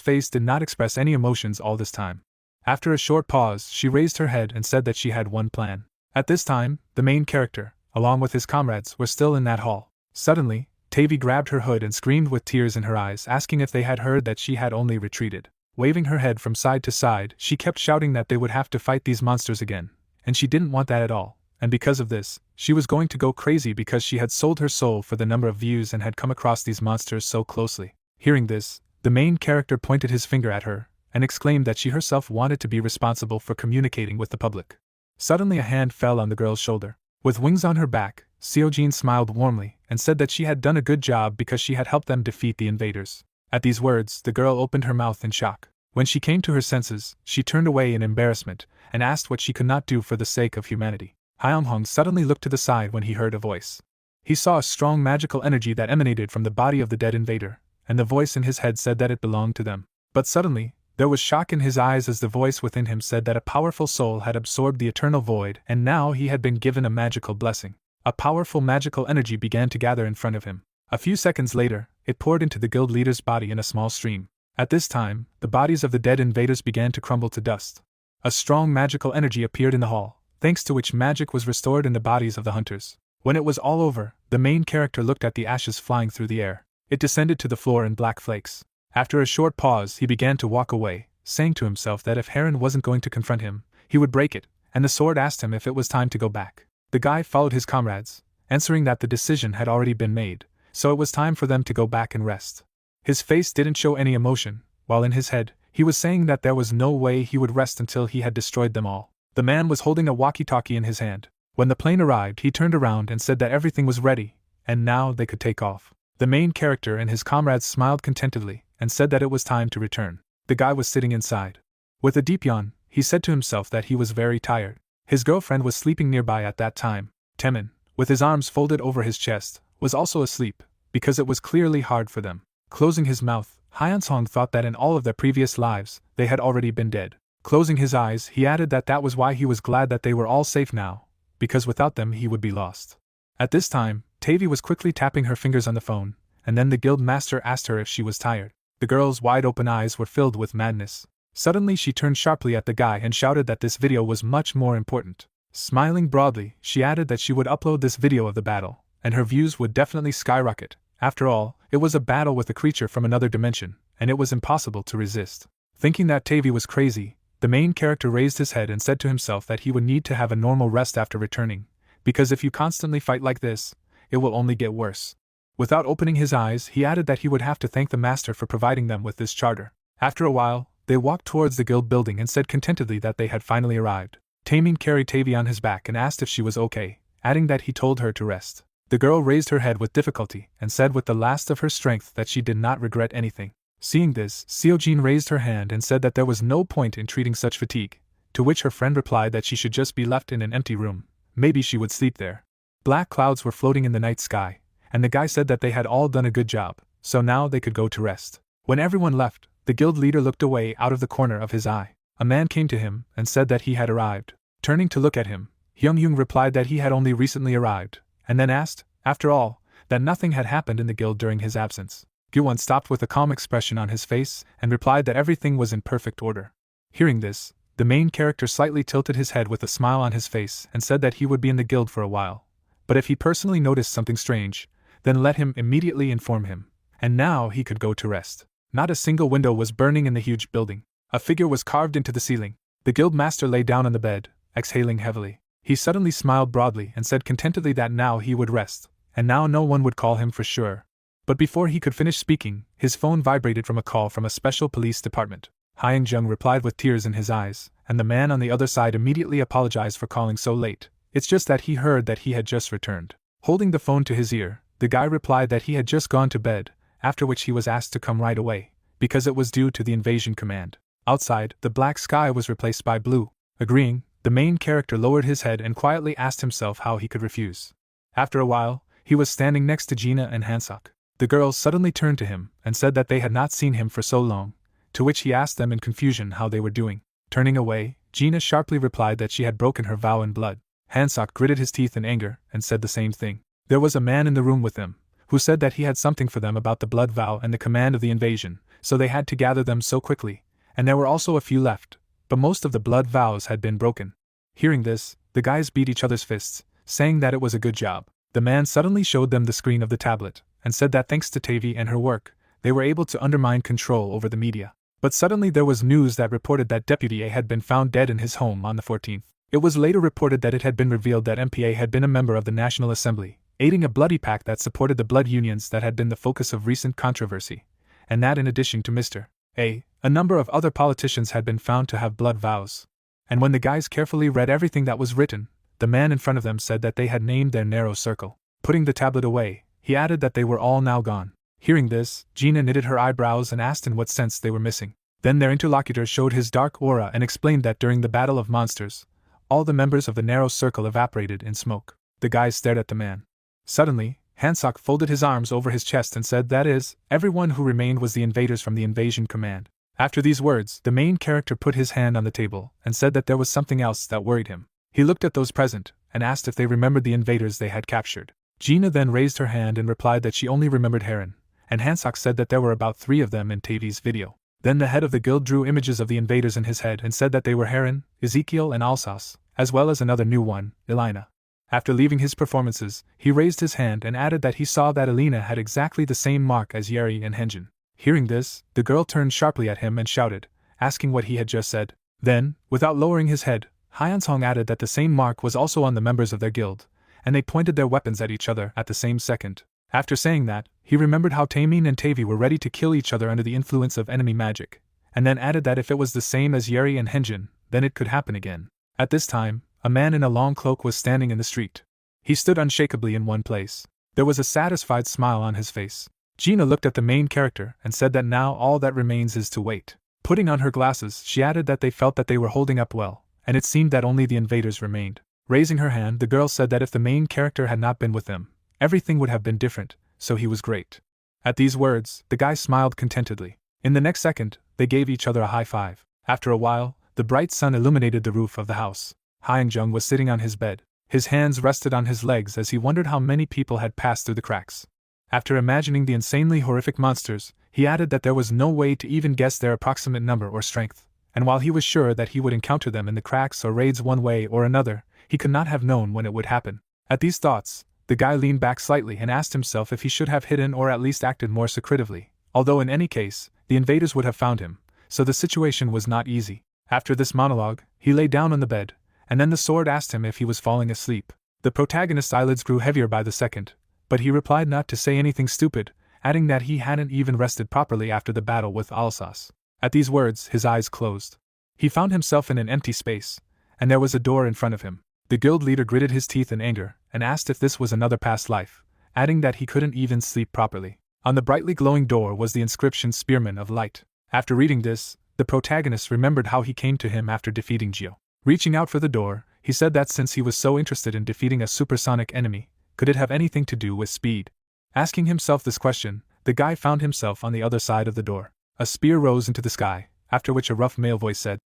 face did not express any emotions all this time. After a short pause, she raised her head and said that she had one plan. At this time, the main character, along with his comrades, were still in that hall. Suddenly, Tavi grabbed her hood and screamed with tears in her eyes, asking if they had heard that she had only retreated. Waving her head from side to side, she kept shouting that they would have to fight these monsters again, and she didn't want that at all, and because of this, she was going to go crazy because she had sold her soul for the number of views and had come across these monsters so closely. Hearing this, the main character pointed his finger at her, and exclaimed that she herself wanted to be responsible for communicating with the public. Suddenly a hand fell on the girl's shoulder. With wings on her back, Seojin smiled warmly, and said that she had done a good job because she had helped them defeat the invaders. At these words, the girl opened her mouth in shock. When she came to her senses, she turned away in embarrassment, and asked what she could not do for the sake of humanity. Hyeonghong suddenly looked to the side when he heard a voice. He saw a strong magical energy that emanated from the body of the dead invader, and the voice in his head said that it belonged to them. But suddenly, there was shock in his eyes as the voice within him said that a powerful soul had absorbed the eternal void and now he had been given a magical blessing. A powerful magical energy began to gather in front of him. A few seconds later, it poured into the guild leader's body in a small stream. At this time, the bodies of the dead invaders began to crumble to dust. A strong magical energy appeared in the hall, thanks to which magic was restored in the bodies of the hunters. When it was all over, the main character looked at the ashes flying through the air. It descended to the floor in black flakes. After a short pause, he began to walk away, saying to himself that if Heron wasn't going to confront him, he would break it, and the sword asked him if it was time to go back. The guy followed his comrades, answering that the decision had already been made, so it was time for them to go back and rest. His face didn't show any emotion, while in his head, he was saying that there was no way he would rest until he had destroyed them all. The man was holding a walkie-talkie in his hand. When the plane arrived, he turned around and said that everything was ready, and now they could take off. The main character and his comrades smiled contentedly, and said that it was time to return. The guy was sitting inside. With a deep yawn, he said to himself that he was very tired. His girlfriend was sleeping nearby at that time. Temin, with his arms folded over his chest, was also asleep, because it was clearly hard for them. Closing his mouth, Hyeonsong thought that in all of their previous lives, they had already been dead. Closing his eyes, he added that that was why he was glad that they were all safe now, because without them he would be lost. At this time, Tavy was quickly tapping her fingers on the phone, and then the guild master asked her if she was tired. The girl's wide-open eyes were filled with madness. Suddenly she turned sharply at the guy and shouted that this video was much more important. Smiling broadly, she added that she would upload this video of the battle, and her views would definitely skyrocket. After all, it was a battle with a creature from another dimension, and it was impossible to resist. Thinking that Tavy was crazy, the main character raised his head and said to himself that he would need to have a normal rest after returning, because if you constantly fight like this, it will only get worse. Without opening his eyes, he added that he would have to thank the master for providing them with this charter. After a while, they walked towards the guild building and said contentedly that they had finally arrived. Taemin carried Tavy on his back and asked if she was okay, adding that he told her to rest. The girl raised her head with difficulty and said with the last of her strength that she did not regret anything. Seeing this, Seojin raised her hand and said that there was no point in treating such fatigue, to which her friend replied that she should just be left in an empty room. Maybe she would sleep there. Black clouds were floating in the night sky, and the guy said that they had all done a good job, so now they could go to rest. When everyone left, the guild leader looked away out of the corner of his eye. A man came to him and said that he had arrived. Turning to look at him, Hyung-young replied that he had only recently arrived, and then asked, after all, that nothing had happened in the guild during his absence. Gyuwon stopped with a calm expression on his face and replied that everything was in perfect order. Hearing this, the main character slightly tilted his head with a smile on his face and said that he would be in the guild for a while, but if he personally noticed something strange, then let him immediately inform him. And now he could go to rest. Not a single window was burning in the huge building. A figure was carved into the ceiling. The guild master lay down on the bed, exhaling heavily. He suddenly smiled broadly and said contentedly that now he would rest, and now no one would call him for sure. But before he could finish speaking, his phone vibrated from a call from a special police department. Hyung-jung replied with tears in his eyes, and the man on the other side immediately apologized for calling so late. It's just that he heard that he had just returned. Holding the phone to his ear, the guy replied that he had just gone to bed, after which he was asked to come right away, because it was due to the invasion command. Outside, the black sky was replaced by blue. Agreeing, the main character lowered his head and quietly asked himself how he could refuse. After a while, he was standing next to Gina and Hansok. The girls suddenly turned to him and said that they had not seen him for so long, to which he asked them in confusion how they were doing. Turning away, Gina sharply replied that she had broken her vow in blood. Hansok gritted his teeth in anger and said the same thing. There was a man in the room with them, who said that he had something for them about the blood vow and the command of the invasion, so they had to gather them so quickly, and there were also a few left, but most of the blood vows had been broken. Hearing this, the guys beat each other's fists, saying that it was a good job. The man suddenly showed them the screen of the tablet, and said that thanks to Tavy and her work, they were able to undermine control over the media. But suddenly there was news that reported that Deputy A had been found dead in his home on the 14th. It was later reported that it had been revealed that MPA had been a member of the National Assembly, aiding a bloody pact that supported the blood unions that had been the focus of recent controversy, and that in addition to Mr. A number of other politicians had been found to have blood vows. And when the guys carefully read everything that was written, the man in front of them said that they had named their narrow circle. Putting the tablet away, he added that they were all now gone. Hearing this, Gina knitted her eyebrows and asked in what sense they were missing. Then their interlocutor showed his dark aura and explained that during the Battle of Monsters, all the members of the narrow circle evaporated in smoke. The guys stared at the man. Suddenly, Hansok folded his arms over his chest and said that is, everyone who remained was the invaders from the invasion command. After these words, the main character put his hand on the table and said that there was something else that worried him. He looked at those present and asked if they remembered the invaders they had captured. Gina then raised her hand and replied that she only remembered Heron, and Hansok said that there were about 3 of them in Tavy's video. Then the head of the guild drew images of the invaders in his head and said that they were Heron, Ezekiel and Alsace, as well as another new one, Elena. After leaving his performances, he raised his hand and added that he saw that Elena had exactly the same mark as Yeri and Henjin. Hearing this, the girl turned sharply at him and shouted, asking what he had just said. Then, without lowering his head, Hyeonsong added that the same mark was also on the members of their guild, and they pointed their weapons at each other at the same second. After saying that, he remembered how Taemin and Tavy were ready to kill each other under the influence of enemy magic, and then added that if it was the same as Yeri and Henjin, then it could happen again. At this time, a man in a long cloak was standing in the street. He stood unshakably in one place. There was a satisfied smile on his face. Gina looked at the main character and said that now all that remains is to wait. Putting on her glasses, she added that they felt that they were holding up well, and it seemed that only the invaders remained. Raising her hand, the girl said that if the main character had not been with them, everything would have been different, so he was great. At these words, the guy smiled contentedly. In the next second, they gave each other a high five. After a while, The bright sun illuminated the roof of the house. Hyunjung was sitting on his bed. His hands rested on his legs as he wondered how many people had passed through the cracks. After imagining the insanely horrific monsters, he added that there was no way to even guess their approximate number or strength, and while he was sure that he would encounter them in the cracks or raids one way or another, he could not have known when it would happen. At these thoughts, the guy leaned back slightly and asked himself if he should have hidden or at least acted more secretively, although in any case, the invaders would have found him, so the situation was not easy. After this monologue, he lay down on the bed, and then the sword asked him if he was falling asleep. The protagonist's eyelids grew heavier by the second, but he replied not to say anything stupid, adding that he hadn't even rested properly after the battle with Alsace. At these words, his eyes closed. He found himself in an empty space, and there was a door in front of him. The guild leader gritted his teeth in anger, and asked if this was another past life, adding that he couldn't even sleep properly. On the brightly glowing door was the inscription Spearman of Light. After reading this, the protagonist remembered how he came to him after defeating Gio. Reaching out for the door, he said that since he was so interested in defeating a supersonic enemy, could it have anything to do with speed? Asking himself this question, the guy found himself on the other side of the door. A spear rose into the sky, after which a rough male voice said,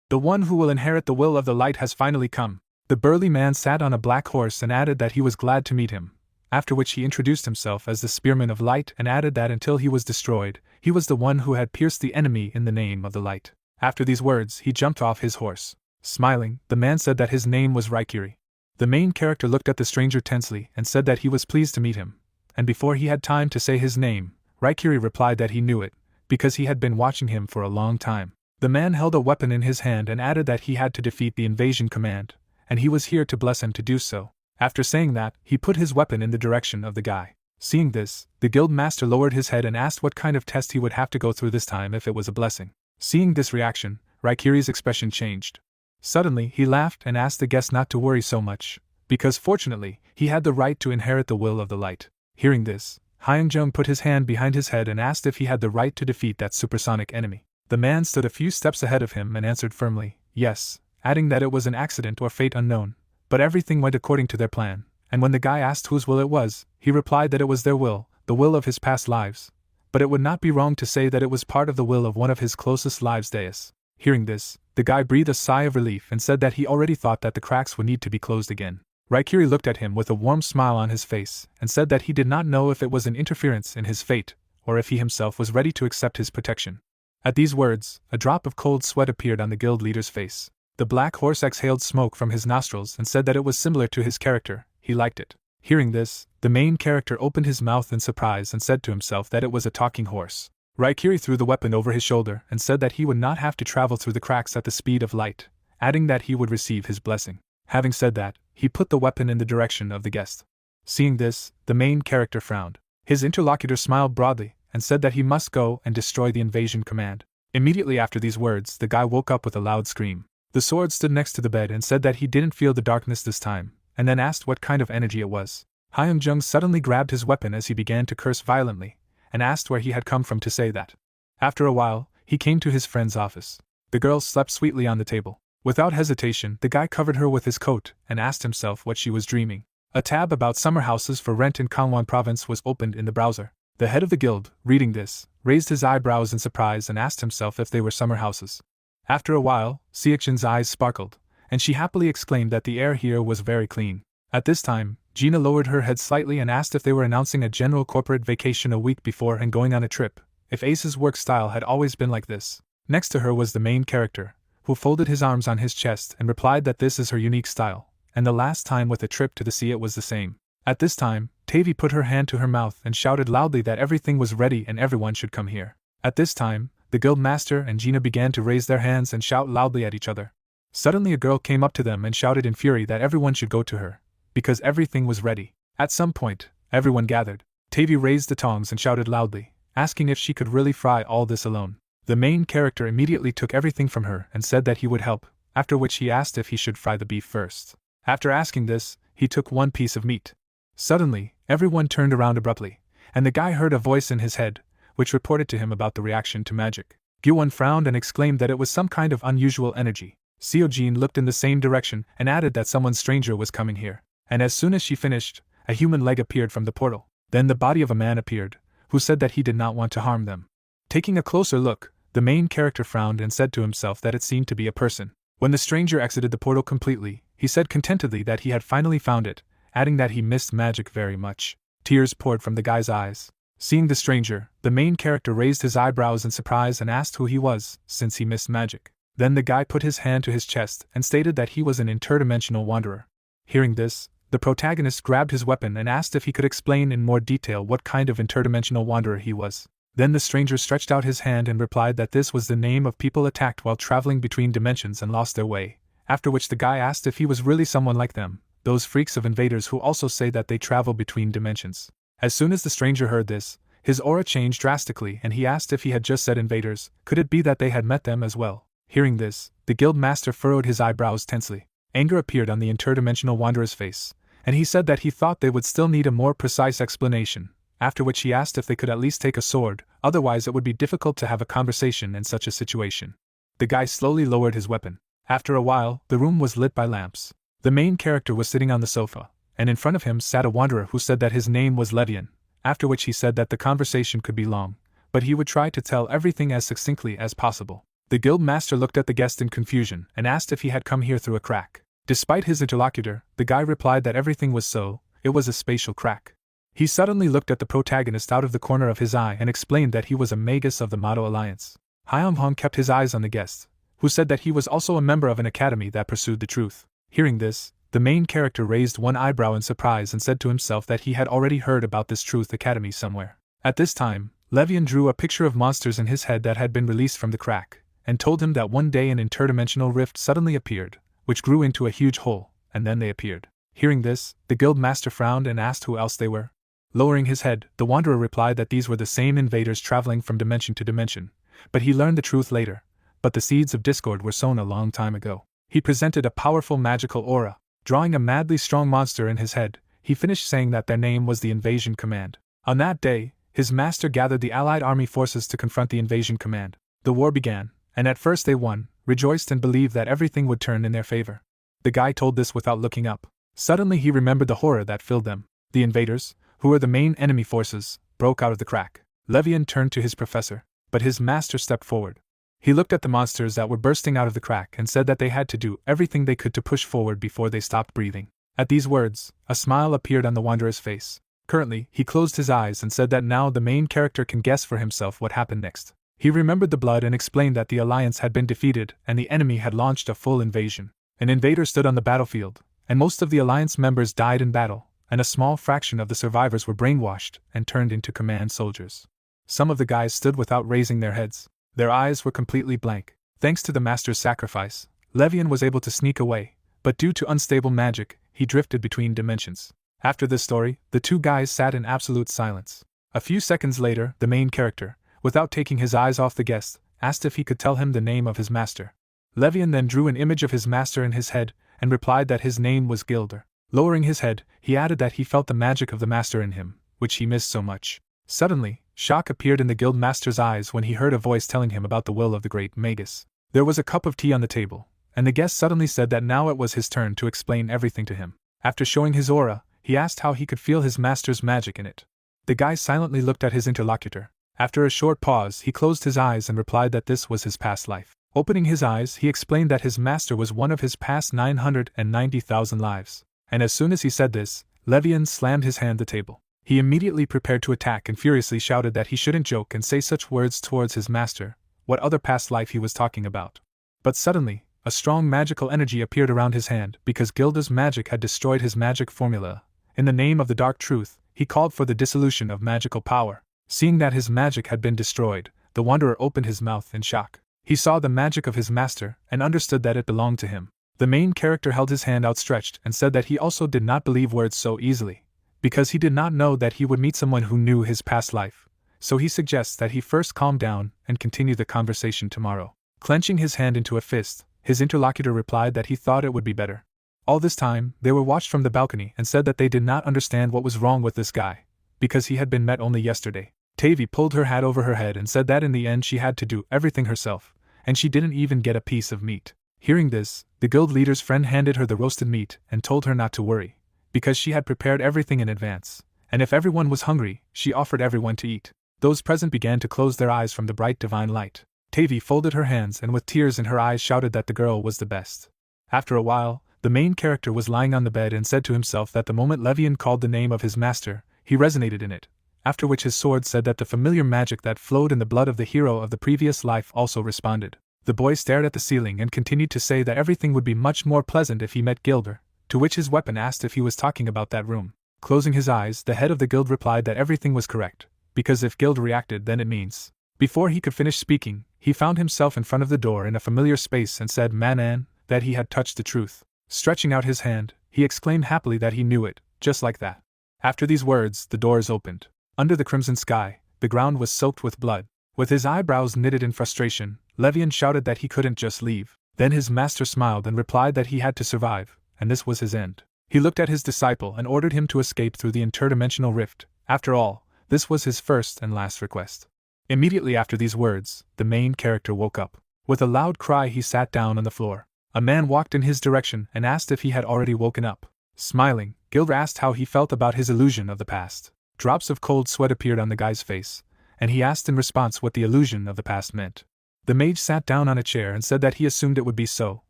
"The one who will inherit the will of the light has finally come." The burly man sat on a black horse and added that he was glad to meet him, after which he introduced himself as the Spearman of Light and added that until he was destroyed, he was the one who had pierced the enemy in the name of the light. After these words, he jumped off his horse. Smiling, the man said that his name was Raikiri. The main character looked at the stranger tensely and said that he was pleased to meet him, and before he had time to say his name, Raikiri replied that he knew it, because he had been watching him for a long time. The man held a weapon in his hand and added that he had to defeat the invasion command, and he was here to bless him to do so. After saying that, he put his weapon in the direction of the guy. Seeing this, the guild master lowered his head and asked what kind of test he would have to go through this time if it was a blessing. Seeing this reaction, Raikiri's expression changed. Suddenly, he laughed and asked the guest not to worry so much, because fortunately, he had the right to inherit the will of the light. Hearing this, Hyunjung put his hand behind his head and asked if he had the right to defeat that supersonic enemy. The man stood a few steps ahead of him and answered firmly, yes, adding that it was an accident or fate unknown, but everything went according to their plan, and when the guy asked whose will it was, he replied that it was their will, the will of his past lives, but it would not be wrong to say that it was part of the will of one of his closest lives Deus. Hearing this, the guy breathed a sigh of relief and said that he already thought that the cracks would need to be closed again. Raikiri looked at him with a warm smile on his face and said that he did not know if it was an interference in his fate, or if he himself was ready to accept his protection. At these words, a drop of cold sweat appeared on the guild leader's face. The black horse exhaled smoke from his nostrils and said that it was similar to his character, he liked it. Hearing this, the main character opened his mouth in surprise and said to himself that it was a talking horse. Raikiri threw the weapon over his shoulder and said that he would not have to travel through the cracks at the speed of light, adding that he would receive his blessing. Having said that, he put the weapon in the direction of the guest. Seeing this, the main character frowned. His interlocutor smiled broadly and said that he must go and destroy the invasion command. Immediately after these words, the guy woke up with a loud scream. The sword stood next to the bed and said that he didn't feel the darkness this time, and then asked what kind of energy it was. Hyunjung suddenly grabbed his weapon as he began to curse violently, and asked where he had come from to say that. After a while, he came to his friend's office. The girl slept sweetly on the table. Without hesitation, the guy covered her with his coat and asked himself what she was dreaming. A tab about summer houses for rent in Gangwon province was opened in the browser. The head of the guild, reading this, raised his eyebrows in surprise and asked himself if they were summer houses. After a while, Seokjin's eyes sparkled, and she happily exclaimed that the air here was very clean. At this time, Gina lowered her head slightly and asked if they were announcing a general corporate vacation a week before and going on a trip, if Ace's work style had always been like this. Next to her was the main character, who folded his arms on his chest and replied that this is her unique style, and the last time with a trip to the sea it was the same. At this time, Tavi put her hand to her mouth and shouted loudly that everything was ready and everyone should come here. At this time, the guild master and Gina began to raise their hands and shout loudly at each other. Suddenly a girl came up to them and shouted in fury that everyone should go to her, because everything was ready. At some point, everyone gathered. Tavi raised the tongs and shouted loudly, asking if she could really fry all this alone. The main character immediately took everything from her and said that he would help, after which he asked if he should fry the beef first. After asking this, he took one piece of meat. Suddenly, everyone turned around abruptly, and the guy heard a voice in his head, which reported to him about the reaction to magic. Gyuwon frowned and exclaimed that it was some kind of unusual energy. Seokjin looked in the same direction and added that someone stranger was coming here. And as soon as she finished, a human leg appeared from the portal. Then the body of a man appeared, who said that he did not want to harm them. Taking a closer look, the main character frowned and said to himself that it seemed to be a person. When the stranger exited the portal completely, he said contentedly that he had finally found it, adding that he missed magic very much. Tears poured from the guy's eyes. Seeing the stranger, the main character raised his eyebrows in surprise and asked who he was, since he missed magic. Then the guy put his hand to his chest and stated that he was an interdimensional wanderer. Hearing this, the protagonist grabbed his weapon and asked if he could explain in more detail what kind of interdimensional wanderer he was. Then the stranger stretched out his hand and replied that this was the name of people attacked while traveling between dimensions and lost their way, after which the guy asked if he was really someone like them, those freaks of invaders who also say that they travel between dimensions. As soon as the stranger heard this, his aura changed drastically and he asked if he had just said invaders, could it be that they had met them as well? Hearing this, the guild master furrowed his eyebrows tensely. Anger appeared on the interdimensional wanderer's face, and he said that he thought they would still need a more precise explanation, after which he asked if they could at least take a sword, otherwise it would be difficult to have a conversation in such a situation. The guy slowly lowered his weapon. After a while, the room was lit by lamps. The main character was sitting on the sofa, and in front of him sat a wanderer who said that his name was Levian, after which he said that the conversation could be long, but he would try to tell everything as succinctly as possible. The guild master looked at the guest in confusion and asked if he had come here through a crack. Despite his interlocutor, the guy replied that everything was so, it was a spatial crack. He suddenly looked at the protagonist out of the corner of his eye and explained that he was a magus of the Mado Alliance. Hyung kept his eyes on the guest, who said that he was also a member of an academy that pursued the truth. Hearing this, the main character raised one eyebrow in surprise and said to himself that he had already heard about this Truth Academy somewhere. At this time, Levian drew a picture of monsters in his head that had been released from the crack, and told him that one day an interdimensional rift suddenly appeared, which grew into a huge hole, and then they appeared. Hearing this, the guild master frowned and asked who else they were. Lowering his head, the wanderer replied that these were the same invaders traveling from dimension to dimension, but he learned the truth later. But the seeds of discord were sown a long time ago. He presented a powerful magical aura. Drawing a madly strong monster in his head, he finished saying that their name was the Invasion Command. On that day, his master gathered the Allied army forces to confront the Invasion Command. The war began, and at first they won, rejoiced and believed that everything would turn in their favor. The guy told this without looking up. Suddenly he remembered the horror that filled them. The invaders, who were the main enemy forces, broke out of the crack. Levian turned to his professor, but his master stepped forward. He looked at the monsters that were bursting out of the crack and said that they had to do everything they could to push forward before they stopped breathing. At these words, a smile appeared on the wanderer's face. Currently, he closed his eyes and said that now the main character can guess for himself what happened next. He remembered the blood and explained that the alliance had been defeated and the enemy had launched a full invasion. An invader stood on the battlefield, and most of the alliance members died in battle, and a small fraction of the survivors were brainwashed and turned into command soldiers. Some of the guys stood without raising their heads. Their eyes were completely blank. Thanks to the master's sacrifice, Levian was able to sneak away, but due to unstable magic, he drifted between dimensions. After this story, the two guys sat in absolute silence. A few seconds later, the main character, without taking his eyes off the guest, asked if he could tell him the name of his master. Levian then drew an image of his master in his head, and replied that his name was Gilder. Lowering his head, he added that he felt the magic of the master in him, which he missed so much. Suddenly, shock appeared in the guild master's eyes when he heard a voice telling him about the will of the great magus. There was a cup of tea on the table, and the guest suddenly said that now it was his turn to explain everything to him. After showing his aura, he asked how he could feel his master's magic in it. The guy silently looked at his interlocutor. After a short pause, he closed his eyes and replied that this was his past life. Opening his eyes, he explained that his master was one of his past 990,000 lives. And as soon as he said this, Levian slammed his hand on the table. He immediately prepared to attack and furiously shouted that he shouldn't joke and say such words towards his master, what other past life he was talking about. But suddenly, a strong magical energy appeared around his hand because Gilda's magic had destroyed his magic formula. In the name of the dark truth, he called for the dissolution of magical power. Seeing that his magic had been destroyed, the wanderer opened his mouth in shock. He saw the magic of his master and understood that it belonged to him. The main character held his hand outstretched and said that he also did not believe words so easily, because he did not know that he would meet someone who knew his past life. So he suggests that he first calm down and continue the conversation tomorrow. Clenching his hand into a fist, his interlocutor replied that he thought it would be better. All this time, they were watched from the balcony and said that they did not understand what was wrong with this guy, because he had been met only yesterday. Tavi pulled her hat over her head and said that in the end she had to do everything herself, and she didn't even get a piece of meat. Hearing this, the guild leader's friend handed her the roasted meat and told her not to worry, because she had prepared everything in advance, and if everyone was hungry, she offered everyone to eat. Those present began to close their eyes from the bright divine light. Tavy folded her hands and with tears in her eyes shouted that the girl was the best. After a while, the main character was lying on the bed and said to himself that the moment Levian called the name of his master, he resonated in it, after which his sword said that the familiar magic that flowed in the blood of the hero of the previous life also responded. The boy stared at the ceiling and continued to say that everything would be much more pleasant if he met Gilder, to which his weapon asked if he was talking about that room. Closing his eyes, the head of the guild replied that everything was correct, because if Gilder reacted then it means. Before he could finish speaking, he found himself in front of the door in a familiar space and said Manan, that he had touched the truth. Stretching out his hand, he exclaimed happily that he knew it, just like that. After these words, the doors opened. Under the crimson sky, the ground was soaked with blood. With his eyebrows knitted in frustration, Levian shouted that he couldn't just leave. Then his master smiled and replied that he had to survive, and this was his end. He looked at his disciple and ordered him to escape through the interdimensional rift. After all, this was his first and last request. Immediately after these words, the main character woke up. With a loud cry he sat down on the floor. A man walked in his direction and asked if he had already woken up. Smiling, Gilder asked how he felt about his illusion of the past. Drops of cold sweat appeared on the guy's face, and he asked in response what the illusion of the past meant. The mage sat down on a chair and said that he assumed it would be so,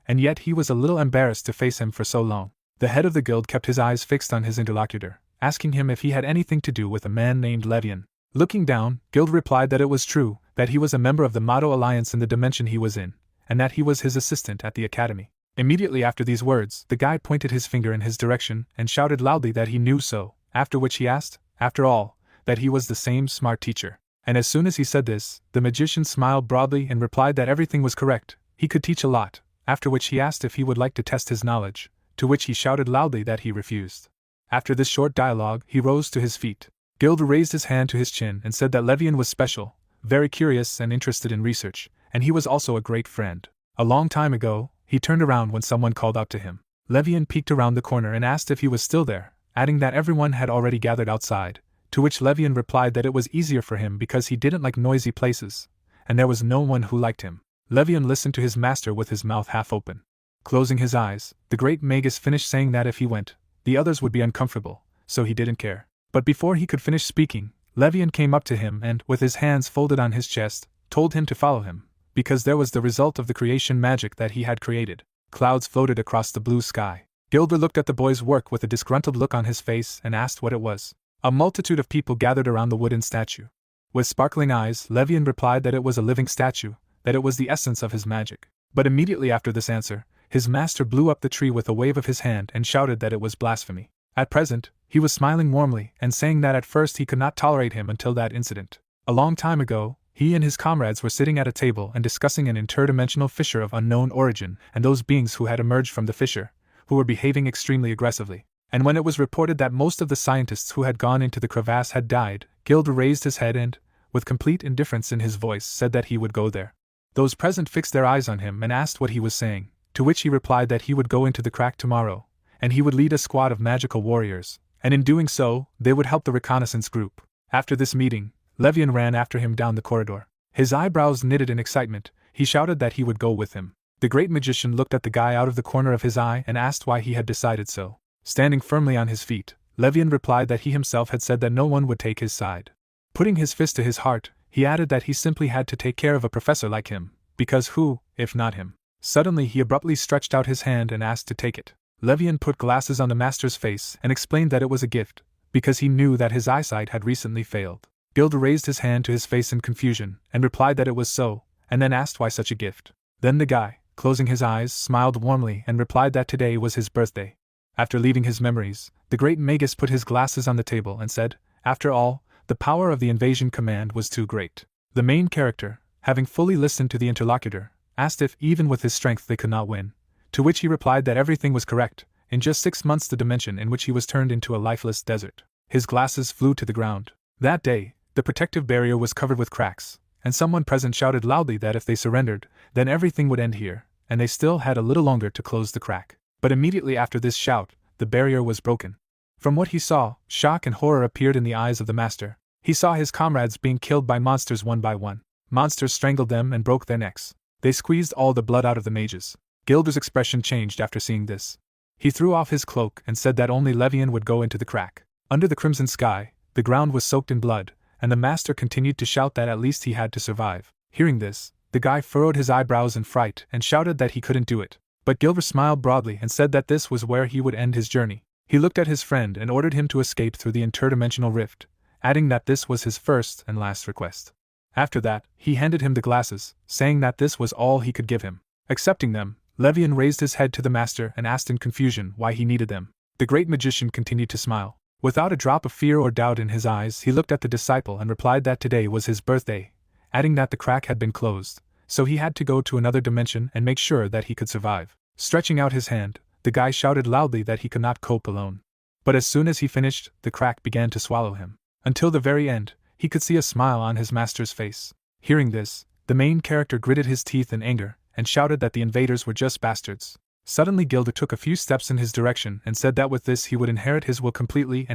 and yet he was a little embarrassed to face him for so long. The head of the guild kept his eyes fixed on his interlocutor, asking him if he had anything to do with a man named Levian. Looking down, Gilder replied that it was true, that he was a member of the Motto Alliance in the dimension he was in, and that he was his assistant at the academy. Immediately after these words, the guy pointed his finger in his direction and shouted loudly that he knew so, after which he asked, after all, that he was the same smart teacher. And as soon as he said this, the magician smiled broadly and replied that everything was correct, he could teach a lot, after which he asked if he would like to test his knowledge, to which he shouted loudly that he refused. After this short dialogue, he rose to his feet. Gilder raised his hand to his chin and said that Levian was special, very curious and interested in research, and he was also a great friend. A long time ago, he turned around when someone called out to him. Levian peeked around the corner and asked if he was still there, adding that everyone had already gathered outside, to which Levian replied that it was easier for him because he didn't like noisy places, and there was no one who liked him. Levian listened to his master with his mouth half open. Closing his eyes, the great magus finished saying that if he went, the others would be uncomfortable, so he didn't care. But before he could finish speaking, Levian came up to him and, with his hands folded on his chest, told him to follow him, because there was the result of the creation magic that he had created. Clouds floated across the blue sky. Gilder looked at the boy's work with a disgruntled look on his face and asked what it was. A multitude of people gathered around the wooden statue. With sparkling eyes, Levian replied that it was a living statue, that it was the essence of his magic. But immediately after this answer, his master blew up the tree with a wave of his hand and shouted that it was blasphemy. At present, he was smiling warmly and saying that at first he could not tolerate him until that incident. A long time ago, he and his comrades were sitting at a table and discussing an interdimensional fissure of unknown origin and those beings who had emerged from the fissure, who were behaving extremely aggressively. And when it was reported that most of the scientists who had gone into the crevasse had died, Gilder raised his head and, with complete indifference in his voice, said that he would go there. Those present fixed their eyes on him and asked what he was saying, to which he replied that he would go into the crack tomorrow, and he would lead a squad of magical warriors, and in doing so, they would help the reconnaissance group. After this meeting, Levian ran after him down the corridor. His eyebrows knitted in excitement, he shouted that he would go with him. The great magician looked at the guy out of the corner of his eye and asked why he had decided so. Standing firmly on his feet, Levian replied that he himself had said that no one would take his side. Putting his fist to his heart, he added that he simply had to take care of a professor like him, because who, if not him? Suddenly he abruptly stretched out his hand and asked to take it. Levian put glasses on the master's face and explained that it was a gift, because he knew that his eyesight had recently failed. Gilder raised his hand to his face in confusion and replied that it was so, and then asked why such a gift. Then the guy, closing his eyes, smiled warmly and replied that today was his birthday. After leaving his memories, the great magus put his glasses on the table and said, after all, the power of the invasion command was too great. The main character, having fully listened to the interlocutor, asked if, even with his strength, they could not win, to which he replied that everything was correct. In just 6 months the dimension in which he was turned into a lifeless desert. His glasses flew to the ground. That day, the protective barrier was covered with cracks, and someone present shouted loudly that if they surrendered, then everything would end here, and they still had a little longer to close the crack. But immediately after this shout, the barrier was broken. From what he saw, shock and horror appeared in the eyes of the master. He saw his comrades being killed by monsters one by one. Monsters strangled them and broke their necks. They squeezed all the blood out of the mages. Gilder's expression changed after seeing this. He threw off his cloak and said that only Levian would go into the crack. Under the crimson sky, the ground was soaked in blood, and the master continued to shout that at least he had to survive. Hearing this, the guy furrowed his eyebrows in fright and shouted that he couldn't do it. But Gilver smiled broadly and said that this was where he would end his journey. He looked at his friend and ordered him to escape through the interdimensional rift, adding that this was his first and last request. After that, he handed him the glasses, saying that this was all he could give him. Accepting them, Levian raised his head to the master and asked in confusion why he needed them. The great magician continued to smile. Without a drop of fear or doubt in his eyes, he looked at the disciple and replied that today was his birthday, adding that the crack had been closed, so he had to go to another dimension and make sure that he could survive. Stretching out his hand, the guy shouted loudly that he could not cope alone. But as soon as he finished, the crack began to swallow him. Until the very end, he could see a smile on his master's face. Hearing this, the main character gritted his teeth in anger and shouted that the invaders were just bastards. Suddenly Gilder took a few steps in his direction and said that with this he would inherit his will completely,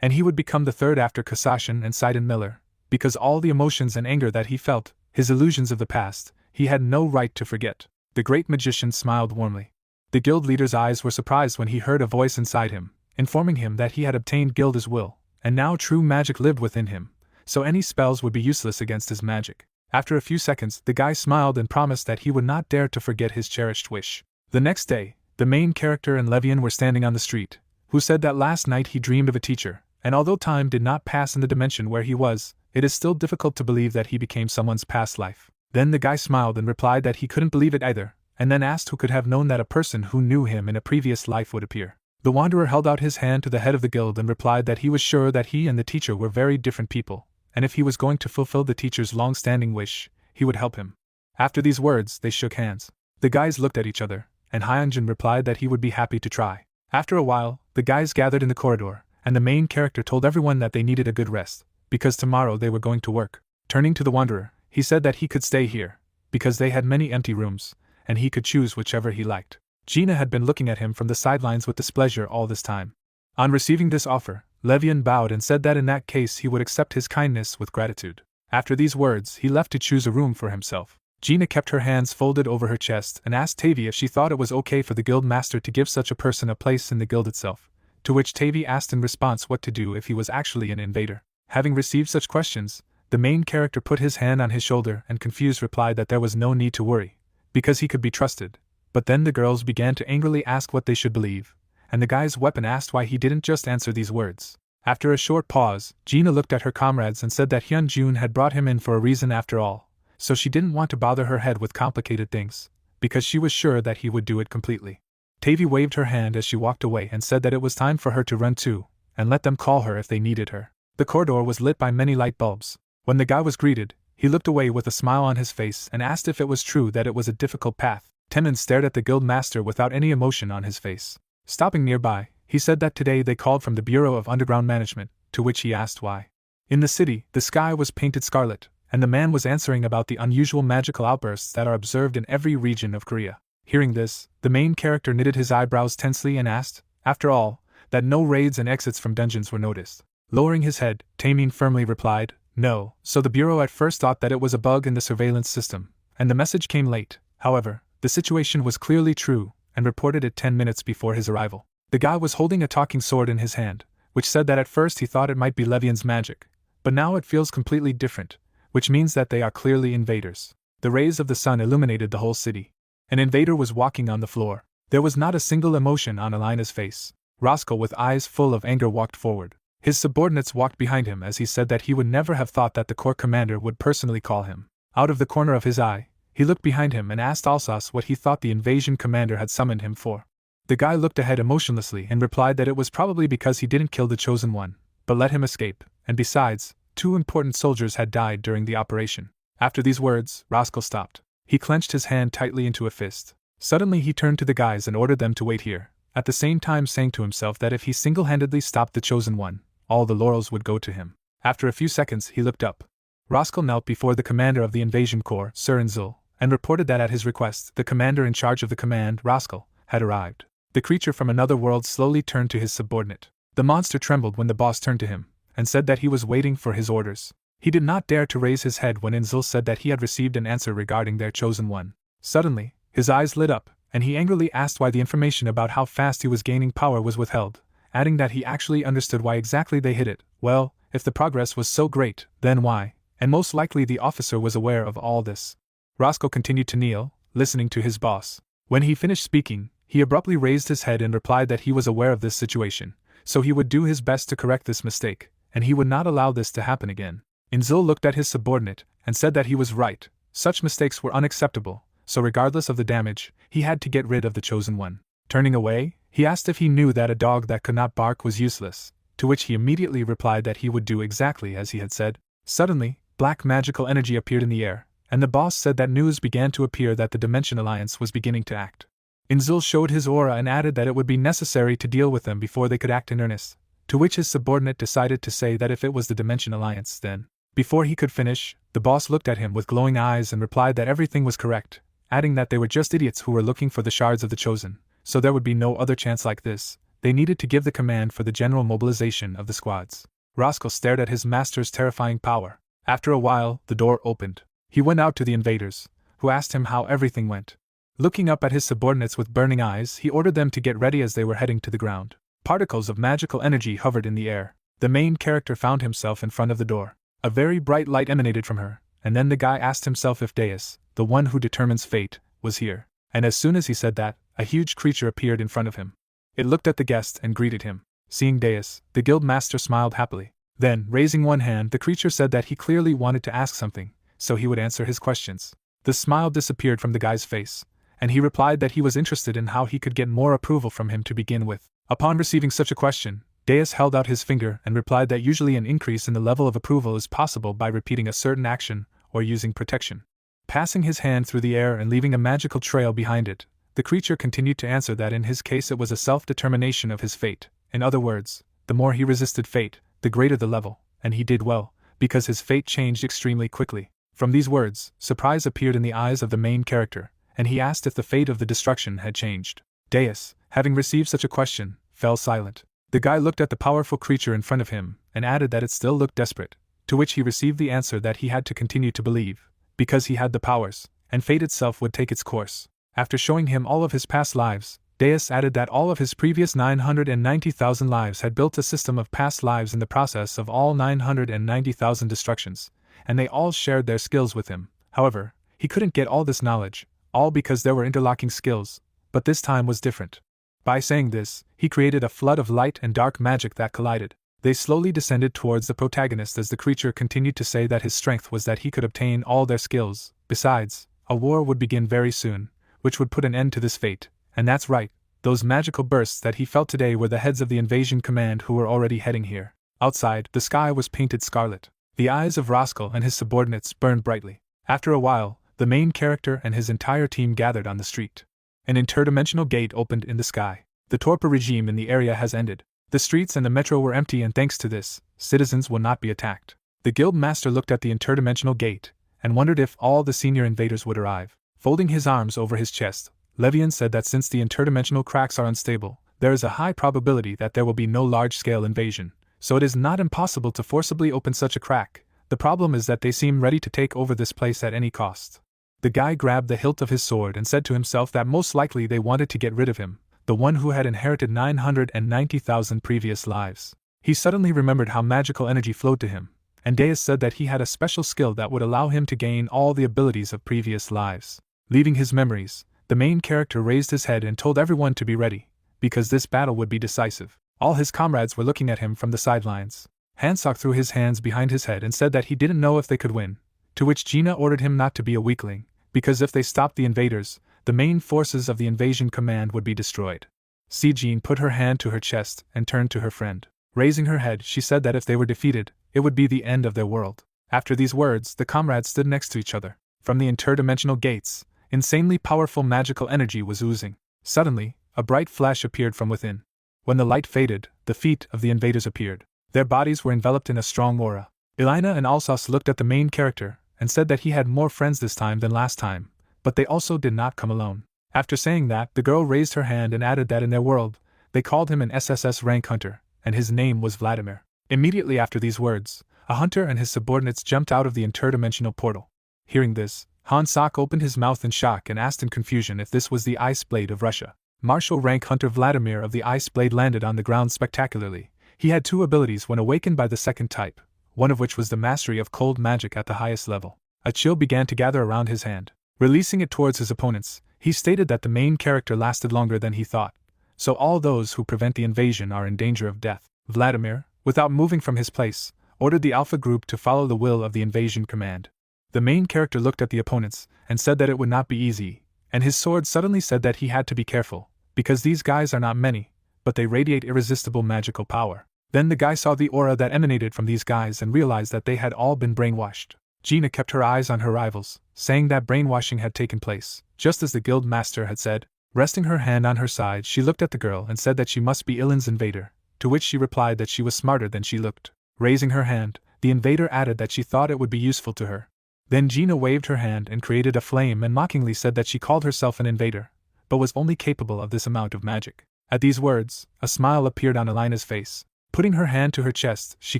and he would become the third after Kasashin and Sidon Miller, because all the emotions and anger that he felt, his illusions of the past, he had no right to forget. The great magician smiled warmly. The guild leader's eyes were surprised when he heard a voice inside him, informing him that he had obtained Gilder's will, and now true magic lived within him, so any spells would be useless against his magic. After a few seconds, the guy smiled and promised that he would not dare to forget his cherished wish. The next day, the main character and Levian were standing on the street, who said that last night he dreamed of a teacher, and although time did not pass in the dimension where he was, it is still difficult to believe that he became someone's past life. Then the guy smiled and replied that he couldn't believe it either, and then asked who could have known that a person who knew him in a previous life would appear. The wanderer held out his hand to the head of the guild and replied that he was sure that he and the teacher were very different people, and if he was going to fulfill the teacher's long-standing wish, he would help him. After these words, they shook hands. The guys looked at each other, and Hyunjin replied that he would be happy to try. After a while, the guys gathered in the corridor, and the main character told everyone that they needed a good rest, because tomorrow they were going to work. Turning to the wanderer, he said that he could stay here, because they had many empty rooms, and he could choose whichever he liked. Gina had been looking at him from the sidelines with displeasure all this time. On receiving this offer, Levian bowed and said that in that case he would accept his kindness with gratitude. After these words, he left to choose a room for himself. Gina kept her hands folded over her chest and asked Tavi if she thought it was okay for the guild master to give such a person a place in the guild itself, to which Tavi asked in response what to do if he was actually an invader. Having received such questions, the main character put his hand on his shoulder and confused replied that there was no need to worry, because he could be trusted. But then the girls began to angrily ask what they should believe, and the guy's weapon asked why he didn't just answer these words. After a short pause, Gina looked at her comrades and said that Hyunjun had brought him in for a reason after all, so she didn't want to bother her head with complicated things, because she was sure that he would do it completely. Tavi waved her hand as she walked away and said that it was time for her to run too, and let them call her if they needed her. The corridor was lit by many light bulbs. When the guy was greeted, he looked away with a smile on his face and asked if it was true that it was a difficult path. Temin stared at the guild master without any emotion on his face. Stopping nearby, he said that today they called from the Bureau of Underground Management, to which he asked why. In the city, the sky was painted scarlet, and the man was answering about the unusual magical outbursts that are observed in every region of Korea. Hearing this, the main character knitted his eyebrows tensely and asked, after all, that no raids and exits from dungeons were noticed. Lowering his head, Taemin firmly replied, no, so the Bureau at first thought that it was a bug in the surveillance system, and the message came late. However, the situation was clearly true, and reported it 10 minutes before his arrival. The guy was holding a talking sword in his hand, which said that at first he thought it might be Levian's magic, but now it feels completely different, which means that they are clearly invaders. The rays of the sun illuminated the whole city. An invader was walking on the floor. There was not a single emotion on Alina's face. Roscoe, with eyes full of anger, walked forward. His subordinates walked behind him as he said that he would never have thought that the corps commander would personally call him. Out of the corner of his eye, he looked behind him and asked Alsace what he thought the invasion commander had summoned him for. The guy looked ahead emotionlessly and replied that it was probably because he didn't kill the chosen one, but let him escape, and besides, 2 important soldiers had died during the operation. After these words, Roscoe stopped. He clenched his hand tightly into a fist. Suddenly he turned to the guys and ordered them to wait here, at the same time saying to himself that if he single-handedly stopped the chosen one, all the laurels would go to him. After a few seconds he looked up. Roscoe knelt before the commander of the invasion corps, Sir Inzul, and reported that at his request, the commander in charge of the command, Roscoe, had arrived. The creature from another world slowly turned to his subordinate. The monster trembled when the boss turned to him, and said that he was waiting for his orders. He did not dare to raise his head when Inzul said that he had received an answer regarding their chosen one. Suddenly, his eyes lit up, and he angrily asked why the information about how fast he was gaining power was withheld, adding that he actually understood why exactly they hid it. Well, if the progress was so great, then why? And most likely the officer was aware of all this. Roscoe continued to kneel, listening to his boss. When he finished speaking, he abruptly raised his head and replied that he was aware of this situation, so he would do his best to correct this mistake, and he would not allow this to happen again. Inzil looked at his subordinate and said that he was right. Such mistakes were unacceptable, so regardless of the damage, he had to get rid of the chosen one. Turning away, he asked if he knew that a dog that could not bark was useless, to which he immediately replied that he would do exactly as he had said. Suddenly, black magical energy appeared in the air, and the boss said that news began to appear that the Dimension Alliance was beginning to act. Inzil showed his aura and added that it would be necessary to deal with them before they could act in earnest, to which his subordinate decided to say that if it was the Dimension Alliance, then. Before he could finish, the boss looked at him with glowing eyes and replied that everything was correct, adding that they were just idiots who were looking for the shards of the Chosen, so there would be no other chance like this. They needed to give the command for the general mobilization of the squads. Roscoe stared at his master's terrifying power. After a while, the door opened. He went out to the invaders, who asked him how everything went. Looking up at his subordinates with burning eyes, he ordered them to get ready as they were heading to the ground. Particles of magical energy hovered in the air. The main character found himself in front of the door. A very bright light emanated from her, and then the guy asked himself if Deus, the one who determines fate, was here. And as soon as he said that, a huge creature appeared in front of him. It looked at the guest and greeted him. Seeing Deus, the guild master smiled happily. Then, raising one hand, the creature said that he clearly wanted to ask something, so he would answer his questions. The smile disappeared from the guy's face, and he replied that he was interested in how he could get more approval from him to begin with. Upon receiving such a question, Deus held out his finger and replied that usually an increase in the level of approval is possible by repeating a certain action or using protection. Passing his hand through the air and leaving a magical trail behind it, the creature continued to answer that in his case it was a self-determination of his fate. In other words, the more he resisted fate, the greater the level, and he did well, because his fate changed extremely quickly. From these words, surprise appeared in the eyes of the main character, and he asked if the fate of the destruction had changed. Deus, having received such a question, fell silent. The guy looked at the powerful creature in front of him, and added that it still looked desperate, to which he received the answer that he had to continue to believe, because he had the powers, and fate itself would take its course. After showing him all of his past lives, Deus added that all of his previous 990,000 lives had built a system of past lives in the process of all 990,000 destructions, and they all shared their skills with him. However, he couldn't get all this knowledge, all because there were interlocking skills, but this time was different. By saying this, he created a flood of light and dark magic that collided. They slowly descended towards the protagonist as the creature continued to say that his strength was that he could obtain all their skills. Besides, a war would begin very soon, which would put an end to this fate. And that's right, those magical bursts that he felt today were the heads of the invasion command who were already heading here. Outside, the sky was painted scarlet. The eyes of Roscoe and his subordinates burned brightly. After a while, the main character and his entire team gathered on the street. An interdimensional gate opened in the sky. The torpor regime in the area has ended. The streets and the metro were empty, and thanks to this, citizens will not be attacked. The guild master looked at the interdimensional gate and wondered if all the senior invaders would arrive. Folding his arms over his chest, Levian said that since the interdimensional cracks are unstable, there is a high probability that there will be no large-scale invasion, so it is not impossible to forcibly open such a crack. The problem is that they seem ready to take over this place at any cost. The guy grabbed the hilt of his sword and said to himself that most likely they wanted to get rid of him, the one who had inherited 990,000 previous lives. He suddenly remembered how magical energy flowed to him, and Deus said that he had a special skill that would allow him to gain all the abilities of previous lives. Leaving his memories, the main character raised his head and told everyone to be ready, because this battle would be decisive. All his comrades were looking at him from the sidelines. Hancock threw his hands behind his head and said that he didn't know if they could win, to which Gina ordered him not to be a weakling, because if they stopped the invaders, the main forces of the invasion command would be destroyed. Jean put her hand to her chest and turned to her friend. Raising her head, she said that if they were defeated, it would be the end of their world. After these words, the comrades stood next to each other. From the interdimensional gates, insanely powerful magical energy was oozing. Suddenly, a bright flash appeared from within. When the light faded, the feet of the invaders appeared. Their bodies were enveloped in a strong aura. Elena and Alsace looked at the main character and said that he had more friends this time than last time, but they also did not come alone. After saying that, the girl raised her hand and added that in their world, they called him an SSS rank hunter, and his name was Vladimir. Immediately after these words, a hunter and his subordinates jumped out of the interdimensional portal. Hearing this, Hancock opened his mouth in shock and asked in confusion if this was the Ice Blade of Russia. Martial rank hunter Vladimir of the Ice Blade landed on the ground spectacularly. He had two abilities when awakened by the second type, one of which was the mastery of cold magic at the highest level. A chill began to gather around his hand. Releasing it towards his opponents, he stated that the main character lasted longer than he thought, so all those who prevent the invasion are in danger of death. Vladimir, without moving from his place, ordered the Alpha group to follow the will of the invasion command. The main character looked at the opponents and said that it would not be easy, and his sword suddenly said that he had to be careful, because these guys are not many, but they radiate irresistible magical power. Then the guy saw the aura that emanated from these guys and realized that they had all been brainwashed. Gina kept her eyes on her rivals, saying that brainwashing had taken place, just as the guild master had said. Resting her hand on her side, she looked at the girl and said that she must be Ilan's invader, to which she replied that she was smarter than she looked. Raising her hand, the invader added that she thought it would be useful to her. Then Gina waved her hand and created a flame and mockingly said that she called herself an invader, but was only capable of this amount of magic. At these words, a smile appeared on Elena's face. Putting her hand to her chest, she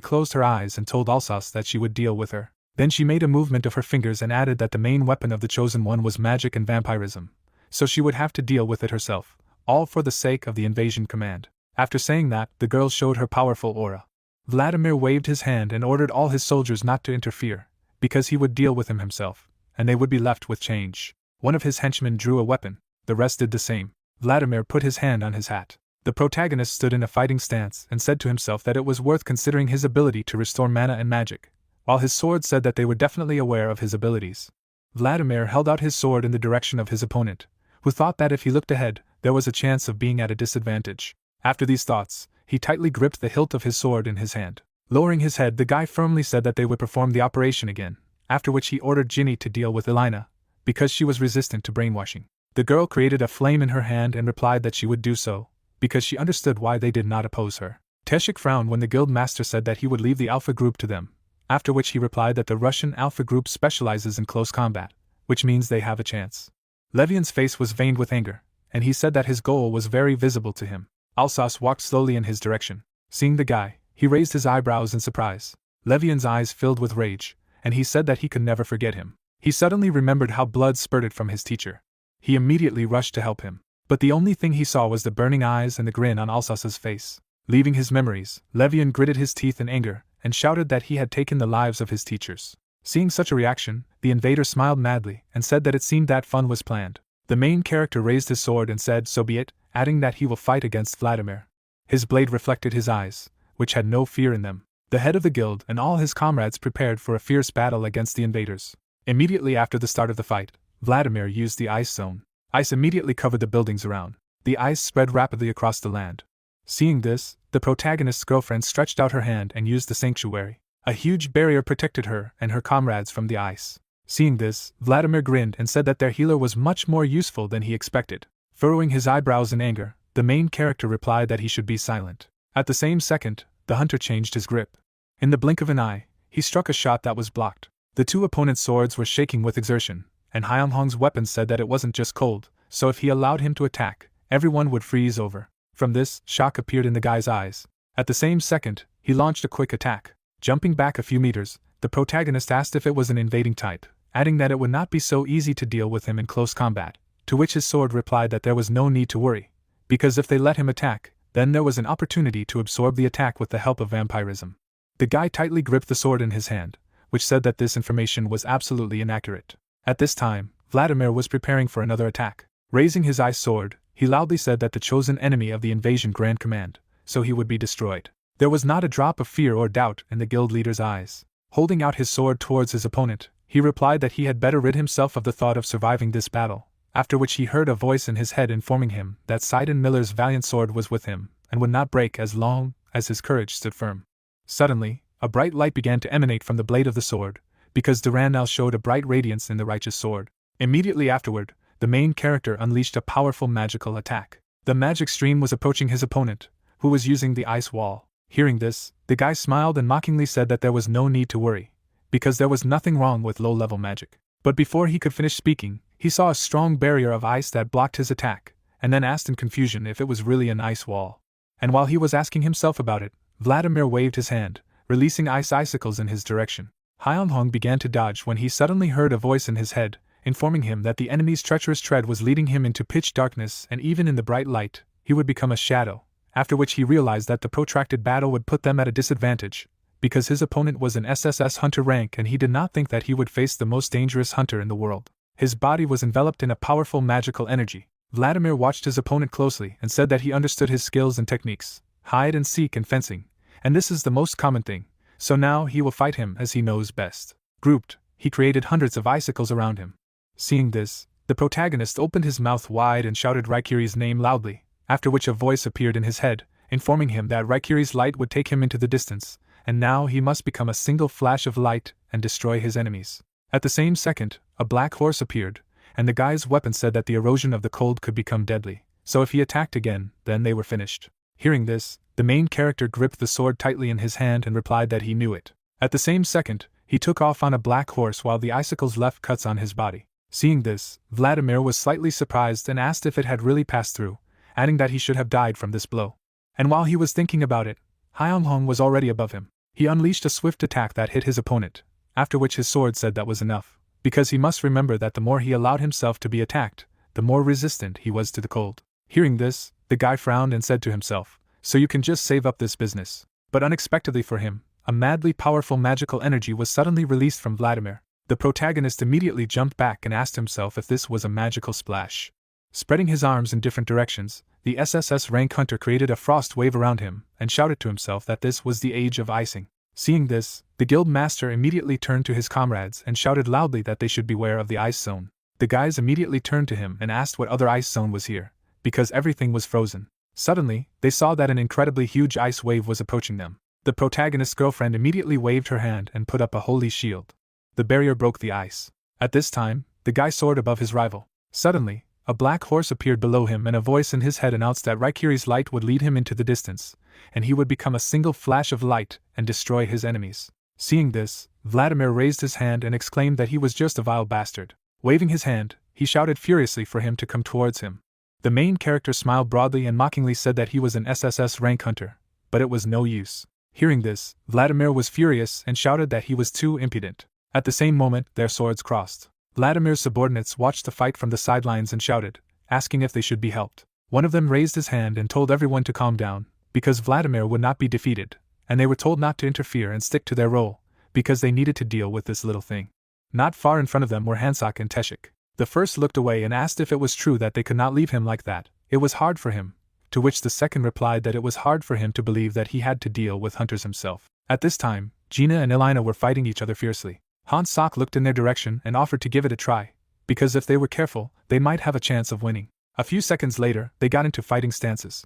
closed her eyes and told Alsace that she would deal with her. Then she made a movement of her fingers and added that the main weapon of the Chosen One was magic and vampirism, so she would have to deal with it herself, all for the sake of the invasion command. After saying that, the girl showed her powerful aura. Vladimir waved his hand and ordered all his soldiers not to interfere, because he would deal with him himself, and they would be left with change. One of his henchmen drew a weapon, the rest did the same. Vladimir put his hand on his hat. The protagonist stood in a fighting stance and said to himself that it was worth considering his ability to restore mana and magic, while his sword said that they were definitely aware of his abilities. Vladimir held out his sword in the direction of his opponent, who thought that if he looked ahead, there was a chance of being at a disadvantage. After these thoughts, he tightly gripped the hilt of his sword in his hand. Lowering his head, the guy firmly said that they would perform the operation again, after which he ordered Ginny to deal with Elena, because she was resistant to brainwashing. The girl created a flame in her hand and replied that she would do so, because she understood why they did not oppose her. Teshik frowned when the guild master said that he would leave the Alpha group to them, after which he replied that the Russian Alpha group specializes in close combat, which means they have a chance. Levian's face was veined with anger, and he said that his goal was very visible to him. Alsace walked slowly in his direction. Seeing the guy, he raised his eyebrows in surprise. Levian's eyes filled with rage, and he said that he could never forget him. He suddenly remembered how blood spurted from his teacher. He immediately rushed to help him, but the only thing he saw was the burning eyes and the grin on Alsace's face. Leaving his memories, Levian gritted his teeth in anger and shouted that he had taken the lives of his teachers. Seeing such a reaction, the invader smiled madly and said that it seemed that fun was planned. The main character raised his sword and said, "So be it," adding that he will fight against Vladimir. His blade reflected his eyes, which had no fear in them. The head of the guild and all his comrades prepared for a fierce battle against the invaders. Immediately after the start of the fight, Vladimir used the ice zone. Ice immediately covered the buildings around. The ice spread rapidly across the land. Seeing this, the protagonist's girlfriend stretched out her hand and used the sanctuary. A huge barrier protected her and her comrades from the ice. Seeing this, Vladimir grinned and said that their healer was much more useful than he expected. Furrowing his eyebrows in anger, the main character replied that he should be silent. At the same second, the hunter changed his grip. In the blink of an eye, he struck a shot that was blocked. The two opponents' swords were shaking with exertion, and Hyunghong's weapon said that it wasn't just cold, so if he allowed him to attack, everyone would freeze over. From this, shock appeared in the guy's eyes. At the same second, he launched a quick attack. Jumping back a few meters, the protagonist asked if it was an invading type, adding that it would not be so easy to deal with him in close combat, to which his sword replied that there was no need to worry, because if they let him attack, then there was an opportunity to absorb the attack with the help of vampirism. The guy tightly gripped the sword in his hand, which said that this information was absolutely inaccurate. At this time, Vladimir was preparing for another attack. Raising his ice sword, he loudly said that the chosen enemy of the invasion Grand Command, so he would be destroyed. There was not a drop of fear or doubt in the guild leader's eyes. Holding out his sword towards his opponent, he replied that he had better rid himself of the thought of surviving this battle, after which he heard a voice in his head informing him that Sidon Miller's valiant sword was with him, and would not break as long as his courage stood firm. Suddenly, a bright light began to emanate from the blade of the sword, because Duran now showed a bright radiance in the righteous sword. Immediately afterward, the main character unleashed a powerful magical attack. The magic stream was approaching his opponent, who was using the ice wall. Hearing this, the guy smiled and mockingly said that there was no need to worry, because there was nothing wrong with low-level magic. But before he could finish speaking, he saw a strong barrier of ice that blocked his attack, and then asked in confusion if it was really an ice wall. And while he was asking himself about it, Vladimir waved his hand, releasing ice icicles in his direction. Hyunghong began to dodge when he suddenly heard a voice in his head, informing him that the enemy's treacherous tread was leading him into pitch darkness, and even in the bright light, he would become a shadow, after which he realized that the protracted battle would put them at a disadvantage, because his opponent was an SSS hunter rank and he did not think that he would face the most dangerous hunter in the world. His body was enveloped in a powerful magical energy. Vladimir watched his opponent closely and said that he understood his skills and techniques, hide and seek and fencing, and this is the most common thing, so now he will fight him as he knows best. Grouped, he created hundreds of icicles around him. Seeing this, the protagonist opened his mouth wide and shouted Raikiri's name loudly, after which a voice appeared in his head, informing him that Raikiri's light would take him into the distance, and now he must become a single flash of light and destroy his enemies. At the same second, a black horse appeared, and the guy's weapon said that the erosion of the cold could become deadly, so if he attacked again, then they were finished. Hearing this, the main character gripped the sword tightly in his hand and replied that he knew it. At the same second, he took off on a black horse while the icicles left cuts on his body. Seeing this, Vladimir was slightly surprised and asked if it had really passed through, adding that he should have died from this blow. And while he was thinking about it, Hyunghong was already above him. He unleashed a swift attack that hit his opponent, after which his sword said that was enough, because he must remember that the more he allowed himself to be attacked, the more resistant he was to the cold. Hearing this, the guy frowned and said to himself, "So you can just save up this business." But unexpectedly for him, a madly powerful magical energy was suddenly released from Vladimir. The protagonist immediately jumped back and asked himself if this was a magical splash. Spreading his arms in different directions, the SSS rank hunter created a frost wave around him and shouted to himself that this was the age of icing. Seeing this, the guild master immediately turned to his comrades and shouted loudly that they should beware of the ice zone. The guys immediately turned to him and asked what other ice zone was here, because everything was frozen. Suddenly, they saw that an incredibly huge ice wave was approaching them. The protagonist's girlfriend immediately waved her hand and put up a holy shield. The barrier broke the ice. At this time, the guy soared above his rival. Suddenly, a black horse appeared below him and a voice in his head announced that Raikiri's light would lead him into the distance, and he would become a single flash of light and destroy his enemies. Seeing this, Vladimir raised his hand and exclaimed that he was just a vile bastard. Waving his hand, he shouted furiously for him to come towards him. The main character smiled broadly and mockingly said that he was an SSS rank hunter, but it was no use. Hearing this, Vladimir was furious and shouted that he was too impudent. At the same moment, their swords crossed. Vladimir's subordinates watched the fight from the sidelines and shouted, asking if they should be helped. One of them raised his hand and told everyone to calm down, because Vladimir would not be defeated, and they were told not to interfere and stick to their role, because they needed to deal with this little thing. Not far in front of them were Hansak and Teshik. The first looked away and asked if it was true that they could not leave him like that. It was hard for him, to which the second replied that it was hard for him to believe that he had to deal with hunters himself. At this time, Gina and Elina were fighting each other fiercely. Hansak looked in their direction and offered to give it a try, because if they were careful, they might have a chance of winning. A few seconds later, they got into fighting stances.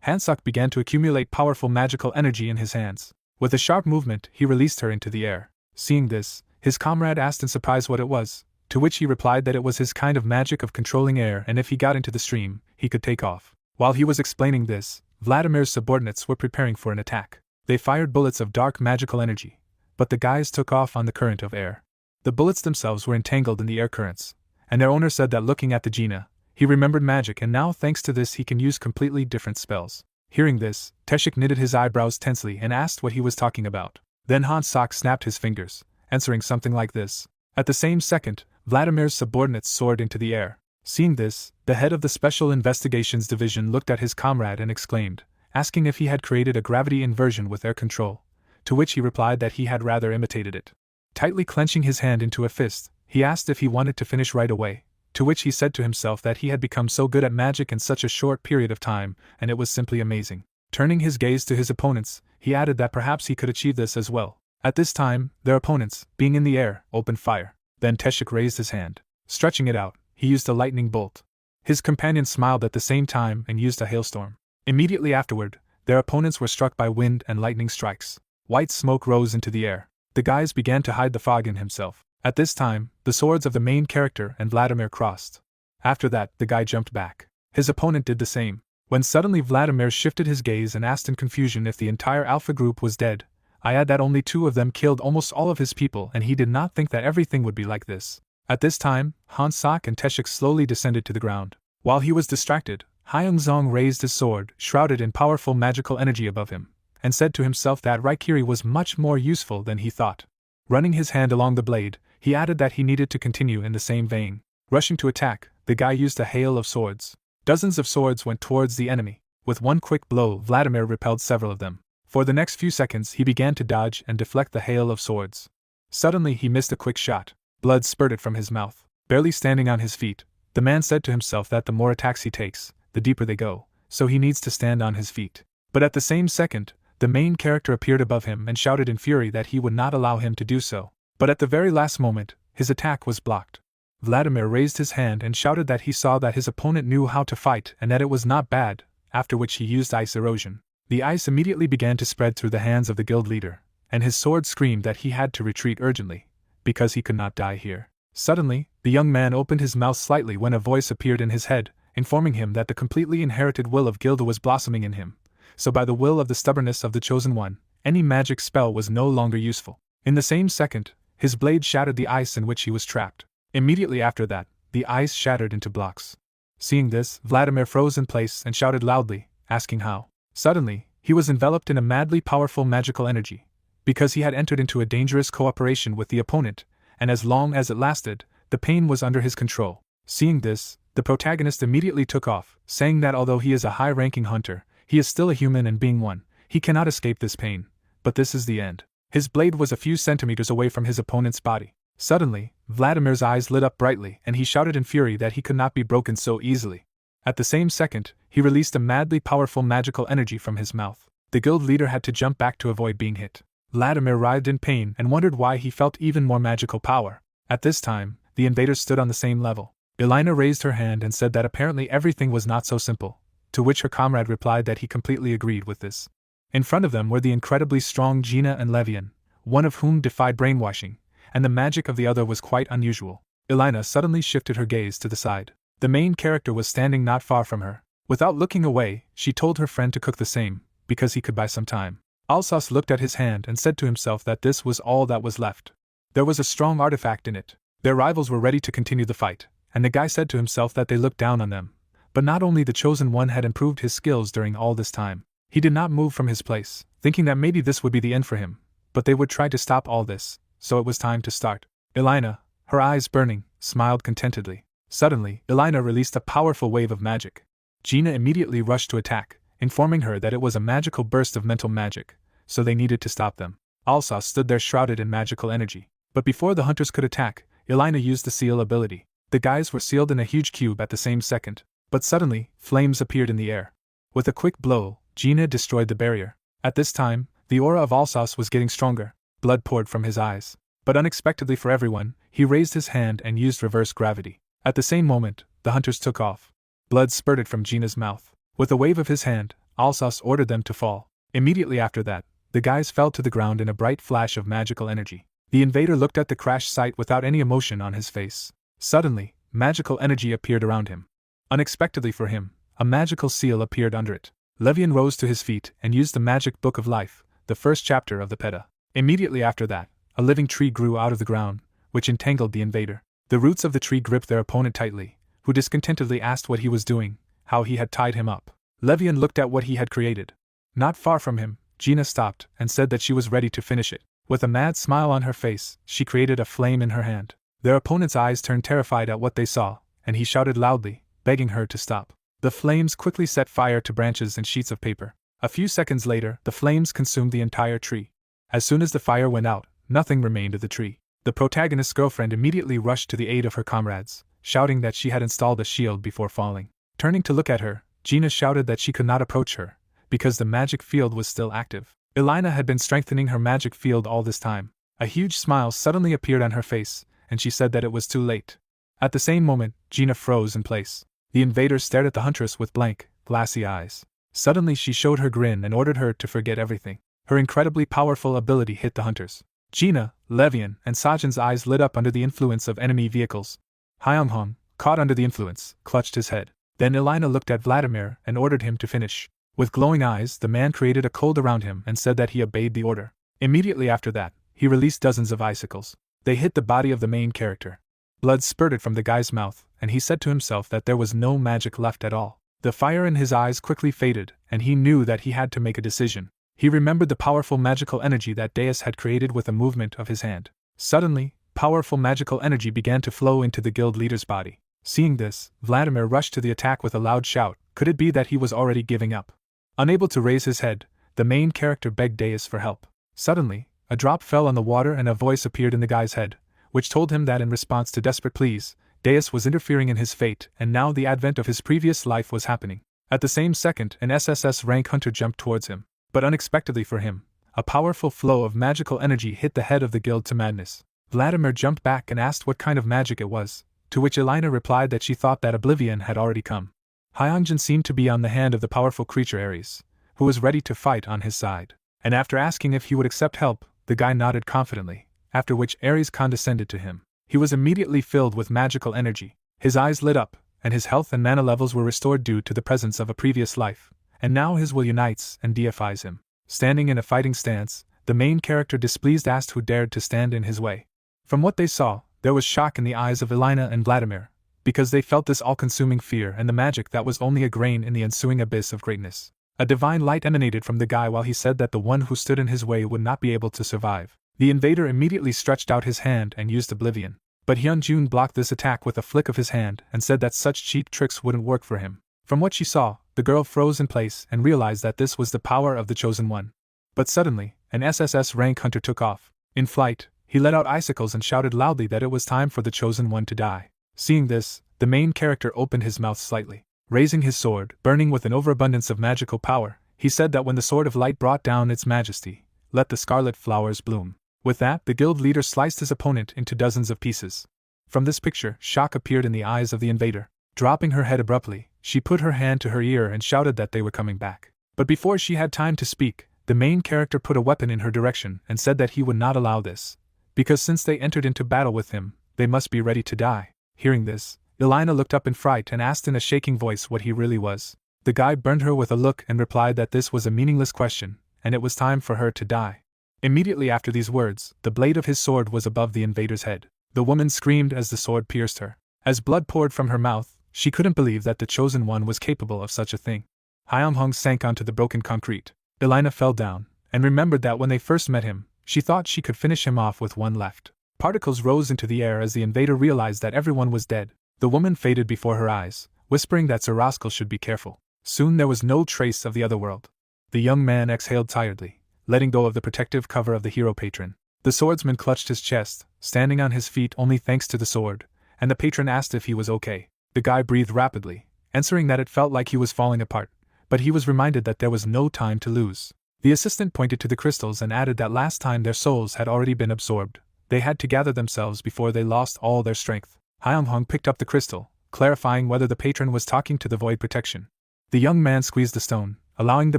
Hansak began to accumulate powerful magical energy in his hands. With a sharp movement, he released her into the air. Seeing this, his comrade asked in surprise what it was, to which he replied that it was his kind of magic of controlling air, and if he got into the stream, he could take off. While he was explaining this, Vladimir's subordinates were preparing for an attack. They fired bullets of dark magical energy, but the guys took off on the current of air. The bullets themselves were entangled in the air currents, and their owner said that looking at the Gina, he remembered magic, and now thanks to this he can use completely different spells. Hearing this, Teshik knitted his eyebrows tensely and asked what he was talking about. Then Hansak snapped his fingers, answering something like this. At the same second, Vladimir's subordinates soared into the air. Seeing this, the head of the Special Investigations Division looked at his comrade and exclaimed, asking if he had created a gravity inversion with air control, to which he replied that he had rather imitated it. Tightly clenching his hand into a fist, he asked if he wanted to finish right away, to which he said to himself that he had become so good at magic in such a short period of time, and it was simply amazing. Turning his gaze to his opponents, he added that perhaps he could achieve this as well. At this time, their opponents, being in the air, opened fire. Then Teshik raised his hand. Stretching it out, he used a lightning bolt. His companions smiled at the same time and used a hailstorm. Immediately afterward, their opponents were struck by wind and lightning strikes. White smoke rose into the air. The guys began to hide the fog in himself. At this time, the swords of the main character and Vladimir crossed. After that, the guy jumped back. His opponent did the same. When suddenly Vladimir shifted his gaze and asked in confusion if the entire Alpha group was dead. I add that only 2 of them killed almost all of his people, and he did not think that everything would be like this. At this time, Hansak and Teshik slowly descended to the ground. While he was distracted, Hyungzong raised his sword, shrouded in powerful magical energy above him, and said to himself that Raikiri was much more useful than he thought. Running his hand along the blade, he added that he needed to continue in the same vein. Rushing to attack, the guy used a hail of swords. Dozens of swords went towards the enemy. With one quick blow, Vladimir repelled several of them. For the next few seconds he began to dodge and deflect the hail of swords. Suddenly he missed a quick shot. Blood spurted from his mouth. Barely standing on his feet, the man said to himself that the more attacks he takes, the deeper they go, so he needs to stand on his feet. But at the same second, the main character appeared above him and shouted in fury that he would not allow him to do so. But at the very last moment, his attack was blocked. Vladimir raised his hand and shouted that he saw that his opponent knew how to fight and that it was not bad, after which he used ice erosion. The ice immediately began to spread through the hands of the guild leader, and his sword screamed that he had to retreat urgently, because he could not die here. Suddenly, the young man opened his mouth slightly when a voice appeared in his head, informing him that the completely inherited will of Gilda was blossoming in him, so by the will of the stubbornness of the chosen one, any magic spell was no longer useful. In the same second, his blade shattered the ice in which he was trapped. Immediately after that, the ice shattered into blocks. Seeing this, Vladimir froze in place and shouted loudly, asking how. Suddenly, he was enveloped in a madly powerful magical energy, because he had entered into a dangerous cooperation with the opponent, and as long as it lasted, the pain was under his control. Seeing this, the protagonist immediately took off, saying that although he is a high-ranking hunter, he is still a human, and being one, he cannot escape this pain. But this is the end. His blade was a few centimeters away from his opponent's body. Suddenly, Vladimir's eyes lit up brightly and he shouted in fury that he could not be broken so easily. At the same second, he released a madly powerful magical energy from his mouth. The guild leader had to jump back to avoid being hit. Vladimir writhed in pain and wondered why he felt even more magical power. At this time, the invaders stood on the same level. Elena raised her hand and said that apparently everything was not so simple, to which her comrade replied that he completely agreed with this. In front of them were the incredibly strong Gina and Levian, one of whom defied brainwashing, and the magic of the other was quite unusual. Elena suddenly shifted her gaze to the side. The main character was standing not far from her. Without looking away, she told her friend to cook the same, because he could buy some time. Alsace looked at his hand and said to himself that this was all that was left. There was a strong artifact in it. Their rivals were ready to continue the fight, and the guy said to himself that they looked down on them. But not only the chosen one had improved his skills during all this time. He did not move from his place, thinking that maybe this would be the end for him, but they would try to stop all this, so it was time to start. Elena, her eyes burning, smiled contentedly. Suddenly, Elena released a powerful wave of magic. Gina immediately rushed to attack, informing her that it was a magical burst of mental magic, so they needed to stop them. Alsace stood there shrouded in magical energy. But before the hunters could attack, Elena used the seal ability. The guys were sealed in a huge cube at the same second, but suddenly, flames appeared in the air. With a quick blow, Gina destroyed the barrier. At this time, the aura of Alsace was getting stronger. Blood poured from his eyes. But unexpectedly for everyone, he raised his hand and used reverse gravity. At the same moment, the hunters took off. Blood spurted from Gina's mouth. With a wave of his hand, Alsace ordered them to fall. Immediately after that, the guys fell to the ground in a bright flash of magical energy. The invader looked at the crash site without any emotion on his face. Suddenly, magical energy appeared around him. Unexpectedly for him, a magical seal appeared under it. Levian rose to his feet and used the magic book of life, the first chapter of the Peta. Immediately after that, a living tree grew out of the ground, which entangled the invader. The roots of the tree gripped their opponent tightly, who discontentedly asked what he was doing, how he had tied him up. Levian looked at what he had created. Not far from him, Gina stopped and said that she was ready to finish it. With a mad smile on her face, she created a flame in her hand. Their opponent's eyes turned terrified at what they saw, and he shouted loudly, begging her to stop. The flames quickly set fire to branches and sheets of paper. A few seconds later, the flames consumed the entire tree. As soon as the fire went out, nothing remained of the tree. The protagonist's girlfriend immediately rushed to the aid of her comrades, shouting that she had installed a shield before falling. Turning to look at her, Gina shouted that she could not approach her, because the magic field was still active. Elena had been strengthening her magic field all this time. A huge smile suddenly appeared on her face, and she said that it was too late. At the same moment, Gina froze in place. The invader stared at the huntress with blank, glassy eyes. Suddenly she showed her grin and ordered her to forget everything. Her incredibly powerful ability hit the hunters. Gina, Levian, and Sajin's eyes lit up under the influence of enemy vehicles. Hyunghong, caught under the influence, clutched his head. Then Elena looked at Vladimir and ordered him to finish. With glowing eyes, the man created a cold around him and said that he obeyed the order. Immediately after that, he released dozens of icicles. They hit the body of the main character. Blood spurted from the guy's mouth, and he said to himself that there was no magic left at all. The fire in his eyes quickly faded, and he knew that he had to make a decision. He remembered the powerful magical energy that Deus had created with a movement of his hand. Suddenly, powerful magical energy began to flow into the guild leader's body. Seeing this, Vladimir rushed to the attack with a loud shout. Could it be that he was already giving up? Unable to raise his head, the main character begged Deus for help. Suddenly, a drop fell on the water and a voice appeared in the guy's head, which told him that in response to desperate pleas, Deus was interfering in his fate, and now the advent of his previous life was happening. At the same second, an SSS rank hunter jumped towards him, but unexpectedly for him, a powerful flow of magical energy hit the head of the guild to madness. Vladimir jumped back and asked what kind of magic it was, to which Elena replied that she thought that oblivion had already come. Hyunjin seemed to be on the hand of the powerful creature Ares, who was ready to fight on his side, and after asking if he would accept help, the guy nodded confidently, after which Ares condescended to him. He was immediately filled with magical energy, his eyes lit up, and his health and mana levels were restored due to the presence of a previous life, and now his will unites and deifies him. Standing in a fighting stance, the main character displeased asked who dared to stand in his way. From what they saw, there was shock in the eyes of Elena and Vladimir, because they felt this all-consuming fear and the magic that was only a grain in the ensuing abyss of greatness. A divine light emanated from the guy while he said that the one who stood in his way would not be able to survive. The invader immediately stretched out his hand and used oblivion, but Hyunjun blocked this attack with a flick of his hand and said that such cheap tricks wouldn't work for him. From what she saw, the girl froze in place and realized that this was the power of the Chosen One. But suddenly, an SSS rank hunter took off. In flight, he let out icicles and shouted loudly that it was time for the Chosen One to die. Seeing this, the main character opened his mouth slightly. Raising his sword, burning with an overabundance of magical power, he said that when the Sword of Light brought down its majesty, let the scarlet flowers bloom. With that, the guild leader sliced his opponent into dozens of pieces. From this picture, shock appeared in the eyes of the invader. Dropping her head abruptly, she put her hand to her ear and shouted that they were coming back. But before she had time to speak, the main character put a weapon in her direction and said that he would not allow this, because since they entered into battle with him, they must be ready to die. Hearing this, Elena looked up in fright and asked in a shaking voice what he really was. The guy burned her with a look and replied that this was a meaningless question, and it was time for her to die. Immediately after these words, the blade of his sword was above the invader's head. The woman screamed as the sword pierced her. As blood poured from her mouth, she couldn't believe that the Chosen One was capable of such a thing. Hyunjung sank onto the broken concrete. Elena fell down, and remembered that when they first met him, she thought she could finish him off with one left. Particles rose into the air as the invader realized that everyone was dead. The woman faded before her eyes, whispering that Sir Rascal should be careful. Soon there was no trace of the other world. The young man exhaled tiredly, letting go of the protective cover of the hero patron. The swordsman clutched his chest, standing on his feet only thanks to the sword, and the patron asked if he was okay. The guy breathed rapidly, answering that it felt like he was falling apart, but he was reminded that there was no time to lose. The assistant pointed to the crystals and added that last time their souls had already been absorbed. They had to gather themselves before they lost all their strength. Hyunjung picked up the crystal, clarifying whether the patron was talking to the void protection. The young man squeezed the stone, allowing the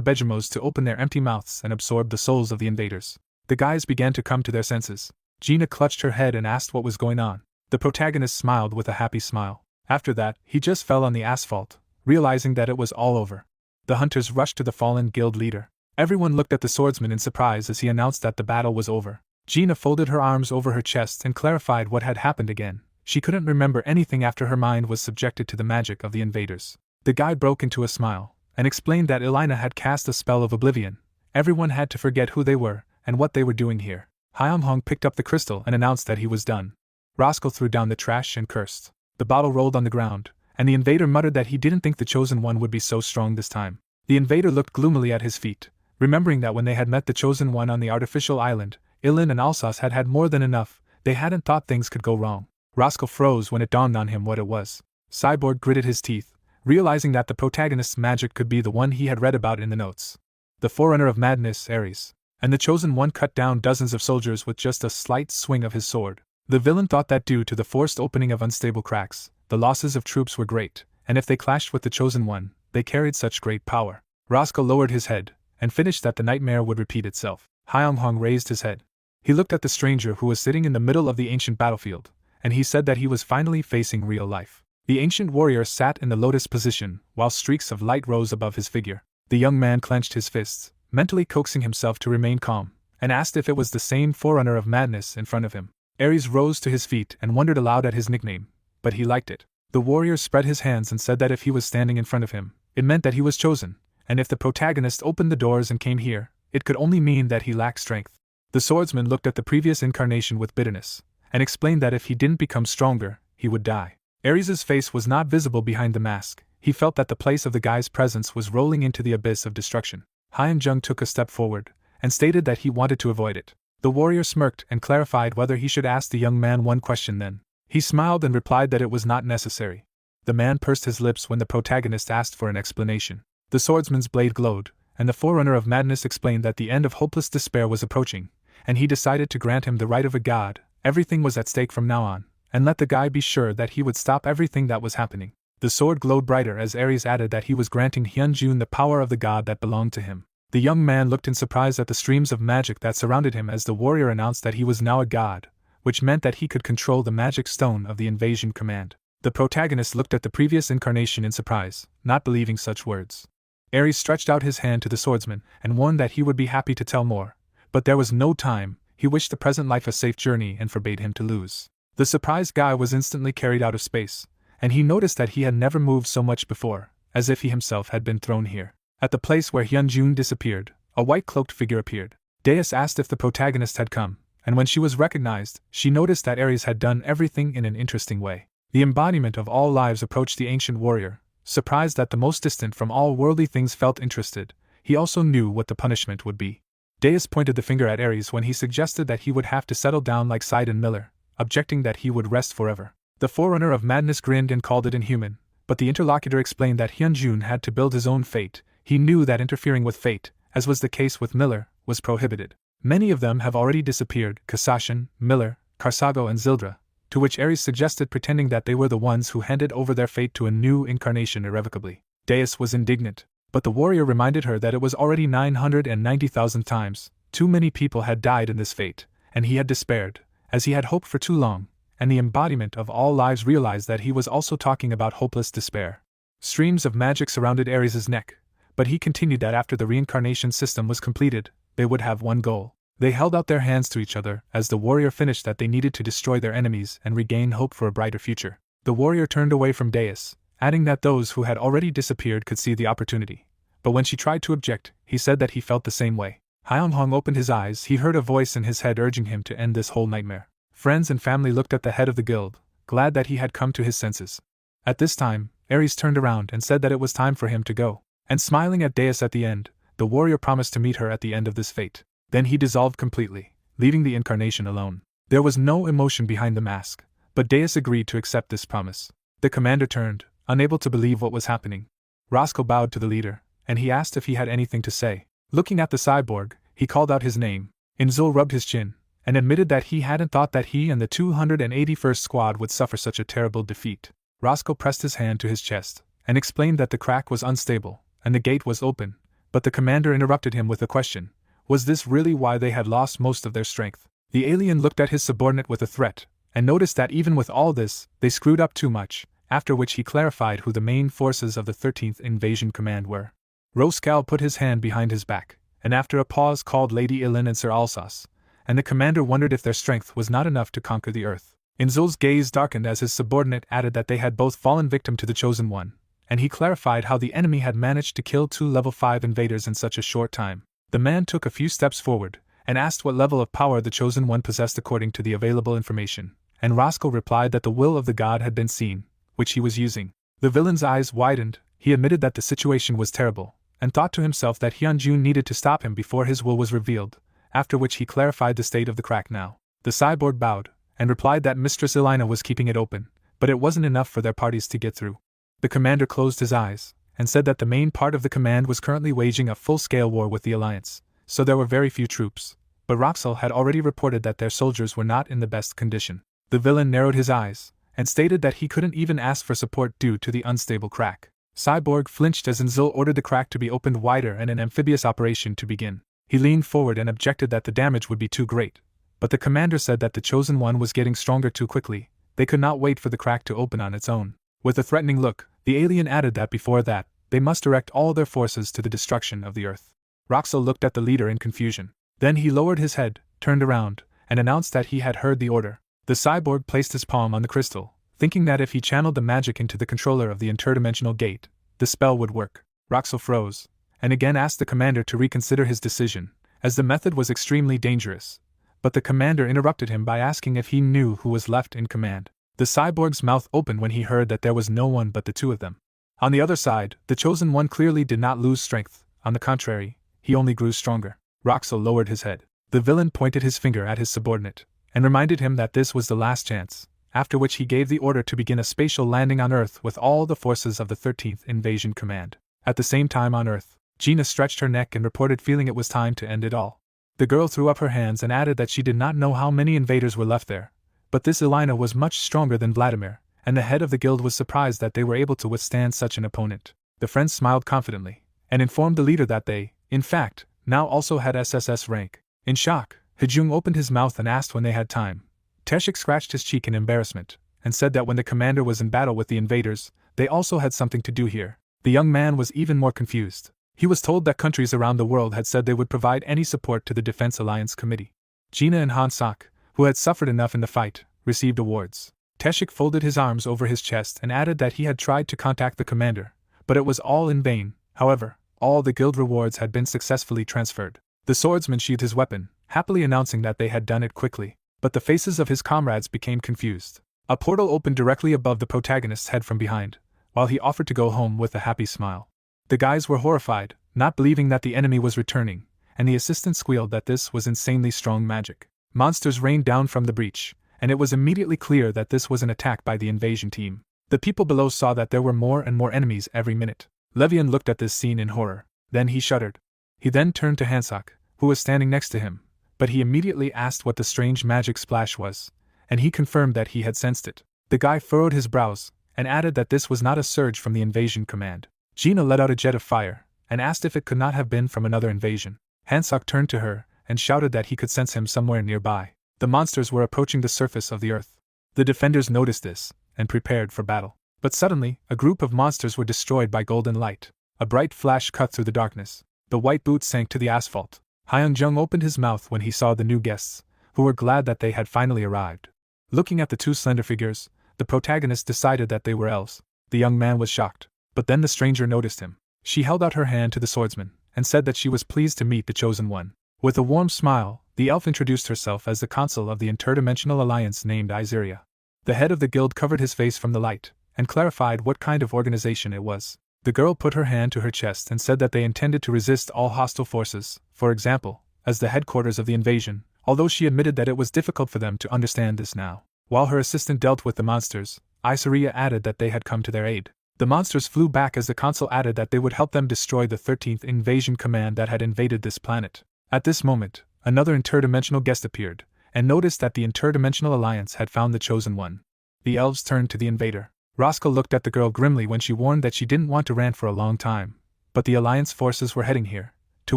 Bejamos to open their empty mouths and absorb the souls of the invaders. The guys began to come to their senses. Gina clutched her head and asked what was going on. The protagonist smiled with a happy smile. After that, he just fell on the asphalt, realizing that it was all over. The hunters rushed to the fallen guild leader. Everyone looked at the swordsman in surprise as he announced that the battle was over. Gina folded her arms over her chest and clarified what had happened again. She couldn't remember anything after her mind was subjected to the magic of the invaders. The guy broke into a smile, and explained that Elena had cast a spell of oblivion. Everyone had to forget who they were, and what they were doing here. Hyunjung picked up the crystal and announced that he was done. Rascal threw down the trash and cursed. The bottle rolled on the ground, and the invader muttered that he didn't think the Chosen One would be so strong this time. The invader looked gloomily at his feet, remembering that when they had met the Chosen One on the artificial island, Ilin and Alsace had had more than enough. They hadn't thought things could go wrong. Rascal froze when it dawned on him what it was. Cyborg gritted his teeth, realizing that the protagonist's magic could be the one he had read about in the notes. The forerunner of madness, Ares. And the Chosen One cut down dozens of soldiers with just a slight swing of his sword. The villain thought that due to the forced opening of unstable cracks, the losses of troops were great, and if they clashed with the Chosen One, they carried such great power. Rascal lowered his head, and finished that the nightmare would repeat itself. Hyunjung raised his head. He looked at the stranger who was sitting in the middle of the ancient battlefield, and he said that he was finally facing real life. The ancient warrior sat in the lotus position, while streaks of light rose above his figure. The young man clenched his fists, mentally coaxing himself to remain calm, and asked if it was the same forerunner of madness in front of him. Ares rose to his feet and wondered aloud at his nickname, but he liked it. The warrior spread his hands and said that if he was standing in front of him, it meant that he was chosen, and if the protagonist opened the doors and came here, it could only mean that he lacked strength. The swordsman looked at the previous incarnation with bitterness, and explained that if he didn't become stronger, he would die. Ares's face was not visible behind the mask. He felt that the place of the guy's presence was rolling into the abyss of destruction. Hyunjung took a step forward, and stated that he wanted to avoid it. The warrior smirked and clarified whether he should ask the young man one question then. He smiled and replied that it was not necessary. The man pursed his lips when the protagonist asked for an explanation. The swordsman's blade glowed, and the forerunner of madness explained that the end of hopeless despair was approaching, and he decided to grant him the right of a god. Everything was at stake from now on, and let the guy be sure that he would stop everything that was happening. The sword glowed brighter as Ares added that he was granting Hyunjun the power of the god that belonged to him. The young man looked in surprise at the streams of magic that surrounded him as the warrior announced that he was now a god, which meant that he could control the magic stone of the invasion command. The protagonist looked at the previous incarnation in surprise, not believing such words. Ares stretched out his hand to the swordsman and warned that he would be happy to tell more, but there was no time. He wished the present life a safe journey and forbade him to lose. The surprised guy was instantly carried out of space, and he noticed that he had never moved so much before, as if he himself had been thrown here. At the place where Hyunjun disappeared, a white-cloaked figure appeared. Deus asked if the protagonist had come, and when she was recognized, she noticed that Ares had done everything in an interesting way. The embodiment of all lives approached the ancient warrior, surprised that the most distant from all worldly things felt interested. He also knew what the punishment would be. Deus pointed the finger at Ares when he suggested that he would have to settle down like Side and Miller, objecting that he would rest forever. The forerunner of madness grinned and called it inhuman, but the interlocutor explained that Hyunjun had to build his own fate. He knew that interfering with fate, as was the case with Miller, was prohibited. Many of them have already disappeared: Kasashan, Miller, Karsago and Zildra, to which Ares suggested pretending that they were the ones who handed over their fate to a new incarnation irrevocably. Deus was indignant, but the warrior reminded her that it was already 990,000 times. Too many people had died in this fate, and he had despaired, as he had hoped for too long, and the embodiment of all lives realized that he was also talking about hopeless despair. Streams of magic surrounded Ares' neck, but he continued that after the reincarnation system was completed, they would have one goal. They held out their hands to each other as the warrior finished that they needed to destroy their enemies and regain hope for a brighter future. The warrior turned away from Deus, adding that those who had already disappeared could see the opportunity. But when she tried to object, he said that he felt the same way. Hyeonghong opened his eyes. He heard a voice in his head urging him to end this whole nightmare. Friends and family looked at the head of the guild, glad that he had come to his senses. At this time, Ares turned around and said that it was time for him to go. And smiling at Deus at the end, the warrior promised to meet her at the end of this fate. Then he dissolved completely, leaving the incarnation alone. There was no emotion behind the mask, but Deus agreed to accept this promise. The commander turned, unable to believe what was happening. Roscoe bowed to the leader, and he asked if he had anything to say. Looking at the cyborg, he called out his name. Inzul rubbed his chin, and admitted that he hadn't thought that he and the 281st Squad would suffer such a terrible defeat. Roscoe pressed his hand to his chest, and explained that the crack was unstable, and the gate was open, but the commander interrupted him with a question. Was this really why they had lost most of their strength? The alien looked at his subordinate with a threat, and noticed that even with all this, they screwed up too much, after which he clarified who the main forces of the 13th Invasion Command were. Roskal put his hand behind his back, and after a pause called Lady Ilin and Sir Alsace, and the commander wondered if their strength was not enough to conquer the earth. Inzul's gaze darkened as his subordinate added that they had both fallen victim to the Chosen One, and he clarified how the enemy had managed to kill 2 level 5 invaders in such a short time. The man took a few steps forward, and asked what level of power the Chosen One possessed according to the available information, and Roscoe replied that the will of the god had been seen, which he was using. The villain's eyes widened. He admitted that the situation was terrible, and thought to himself that Hyunjun needed to stop him before his will was revealed, after which he clarified the state of the crack now. The cyborg bowed, and replied that Mistress Elina was keeping it open, but it wasn't enough for their parties to get through. The commander closed his eyes, and said that the main part of the command was currently waging a full-scale war with the Alliance, so there were very few troops, but Roxel had already reported that their soldiers were not in the best condition. The villain narrowed his eyes, and stated that he couldn't even ask for support due to the unstable crack. Cyborg flinched as Inzul ordered the crack to be opened wider and an amphibious operation to begin. He leaned forward and objected that the damage would be too great, but the commander said that the Chosen One was getting stronger too quickly. They could not wait for the crack to open on its own. With a threatening look, the alien added that before that, they must direct all their forces to the destruction of the Earth. Roxel looked at the leader in confusion. Then he lowered his head, turned around, and announced that he had heard the order. The cyborg placed his palm on the crystal, thinking that if he channeled the magic into the controller of the interdimensional gate, the spell would work. Roxel froze, and again asked the commander to reconsider his decision, as the method was extremely dangerous. But the commander interrupted him by asking if he knew who was left in command. The cyborg's mouth opened when he heard that there was no one but the two of them. On the other side, the Chosen One clearly did not lose strength. On the contrary, he only grew stronger. Roxel lowered his head. The villain pointed his finger at his subordinate, and reminded him that this was the last chance, after which he gave the order to begin a spatial landing on Earth with all the forces of the 13th Invasion Command. At the same time on Earth, Gina stretched her neck and reported feeling it was time to end it all. The girl threw up her hands and added that she did not know how many invaders were left there, but this Elena was much stronger than Vladimir, and the head of the guild was surprised that they were able to withstand such an opponent. The friends smiled confidently, and informed the leader that they, in fact, now also had SSS rank. In shock, Hejung opened his mouth and asked when they had time. Teshik scratched his cheek in embarrassment, and said that when the commander was in battle with the invaders, they also had something to do here. The young man was even more confused. He was told that countries around the world had said they would provide any support to the Defense Alliance Committee. Gina and Han Sok, who had suffered enough in the fight, received awards. Teshik folded his arms over his chest and added that he had tried to contact the commander, but it was all in vain. However, all the guild rewards had been successfully transferred. The swordsman sheathed his weapon, happily announcing that they had done it quickly, but the faces of his comrades became confused. A portal opened directly above the protagonist's head from behind, while he offered to go home with a happy smile. The guys were horrified, not believing that the enemy was returning, and the assistant squealed that this was insanely strong magic. Monsters rained down from the breach, and it was immediately clear that this was an attack by the invasion team. The people below saw that there were more and more enemies every minute. Levian looked at this scene in horror, then he shuddered. He then turned to Hansok, who was standing next to him, but he immediately asked what the strange magic splash was, and he confirmed that he had sensed it. The guy furrowed his brows, and added that this was not a surge from the invasion command. Gina let out a jet of fire, and asked if it could not have been from another invasion. Hansok turned to her, and shouted that he could sense him somewhere nearby. The monsters were approaching the surface of the earth. The defenders noticed this, and prepared for battle. But suddenly, a group of monsters were destroyed by golden light. A bright flash cut through the darkness. The white boots sank to the asphalt. Hyung-jung opened his mouth when he saw the new guests, who were glad that they had finally arrived. Looking at the two slender figures, the protagonist decided that they were elves. The young man was shocked, but then the stranger noticed him. She held out her hand to the swordsman, and said that she was pleased to meet the chosen one. With a warm smile, the elf introduced herself as the consul of the Interdimensional Alliance named Iseria. The head of the guild covered his face from the light, and clarified what kind of organization it was. The girl put her hand to her chest and said that they intended to resist all hostile forces, for example, as the headquarters of the invasion, although she admitted that it was difficult for them to understand this now. While her assistant dealt with the monsters, Iseria added that they had come to their aid. The monsters flew back as the consul added that they would help them destroy the 13th Invasion Command that had invaded this planet. At this moment, another interdimensional guest appeared, and noticed that the Interdimensional Alliance had found the chosen one. The elves turned to the invader. Roscoe looked at the girl grimly when she warned that she didn't want to rant for a long time, but the Alliance forces were heading here, to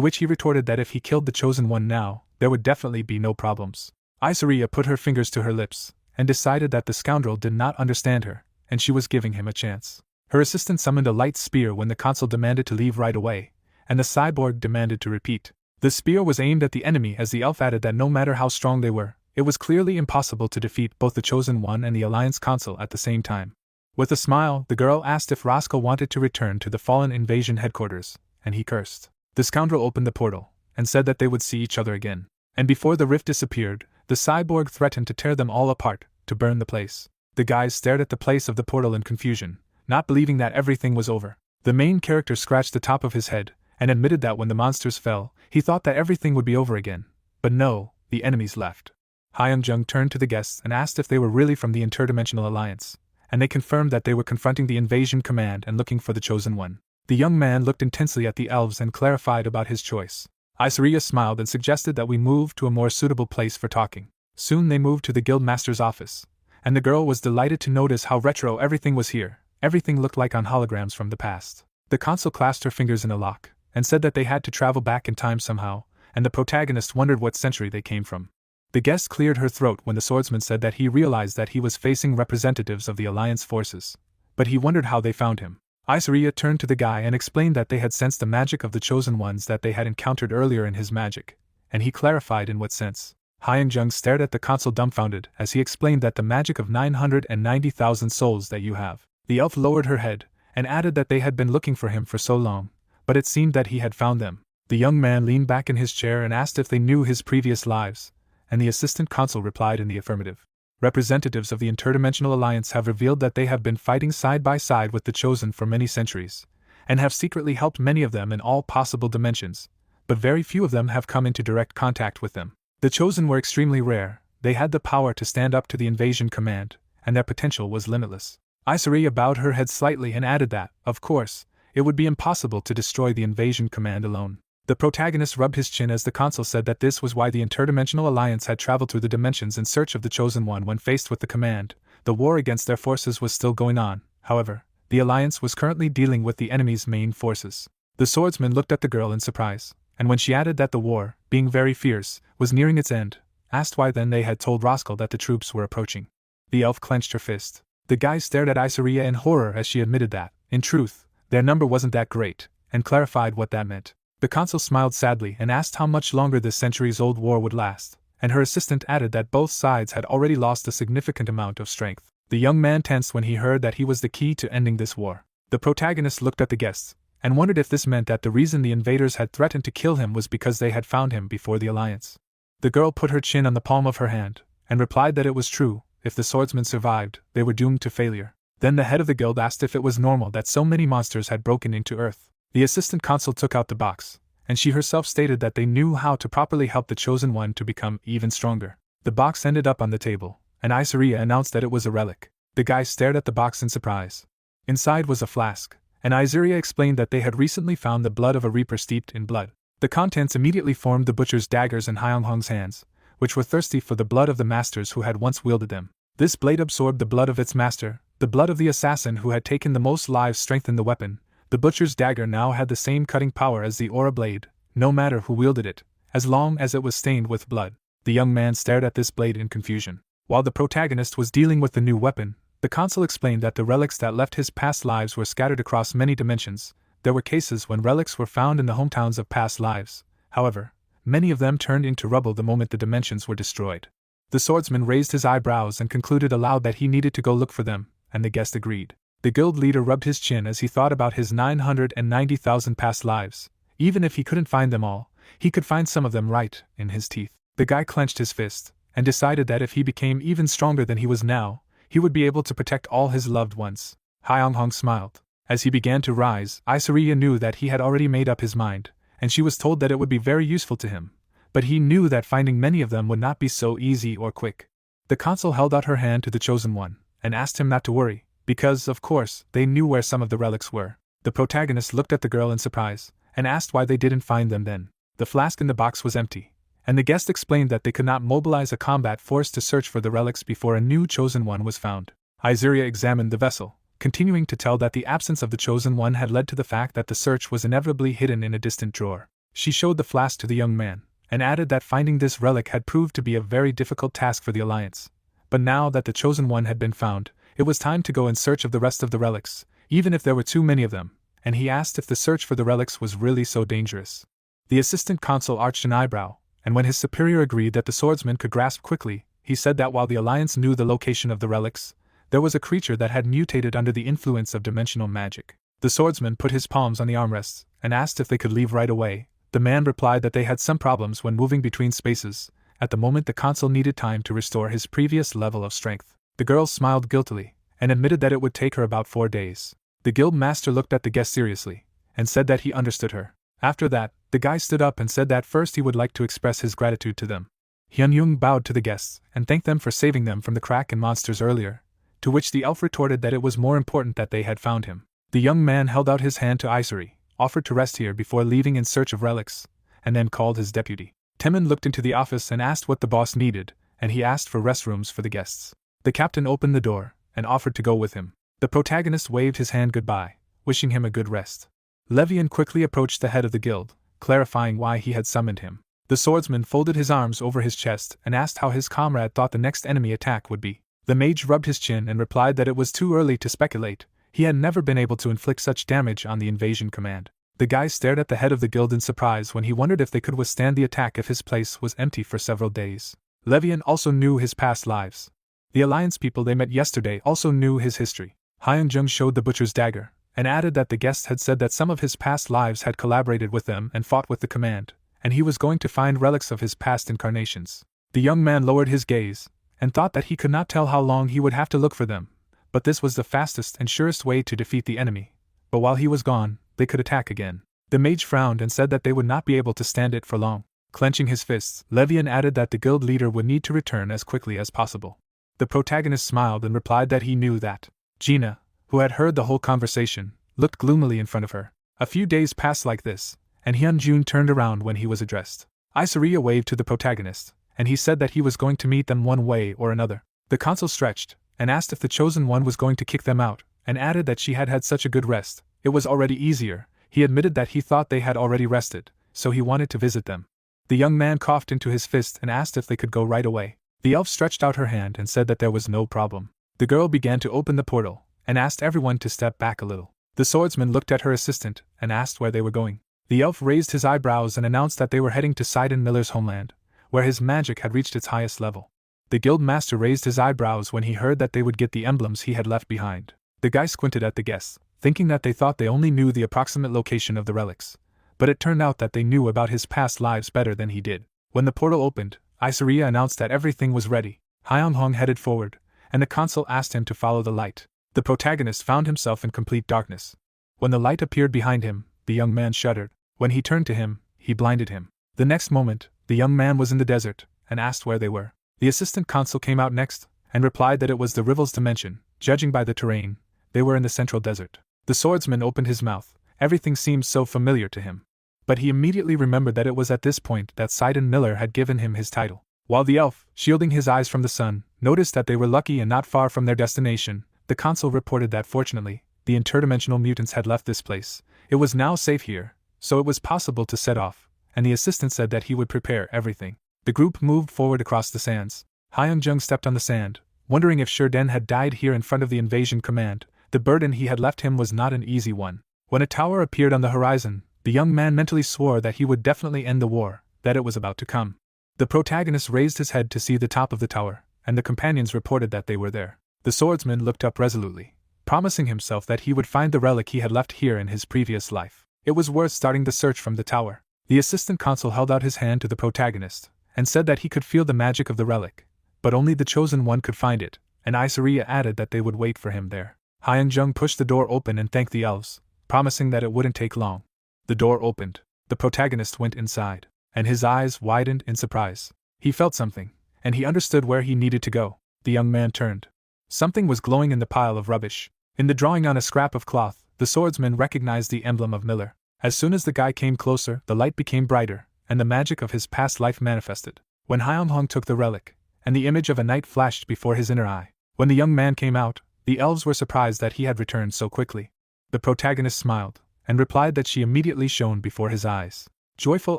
which he retorted that if he killed the chosen one now, there would definitely be no problems. Iseria put her fingers to her lips, and decided that the scoundrel did not understand her, and she was giving him a chance. Her assistant summoned a light spear when the consul demanded to leave right away, and the cyborg demanded to repeat. The spear was aimed at the enemy as the elf added that no matter how strong they were, it was clearly impossible to defeat both the chosen one and the Alliance consul at the same time. With a smile, the girl asked if Roscoe wanted to return to the fallen invasion headquarters, and he cursed. The scoundrel opened the portal, and said that they would see each other again. And before the rift disappeared, the cyborg threatened to tear them all apart, to burn the place. The guys stared at the place of the portal in confusion, not believing that everything was over. The main character scratched the top of his head, and admitted that when the monsters fell, he thought that everything would be over again. But no, the enemies left. Hyung-jung turned to the guests and asked if they were really from the Interdimensional Alliance, and they confirmed that they were confronting the invasion command and looking for the chosen one. The young man looked intensely at the elves and clarified about his choice. Iseria smiled and suggested that we move to a more suitable place for talking. Soon they moved to the guildmaster's office, and the girl was delighted to notice how retro everything was here. Everything looked like on holograms from the past. The consul clasped her fingers in a lock, and said that they had to travel back in time somehow, and the protagonist wondered what century they came from. The guest cleared her throat when the swordsman said that he realized that he was facing representatives of the Alliance forces, but he wondered how they found him. Iseria turned to the guy and explained that they had sensed the magic of the chosen ones that they had encountered earlier in his magic, and he clarified in what sense. Hyung-jung stared at the consul dumbfounded as he explained that the magic of 990,000 souls that you have. The elf lowered her head, and added that they had been looking for him for so long, but it seemed that he had found them. The young man leaned back in his chair and asked if they knew his previous lives, and the assistant consul replied in the affirmative. Representatives of the Interdimensional Alliance have revealed that they have been fighting side by side with the Chosen for many centuries, and have secretly helped many of them in all possible dimensions, but very few of them have come into direct contact with them. The Chosen were extremely rare, they had the power to stand up to the invasion command, and their potential was limitless. Isaria bowed her head slightly and added that, of course, it would be impossible to destroy the invasion command alone. The protagonist rubbed his chin as the consul said that this was why the interdimensional alliance had traveled through the dimensions in search of the Chosen One when faced with the command. The war against their forces was still going on, however, the alliance was currently dealing with the enemy's main forces. The swordsman looked at the girl in surprise, and when she added that the war, being very fierce, was nearing its end, asked why then they had told Rascal that the troops were approaching. The elf clenched her fist. The guy stared at Isaria in horror as she admitted that, in truth, their number wasn't that great, and clarified what that meant. The consul smiled sadly and asked how much longer this centuries-old war would last, and her assistant added that both sides had already lost a significant amount of strength. The young man tensed when he heard that he was the key to ending this war. The protagonist looked at the guests, and wondered if this meant that the reason the invaders had threatened to kill him was because they had found him before the alliance. The girl put her chin on the palm of her hand, and replied that it was true. If the swordsmen survived, they were doomed to failure. Then the head of the guild asked if it was normal that so many monsters had broken into Earth. The assistant consul took out the box, and she herself stated that they knew how to properly help the Chosen One to become even stronger. The box ended up on the table, and Isaria announced that it was a relic. The guy stared at the box in surprise. Inside was a flask, and Isaria explained that they had recently found the blood of a reaper steeped in blood. The contents immediately formed the butcher's daggers in Hyunghong's hands, which were thirsty for the blood of the masters who had once wielded them. This blade absorbed the blood of its master. The blood of the assassin who had taken the most lives strengthened the weapon. The butcher's dagger now had the same cutting power as the aura blade, no matter who wielded it, as long as it was stained with blood. The young man stared at this blade in confusion. While the protagonist was dealing with the new weapon, the consul explained that the relics that left his past lives were scattered across many dimensions. There were cases when relics were found in the hometowns of past lives. However, many of them turned into rubble the moment the dimensions were destroyed. The swordsman raised his eyebrows and concluded aloud that he needed to go look for them, and the guest agreed. The guild leader rubbed his chin as he thought about his 990,000 past lives. Even if he couldn't find them all, he could find some of them right in his teeth. The guy clenched his fist, and decided that if he became even stronger than he was now, he would be able to protect all his loved ones. Hyunghong smiled. As he began to rise, Isaria knew that he had already made up his mind, and she was told that it would be very useful to him. But he knew that finding many of them would not be so easy or quick. The consul held out her hand to the Chosen One, and asked him not to worry, because, of course, they knew where some of the relics were. The protagonist looked at the girl in surprise, and asked why they didn't find them then. The flask in the box was empty, and the guest explained that they could not mobilize a combat force to search for the relics before a new Chosen One was found. Isaria examined the vessel, continuing to tell that the absence of the Chosen One had led to the fact that the search was inevitably hidden in a distant drawer. She showed the flask to the young man, and added that finding this relic had proved to be a very difficult task for the Alliance. But now that the Chosen One had been found, it was time to go in search of the rest of the relics, even if there were too many of them, and he asked if the search for the relics was really so dangerous. The assistant consul arched an eyebrow, and when his superior agreed that the swordsman could grasp quickly, he said that while the Alliance knew the location of the relics, there was a creature that had mutated under the influence of dimensional magic. The swordsman put his palms on the armrests, and asked if they could leave right away. The man replied that they had some problems when moving between spaces. At the moment the consul needed time to restore his previous level of strength. The girl smiled guiltily, and admitted that it would take her about 4 days. The guild master looked at the guest seriously, and said that he understood her. After that, the guy stood up and said that first he would like to express his gratitude to them. Hyunyoung bowed to the guests, and thanked them for saving them from the Kraken monsters earlier, to which the elf retorted that it was more important that they had found him. The young man held out his hand to Isari, offered to rest here before leaving in search of relics, and then called his deputy. Timon looked into the office and asked what the boss needed, and he asked for restrooms for the guests. The captain opened the door, and offered to go with him. The protagonist waved his hand goodbye, wishing him a good rest. Levian quickly approached the head of the guild, clarifying why he had summoned him. The swordsman folded his arms over his chest and asked how his comrade thought the next enemy attack would be. The mage rubbed his chin and replied that it was too early to speculate. He had never been able to inflict such damage on the invasion command. The guy stared at the head of the guild in surprise when he wondered if they could withstand the attack if his place was empty for several days. Levian also knew his past lives. The Alliance people they met yesterday also knew his history. Hyunjung showed the butcher's dagger, and added that the guest had said that some of his past lives had collaborated with them and fought with the command, and he was going to find relics of his past incarnations. The young man lowered his gaze, and thought that he could not tell how long he would have to look for them, but this was the fastest and surest way to defeat the enemy. But while he was gone, they could attack again. The mage frowned and said that they would not be able to stand it for long. Clenching his fists, Levian added that the guild leader would need to return as quickly as possible. The protagonist smiled and replied that he knew that. Gina, who had heard the whole conversation, looked gloomily in front of her. A few days passed like this, and Hyunjun turned around when he was addressed. Isariya waved to the protagonist, and he said that he was going to meet them one way or another. The consul stretched, and asked if the chosen one was going to kick them out, and added that she had had such a good rest, it was already easier. He admitted that he thought they had already rested, so he wanted to visit them. The young man coughed into his fist and asked if they could go right away. The elf stretched out her hand and said that there was no problem. The girl began to open the portal, and asked everyone to step back a little. The swordsman looked at her assistant and asked where they were going. The elf raised his eyebrows and announced that they were heading to Sidon Miller's homeland, where his magic had reached its highest level. The guild master raised his eyebrows when he heard that they would get the emblems he had left behind. The guy squinted at the guests, thinking that they thought they only knew the approximate location of the relics. But it turned out that they knew about his past lives better than he did. When the portal opened, Isariya announced that everything was ready. Hyunghong headed forward, and the consul asked him to follow the light. The protagonist found himself in complete darkness. When the light appeared behind him, the young man shuddered. When he turned to him, he blinded him. The next moment, the young man was in the desert, and asked where they were. The assistant consul came out next, and replied that it was the Rivel's dimension. Judging by the terrain, they were in the central desert. The swordsman opened his mouth. Everything seemed so familiar to him. But he immediately remembered that it was at this point that Sidon Miller had given him his title. While the elf, shielding his eyes from the sun, noticed that they were lucky and not far from their destination, the consul reported that fortunately, the interdimensional mutants had left this place. It was now safe here, so it was possible to set off, and the assistant said that he would prepare everything. The group moved forward across the sands. Hyunjung stepped on the sand, wondering if Shurden had died here in front of the invasion command. The burden he had left him was not an easy one. When a tower appeared on the horizon, the young man mentally swore that he would definitely end the war, that it was about to come. The protagonist raised his head to see the top of the tower, and the companions reported that they were there. The swordsman looked up resolutely, promising himself that he would find the relic he had left here in his previous life. It was worth starting the search from the tower. The assistant consul held out his hand to the protagonist, and said that he could feel the magic of the relic, but only the chosen one could find it, and Isariya added that they would wait for him there. Hyunjung pushed the door open and thanked the elves, promising that it wouldn't take long. The door opened. The protagonist went inside, and his eyes widened in surprise. He felt something, and he understood where he needed to go. The young man turned. Something was glowing in the pile of rubbish. In the drawing on a scrap of cloth, the swordsman recognized the emblem of Miller. As soon as the guy came closer, the light became brighter, and the magic of his past life manifested. When Hyunghong took the relic, and the image of a knight flashed before his inner eye. When the young man came out, the elves were surprised that he had returned so quickly. The protagonist smiled, and replied that she immediately shone before his eyes. Joyful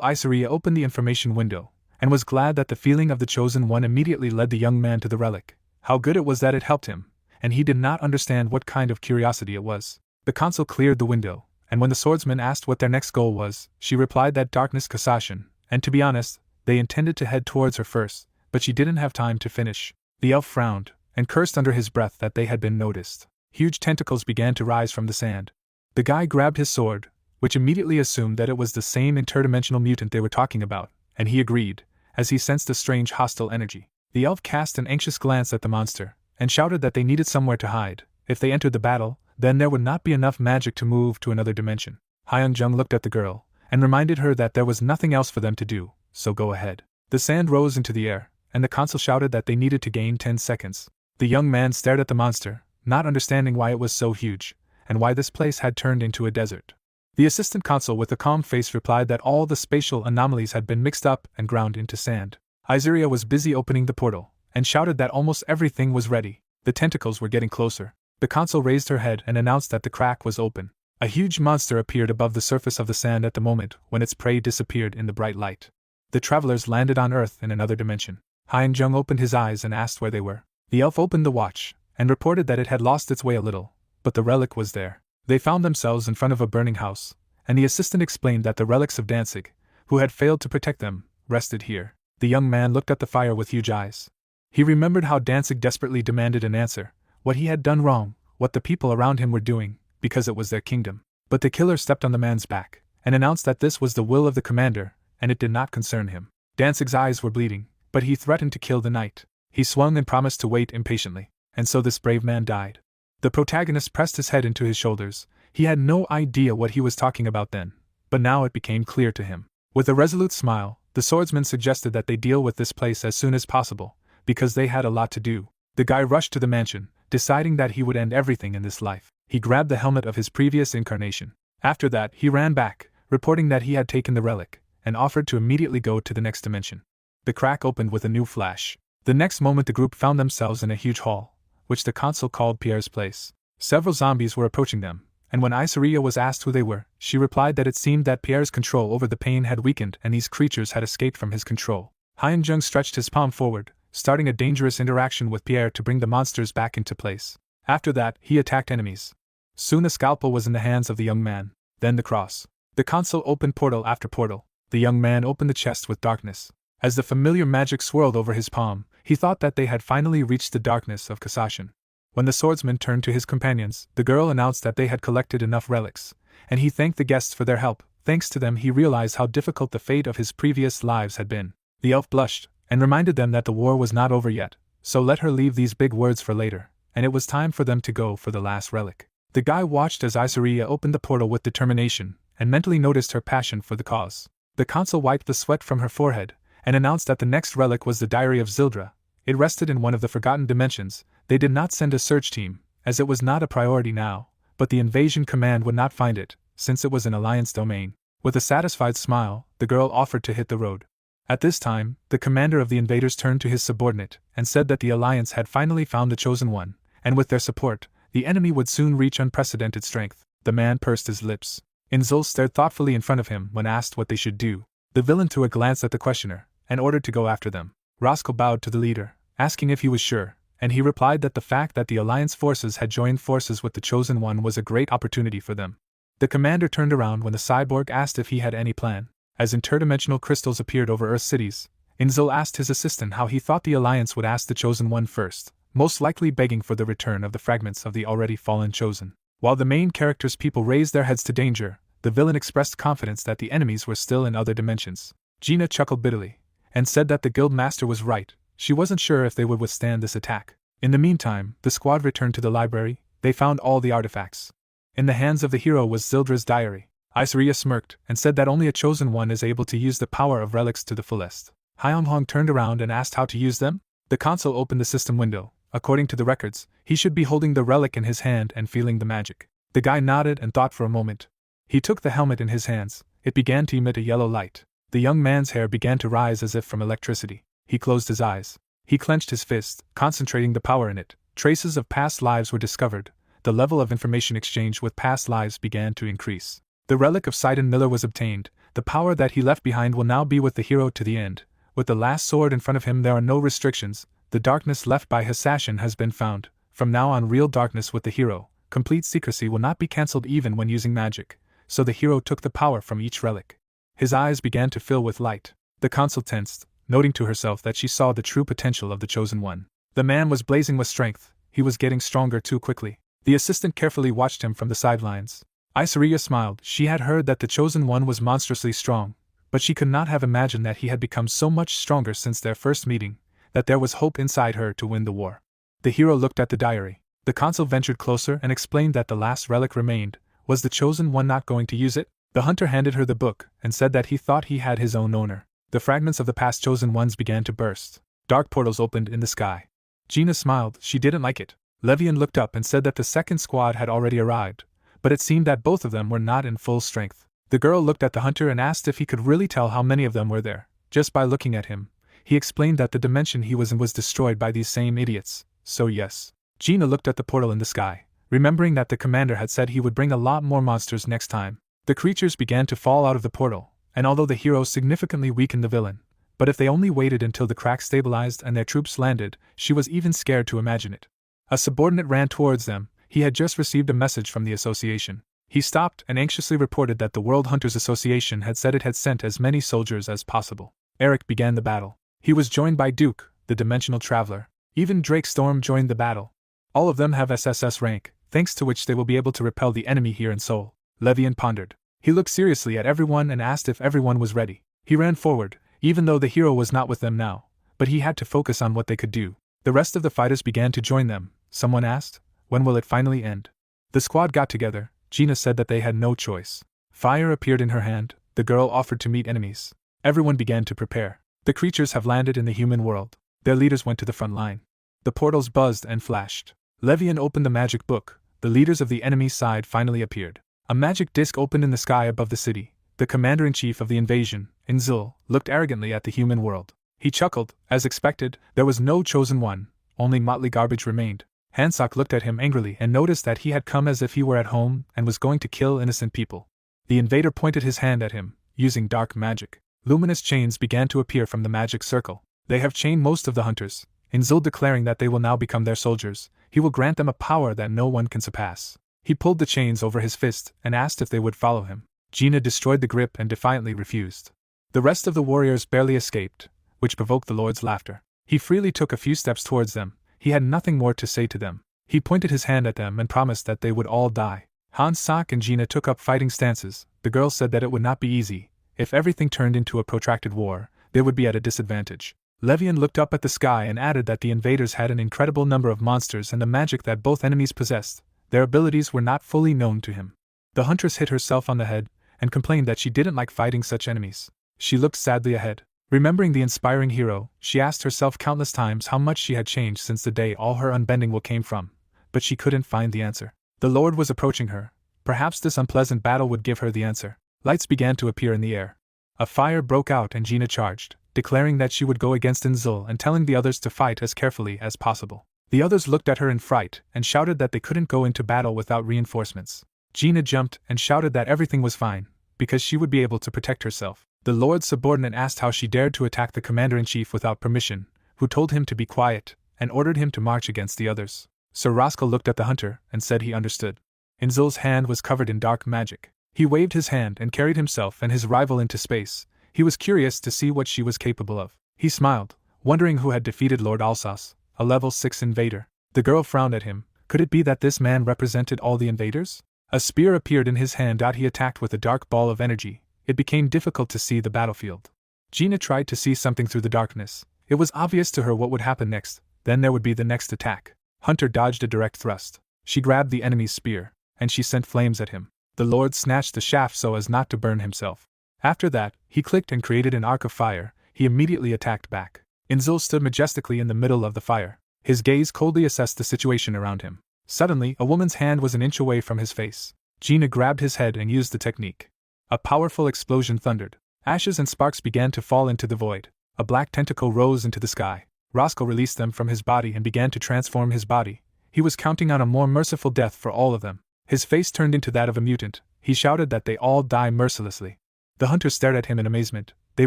Isariya opened the information window, and was glad that the feeling of the chosen one immediately led the young man to the relic. How good it was that it helped him, and he did not understand what kind of curiosity it was. The consul cleared the window, and when the swordsman asked what their next goal was, she replied that darkness Kasashin, and to be honest, they intended to head towards her first, but she didn't have time to finish. The elf frowned, and cursed under his breath that they had been noticed. Huge tentacles began to rise from the sand. The guy grabbed his sword, which immediately assumed that it was the same interdimensional mutant they were talking about, and he agreed, as he sensed a strange hostile energy. The elf cast an anxious glance at the monster, and shouted that they needed somewhere to hide. If they entered the battle, then there would not be enough magic to move to another dimension. Hyunjung looked at the girl, and reminded her that there was nothing else for them to do, so go ahead. The sand rose into the air, and the consul shouted that they needed to gain 10 seconds. The young man stared at the monster, not understanding why it was so huge, and why this place had turned into a desert. The assistant consul with a calm face replied that all the spatial anomalies had been mixed up and ground into sand. Isariya was busy opening the portal, and shouted that almost everything was ready. The tentacles were getting closer. The consul raised her head and announced that the crack was open. A huge monster appeared above the surface of the sand at the moment when its prey disappeared in the bright light. The travelers landed on Earth in another dimension. Hyunjung opened his eyes and asked where they were. The elf opened the watch, and reported that it had lost its way a little, but the relic was there. They found themselves in front of a burning house, and the assistant explained that the relics of Danzig, who had failed to protect them, rested here. The young man looked at the fire with huge eyes. He remembered how Danzig desperately demanded an answer, what he had done wrong, what the people around him were doing, because it was their kingdom. But the killer stepped on the man's back, and announced that this was the will of the commander, and it did not concern him. Danzig's eyes were bleeding, but he threatened to kill the knight. He swung and promised to wait impatiently, and so this brave man died. The protagonist pressed his head into his shoulders. He had no idea what he was talking about then, but now it became clear to him. With a resolute smile, the swordsman suggested that they deal with this place as soon as possible, because they had a lot to do. The guy rushed to the mansion, deciding that he would end everything in this life. He grabbed the helmet of his previous incarnation. After that, he ran back, reporting that he had taken the relic, and offered to immediately go to the next dimension. The crack opened with a new flash. The next moment the group found themselves in a huge hall, which the consul called Pierre's place. Several zombies were approaching them, and when Isaria was asked who they were, she replied that it seemed that Pierre's control over the pain had weakened and these creatures had escaped from his control. Hyunjung stretched his palm forward, starting a dangerous interaction with Pierre to bring the monsters back into place. After that, he attacked enemies. Soon a scalpel was in the hands of the young man, then the cross. The consul opened portal after portal. The young man opened the chest with darkness. As the familiar magic swirled over his palm, he thought that they had finally reached the darkness of Kasashin. When the swordsman turned to his companions, the girl announced that they had collected enough relics, and he thanked the guests for their help. Thanks to them, he realized how difficult the fate of his previous lives had been. The elf blushed, and reminded them that the war was not over yet, so let her leave these big words for later, and it was time for them to go for the last relic. The guy watched as Isaria opened the portal with determination, and mentally noticed her passion for the cause. The consul wiped the sweat from her forehead, and announced that the next relic was the diary of Zildra. It rested in one of the forgotten dimensions. They did not send a search team, as it was not a priority now, but the invasion command would not find it, since it was an alliance domain. With a satisfied smile, the girl offered to hit the road. At this time, the commander of the invaders turned to his subordinate, and said that the alliance had finally found the chosen one, and with their support, the enemy would soon reach unprecedented strength. The man pursed his lips. Inzul stared thoughtfully in front of him when asked what they should do. The villain threw a glance at the questioner, and ordered to go after them. Roscoe bowed to the leader, asking if he was sure, and he replied that the fact that the Alliance forces had joined forces with the Chosen One was a great opportunity for them. The commander turned around when the cyborg asked if he had any plan. As interdimensional crystals appeared over Earth cities, Inzul asked his assistant how he thought the Alliance would ask the Chosen One first, most likely begging for the return of the fragments of the already fallen Chosen. While the main character's people raised their heads to danger, the villain expressed confidence that the enemies were still in other dimensions. Gina chuckled bitterly, and said that the guild master was right. She wasn't sure if they would withstand this attack. In the meantime, the squad returned to the library. They found all the artifacts. In the hands of the hero was Zildra's diary. Isaria smirked, and said that only a chosen one is able to use the power of relics to the fullest. Hyunghong turned around and asked how to use them. The consul opened the system window. According to the records, he should be holding the relic in his hand and feeling the magic. The guy nodded and thought for a moment. He took the helmet in his hands. It began to emit a yellow light. The young man's hair began to rise as if from electricity. He closed his eyes. He clenched his fist, concentrating the power in it. Traces of past lives were discovered. The level of information exchange with past lives began to increase. The relic of Sidon Miller was obtained. The power that he left behind will now be with the hero to the end. With the last sword in front of him, there are no restrictions. The darkness left by his assassin has been found. From now on, real darkness with the hero. Complete secrecy will not be cancelled even when using magic. So the hero took the power from each relic. His eyes began to fill with light. The consul tensed, noting to herself that she saw the true potential of the Chosen One. The man was blazing with strength. He was getting stronger too quickly. The assistant carefully watched him from the sidelines. Isaria smiled. She had heard that the Chosen One was monstrously strong, but she could not have imagined that he had become so much stronger since their first meeting, that there was hope inside her to win the war. The hero looked at the diary. The consul ventured closer and explained that the last relic remained. Was the Chosen One not going to use it? The hunter handed her the book and said that he thought he had his own owner. The fragments of the past Chosen Ones began to burst. Dark portals opened in the sky. Gina smiled. She didn't like it. Levian looked up and said that the second squad had already arrived, but it seemed that both of them were not in full strength. The girl looked at the hunter and asked if he could really tell how many of them were there. Just by looking at him, he explained that the dimension he was in was destroyed by these same idiots. So yes. Gina looked at the portal in the sky, remembering that the commander had said he would bring a lot more monsters next time. The creatures began to fall out of the portal, and although the hero significantly weakened the villain, but if they only waited until the crack stabilized and their troops landed, she was even scared to imagine it. A subordinate ran towards them. He had just received a message from the association. He stopped and anxiously reported that the World Hunters Association had said it had sent as many soldiers as possible. Eric began the battle. He was joined by Duke, the dimensional traveler. Even Drake Storm joined the battle. All of them have SSS rank, thanks to which they will be able to repel the enemy here in Seoul. Levian pondered. He looked seriously at everyone and asked if everyone was ready. He ran forward, even though the hero was not with them now, but he had to focus on what they could do. The rest of the fighters began to join them. Someone asked, when will it finally end? The squad got together. Gina said that they had no choice. Fire appeared in her hand. The girl offered to meet enemies. Everyone began to prepare. The creatures have landed in the human world. Their leaders went to the front line. The portals buzzed and flashed. Levian opened the magic book. The leaders of the enemy side finally appeared. A magic disc opened in the sky above the city. The commander-in-chief of the invasion, Inzul, looked arrogantly at the human world. He chuckled. As expected, there was no chosen one, only motley garbage remained. Hansak looked at him angrily and noticed that he had come as if he were at home and was going to kill innocent people. The invader pointed his hand at him, using dark magic. Luminous chains began to appear from the magic circle. They have chained most of the hunters, Inzul declaring that they will now become their soldiers. He will grant them a power that no one can surpass. He pulled the chains over his fist and asked if they would follow him. Gina destroyed the grip and defiantly refused. The rest of the warriors barely escaped, which provoked the Lord's laughter. He freely took a few steps towards them. He had nothing more to say to them. He pointed his hand at them and promised that they would all die. Hansak and Gina took up fighting stances. The girl said that it would not be easy. If everything turned into a protracted war, they would be at a disadvantage. Levian looked up at the sky and added that the invaders had an incredible number of monsters and the magic that both enemies possessed. Their abilities were not fully known to him. The huntress hit herself on the head and complained that she didn't like fighting such enemies. She looked sadly ahead. Remembering the inspiring hero, she asked herself countless times how much she had changed since the day all her unbending will came from, but she couldn't find the answer. The Lord was approaching her. Perhaps this unpleasant battle would give her the answer. Lights began to appear in the air. A fire broke out and Gina charged, declaring that she would go against Inzul and telling the others to fight as carefully as possible. The others looked at her in fright and shouted that they couldn't go into battle without reinforcements. Gina jumped and shouted that everything was fine, because she would be able to protect herself. The Lord's subordinate asked how she dared to attack the commander-in-chief without permission, who told him to be quiet, and ordered him to march against the others. Sir Roscoe looked at the hunter and said he understood. Inzul's hand was covered in dark magic. He waved his hand and carried himself and his rival into space. He was curious to see what she was capable of. He smiled, wondering who had defeated Lord Alsace, a level 6 invader. The girl frowned at him. Could it be that this man represented all the invaders? A spear appeared in his hand. He attacked with a dark ball of energy. It became difficult to see the battlefield. Gina tried to see something through the darkness. It was obvious to her what would happen next. Then there would be the next attack. Hunter dodged a direct thrust. She grabbed the enemy's spear, and she sent flames at him. The Lord snatched the shaft so as not to burn himself. After that, he clicked and created an arc of fire. He immediately attacked back. Inzul stood majestically in the middle of the fire. His gaze coldly assessed the situation around him. Suddenly, a woman's hand was an inch away from his face. Gina grabbed his head and used the technique. A powerful explosion thundered. Ashes and sparks began to fall into the void. A black tentacle rose into the sky. Roscoe released them from his body and began to transform his body. He was counting on a more merciful death for all of them. His face turned into that of a mutant. He shouted that they all die mercilessly. The hunters stared at him in amazement. They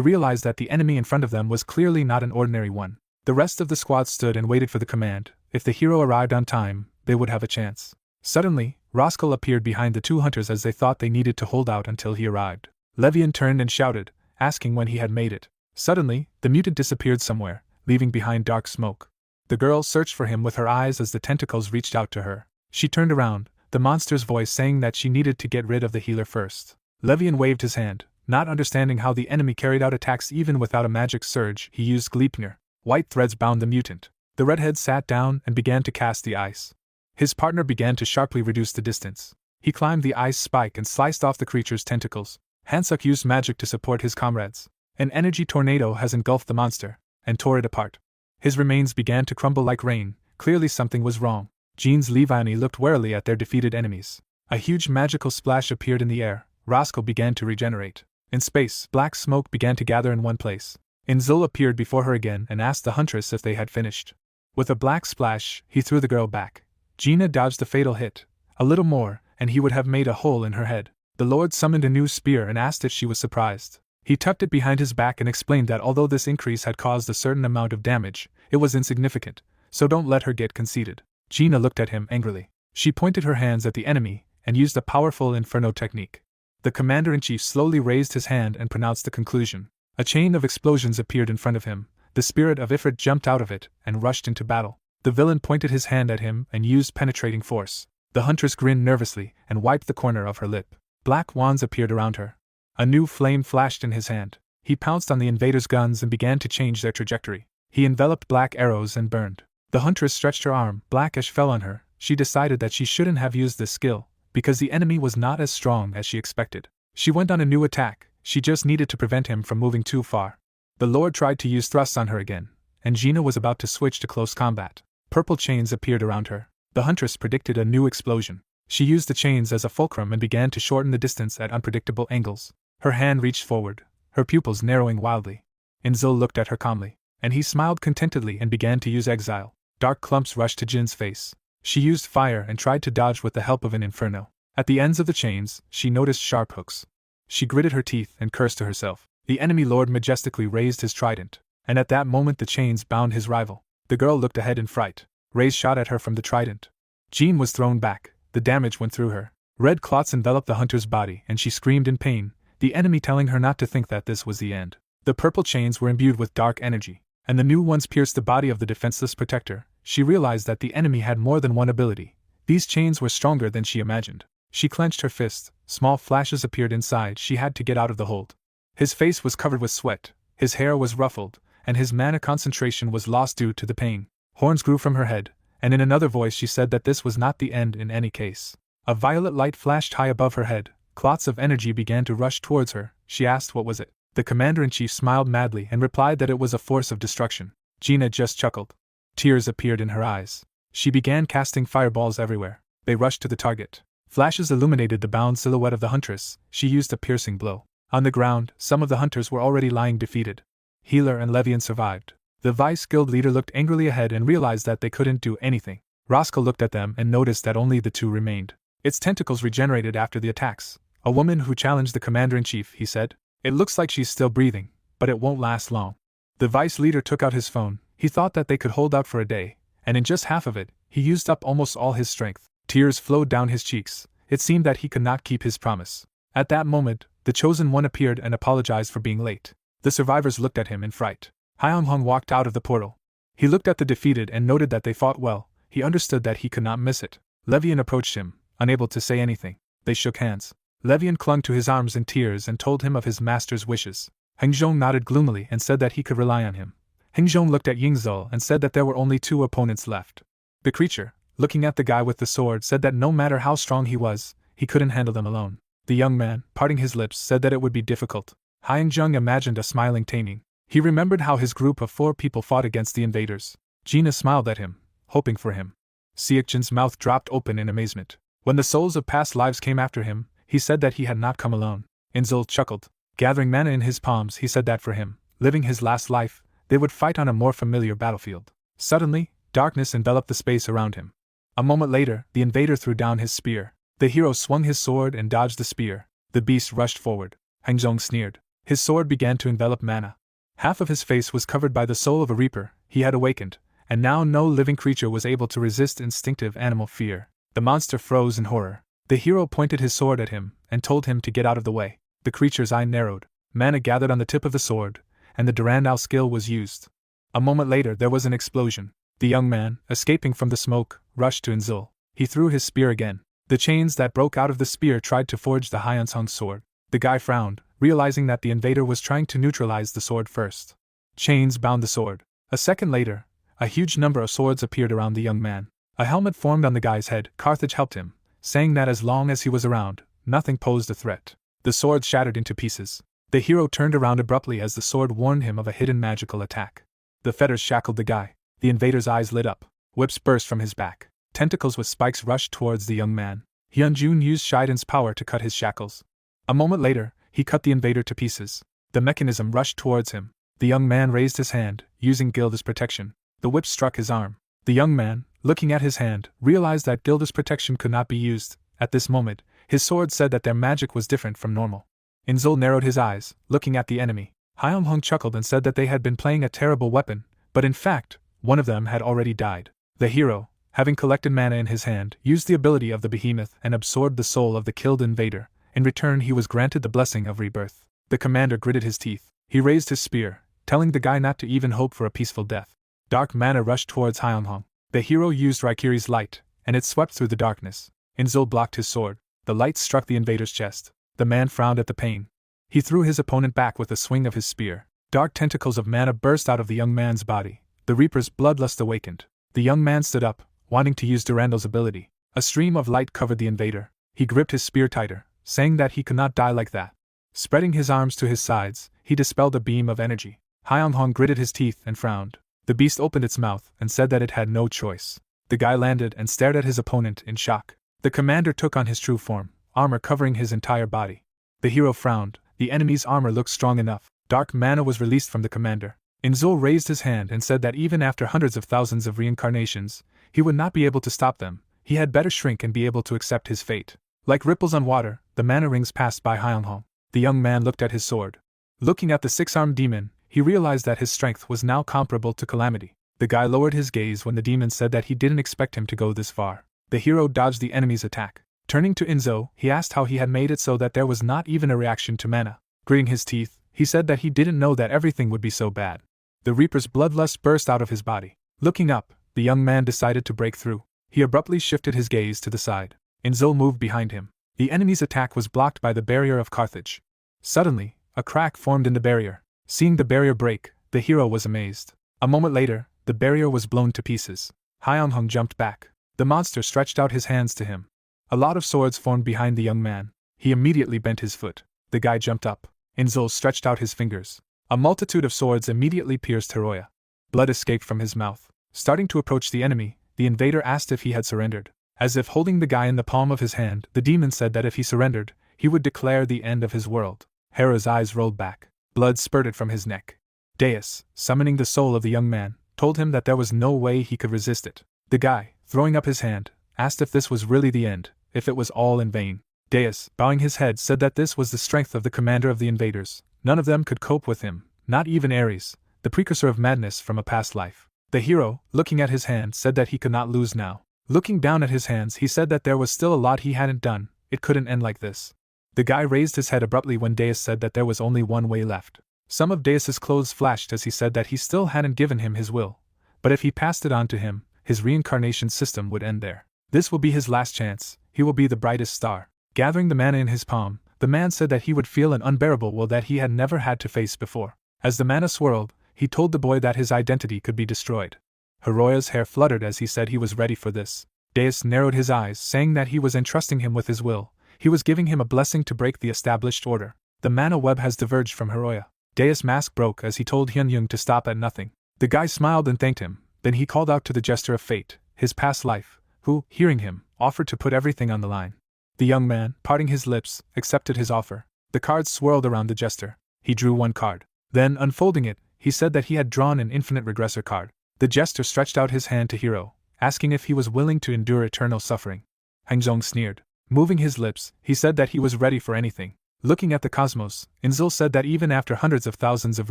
realized that the enemy in front of them was clearly not an ordinary one. The rest of the squad stood and waited for the command. If the hero arrived on time, they would have a chance. Suddenly, Roscoe appeared behind the two hunters as they thought they needed to hold out until he arrived. Levian turned and shouted, asking when he had made it. Suddenly, the mutant disappeared somewhere, leaving behind dark smoke. The girl searched for him with her eyes as the tentacles reached out to her. She turned around, the monster's voice saying that she needed to get rid of the healer first. Levian waved his hand. Not understanding how the enemy carried out attacks even without a magic surge, he used Gleipnir. White threads bound the mutant. The redhead sat down and began to cast the ice. His partner began to sharply reduce the distance. He climbed the ice spike and sliced off the creature's tentacles. Hansak used magic to support his comrades. An energy tornado has engulfed the monster and tore it apart. His remains began to crumble like rain. Clearly something was wrong. Jean's Leviani looked warily at their defeated enemies. A huge magical splash appeared in the air. Roscoe began to regenerate. In space, black smoke began to gather in one place. Inzul appeared before her again and asked the huntress if they had finished. With a black splash, he threw the girl back. Gina dodged the fatal hit. A little more, and he would have made a hole in her head. The Lord summoned a new spear and asked if she was surprised. He tucked it behind his back and explained that although this increase had caused a certain amount of damage, it was insignificant, so don't let her get conceited. Gina looked at him angrily. She pointed her hands at the enemy and used a powerful inferno technique. The commander-in-chief slowly raised his hand and pronounced the conclusion. A chain of explosions appeared in front of him. The spirit of Ifrit jumped out of it and rushed into battle. The villain pointed his hand at him and used penetrating force. The huntress grinned nervously and wiped the corner of her lip. Black wands appeared around her. A new flame flashed in his hand. He pounced on the invaders' guns and began to change their trajectory. He enveloped black arrows and burned. The huntress stretched her arm. Black ash fell on her. She decided that she shouldn't have used this skill, because the enemy was not as strong as she expected. She went on a new attack. She just needed to prevent him from moving too far. The Lord tried to use thrusts on her again, and Gina was about to switch to close combat. Purple chains appeared around her. The huntress predicted a new explosion. She used the chains as a fulcrum and began to shorten the distance at unpredictable angles. Her hand reached forward, her pupils narrowing wildly. Inzul looked at her calmly, and he smiled contentedly and began to use exile. Dark clumps rushed to Jin's face. She used fire and tried to dodge with the help of an inferno. At the ends of the chains, she noticed sharp hooks. She gritted her teeth and cursed to herself. The enemy lord majestically raised his trident, and at that moment the chains bound his rival. The girl looked ahead in fright. Rays shot at her from the trident. Jin was thrown back. The damage went through her. Red clots enveloped the hunter's body, and she screamed in pain, the enemy telling her not to think that this was the end. The purple chains were imbued with dark energy, and the new ones pierced the body of the defenseless protector. She realized that the enemy had more than one ability. These chains were stronger than she imagined. She clenched her fist. Small flashes appeared inside. She had to get out of the hold. His face was covered with sweat, his hair was ruffled, and his mana concentration was lost due to the pain. Horns grew from her head, and in another voice she said that this was not the end in any case. A violet light flashed high above her head. Clots of energy began to rush towards her. She asked what was it. The commander-in-chief smiled madly and replied that it was a force of destruction. Gina just chuckled. Tears appeared in her eyes. She began casting fireballs everywhere. They rushed to the target. Flashes illuminated the bound silhouette of the huntress. She used a piercing blow. On the ground, some of the hunters were already lying defeated. Healer and Levian survived. The vice guild leader looked angrily ahead and realized that they couldn't do anything. Roscoe looked at them and noticed that only the two remained. Its tentacles regenerated after the attacks. A woman who challenged the commander-in-chief, he said. It looks like she's still breathing, but it won't last long. The vice leader took out his phone. He thought that they could hold out for a day, and in just half of it, he used up almost all his strength. Tears flowed down his cheeks. It seemed that he could not keep his promise. At that moment, the chosen one appeared and apologized for being late. The survivors looked at him in fright. Hyeonghong walked out of the portal. He looked at the defeated and noted that they fought well. He understood that he could not miss it. Levian approached him, unable to say anything. They shook hands. Levian clung to his arms in tears and told him of his master's wishes. Hengzhong nodded gloomily and said that he could rely on him. Hengzhong looked at Yingzul and said that there were only two opponents left. The creature, looking at the guy with the sword, said that no matter how strong he was, he couldn't handle them alone. The young man, parting his lips, said that it would be difficult. Hyeongjung imagined a smiling Taming. He remembered how his group of 4 people fought against the invaders. Gina smiled at him, hoping for him. Seokjin's mouth dropped open in amazement. When the souls of past lives came after him, he said that he had not come alone. Inzul chuckled. Gathering mana in his palms, he said that for him, living his last life, they would fight on a more familiar battlefield. Suddenly, darkness enveloped the space around him. A moment later, the invader threw down his spear. The hero swung his sword and dodged the spear. The beast rushed forward. Hengzhong sneered. His sword began to envelop mana. Half of his face was covered by the soul of a reaper. He had awakened, and now no living creature was able to resist instinctive animal fear. The monster froze in horror. The hero pointed his sword at him and told him to get out of the way. The creature's eye narrowed. Mana gathered on the tip of the sword, and the Durandal skill was used. A moment later there was an explosion. The young man, escaping from the smoke, rushed to Inzul. He threw his spear again. The chains that broke out of the spear tried to forge the Hyeonsung's sword. The guy frowned, realizing that the invader was trying to neutralize the sword first. Chains bound the sword. A second later, a huge number of swords appeared around the young man. A helmet formed on the guy's head. Carthage helped him, saying that as long as he was around, nothing posed a threat. The sword shattered into pieces. The hero turned around abruptly as the sword warned him of a hidden magical attack. The fetters shackled the guy. The invader's eyes lit up. Whips burst from his back. Tentacles with spikes rushed towards the young man. Hyunjun used Shaiden's power to cut his shackles. A moment later, he cut the invader to pieces. The mechanism rushed towards him. The young man raised his hand, using Gilda's protection. The whip struck his arm. The young man, looking at his hand, realized that Gilda's protection could not be used. At this moment, his sword said that their magic was different from normal. Inzul narrowed his eyes, looking at the enemy. Hyeonghong chuckled and said that they had been playing a terrible weapon, but in fact, one of them had already died. The hero, having collected mana in his hand, used the ability of the behemoth and absorbed the soul of the killed invader. In return he was granted the blessing of rebirth. The commander gritted his teeth. He raised his spear, telling the guy not to even hope for a peaceful death. Dark mana rushed towards Hyeonghong. The hero used Raikiri's light, and it swept through the darkness. Inzul blocked his sword. The light struck the invader's chest. The man frowned at the pain. He threw his opponent back with a swing of his spear. Dark tentacles of mana burst out of the young man's body. The Reaper's bloodlust awakened. The young man stood up, wanting to use Durandal's ability. A stream of light covered the invader. He gripped his spear tighter, saying that he could not die like that. Spreading his arms to his sides, he dispelled a beam of energy. Hyeonghong gritted his teeth and frowned. The beast opened its mouth and said that it had no choice. The guy landed and stared at his opponent in shock. The commander took on his true form, armor covering his entire body. The hero frowned. The enemy's armor looked strong enough. Dark mana was released from the commander. Inzul raised his hand and said that even after hundreds of thousands of reincarnations, he would not be able to stop them. He had better shrink and be able to accept his fate. Like ripples on water, the mana rings passed by Hyunghong. The young man looked at his sword. Looking at the six-armed demon, he realized that his strength was now comparable to Calamity. The guy lowered his gaze when the demon said that he didn't expect him to go this far. The hero dodged the enemy's attack. Turning to Inzo, he asked how he had made it so that there was not even a reaction to mana. Gritting his teeth, he said that he didn't know that everything would be so bad. The Reaper's bloodlust burst out of his body. Looking up, the young man decided to break through. He abruptly shifted his gaze to the side. Inzo moved behind him. The enemy's attack was blocked by the barrier of Carthage. Suddenly, a crack formed in the barrier. Seeing the barrier break, the hero was amazed. A moment later, the barrier was blown to pieces. Hyunghong jumped back. The monster stretched out his hands to him. A lot of swords formed behind the young man. He immediately bent his foot. The guy jumped up. Inzo stretched out his fingers. A multitude of swords immediately pierced Hiroya. Blood escaped from his mouth. Starting to approach the enemy, the invader asked if he had surrendered. As if holding the guy in the palm of his hand, the demon said that if he surrendered, he would declare the end of his world. Hera's eyes rolled back. Blood spurted from his neck. Deus, summoning the soul of the young man, told him that there was no way he could resist it. The guy, throwing up his hand, asked if this was really the end, if it was all in vain. Deus, bowing his head, said that this was the strength of the commander of the invaders. None of them could cope with him, not even Ares, the precursor of madness from a past life. The hero, looking at his hand, said that he could not lose now. Looking down at his hands, he said that there was still a lot he hadn't done. It couldn't end like this. The guy raised his head abruptly when Deus said that there was only one way left. Some of Deus's clothes flashed as he said that he still hadn't given him his will, but if he passed it on to him, his reincarnation system would end there. This will be his last chance. He will be the brightest star. Gathering the mana in his palm, the man said that he would feel an unbearable will that he had never had to face before. As the mana swirled, he told the boy that his identity could be destroyed. Hiroya's hair fluttered as he said he was ready for this. Deus narrowed his eyes, saying that he was entrusting him with his will. He was giving him a blessing to break the established order. The mana web has diverged from Hiroya. Deus' mask broke as he told Hyunyoung to stop at nothing. The guy smiled and thanked him. Then he called out to the jester of fate, his past life, who, hearing him, offered to put everything on the line. The young man, parting his lips, accepted his offer. The cards swirled around the jester. He drew one card. Then, unfolding it, he said that he had drawn an infinite regressor card. The jester stretched out his hand to Hero, asking if he was willing to endure eternal suffering. Hangzong sneered. Moving his lips, he said that he was ready for anything. Looking at the cosmos, Inzul said that even after hundreds of thousands of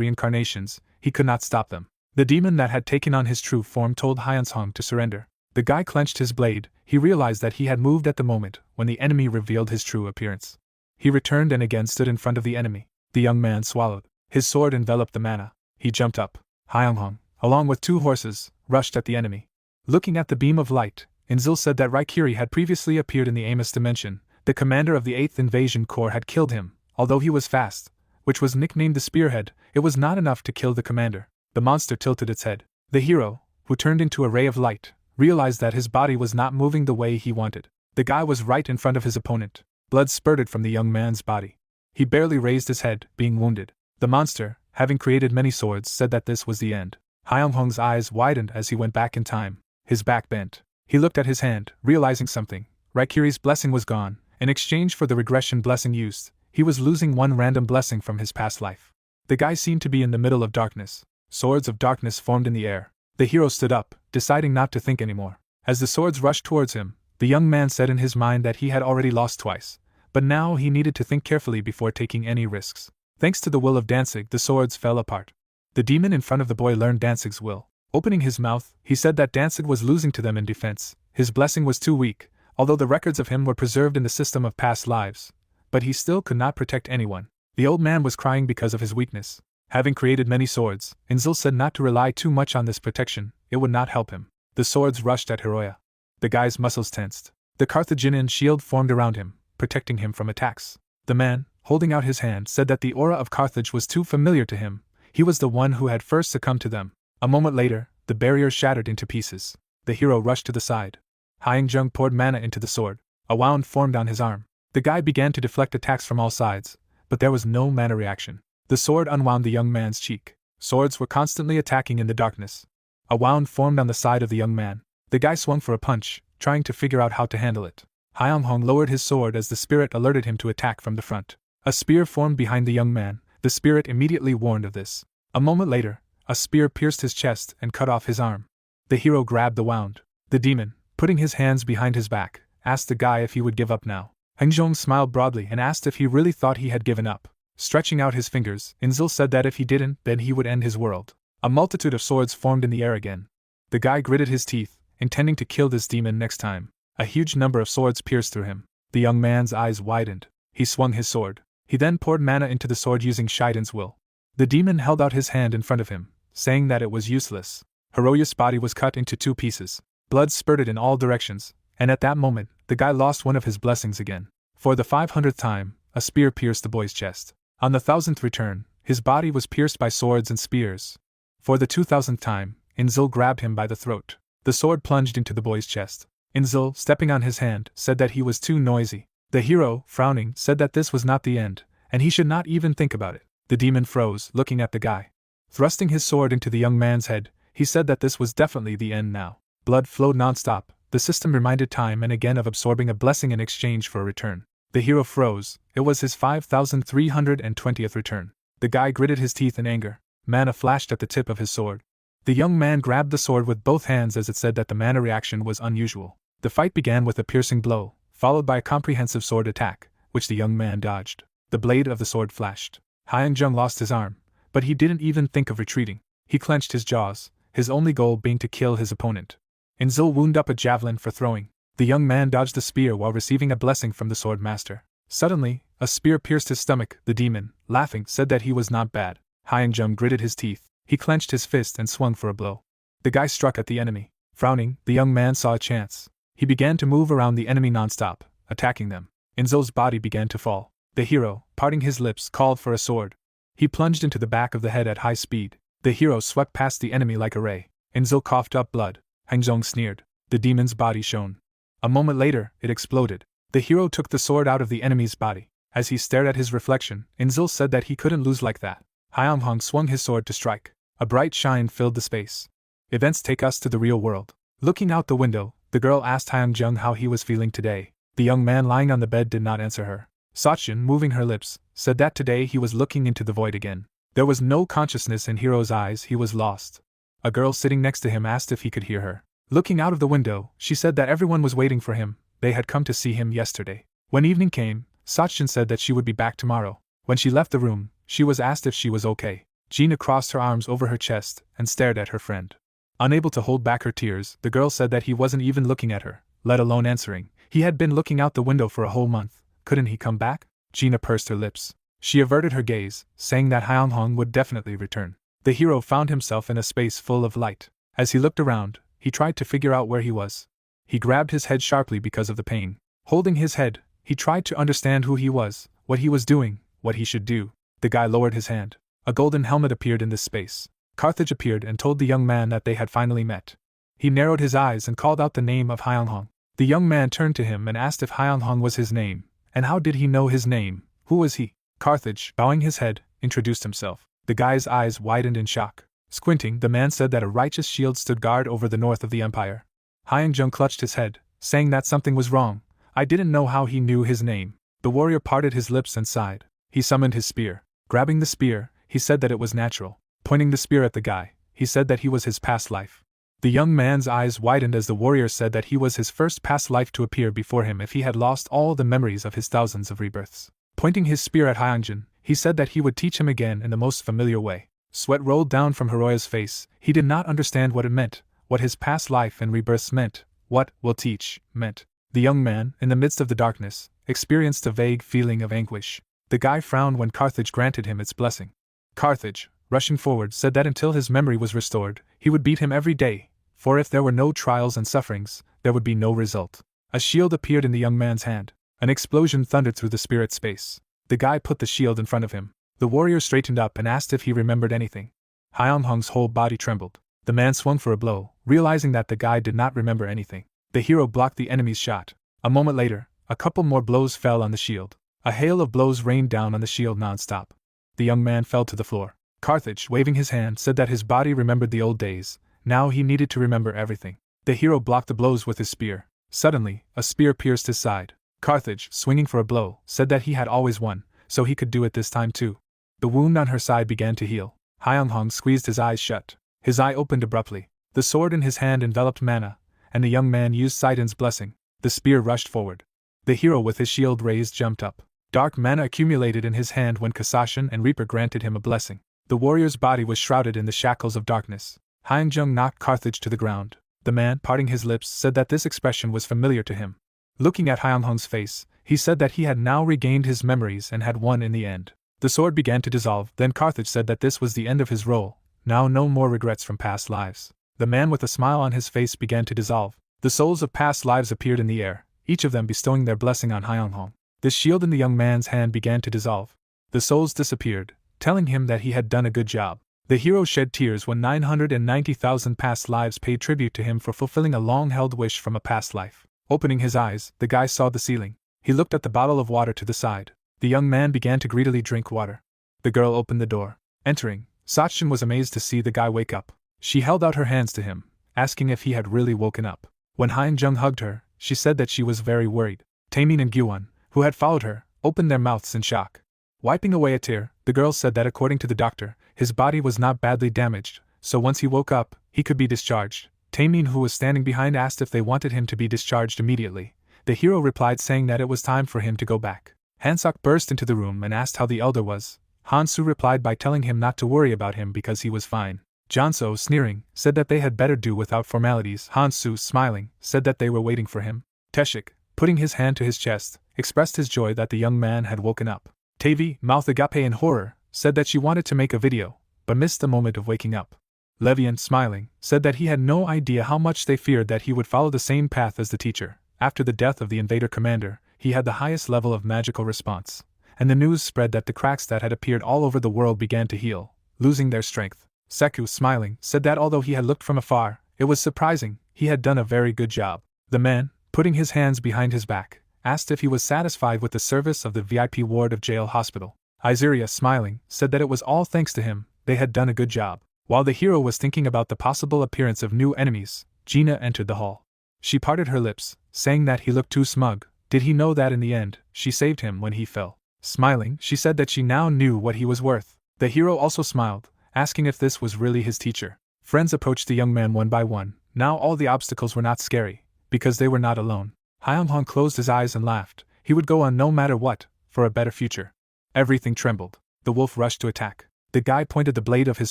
reincarnations, he could not stop them. The demon that had taken on his true form told Hyunshong to surrender. The guy clenched his blade. He realized that he had moved at the moment when the enemy revealed his true appearance. He returned and again stood in front of the enemy. The young man swallowed. His sword enveloped the mana. He jumped up. Hyunghong, along with 2 horses, rushed at the enemy. Looking at the beam of light, Inzul said that Raikiri had previously appeared in the Amos dimension. The commander of the 8th Invasion Corps had killed him. Although he was fast, which was nicknamed the Spearhead, it was not enough to kill the commander. The monster tilted its head. The hero, who turned into a ray of light, realized that his body was not moving the way he wanted. The guy was right in front of his opponent. Blood spurted from the young man's body. He barely raised his head, being wounded. The monster, having created many swords, said that this was the end. Hyunghong's eyes widened as he went back in time. His back bent. He looked at his hand, realizing something. Raikiri's blessing was gone. In exchange for the regression blessing used, he was losing one random blessing from his past life. The guy seemed to be in the middle of darkness. Swords of darkness formed in the air. The hero stood up, deciding not to think anymore. As the swords rushed towards him, the young man said in his mind that he had already lost twice, but now he needed to think carefully before taking any risks. Thanks to the will of Danzig, the swords fell apart. The demon in front of the boy learned Danzig's will. Opening his mouth, he said that Danzig was losing to them in defense. His blessing was too weak, although the records of him were preserved in the system of past lives, but he still could not protect anyone. The old man was crying because of his weakness. Having created many swords, Inzul said not to rely too much on this protection, it would not help him. The swords rushed at Hiroya. The guy's muscles tensed. The Carthaginian shield formed around him, protecting him from attacks. The man, holding out his hand, said that the aura of Carthage was too familiar to him. He was the one who had first succumbed to them. A moment later, the barrier shattered into pieces. The hero rushed to the side. Hyungjung poured mana into the sword. A wound formed on his arm. The guy began to deflect attacks from all sides, but there was no mana reaction. The sword unwound the young man's cheek. Swords were constantly attacking in the darkness. A wound formed on the side of the young man. The guy swung for a punch, trying to figure out how to handle it. Hyung-hong lowered his sword as the spirit alerted him to attack from the front. A spear formed behind the young man. The spirit immediately warned of this. A moment later, a spear pierced his chest and cut off his arm. The hero grabbed the wound. The demon, putting his hands behind his back, asked the guy if he would give up now. Hangjong smiled broadly and asked if he really thought he had given up. Stretching out his fingers, Inzil said that if he didn't, then he would end his world. A multitude of swords formed in the air again. The guy gritted his teeth, intending to kill this demon next time. A huge number of swords pierced through him. The young man's eyes widened. He swung his sword. He then poured mana into the sword using Shaiden's will. The demon held out his hand in front of him, saying that it was useless. Hiroya's body was cut into 2 pieces. Blood spurted in all directions, and at that moment, the guy lost one of his blessings again. For the 500th time, a spear pierced the boy's chest. On the 1000th return, his body was pierced by swords and spears. For the 2000th time, Inzil grabbed him by the throat. The sword plunged into the boy's chest. Inzil, stepping on his hand, said that he was too noisy. The hero, frowning, said that this was not the end, and he should not even think about it. The demon froze, looking at the guy. Thrusting his sword into the young man's head, he said that this was definitely the end now. Blood flowed non-stop. The system reminded time and again of absorbing a blessing in exchange for a return. The hero froze. It was his 5320th return. The guy gritted his teeth in anger. Mana flashed at the tip of his sword. The young man grabbed the sword with both hands as it said that the mana reaction was unusual. The fight began with a piercing blow, followed by a comprehensive sword attack, which the young man dodged. The blade of the sword flashed. Hyung-jung lost his arm, but he didn't even think of retreating. He clenched his jaws, his only goal being to kill his opponent. Inzil wound up a javelin for throwing. The young man dodged the spear while receiving a blessing from the sword master. Suddenly, a spear pierced his stomach. The demon, laughing, said that he was not bad. Hyung-jung gritted his teeth. He clenched his fist and swung for a blow. The guy struck at the enemy. Frowning, the young man saw a chance. He began to move around the enemy non-stop, attacking them. Inzil's body began to fall. The hero, parting his lips, called for a sword. He plunged into the back of the head at high speed. The hero swept past the enemy like a ray. Inzil coughed up blood. Hangjong sneered. The demon's body shone. A moment later, it exploded. The hero took the sword out of the enemy's body. As he stared at his reflection, Inzil said that he couldn't lose like that. Hyung-hong swung his sword to strike. A bright shine filled the space. Events take us to the real world. Looking out the window, the girl asked Hyung-jung how he was feeling today. The young man lying on the bed did not answer her. Sachin, moving her lips, said that today he was looking into the void again. There was no consciousness in Hiro's eyes. He was lost. A girl sitting next to him asked if he could hear her. Looking out of the window, she said that everyone was waiting for him. They had come to see him yesterday. When evening came, Sachin said that she would be back tomorrow. When she left the room, she was asked if she was okay. Gina crossed her arms over her chest and stared at her friend. Unable to hold back her tears, the girl said that he wasn't even looking at her, let alone answering. He had been looking out the window for a whole month. Couldn't he come back? Gina pursed her lips. She averted her gaze, saying that Hyung-hong would definitely return. The hero found himself in a space full of light. As he looked around, he tried to figure out where he was. He grabbed his head sharply because of the pain. Holding his head, he tried to understand who he was, what he was doing, what he should do. The guy lowered his hand. A golden helmet appeared in this space. Carthage appeared and told the young man that they had finally met. He narrowed his eyes and called out the name of Hyung-hong. The young man turned to him and asked if Hyung-hong was his name, and how did he know his name? Who was he? Carthage, bowing his head, introduced himself. The guy's eyes widened in shock. Squinting, the man said that a righteous shield stood guard over the north of the empire. Hyung-jung clutched his head, saying that something was wrong. I didn't know how he knew his name. The warrior parted his lips and sighed. He summoned his spear. Grabbing the spear, he said that it was natural. Pointing the spear at the guy, he said that he was his past life. The young man's eyes widened as the warrior said that he was his first past life to appear before him if he had lost all the memories of his thousands of rebirths. Pointing his spear at Hyung-jung, he said that he would teach him again in the most familiar way. Sweat rolled down from Hiroya's face. He did not understand what it meant, what his past life and rebirths meant, what will teach meant. The young man, in the midst of the darkness, experienced a vague feeling of anguish. The guy frowned when Carthage granted him its blessing. Carthage, rushing forward, said that until his memory was restored, he would beat him every day, for if there were no trials and sufferings, there would be no result. A shield appeared in the young man's hand. An explosion thundered through the spirit space. The guy put the shield in front of him. The warrior straightened up and asked if he remembered anything. Hyung-hong's whole body trembled. The man swung for a blow, realizing that the guy did not remember anything. The hero blocked the enemy's shot. A moment later, a couple more blows fell on the shield. A hail of blows rained down on the shield non-stop. The young man fell to the floor. Carthage, waving his hand, said that his body remembered the old days. Now he needed to remember everything. The hero blocked the blows with his spear. Suddenly, a spear pierced his side. Carthage, swinging for a blow, said that he had always won, so he could do it this time too. The wound on her side began to heal. Hyeonghong squeezed his eyes shut. His eye opened abruptly. The sword in his hand enveloped mana, and the young man used Sidon's blessing. The spear rushed forward. The hero with his shield raised jumped up. Dark mana accumulated in his hand when Kasashin and Reaper granted him a blessing. The warrior's body was shrouded in the shackles of darkness. Hyeongjung knocked Carthage to the ground. The man, parting his lips, said that this expression was familiar to him. Looking at Hyeonghong's face, he said that he had now regained his memories and had won in the end. The sword began to dissolve, then Carthage said that this was the end of his role, now no more regrets from past lives. The man with a smile on his face began to dissolve. The souls of past lives appeared in the air, each of them bestowing their blessing on Hyeonghong. The shield in the young man's hand began to dissolve. The souls disappeared, telling him that he had done a good job. The hero shed tears when 990,000 past lives paid tribute to him for fulfilling a long-held wish from a past life. Opening his eyes, the guy saw the ceiling. He looked at the bottle of water to the side. The young man began to greedily drink water. The girl opened the door. Entering, Sachin was amazed to see the guy wake up. She held out her hands to him, asking if he had really woken up. When Hyeongjung hugged her, she said that she was very worried. Taemin and Gyuwon, who had followed her, opened their mouths in shock. Wiping away a tear, the girl said that according to the doctor, his body was not badly damaged, so once he woke up, he could be discharged. Taemin, who was standing behind, asked if they wanted him to be discharged immediately. The hero replied saying that it was time for him to go back. Hansok burst into the room and asked how the elder was. Hansu replied by telling him not to worry about him because he was fine. Janso, sneering, said that they had better do without formalities. Hansu, smiling, said that they were waiting for him. Teshik, putting his hand to his chest, expressed his joy that the young man had woken up. Tavi, mouth agape in horror, said that she wanted to make a video, but missed the moment of waking up. Levian, smiling, said that he had no idea how much they feared that he would follow the same path as the teacher. After the death of the invader commander, he had the highest level of magical response, and the news spread that the cracks that had appeared all over the world began to heal, losing their strength. Seku, smiling, said that although he had looked from afar, it was surprising, he had done a very good job. The man, putting his hands behind his back, asked if he was satisfied with the service of the VIP ward of jail hospital. Izeria, smiling, said that it was all thanks to him, they had done a good job. While the hero was thinking about the possible appearance of new enemies, Gina entered the hall. She parted her lips, saying that he looked too smug. Did he know that in the end, she saved him when he fell? Smiling, she said that she now knew what he was worth. The hero also smiled, asking if this was really his teacher. Friends approached the young man one by one. Now all the obstacles were not scary, because they were not alone. Hyeonghong closed his eyes and laughed. He would go on no matter what, for a better future. Everything trembled. The wolf rushed to attack. The guy pointed the blade of his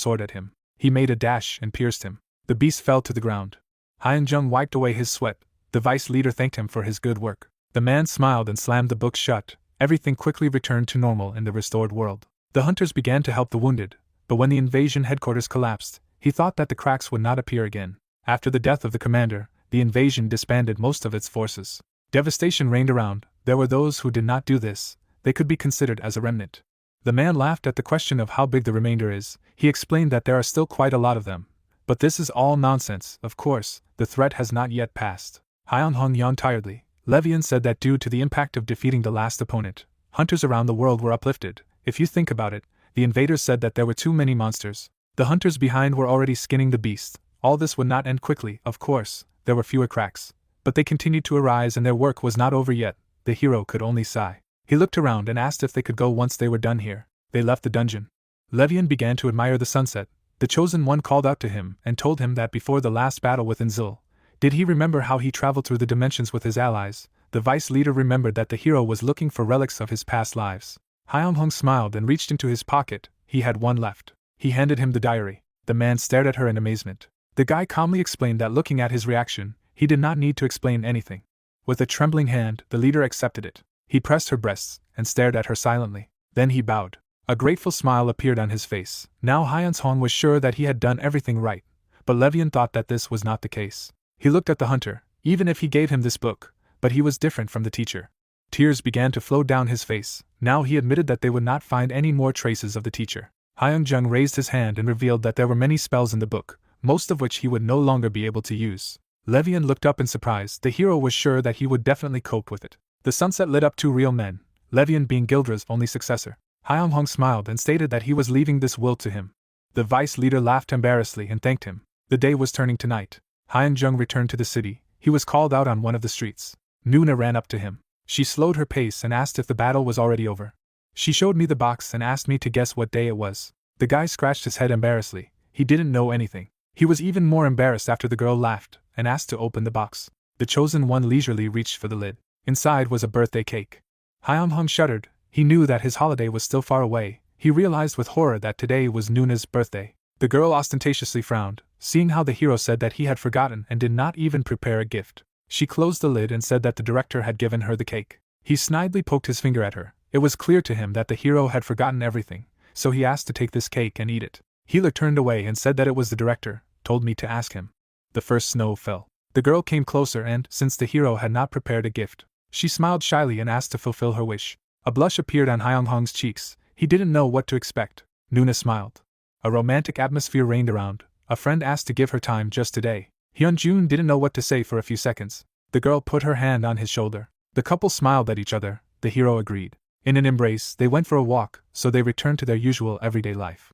sword at him. He made a dash and pierced him. The beast fell to the ground. Hyeongjung wiped away his sweat. The vice leader thanked him for his good work. The man smiled and slammed the book shut. Everything quickly returned to normal in the restored world. The hunters began to help the wounded, but when the invasion headquarters collapsed, he thought that the cracks would not appear again. After the death of the commander, the invasion disbanded most of its forces. Devastation reigned around. There were those who did not do this. They could be considered as a remnant. The man laughed at the question of how big the remainder is. He explained that there are still quite a lot of them. But this is all nonsense, of course, the threat has not yet passed. Hyeonghong yawned tiredly. Levian said that due to the impact of defeating the last opponent, hunters around the world were uplifted. If you think about it, the invaders said that there were too many monsters. The hunters behind were already skinning the beast. All this would not end quickly, of course, there were fewer cracks. But they continued to arise and their work was not over yet. The hero could only sigh. He looked around and asked if they could go once they were done here. They left the dungeon. Levian began to admire the sunset. The Chosen One called out to him and told him that before the last battle with Inzil, did he remember how he traveled through the dimensions with his allies? The vice leader remembered that the hero was looking for relics of his past lives. Hyeonghong smiled and reached into his pocket. He had one left. He handed him the diary. The man stared at her in amazement. The guy calmly explained that looking at his reaction, he did not need to explain anything. With a trembling hand, the leader accepted it. He pressed her breasts and stared at her silently. Then he bowed. A grateful smile appeared on his face. Now Hyeonghong was sure that he had done everything right, but Levian thought that this was not the case. He looked at the hunter, even if he gave him this book, but he was different from the teacher. Tears began to flow down his face. Now he admitted that they would not find any more traces of the teacher. Hyeongjung raised his hand and revealed that there were many spells in the book, most of which he would no longer be able to use. Levian looked up in surprise. The hero was sure that he would definitely cope with it. The sunset lit up two real men, Levian being Gildra's only successor. Hyeonghong smiled and stated that he was leaving this will to him. The vice leader laughed embarrassedly and thanked him. The day was turning to night. Hyun-jung returned to the city. He was called out on one of the streets. Nuna ran up to him. She slowed her pace and asked if the battle was already over. She showed me the box and asked me to guess what day it was. The guy scratched his head embarrassedly. He didn't know anything. He was even more embarrassed after the girl laughed and asked to open the box. The chosen one leisurely reached for the lid. Inside was a birthday cake. Hyun-jung shuddered. He knew that his holiday was still far away. He realized with horror that today was Nuna's birthday. The girl ostentatiously frowned, seeing how the hero said that he had forgotten and did not even prepare a gift. She closed the lid and said that the director had given her the cake. He snidely poked his finger at her. It was clear to him that the hero had forgotten everything, so he asked to take this cake and eat it. Healer turned away and said that it was the director, told me to ask him. The first snow fell. The girl came closer and, since the hero had not prepared a gift, she smiled shyly and asked to fulfill her wish. A blush appeared on Hyun-jung's cheeks. He didn't know what to expect. Nuna smiled. A romantic atmosphere reigned around. A friend asked to give her time just today. Hyun-jun didn't know what to say for a few seconds. The girl put her hand on his shoulder. The couple smiled at each other. The hero agreed. In an embrace, they went for a walk, so they returned to their usual everyday life.